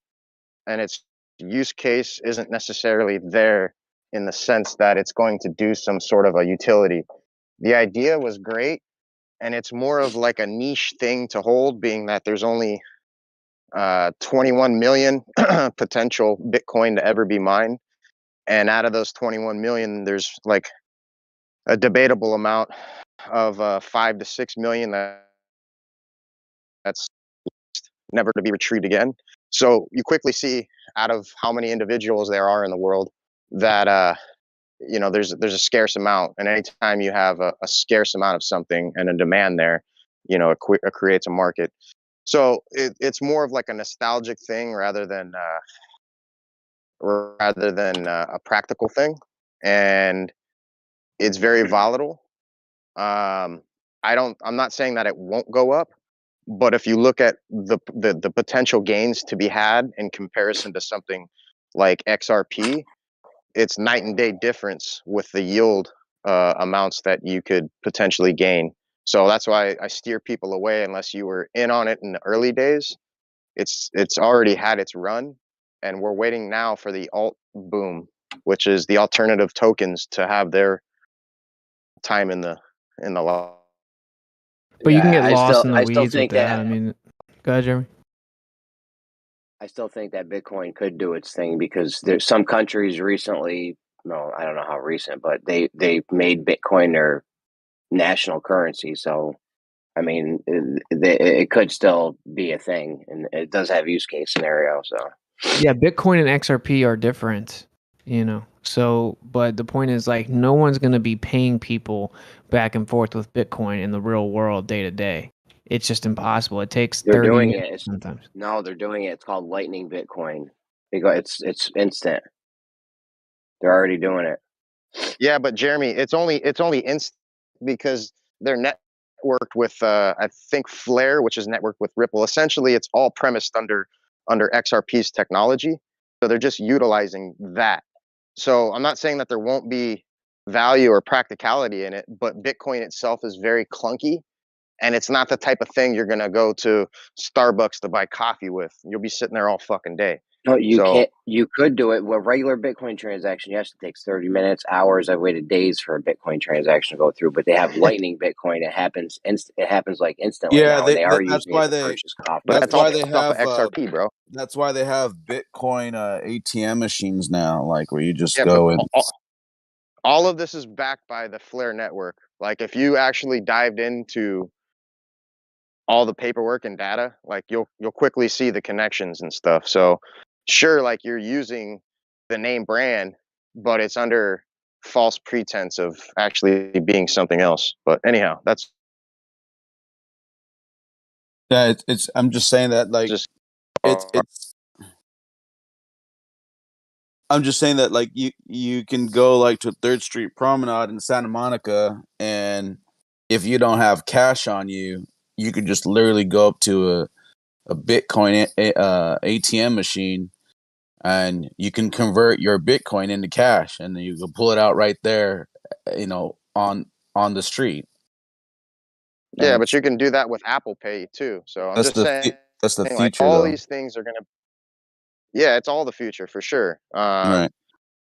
and it's use case isn't necessarily there in the sense that it's going to do some sort of a utility. The idea was great, and it's more of like a niche thing to hold, being that there's only 21 million potential Bitcoin to ever be mined. And out of those 21 million, there's like a debatable amount of 5 to 6 million that's never to be retrieved again. So you quickly see, out of how many individuals there are in the world, that there's a scarce amount, and anytime you have a scarce amount of something and a demand there, it creates a market. So it's more of like a nostalgic thing rather than a practical thing, and it's very volatile. I'm not saying that it won't go up, but if you look at the potential gains to be had in comparison to something like XRP, it's night and day difference with the yield amounts that you could potentially gain. So that's why I steer people away unless you were in on it in the early days. It's already had its run, and we're waiting now for the alt boom, which is the alternative tokens to have their time in the law. But you can get I lost still in the I still weeds with think that. that I mean, go ahead, Jeremy. I still think that Bitcoin could do its thing because there's some countries recently. No, I don't know how recent, but they made Bitcoin their national currency. So I mean, it could still be a thing, and it does have use case scenario. So Yeah, Bitcoin and XRP are different, So, but the point is, like, no one's going to be paying people back and forth with Bitcoin in the real world day to day. It's just impossible. It takes they're 30 doing minutes it. sometimes. No, they're doing it. It's called Lightning Bitcoin. It's instant. They're already doing it. Yeah, but Jeremy, it's only instant because they're networked with I think Flare, which is networked with Ripple. Essentially, it's all premised under XRP's technology. So they're just utilizing that. So I'm not saying that there won't be value or practicality in it, but Bitcoin itself is very clunky, and it's not the type of thing you're gonna go to Starbucks to buy coffee with. You'll be sitting there all fucking day. No, you So can't. You could do it with regular Bitcoin transaction. Yes, it takes 30 minutes, hours. I've waited days for a Bitcoin transaction to go through, but they have Lightning Bitcoin. It happens. It happens like instantly Yeah, now, and they are that's using it why to purchase coffee. but that's that's all why they based off of have XRP, bro. that's why they have Bitcoin ATM machines now, like where you just Yeah, but go and all of this is backed by the Flare network. Like, if you actually dived into all the paperwork and data, like you'll quickly see the connections and stuff. So sure, like, you're using the name brand, but it's under false pretense of actually being something else. But anyhow, that's yeah, it's I'm just saying that like just it's I'm just saying that like you can go like to 3rd Street Promenade in Santa Monica, and if you don't have cash on you, you could just literally go up to a Bitcoin ATM machine, and you can convert your Bitcoin into cash, and then you can pull it out right there, on the street. And yeah, but it's you can do that with Apple Pay too. So I'm just saying, that's the like, future all though. these things are gonna, yeah, it's all the future for sure. Right.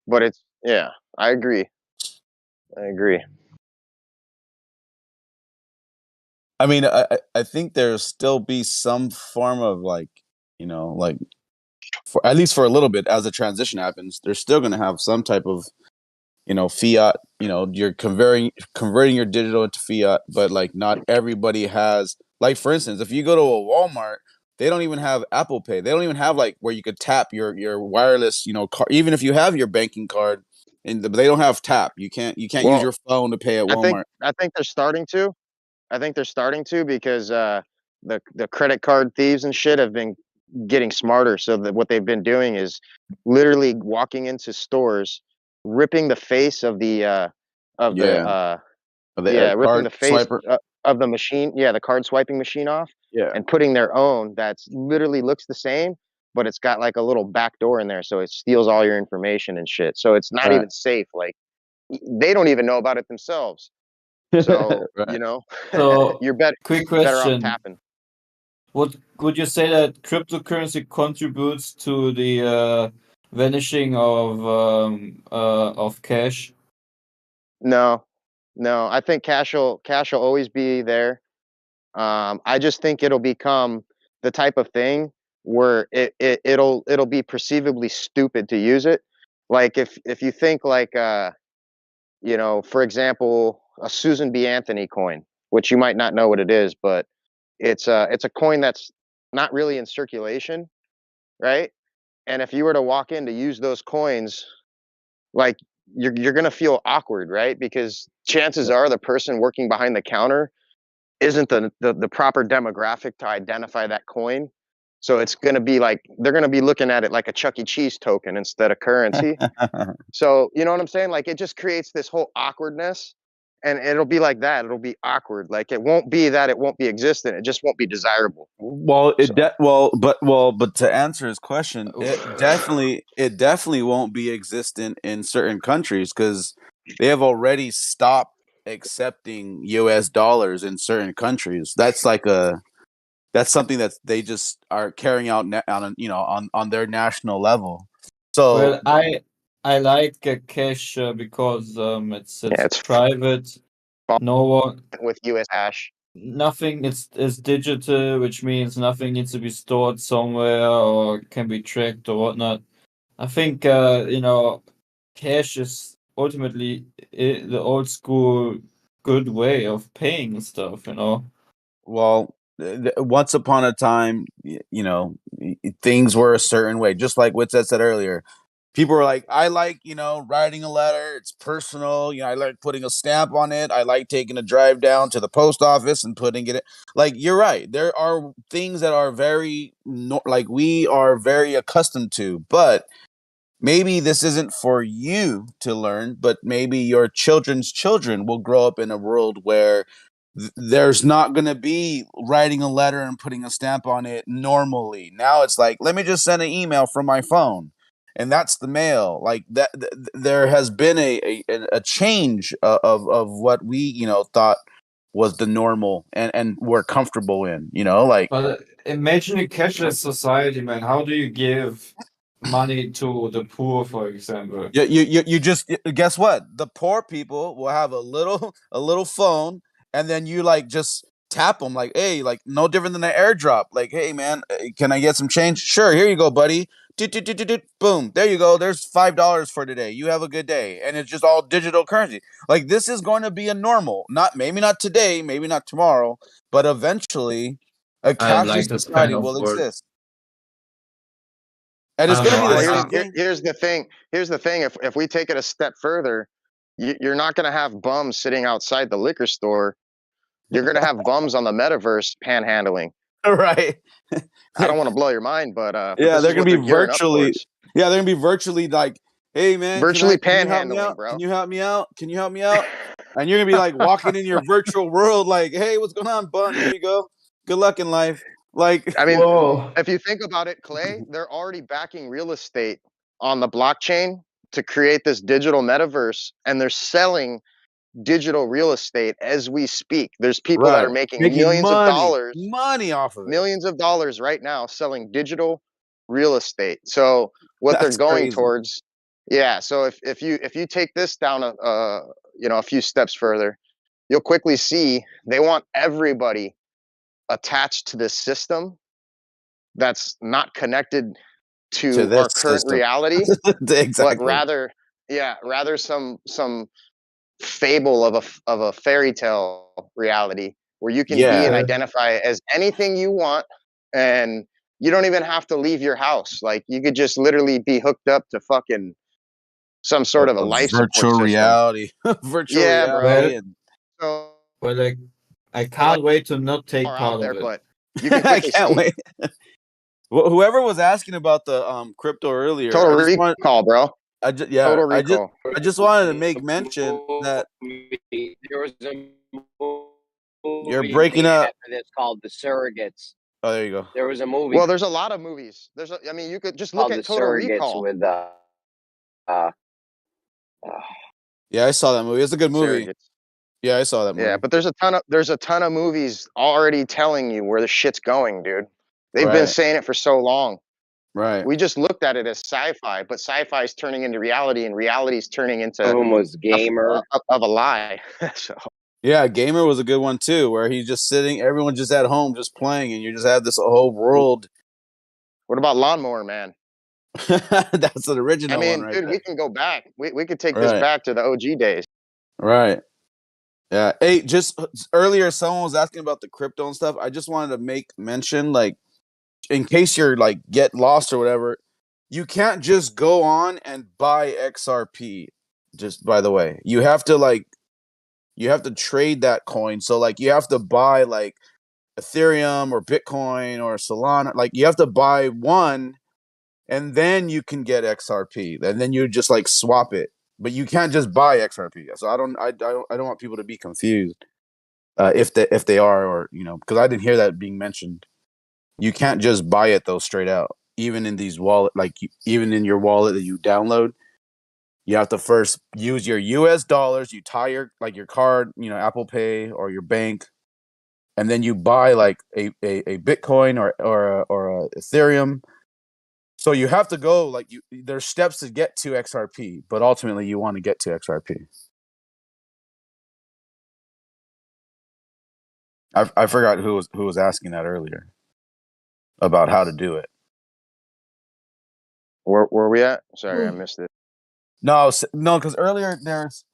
But it's, yeah, I agree. I mean, I think there'll still be some form of like, like for at least for a little bit as the transition happens, they're still going to have some type of, fiat. You're converting your digital into fiat, but like not everybody has. Like for instance, if you go to a Walmart, they don't even have Apple Pay. They don't even have like where you could tap your wireless, card. Even if you have your banking card, they don't have tap. You can't use Well, your phone to pay at I think Walmart. I think they're starting to. I think they're starting to because the credit card thieves and shit have been getting smarter. So that what they've been doing is literally walking into stores, ripping the face of the Yeah, the yeah, ripping card the face swiper. of the machine, yeah, the card swiping machine off, Yeah. and putting their own that's literally looks the same, but it's got like a little back door in there, so it steals all your information and shit. So it's not Right. even safe. Like, they don't even know about it themselves. So Right. So, you're quick better off question. tapping. Would you say that cryptocurrency contributes to the vanishing of cash? No, I think cash will always be there. I just think it'll become the type of thing where it'll be perceivably stupid to use it. Like if you think like for example, a Susan B. Anthony coin, which you might not know what it is, but it's a coin that's not really in circulation, right? And if you were to walk in to use those coins, like you're gonna feel awkward, right? Because chances are the person working behind the counter isn't the proper demographic to identify that coin. So it's gonna be like they're gonna be looking at it like a Chuck E. Cheese token instead of currency. So you know what I'm saying? Like it just creates this whole awkwardness, and it'll be like that. It'll be awkward. Like it won't be that it won't be existent. It just won't be desirable. Well, So but to answer his question, it definitely won't be existent in certain countries because they have already stopped accepting U.S. dollars in certain countries. That's something that they just are carrying out on their national level. So Well, I like cash because it's yeah, it's private. No one, with U.S. cash. nothing is digital, which means nothing needs to be stored somewhere or can be tracked or whatnot. I think cash is ultimately the old school good way of paying stuff. well, once upon a time, things were a certain way. Just like Witz said earlier, people were like, "I like, writing a letter. It's personal. I like putting a stamp on it. I like taking a drive down to the post office and putting it." Like you're right. There are things that are very like we are very accustomed to, but maybe this isn't for you to learn, but maybe your children's children will grow up in a world where there's not going to be writing a letter and putting a stamp on it normally. Now it's like, let me just send an email from my phone. And that's the mail. Like that, there has been a change of what we thought was the normal and we're comfortable in. Like But imagine a cashless society, man. How do you give money to the poor, for example? you just guess what? The poor people will have a little phone, and then you like just tap them like, hey, like no different than an airdrop. Like, hey man, can I get some change? Sure, here you go, buddy. Boom, there you go. There's $5 for today. You have a good day, and it's just all digital currency. Like this is going to be a normal, maybe not today, maybe not tomorrow, but eventually, a I like cashless this kind society of will world. exist. And I it's don't going to know. be the Well, same thing. here's the thing. Here's the thing. If we take it a step further, you're not going to have bums sitting outside the liquor store. You're going to have bums on the metaverse panhandling. Right. I don't want to blow your mind, but Yeah, this they're is gonna what be they're gearing up towards. yeah, they're gonna be virtually like, hey man, Virtually can you help me panhandling, out? bro. Can you help me out? Can you help me out? And you're gonna be like walking in your virtual world, like, hey, what's going on, bum? Here you go. Good luck in life. Like, I mean, Whoa. if you think about it, Clay, they're already backing real estate on the blockchain to create this digital metaverse, and they're selling digital real estate as we speak. There's people that right, are making making money off of it. millions of dollars right now selling digital real estate. So what they're That's going crazy. towards, yeah. So if you take this down a few steps further, you'll quickly see they want everybody attached to this system that's not connected To to this our current system. reality, but Exactly. rather some fable of a fairy tale reality where you can be Yeah. and identify as anything you want, and you don't even have to leave your house. Like you could just literally be hooked up to fucking some sort of a A life support virtual system. reality. Virtual Yeah, bro. Well, reality and So I can't wait to not take far out part of there, it. but you can I quickly can't see wait. Whoever was asking about the crypto earlier, total I just want recall, bro. yeah, Total recall. I just wanted to make mention that There was a you're movie breaking made up. after this called The Surrogates. Oh, there you go. There was a movie Well, there's a lot of movies. I mean, you could just look called The at Total Surrogates Recall. with uh, Yeah, I saw that movie. It's a good movie. Surrogates. Yeah, I saw that Yeah, movie. but there's a ton of movies already telling you where the shit's going, dude. They've been Right. saying it for so long. Right. We just looked at it as sci-fi, but sci-fi is turning into reality, and reality is turning into One of them was Gamer. of a lie. So Yeah, Gamer was a good one too, where he's just sitting, everyone just at home just playing, and you just have this whole world. what about Lawnmower Man? That's an I original one mean, right dude, we there. can go back. We could take this Right. back to the OG days. Right. Yeah. Hey, just earlier, someone was asking about the crypto and stuff. I just wanted to make mention, like, in case you're like get lost or whatever, you can't just go on and buy XRP. Just by the way, you have to trade that coin. So like you have to buy like Ethereum or Bitcoin or Solana. Like you have to buy one, and then you can get XRP, and then you just like swap it. But you can't just buy XRP. So I don't want people to be confused if they are, or because I didn't hear that being mentioned. You can't just buy it though straight out. Even in these wallet, even in your wallet that you download, you have to first use your US dollars. You tie your card, Apple Pay or your bank, and then you buy like a Bitcoin or a Ethereum. So you have to go there's steps to get to XRP, but ultimately you want to get to XRP. I forgot who was asking that earlier about how to do it. Where were we at? Sorry, I missed it. No, because earlier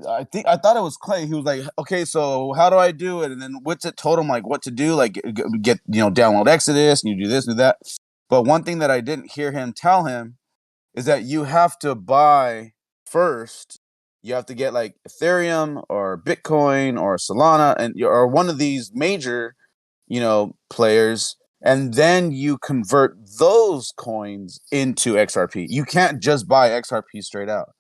I thought it was Clay. He was like, "Okay, so how do I do it?" And then Witsit told him like what to do, like get download Exodus and you do this and that. But one thing that I didn't hear him tell him is that you have to buy first. You have to get like Ethereum or Bitcoin or Solana or one of these major, players, and then you convert those coins into XRP. You can't just buy XRP straight out.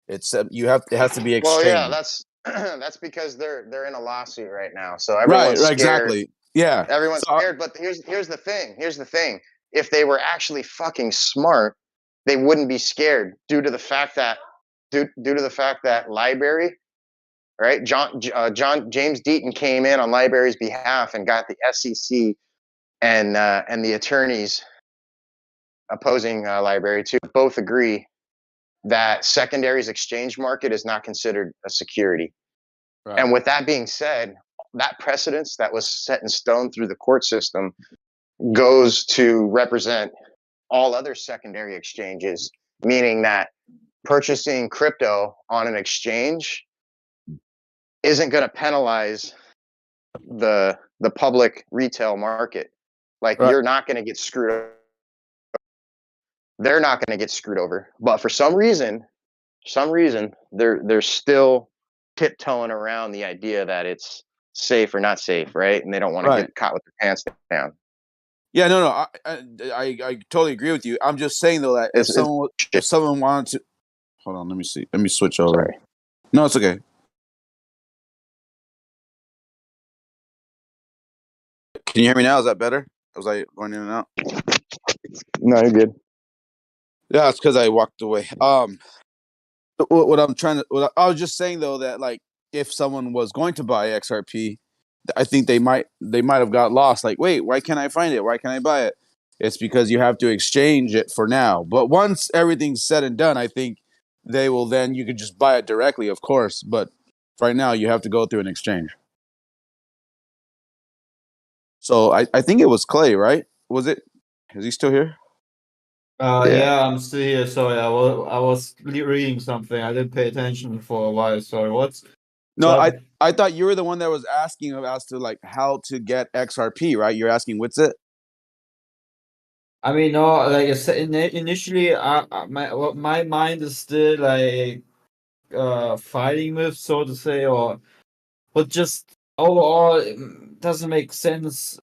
It has to be exchanged. Well, yeah, that's that's because they're in a lawsuit right now, so Right, everyone's scared. exactly. Yeah, everyone's scared. But here's the thing. Here's the thing. If they were actually fucking smart, they wouldn't be scared due to the fact that Library, right? James Deaton came in on Library's behalf and got the SEC and the attorneys opposing Library to both agree that secondaries exchange market is not considered a security. Right. And with that being said, that precedence that was set in stone through the court system goes to represent all other secondary exchanges, meaning that purchasing crypto on an exchange isn't going to penalize the public retail market. Like You're not going to get screwed over. They're not going to get screwed over. But for some reason, they're still tiptoeing around the idea that it's safe or not safe, right? And they don't want to get caught with their pants down. Yeah, no, I totally agree with you. I'm just saying though that if someone wanted to, hold on, let me switch over. Sorry. No, it's okay. Can you hear me now? Is that better? Was I going in and out? No, you're good. Yeah, it's because I walked away. What I was just saying though that like if someone was going to buy XRP, I think they might have got lost. Like, wait, why can't I find it? Why can't I buy it? It's because you have to exchange it for now. But once everything's said and done, I think they will then you could just buy it directly, of course. But right now you have to go through an exchange. So I think it was Clay, right? Was it? Is he still here? Yeah, I'm still here. Sorry, I was reading something. I didn't pay attention for a while. Sorry, what's? No, I thought you were the one that was asking as to like how to get XRP, right? You're asking what's it? I mean, no, like I said, initially, my mind is still like fighting with, so to say, but just overall, it doesn't make sense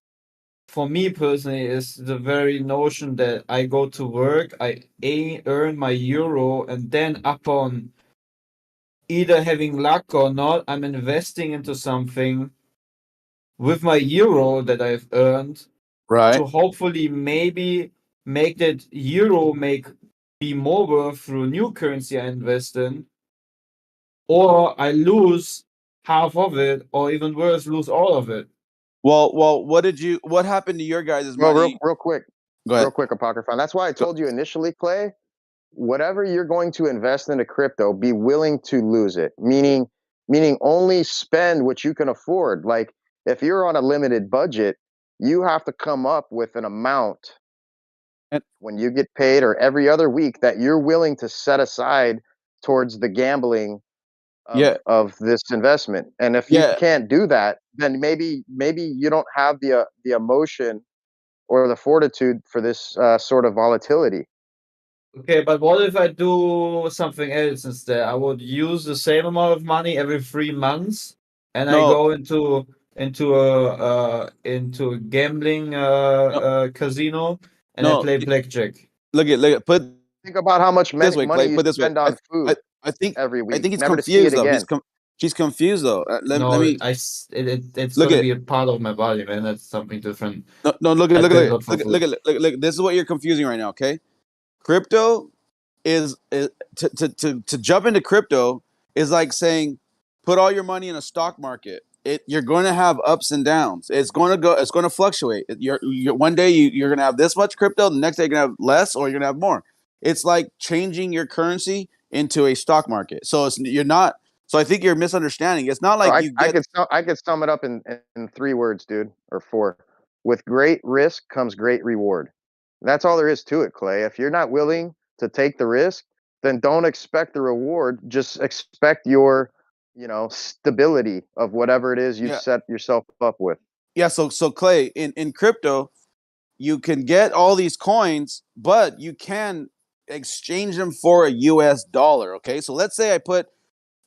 for me personally. Is the very notion that I go to work, I earn my euro, and then upon either having luck or not, I'm investing into something with my euro that I've earned, right? To hopefully maybe make that euro be more worth through new currency I invest in, or I lose half of it, or even worse, lose all of it. Well, what happened to your guys' money? Real quick. Go ahead. Real quick, Apocryphon. That's why I told you initially, Clay, whatever you're going to invest into crypto, be willing to lose it. Meaning only spend what you can afford. Like if you're on a limited budget, you have to come up with an amount when you get paid or every other week that you're willing to set aside towards the gambling of this investment. And if you can't do that, then maybe you don't have the emotion or the fortitude for this sort of volatility. Okay, but what if I do something else instead? I would use the same amount of money every 3 months, and I go into a gambling casino, and I play blackjack. Look at Think about how much this way, money Clay. you Put this way. spend on food I think every week, he's never to see it confused though. again. He's confused though. Let No, me it's look gonna at be a part of my body, man. That's something different. no. Look I at pay a lot for look food. at this is what you're confusing right now. Okay, crypto is to jump into crypto is like saying put all your money in a stock market. You're going to have ups and downs. It's going to fluctuate. You're one day you're going to have this much crypto, the next day you're going to have less, or you're going to have more. It's like changing your currency into a stock market. So you're not. So I think you're misunderstanding. It's not like I could sum it up in 3 words, dude, or 4. With great risk comes great reward. That's all there is to it, Clay. If you're not willing to take the risk, then don't expect the reward. Just expect your, stability of whatever it is you've set yourself up with. Yeah. So Clay, in crypto, you can get all these coins, but you can exchange them for a US dollar. Okay. So let's say I put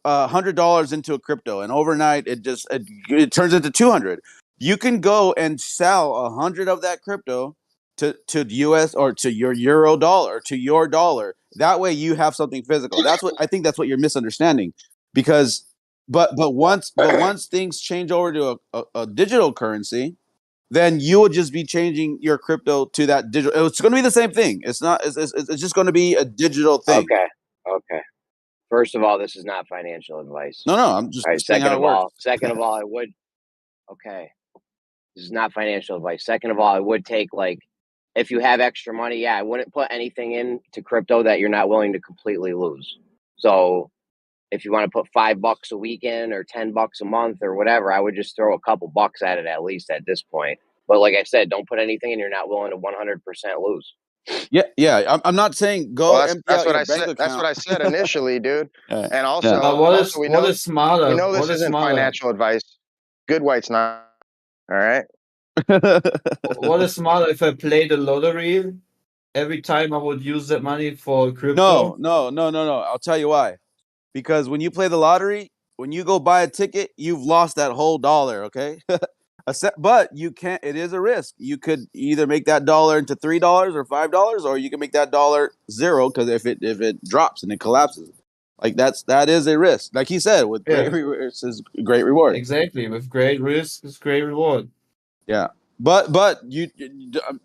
$100 into a crypto and overnight it turns into 200. You can go and sell 100 of that crypto to US or to your euro dollar, to your dollar. That way you have something physical. That's what you're misunderstanding, because but once things change over to a digital currency, then you will just be changing your crypto to that digital. It's going to be the same thing. It's not. It's just going to be a digital thing. Okay. First of all, this is not financial advice. No, I'm just saying how it works. Second of all, I would. Okay, this is not financial advice. Second of all, I would take if you have extra money, I wouldn't put anything into crypto that you're not willing to completely lose. So if you want to put $5 a week in or $10 a month or whatever, I would just throw a couple bucks at it at least at this point. But like I said, don't put anything in you're not willing to 100% lose. Yeah. I'm not saying go empty that's out what your I bank said. account. That's what I said initially, dude. And also, But what is smarter? We know this What is isn't smarter? financial advice. Good white's not. All right. What is smarter if I play the lottery every time I would use that money for crypto? No. I'll tell you why. Because when you play the lottery, when you go buy a ticket, you've lost that whole dollar. Okay. But you can't. It is a risk. You could either make that dollar into $3 or $5, or you can make that dollar zero, because if it drops and it collapses, like that is a risk. Like he said, with great risk is great reward. Exactly. With great risk is great reward. Yeah, but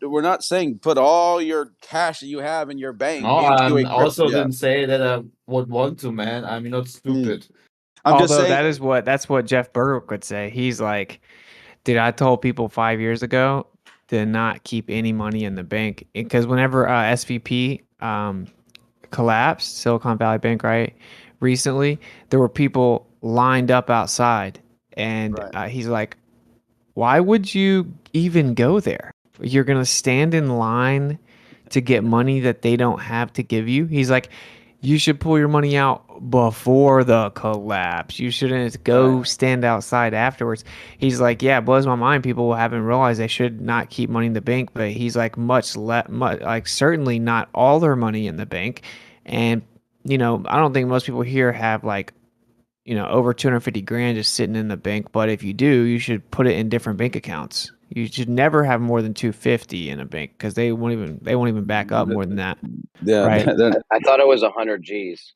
we're not saying put all your cash that you have in your bank No, into a I also crypto. didn't say that I would want to, man. I'm not stupid. I'm just saying that's what Jeff Berwick would say. He's like, dude, I told people 5 years ago to not keep any money in the bank, because whenever SVP collapsed, Silicon Valley Bank, right? Recently, there were people lined up outside, and he's like, why would you even go there? You're going to stand in line to get money that they don't have to give you? He's like, you should pull your money out before the collapse. You shouldn't go stand outside afterwards. He's like, yeah, it blows my mind. People haven't realized they should not keep money in the bank, but he's like, certainly not all their money in the bank. And, I don't think most people here have over 250 grand just sitting in the bank. But if you do, you should put it in different bank accounts. You should never have more than 250 in a bank, because they won't even back up more than that. Yeah, right? I thought it was 100 G's.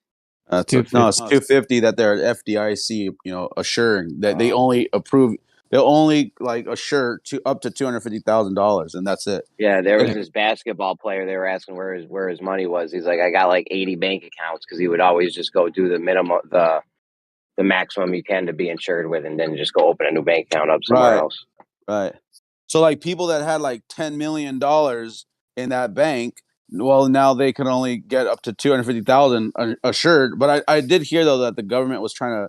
It's 250 that they're FDIC, assuring that they only approve. They'll only assure to up to $250,000, and that's it. Yeah, there was this basketball player. They were asking where his money was. He's like, I got 80 bank accounts, because he would always just go do the minimum, the maximum you can to be insured with, and then just go open a new bank account up somewhere else. Right. So people that had $10 million in that bank. Well, now they can only get up to 250,000 assured. But I did hear though that the government was trying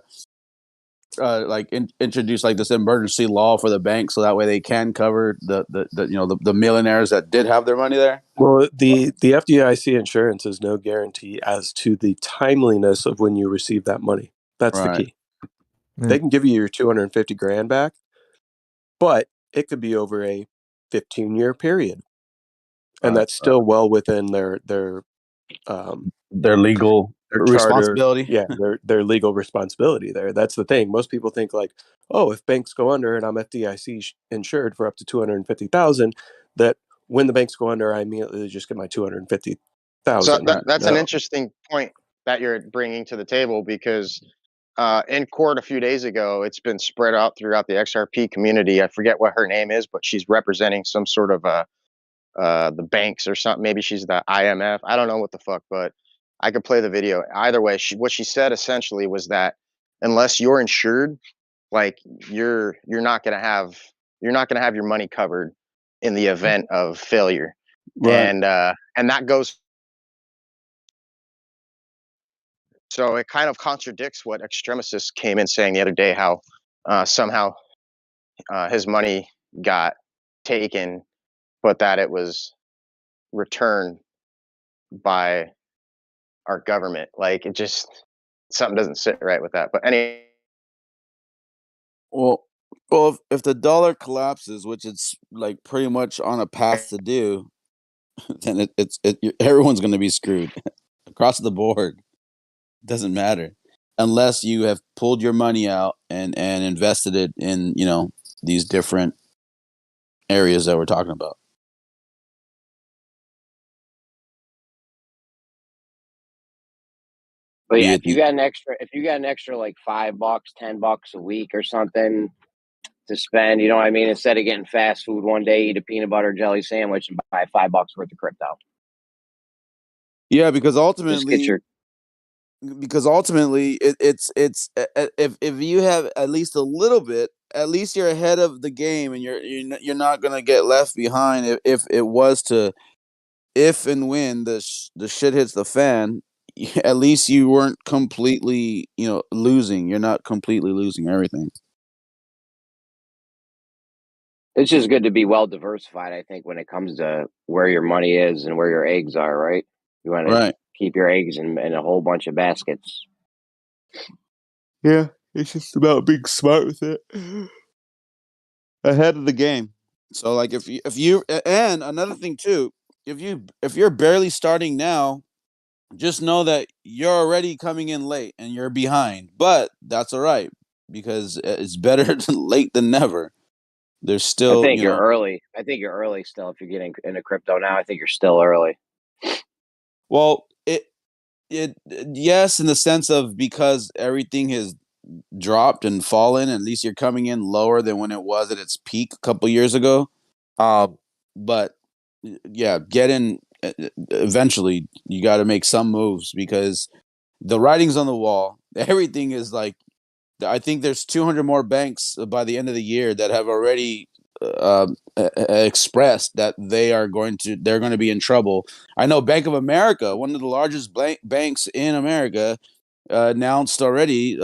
to introduce like this emergency law for the bank, so that way they can cover the millionaires that did have their money there. Well, the FDIC insurance is no guarantee as to the timeliness of when you receive that money. That's the Right. key. They can give you your 250 grand back, but it could be over a 15-year period, and that's still well within their legal their responsibility. Yeah, their legal responsibility there. That's the thing. Most people think like, oh, if banks go under and I'm FDIC insured for up to 250,000, that when the banks go under, I immediately just get my 250,000. So that's an No. interesting point that you're bringing to the table, because in court a few days ago, it's been spread out throughout the XRP community. I forget what her name is, but she's representing some sort of the banks or something. Maybe she's the IMF. I don't know what the fuck, but I could play the video. Either way, what she said essentially was that unless you're insured, like you're not gonna have your money covered in the event of failure. Right. And that goes. So it kind of contradicts what Extremicists came in saying the other day, how somehow his money got taken, but that it was returned by our government. Like it just, something doesn't sit right with that. But anyway. Well, if the dollar collapses, which it's like pretty much on a path to do, then everyone's going to be screwed across the board. Doesn't matter unless you have pulled your money out and invested it in these different areas that we're talking about. But yeah, if you got an extra like $5, $10 a week or something to spend, you know what I mean? Instead of getting fast food one day, eat a peanut butter jelly sandwich and buy $5 worth of crypto. Yeah, because Just get your it's if you have at least a little bit, at least you're ahead of the game, and you're not gonna get left behind if it was to, if and when the shit hits the fan. At least you weren't completely losing. You're not completely losing everything. It's just good to be well diversified, I think, when it comes to where your money is and where your eggs are, right? You want to keep your eggs in a whole bunch of baskets. Yeah, it's just about being smart with it. Ahead of the game. So like if you and another thing too, if you're barely starting now, just know that you're already coming in late and you're behind. But that's all right, because it's better late than never. There's still, I think you're early. I think you're early still. If you're getting into crypto now, I think you're still early. Well, yes, in the sense of, because everything has dropped and fallen, at least you're coming in lower than when it was at its peak a couple years ago. But yeah, get in eventually. You got to make some moves, because the writing's on the wall. Everything is like, I think there's 200 more banks by the end of the year that have already expressed that they're going to be in trouble. I know Bank of America, one of the largest banks in America, announced already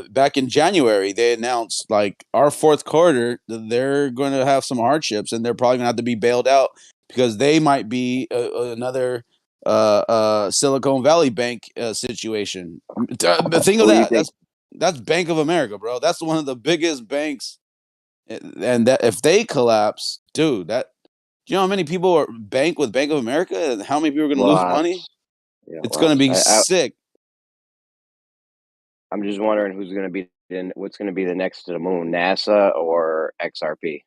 back in January. They announced like our fourth quarter, they're going to have some hardships, and they're probably going to have to be bailed out, because they might be another Silicon Valley Bank situation. Think of that. That's Bank of America, bro. That's one of the biggest banks, and that if they collapse, dude, do you know how many people are bank with Bank of America, and how many people are going to lose money? Yeah, it's going to be sick. I'm just wondering what's going to be the next to the moon, NASA or XRP?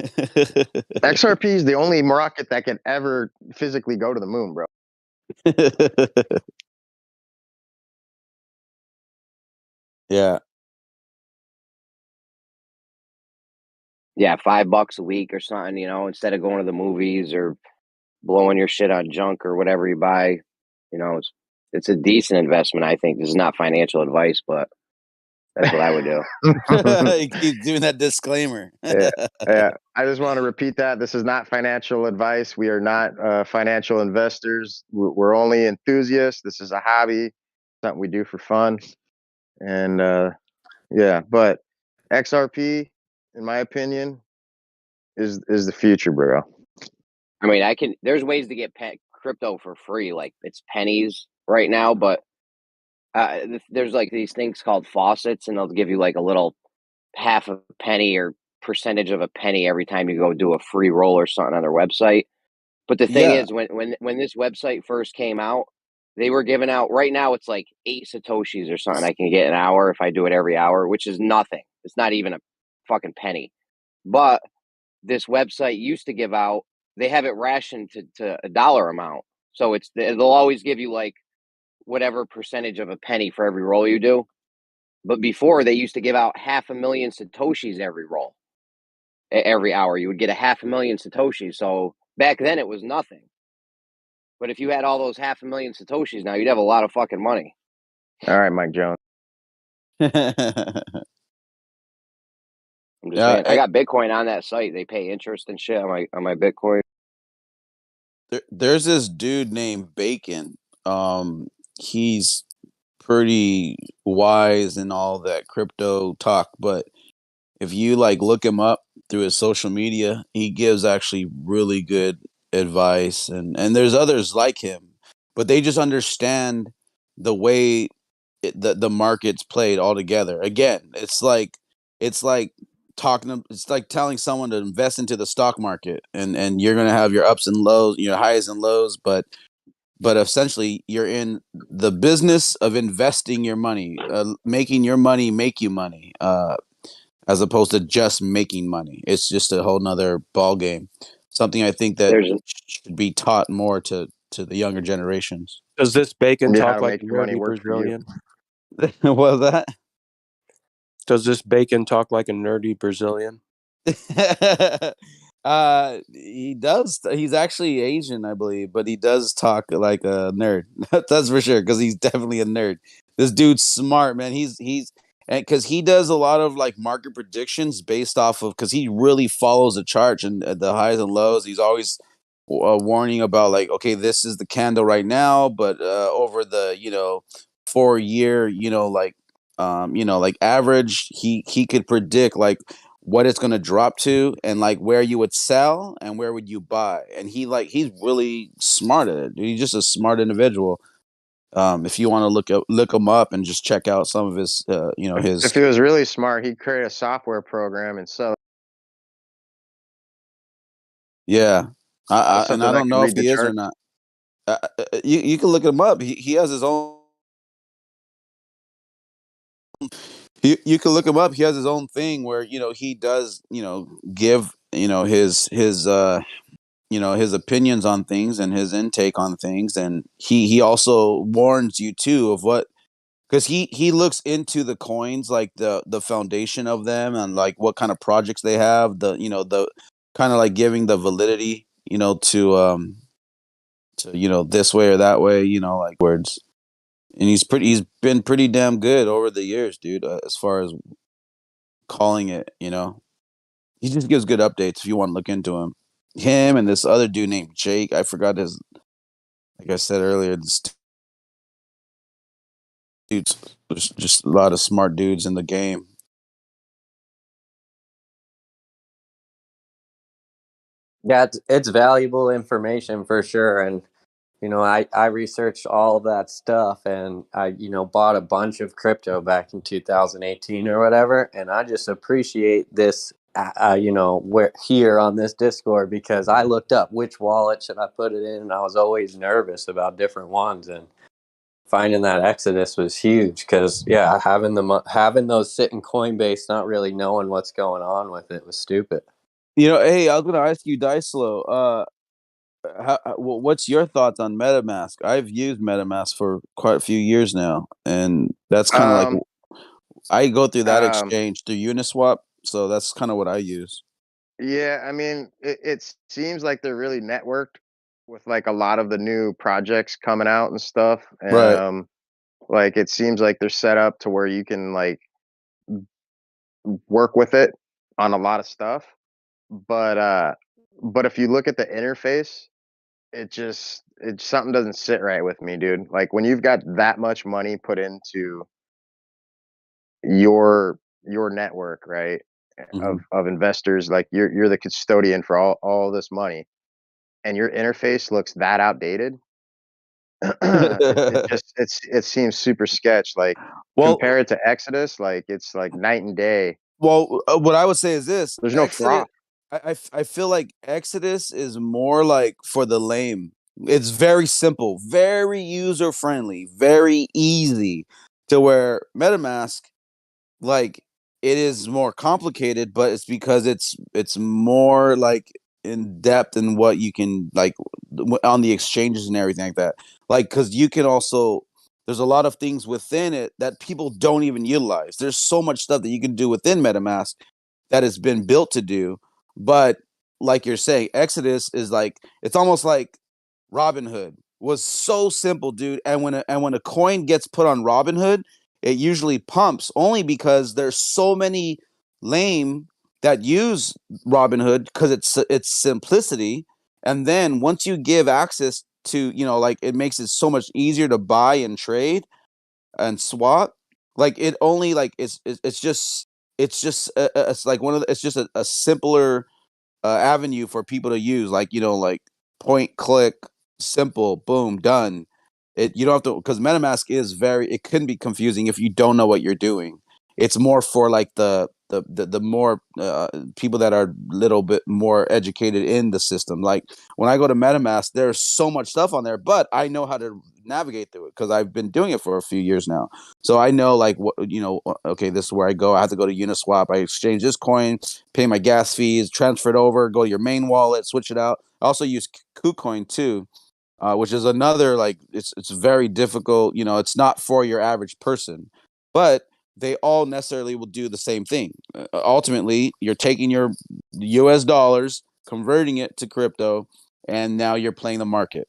XRP is the only rocket that could ever physically go to the moon, bro. Yeah. Yeah, $5 a week or something, instead of going to the movies or blowing your shit on junk or whatever you buy. It's a decent investment, I think. This is not financial advice, but That's what I would do. He keeps doing that disclaimer. Yeah, yeah. I just want to repeat that this is not financial advice. We are not financial investors. We're only enthusiasts. This is a hobby, something we do for fun, and yeah. But XRP, in my opinion, is the future, bro. I mean, there's ways to get crypto for free, like it's pennies right now, but there's like these things called faucets, and they'll give you like a little half a penny or percentage of a penny every time you go do a free roll or something on their website. But the thing Yeah. is, when this website first came out, they were giving out, right now it's like 8 satoshis or something I can get an hour if I do it every hour, which is nothing. It's not even a fucking penny. But this website used to give out, they have it rationed to a dollar amount. So they'll always give you like whatever percentage of a penny for every roll you do. But before, they used to give out 500,000 satoshis every roll. Every hour you would get 500,000 satoshis. So back then it was nothing. But if you had all those 500,000 satoshis now, you'd have a lot of fucking money. All right, Mike Jones. I'm just saying. I got Bitcoin on that site. They pay interest and shit on my Bitcoin. There's this dude named Bacon. He's pretty wise in all that crypto talk, but if you like look him up through his social media, he gives actually really good advice, and there's others like him, but they just understand the way the market's played altogether. Again, it's like it's like telling someone to invest into the stock market, and you're gonna have your ups and lows, your highs and lows, but essentially you're in the business of investing your money, making your money make you money, as opposed to just making money. It's just a whole nother ball game. Something I think that should be taught more to the younger generations. Does this Bacon Yeah, how talk to like make your money nerdy work for you. Brazilian? What was that? Does this Bacon talk like a nerdy Brazilian? He does. He's actually Asian, I believe, but he does talk like a nerd. That's for sure, because he's definitely a nerd. This dude's smart, man. He's and because he does a lot of like market predictions based off of, because he really follows the chart and the highs and lows. He's always warning about like, okay, this is the candle right now, but over the 4 year, like average, he could predict like what it's going to drop to, and like where you would sell and where would you buy. And he's really smart at it. He's just a smart individual. If you want to look him up and just check out some of his If he was really smart, he'd create a software program and sell it. Yeah. I Something that don't could know if read the he is or chart. not. You can look him up. He has his own. You can look him up. He has his own thing where he does give his opinions on things and his intake on things, and he also warns you too of what, because he looks into the coins, like the foundation of them, and like what kind of projects they have, the kind of like giving the validity to this way or that way, like words. And he's been pretty damn good over the years, dude, as far as calling it. He just gives good updates if you want to look into him. Him and this other dude named Jake, I forgot his, like I said earlier, this dude's, there's just a lot of smart dudes in the game. Yeah, it's valuable information for sure. And, I researched all of that stuff, and I, bought a bunch of crypto back in 2018 or whatever. And I just appreciate this, where here on this Discord, because I looked up which wallet should I put it in. And I was always nervous about different ones. And finding that Exodus was huge, because, yeah, having those sit in Coinbase, not really knowing what's going on with it was stupid. Hey, I was gonna ask you, Dicelo, what's your thoughts on MetaMask? I've used MetaMask for quite a few years now, and that's kind of like I go through that exchange through Uniswap, so that's kind of what I use. Yeah, I mean, it seems like they're really networked with like a lot of the new projects coming out and stuff. Right. Like it seems like they're set up to where you can like work with it on a lot of stuff, but if you look at the interface, something doesn't sit right with me, dude. Like when you've got that much money put into your network, right? Of investors, like you're the custodian for all this money, and your interface looks that outdated. It seems super sketch. Like Well, compare it to Exodus, like it's like night and day. Well, what I would say is this: There's no froth. I feel like Exodus is more like for the lame. It's very simple, very user friendly, very easy. To where MetaMask, like, it is more complicated, but it's because it's more like in depth in what you can like on the exchanges and everything like that. Like, because you can also, there's a lot of things within it that people don't even utilize. There's so much stuff that you can do within MetaMask that has been built to do. But like you're saying, Exodus is like, it's almost like Robinhood was so simple, dude. And when a coin gets put on Robinhood, it usually pumps only because there's so many lame that use Robinhood because it's simplicity. And then once you give access to, like, it makes it so much easier to buy and trade and swap. Like, it only like it's just it's like it's just a simpler avenue for people to use, like, like point click, simple, boom, done. You don't have to, because MetaMask it can be confusing if you don't know what you're doing. It's more for like the more people that are a little bit more educated in the system. Like when I go to MetaMask, there's so much stuff on there, but I know how to navigate through it because I've been doing it for a few years now. So I know, like, what, okay, this is where I go. I have to go to Uniswap. I exchange this coin, pay my gas fees, transfer it over, go to your main wallet, switch it out. I also use KuCoin too, which is another, like, it's very difficult. It's not for your average person, but they all necessarily will do the same thing. Ultimately, you're taking your US dollars, converting it to crypto, and now you're playing the market.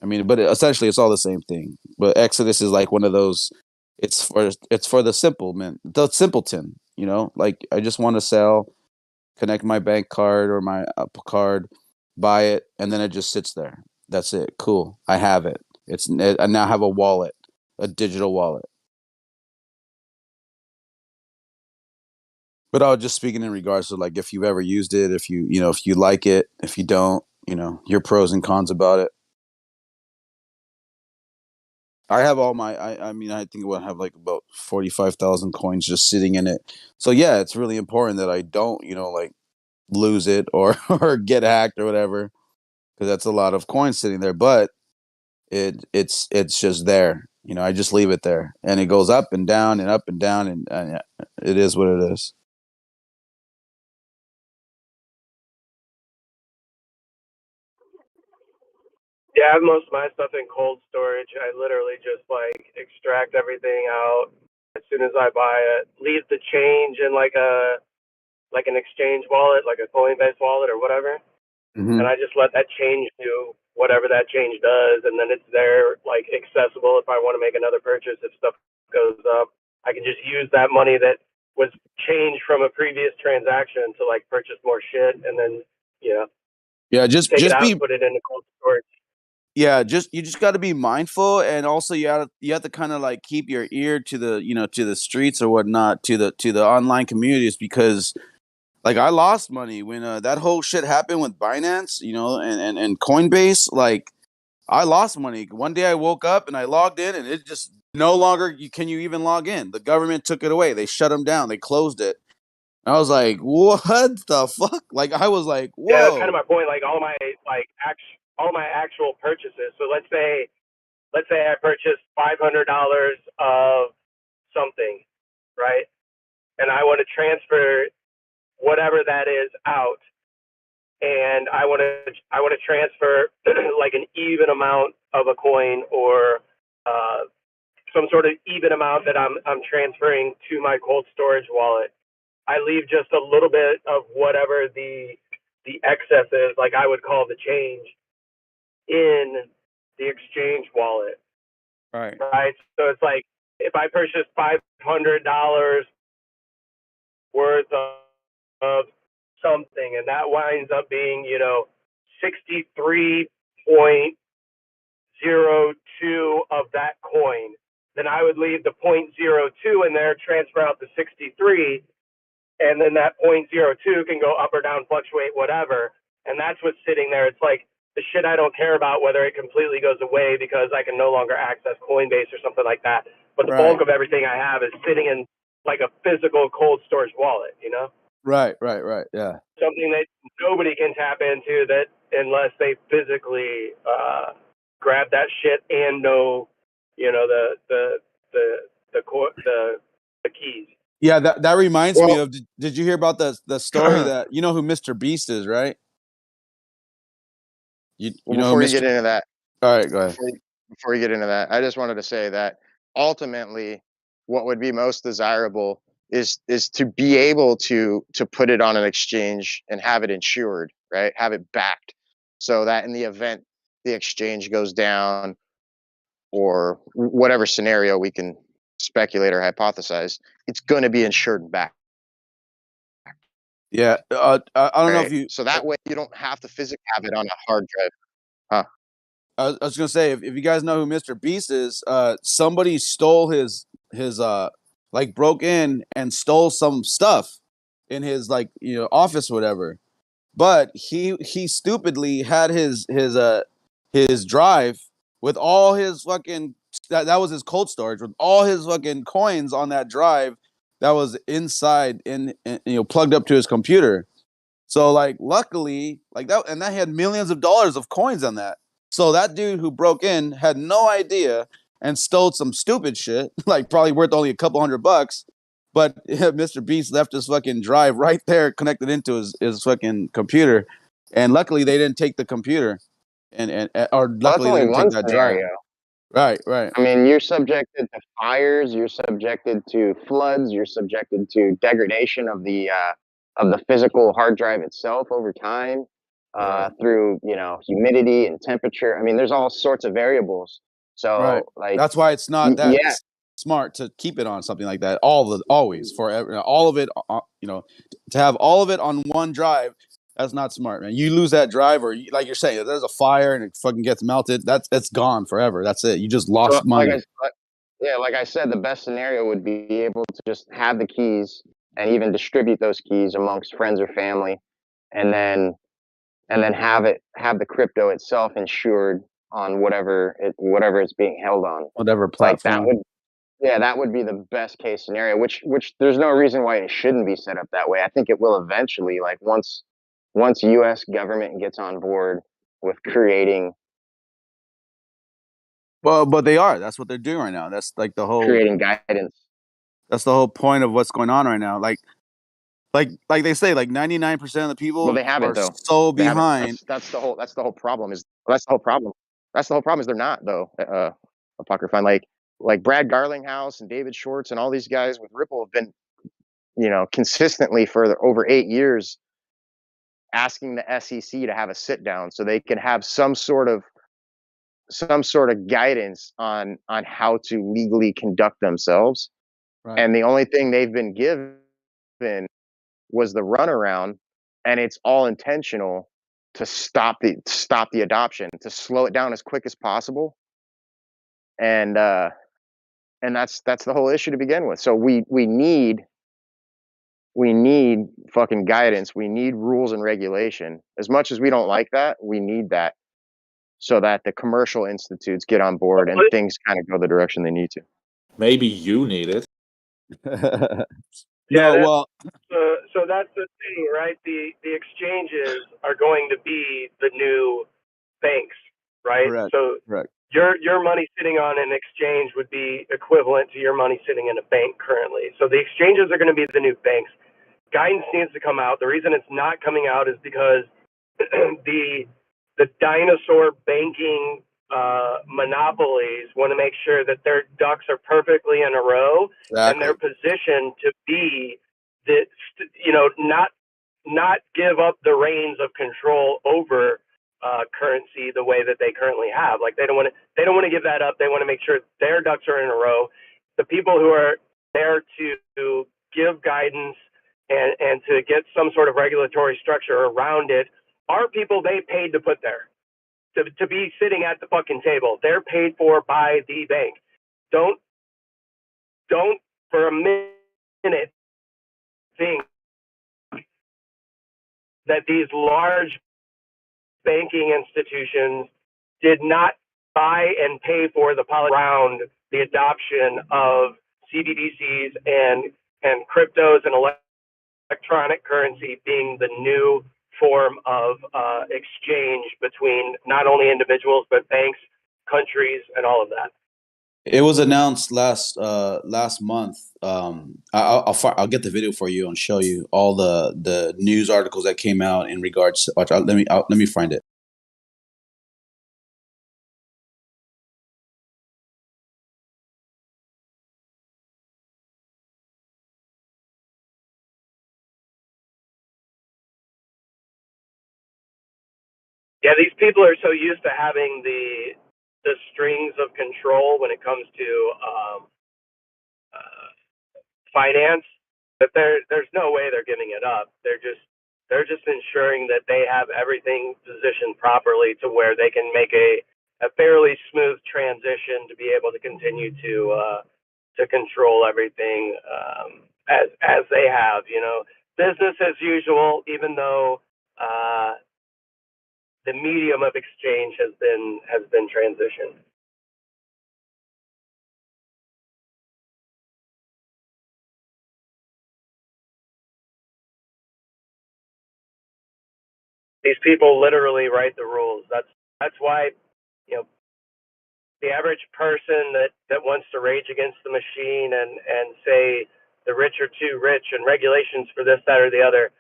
I mean, but essentially it's all the same thing. But Exodus is like one of those, it's for the the simpleton, like, I just want to sell, connect my bank card or my Apple card, buy it, and then it just sits there. That's it. Cool. I have it. I now have a wallet, a digital wallet. But I was just speaking in regards to, like, if you've ever used it, if if you like it, if you don't, your pros and cons about it. I have all my, I mean, I think I have like about 45,000 coins just sitting in it. So yeah, it's really important that I don't, like, lose it or or get hacked or whatever, because that's a lot of coins sitting there. But it's just there. I just leave it there, and it goes up and down and up and down, and it is what it is. Yeah, I have most of my stuff in cold storage. I literally just like extract everything out as soon as I buy it. Leave the change in like an exchange wallet, like a Coinbase wallet or whatever. And I just let that change do whatever that change does, and then it's there, like, accessible if I want to make another purchase. If stuff goes up, I can just use that money that was changed from a previous transaction to like purchase more shit, and then Yeah, take it out and put it into cold storage. Yeah, you just got to be mindful, and also you have to kind of like keep your ear to the to the streets or whatnot, to the online communities, because, like, I lost money when that whole shit happened with Binance, and Coinbase. Like, I lost money. One day I woke up and I logged in, and it just no longer can you even log in. The government took it away. They shut them down. They closed it. And I was like, what the fuck? Like, I was like, Yeah, that's kind of whoa. my point. Like all my actual purchases. So let's say I purchased $500 of something, right? And I want to transfer whatever that is out, and I want to transfer like an even amount of a coin, or some sort of even amount that I'm transferring to my cold storage wallet. I leave just a little bit of whatever the excess is, like I would call the change, in the exchange wallet. Right. Right. So it's like if I purchase $500 worth of something, and that winds up being, 63.02 of that coin, then I would leave the 0.02 in there, transfer out the 63, and then that 0.02 can go up or down, fluctuate, whatever. And that's what's sitting there. It's like the shit I don't care about whether it completely goes away because I can no longer access Coinbase or something like that. But the bulk of everything I have is sitting in like a physical cold storage wallet, Right. Yeah. something that nobody can tap into that unless they physically grab that shit and know, the keys. Yeah, that reminds me Well, of. Did you hear about the story that you know who Mr. Beast is, right? You know who before you Mr. get into that, All right, go ahead. before you get into that, I just wanted to say that ultimately, what would be most desirable is to be able to put it on an exchange and have it insured, right? Have it backed, so that in the event the exchange goes down or whatever scenario we can speculate or hypothesize, it's going to be insured back, Yeah, I don't know if right? you. So that way you don't have to physically have it on a hard drive, huh? I was gonna say if you guys know who Mr. Beast is, somebody stole his like broke in and stole some stuff in his office or whatever. But he stupidly had his drive with all his fucking that was his cold storage with all his fucking coins on that drive that was inside in plugged up to his computer. So like luckily like that and that had millions of dollars of coins on that. So that dude who broke in had no idea and stole some stupid shit, like probably worth only a couple $100. But Mr. Beast left his fucking drive right there connected into his fucking computer. And luckily they didn't take the computer. And or Well, that's luckily they only didn't take one that drive. scenario. Right. I mean, you're subjected to fires, you're subjected to floods, you're subjected to degradation of the physical hard drive itself over time, through humidity and temperature. I mean, there's all sorts of variables. Right. So, like, That's why it's not that yeah, smart to keep it on something like that. Always forever, all of it. To have all of it on one drive. That's not smart, man. You lose that drive, or like you're saying, if there's a fire and it fucking gets melted. It's gone forever. That's it. You just so lost money. like I said, the best scenario would be able to just have the keys and even distribute those keys amongst friends or family, and then have the crypto itself insured on whatever it's being held on. Whatever Like platform. that would be the best case scenario, which there's no reason why it shouldn't be set up that way. I think it will eventually, like once US government gets on board with creating Well, but they are. That's what they're doing right now. That's like the whole. guidance. That's the whole point of what's going on right now. Like they say, like 99% of the Well, people they haven't are though. so They haven't. behind. That's the whole problem. That's the whole problem. That's the whole problem is they're not though. Apocryphine, like Brad Garlinghouse and David Schwartz and all these guys with Ripple have been, consistently for over 8 years asking the SEC to have a sit down so they can have some sort of guidance on how to legally conduct themselves. Right. And the only thing they've been given was the runaround, and it's all intentional to stop the adoption, to slow it down as quick as possible. And that's the whole issue to begin with. So we need fucking guidance. We need rules and regulation. As much as we don't like that, we need that so that the commercial institutes get on board and things kind of go the direction they need to. Maybe you need it. No, well, So that's the thing, right? The exchanges are going to be the new banks, right? correct. So your money sitting on an exchange would be equivalent to your money sitting in a bank currently. So the exchanges are going to be the new banks. Guidance needs to come out. The reason it's not coming out is because the dinosaur banking monopolies want to make sure that their ducks are perfectly in a row and they're positioned to be that, not give up the reins of control over currency the way that they currently have. Like they don't want to give that up. They want to make sure their ducks are in a row. The people who are there to give guidance and to get some sort of regulatory structure around it are people they paid to put there to be sitting at the fucking table. They're paid for by the bank. Don't for a minute think that these large banking institutions did not buy and pay for the policy around the adoption of CBDCs and cryptos and electronic currency being the new form of exchange between not only individuals but banks, countries, and all of that. It was announced last month. I'll get the video for you and show you all the news articles that came out in regards. To, let me find it. Yeah, these people are so used to having the strings of control when it comes to finance that there's no way they're giving it up. They're just ensuring that they have everything positioned properly to where they can make a fairly smooth transition to be able to continue to control everything as they have. You know, business as usual, even though the medium of exchange has been transitioned. These people literally write the rules. That's why, you know, the average person that wants to rage against the machine and say the rich are too rich and regulations for this, that, or the other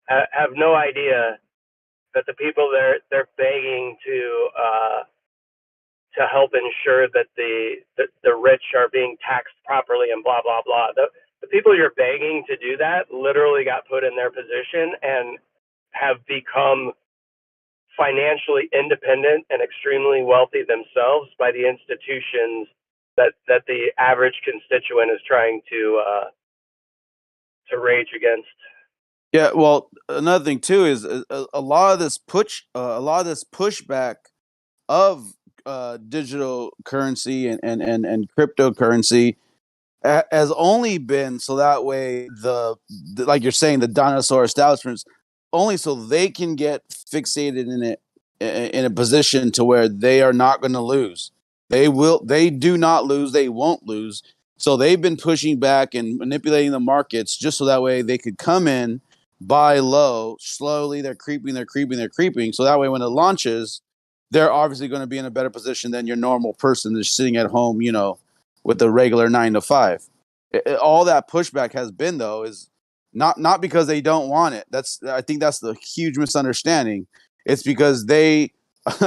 have no idea that the people they're begging to help ensure that the rich are being taxed properly and blah blah blah. The people you're begging to do that literally got put in their position and have become financially independent and extremely wealthy themselves by the institutions that the average constituent is trying to rage against. Yeah, well, another thing too is a lot of this pushback of digital currency and cryptocurrency has only been so that way the like you're saying, the dinosaur establishments, only so they can get fixated in it in a position to where they are not going to lose. They do not lose, they won't lose. So they've been pushing back and manipulating the markets just so that way they could come in, buy low, slowly they're creeping. So that way when it launches, they're obviously going to be in a better position than your normal person that's sitting at home, you know, with a regular 9 to 5. All that pushback has been though is not because they don't want it. I think that's the huge misunderstanding. It's because they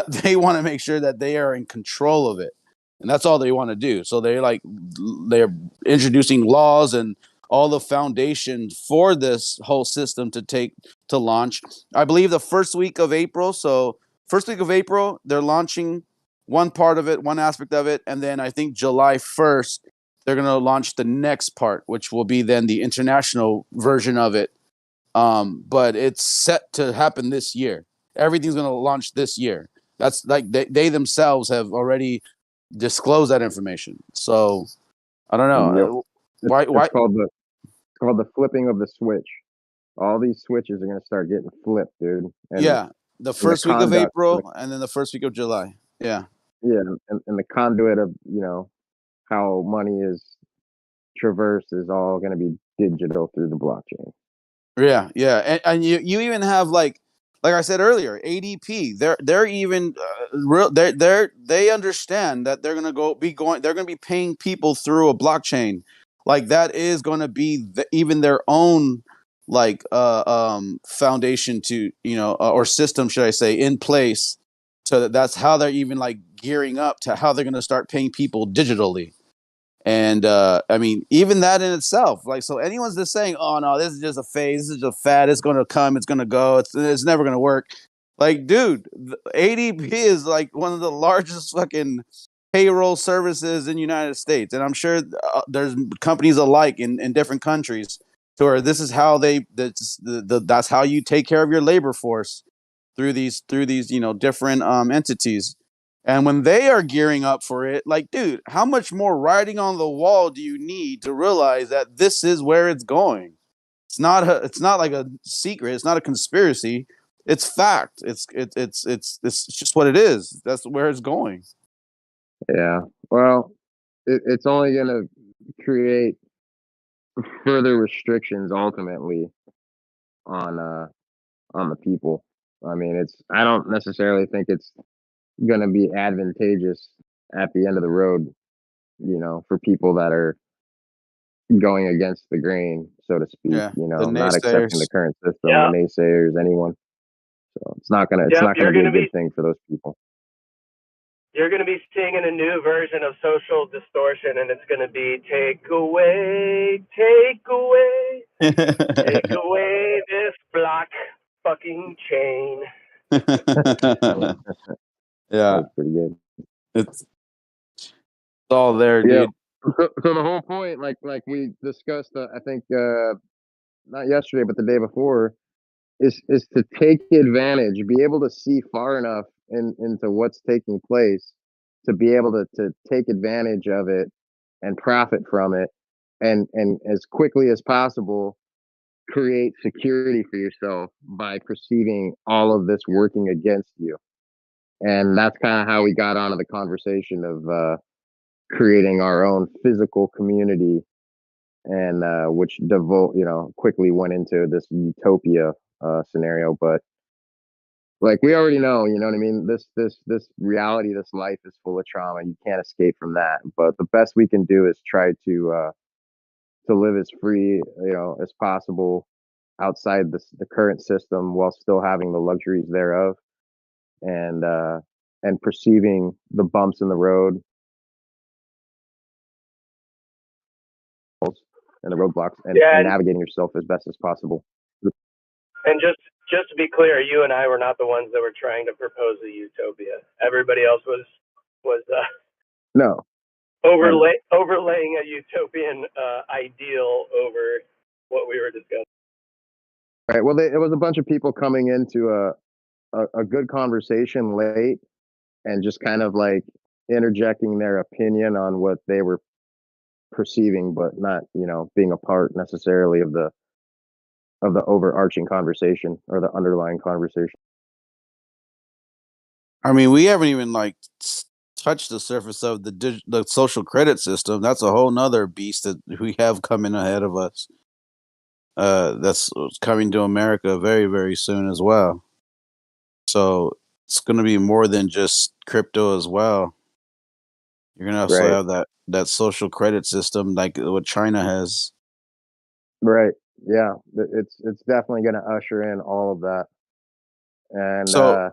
they want to make sure that they are in control of it, and that's all they want to do. So they're introducing laws and all the foundation for this whole system to launch. I believe the first week of April. So first week of April, they're launching one part of it, one aspect of it, and then I think July 1st they're going to launch the next part, which will be then the international version of it. But it's set to happen this year. Everything's going to launch this year. That's like they themselves have already disclosed that information. So I don't know. Yep. It's called the flipping of the switch. All these switches are going to start getting flipped, dude. And, yeah, the first week of April and then the first week of July. Yeah. Yeah, and the conduit of, you know, how money is traversed is all going to be digital through the blockchain. Yeah, and you even have like I said earlier, ADP. They're even they understand that they're gonna be paying people through a blockchain. Like that is going to be even their own like foundation to, you know, or system, should I say, in place. So that's how they're even like gearing up to how they're going to start paying people digitally. And I mean, even that in itself, like, so anyone's just saying, "Oh no, this is just a phase. This is just a fad. It's going to come. It's going to go. It's never going to work." Like, dude, ADP is like one of the largest fucking payroll services in the United States, and I'm sure there's companies alike in different countries. or this is how that's how you take care of your labor force through these different entities. And when they are gearing up for it, like, dude, how much more writing on the wall do you need to realize that this is where it's going? It's not like a secret. It's not a conspiracy. It's fact. It's just what it is. That's where it's going. Yeah. Well, it's only going to create further restrictions ultimately on the people. I mean, I don't necessarily think it's going to be advantageous at the end of the road, for people that are going against the grain, so to speak, Yeah, the not accepting the naysayers. current system, Yeah. the naysayers, anyone. So it's not gonna Yep, be a good thing for those people. You're going to be seeing a new version of social distortion, and it's going to be take away this block fucking chain. Yeah, That's pretty good. it's all there, Yeah. dude. So the whole point, like we discussed, I think not yesterday, but the day before, is to take advantage, be able to see far enough into what's taking place to be able to take advantage of it and profit from it, and as quickly as possible create security for yourself by perceiving all of this working against you. And that's kind of how we got onto the conversation of creating our own physical community, and which quickly went into this utopia scenario. But like we already know, you know what I mean? This reality, this life is full of trauma. You can't escape from that. But the best we can do is try to live as free, as possible outside the current system while still having the luxuries thereof, and perceiving the bumps in the road and the roadblocks, and navigating yourself as best as possible. And just to be clear, you and I were not the ones that were trying to propose a utopia. Everybody else was No. overlaying a utopian ideal over what we were discussing. Right. Well, it was a bunch of people coming into a good conversation late and just kind of like interjecting their opinion on what they were perceiving, but not, being a part necessarily of the overarching conversation or the underlying conversation. I mean, we haven't even like touched the surface of the social credit system. That's a whole nother beast that we have coming ahead of us. That's coming to America very, very soon as well. So it's going to be more than just crypto as well. You're going to also have that social credit system like what China has. Right. Yeah. It's definitely going to usher in all of that. And so,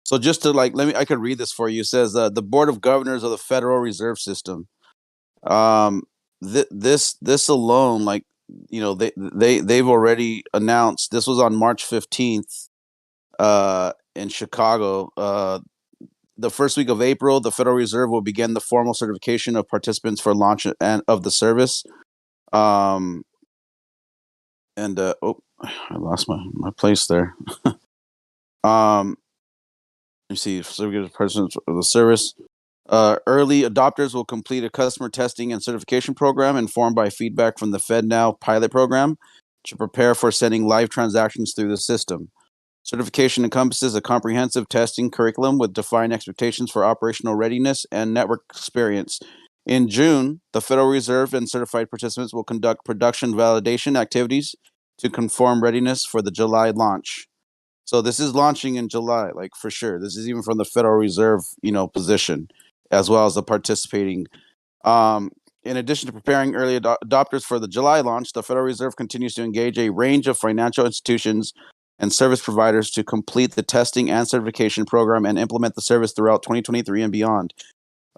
so just to I could read this for you. It says the Board of Governors of the Federal Reserve System. This alone, they've already announced. This was on March 15th, in Chicago. The first week of April, the Federal Reserve will begin the formal certification of participants for launch of the service. I lost my place there. You see, certificate of participants of the service. Early adopters will complete a customer testing and certification program informed by feedback from the FedNow pilot program to prepare for sending live transactions through the system. Certification encompasses a comprehensive testing curriculum with defined expectations for operational readiness and network experience. In June, the Federal Reserve and certified participants will conduct production validation activities to confirm readiness for the July launch. So this is launching in July, like for sure. This is even from the Federal Reserve, position, as well as the participating. In addition to preparing early adopters for the July launch, the Federal Reserve continues to engage a range of financial institutions and service providers to complete the testing and certification program and implement the service throughout 2023 and beyond.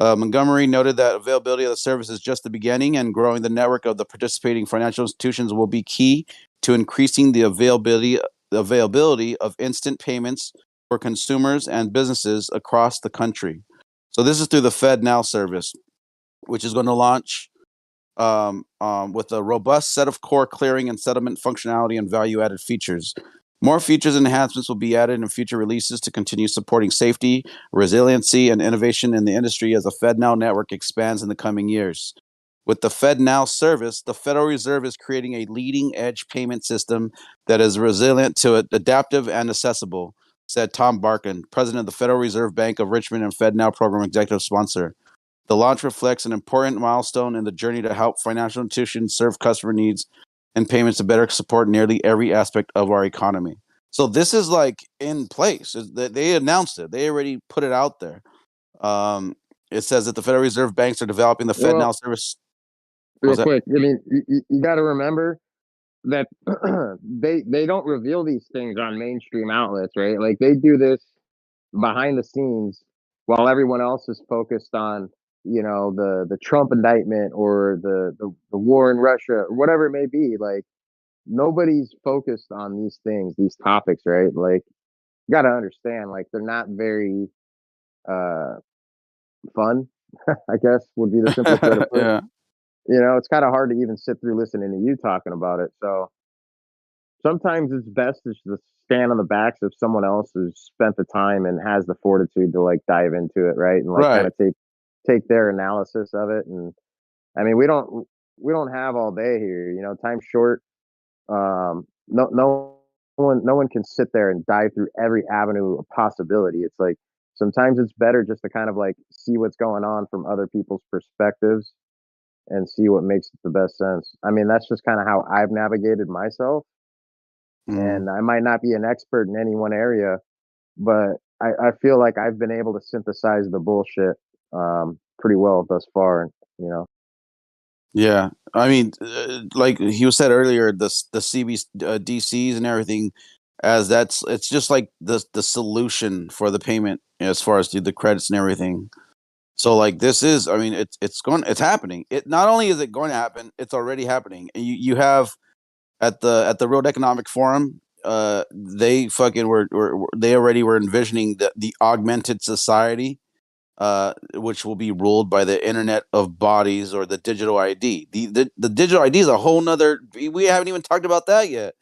Montgomery noted that availability of the service is just the beginning, and growing the network of the participating financial institutions will be key to increasing the availability of instant payments for consumers and businesses across the country. So this is through the FedNow service, which is going to launch with a robust set of core clearing and settlement functionality and value-added features. More features and enhancements will be added in future releases to continue supporting safety, resiliency, and innovation in the industry as the FedNow network expands in the coming years. With the FedNow service, the Federal Reserve is creating a leading-edge payment system that is resilient to it, adaptive, and accessible, said Tom Barkin, president of the Federal Reserve Bank of Richmond and FedNow program executive sponsor. The launch reflects an important milestone in the journey to help financial institutions serve customer needs and payments to better support nearly every aspect of our economy. So this is like in place. They announced it. They already put it out there. It says that the Federal Reserve banks are developing the Well, FedNow service. real quick, I mean, you got to remember that they don't reveal these things on mainstream outlets, right? Like they do this behind the scenes while everyone else is focused on, you know, the Trump indictment or the war in Russia or whatever it may be. Like nobody's focused on these things, these topics, right? Like you got to understand, like they're not very uh fun. I guess would be the simplest way to put it. Yeah. You know, it's kind of hard to even sit through listening to you talking about it. So sometimes it's best to just stand on the backs of someone else who's spent the time and has the fortitude to like dive into it, right? And like kind Right. of take their analysis of it. And I mean, we don't have all day here. You know, time's short. No one can sit there and dive through every avenue of possibility. It's like sometimes it's better just to kind of like see what's going on from other people's perspectives and see what makes the best sense. I mean, that's just kind of how I've navigated myself. Mhm. And I might not be an expert in any one area, but I feel like I've been able to synthesize the bullshit pretty well thus far. You know, Yeah, I mean, like you said earlier, the CB DCs and everything, as it's just like the solution for the payment as far as the credits and everything. So like this is, I mean, it's happening. It not only is it going to happen, it's already happening. And you have at the World Economic Forum, they fucking they already were envisioning the augmented society, which will be ruled by the Internet of Bodies or the digital ID. The digital ID is a whole nother. We haven't even talked about that yet.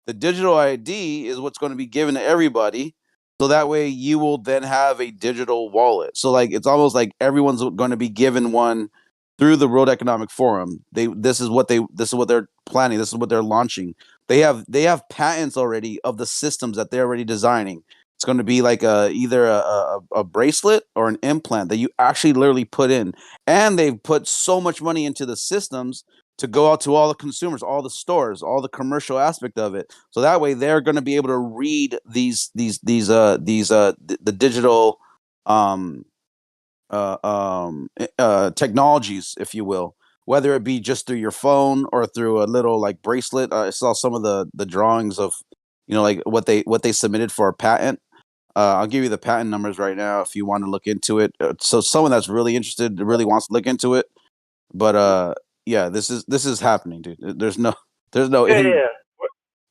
The digital ID is what's going to be given to everybody, so that way you will then have a digital wallet. So like it's almost like everyone's going to be given one through the World Economic Forum. This is what they're planning. This is what they're launching. They have patents already of the systems that they're already designing. It's going to be like either a bracelet or an implant that you actually literally put in. And they've put so much money into the systems to go out to all the consumers, all the stores, all the commercial aspect of it. So that way they're going to be able to read the digital um technologies, if you will, whether it be just through your phone or through a little like bracelet. I saw some of the drawings of, like what they submitted for a patent. I'll give you the patent numbers right now if you want to look into it. So someone that's really interested, really wants to look into it. But yeah, this is happening, dude. There's no Yeah, yeah.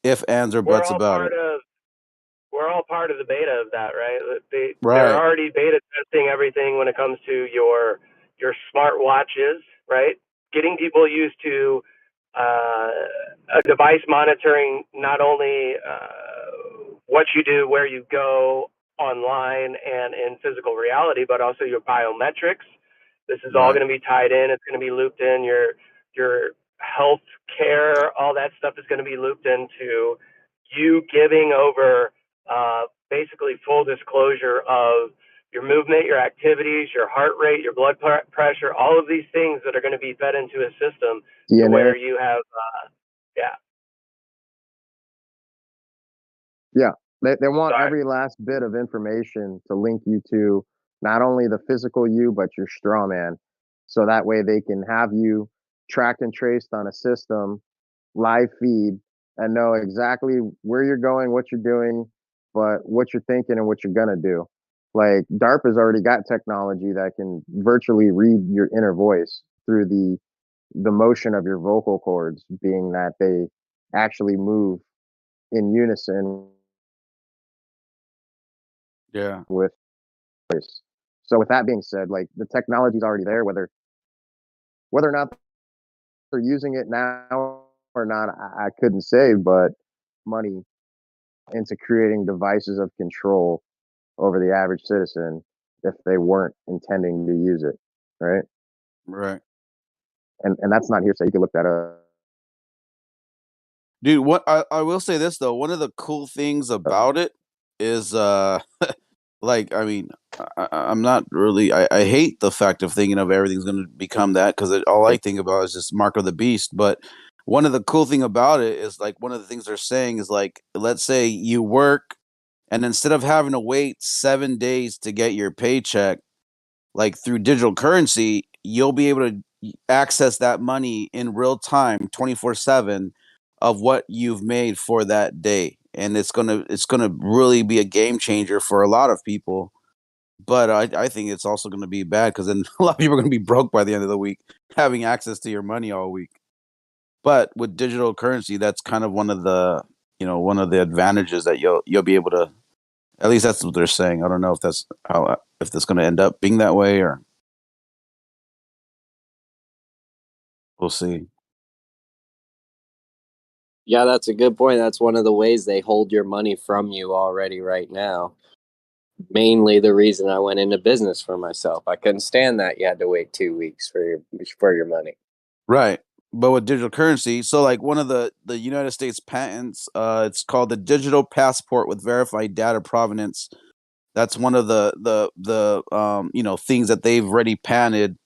if, ands, or We're buts all about part it. of we're all part of the beta of that, right? They're Right. already beta testing everything when it comes to your smart watches, right? Getting people used to a device monitoring not only what you do, where you go online and in physical reality, but also your biometrics. This is all Right. going to be tied in. It's going to be looped in. Your health care, all that stuff is going to be looped into you giving over basically full disclosure of your movement, your activities, your heart rate, your blood pressure, all of these things that are going to be fed into a system to DNA. where you have, yeah. Yeah, they want every last bit of information to link you to not only the physical you, but your straw man. So that way they can have you tracked and traced on a system, live feed, and know exactly where you're going, what you're doing, but what you're thinking and what you're gonna do. Like DARPA's already got technology that can virtually read your inner voice through the motion of your vocal cords, being that they actually move in unison Yeah. with voice. So with that being said, like the technology's already there, whether or not they're using it now or not, I couldn't say, but money into creating devices of control over the average citizen if they weren't intending to use it, right? Right. And that's not hearsay. You can look that up. Dude, what I will say this though, one of the cool things about it is like I mean, I'm not really I hate the fact of thinking of everything's going to become that because all I think about is just Mark of the Beast. But one of the cool thing about it is like one of the things they're saying is like, let's say you work and instead of having to wait 7 days to get your paycheck, like through digital currency, you'll be able to access that money in real time, 24/7 of what you've made for that day. And it's gonna really be a game changer for a lot of people. But I think it's also gonna be bad because then a lot of people are gonna be broke by the end of the week, having access to your money all week. But with digital currency, that's kind of one of the one of the advantages that you'll be able to. At least that's what they're saying. I don't know if that's how if that's going to end up being that way or we'll see. Yeah, that's a good point. That's one of the ways they hold your money from you already right now. Mainly the reason I went into business for myself. I couldn't stand that you had to wait 2 weeks for your money. Right. But with digital currency, so like one of the United States patents, it's called the digital passport with verified data provenance. That's one of the things that they've already patented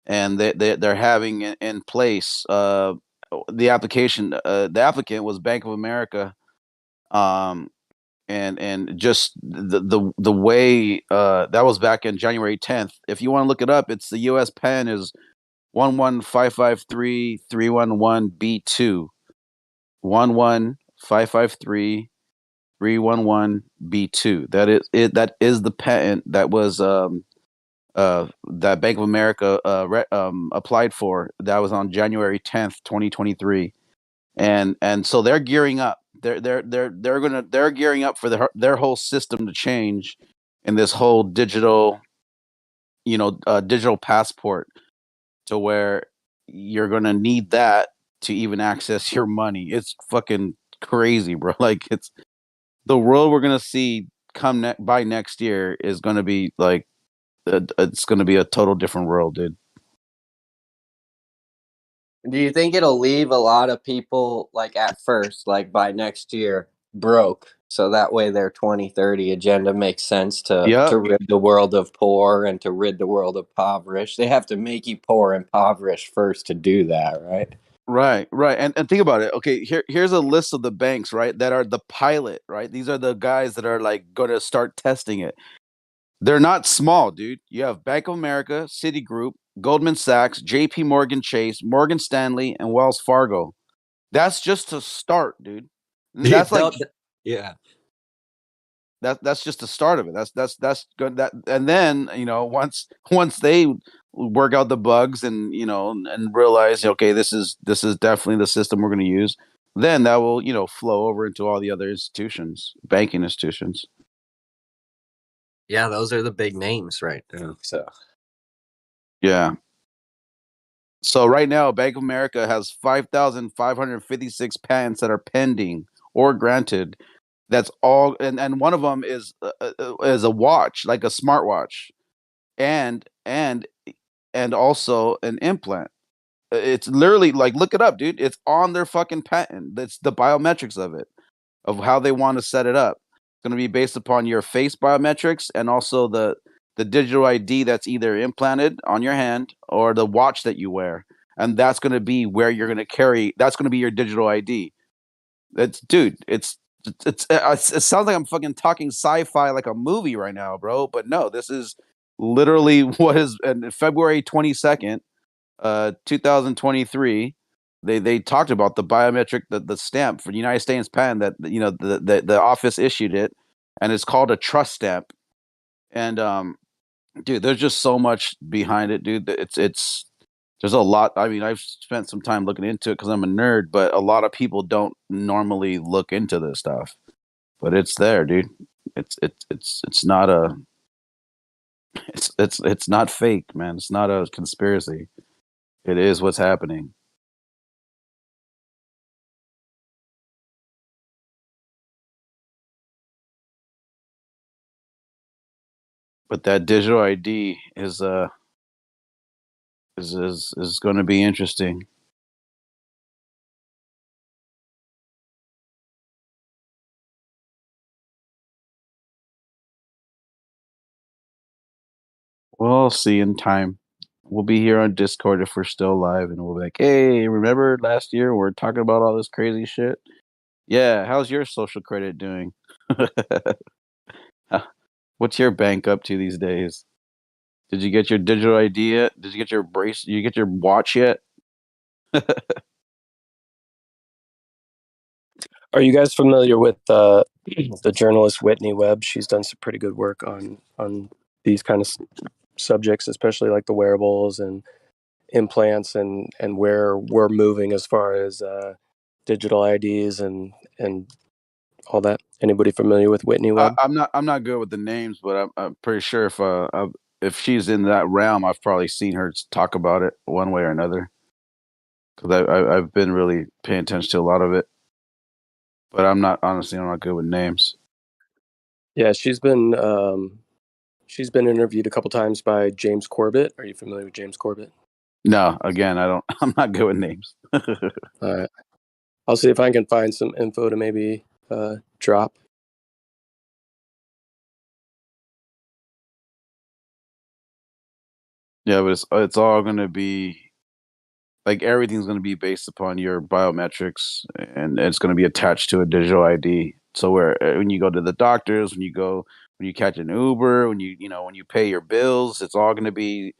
and they're having in place. The applicant was Bank of America. And just the way that was back in January 10th. If you want to look it up, it's the U.S. pen is 11553-311B2. 11553-311B2. That is it. That is the patent that was that Bank of America applied for. That was on January 10th, 2023. And so they're gearing up. They're gearing up for their whole system to change in this whole digital digital passport to where you're gonna need that to even access your money. It's fucking crazy, bro. Like it's the world we're gonna see by next year is gonna be like it's gonna be a total different world, dude. Do you think it'll leave a lot of people, like at first, like by next year, broke? So that way their 2030 agenda makes sense to Yep. rid the world of poor and to rid the world of impoverished. They have to make you poor and impoverished first to do that, right? Right, right. And think about it. Okay, here's a list of the banks, right, that are the pilot, right? These are the guys that are like gonna start testing it. They're not small, dude. You have Bank of America, Citigroup, Goldman Sachs, JP Morgan Chase, Morgan Stanley, and Wells Fargo. That's just to start, dude. And that's like yeah. that's just the start of it. That's good. That and then once they work out the bugs and and realize okay this is definitely the system we're going to use, then that will flow over into all the other institutions, banking institutions. Yeah, those are the big names right now. So Yeah. So right now, Bank of America has 5,556 patents that are pending or granted. That's all, and one of them is a watch, like a smartwatch, and also an implant. It's literally like look it up, dude. It's on their fucking patent. That's the biometrics of it, of how they want to set it up. It's going to be based upon your face biometrics and also the digital ID that's either implanted on your hand or the watch that you wear, and that's going to be where you're going to carry. That's going to be your digital ID. That's dude. It sounds like I'm fucking talking sci-fi like a movie right now, bro. But no, this is literally what is February 22nd, 2023. They talked about the biometric the stamp for the United States patent that the office issued it, and it's called a trust stamp. And dude, there's just so much behind it, dude. It's there's a lot. I mean, I've spent some time looking into it because I'm a nerd, but a lot of people don't normally look into this stuff. But it's there, dude. It's not a it's not fake, man. It's not a conspiracy. It is what's happening. But that digital ID is going to be interesting. We'll see in time. We'll be here on Discord if we're still alive, and we'll be like, "Hey, remember last year we're talking about all this crazy shit? Yeah, how's your social credit doing? What's your bank up to these days? Did you get your digital ID yet? Did you get your brace? Did you get your watch yet?" Are you guys familiar with the journalist Whitney Webb? She's done some pretty good work on these kind of subjects, especially like the wearables and implants and where we're moving as far as digital IDs and all that. Anybody familiar with Whitney Webb? I'm not good with the names, but I'm pretty sure if she's in that realm, I've probably seen her talk about it one way or another. Because I've been really paying attention to a lot of it, but I'm not good with names. Yeah, she's been interviewed a couple times by James Corbett. Are you familiar with James Corbett? No, again, I'm not good with names. All right, I'll see if I can find some info to maybe drop. Yeah, but it's all going to be like everything's going to be based upon your biometrics, and it's going to be attached to a digital ID. So when you go to the doctors, when you catch an Uber, when you pay your bills, it's all going to be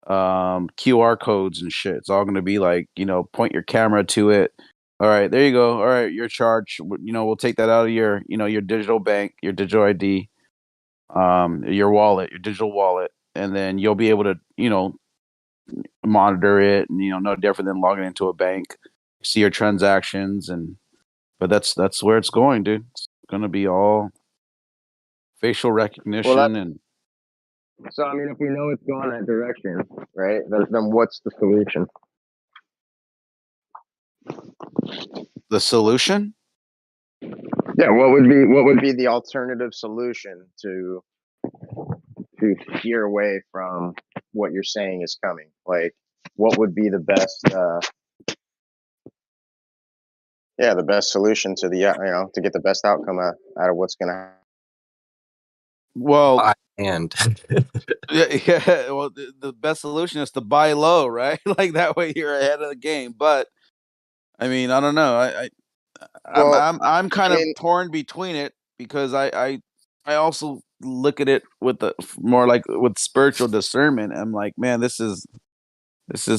QR codes and shit. It's all going to be like, point your camera to it. All right, there you go. All right, your charge. We'll take that out of your your digital bank, your digital ID, your wallet, your digital wallet, and then you'll be able to monitor it, and no different than logging into a bank, see your transactions, but that's where it's going, dude. It's going to be all facial recognition and. So I mean, if we know it's going that direction, right? Then what's the solution? The solution? Yeah, what would be the alternative solution to steer away from what you're saying is coming? Like, what would be the best? The best solution to to get the best outcome out of what's going to happen. Well, and yeah. Well, the best solution is to buy low, right? Like that way you're ahead of the game. But I mean, I don't know. I'm kind of torn between it because I also look at it with more like with spiritual discernment. I'm like, man, this is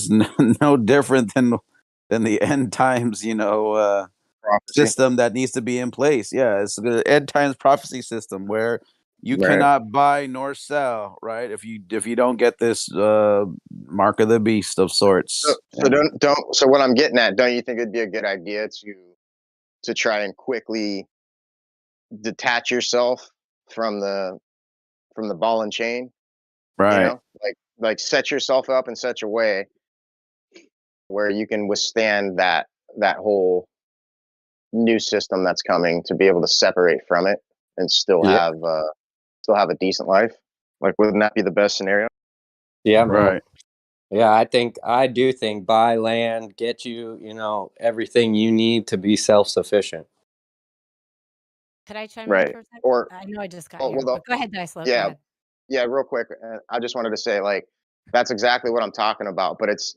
no different than the end times, system that needs to be in place. Yeah, it's the end times prophecy system where you cannot buy nor sell, right? If you don't get this mark of the beast of sorts. So what I'm getting at, don't you think it'd be a good idea to try and quickly detach yourself from the ball and chain? Right. Like set yourself up in such a way where you can withstand that whole new system that's coming, to be able to separate from it and still have a decent life. Like, wouldn't that be the best scenario? Yeah, man. Right. Yeah, I do think buy land, get you, everything you need to be self-sufficient. Could I chime in for a second? Or I know I just got here, but go ahead, Dicelo. Go ahead. Yeah, real quick. I just wanted to say, like, that's exactly what I'm talking about. But it's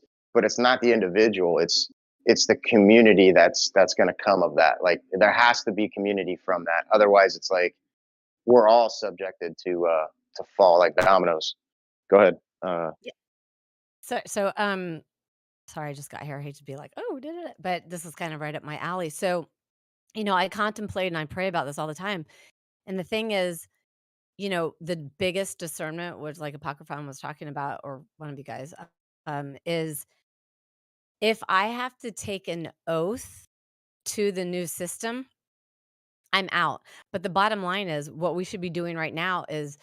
not the individual. It's the community that's going to come of that. Like, there has to be community from that. Otherwise, it's like we're all subjected to fall like dominoes. Go ahead. So sorry, I just got here. I hate to be like, oh, did it? But this is kind of right up my alley. So, I contemplate and I pray about this all the time. And the thing is, the biggest discernment, which like Apocryphon was talking about, or one of you guys, is if I have to take an oath to the new system, I'm out. But the bottom line is what we should be doing right now is,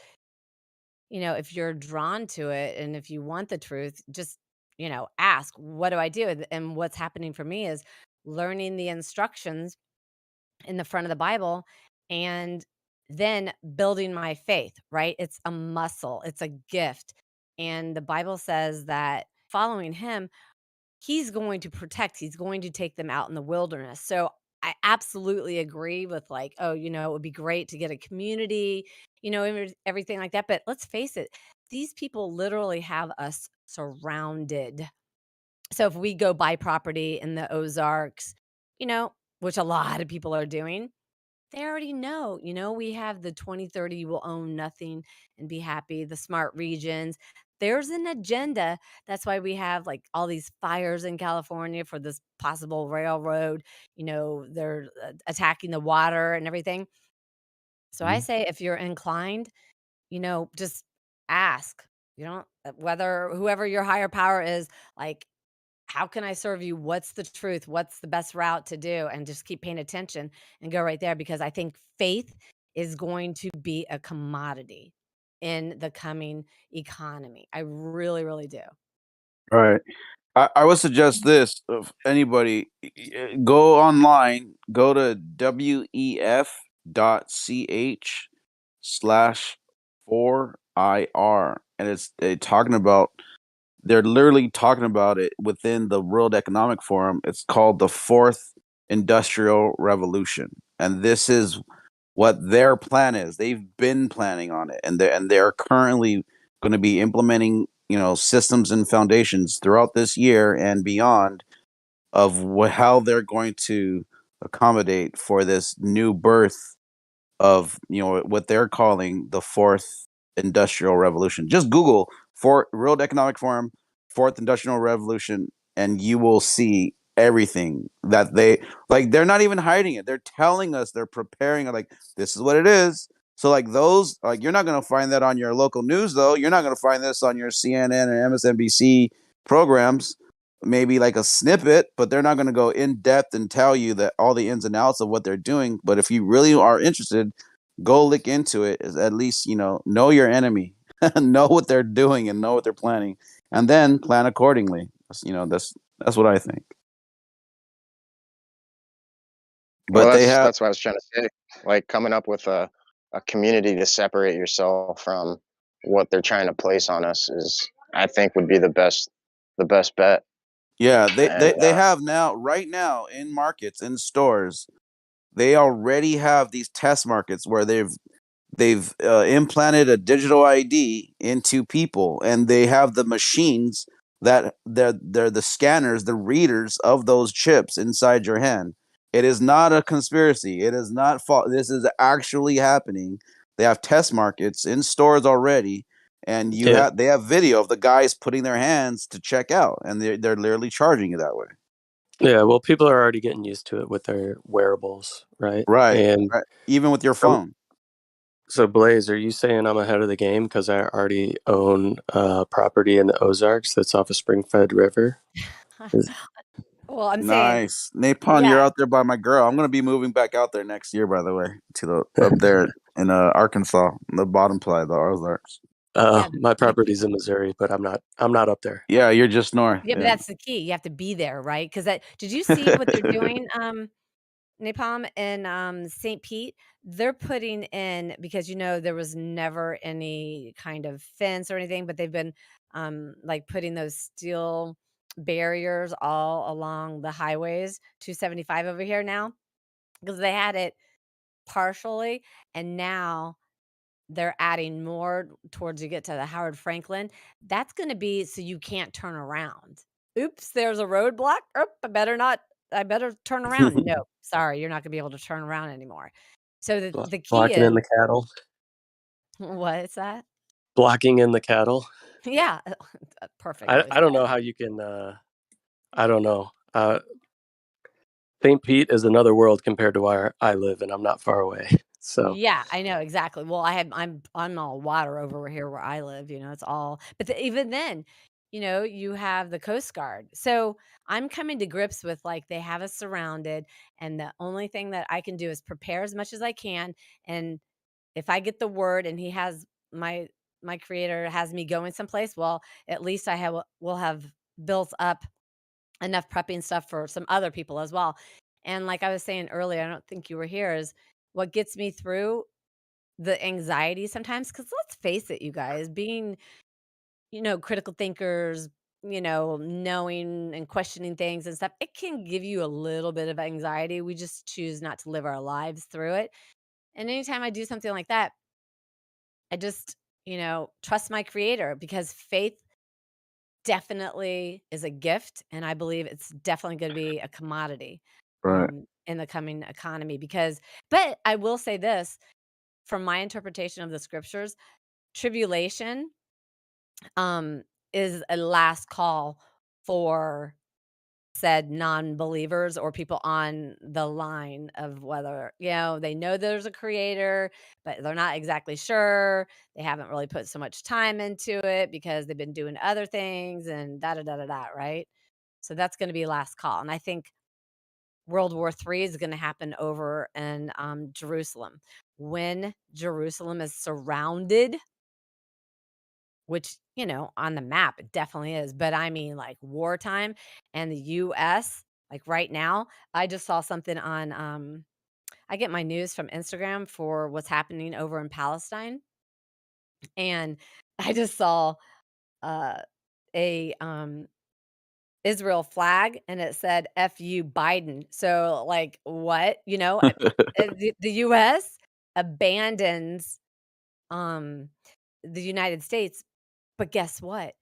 if you're drawn to it and if you want the truth, just, ask, what do I do? And what's happening for me is learning the instructions in the front of the Bible and then building my faith, right? It's a muscle, it's a gift. And the Bible says that following him, he's going to protect, he's going to take them out in the wilderness. So I absolutely agree with like, oh, it would be great to get a community, everything like that. But let's face it, these people literally have us surrounded. So if we go buy property in the Ozarks, which a lot of people are doing, they already know, we have the 2030 you will own nothing and be happy, the smart regions. There's an agenda. That's why we have like all these fires in California for this possible railroad. They're attacking the water and everything. So I say if you're inclined, just ask, whether whoever your higher power is, like, how can I serve you? What's the truth? What's the best route to do? And just keep paying attention and go right there, because I think faith is going to be a commodity in the coming economy. I really, really do. All right. I would suggest this: if anybody go online, go to wef.ch/4IR, and they're literally talking about it within the World Economic Forum. It's called the Fourth Industrial Revolution, and this is what their plan is. They've been planning on it, and they're currently going to be implementing, systems and foundations throughout this year and beyond of how they're going to accommodate for this new birth of, what they're calling the fourth industrial revolution. Just Google for World Economic Forum, fourth industrial revolution, and you will see everything that they're not even hiding it. They're telling us, they're preparing it, like, this is what it is. So like those, like, you're not going to find that on your local news, though. You're not going to find this on your CNN and MSNBC programs. Maybe like a snippet, but they're not going to go in depth and tell you that all the ins and outs of what they're doing. But if you really are interested, go look into it. Is at least, know your enemy, know what they're doing, and know what they're planning, and then plan accordingly. That's what I think. Well, But that's what I was trying to say. Like coming up with a community to separate yourself from what they're trying to place on us is, I think, would be the best bet. yeah, they And have now, right now, in markets, in stores, they already have these test markets where they've implanted a digital ID into people, and they have the machines that they're the scanners, the readers of those chips inside your hand. It is not a conspiracy. It is not this is actually happening. They have test markets in stores already, and Yeah. they have video of the guys putting their hands to check out, and they're literally charging you that way. Yeah, well, people are already getting used to it with their wearables, right? Right, And right. Even with your so, phone. so Blaze, are you saying I'm ahead of the game because I already own property in the Ozarks that's off a spring-fed river? Well, I'm saying, Nice. Napon, you're yeah. out there by my girl. I'm gonna be moving back out there next year, by the way, to the up there in Arkansas, on the bottom side of the Ozarks. Yeah, My property's in Missouri, but I'm not up there. Yeah, you're just north. yeah, but Yeah. that's the key. You have to be there, right? Because did you see what they're doing, Napalm in St. Pete? They're putting in, because there was never any kind of fence or anything, but they've been like putting those steel barriers all along the highways, 275 over here now, because they had it partially, and now they're adding more towards you get to the Howard Franklin. That's going to be so you can't turn around. Oops, there's a roadblock. I better turn around. No, sorry, you're not going to be able to turn around anymore. So the key Blocking in is, the cattle. what is that? Blocking in the cattle. Yeah, I perfectly don't know said. how you can. I don't know. St. Pete is another world compared to where I live, and I'm not far away. So Yeah, I know exactly. Well, I'm on all water over here where I live. It's all. But even then, you have the Coast Guard. So I'm coming to grips with, like, they have us surrounded, and the only thing that I can do is prepare as much as I can. And if I get the word, and he has my creator has me going someplace, well, at least will have built up enough prepping stuff for some other people as well. And like I was saying earlier, I don't think you were here, is what gets me through the anxiety sometimes, because let's face it, you guys, being, critical thinkers, knowing and questioning things and stuff, it can give you a little bit of anxiety. We just choose not to live our lives through it. And anytime I do something like that, I just, trust my creator, because faith definitely is a gift. And I believe it's definitely going to be a commodity Right. in the coming economy. But I will say this, from my interpretation of the scriptures, tribulation is a last call for said non-believers or people on the line of whether, they know there's a creator, but they're not exactly sure. They haven't really put so much time into it because they've been doing other things and da da da da da, right? So that's going to be last call. And I think World War III is going to happen over in Jerusalem. When Jerusalem is surrounded, which, on the map, it definitely is. But I mean, like wartime and the US, like right now, I just saw something on, I get my news from Instagram for what's happening over in Palestine. And I just saw uh, a Israel flag, and it said "F you, Biden." So, like, what? The US abandons the United States. But guess what?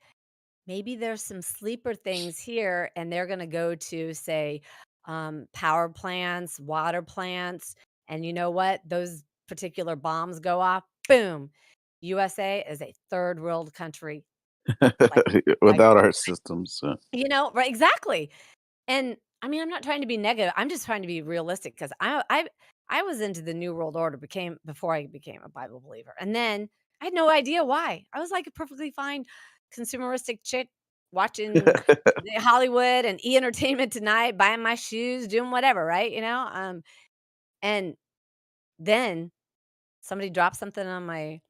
Maybe there's some sleeper things here, and they're gonna go to, say, power plants, water plants, and you know what? Those particular bombs go off, boom. USA is a third world country, like like Without our systems. right, exactly. And I mean, I'm not trying to be negative. I'm just trying to be realistic, because I was into the New World Order before I became a Bible believer. And then I had no idea why. I was like a perfectly fine consumeristic chick watching the Hollywood and Entertainment Tonight, buying my shoes, doing whatever, right? And then somebody dropped something on my,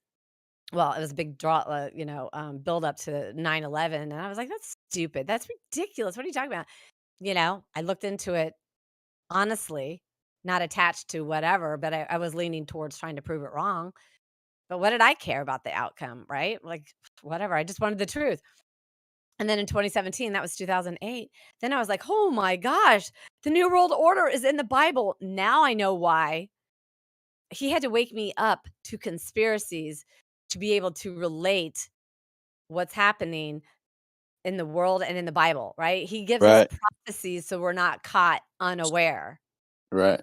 well, it was a big build up to 9/11, and I was like, that's stupid. That's ridiculous. What are you talking about? I looked into it honestly, not attached to whatever, but I was leaning towards trying to prove it wrong. But what did I care about the outcome, right? Like, whatever. I just wanted the truth. And then in 2017, that was 2008. Then I was like, oh my gosh, the New World Order is in the Bible. Now I know why. He had to wake me up to conspiracies to be able to relate what's happening in the world and in the Bible, right? He gives us Right. prophecies so we're not caught unaware. Right.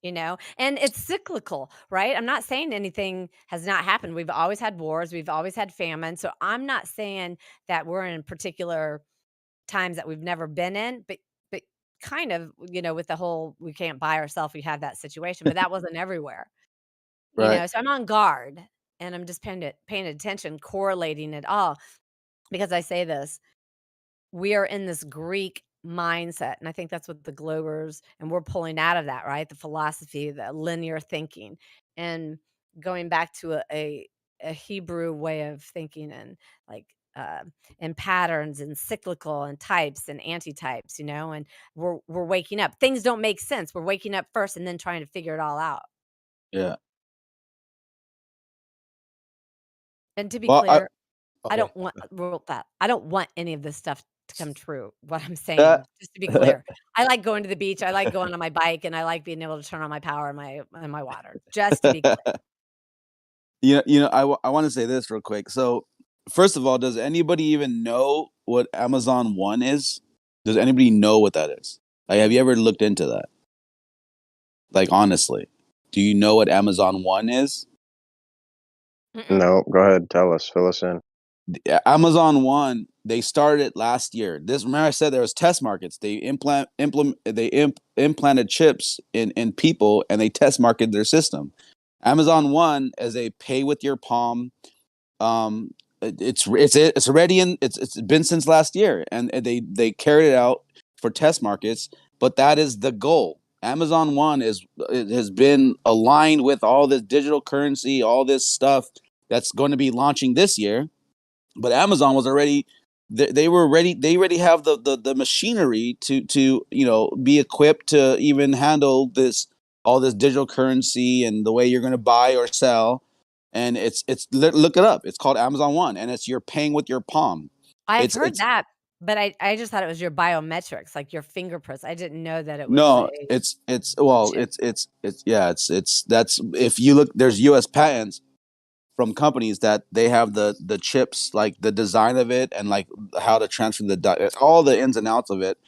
And it's cyclical, right? I'm not saying anything has not happened. We've always had wars, we've always had famine. So I'm not saying that we're in particular times that we've never been in, but kind of, with the whole we can't buy ourselves, we have that situation, but that wasn't everywhere. Right. So I'm on guard, and I'm just paying attention, correlating it all, because I say this, we are in this Greek mindset. And I think that's what the Globers, and we're pulling out of that, right? The philosophy, the linear thinking, and going back to a Hebrew way of thinking, and like, and patterns and cyclical and types and antitypes, and we're waking up. Things don't make sense. We're waking up first and then trying to figure it all out. Yeah. And to be Well, clear, I okay. don't want any of this stuff to come true, what I'm Uh, saying, just to be clear. I like going to the beach, I like going on my bike, and I like being able to turn on my power and my water, just to be clear. I want to say this real quick. So, first of all, does anybody even know what Amazon One is? Does anybody know what that is? Like, have you ever looked into that? Like, honestly, do you know what Amazon One is? No, go ahead, tell us, fill us in. Amazon One, they started it last year. Remember I said there was test markets. They implanted chips in people, and they test marketed their system. Amazon One is a pay with your palm. It's been since last year, and they carried it out for test markets. But that is the goal. Amazon One has been aligned with all this digital currency, all this stuff that's going to be launching this year. But Amazon was already they were ready. They already have the machinery to be equipped to even handle all this digital currency and the way you're going to buy or sell. and look it up. It's called Amazon One, and you're paying with your palm. I've heard that, but I just thought it was your biometrics, like your fingerprints. I didn't know that it was No, a it's chip. that's if you look, there's U.S. patents from companies that they have the chips, like the design of it and like how to transfer all the ins and outs of it.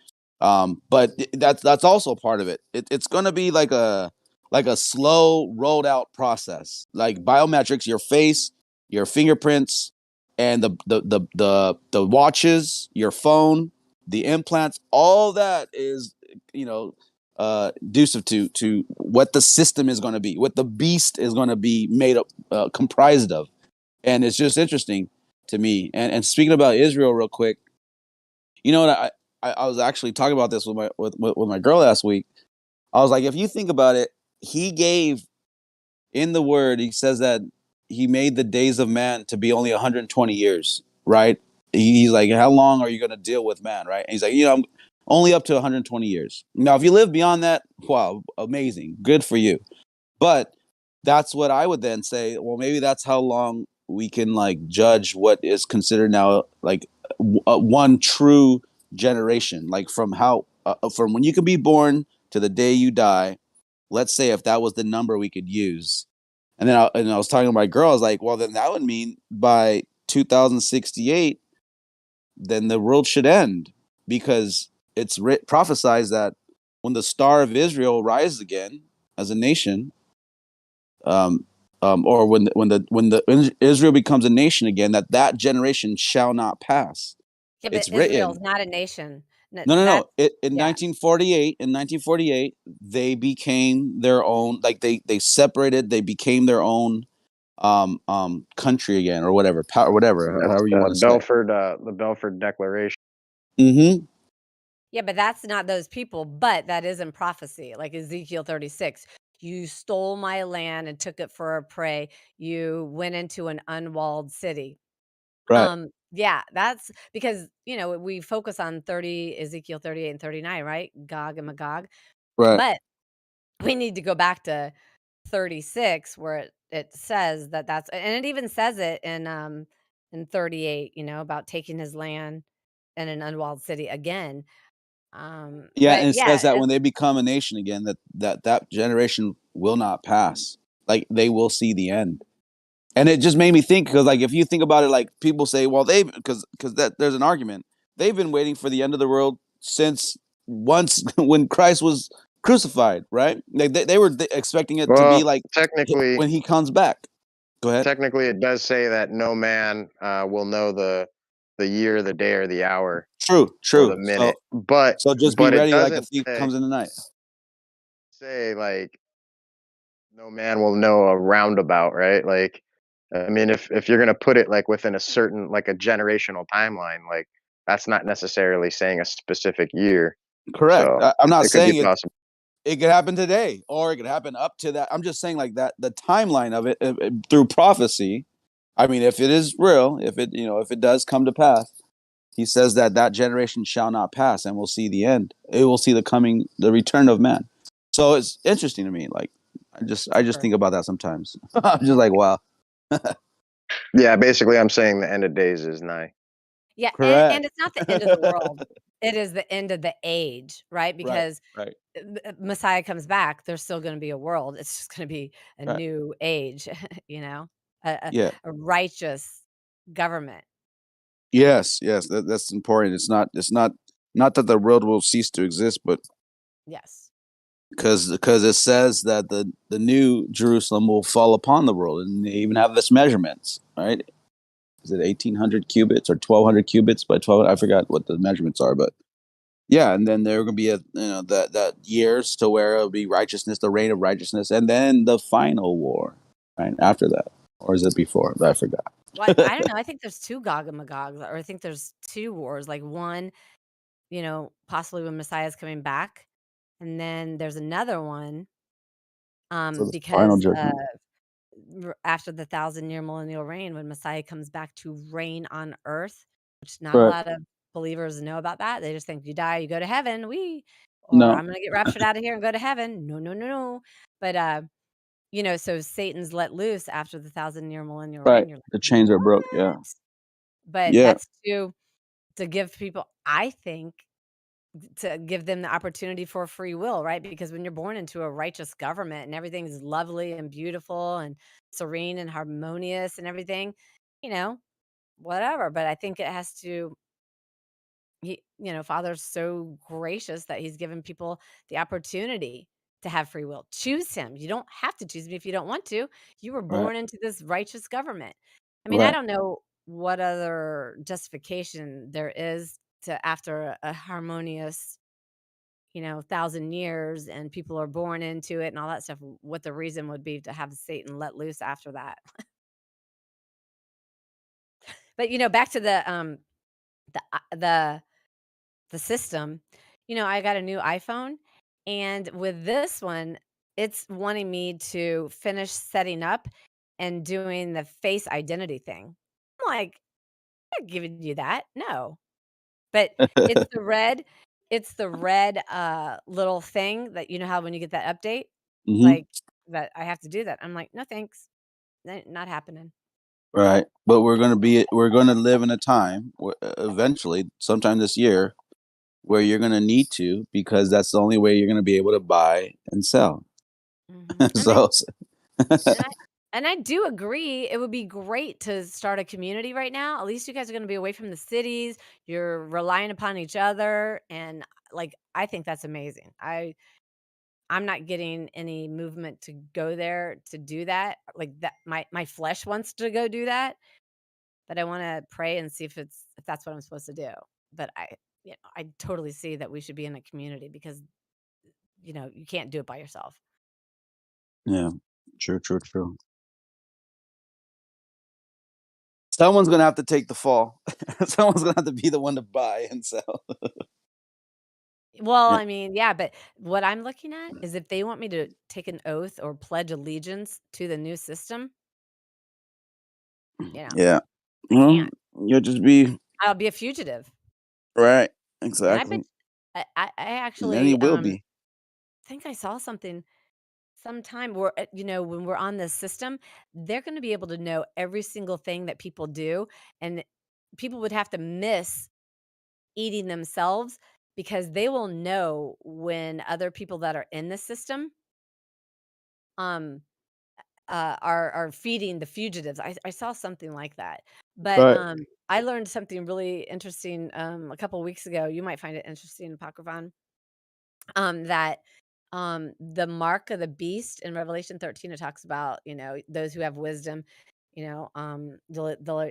But that's also part of it. It's going to be like a slow rolled out process, like biometrics, your face, your fingerprints, and the watches, your phone, the implants. All that is, conducive to what the system is going to be, what the beast is going to be made up, comprised of. And it's just interesting to me. And speaking about Israel real quick, you know what, I was actually talking about this with my girl last week. I was like, if you think about it, he gave in the word, he says that he made the days of man to be only 120 years, right? He's like, how long are you going to deal with man, right? And he's like, I'm only up to 120 years. Now, if you live beyond that, wow, amazing, good for you. But that's what I would then say. Well, maybe that's how long we can like judge what is considered now like one true generation, like from from when you can be born to the day you die. Let's say if that was the number we could use, and then I was talking to my girl. I was like, well, then that would mean by 2068, then the world should end, because it's prophesied that when the star of Israel rises again as a nation, or when Israel becomes a nation again, that generation shall not pass. Yeah, It's but Israel's written. not a nation. No. In Yeah. 1948, they became their own. Like they separated. They became their own country again, or whatever, whatever, That's however you want to say. the Belford Declaration. Mm-hmm. Yeah, but that's not those people, but that is in prophecy, like Ezekiel 36. You stole my land and took it for a prey. You went into an unwalled city. Right. Yeah, that's because, we focus on Ezekiel 38 and 39, right? Gog and Magog. Right. But we need to go back to 36 where it says that's, and it even says it in 38, about taking his land in an unwalled city again. Yeah, But and it yeah, says that when they become a nation again, that generation will not pass. Like they will see the end. And it just made me think, because like if you think about it, like people say, well, because that there's an argument. They've been waiting for the end of the world since once when Christ was crucified, right? Like they were expecting it to be Well, like technically, when he comes back. Go ahead. Technically, it does say that no man will know the year, the day, or the hour, or the True. minute. But So just be it ready, like a doesn't thief comes in the night. say like no man will know a roundabout, right? Like, I mean, if you're gonna put it like within a certain like a generational timeline, like that's not necessarily saying a specific year. Correct. So I'm not it could be saying possible. it could happen today, or it could happen up to that. I'm just saying like that the timeline of it through prophecy. I mean, if it is real, if it does come to pass, he says that generation shall not pass, and we'll see the end. It will see the return of man. So it's interesting to me. Like I just think about that sometimes. I'm just like, wow. Yeah, basically, I'm saying the end of days is nigh. yeah, and Correct. it's not the end of the world. It is the end of the age, right? Because Right. Messiah comes back, there's still going to be a world. It's just going to be a Right. new age, Yeah. a righteous government. Yes. That's important. It's not that the world will cease to exist, but Yes. because it says that the new Jerusalem will fall upon the world, and they even have this measurements, right? Is it 1,800 cubits or 1,200 cubits by 12? I forgot what the measurements are, but yeah, and then there are going to be that years to where it'll be righteousness, the reign of righteousness, and then the final war, right after that, or is it before? I forgot. Well, I don't know. I think there's two Gog and Magogs, or I think there's two wars. Like one, possibly when Messiah's coming back, and then there's another one, So the final because judgment. after the 1,000-year millennial reign, when Messiah comes back to reign on earth, which not a Right. lot of believers know about that. They just think you die, you go to heaven, or No. I'm gonna get raptured out of here and go to heaven. No. But you know, so Satan's let loose after the 1,000-year millennial Right. reign. You're like, The chains are broke. Yeah. what? But Yeah. that's to give people, I think, to give them the opportunity for free will, right? Because when you're born into a righteous government and everything's lovely and beautiful and serene and harmonious and everything, you know, whatever. But I think it has to, Father's so gracious that he's given people the opportunity to have free will. Choose him. You don't have to choose me if you don't want to. You were Right. born into this righteous government. I mean, I Right. don't know what other justification there is to after a harmonious 1,000 years and people are born into it and all that stuff, what the reason would be to have Satan let loose after that. But, back to the the system, I got a new iPhone, and with this one, it's wanting me to finish setting up and doing the face identity thing. I'm like, "I'm not giving you that, no." But it's the red little thing that how when you get that update, hmm like, that I have to do that. I'm like, "No, thanks. Not happening." Right. But we're gonna live in a time where, eventually, sometime this year, where you're gonna need to, because that's the only way you're gonna be able to buy and sell. Mhm, So and I and I do agree, it would be great to start a community right now. At least you guys are gonna be away from the cities, you're relying upon each other, and, like, I think that's amazing. I'm not getting any movement to go there to do that, like, that my flesh wants to go do that, but I wanna pray and see if that's what I'm supposed to do. But I totally see that we should be in a community because, you can't do it by yourself. yeah. True, true, true. Someone's gonna have to take the fall. Someone's gonna have to be the one to buy and sell. Well, Yeah. I mean, yeah, but what I'm looking at is if they want me to take an oath or pledge allegiance to the new system, you know, Yeah. I Well, can't. you'll just be I'll be a fugitive. right. And I bet Exactly. I And then he actually will be. think I saw something sometime where when we're on this system, they're going to be able to know every single thing that people do, and people would have to miss eating themselves because they will know when other people that are in the system um are feeding the fugitives. I saw something like that. But Right. I learned something really interesting a couple weeks ago. You might find it interesting, Apocryphon. That the mark of the beast in Revelation 13, it talks about, those who have wisdom, they'll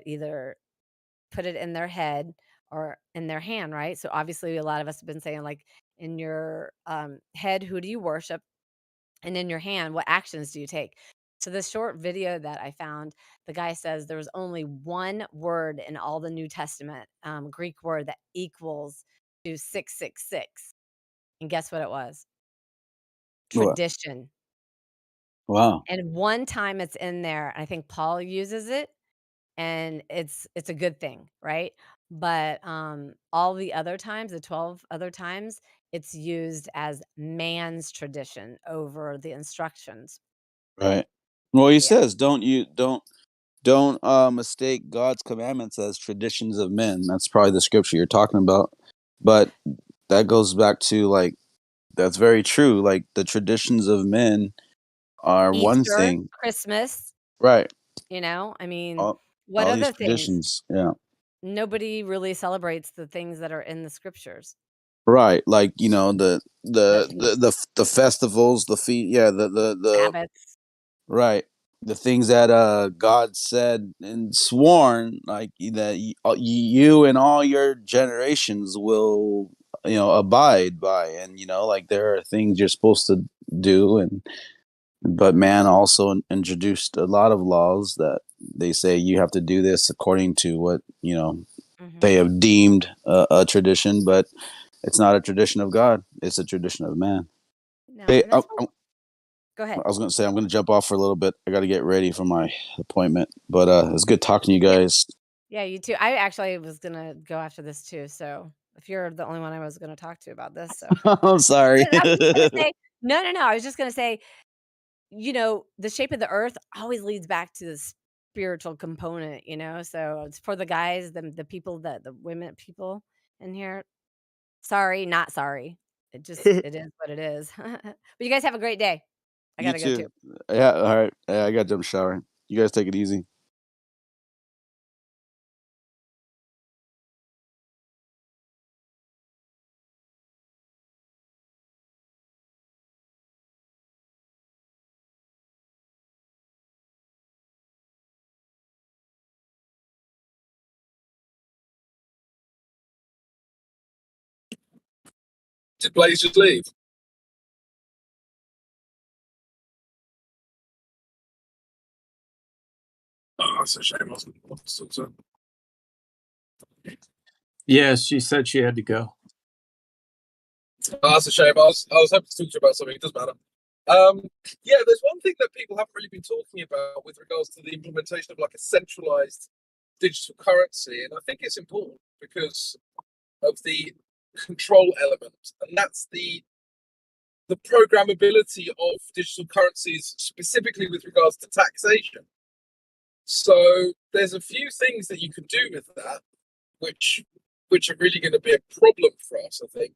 either put it in their head or in their hand, right? So obviously a lot of us have been saying, like, in your head, who do you worship? And in your hand, what actions do you take? So this short video that I found, the guy says there was only one word in all the New Testament, Greek word that equals to 666. And guess what it was? What? Tradition. Wow. And one time it's in there, I think Paul uses it, and it's a good thing, right? But all the other times, the 12 other times, it's used as man's tradition over the instructions. Right. Well, he Yeah. says, don't mistake God's commandments as traditions of men. That's probably the scripture you're talking about. But that goes back to, like, that's very true. Like, the traditions of men are one Easter, thing. Christmas, Right. I mean, All, what all these other things? traditions. Yeah. Nobody really celebrates the things that are in the scriptures. Right. Like, the The the the feast, the, the festivals, the feast, yeah, the Sabbaths. right. The things that God said and sworn, like, that you and all your generations will, abide by. And, like, there are things you're supposed to do. And but man also introduced a lot of laws that they say you have to do this according to what, they Mhm. have deemed a tradition. But it's not a tradition of God, it's a tradition of man. No, Hey, and that's what Go I ahead. was gonna say I'm gonna jump off for a little bit. I got to get ready for my appointment. But it's good talking to you Yeah. guys. Yeah, you too. I actually was gonna go after this too, so if you're the only one I was gonna talk to about this, so I'm sorry. I was just gonna say no, I was just gonna say you know, the shape of the earth always leads back to the spiritual component, you know. So it's for the guys, the people, the women people in here. Sorry, not sorry. It just it is what it is. But you guys have a great day. I You gotta go too. too. Yeah. All right. Yeah, I got to jump shower. You guys take it easy. Did Blaze just leave? Oh, that's a shame. Yes, she said she had to go. Oh, that's a shame. I was hoping to talk to you about something. It doesn't matter. Yeah, there's one thing that people haven't really been talking about with regards to the implementation of like a centralized digital currency, and I think it's important because of the control element, and that's the programmability of digital currencies, specifically with regards to taxation. So there's a few things that you can do with that, which are really going to be a problem for us, I think.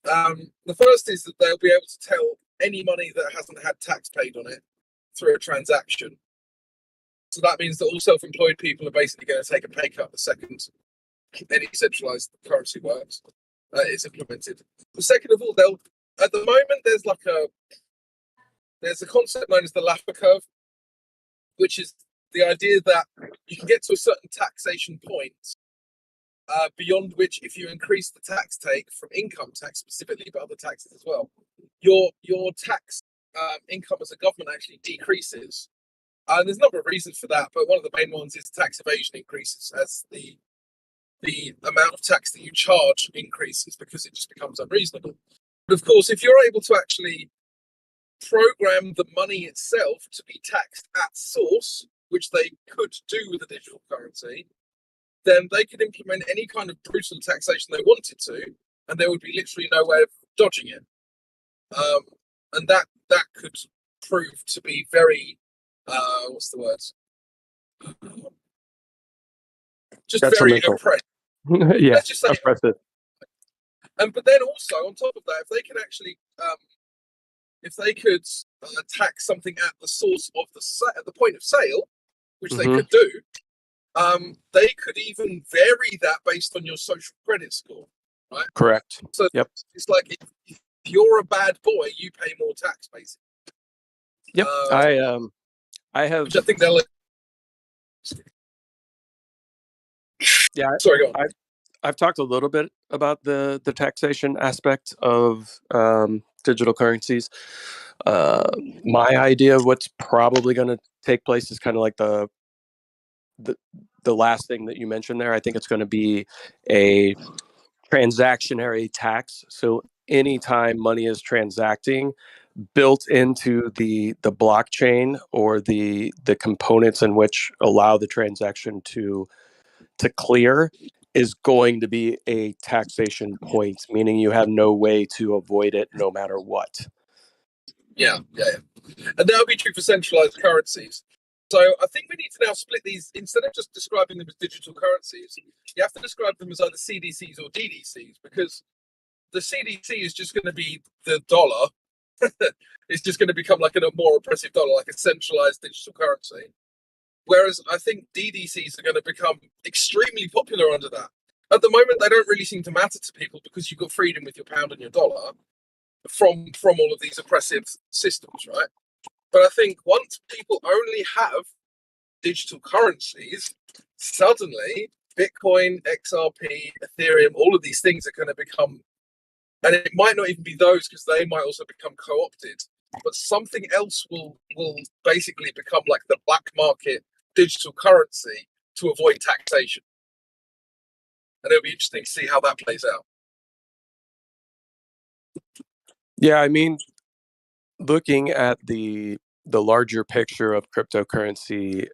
The first is that they'll be able to tell any money that hasn't had tax paid on it through a transaction. So that means that all self-employed people are basically going to take a pay cut the second any centralized currency works is implemented. The second of all, they'll at the moment there's a concept known as the Laffer curve, which is the idea that you can get to a certain taxation point beyond which, if you increase the tax take from income tax specifically, but other taxes as well, your tax income as a government actually decreases. And there's a number of reasons for that, but one of the main ones is tax evasion increases as the amount of tax that you charge increases because it just becomes unreasonable. But of course, if you're able to actually program the money itself to be taxed at source, which they could do with a digital currency, then they could implement any kind of brutal taxation they wanted to, and there would be literally no way of dodging it. And that could prove to be very, what's the word? Just very oppressive. Yeah, Let's just say oppressive. but then also on top of that, if they can actually, if they could tax something at the source of at the point of sale, which they could do, they could even vary that based on your social credit score, right? Correct. So yep. It's like if you're a bad boy, you pay more tax, basically. Yep. I have. Which I think they'll. Yeah. Sorry, go on. I've talked a little bit about the taxation aspect of digital currencies. My idea of what's probably going to take place is kind of like the last thing that you mentioned there. I think it's going to be a transactionary tax. So anytime money is transacting, built into the blockchain or the components in which allow the transaction to clear is going to be a taxation point, meaning you have no way to avoid it no matter what. Yeah. And that'll be true for centralized currencies. So I think we need to now split these, instead of just describing them as digital currencies, you have to describe them as either CDCs or DDCs, because the CDC is just going to be the dollar. It's just going to become like a more oppressive dollar, like a centralized digital currency. Whereas I think DDCs are going to become extremely popular under that. At the moment, they don't really seem to matter to people because you've got freedom with your pound and your dollar from all of these oppressive systems, right? But I think once people only have digital currencies, suddenly Bitcoin, XRP, Ethereum, all of these things are going to become, and it might not even be those because they might also become co-opted, but something else will basically become like the black market digital currency to avoid taxation. And it'll be interesting to see how that plays out. Yeah, I mean, looking at the larger picture of cryptocurrency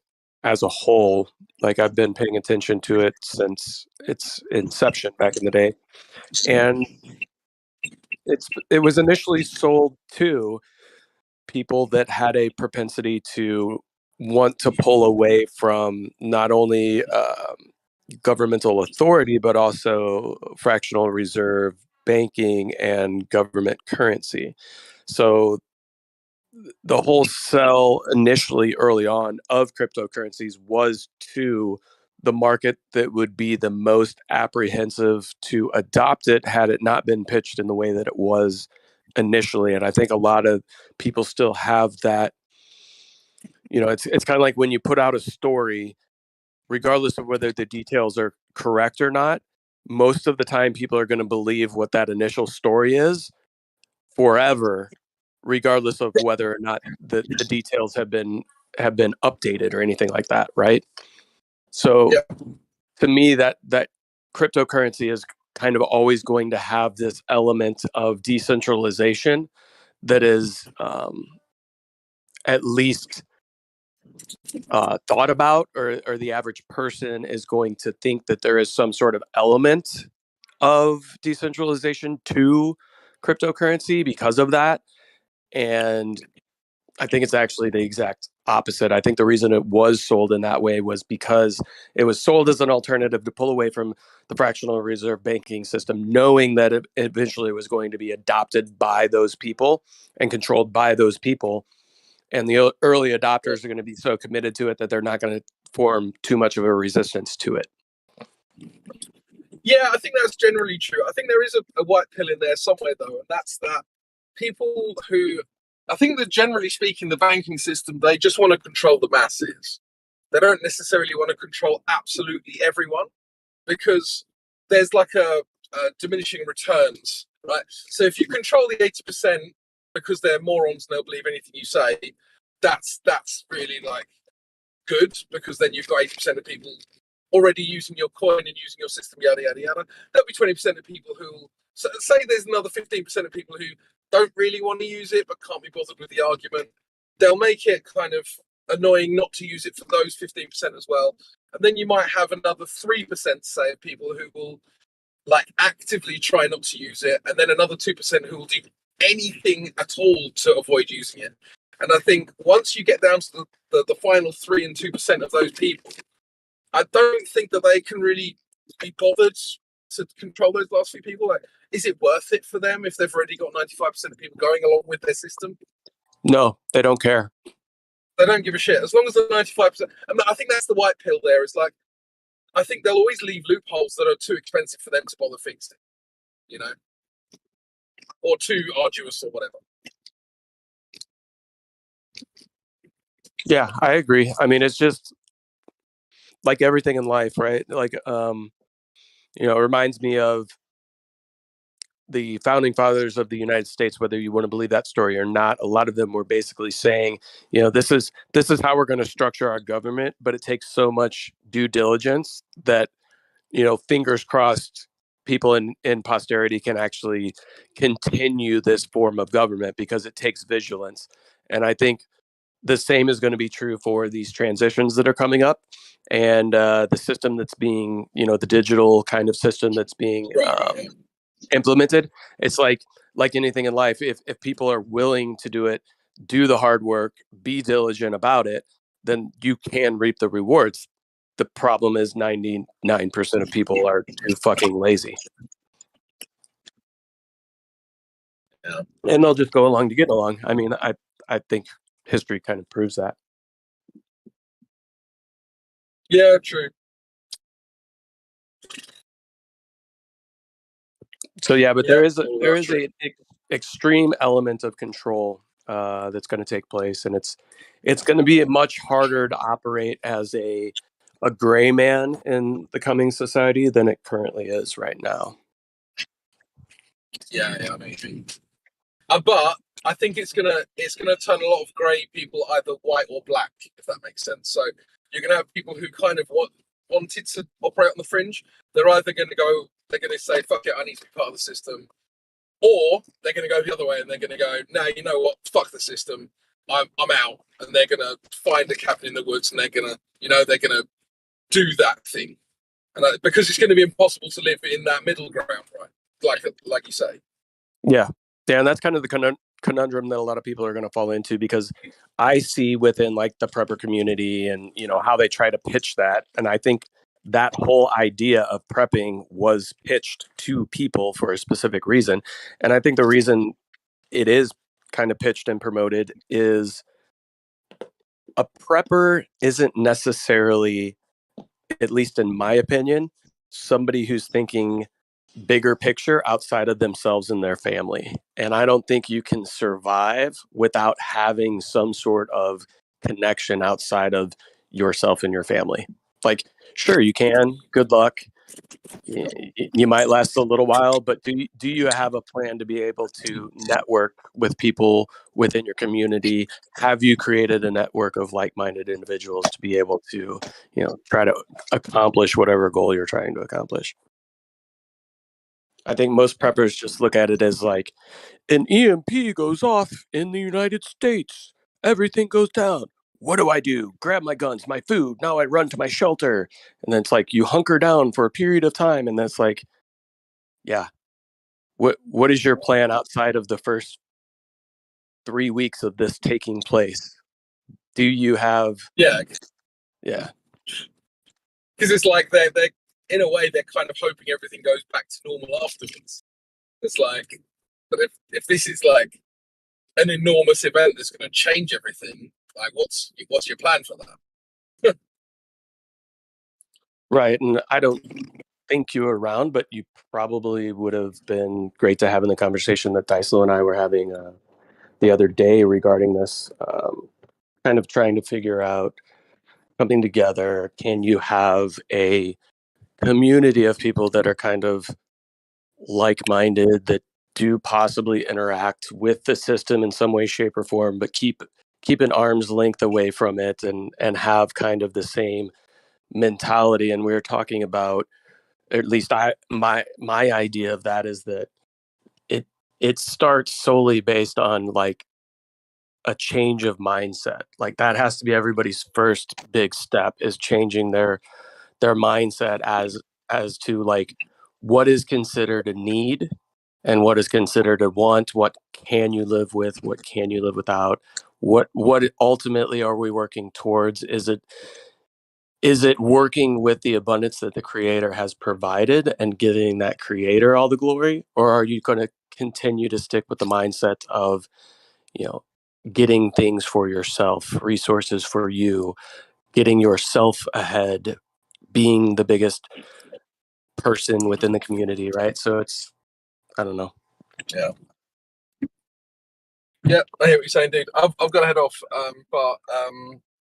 as a whole, like I've been paying attention to it since its inception back in the day, and it was initially sold to people that had a propensity to want to pull away from not only governmental authority, but also fractional reserve banking and government currency. So the whole sell initially early on of cryptocurrencies was to the market that would be the most apprehensive to adopt it had it not been pitched in the way that it was initially. And I think a lot of people still have that, it's kind of like when you put out a story, regardless of whether the details are correct or not, most of the time people are going to believe what that initial story is forever, regardless of whether or not the details have been updated or anything like that, right? So to me, that cryptocurrency is kind of always going to have this element of decentralization that is at least thought about, or the average person is going to think that there is some sort of element of decentralization to cryptocurrency because of that. And I think it's actually the exact opposite. I think the reason it was sold in that way was because it was sold as an alternative to pull away from the fractional reserve banking system, knowing that it eventually was going to be adopted by those people and controlled by those people. And the early adopters are going to be so committed to it that they're not going to form too much of a resistance to it. Yeah, I think that's generally true. I think there is a white pill in there somewhere, though, and that's that people who, I think that generally speaking, the banking system, they just want to control the masses. They don't necessarily want to control absolutely everyone, because there's like a diminishing returns, right? So if you control the 80% because they're morons and they'll believe anything you say, that's really like good, because then you've got 80% of people already using your coin and using your system, yada yada yada. There'll be 20% of people who say there's another 15% of people who don't really want to use it but can't be bothered with the argument. They'll make it kind of annoying not to use it for those 15% as well. And then you might have another 3%, say, of people who will like actively try not to use it, and then another 2% who will do anything at all to avoid using it. And I think once you get down to the final 3 and 2% of those people, I don't think that they can really be bothered to control those last few people. Like, is it worth it for them if they've already got 95% of people going along with their system? No, they don't care. They don't give a shit. As long as the 95%, I think that's the white pill there. It's like, I think they'll always leave loopholes that are too expensive for them to bother fixing, or too arduous or whatever. Yeah, I agree. I mean, it's just like everything in life, right? Like, it reminds me of the founding fathers of the United States, whether you want to believe that story or not. A lot of them were basically saying, this is how we're going to structure our government, but it takes so much due diligence that, fingers crossed, people in posterity can actually continue this form of government because it takes vigilance. And I think the same is going to be true for these transitions that are coming up, and the system that's being, the digital kind of system that's being implemented. It's like anything in life. If people are willing to do it, do the hard work, be diligent about it, then you can reap the rewards. The problem is 99% of people are too fucking lazy. Yeah. And they'll just go along to get along. I mean, I think history kind of proves that. Yeah, true. So yeah, but there is a extreme element of control that's going to take place, and it's going to be much harder to operate as a gray man in the coming society than it currently is right now. Yeah, maybe. But I think it's gonna turn a lot of grey people either white or black, if that makes sense. So you're gonna have people who kind of wanted to operate on the fringe. They're either going to say, "Fuck it, I need to be part of the system," or they're going to go the other way and they're going to go, "No, you know what? Fuck the system. I'm out." And they're going to find a cabin in the woods and they're going to do that thing. And because it's going to be impossible to live in that middle ground, right? Like you say. Yeah, and that's kind of the conundrum that a lot of people are going to fall into, because I see within like the prepper community and, you know, how they try to pitch that. And I think that whole idea of prepping was pitched to people for a specific reason. And I think the reason it is kind of pitched and promoted is a prepper isn't necessarily, at least in my opinion, somebody who's thinking bigger picture outside of themselves and their family. And I don't think you can survive without having some sort of connection outside of yourself and your family. Like, sure, you can. Good luck. You might last a little while, but do you have a plan to be able to network with people within your community? Have you created a network of like-minded individuals to be able to, you know, try to accomplish whatever goal you're trying to accomplish? I think most preppers just look at it as like an EMP goes off in the United States. Everything goes down. What do I do? Grab my guns, my food. Now I run to my shelter. And then it's like you hunker down for a period of time. And that's like, yeah. What is your plan outside of the first 3 weeks of this taking place? Do you have Yeah, yeah. because it's like they're in a way they're kind of hoping everything goes back to normal afterwards. It's like, but if this is like an enormous event that's going to change everything, like what's your plan for that? Right. And I don't think you were around, but you probably would have been great to have in the conversation that Dyslo and I were having the other day regarding this, kind of trying to figure out something together. Can you have a community of people that are kind of like-minded, that do possibly interact with the system in some way, shape, or form, but keep an arm's length away from it, and have kind of the same mentality? And we were talking about, at least my idea of that is that it starts solely based on like a change of mindset. Like that has to be everybody's first big step, is changing their mindset as to like what is considered a need and what is considered a want. What can you live with? What can you live without? What ultimately are we working towards? Is it working with the abundance that the creator has provided and giving that creator all the glory? Or are you going to continue to stick with the mindset of, you know, getting things for yourself, resources for you, getting yourself ahead, being the biggest person within the community, right? So it's, I don't know. Yeah. Yeah, I hear what you're saying, dude. I've got to head off, but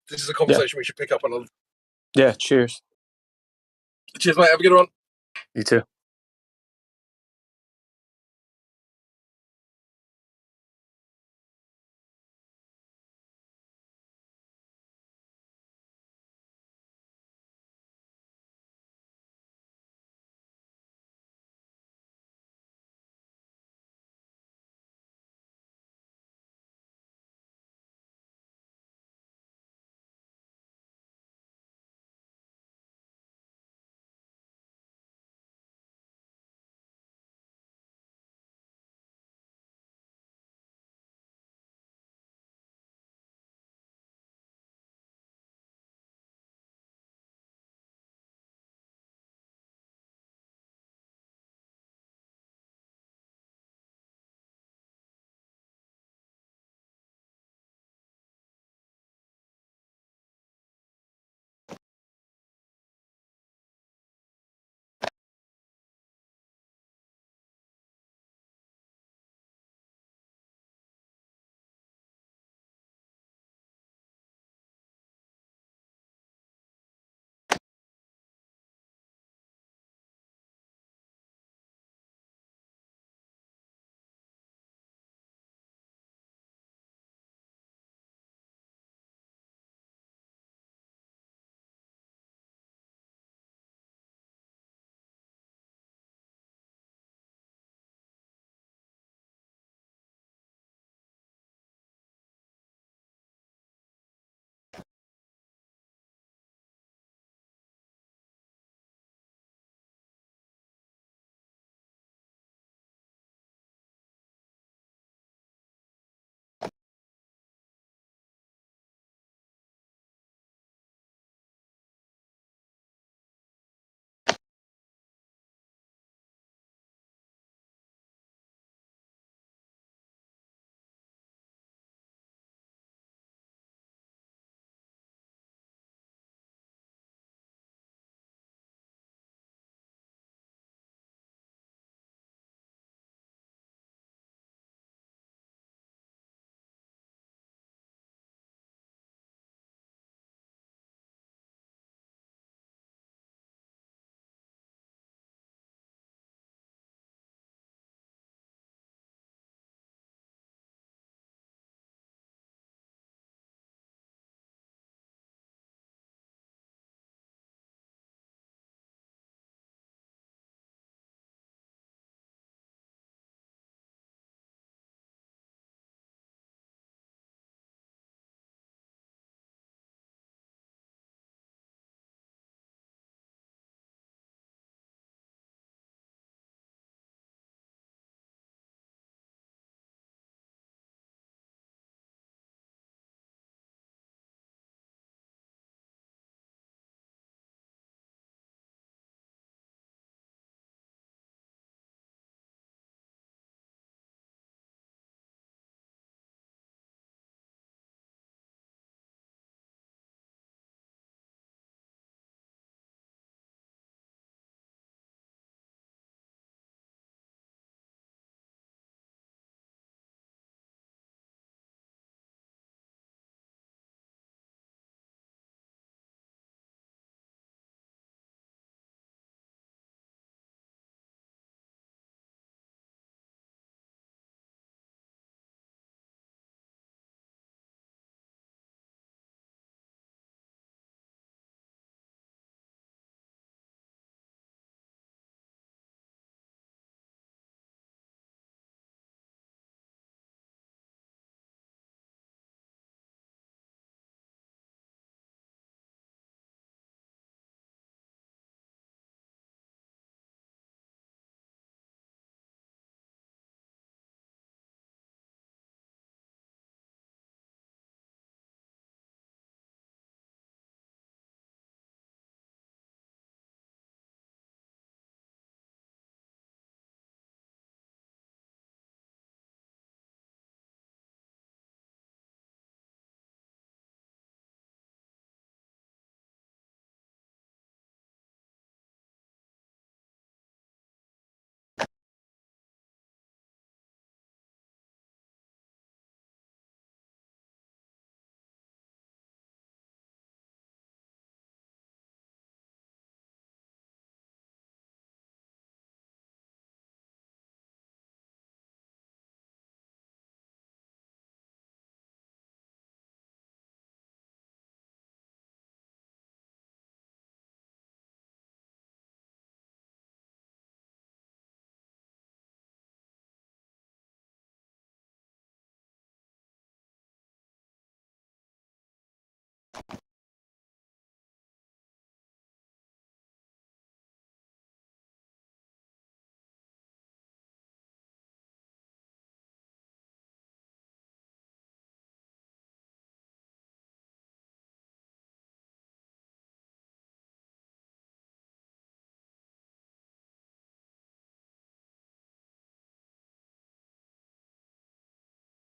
this is a conversation we should pick up on. Yeah, cheers. Cheers, mate. Have a good one. You too.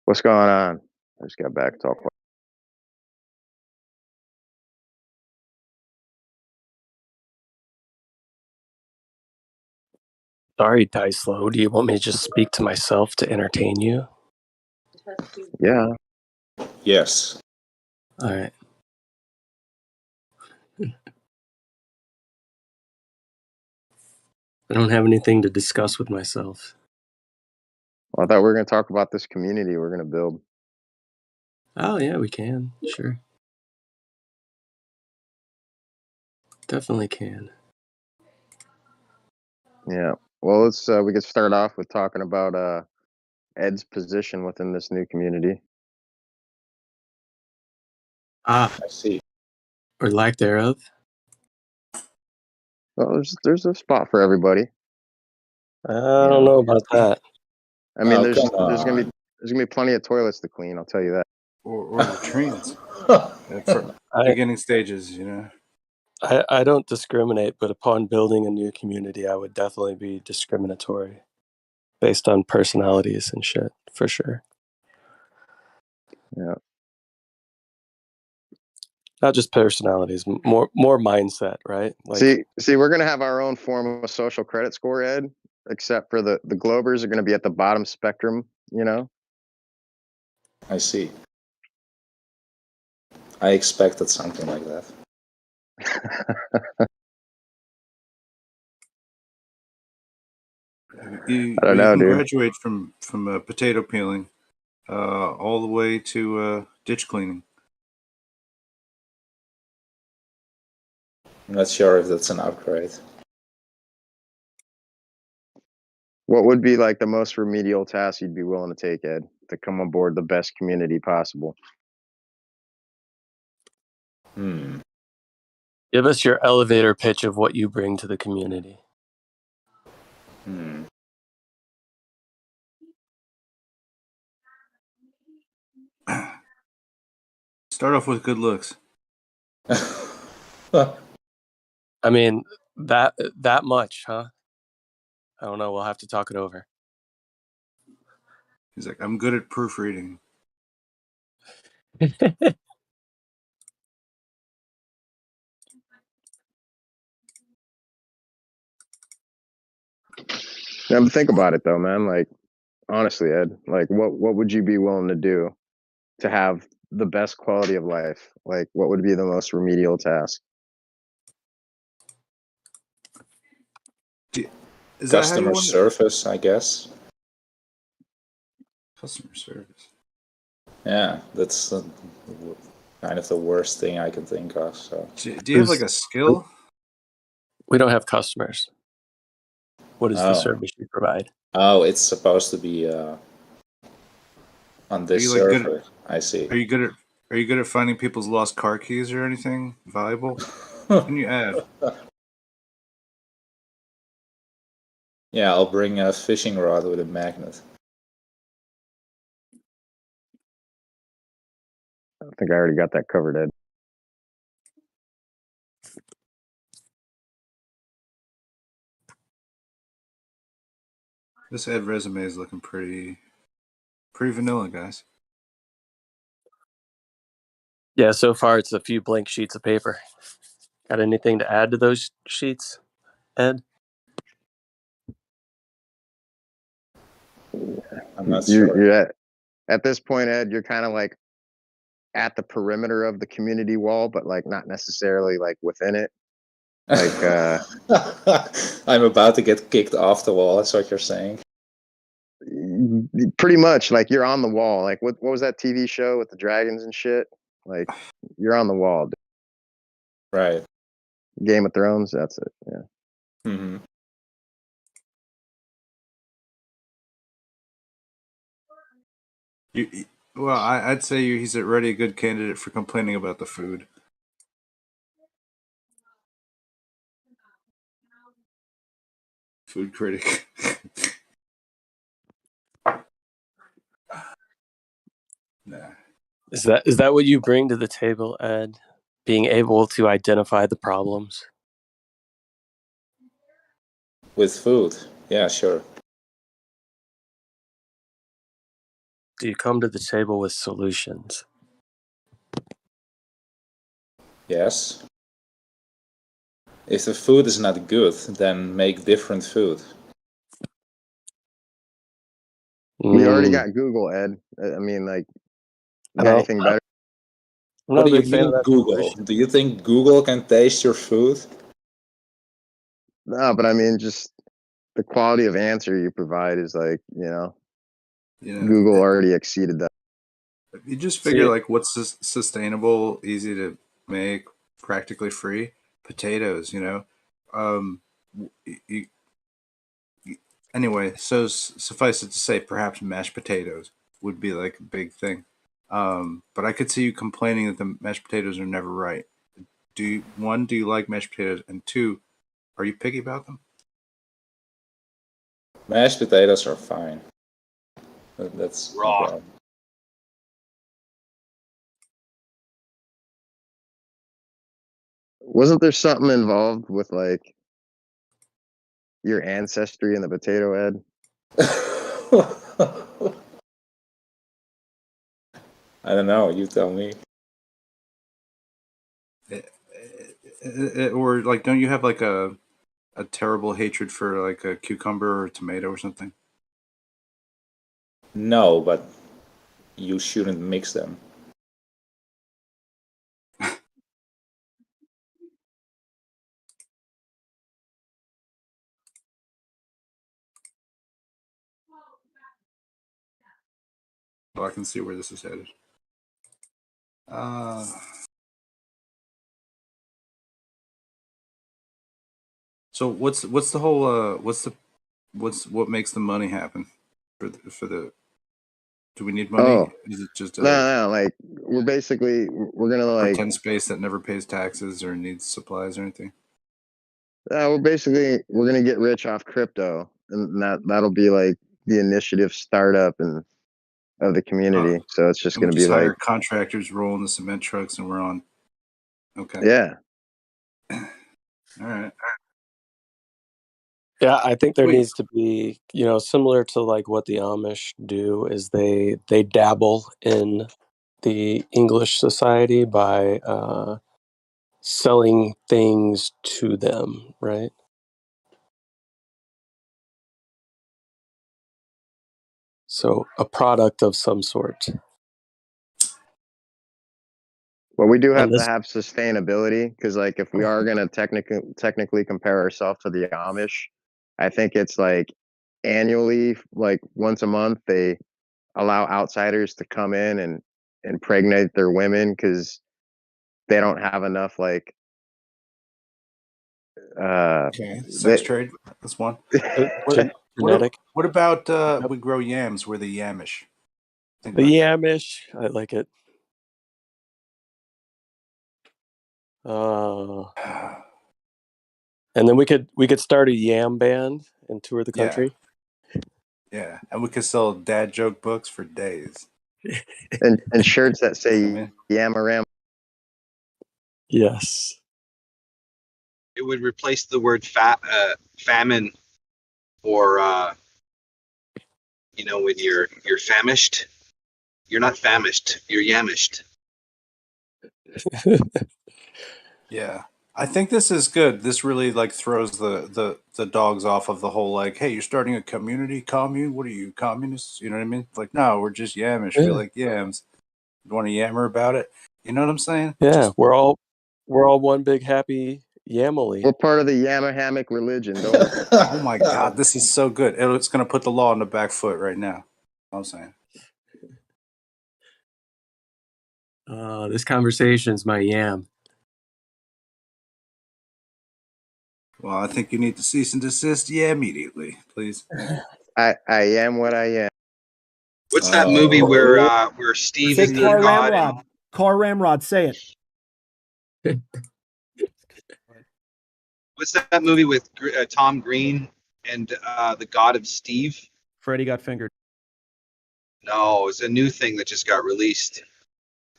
What's going on? I just got back to talk. Sorry, Dicelo. Do you want me to just speak to myself to entertain you? Yeah. Yes. All right. I don't have anything to discuss with myself. Well, I thought we were going to talk about this community we're going to build. Oh, yeah, we can. Sure. Definitely can. Yeah. Well, let's we could start off with talking about Ed's position within this new community. I see. Or lack thereof. Well, there's a spot for everybody. I don't know about that. I mean, Oh, there's come gonna on. be plenty of toilets to clean. I'll tell you that. Or latrines. For beginning stages, you know. I don't discriminate, but upon building a new community, I would definitely be discriminatory based on personalities and shit, for sure. Yeah. Not just personalities, more mindset, right? Like, See, we're gonna have our own form of social credit score, Ed. Except for the Globers are gonna be at the bottom spectrum. You know. I see. I expected something like that. You I don't know, can dude. graduate from potato peeling all the way to ditch cleaning. I'm not sure if that's an upgrade. What would be like the most remedial task you'd be willing to take, Ed, to come on board the best community possible? give us your elevator pitch of what you bring to the community. Start off with good looks. I mean, that much, huh? I don't know. We'll have to talk it over. He's like, I'm good at proofreading. Now, but think about it though, man. Like, honestly, Ed, like, what would you be willing to do to have the best quality of life? Like, what would be the most remedial task? Is that how you Customer want it? service, I guess. Customer service. Yeah, that's kind of the worst thing I can think of. So, Do you have like a skill? We don't have customers. What is the service you provide? Oh, it's supposed to be on this you like good server. I see. Are you good at finding people's lost car keys or anything valuable? Can you add? Yeah, I'll bring a fishing rod with a magnet. I think I already got that covered, Ed. This Ed resume is looking pretty vanilla, guys. Yeah, so far it's a few blank sheets of paper. Got anything to add to those sheets, Ed? I'm not sure. You're at this point, Ed, you're kind of like at the perimeter of the community wall, but like not necessarily like within it. Like I'm about to get kicked off the wall. That's what you're saying. pretty much like you're on the wall. Like what was that TV show with the dragons and shit? Like you're on the wall, dude. Right. Game of Thrones, that's it. Yeah. Mm-hmm. Well, I'd say he's already a good candidate for complaining about the food. Food critic. Nah. Is that what you bring to the table, Ed? Being able to identify the problems? With food. Yeah, sure. Do you come to the table with solutions? Yes. If the food is not good, then make different food. We already got Google, Ed. I mean, like, you got Well, anything better? I'm What not do a you big fan of mean that Google? solution. Do you think Google can taste your food? No, but I mean, just the quality of answer you provide is like, Google already exceeded that. You just See figure it? like what's sustainable, easy to make, practically free. Potatoes, anyway, so suffice it to say, perhaps mashed potatoes would be like a big thing. But I could see you complaining that the mashed potatoes are never right. Do you like mashed potatoes? And two, are you picky about them? Mashed potatoes are fine. That's no Raw. problem. Wasn't there something involved with like your ancestry in the potato, Ed? I don't know. You tell me. Or like, don't you have like a terrible hatred for like a cucumber or a tomato or something? No, but you shouldn't mix them. Well, I can see where this is headed. So what's the whole what makes the money happen for the do we need money? Oh, Is it just no, like we're gonna like pretend space that never pays taxes or needs supplies or anything? we're gonna get rich off crypto, and that'll be like the initiative startup and of the community. So it's just And we gonna be just like, hire contractors rolling the cement trucks and we're on. Okay. yeah. All right. Yeah, I think there Wait. needs to be, similar to like what the Amish do is they dabble in the English society by selling things to them, right? So a product of some sort. Well, we do have And to this, have sustainability because, like, if we are gonna technically compare ourselves to the Amish, I think it's like annually, like once a month, they allow outsiders to come in and impregnate their women because they don't have enough like Okay. Sex they, trade. That's one. genetic. What about we grow yams? We're the Yamish. Think The about Yamish, I like it. And then we could start a yam band and tour the country. Yeah, and we could sell dad joke books for days. and shirts that say Yamaram. Yes. It would replace the word famine, or when you're famished. You're not famished. You're yamished. Yeah. I think this is good. This really like throws the dogs off of the whole like, hey, you're starting a community commune? What are you, communists? You know what I mean? Like, no, we're just Yamish. We Yeah. like yams. You want to yammer about it? You know what I'm saying? Yeah, we're all one big happy Yamily. We're part of the Yamahamic religion, don't we? Oh my god, this is so good. It's gonna put the law on the back foot right now. I'm saying. This conversation's my yam. Well, I think you need to cease and desist. Yeah, immediately, please. I am what I am. What's that movie where Steve Say is the Car god? Ramrod. Car Ramrod, say it. What's that movie with Tom Green and the god of Steve? Freddy got fingered. No, it's a new thing that just got released.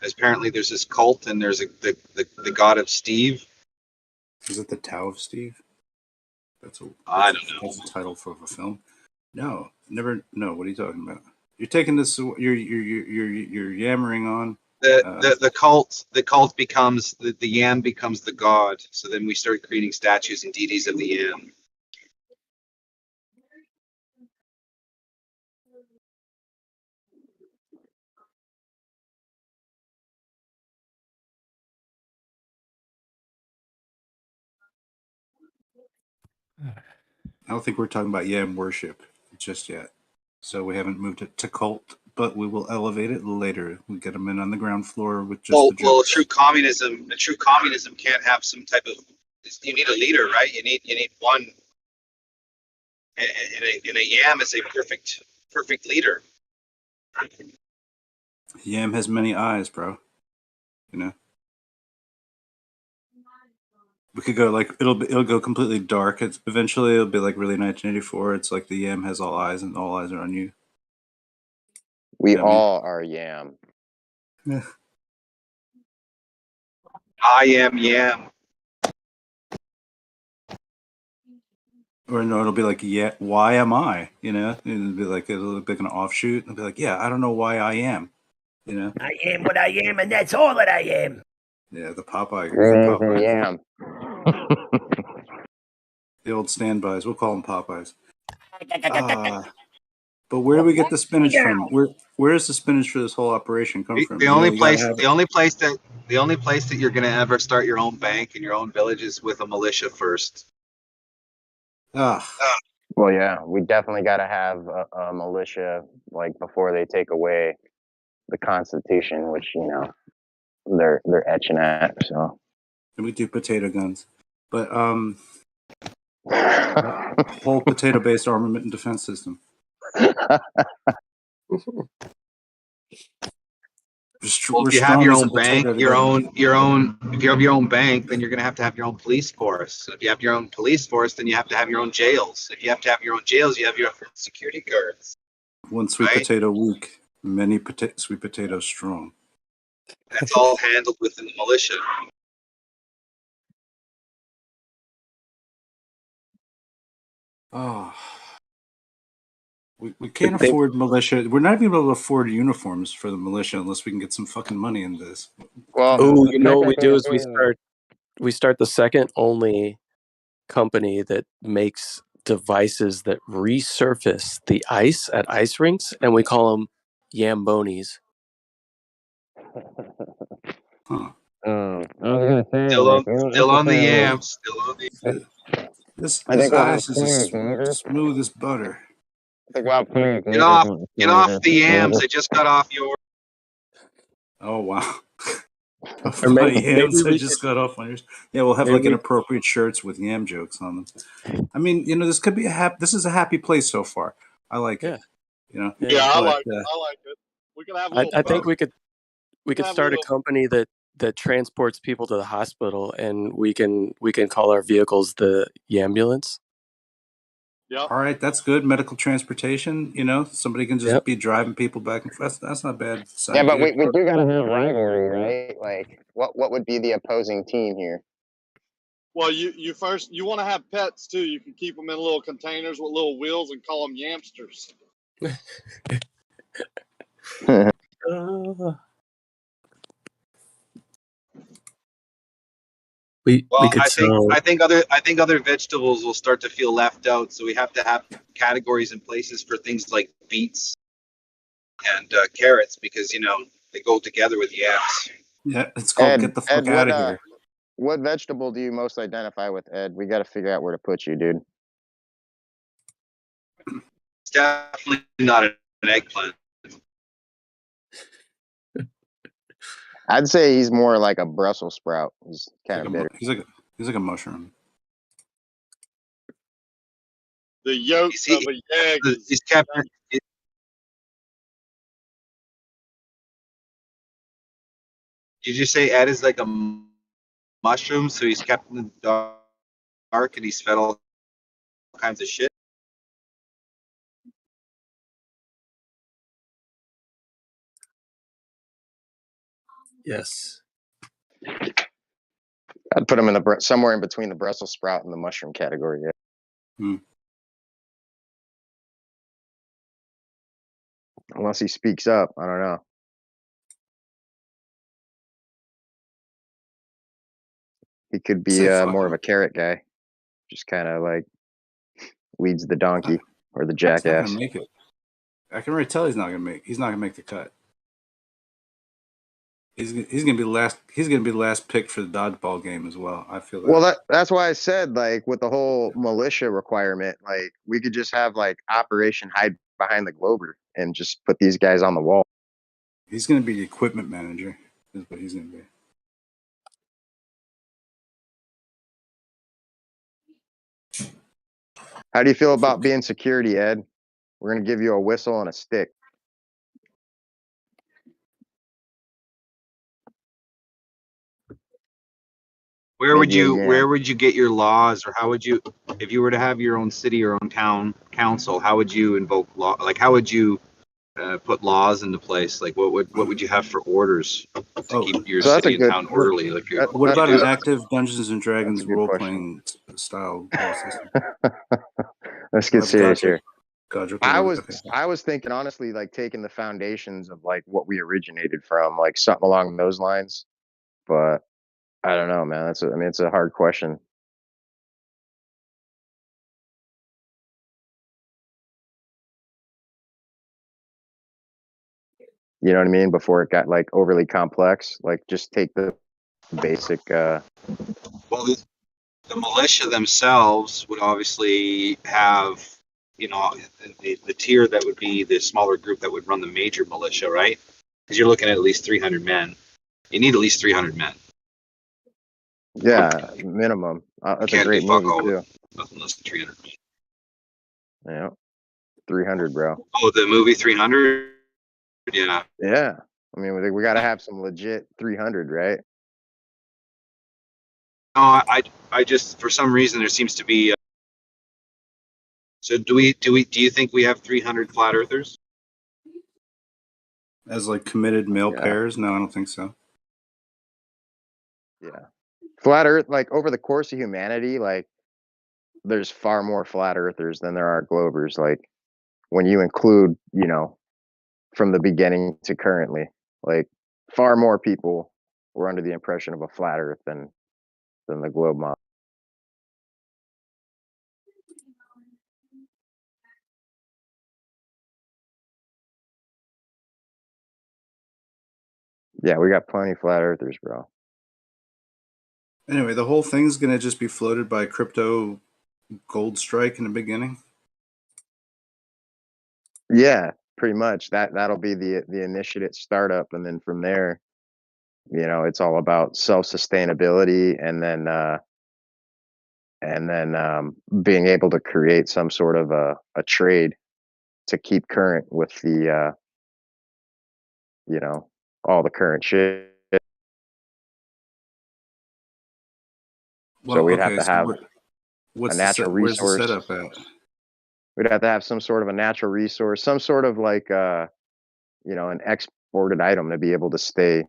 Apparently, there's this cult, and there's the god of Steve. Is it the Tao of Steve? I don't know. That's a title for a film. No, never. No, what are you talking about? You're taking this. You're yammering on. The cult becomes the yam becomes the god. So then we start creating statues and deities of the yam. I don't think we're talking about yam worship just yet. So we haven't moved it to cult, but we will elevate it later. We get them in on the ground floor with just the Well, jokes. true communism can't have some type of. You need a leader, right? You need one. And a yam is a perfect leader. Yam has many eyes, bro. You know. We could go like it'll go completely dark. Eventually it'll be like really 1984. It's like the yam has all eyes and all eyes are on you. We You know what I mean? all are yam. Yeah. I am yam. Or no, it'll be like, yeah, why am I? You know, it'll be like an offshoot. It'll be like, yeah, I don't know why I am. You know, I am what I am, and that's all that I am. yeah, the Popeye, Yam. the old standbys. We'll call them Popeyes. But where do we get the spinach from? Where does the spinach for this whole operation come from? The only place that you're gonna ever start your own bank in your own village is with a militia first. Well, yeah, we definitely got to have a militia like before they take away the Constitution, which they're etching at. So And we do potato guns, but whole potato-based armament and defense system. Well, if you have your own bank, if you have your own bank, then you're going to have your own police force. If you have your own police force, then you have to have your own jails. If you have to have your own jails, you have your own security guards. One sweet potato weak, many sweet potatoes strong. That's all handled within the militia. Oh, we can't afford militia. We're not even able to afford uniforms for the militia unless we can get some fucking money into this. Well, you know what we do is we start the second only company that makes devices that resurface the ice at ice rinks, and we call them Yambonis. Huh. Still on the yams. This ice is as smooth as butter. Get off the yams. I just got off your. Oh wow. Or maybe Yams I we just could- got off on yours. Yeah, we'll have maybe like we- inappropriate shirts with yam jokes on them. I mean, this could be this is a happy place so far. I like it. I like it. I like it. We can have a little I think we could have a start a little- company that transports people to the hospital, and we can call our vehicles the Yambulance. All right, that's good. Medical transportation, somebody can just be driving people back and forth. That's not bad. yeah, but we do got to have rivalry, right? Like, what would be the opposing team here? Well, you want to have pets too. You can keep them in little containers with little wheels and call them yamsters. I think other vegetables will start to feel left out. So we have to have categories and places for things like beets and carrots because they go together with yams. Yeah, it's called get the fuck out of here. What vegetable do you most identify with, Ed? We got to figure out where to put you, dude. It's definitely not an eggplant. I'd say he's more like a Brussels sprout. He's kind of bitter. He's like a mushroom. The yolk of a egg. He's kept. Did you say Ed is like a mushroom? So he's kept in the dark and he's fed all kinds of shit. Yes. I'd put him in somewhere in between the Brussels sprout and the mushroom category. Yeah. Unless he speaks up, I don't know. He could be Say fuck more of him. a carrot guy, just kind of like leads the donkey or the He's not jackass. gonna make it. I can already tell he's not gonna make. He's not gonna make the cut. He's gonna be the last. He's gonna be the last pick for the dodgeball game as well. I feel that. Well, that's why I said, like, with the whole militia requirement, like, we could just have like Operation Hide Behind the Glober and just put these guys on the wall. He's gonna be the equipment manager. Is what he's gonna be. How do you feel about being security, Ed? We're gonna give you a whistle and a stick. Where would Maybe a you yam. get your laws, or how would you, if you were to have your own city or own town council, how would you invoke law? Like, how would you put laws into place? Like, what would you have for orders to keep your So that's a city and good. town orderly? Like, What that- about an that- active Dungeons and Dragons a good role question. playing style system? Let's get serious here. Godric I would- was okay. I was thinking honestly, like taking the foundations of like what we originated from, like something along those lines. But I don't know, man. I mean, it's a hard question. You know what I mean? Before it got like overly complex, like just take the basic. Well, the militia themselves would obviously have, you know, the tier that would be the smaller group that would run the major militia, right? Because you're looking at least 300 men. You need at least 300 men. Yeah, minimum. That's a Can't great do fuck movie all too. with nothing less than 300. Yeah, 300, bro. Oh, the movie 300. Yeah. Yeah, I mean, we got to have some legit 300, right? No, I just, for some reason there seems to be. So do you think we have 300 flat earthers? As like committed male pairs? No, I don't think so. Yeah, flat Earth. Like over the course of humanity, like there's far more flat earthers than there are globers. Like when you include, you know, from the beginning to currently, like far more people were under the impression of a flat Earth than the globe model. Yeah, we got plenty of flat earthers, bro. Anyway, the whole thing's gonna just be floated by crypto gold strike in the beginning. Yeah, pretty much. That'll be the initiative startup, and then from there, you know, it's all about self sustainability, and then being able to create some sort of a trade to keep current with the you know, all the current shit. So Well, we'd have okay. to So have what's a natural where's the resource. setup at? We'd have to have some sort of a natural resource, some sort of like you know, an exported item to be able to stay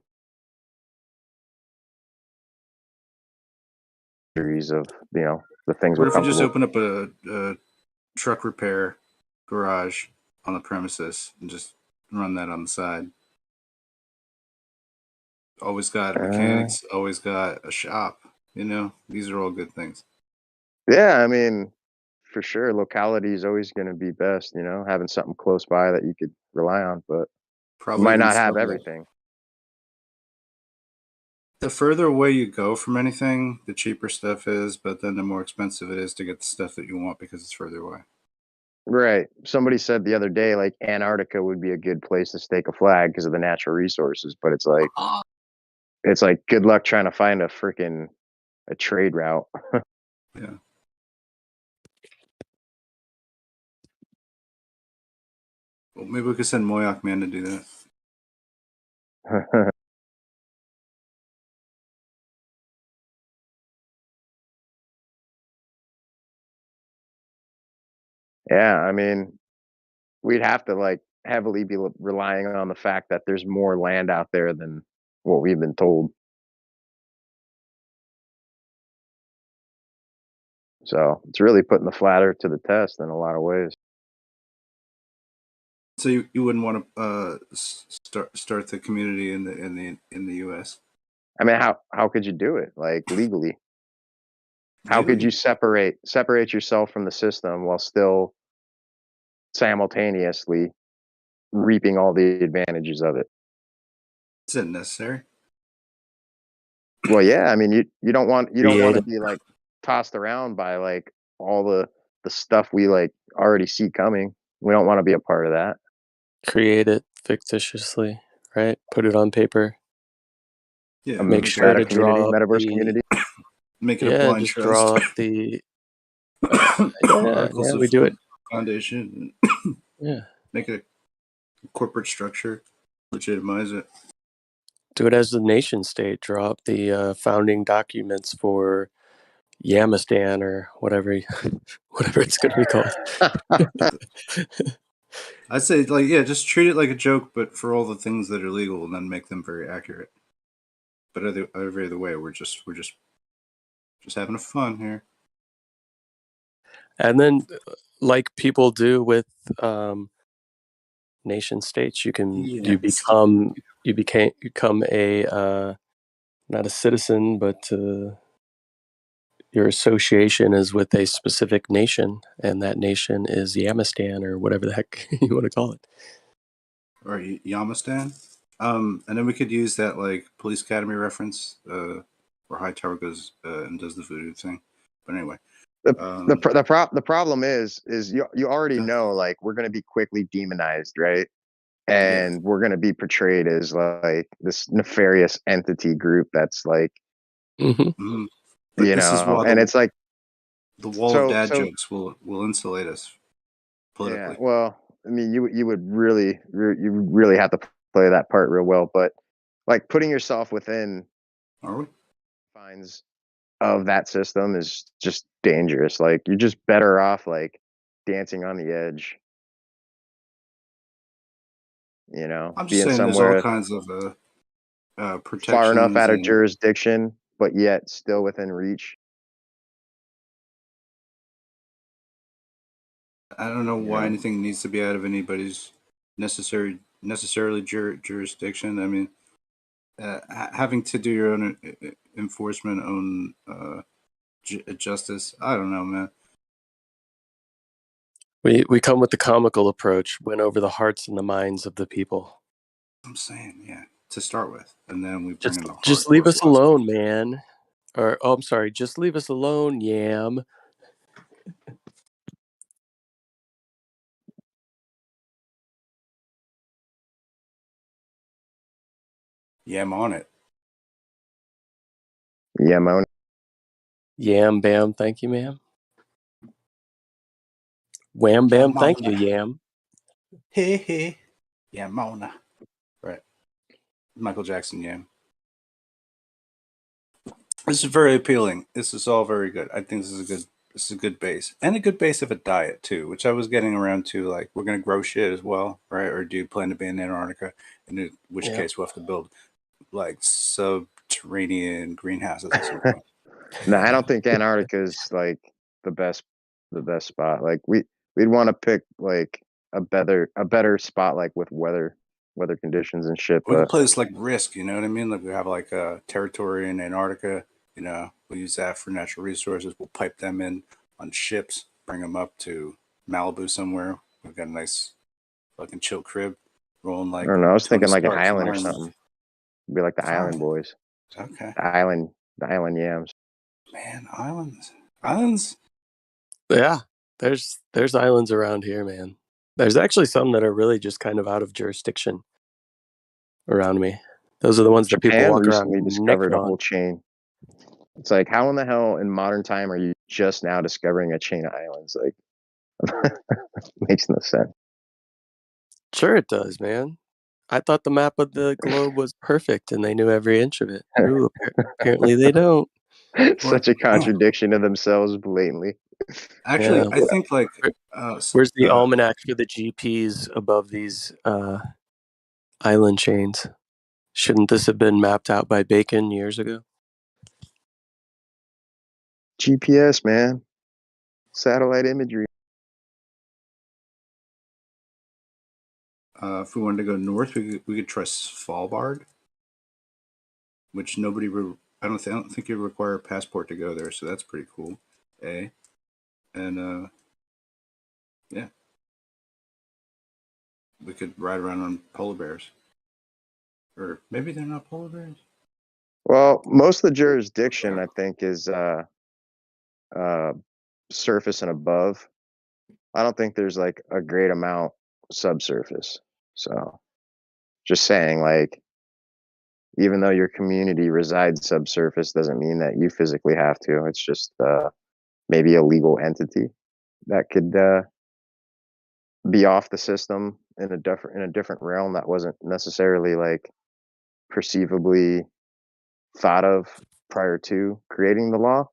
series of, you know, the things What we're if we just comfortable. open up a truck repair garage on the premises and just run that on the side? Always got mechanics, always got a shop. You know, these are all good things. Yeah, I mean, for sure, locality is always going to be best. You know, having something close by that you could rely on, but Probably you might even not have sell that. everything. The further away you go from anything, the cheaper stuff is, but then the more expensive it is to get the stuff that you want because it's further away. Right. Somebody said the other day, like Antarctica would be a good place to stake a flag because of the natural resources, but it's like good luck trying to find a trade route. Yeah. Well, maybe we could send Moyak Man to do that. Yeah, I mean, we'd have to like heavily be relying on the fact that there's more land out there than what we've been told. So it's really putting the flat Earth to the test in a lot of ways. So you wouldn't want to start the community in the U.S. I mean, how could you do it like legally? How could Legally? you separate yourself from the system while still simultaneously reaping all the advantages of it? Is it necessary? Well, yeah. I mean, you don't want Create to it. be like tossed around by like all the stuff we like already see coming. We don't want to be a part of that. Create it fictitiously, right? Put it on paper. Yeah. Make sure to community, draw up metaverse the community. Make it a yeah, blind just trust. draw up the Articles yeah, of we do it. foundation. Yeah. Make it a corporate structure. Legitimize it. Do it as the nation state. Draw up the founding documents for Yamistan or whatever whatever it's going to be called. I'd say like just treat it like a joke, but for all the things that are legal, and then make them very accurate. But every other way, we're just having a fun here. And then, like people do with nation states, you become a not a citizen, but your association is with a specific nation, and that nation is Yamistan or whatever the heck you want to call it. Or Yamastan. And then we could use that like Police Academy reference, where Hightower goes and does the voodoo thing. But anyway, The problem is you already know like we're going to be quickly demonized, right? And we're going to be portrayed as like this nefarious entity group that's like, Mm-hmm. But you this is know, why and it's like the wall of dad jokes will insulate us politically. Yeah, well, I mean, you would really have to play that part real well, but like putting yourself within confines of that system is just dangerous. Like you're just better off like dancing on the edge. You know, I'm just being saying there's all somewhere kinds of far enough protections out of and jurisdiction, but yet still within reach. I don't know why Yeah. anything needs to be out of anybody's necessarily jurisdiction. I mean, having to do your own enforcement, own justice. I don't know, man. We come with the comical approach, win over the hearts and the minds of the people. I'm saying, yeah, to start with, and then we bring in the Just leave us alone, man. Or I'm sorry, just leave us alone, Yam. Yeah, I'm on it. Yeah, Mona. Yam bam, thank you, ma'am. Wham bam, thank you, Yam. Hey, hey. Yeah, Mona. Right. Michael Jackson, yeah. This is very appealing. This is all very good. I think this is a good base. And a good base of a diet too, which I was getting around to, like we're gonna grow shit as well, right? Or do you plan to be in Antarctica? In which case we'll have to build like subterranean greenhouses at some point. No, I don't think Antarctica is like the best spot. Like we'd want to pick like a better spot like with weather conditions and shit. We can But play this like Risk, you know what I mean? Like we have like a territory in Antarctica, you know, we'll use that for natural resources. We'll pipe them in on ships, bring them up to Malibu somewhere. We've got a nice fucking chill crib, rolling I like don't know. I was Tony thinking like an Stark from island or Iron Man. something. It'd be like the Island Fine. Boys. Okay. The island yams. Man, islands. Yeah, there's islands around here, man. There's actually some that are really just kind of out of jurisdiction around me. Those are the ones that people Japan walk around recently naked discovered a on. whole chain. It's like, how in the hell in modern time are you just now discovering a chain of islands? Like, makes no sense. Sure it does, man. I thought the map of the globe was perfect and they knew every inch of it. Ooh, apparently they don't. Such a contradiction to themselves blatantly. Actually, Yeah. I think like Where's the almanac for the GPS above these island chains? Shouldn't this have been mapped out by Bacon years ago? GPS, man. Satellite imagery. If we wanted to go north, we could try Svalbard, which nobody. I don't think you require a passport to go there, so that's pretty cool. And yeah, we could ride around on polar bears, or maybe they're not polar bears. Well, most of the jurisdiction, I think, is surface and above. I don't think there's like a great amount subsurface. So, just saying, like, even though your community resides subsurface, doesn't mean that you physically have to. It's just maybe a legal entity that could be off the system in a different realm that wasn't necessarily like perceivably thought of prior to creating the law.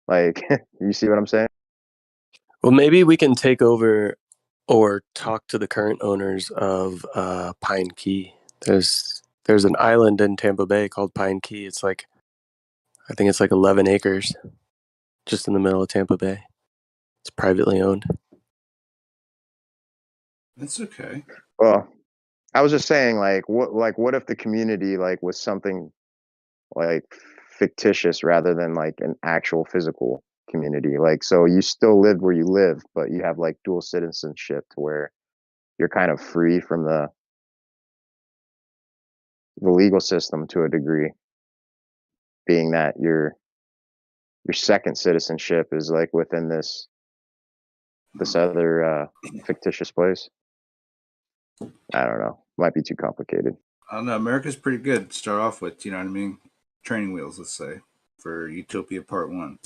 Like, you see what I'm saying? Well, maybe we can take over or talk to the current owners of Pine Key. There's an island in Tampa Bay called Pine Key. It's like, I think it's like 11 acres, just in the middle of Tampa Bay. It's privately owned. That's okay. Well, I was just saying, like, what if the community like was something like fictitious rather than like an actual physical community? Like, so you still live where you live, but you have like dual citizenship to where you're kind of free from the legal system to a degree, being that your second citizenship is like within this other fictitious place. I don't know. Might be too complicated. I don't know. America's pretty good to start off with. You know what I mean? Training wheels, let's say, for Utopia Part 1.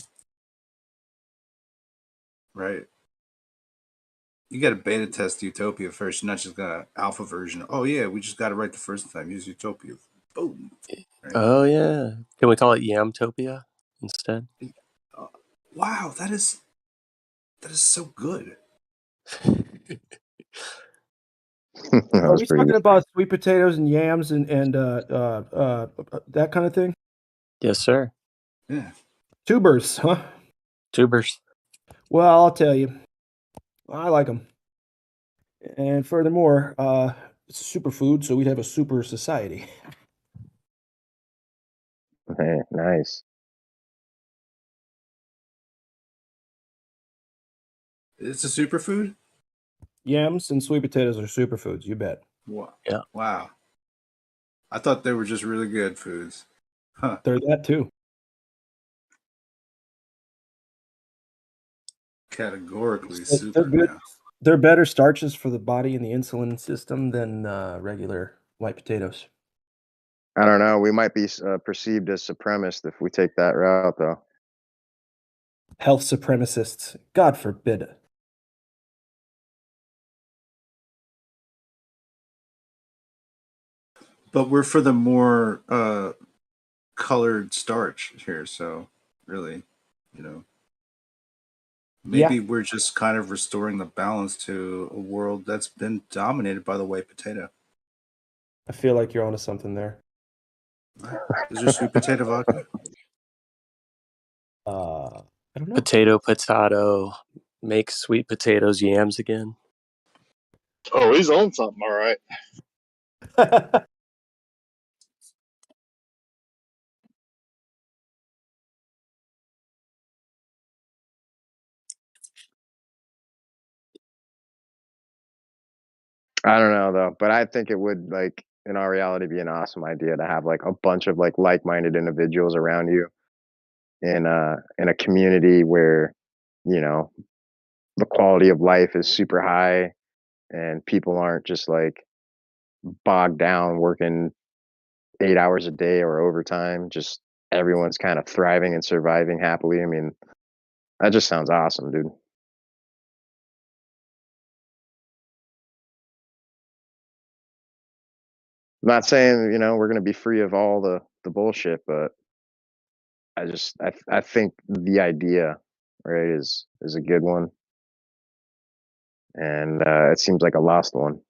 Right? You got to beta test Utopia first, not just got an alpha version. Oh, yeah, we just got it right the first time. Use Utopia. Boom. Right? Oh, yeah. Can we call it Yamtopia instead? Wow, that is so good. Are we talking about sweet potatoes and yams and that kind of thing? Yes, sir. Yeah. Tubers, huh? Tubers. Well, I'll tell you, I like them. And furthermore, it's a superfood, so we'd have a super society. Hey, nice. It's a superfood? Yams and sweet potatoes are superfoods, you bet. Wow. Yeah. Wow. I thought they were just really good foods. Huh. They're that too. Categorically They're super good. now. They're better starches for the body and the insulin system than regular white potatoes. I don't know. We might be perceived as supremacist if we take that route, though. Health supremacists, God forbid. But we're for the more colored starch here, so really, you know, maybe we're just kind of restoring the balance to a world that's been dominated by the white potato. I feel like you're onto something there. Is there sweet potato vodka? I don't know. Potato, make sweet potatoes yams again. Oh, he's on something, all right. I don't know though, but I think it would like in our reality be an awesome idea to have like a bunch of like-minded individuals around you in a community where, you know, the quality of life is super high and people aren't just like bogged down working 8 hours a day or overtime. Just everyone's kind of thriving and surviving happily. I mean, that just sounds awesome, dude. I'm not saying, you know, we're going to be free of all the bullshit, but I think the idea, right, is a good one, and it seems like a lost one.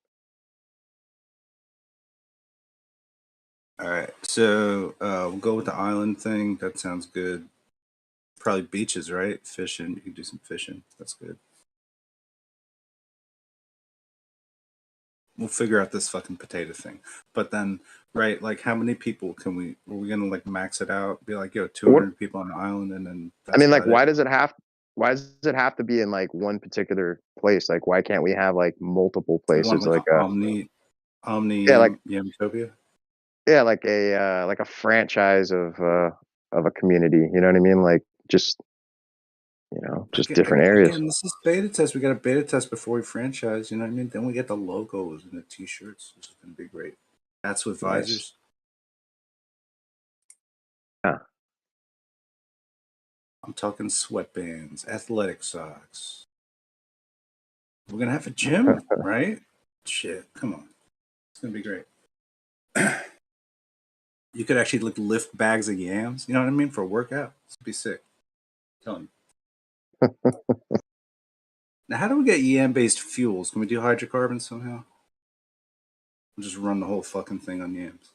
All right, so we'll go with the island thing. That sounds good. Probably beaches, right? Fishing. You can do some fishing. That's good. we'll figure out this fucking potato thing. But then, right, like how many people are we gonna like max it out? Be like, yo, 200 people on an island, and then I mean, like, about why it? does it have to be in like one particular place? Like, why can't we have like multiple You want places? like Like Omni yeah, like Yamtopia? yeah, like a franchise of a community. You know what I mean? Like just just different areas. Again, this is beta test. We got a beta test before we franchise. You know what I mean? Then we get the logos and the T-shirts, which is gonna be great. Hats with Nice. visors. Yeah. I'm talking sweatbands, athletic socks. We're gonna have a gym, right? Shit, come on, it's gonna be great. You could actually like lift bags of yams. You know what I mean for a workout. It's be sick. I'm telling you. Now, how do we get yam-based fuels? Can we do hydrocarbons somehow? We'll just run the whole fucking thing on yams.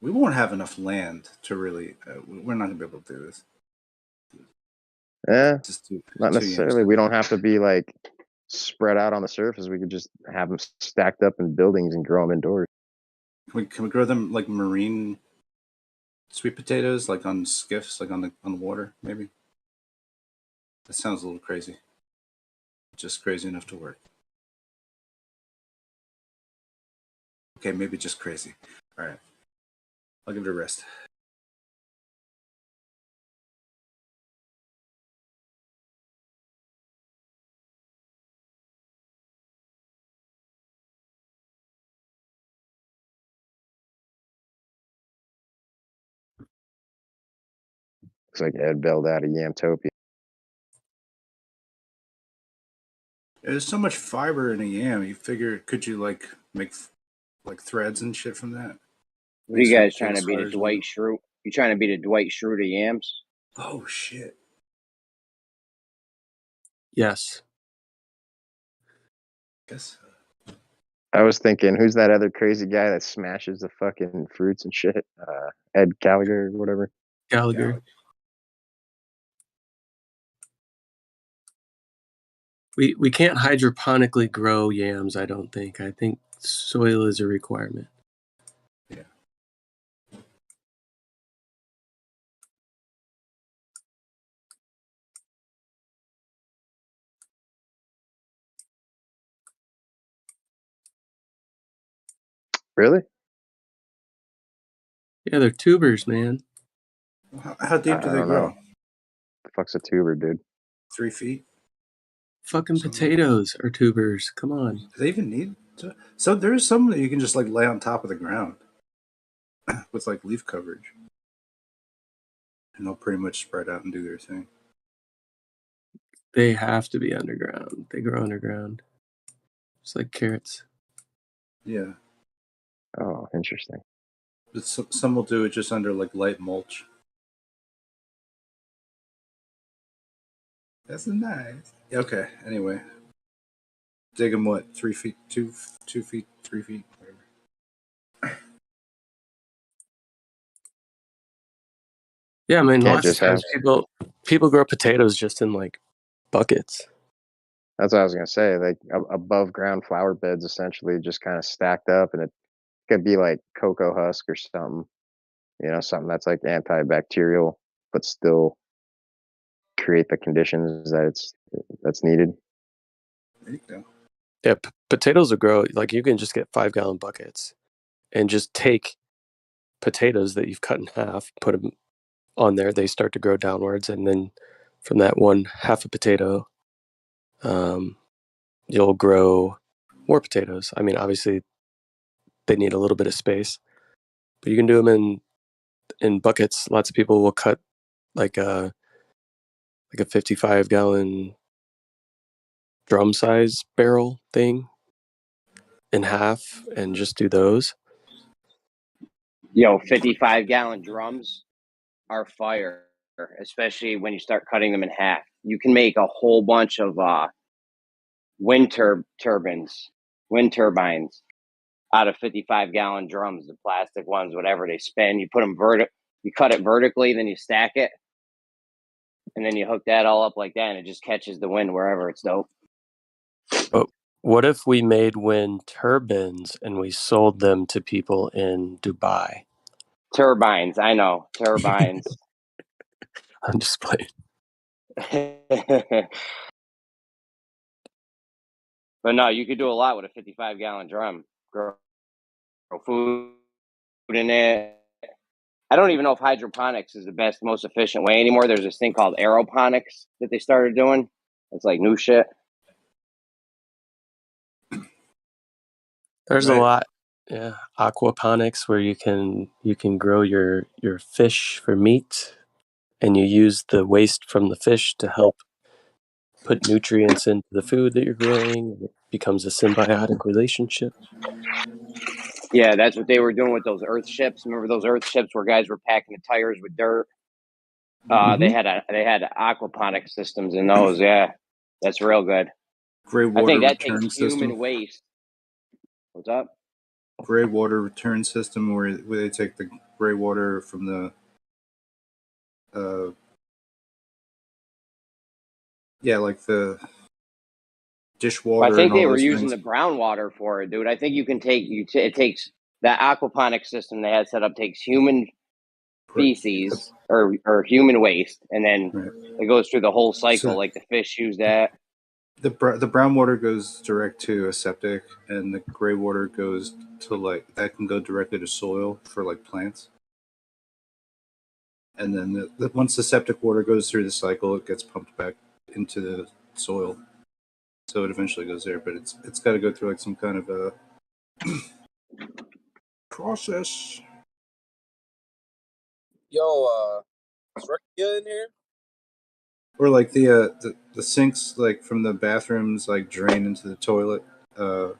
We won't have enough land to really. We're not gonna be able to do this. Yeah, Just not necessarily. We don't have to be like spread out on the surface. We could just have them stacked up in buildings and grow them indoors. Can we grow them like marine sweet potatoes, like on skiffs, like on the water, maybe? That sounds a little crazy. Just crazy enough to work. Okay, maybe just crazy. All right, I'll give it a rest. Looks like Ed bailed out of Yamtopia. There's so much fiber in a yam. You figure, could you like make like threads and shit from that? What are you guys trying to be the Dwight Schrute? You trying to be the Dwight Schrute of yams? Oh shit! Yes. Guess. I was thinking, who's that other crazy guy that smashes the fucking fruits and shit? Ed Gallagher or whatever. Gallagher. We can't hydroponically grow yams, I don't think. I think soil is a requirement. Yeah. Really? Yeah, they're tubers, man. How deep do I they don't grow? know. The fuck's a tuber, dude? 3 feet. Fucking potatoes are tubers. Come on. Do they even need to? So there's some that you can just like lay on top of the ground with like leaf coverage, and they'll pretty much spread out and do their thing. They have to be underground. They grow underground. It's like carrots. Yeah. Oh, interesting. But some will do it just under like light mulch. That's nice. Okay. Anyway, dig them what? 3 feet, 2 feet, 3 feet, whatever. Yeah, I mean, Can't lots of just have. times people grow potatoes just in like buckets. That's what I was gonna say. Like above ground flower beds, essentially, just kind of stacked up, and it could be like cocoa husk or something. You know, something that's like antibacterial, but still create the conditions that's needed. There you go. Yeah, potatoes will grow. Like you can just get 5-gallon buckets and just take potatoes that you've cut in half, put them on there. They start to grow downwards, and then from that one half a potato, you'll grow more potatoes. I mean, obviously, they need a little bit of space, but you can do them in buckets. Lots of people will cut like a 55-gallon drum size barrel thing in half and just do those. Yo, 55-gallon drums are fire, especially when you start cutting them in half. You can make a whole bunch of wind turbines out of 55-gallon drums, the plastic ones, whatever. They spin. You put them you cut it vertically, then you stack it, and then you hook that all up like that, and it just catches the wind wherever. It's dope. What if we made wind turbines and we sold them to people in Dubai? Turbines, I know. Turbines. I'm just playing. But no, you could do a lot with a 55-gallon drum. Grow food in it. I don't even know if hydroponics is the best, most efficient way anymore. There's this thing called aeroponics that they started doing. It's like new shit. There's a Right. lot. Yeah, aquaponics where you can grow your fish for meat, and you use the waste from the fish to help put nutrients into the food that you're growing. It becomes a symbiotic relationship. Yeah, that's what they were doing with those Earth ships. Remember those Earth ships where guys were packing the tires with dirt? They had aquaponic systems in those. Yeah, that's real good. Gray I water think that takes return human system. waste. What's up? Gray water return system where they take the gray water from the like the dishwater I think and all they were those using things. the brown water for it, dude. I think you can take it takes that aquaponic system they had set up takes human feces or human waste, and then it goes through the whole cycle. So- Like the fish use that. The brown water goes direct to a septic, and the gray water goes to that can go directly to soil for plants. And then once the septic water goes through the cycle, it gets pumped back into the soil, so it eventually goes there. But it's got to go through some kind of a process. Yo, is Rekia in here? Or the sinks from the bathrooms drain into the toilet to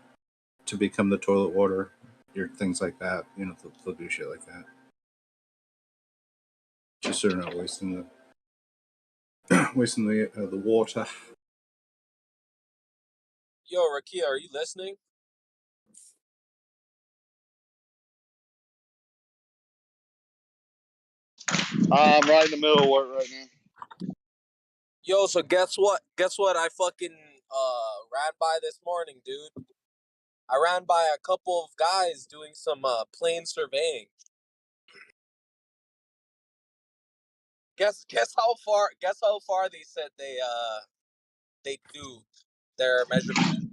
become the toilet water, or things like that. They'll do shit like that, just so they're not wasting the water. Yo, Rekia, are you listening? I'm right in the middle of work right now. Yo, so guess what? Guess what? I fucking ran by this morning, dude. I ran by a couple of guys doing some plane surveying. Guess how far they said they do their measurement.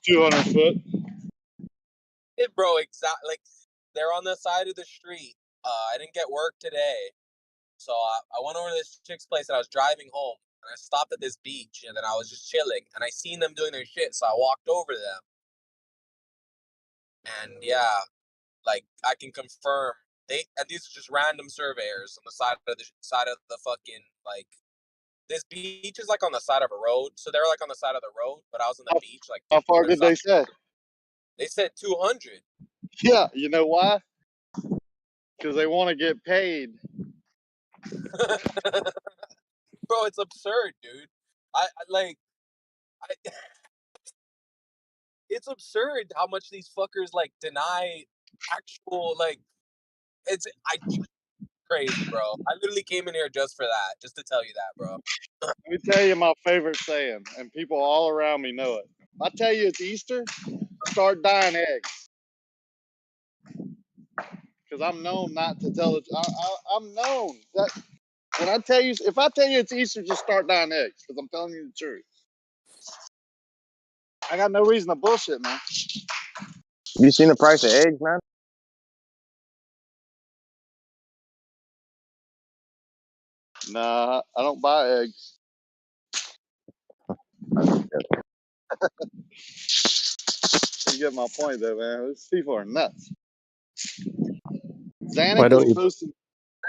200 foot. Hey, bro, exactly. Like they're on the side of the street. I didn't get work today, so I went over to this chick's place and I was driving home. And I stopped at this beach and then I was just chilling and I seen them doing their shit, so I walked over to them. And yeah, like I can confirm these are just random surveyors on the side of the fucking this beach is on the side of a road, so they're on the side of the road, but I was on the beach How far did they say? They said 200. Yeah, you know why? Because they want to get paid. Bro, it's absurd, dude. It's absurd how much these fuckers deny actual it's crazy, bro. I literally came in here just for that, just to tell you that, bro. Let me tell you my favorite saying, and people all around me know it. If I tell you it's Easter, start dyeing eggs. Because I'm known not to tell it. I'm known that when I tell you, if I tell you it's Easter, just start dyeing eggs. Because I'm telling you the truth. I got no reason to bullshit, man. Have you seen the price of eggs, man? Nah, I don't buy eggs. You get my point, though, man. These people are nuts. Why Zanuck don't is you? posting.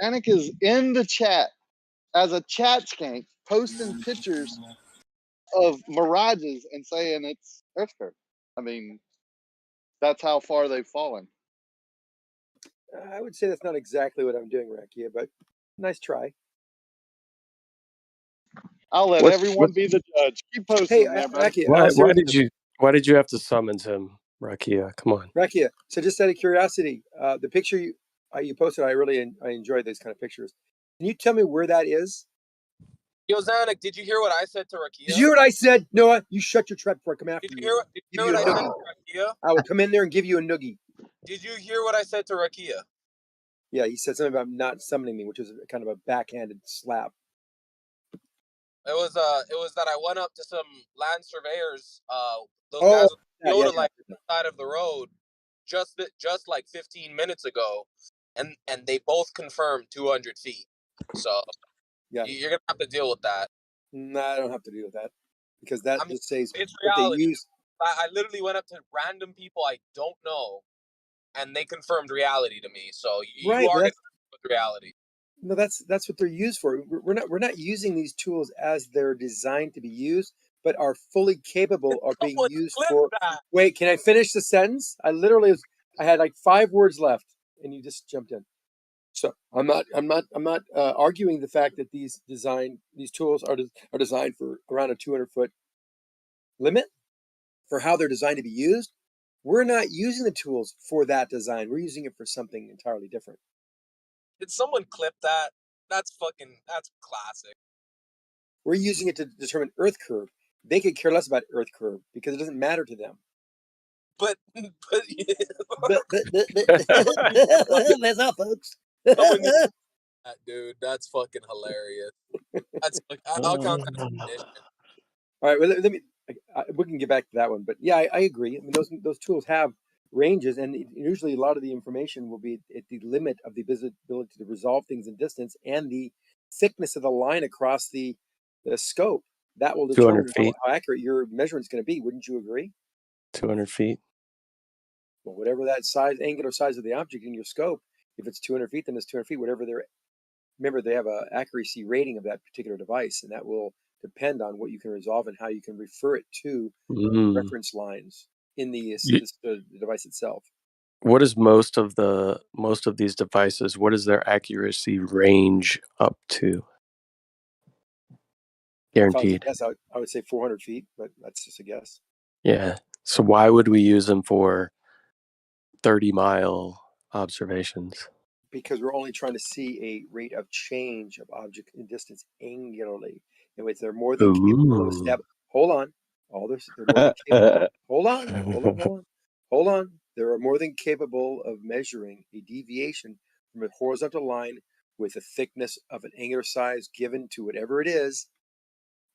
Zanuck is in the chat as a chat skank, posting pictures of mirages and saying it's Earthquake. I mean, that's how far they've fallen. I would say that's not exactly what I'm doing, Rakia, but nice try. I'll let everyone be the judge. Keep posting Hey, there, buddy. Rakia, Why did you have to summons him, Rakia? Come on. Rakia, so just out of curiosity, the picture you posted, I enjoyed these kind of pictures. Can you tell me where that is? Yo, Zanuck, did you hear what I said to Rakia? Did you hear what I said? Noah, you shut your trap before I come after Did you you. hear, did you hear what I said to Rakia? I will come in there and give you a noogie. Did you hear what I said to Rakia? Yeah, he said something about not summoning me, which was kind of a backhanded slap. It was that I went up to some land surveyors, those guys with the Yoda light on the side of the road, just like 15 minutes ago, and they both confirmed 200 feet. So yeah, you're gonna have to deal with that. No, I don't have to deal with that because that just says it's what they reality. use. I literally went up to random people I don't know, and they confirmed reality to me. So you Right, are but gonna deal with reality. No, that's what they're used for. We're not using these tools as they're designed to be used, but are fully capable of being used for. Wait, can I finish the sentence? I had like 5 words left, and you just jumped in. So I'm not arguing the fact that these tools are designed for around a 200-foot limit for how they're designed to be used. We're not using the tools for that design. We're using it for something entirely different. Did someone clip that? That's classic. We're using it to determine Earth curve. They could care less about Earth curve because it doesn't matter to them. But that's all, folks. Dude, that's fucking hilarious. That's I'll count that as addition. All right, well, let me. We can get back to that one, but yeah, I agree. I mean, those tools have ranges, and usually a lot of the information will be at the limit of the ability to resolve things in distance and the thickness of the line across the scope. That will 200 determine feet. how accurate your measurement's going to be. Wouldn't you agree? 200 feet. Well, whatever that angular size of the object in your scope, if it's 200 feet, then it's 200 feet. Remember, they have an accuracy rating of that particular device, and that will depend on what you can resolve and how you can refer it to reference lines in the device itself. What is most of these devices? What is their accuracy range up to? Guaranteed. If I was to guess, I would say 400 feet, but that's just a guess. Yeah. So why would we use them for 30-mile observations? Because we're only trying to see a rate of change of object in distance angularly, in which they're more than capable of step. Hold on, they're more than capable. Hold on. They are more than capable of measuring a deviation from a horizontal line with a thickness of an angular size given to whatever it is,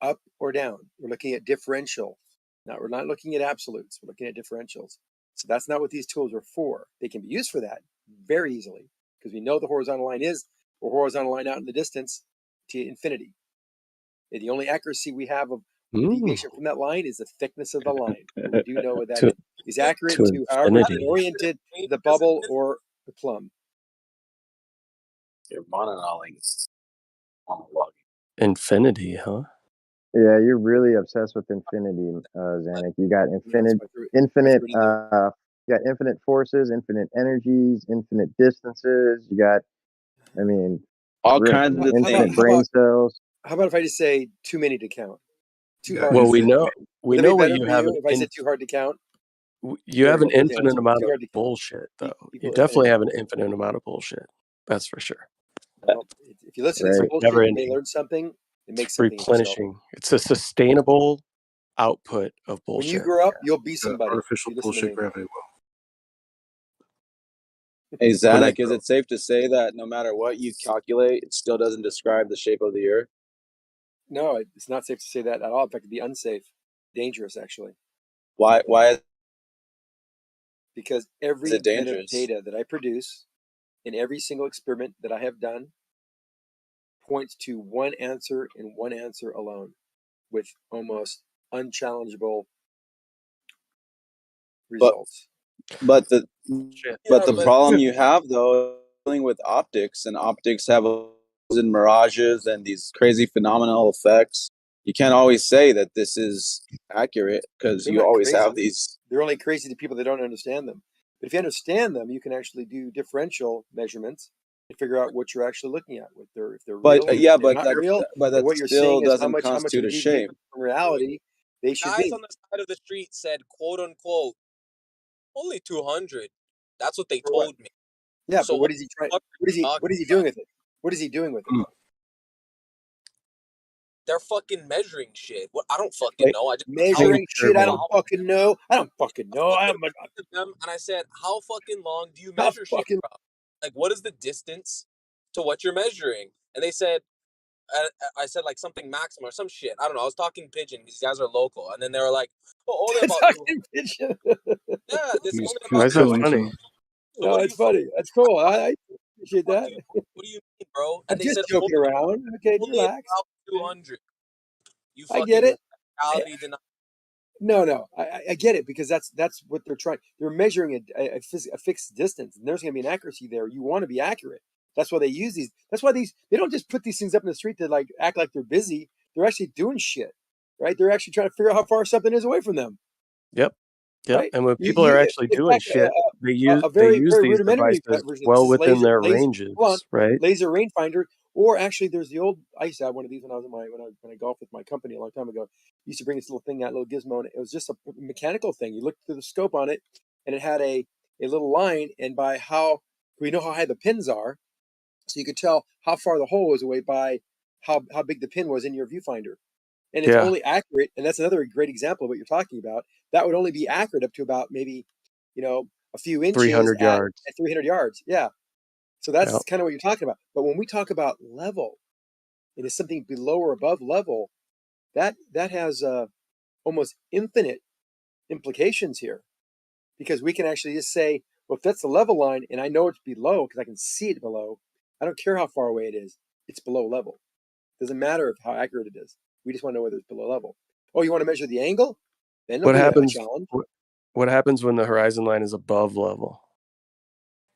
up or down. We're looking at differential. Now, we're not looking at absolutes. We're looking at differentials. So that's not what these tools are for. They can be used for that very easily because we know the horizontal line is a horizontal line out in the distance to infinity. And the only accuracy we have of the deviation from that line is the thickness of the line. We do know that is accurate to however it's been oriented, the bubble or the plumb. You're monologuing. Infinity, huh? Yeah, you're really obsessed with infinity, Zanuck. You got infinite forces, infinite energies, infinite distances. You got, all kinds of infinite brain cells. How about if I just say too many to count? Too hard. Well, we know what you have. If I said too hard to count, you have an infinite amount of bullshit, though. You definitely have an infinite amount of bullshit. That's for sure. Well, if you listen to this bullshit, you may learn something. It makes something replenishing. It's a sustainable output of bullshit. When you grow up, you'll be somebody. Artificial bullshit gravity well. Hey, Zanuck, is it safe to say that no matter what you calculate, it still doesn't describe the shape of the Earth? No, it's not safe to say that at all. In fact, it'd be unsafe, dangerous, actually. Why? Because every bit of data that I produce in every single experiment that I have done points to one answer and one answer alone, with almost unchallengeable results. But the problem you have though, dealing with optics, and optics have mirages and these crazy phenomenal effects. You can't always say that this is accurate because you always have these. They're only crazy to people that don't understand them. But if you understand them, you can actually do differential measurements and figure out what you're actually looking at. If they're real, not real, but what you're seeing is how much of a shape from reality they should be. Guys on the side of the street said, "quote unquote," only 200. That's what they told me. Yeah, so but what is he trying? What is he doing with it? What is he doing with it? They're fucking measuring shit. What? I don't fucking know. I just Measuring shit, I don't fucking know. I don't fucking know. I looked at them and I said, "How fucking long do you measure shit from? Like, what is the distance to what you're measuring?" And they said, I said like something maximum or some shit. I don't know. I was talking pigeon. These guys are local, and then they were like, "Oh, only about talking pigeon." yeah, this Who's only about Why is that funny? So No, what do it's you funny. That's cool. I appreciate that. what do you mean, bro? I'm And they just said joking only, around. Okay, only relax. about 200. You I get fucking it. reality denial. No, I get it because that's what they're trying. They're measuring a fixed distance, and there's going to be an accuracy there. You want to be accurate. That's why they use these. That's why they don't just put these things up in the street to like act like they're busy. They're actually doing shit, right? They're actually trying to figure out how far something is away from them, Yep. right? And when people are actually In doing fact, shit, they a use very these rudimentary devices version of well this is within their hold on, ranges, right? laser rangefinder, or actually there's the old. I used to have one of these when I was when I golfed with my company a long time ago. Used to bring this little thing out, little gizmo, and it was just a mechanical thing. You looked through the scope on it, and it had a little line, and by how we know how high the pins are, so you could tell how far the hole was away by how big the pin was in your viewfinder. And it's Yeah. only accurate, and that's another great example of what you're talking about. That would only be accurate up to about maybe, a few inches 300 at yards. 300 yards. Yeah. So that's Yep. kind of what you're talking about. But when we talk about level, it is something below or above level. That has almost infinite implications here, because we can actually just say, well, if that's the level line, and I know it's below because I can see it below. I don't care how far away it is; it's below level. Doesn't matter how accurate it is. We just want to know whether it's below level. Oh, you want to measure the angle? Then it'll What be a happens? challenge. What happens when the horizon line is above level,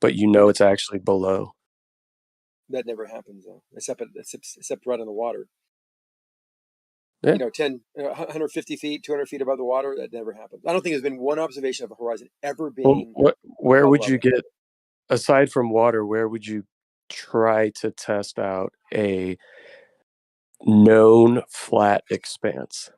but you know it's actually below? That never happens though, except right on the water. Yeah. 150 feet, 200 feet above the water. That never happens. I don't think there's been one observation of a horizon ever Well, being. where above would you level. get, aside from water, where would you try to test out a known flat expanse?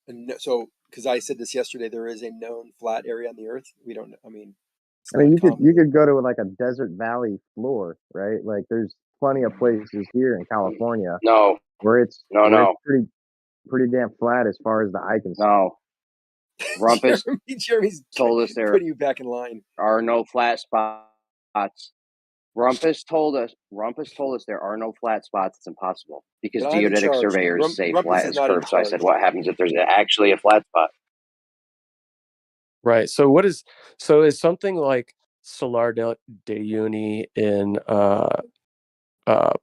And so, because I said this yesterday, there is a known flat area on the Earth. We don't. I mean, it's I mean, not common. you could go to like a desert valley floor, right? Like there's plenty of places here in California where it's pretty damn flat as far as the eye can see. No. Rumpus Jeremy's told us there putting you back in line. are no flat spots. Rumpus told us there are no flat spots. It's impossible because But I'm in geodetic charge. surveyors say Rumpus flat is is not in curved. So I said, charge. what happens if there's actually a flat spot? Right. So is something like Salar de Uyuni in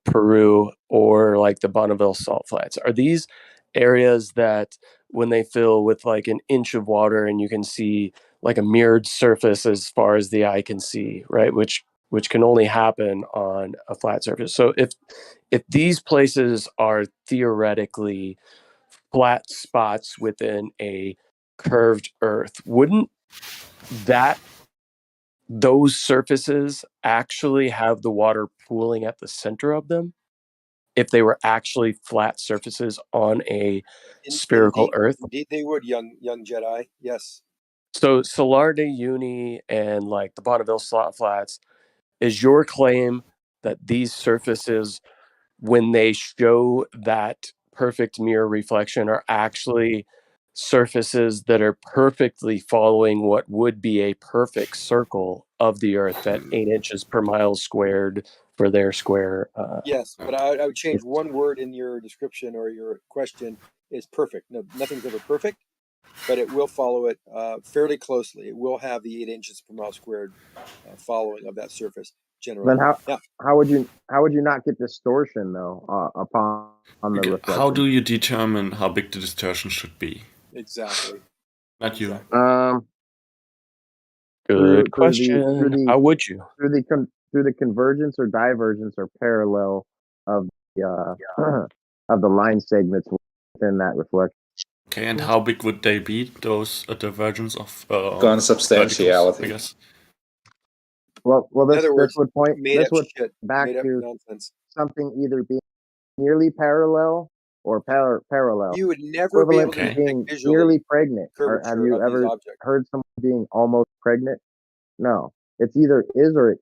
Peru, or like the Bonneville Salt Flats, are these areas that when they fill with like an inch of water and you can see like a mirrored surface as far as the eye can see, right? Which can only happen on a flat surface. So if these places are theoretically flat spots within a curved earth, wouldn't those surfaces actually have the water pooling at the center of them if they were actually flat surfaces on a spherical earth? Indeed, they would, young Jedi. Yes. So Salar de Uyuni and like the Bonneville Salt Flats, is your claim that these surfaces, when they show that perfect mirror reflection, are actually surfaces that are perfectly following what would be a perfect circle of the Earth at 8 inches per mile squared for their square? Yes, but I would change one word in your description or your question. Is perfect. No, nothing's ever perfect, but it will follow it fairly closely. It will have the 8 inches per mile squared following of that surface generally. Then how would you not get distortion though upon the reflection? How do you determine how big the distortion should be? Exactly. Not you. Good question. How would you? Through the convergence or divergence or parallel of the of the line segments within that reflection. Okay, and how big would they be? Those divergence of consubstantiality, I guess. Well, In other words, this would shit. back Made up to nonsense. something either being nearly parallel or parallel. You would never be able Equivalent to to being visually nearly pregnant. Or have curvature you of these ever objects. heard someone being almost pregnant? No, it's either is or it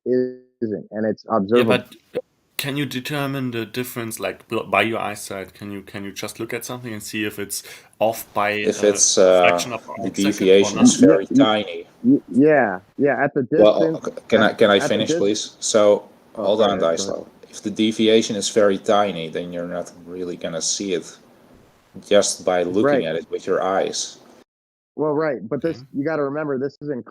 isn't, and it's observable. Yeah, but can you determine the difference, like by your eyesight? Can you just look at something and see if it's off by If a it's fraction of the a second or deviation not? is very tiny. Yeah, at the Well, distance. can I At the finish, dis. please? So Oh, hold on, sorry. Ed, go ahead. Dyslow. If the deviation is very tiny, then you're not really gonna see it just by looking Right. at it with your eyes. Well, right, but this you got to remember this is in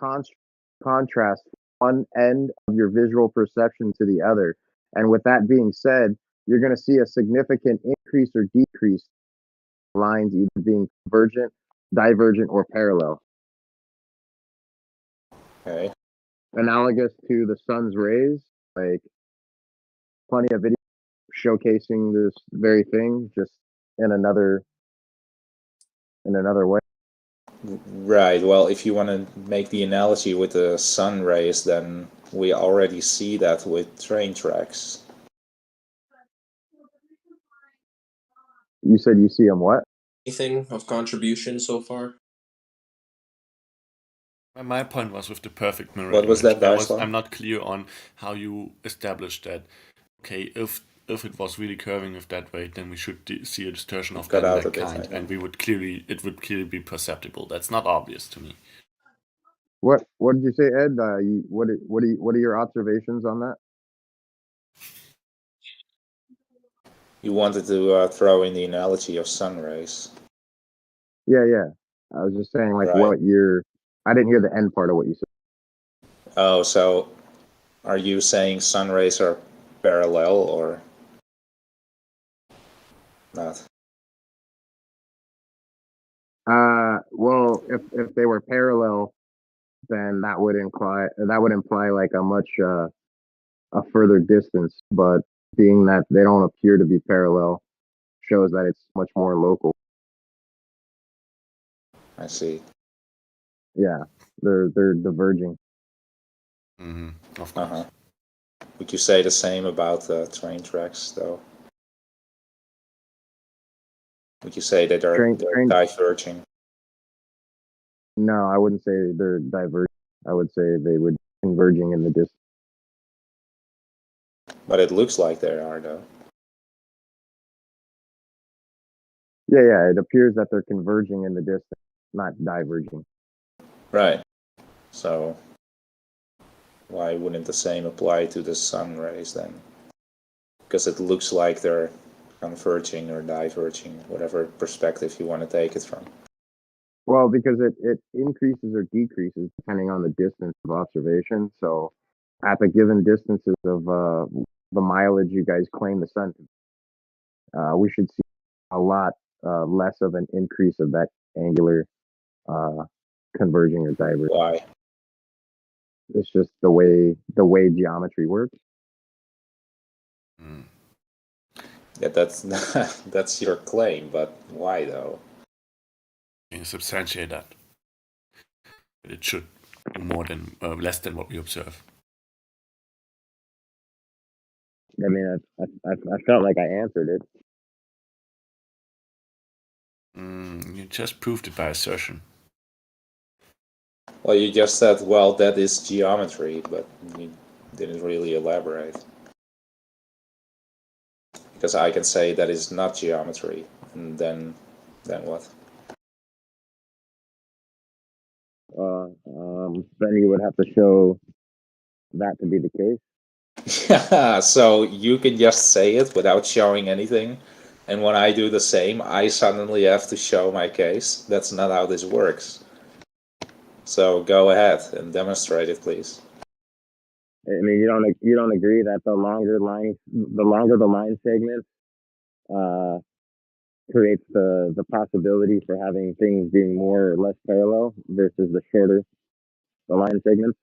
contrast one end of your visual perception to the other. And with that being said, you're going to see a significant increase or decrease lines either being convergent, divergent, or parallel. Okay. Analogous to the sun's rays, like plenty of videos showcasing this very thing, just in another way. Right. Well, if you want to make the analogy with the sun rays, then we already see that with train tracks. You said you see them what? Anything of contribution so far? My point was with the perfect mirror What was image. that, I'm Dyslow? not clear on how you established that. Okay, if it was really curving with that weight, then we should see a distortion of Cut out a that bit, I kind, and think. it would clearly be perceptible. That's not obvious to me. What did you say, Ed? What are your observations on that? You wanted to throw in the analogy of sun rays. Yeah. I was just saying, like, Right. I didn't hear the end part of what you said. Oh, so are you saying sun rays are parallel or not? Well, if they were parallel, then that would imply like a further distance. But being that they don't appear to be parallel, shows that it's much more local. I see. Yeah, they're diverging. Of course. Uh-huh. Would you say the same about train tracks, though? Would you say that they're diverging? No, I wouldn't say they're diverging. I would say they would converging in the distance. But it looks like they are, though. Yeah, it appears that they're converging in the distance, not diverging. Right. So why wouldn't the same apply to the sun rays then? Because it looks like they're converging or diverging, whatever perspective you want to take it from. Well, because it increases or decreases depending on the distance of observation. So at the given distances of the mileage you guys claim the sun to, we should see a lot less of an increase of that angular converging or diverging. Why? It's just the way geometry works. Yeah, that's that's your claim, but why though? Can you substantiate that? It should be more than less than what we observe. I mean, I felt like I answered it. You just proved it by assertion. Well, you just said, well, that is geometry, but you didn't really elaborate. Because I can say that is not geometry, and then what? Then you would have to show that to be the case. Yeah, so you can just say it without showing anything, and when I do the same, I suddenly have to show my case. That's not how this works. So go ahead and demonstrate it, please. I mean, you don't agree that the longer the line segment creates the possibility for having things being more or less parallel versus the shorter the line segments.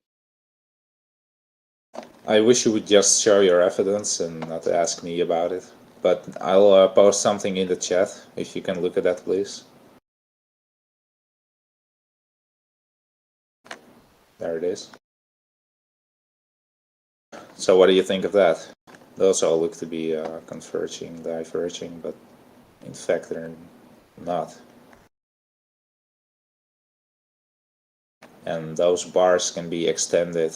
I wish you would just show your evidence and not ask me about it. But I'll post something in the chat, if you can look at that, please. There it is. So what do you think of that? Those all look to be converging, diverging, but in fact they're not. And those bars can be extended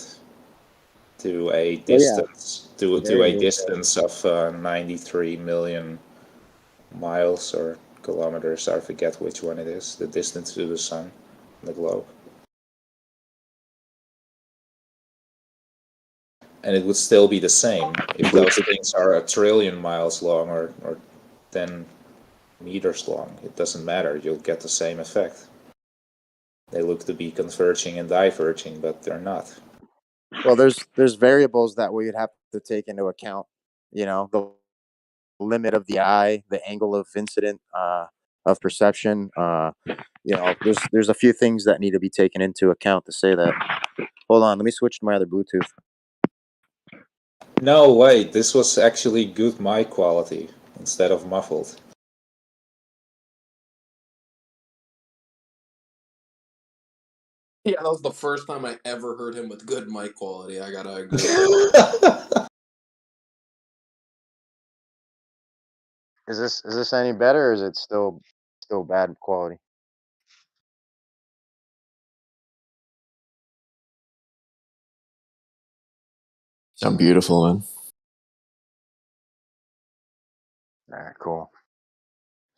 to a Well, yeah. distance to Very a big. distance of 93 million miles or kilometers. I forget which one it is. The distance to the sun, the globe. And it would still be the same if those things are 1 trillion miles long or 10 meters long. It doesn't matter. You'll get the same effect. They look to be converging and diverging, but they're not. Well, there's variables that we would have to take into account. You know, the limit of the eye, the angle of incident of perception. You know, there's a few things that need to be taken into account to say that. Hold on, let me switch to my other Bluetooth. No, wait, this was actually good mic quality instead of muffled. Yeah, that was the first time I ever heard him with good mic quality. I gotta agree. Is this any better, or is it still bad quality? Sound beautiful, man. All right, cool.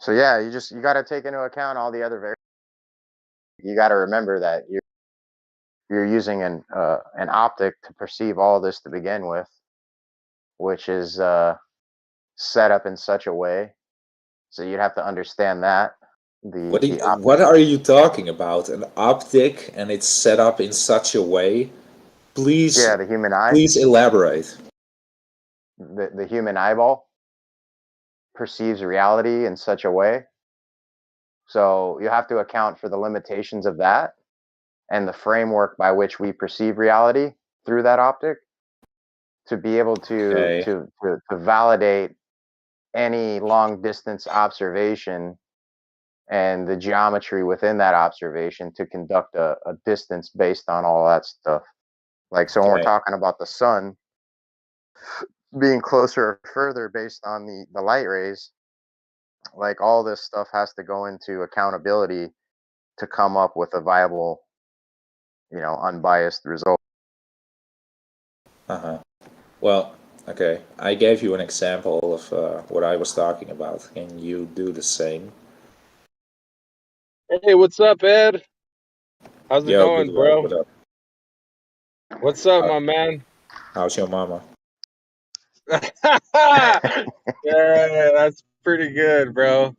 So yeah, you got to take into account all the other variables. You got to remember that you're using an optic to perceive all this to begin with, which is set up in such a way. So you'd have to understand that the optic. What are you talking about? An optic, and it's set up in such a way? Please, Yeah, the human eye. please elaborate. The human eyeball perceives reality in such a way. So you have to account for the limitations of that and the framework by which we perceive reality through that optic to be able Okay. to validate any long distance observation and the geometry within that observation to conduct a distance based on all that stuff. Like, so when we're Okay. talking about the sun being closer or further based on the light rays, like all this stuff has to go into accountability to come up with a viable, unbiased result. Uh-huh. Well, okay. I gave you an example of what I was talking about. Can you do the same? Hey, what's up, Ed? How's it Yo, good going, luck. bro? What up? What's up, my man? How's your mama? Yeah, that's pretty good, bro.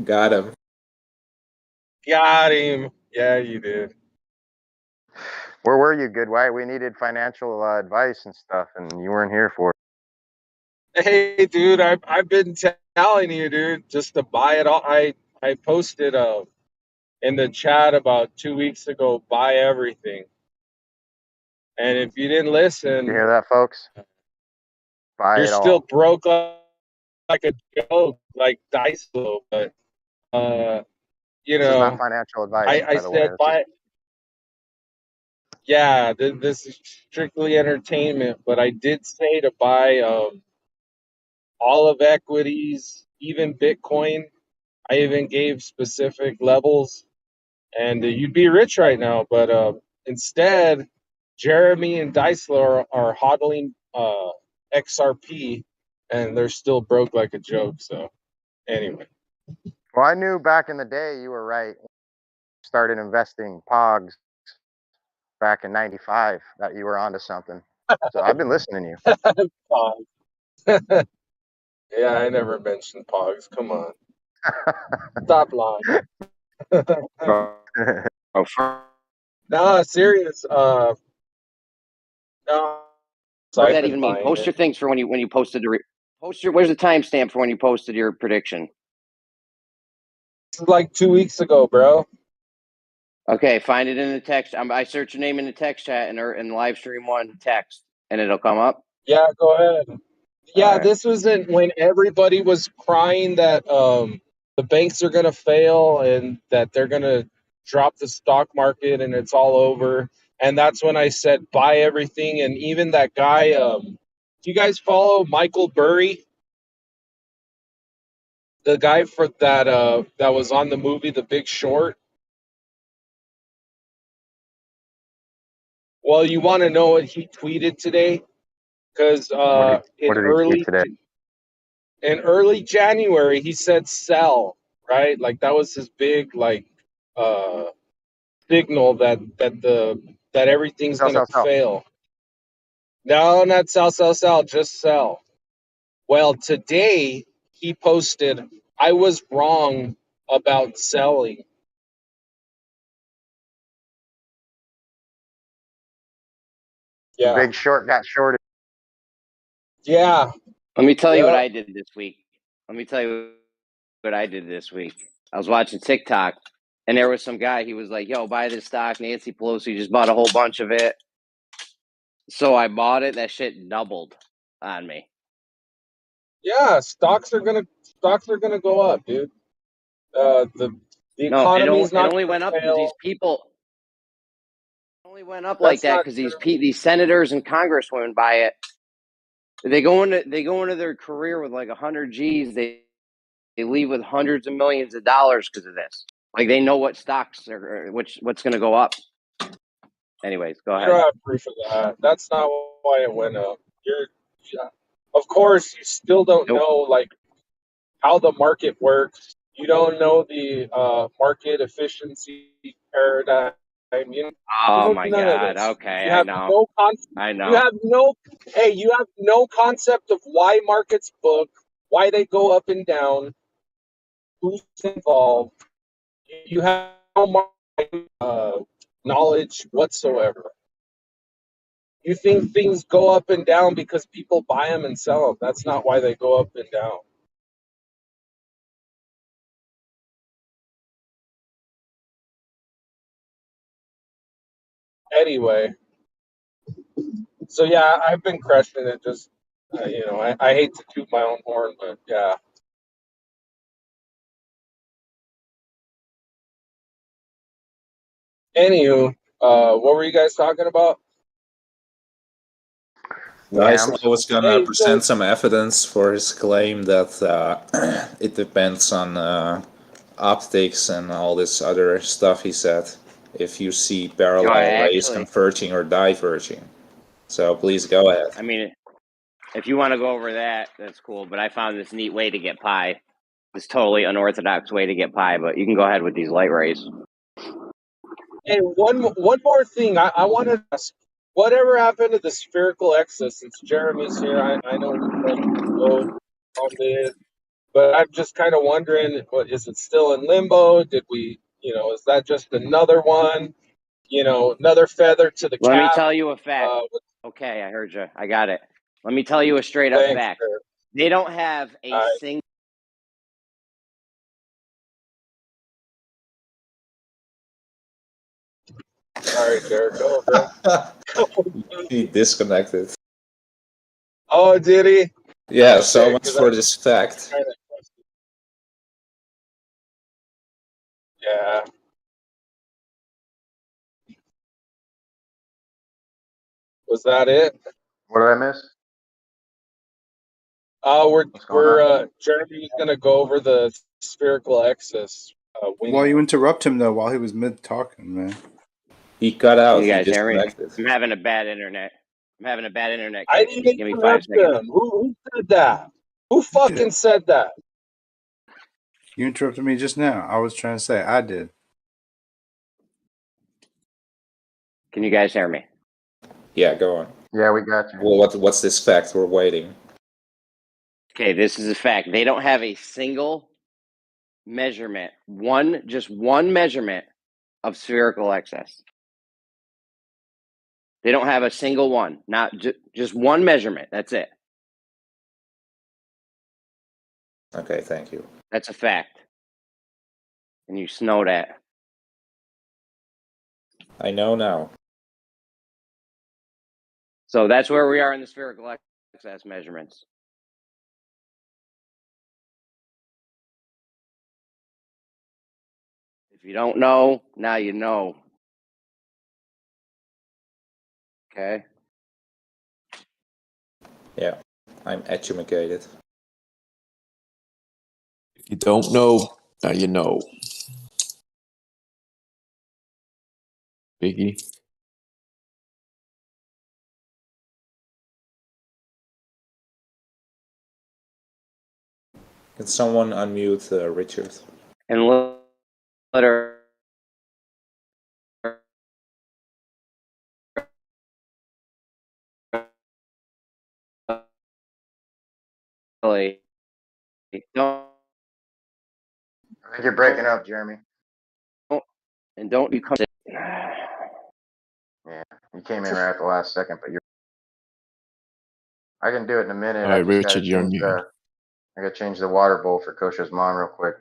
Got him. Got him. Yeah, you did. Where were you, Good White? We needed financial advice and stuff, and you weren't here for it. Hey, dude, I've been telling you, dude, just to buy it all. I posted in the chat about 2 weeks ago, buy everything. And if you didn't listen, You hear that, folks? Buy you're it still all. broke like a joke, like dice flow. But This is not financial advice, I by the way. said buy. Yeah, this is strictly entertainment. But I did say to buy all of equities, even Bitcoin. I even gave specific levels, and you'd be rich right now. But instead, Jeremy and Deisler are hodling XRP, and they're still broke like a joke. So anyway. Well, I knew back in the day you were right. Started investing POGs back in '95 that you were onto something. So I've been listening to you. Pogs. Yeah, I never mentioned Pogs. Come on. Stop lying. No, serious. No. What does I've that been even mean? buying Post your it. things for when you posted post your. Where's the timestamp for when you posted your prediction? This is like 2 weeks ago, bro. Okay, find it in the text. I search your name in the text chat and live stream one text, and it'll come up. Yeah, go ahead. Yeah, right. this was when everybody was crying that the banks are gonna fail and that they're gonna drop the stock market and it's all over. And that's when I said buy everything. And even that guy, do you guys follow Michael Burry? The guy for that was on the movie The Big Short. Well, you want to know what he tweeted today? Because What did he tweet today? in early January he said sell, right? Like that was his big signal that everything's Sell, gonna sell, sell. fail. No, not sell, just sell. Well, today he posted, I was wrong about selling. The Yeah. Big Short got shorted. Yeah. Let me tell you what Yeah. I did this week. I was watching TikTok, and there was some guy. He was like, "Yo, buy this stock." Nancy Pelosi just bought a whole bunch of it, so I bought it. That shit doubled on me. Yeah, stocks are gonna go up, dude. The No, economy's it not only gonna went up because fail. these people. It only went up like That's that not because true. these senators and congresswomen buy it. They go into their career with like 100 G's. They leave with hundreds of millions of dollars because of this. Like they know what stocks are, what's going to go up. Anyways, go You ahead. don't have proof of that. That's not why it went up. Of course, you still don't know like how the market works. You don't know the market efficiency paradigm. You Oh know my none of God. this. Okay, You I have know. no I You know. have no. Hey, you have no concept of why markets book, why they go up and down, who's involved. You have no knowledge whatsoever. You think things go up and down because people buy them and sell them. That's not why they go up and down. Anyway, so yeah, I've been crushing it. Just I hate to toot my own horn, but yeah. Anywho, what were you guys talking about? Geisler was gonna Hey, present some evidence for his claim that it depends on optics and all this other stuff he said. If you see parallel rays converging or diverging, so please go ahead. I mean, if you want to go over that, that's cool. But I found this neat way to get pi. This totally unorthodox way to get pi. But you can go ahead with these light rays. Hey, one more thing. I wanted to ask, whatever happened to the spherical excess? Since Jeremy's here, I know we can go on this, but I'm just kind of wondering, what is it still in limbo? Did we, is that just another one? Another feather to the cap? Let me tell you a fact. Okay, I heard you. I got it. Let me tell you a straight up fact. Sir. They don't have a single. Sorry, Jared. Go, bro. He disconnected. Oh, did he? Yeah, so much for this fact. Yeah. Was that it? What did I miss? We're Jeremy's gonna go over the spherical axis. Why you interrupt him though while he was mid talking, man? He cut out. You guys he hear me? disconnected. I'm having a bad internet. I connection. didn't Give me 5 interrupt seconds. him. Who said that? Who fucking said that? You interrupted me just now. I was trying to say I did. Can you guys hear me? Yeah, go on. Yeah, we got you. Well, what's this fact? We're waiting. Okay, this is a fact. They don't have a single measurement, just one measurement of spherical excess. They don't have a single one, not just one measurement. That's it. Okay, thank you. That's a fact. And you know that. I know now. So that's where we are in the spherical excess measurements. If you don't know, now you know. Okay? Yeah, I'm educated. If you don't know, now you know. Biggie. Can someone unmute Richard? And let her. Don't. I think you're breaking up, Jeremy. And don't you come. Yeah, you came in right at the last second, but you're. I can do it in a minute. All I right, just gotta Richard, you're change muted. I gotta change the water bowl for Kosha's mom real quick.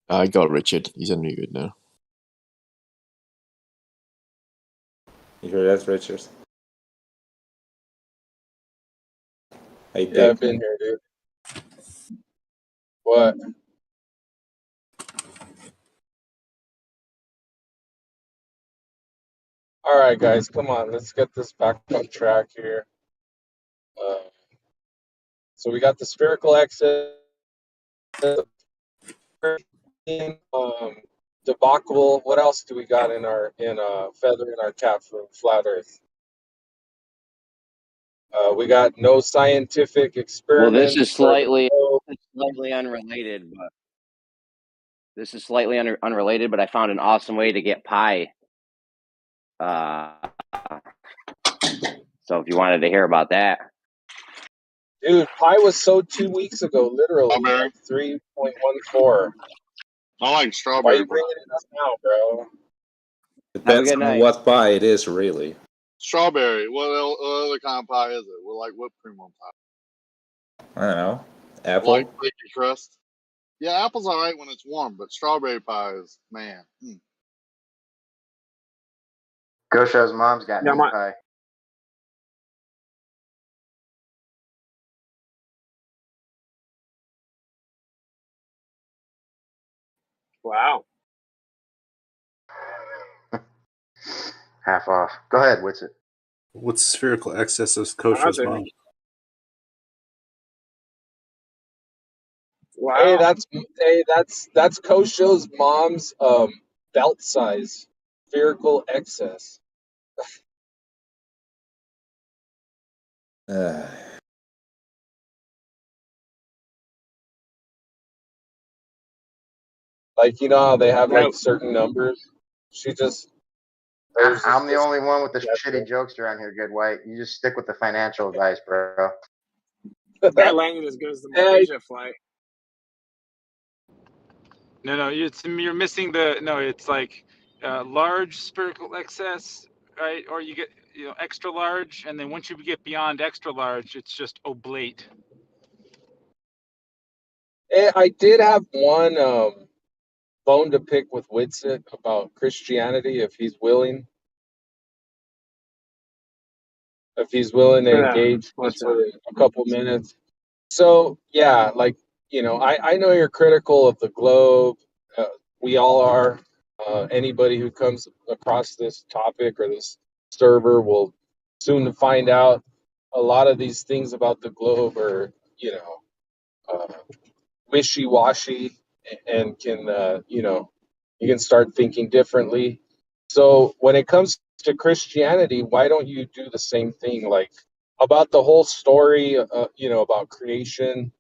I got Richard. He's unmuted now. You hear that, Richard? Hey, Yeah, Dick. I've been here, dude. What? All right, guys, come on. Let's get this back on track here. So we got the spherical axis, debacle. What else do we got in our feather in our cap from flat Earth? We got no scientific Well, experiments. this is slightly unrelated, but unrelated. But I found an awesome way to get pi. So if you wanted to hear about that, Dude, pi was sold 2 weeks ago, literally, like 3.14. I like Why are strawberry you bringing it up now, bro? Depends on what pie it is, really. Strawberry. What other kind of pie is it? With like whipped cream on top. I don't know. Apple? Like flaky crust. Yeah, apple's all right when it's warm, but strawberry pie is, man. Kosha's mom's got Yeah, meat pie. Wow. Half off. Go ahead, Witsit. What's the spherical excess of Kosha's mom? Wow. Hey, that's Kosho's mom's belt size, spherical excess. Like, you know how they have like certain numbers? She just I'm the only one with the shitty jokes around here, Good White. You just stick with the financial advice, bro. That landed as good as the Malaysia flight. No, you're missing the. No, it's like large spherical excess, right? Or you get extra large, and then once you get beyond extra large, it's just oblate. I did have one bone to pick with Witsit about Christianity, if he's willing. If he's willing to engage just for a couple minutes. So yeah, like, I know you're critical of the globe. We all are. Anybody who comes across this topic or this server will soon find out a lot of these things about the globe are, wishy-washy and can, you can start thinking differently. So when it comes to Christianity, why don't you do the same thing? Like about the whole story, about creation.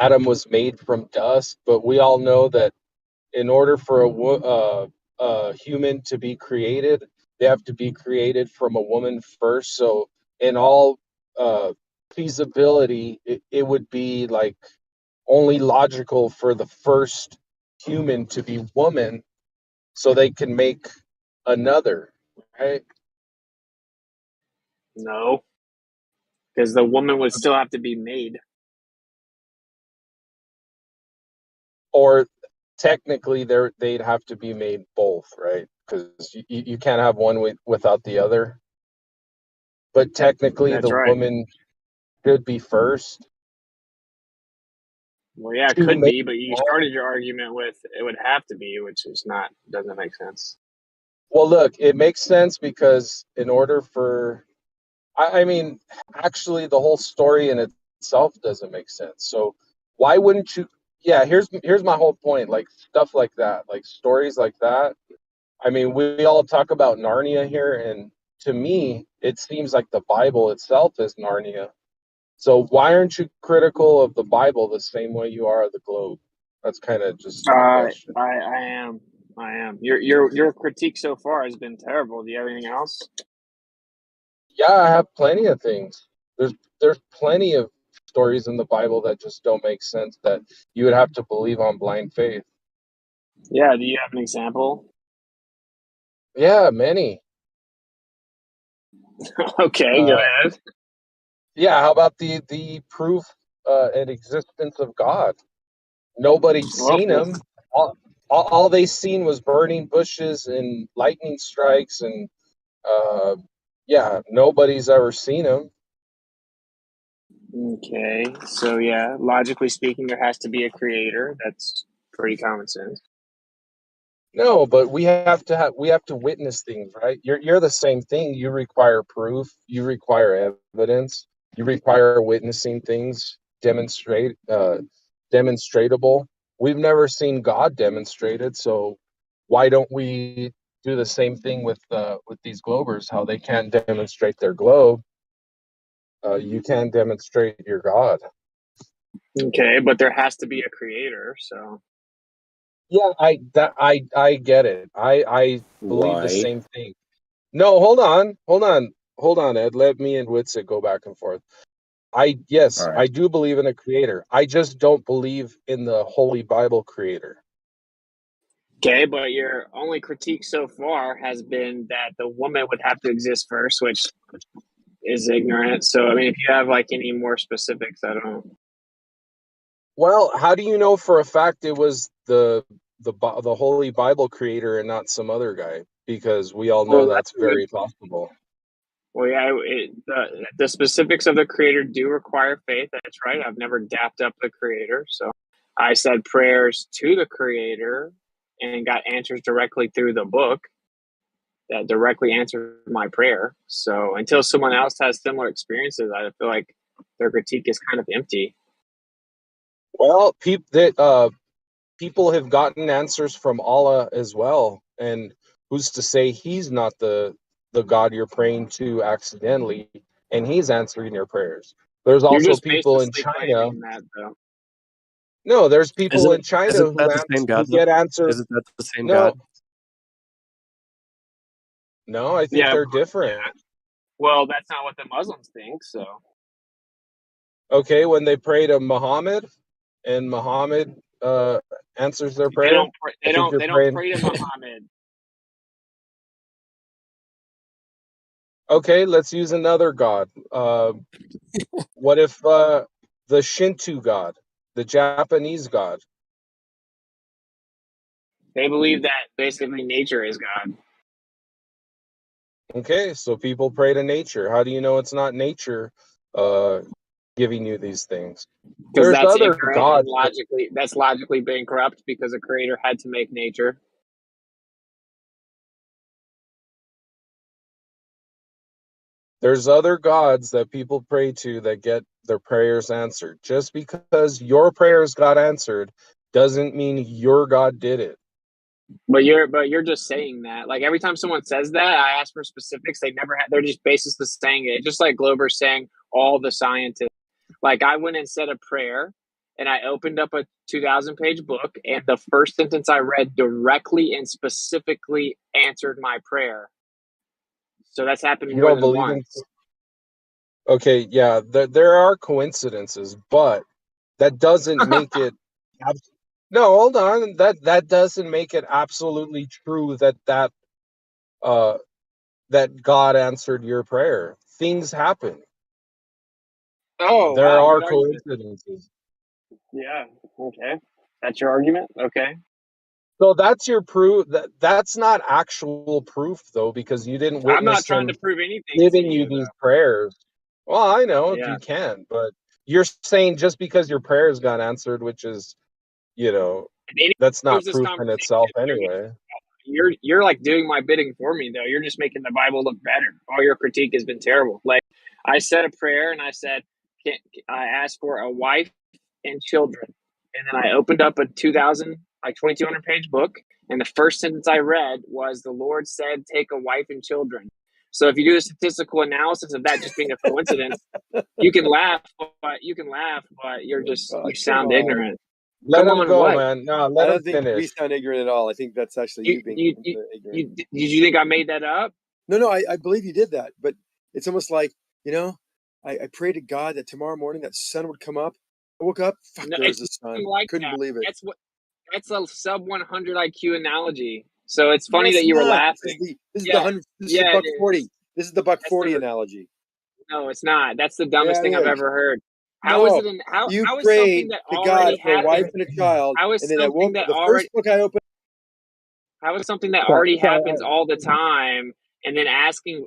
Adam was made from dust, but we all know that in order for a human to be created, they have to be created from a woman first. So in all feasibility, it would be like only logical for the first human to be woman so they can make another, right? No, because the woman would still have to be made. Or technically they'd have to be made both, right? Because you can't have one without the other. But technically That's the right. woman should be first. Well, yeah, it could be, but you started your argument with it would have to be, which is not, doesn't make sense. Well, look, it makes sense because in order for, I mean, actually the whole story in itself doesn't make sense. So why wouldn't you? Yeah, here's my whole point. Like stuff like that, like stories like that. I mean, we all talk about Narnia here, and to me, it seems like the Bible itself is Narnia. So why aren't you critical of the Bible the same way you are of the globe? That's kind of just my question. I am. I am. Your critique so far has been terrible. Do you have anything else? Yeah, I have plenty of things. There's plenty of stories in the Bible that just don't make sense that you would have to believe on blind faith. Yeah. Do you have an example? Yeah, many. Okay, go ahead. Yeah, how about the proof and existence of God? Nobody's Well, seen him. All they seen was burning bushes and lightning strikes, and yeah, nobody's ever seen him. Okay, so yeah, logically speaking, there has to be a creator. That's pretty common sense. No, but we have to witness things, right? You're the same thing. You require proof. You require evidence. You require witnessing things, demonstratable. We've never seen God demonstrated, so why don't we do the same thing with these globers? How they can't demonstrate their globe, you can demonstrate your God. Okay, but there has to be a creator. So Yeah, I get it. I believe the Why? same thing. No, hold on, Ed. Let me and Witsit go back and forth. Yes, All right. I do believe in a creator. I just don't believe in the Holy Bible creator. okay, but your only critique so far has been that the woman would have to exist first, which is ignorant. So I mean, if you have like any more specifics, I don't. Well, how do you know for a fact it was the Holy Bible creator and not some other guy? Because we all know Well, that's that's a good. very possible. Well, yeah, the specifics of the creator do require faith. That's right. I've never dapped up the creator. So I said prayers to the creator and got answers directly through the book that directly answered my prayer. So until someone else has similar experiences, I feel like their critique is kind of empty. Well, people have gotten answers from Allah as well, and who's to say he's not the God you're praying to accidentally, and he's answering your prayers. There's You're also just people in baselessly China. claiming that, though. No, there's people in China Isn't that the same who God though? get answers. Isn't that the same No, God? no, I think Yeah, they're different. well, that's not what the Muslims think. So Okay, when they pray to Muhammad and Muhammad answers their they prayer, don't. Pray, I think you're They don't praying. pray to Muhammad. Okay, let's use another God. What if the Shinto God, the Japanese God? They believe that basically nature is God. Okay, so people pray to nature. How do you know it's not nature uh, giving you these things? Because There's that's other ignorant and gods. logically that's logically bankrupt because a creator had to make nature. There's other gods that people pray to that get their prayers answered. Just because your prayers got answered doesn't mean your God did it. But you're just saying that. Like every time someone says that, I ask for specifics. They never had. They're just baselessly saying it. Just like Glober saying all the scientists. Like I went and said a prayer, and I opened up a 2,000-page book, and the first sentence I read directly and specifically answered my prayer. So that's happened You more don't than believe in. once. Okay, yeah, there are coincidences, but that doesn't make it. No, hold on. That doesn't make it absolutely true uh that God answered your prayer. Things happen. Oh There wow, are good argument. coincidences. Yeah. Okay. That's your argument. Okay. So that's your proof. That's not actual proof though, because you didn't I'm not witness trying him to prove anything to giving you you these though. prayers. Well, I know if Yeah. you can, but you're saying just because your prayers got answered, which is, you know, If anyone that's hears not this proof in conversation, itself they're gonna anyway. you're like doing my bidding for me though. You're just making the Bible look better. All your critique has been terrible. Like I said a prayer and I said I asked for a wife and children, and then I opened up a 2,200 page book, and the first sentence I read was the Lord said, "Take a wife and children." So if you do a statistical analysis of that just being a coincidence, you can laugh, but you sound ignorant. Let Come him on, go, what? man. No, I let him don't think we finish. sound ignorant at all. I think that's actually you being ignorant. Did you think I made that up? No, I believe you did that. But it's almost like, I prayed to God that tomorrow morning that sun would come up. I woke up, fuck, No, there's it's the sun. nothing like Couldn't that. believe it. That's a sub 100 IQ analogy. So it's No, funny it's that you were not. laughing. This is Yeah, the 100. This is yeah, the it buck is. 40. This is the buck That's 40 the analogy. No, it's not. That's the dumbest Yeah, thing it I've is. ever heard. How is No, it? How you is something prayed that to God already for a wife happened? and a child, How is and then I something woke. that The first book I opened. How is something that So, already so happens all the time, and then asking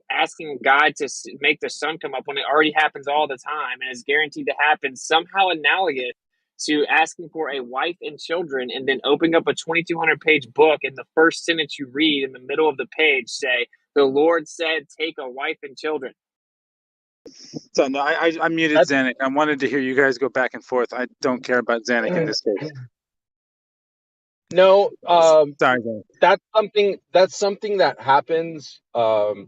God to make the sun come up when it already happens all the time and is guaranteed to happen, somehow analogous to asking for a wife and children, and then opening up a 2,200 page book, and the first sentence you read in the middle of the page say, "The Lord said, take a wife and children." So no, I muted Zanuck. I wanted to hear you guys go back and forth. I don't care about Zanuck in this case. No, Sorry, Zanuck. that's something that happens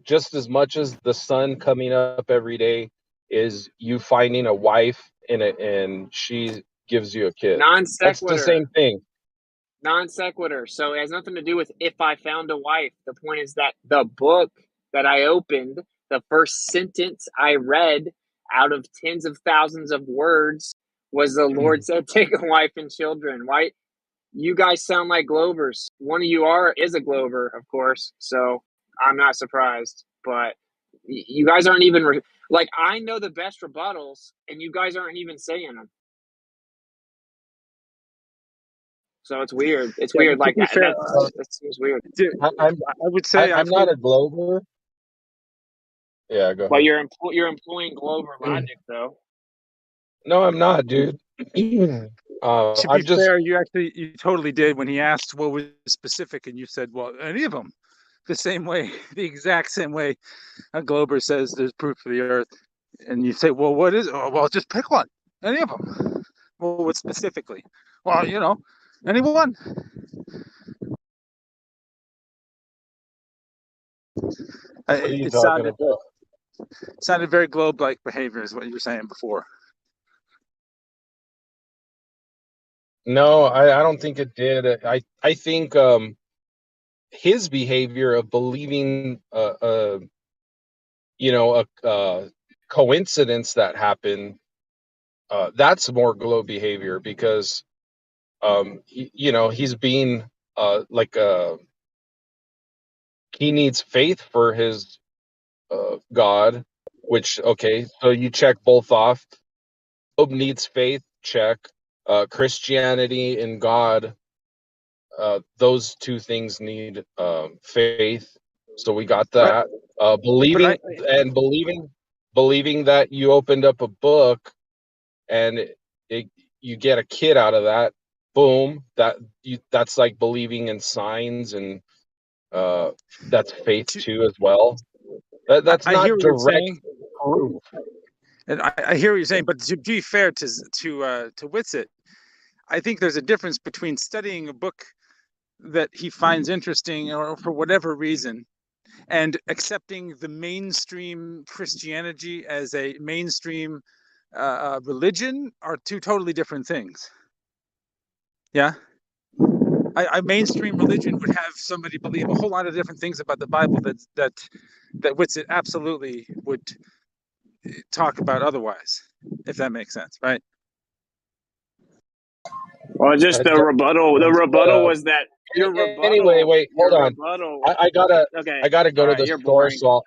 just as much as the sun coming up every day is you finding a wife and she gives you a kid. Non That's the sequitur. same thing. Non sequitur. So it has nothing to do with if I found a wife. The point is that the book that I opened, the first sentence I read out of tens of thousands of words was the Lord said, take a wife and children. Why? You guys sound like Glovers. One of you is a Glover, of course. So I'm not surprised. But you guys aren't even I know the best rebuttals, and you guys aren't even saying them. So it's weird. It's Yeah, weird. to be fair, That seems weird. I would say I'm not a Glover. Yeah, go But ahead. you're employing Glover logic, though. No, I'm not, dude. To be I'm just fair, you totally did when he asked what was specific, and you said, well, any of them, the same way, the exact same way a Glober says there's proof for the earth, and you say, well, what is it? Oh, well, just pick one, any of them. Well, what specifically? Well, any one. what are you It talking about? sounded very globe-like behavior, is what you were saying before. No, I don't think it did. I think his behavior of believing a coincidence that happened, that's more glow behavior because he's being he needs faith for his God, which okay, so you check both off. Job needs faith, check. Christianity and God, those two things need faith. So we got that. Believing that you opened up a book and you get a kid out of that. Boom, that's like believing in signs, and that's faith too as well. That's I hear not what you're direct saying, proof. and I hear what you're saying. But to be fair to Whitsitt, I think there's a difference between studying a book that he finds interesting or for whatever reason, and accepting the mainstream Christianity as a mainstream religion are two totally different things. Yeah. A mainstream religion would have somebody believe a whole lot of different things about the Bible that Whitsitt absolutely would talk about otherwise, if that makes sense, right? Well, just the rebuttal. The rebuttal was that your Anyway, rebuttal. wait, hold Your on. rebuttal. I gotta Okay. I gotta go All to right. the You're store, boring. so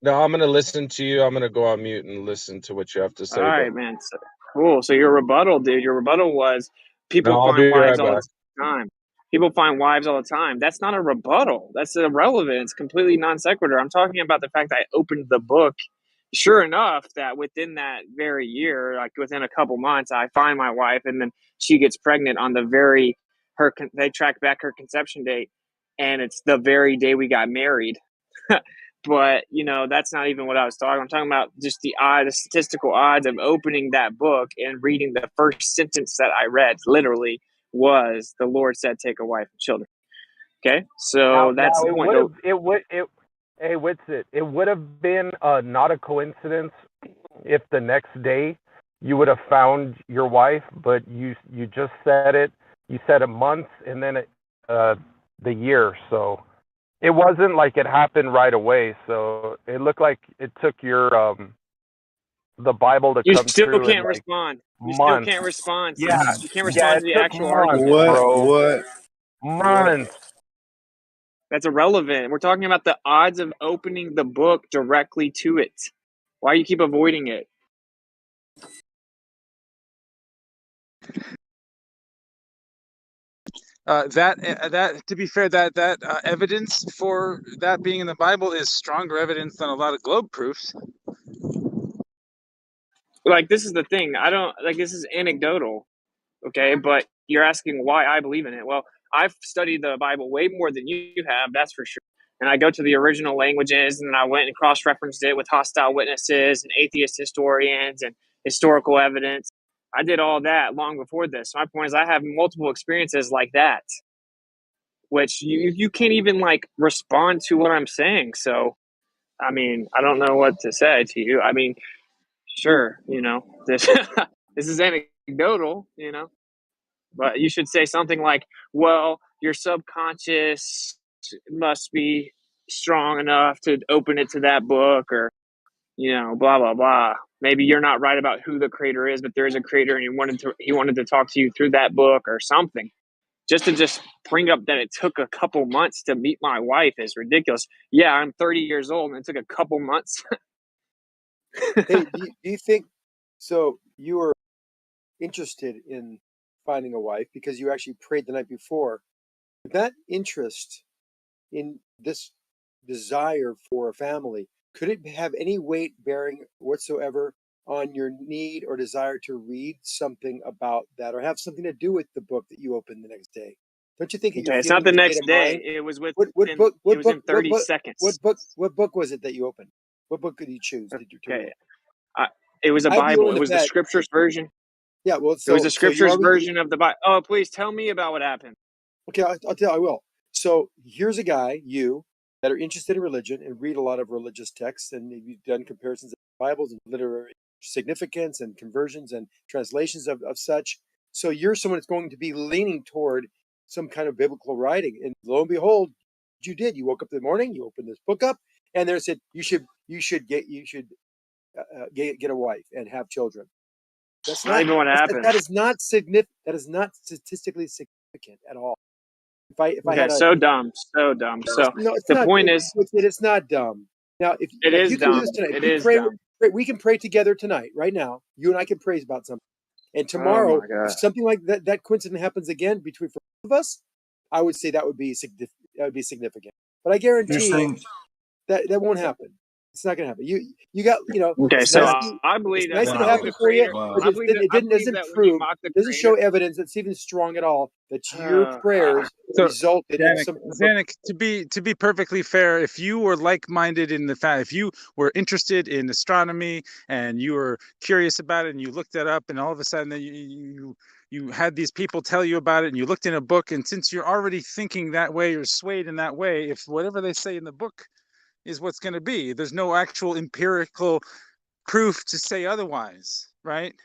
no, I'm gonna listen to you. I'm gonna go on mute and listen to what you have to All say, right, bro. man. So, cool. So your rebuttal, dude. Your rebuttal was No, people I'll find be wives right all back. the time. People find wives all the time. That's not a rebuttal. That's irrelevant. It's completely non sequitur. I'm talking about the fact that I opened the book. Sure enough, that within that very year, like within a couple months, I find my wife, and then she gets pregnant on they track back her conception date, and it's the very day we got married. But that's not even what I was talking. I'm talking about just the statistical odds of opening that book and reading the first sentence that I read. Literally, was the Lord said, "Take a wife and children." Okay, so Now that's the it point. would have Hey, Witsit, it would have been not a coincidence if the next day you would have found your wife, but you just said it. You said a month and then the year. So it wasn't like it happened right away. So it looked like it took your the Bible to You come still true in can't like respond. You still months. can't respond. Yeah, You can't yeah, respond it to the took actual months, argument. bro. What? Months. That's irrelevant. We're talking about the odds of opening the book directly to it. Why do you keep avoiding it? That to be fair, that evidence for that being in the Bible is stronger evidence than a lot of globe proofs. Like, this is the thing. I don't like this is anecdotal, okay? But you're asking why I believe in it. Well, I've studied the Bible way more than you have, that's for sure. And I go to the original languages, and I went and cross-referenced it with hostile witnesses and atheist historians and historical evidence. I did all that long before this. My point is, I have multiple experiences like that, which you can't even like respond to what I'm saying. So, I mean, I don't know what to say to you. I mean, sure, this this is anecdotal, but you should say something like, "Well, your subconscious must be strong enough to open it to that book," or blah blah blah. Maybe you're not right about who the creator is, but there is a creator, and he wanted to talk to you through that book or something. Just to bring up that it took a couple months to meet my wife is ridiculous. Yeah, I'm 30 years old, and it took a couple months. Hey, do you think so? You were interested in finding a wife because you actually prayed the night before. That interest in this desire for a family, could it have any weight bearing whatsoever on your need or desire to read something about that or have something to do with the book that you open the next day? Don't you think in your Okay, it's not feeling the your state next of day. mind? It was What within. book? It was in 30 seconds. What book was it that you opened? What book did you choose to Okay, read? it was a I'd be Bible. willing It to was the bet. scriptures version. Yeah, well, It was the so you scriptures already. version of the Bible. Oh, please tell me about what happened. Okay, I'll tell. I will. So here's a guy, you, that are interested in religion and read a lot of religious texts, and you've done comparisons of Bibles and literary significance and conversions and translations of such. So you're someone that's going to be leaning toward some kind of biblical writing, and lo and behold, you did. You woke up in the morning, you opened this book up, and there it said you should get a wife and have children. That's Not not even what happened. that is not significant. That is not statistically significant at all. If I Okay, had a so dumb, so dumb. So no, it's the not. point is, It's not dumb. Now, if it like is you can do dumb. this tonight, It if we is pray, dumb. we can pray together tonight, right now. You and I can pray about something. And Oh tomorrow, my if god. something like that coincidence happens again between both of us, I would say that would be significant. But I You're guarantee saying that won't happen. It's not going to happen. You got Okay, it's so nice. I It's believe that nice when that it you mock happened the wow, for you, creator, wow. but I believe that it I didn't believe doesn't that when you prove mock the doesn't show creator, evidence that's even strong at all that your prayers So, resulted in Danik, some. Danik, to be perfectly fair, if you were like-minded in the fact, if you were interested in astronomy and you were curious about it and you looked it up, and all of a sudden you had these people tell you about it, and you looked in a book, and since you're already thinking that way or swayed in that way, if whatever they say in the book is what's going to be, there's no actual empirical proof to say otherwise, right?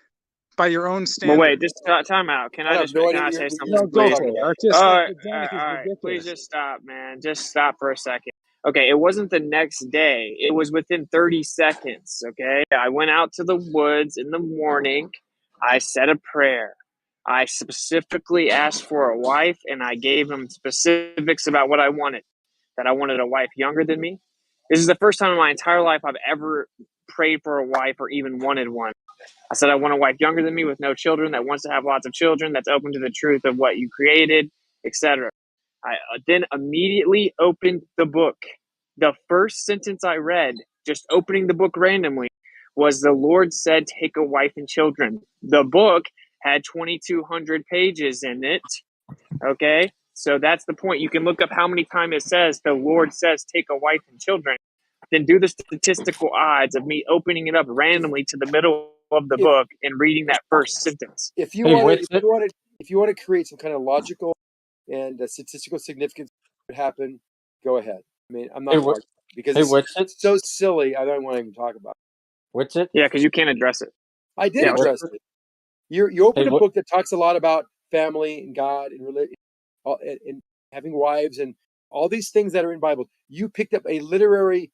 By your own but wait, standard. just time out. I have no Can idea I what say you're something, Go please? talking for about. it. It's just All like right, the all Danik right, is all right. Please ridiculous. just stop, man. Just stop for a second. Okay, it wasn't the next day. It was within 30 seconds. Okay, I went out to the woods in the morning. I said a prayer. I specifically asked for a wife, and I gave him specifics about what I wanted. That I wanted a wife younger than me. This is the first time in my entire life I've ever prayed for a wife or even wanted one. I said I want a wife younger than me with no children that wants to have lots of children, that's open to the truth of what you created, etc. I then immediately opened the book. The first sentence I read, just opening the book randomly, was the Lord said, take a wife and children. The book had 2,200 pages in it. Okay, so that's the point. You can look up how many times it says the Lord says, take a wife and children. Then do the statistical odds of me opening it up randomly to the middle of the If book and reading that first sentence. if you Hey, want to what's it? if you want to create some kind of logical and statistical significance would happen, go ahead. I mean, I'm not Hey, going to argue. because Hey, it's what's it? so silly. I don't want to even talk about it. What's it? Yeah, because you can't address it. I did Yeah, address it. You open Hey, a what? book that talks a lot about family and God and religion and having wives and all these things that are in Bible. You picked up a literary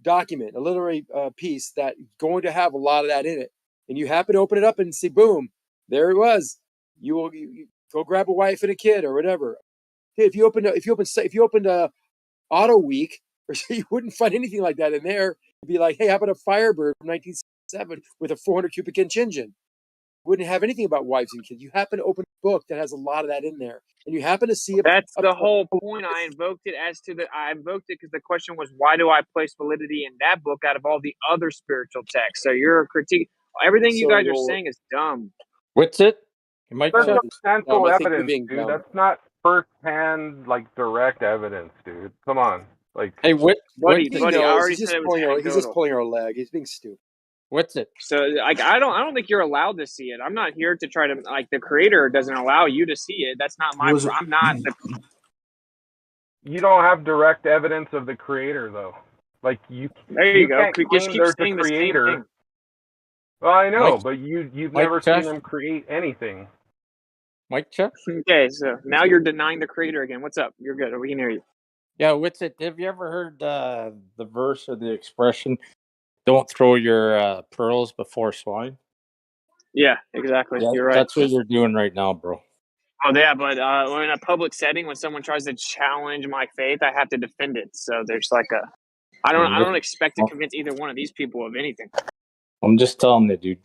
document, a literary piece that's going to have a lot of that in it, and you happen to open it up and see, boom, there it was. You go grab a wife and a kid or whatever. If you opened Auto Week, or you wouldn't find anything like that in there. It'd be like, hey, how about a Firebird from 1967 with a 400 cubic inch engine? Wouldn't have anything about wives and kids. You happen to open a book that has a lot of that in there, and you happen to see that's the whole point. I invoked it because the question was, why do I place validity in that book out of all the other spiritual texts? So your critique, everything you guys are saying is dumb. What's it? You might That's check. substantial I think you're evidence, being dude. dumb. That's not first-hand, like, direct evidence, dude. Come on, like. Hey, buddy, He I knows. already He's just said it was pulling anecdotal. our leg. He's being stupid. What's it? So like I don't think you're allowed to see it. I'm not here to try to like the creator doesn't allow you to see it. That's not my. I'm not the. You don't have direct evidence of the creator, though. Like There you go. can't Just claim keep there's a saying the same creator. thing. Well, I know, Mike- but you've Mike never check? seen him create anything. Mike check? Okay, so now you're denying the creator again. What's up? You're good. We can hear you. Yeah, what's it? Have you ever heard the verse or the expression, don't throw your pearls before swine? Yeah, exactly. Yeah, You're right. that's what you're doing right now, bro. Oh yeah, but in a public setting, when someone tries to challenge my faith, I have to defend it. So there's like a. I don't expect to convince either one of these people of anything. I'm just telling you, dude.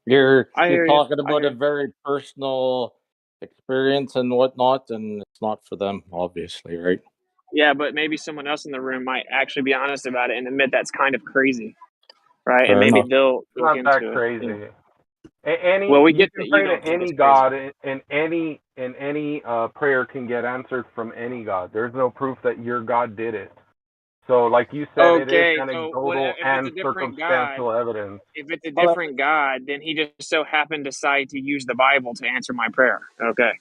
You're I hear you. talking about a very personal experience and whatnot, and it's not for them, obviously, right? Yeah, but maybe someone else in the room might actually be honest about it and admit that's kind of crazy, right? Fair and maybe enough. they'll It's look not that into it. crazy. You know. Well, we You get can that you pray don't to think any it's crazy. god, and any prayer can get answered from any god. There's no proof that your God did it. So, like you said, it is Okay, so anecdotal if and it's a different God, circumstantial evidence. if it's a different God, then he just so happened to decide to use the Bible to answer my prayer. Okay.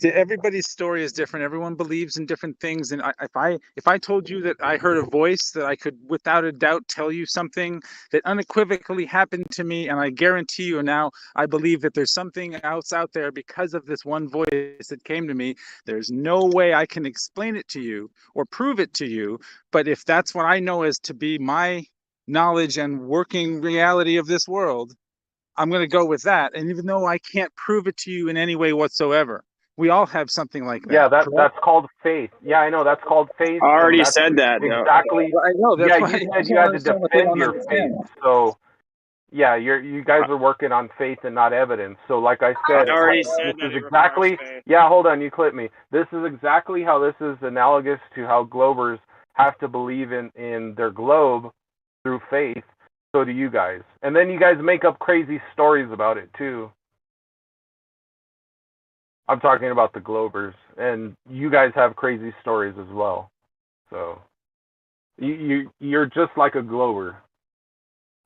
Everybody's story is different. Everyone believes in different things, and if I told you that I heard a voice that I could without a doubt tell you something that unequivocally happened to me, and I guarantee you now I believe that there's something else out there because of this one voice that came to me. There's no way I can explain it to you or prove it to you, but if that's what I know as to be my knowledge and working reality of this world, I'm going to go with that. And even though I can't prove it to you in any way whatsoever, we all have something like that. Yeah, that's called faith. Yeah, I know that's called faith. I already And that's said that, though. exactly. Well, I know, that's Yeah, why you I said you don't had to understand what they defend don't your faith. understand. So, yeah, you guys are working on faith and not evidence. So, like I said, I already this said that is it requires exactly. faith. Yeah, hold on, you clipped me. This is exactly how this is analogous to how Globers have to believe in their globe through faith. So do you guys, and then you guys make up crazy stories about it too. I'm talking about the Globers, and you guys have crazy stories as well. So you're just like a Glober.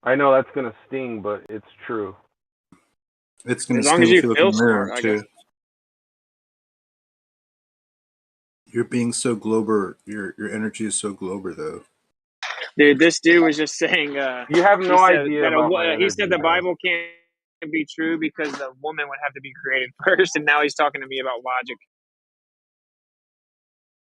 I know that's gonna sting, but it's true. It's gonna As long as sting you if you look in feel the mirror smart, I too. guess. You're being so Glober. Your energy is so Glober, though. Dude, this dude was just saying. You have He no said idea that about my he energy, said the man. Bible can't be true because the woman would have to be created first, and now he's talking to me about logic.